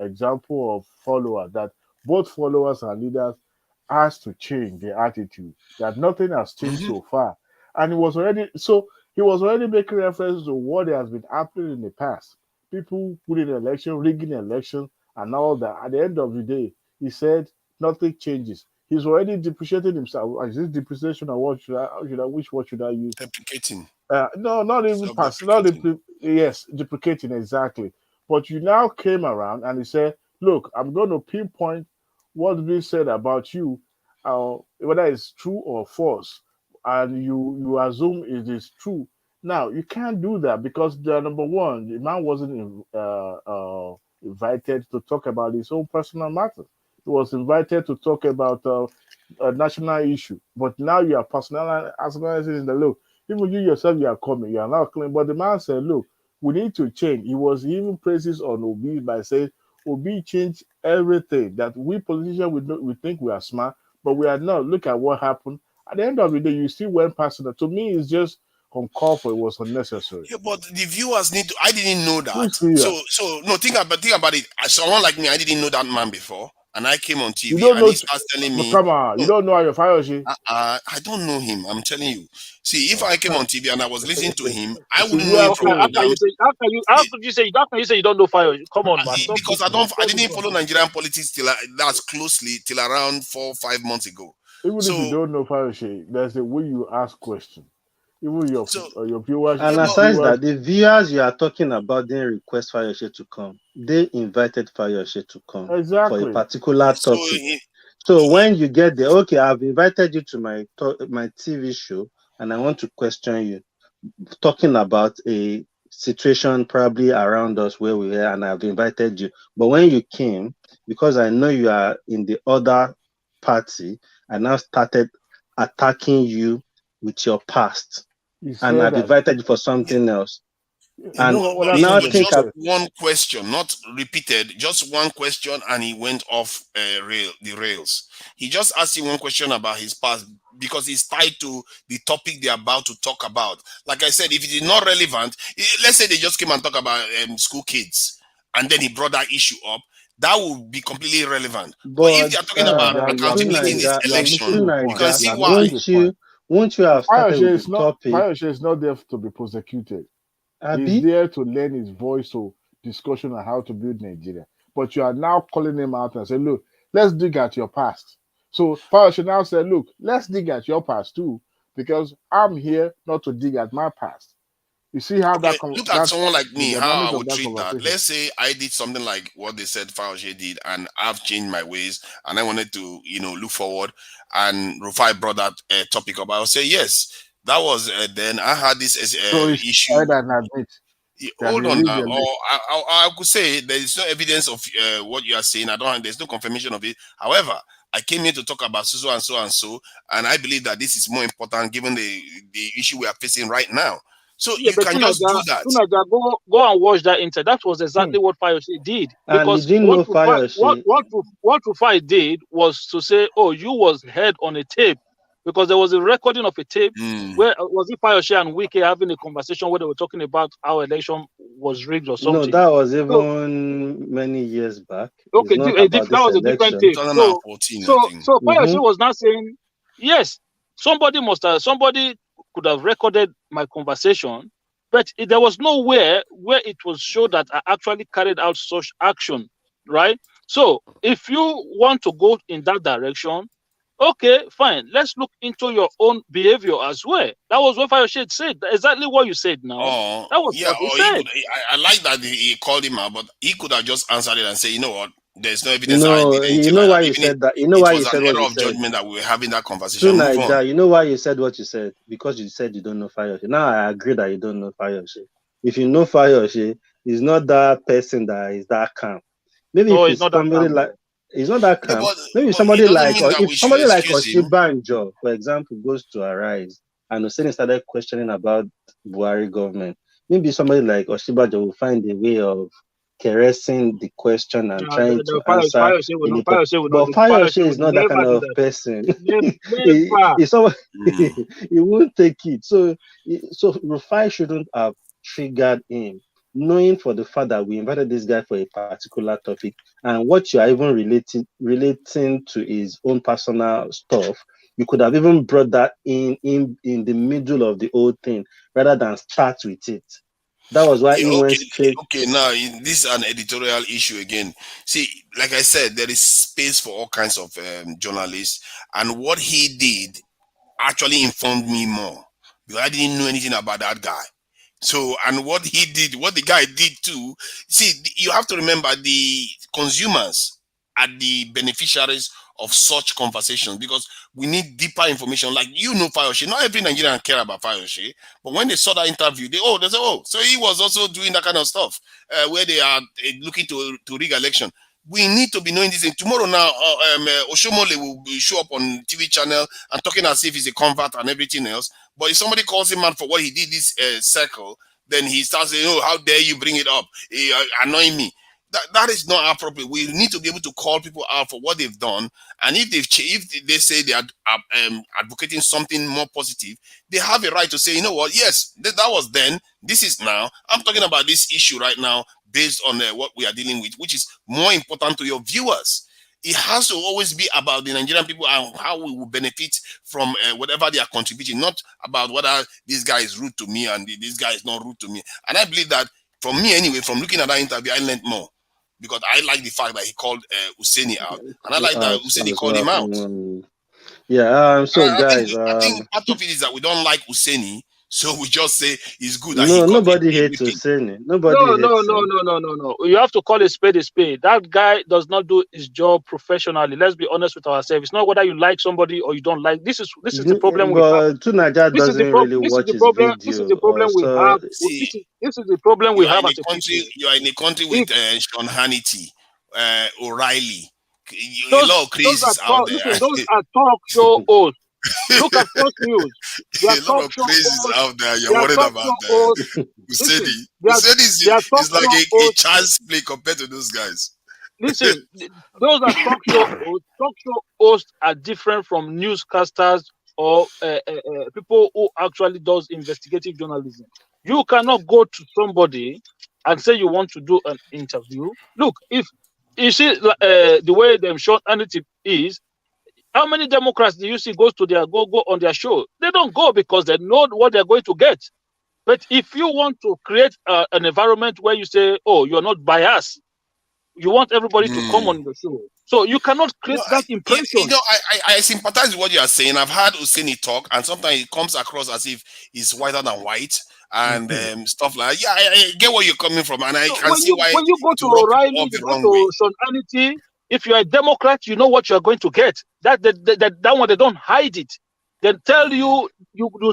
example of followers, that both followers and leaders has to change their attitude, that nothing has changed so far. And he was already making reference to what has been happening in the past. People putting election, rigging election, and all that. At the end of the day, he said nothing changes. He's already depreciating himself. Is this depreciation, or what should I use? Deprecating. No, not even past. Yes, deprecating, exactly. But you now came around and he said, look, I'm going to pinpoint what's being said about you, whether it's true or false, and you assume it is true. Now, you can't do that because number one, the man wasn't invited to talk about his own personal matter. He He was invited to talk about a national issue. But now you are personalizing in the look. Even you yourself, you are coming. You are now claiming. But the man said, look, we need to change. He was even praises on Obi by saying, Obi changed everything. That we politicians, we think we are smart, but we are not. Look at what happened. At the end of the day, you still went past it. To me, it's just uncalled for. It was unnecessary. Yeah, but the viewers need to. I didn't know that. Who's here? So no, think about it. Someone like me, I didn't know that man before, and I came on TV You don't and know. he starts telling me, Come on, you don't know how your Fayose. I don't know him. I'm telling you. See, if I came on TV and I was listening to him, I See, wouldn't you know him have from to- Adam. How could you say you don't know Fayose? Come on, man. Stop Because this, I didn't follow Nigerian politics till that's closely till around 4 or 5 months ago. Even So if you don't know Fayose, there's a way you ask questions. Even your viewers. And aside that, the viewers you are talking about didn't request Fayose to come. They invited Fayose to come for Exactly. a particular topic. So when you get there, okay, I've invited you to my TV show, and I want to question you, talking about a situation probably around us where we are, and I've invited you. But when you came, because I know you are in the other party, I now started attacking you with your past. And I've invited you for something else. And now think just one question, not repeated, just one question, and he went off the rails. He just asked you one question about his past because it's tied to the topic they're about to talk about. Like I said, if it is not relevant, let's say they just came and talk about school kids, and then he brought that issue up, that would be completely irrelevant. But if they're talking about accountability in this election, you can see why. Won't you have started with the topic? Fayose is not there to be prosecuted. He's there to lend his voice to discussion on how to build Nigeria. But you are now calling him out and say, look, let's dig at your past. So Fayose now said, look, let's dig at your past too, because I'm here not to dig at my past. You see how that look at someone like me, how I would treat that. Let's say I did something like what they said Fayose did, and I've changed my ways, and I wanted to, look forward. And Rufai brought that topic up. I would say yes, that was then I had this issue. Hold on now. Or I could say there is no evidence of what you are saying. There's no confirmation of it. However, I came here to talk about so and so and so, and I believe that this is more important given the issue we are facing right now. So yeah, you can just do that. Go and watch that interview. That was exactly what Fayose did. Because what Rufai did was to say, oh, you was heard on a tape. Because there was a recording of a tape where was it Fayose and Wike having a conversation where they were talking about how election was rigged or something. No, that was even many years back. Okay, that was a different tape. 2014, so Fayose was now saying, yes, somebody could have recorded my conversation, but there was nowhere where it was shown that I actually carried out such action, right? So if you want to go in that direction, okay, fine. Let's look into your own behavior as well. That was what Fayose said. Exactly what you said now. That was what he said. I like that he called him out, but he could have just answered it and say, you know what? There's no evidence. No, you know why you said that. You know why you said what you said. It was an error of judgment that we were having that conversation. You know why you said what you said? Because you said you don't know Fayose. Now I agree that you don't know Fayose. If you know Fayose, he's not that person that is that calm. Maybe if it's somebody like he's not that calm. Maybe somebody like Oshibanjo, for example, goes to Arise and Oseni started questioning about Buhari government. Maybe somebody like Oshibanjo will find a way of caressing the question and trying to answer. But Fayose is not that kind of person. He won't take it. So Rufai shouldn't have triggered him, knowing for the fact that we invited this guy for a particular topic, and what you are even relating to his own personal stuff, you could have even brought that in the middle of the whole thing rather than start with it. That was why he went straight. Okay, now this is an editorial issue again. See, like I said, there is space for all kinds of journalists, and what he did actually informed me more because I didn't know anything about that guy. So, and what he did, what the guy did too. See, you have to remember the consumers are the beneficiaries of such conversations because we need deeper information. Like, Fayose, not every Nigerian care about Fayose, but when they saw that interview, they say, oh, so he was also doing that kind of stuff where they are looking to rig election. We need to be knowing this. And tomorrow now, Oshomole will show up on TV channel and talking as if he's a convert and everything else. But if somebody calls him out for what he did this circle, then he starts saying, "Oh, how dare you bring it up? Annoying me." That is not appropriate. We need to be able to call people out for what they've done, and if they say they are advocating something more positive, they have a right to say, you know what? Yes, that was then. This is now. I'm talking about this issue right now based on what we are dealing with, which is more important to your viewers. It has to always be about the Nigerian people and how we will benefit from whatever they are contributing, not about whether this guy is rude to me and this guy is not rude to me. And I believe that, from me anyway, from looking at that interview, I learned more. Because I like the fact that he called Oseni out, and I like that Oseni called him out. Yeah. So guys, I think part of it is that we don't like Oseni, so we just say it's good. No, nobody hates Oseni. Nobody. No. You have to call a spade a spade. That guy does not do his job professionally. Let's be honest with ourselves. It's not whether you like somebody or you don't like. This is the problem we have. Tunaja doesn't really watch his video. This is the problem we have. This is the problem we have as a country. You are in a country with Sean Hannity, O'Reilly. A lot of crazies out there. Listen, those are talk show hosts. Look at Fox News. A lot of crazies out there. You're worried about that. Useni is like a child's play compared to those guys. Listen, those are talk show hosts. Talk show hosts are different from newscasters or people who actually does investigative journalism. You cannot go to somebody and say you want to do an interview. Look, if you see the way them short narrative is, how many Democrats do you see go on their show? They don't go because they know what they're going to get. But if you want to create an environment where you say, "Oh, you're not biased," you want everybody to come on the show. So you cannot create that impression. I sympathize with what you are saying. I've heard Oseni talk, and sometimes it comes across as if he's whiter than white and stuff like that. Yeah, I get where you're coming from, and I can see why. When you go to O'Reilly, you go to Sean Hannity, if you're a Democrat, you know what you're going to get. That one, they don't hide it. They tell you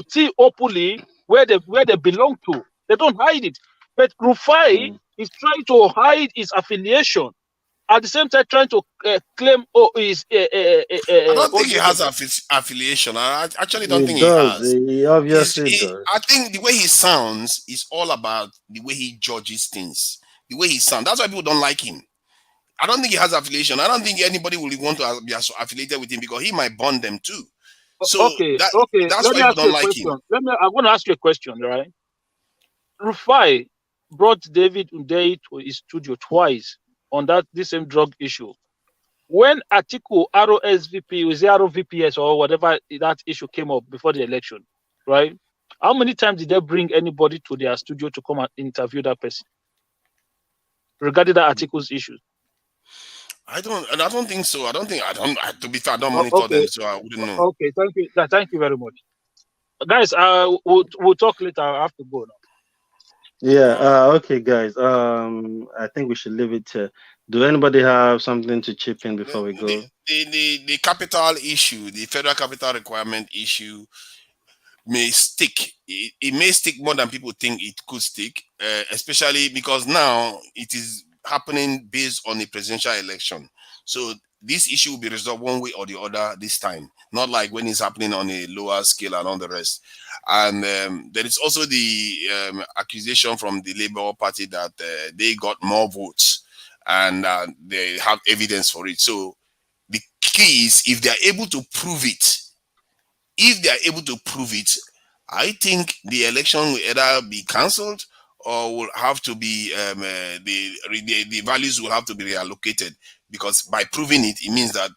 see openly where they belong to. They don't hide it. But Rufai is trying to hide his affiliation. At the same time, trying to claim, his. I don't think he has affiliation. I actually don't think he has. He obviously does. I think the way he sounds is all about the way he judges things. The way he sounds. That's why people don't like him. I don't think he has affiliation. I don't think anybody will want to be affiliated with him because he might bond them too. So that's why people don't like him. I'm going to ask you a question, right? Rufai brought David Undeyi to his studio twice on this same drug issue. When Atiku ROSVP, was it ROVPS or whatever that issue came up before the election, right? How many times did they bring anybody to their studio to come and interview that person regarding that Atiku's issues? I don't think so. To be fair, I don't monitor them, so I wouldn't know. Okay, thank you. Thank you very much. Guys, we'll talk later. I have to go now. Yeah, okay, guys. I think we should leave it here. Do anybody have something to chip in before we go? The capital issue, the federal capital requirement issue may stick. It may stick more than people think it could stick, especially because now it is happening based on a presidential election. So this issue will be resolved one way or the other this time, not like when it's happening on a lower scale and all the rest. And there is also the accusation from the Labour Party that they got more votes and they have evidence for it. So the key is if they are able to prove it. If they are able to prove it, I think the election will either be cancelled or will have to be the values will have to be reallocated, because by proving it, it means that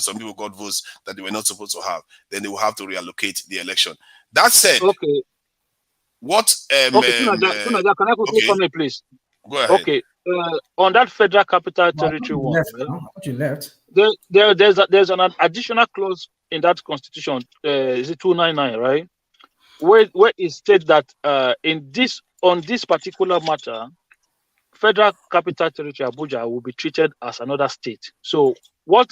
some people got votes that they were not supposed to have. Then they will have to reallocate the election. That said, okay. What? Tunaja, can I quickly comment, please? Go ahead. Okay. On that federal capital territory one, you left. There's an additional clause in that constitution. Is it 299, right? Where it states that on this particular matter, Federal Capital Territory Abuja will be treated as another state. So what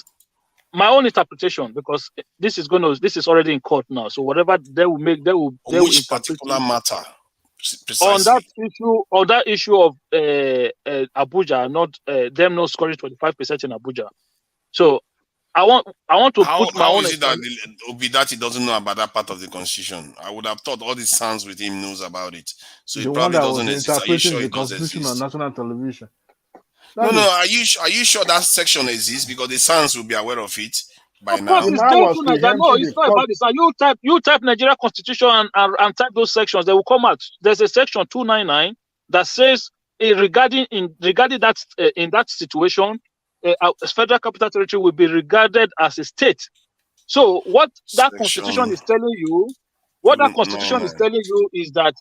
my own interpretation, because this is already in court now. So whatever they will make, they will which particular matter, that issue of Abuja, not them not scoring 25% in Abuja. So I want to put my how own. Is it that Obidati doesn't know about that part of the constitution? I would have thought all the sounds with him knows about it. So The it one probably that was doesn't exist. Are you interpreting sure the it does constitution on exist? national television. No. Are you sure that section exists? Because the Sans will be aware of it by Of now. course, it's there to Nigeria. No, it's not about this. You type Nigeria Constitution and type those sections. They will come out. There's a section 299 that says regarding that in that situation, Federal Capital Territory will be regarded as a state. So what that constitution is telling you, is that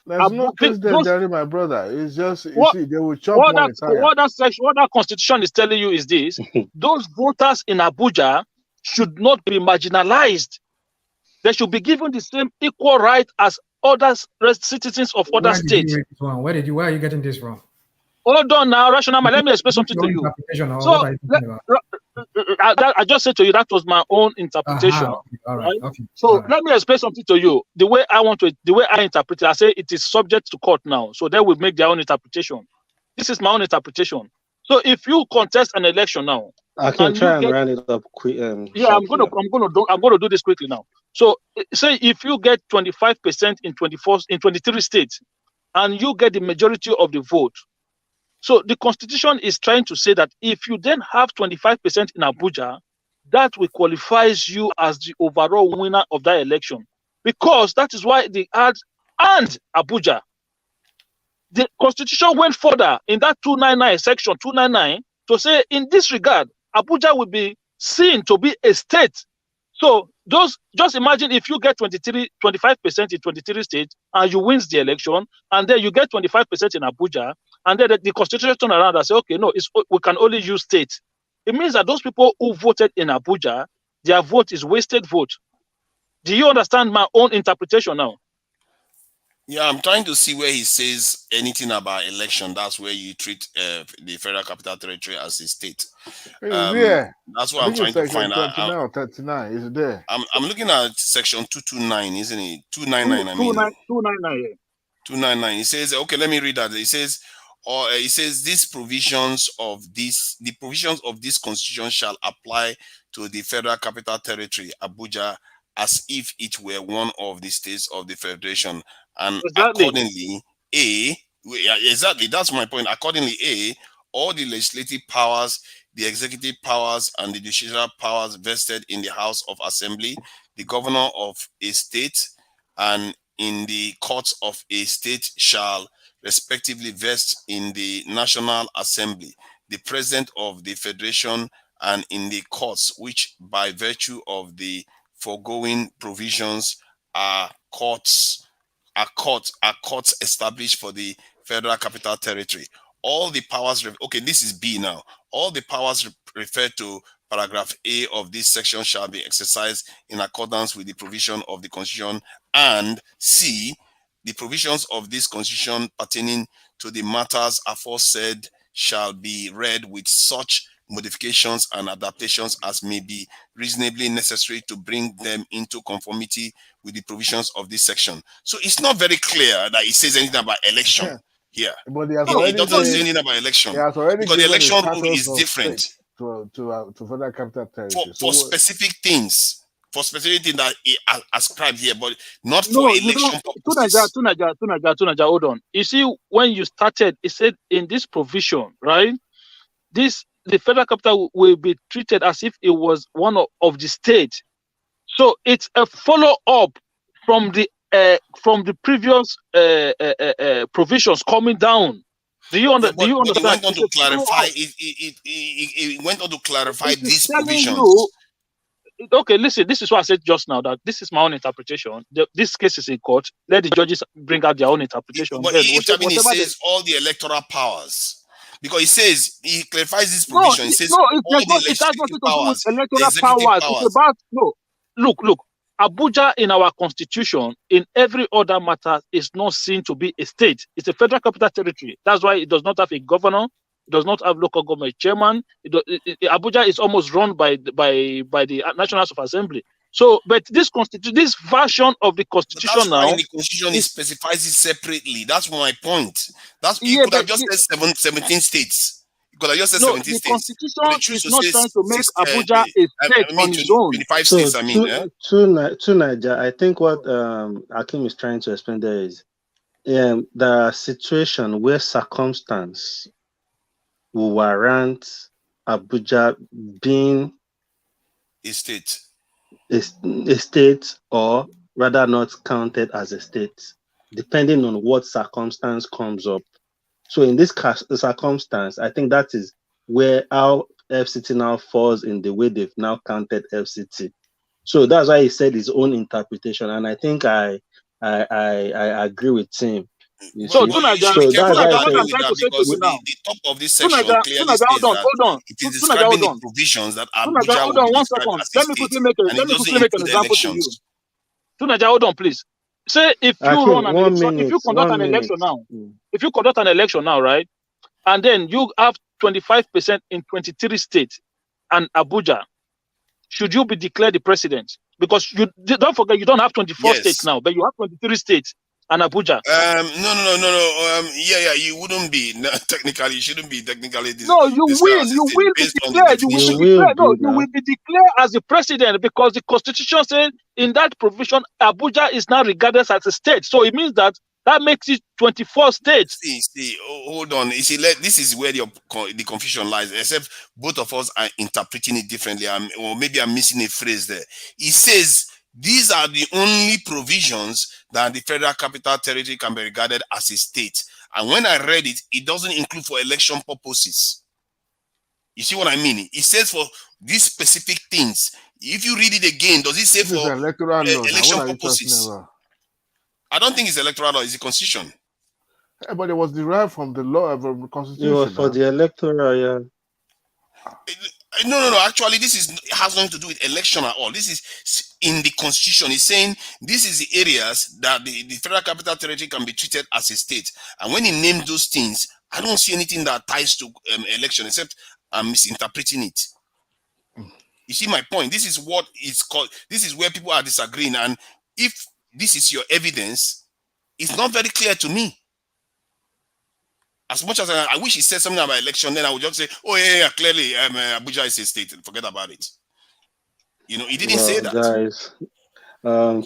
there's no president there, my brother. It's just they will chop what one entire. What that constitution is telling you is this: those voters in Abuja should not be marginalized. They should be given the same equal right as other citizens of other states. Where are you getting this from? Hold on now, rational. Let me explain something to you. So I just said to you that was my own interpretation. All right. Okay. So let me explain something to you. The way I interpret it, I say it is subject to court now. So they will make their own interpretation. This is my own interpretation. So if you contest an election now, I can try and round it up quick. Yeah, I'm gonna do this quickly now. So say if you get 25% in 23 states, and you get the majority of the vote. So the constitution is trying to say that if you then have 25% in Abuja, that will qualifies you as the overall winner of that election, because that is why they add and Abuja. The constitution went further in that 299 section 299 to say in this regard, Abuja will be seen to be a state. So just imagine if you get 25% in 23 states and you win the election, and then you get 25% in Abuja, and then the constitution turn around and say, okay, no, we can only use states. It means that those people who voted in Abuja, their vote is wasted vote. Do you understand my own interpretation now? Yeah, I'm trying to see where he says anything about election. That's where you treat the Federal Capital Territory as a state. That's what I'm trying to find out. 29 or 39 is there. I'm looking at section 229, isn't it? 299. 299. Yeah. 299. It says, okay, let me read that. It says, the provisions of this constitution shall apply to the Federal Capital Territory, Abuja, as if it were one of the states of the Federation. And accordingly, exactly, that's my point. Accordingly, all the legislative powers, the executive powers, and the judicial powers vested in the House of Assembly, the governor of a state, and in the courts of a state shall respectively vest in the National Assembly, the president of the Federation, and in the courts, which by virtue of the foregoing provisions are courts established for the Federal Capital Territory. All the powers, okay, this is B now. All the powers referred to paragraph A of this section shall be exercised in accordance with the provision of the Constitution, and C, the provisions of this Constitution pertaining to the matters aforesaid shall be read with such modifications and adaptations as may be reasonably necessary to bring them into conformity with the provisions of this section. So it's not very clear that it says anything about election here. But it doesn't say anything about election, because the election rule is different to Federal Capital Territory for specific things. For specific things that it ascribed here, but not for election purposes. Tunaja, hold on. You see, when you started, it said in this provision, right? The Federal Capital will be treated as if it was one of the state. So it's a follow-up from the previous provisions coming down. Do you understand? It went on to clarify. It went on to clarify these provisions. Okay, listen, this is what I said just now, that this is my own interpretation. This case is in court. Let the judges bring out their own interpretation. But it says all the electoral powers. Because he clarifies this provision. It says all the legislative powers, electoral powers. It's about, look, Abuja in our constitution, in every other matter, is not seen to be a state. It's a Federal Capital Territory. That's why it does not have a governor. It does not have local government chairman. Abuja is almost run by the National House of Assembly. So, but this version of the constitution That's why now, in the constitution it specifies it separately. That's my point. That's you yeah, could have but just said 17 states. You could have just said no, 17 the states. But the constitution truth is to not say trying to make 6, Abuja a state on its own. 25 So states. I mean, to Niger, I think what Akim is trying to explain there is the situation where circumstance will warrant Abuja being a state. A state, or rather not counted as a state, depending on what circumstance comes up. So in this circumstance, I think that is where our FCT now falls in the way they've now counted FCT. So that's why he said his own interpretation, and I think I agree with him. So that's what I'm trying to say to you now. The top of this section clearly states that it is describing the provisions that Abuja hold will on be one described second. as a state, and it doesn't include elections. Tunaja, hold on, please. Say if you run an election, if you conduct an election now, if you conduct an election now, right, and then you have 25% in 23 states and Abuja, should you be declared the president? Because you don't forget, you don't have 24 states now, but you have 23 states and Abuja. No. Yeah, you wouldn't be. No, technically, you shouldn't be technically. No, you will be declared. You will be declared as the president, because the constitution says in that provision, Abuja is now regarded as a state. So it means that makes it 24 states. See, hold on. You see, this is where the confusion lies, except both of us are interpreting it differently. Or maybe I'm missing a phrase there. It says these are the only provisions that the Federal Capital Territory can be regarded as a state. And when I read it, it doesn't include for election purposes. You see what I mean? It says for these specific things. If you read it again, does it say for election purposes? I don't think it's electoral law, it's the constitution. Yeah, but it was derived from the law of the constitution. It was for the electoral, yeah. No. Actually, has nothing to do with election at all. This is in the constitution. It's saying this is the areas that the Federal Capital Territory can be treated as a state. And when he named those things, I don't see anything that ties to election, except I'm misinterpreting it. You see my point? This is what it's called. This is where people are disagreeing. And if this is your evidence, it's not very clear to me. As much as I wish he said something about election, then I would just say, oh, yeah, clearly Abuja is a state. Forget about it. You know, he didn't say that. Guys,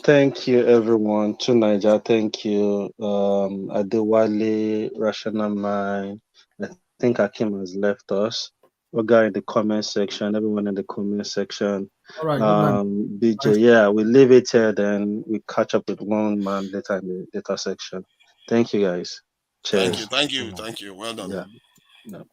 thank you, everyone. To Niger, thank you. Adewale, Rational Mind. I think Akim has left us. We got in the comment section, everyone in the comment section. All right, BJ, yeah, we leave it here, then we catch up with one man later in the data section. Thank you, guys. Cheers. Thank you. Well done. Yeah.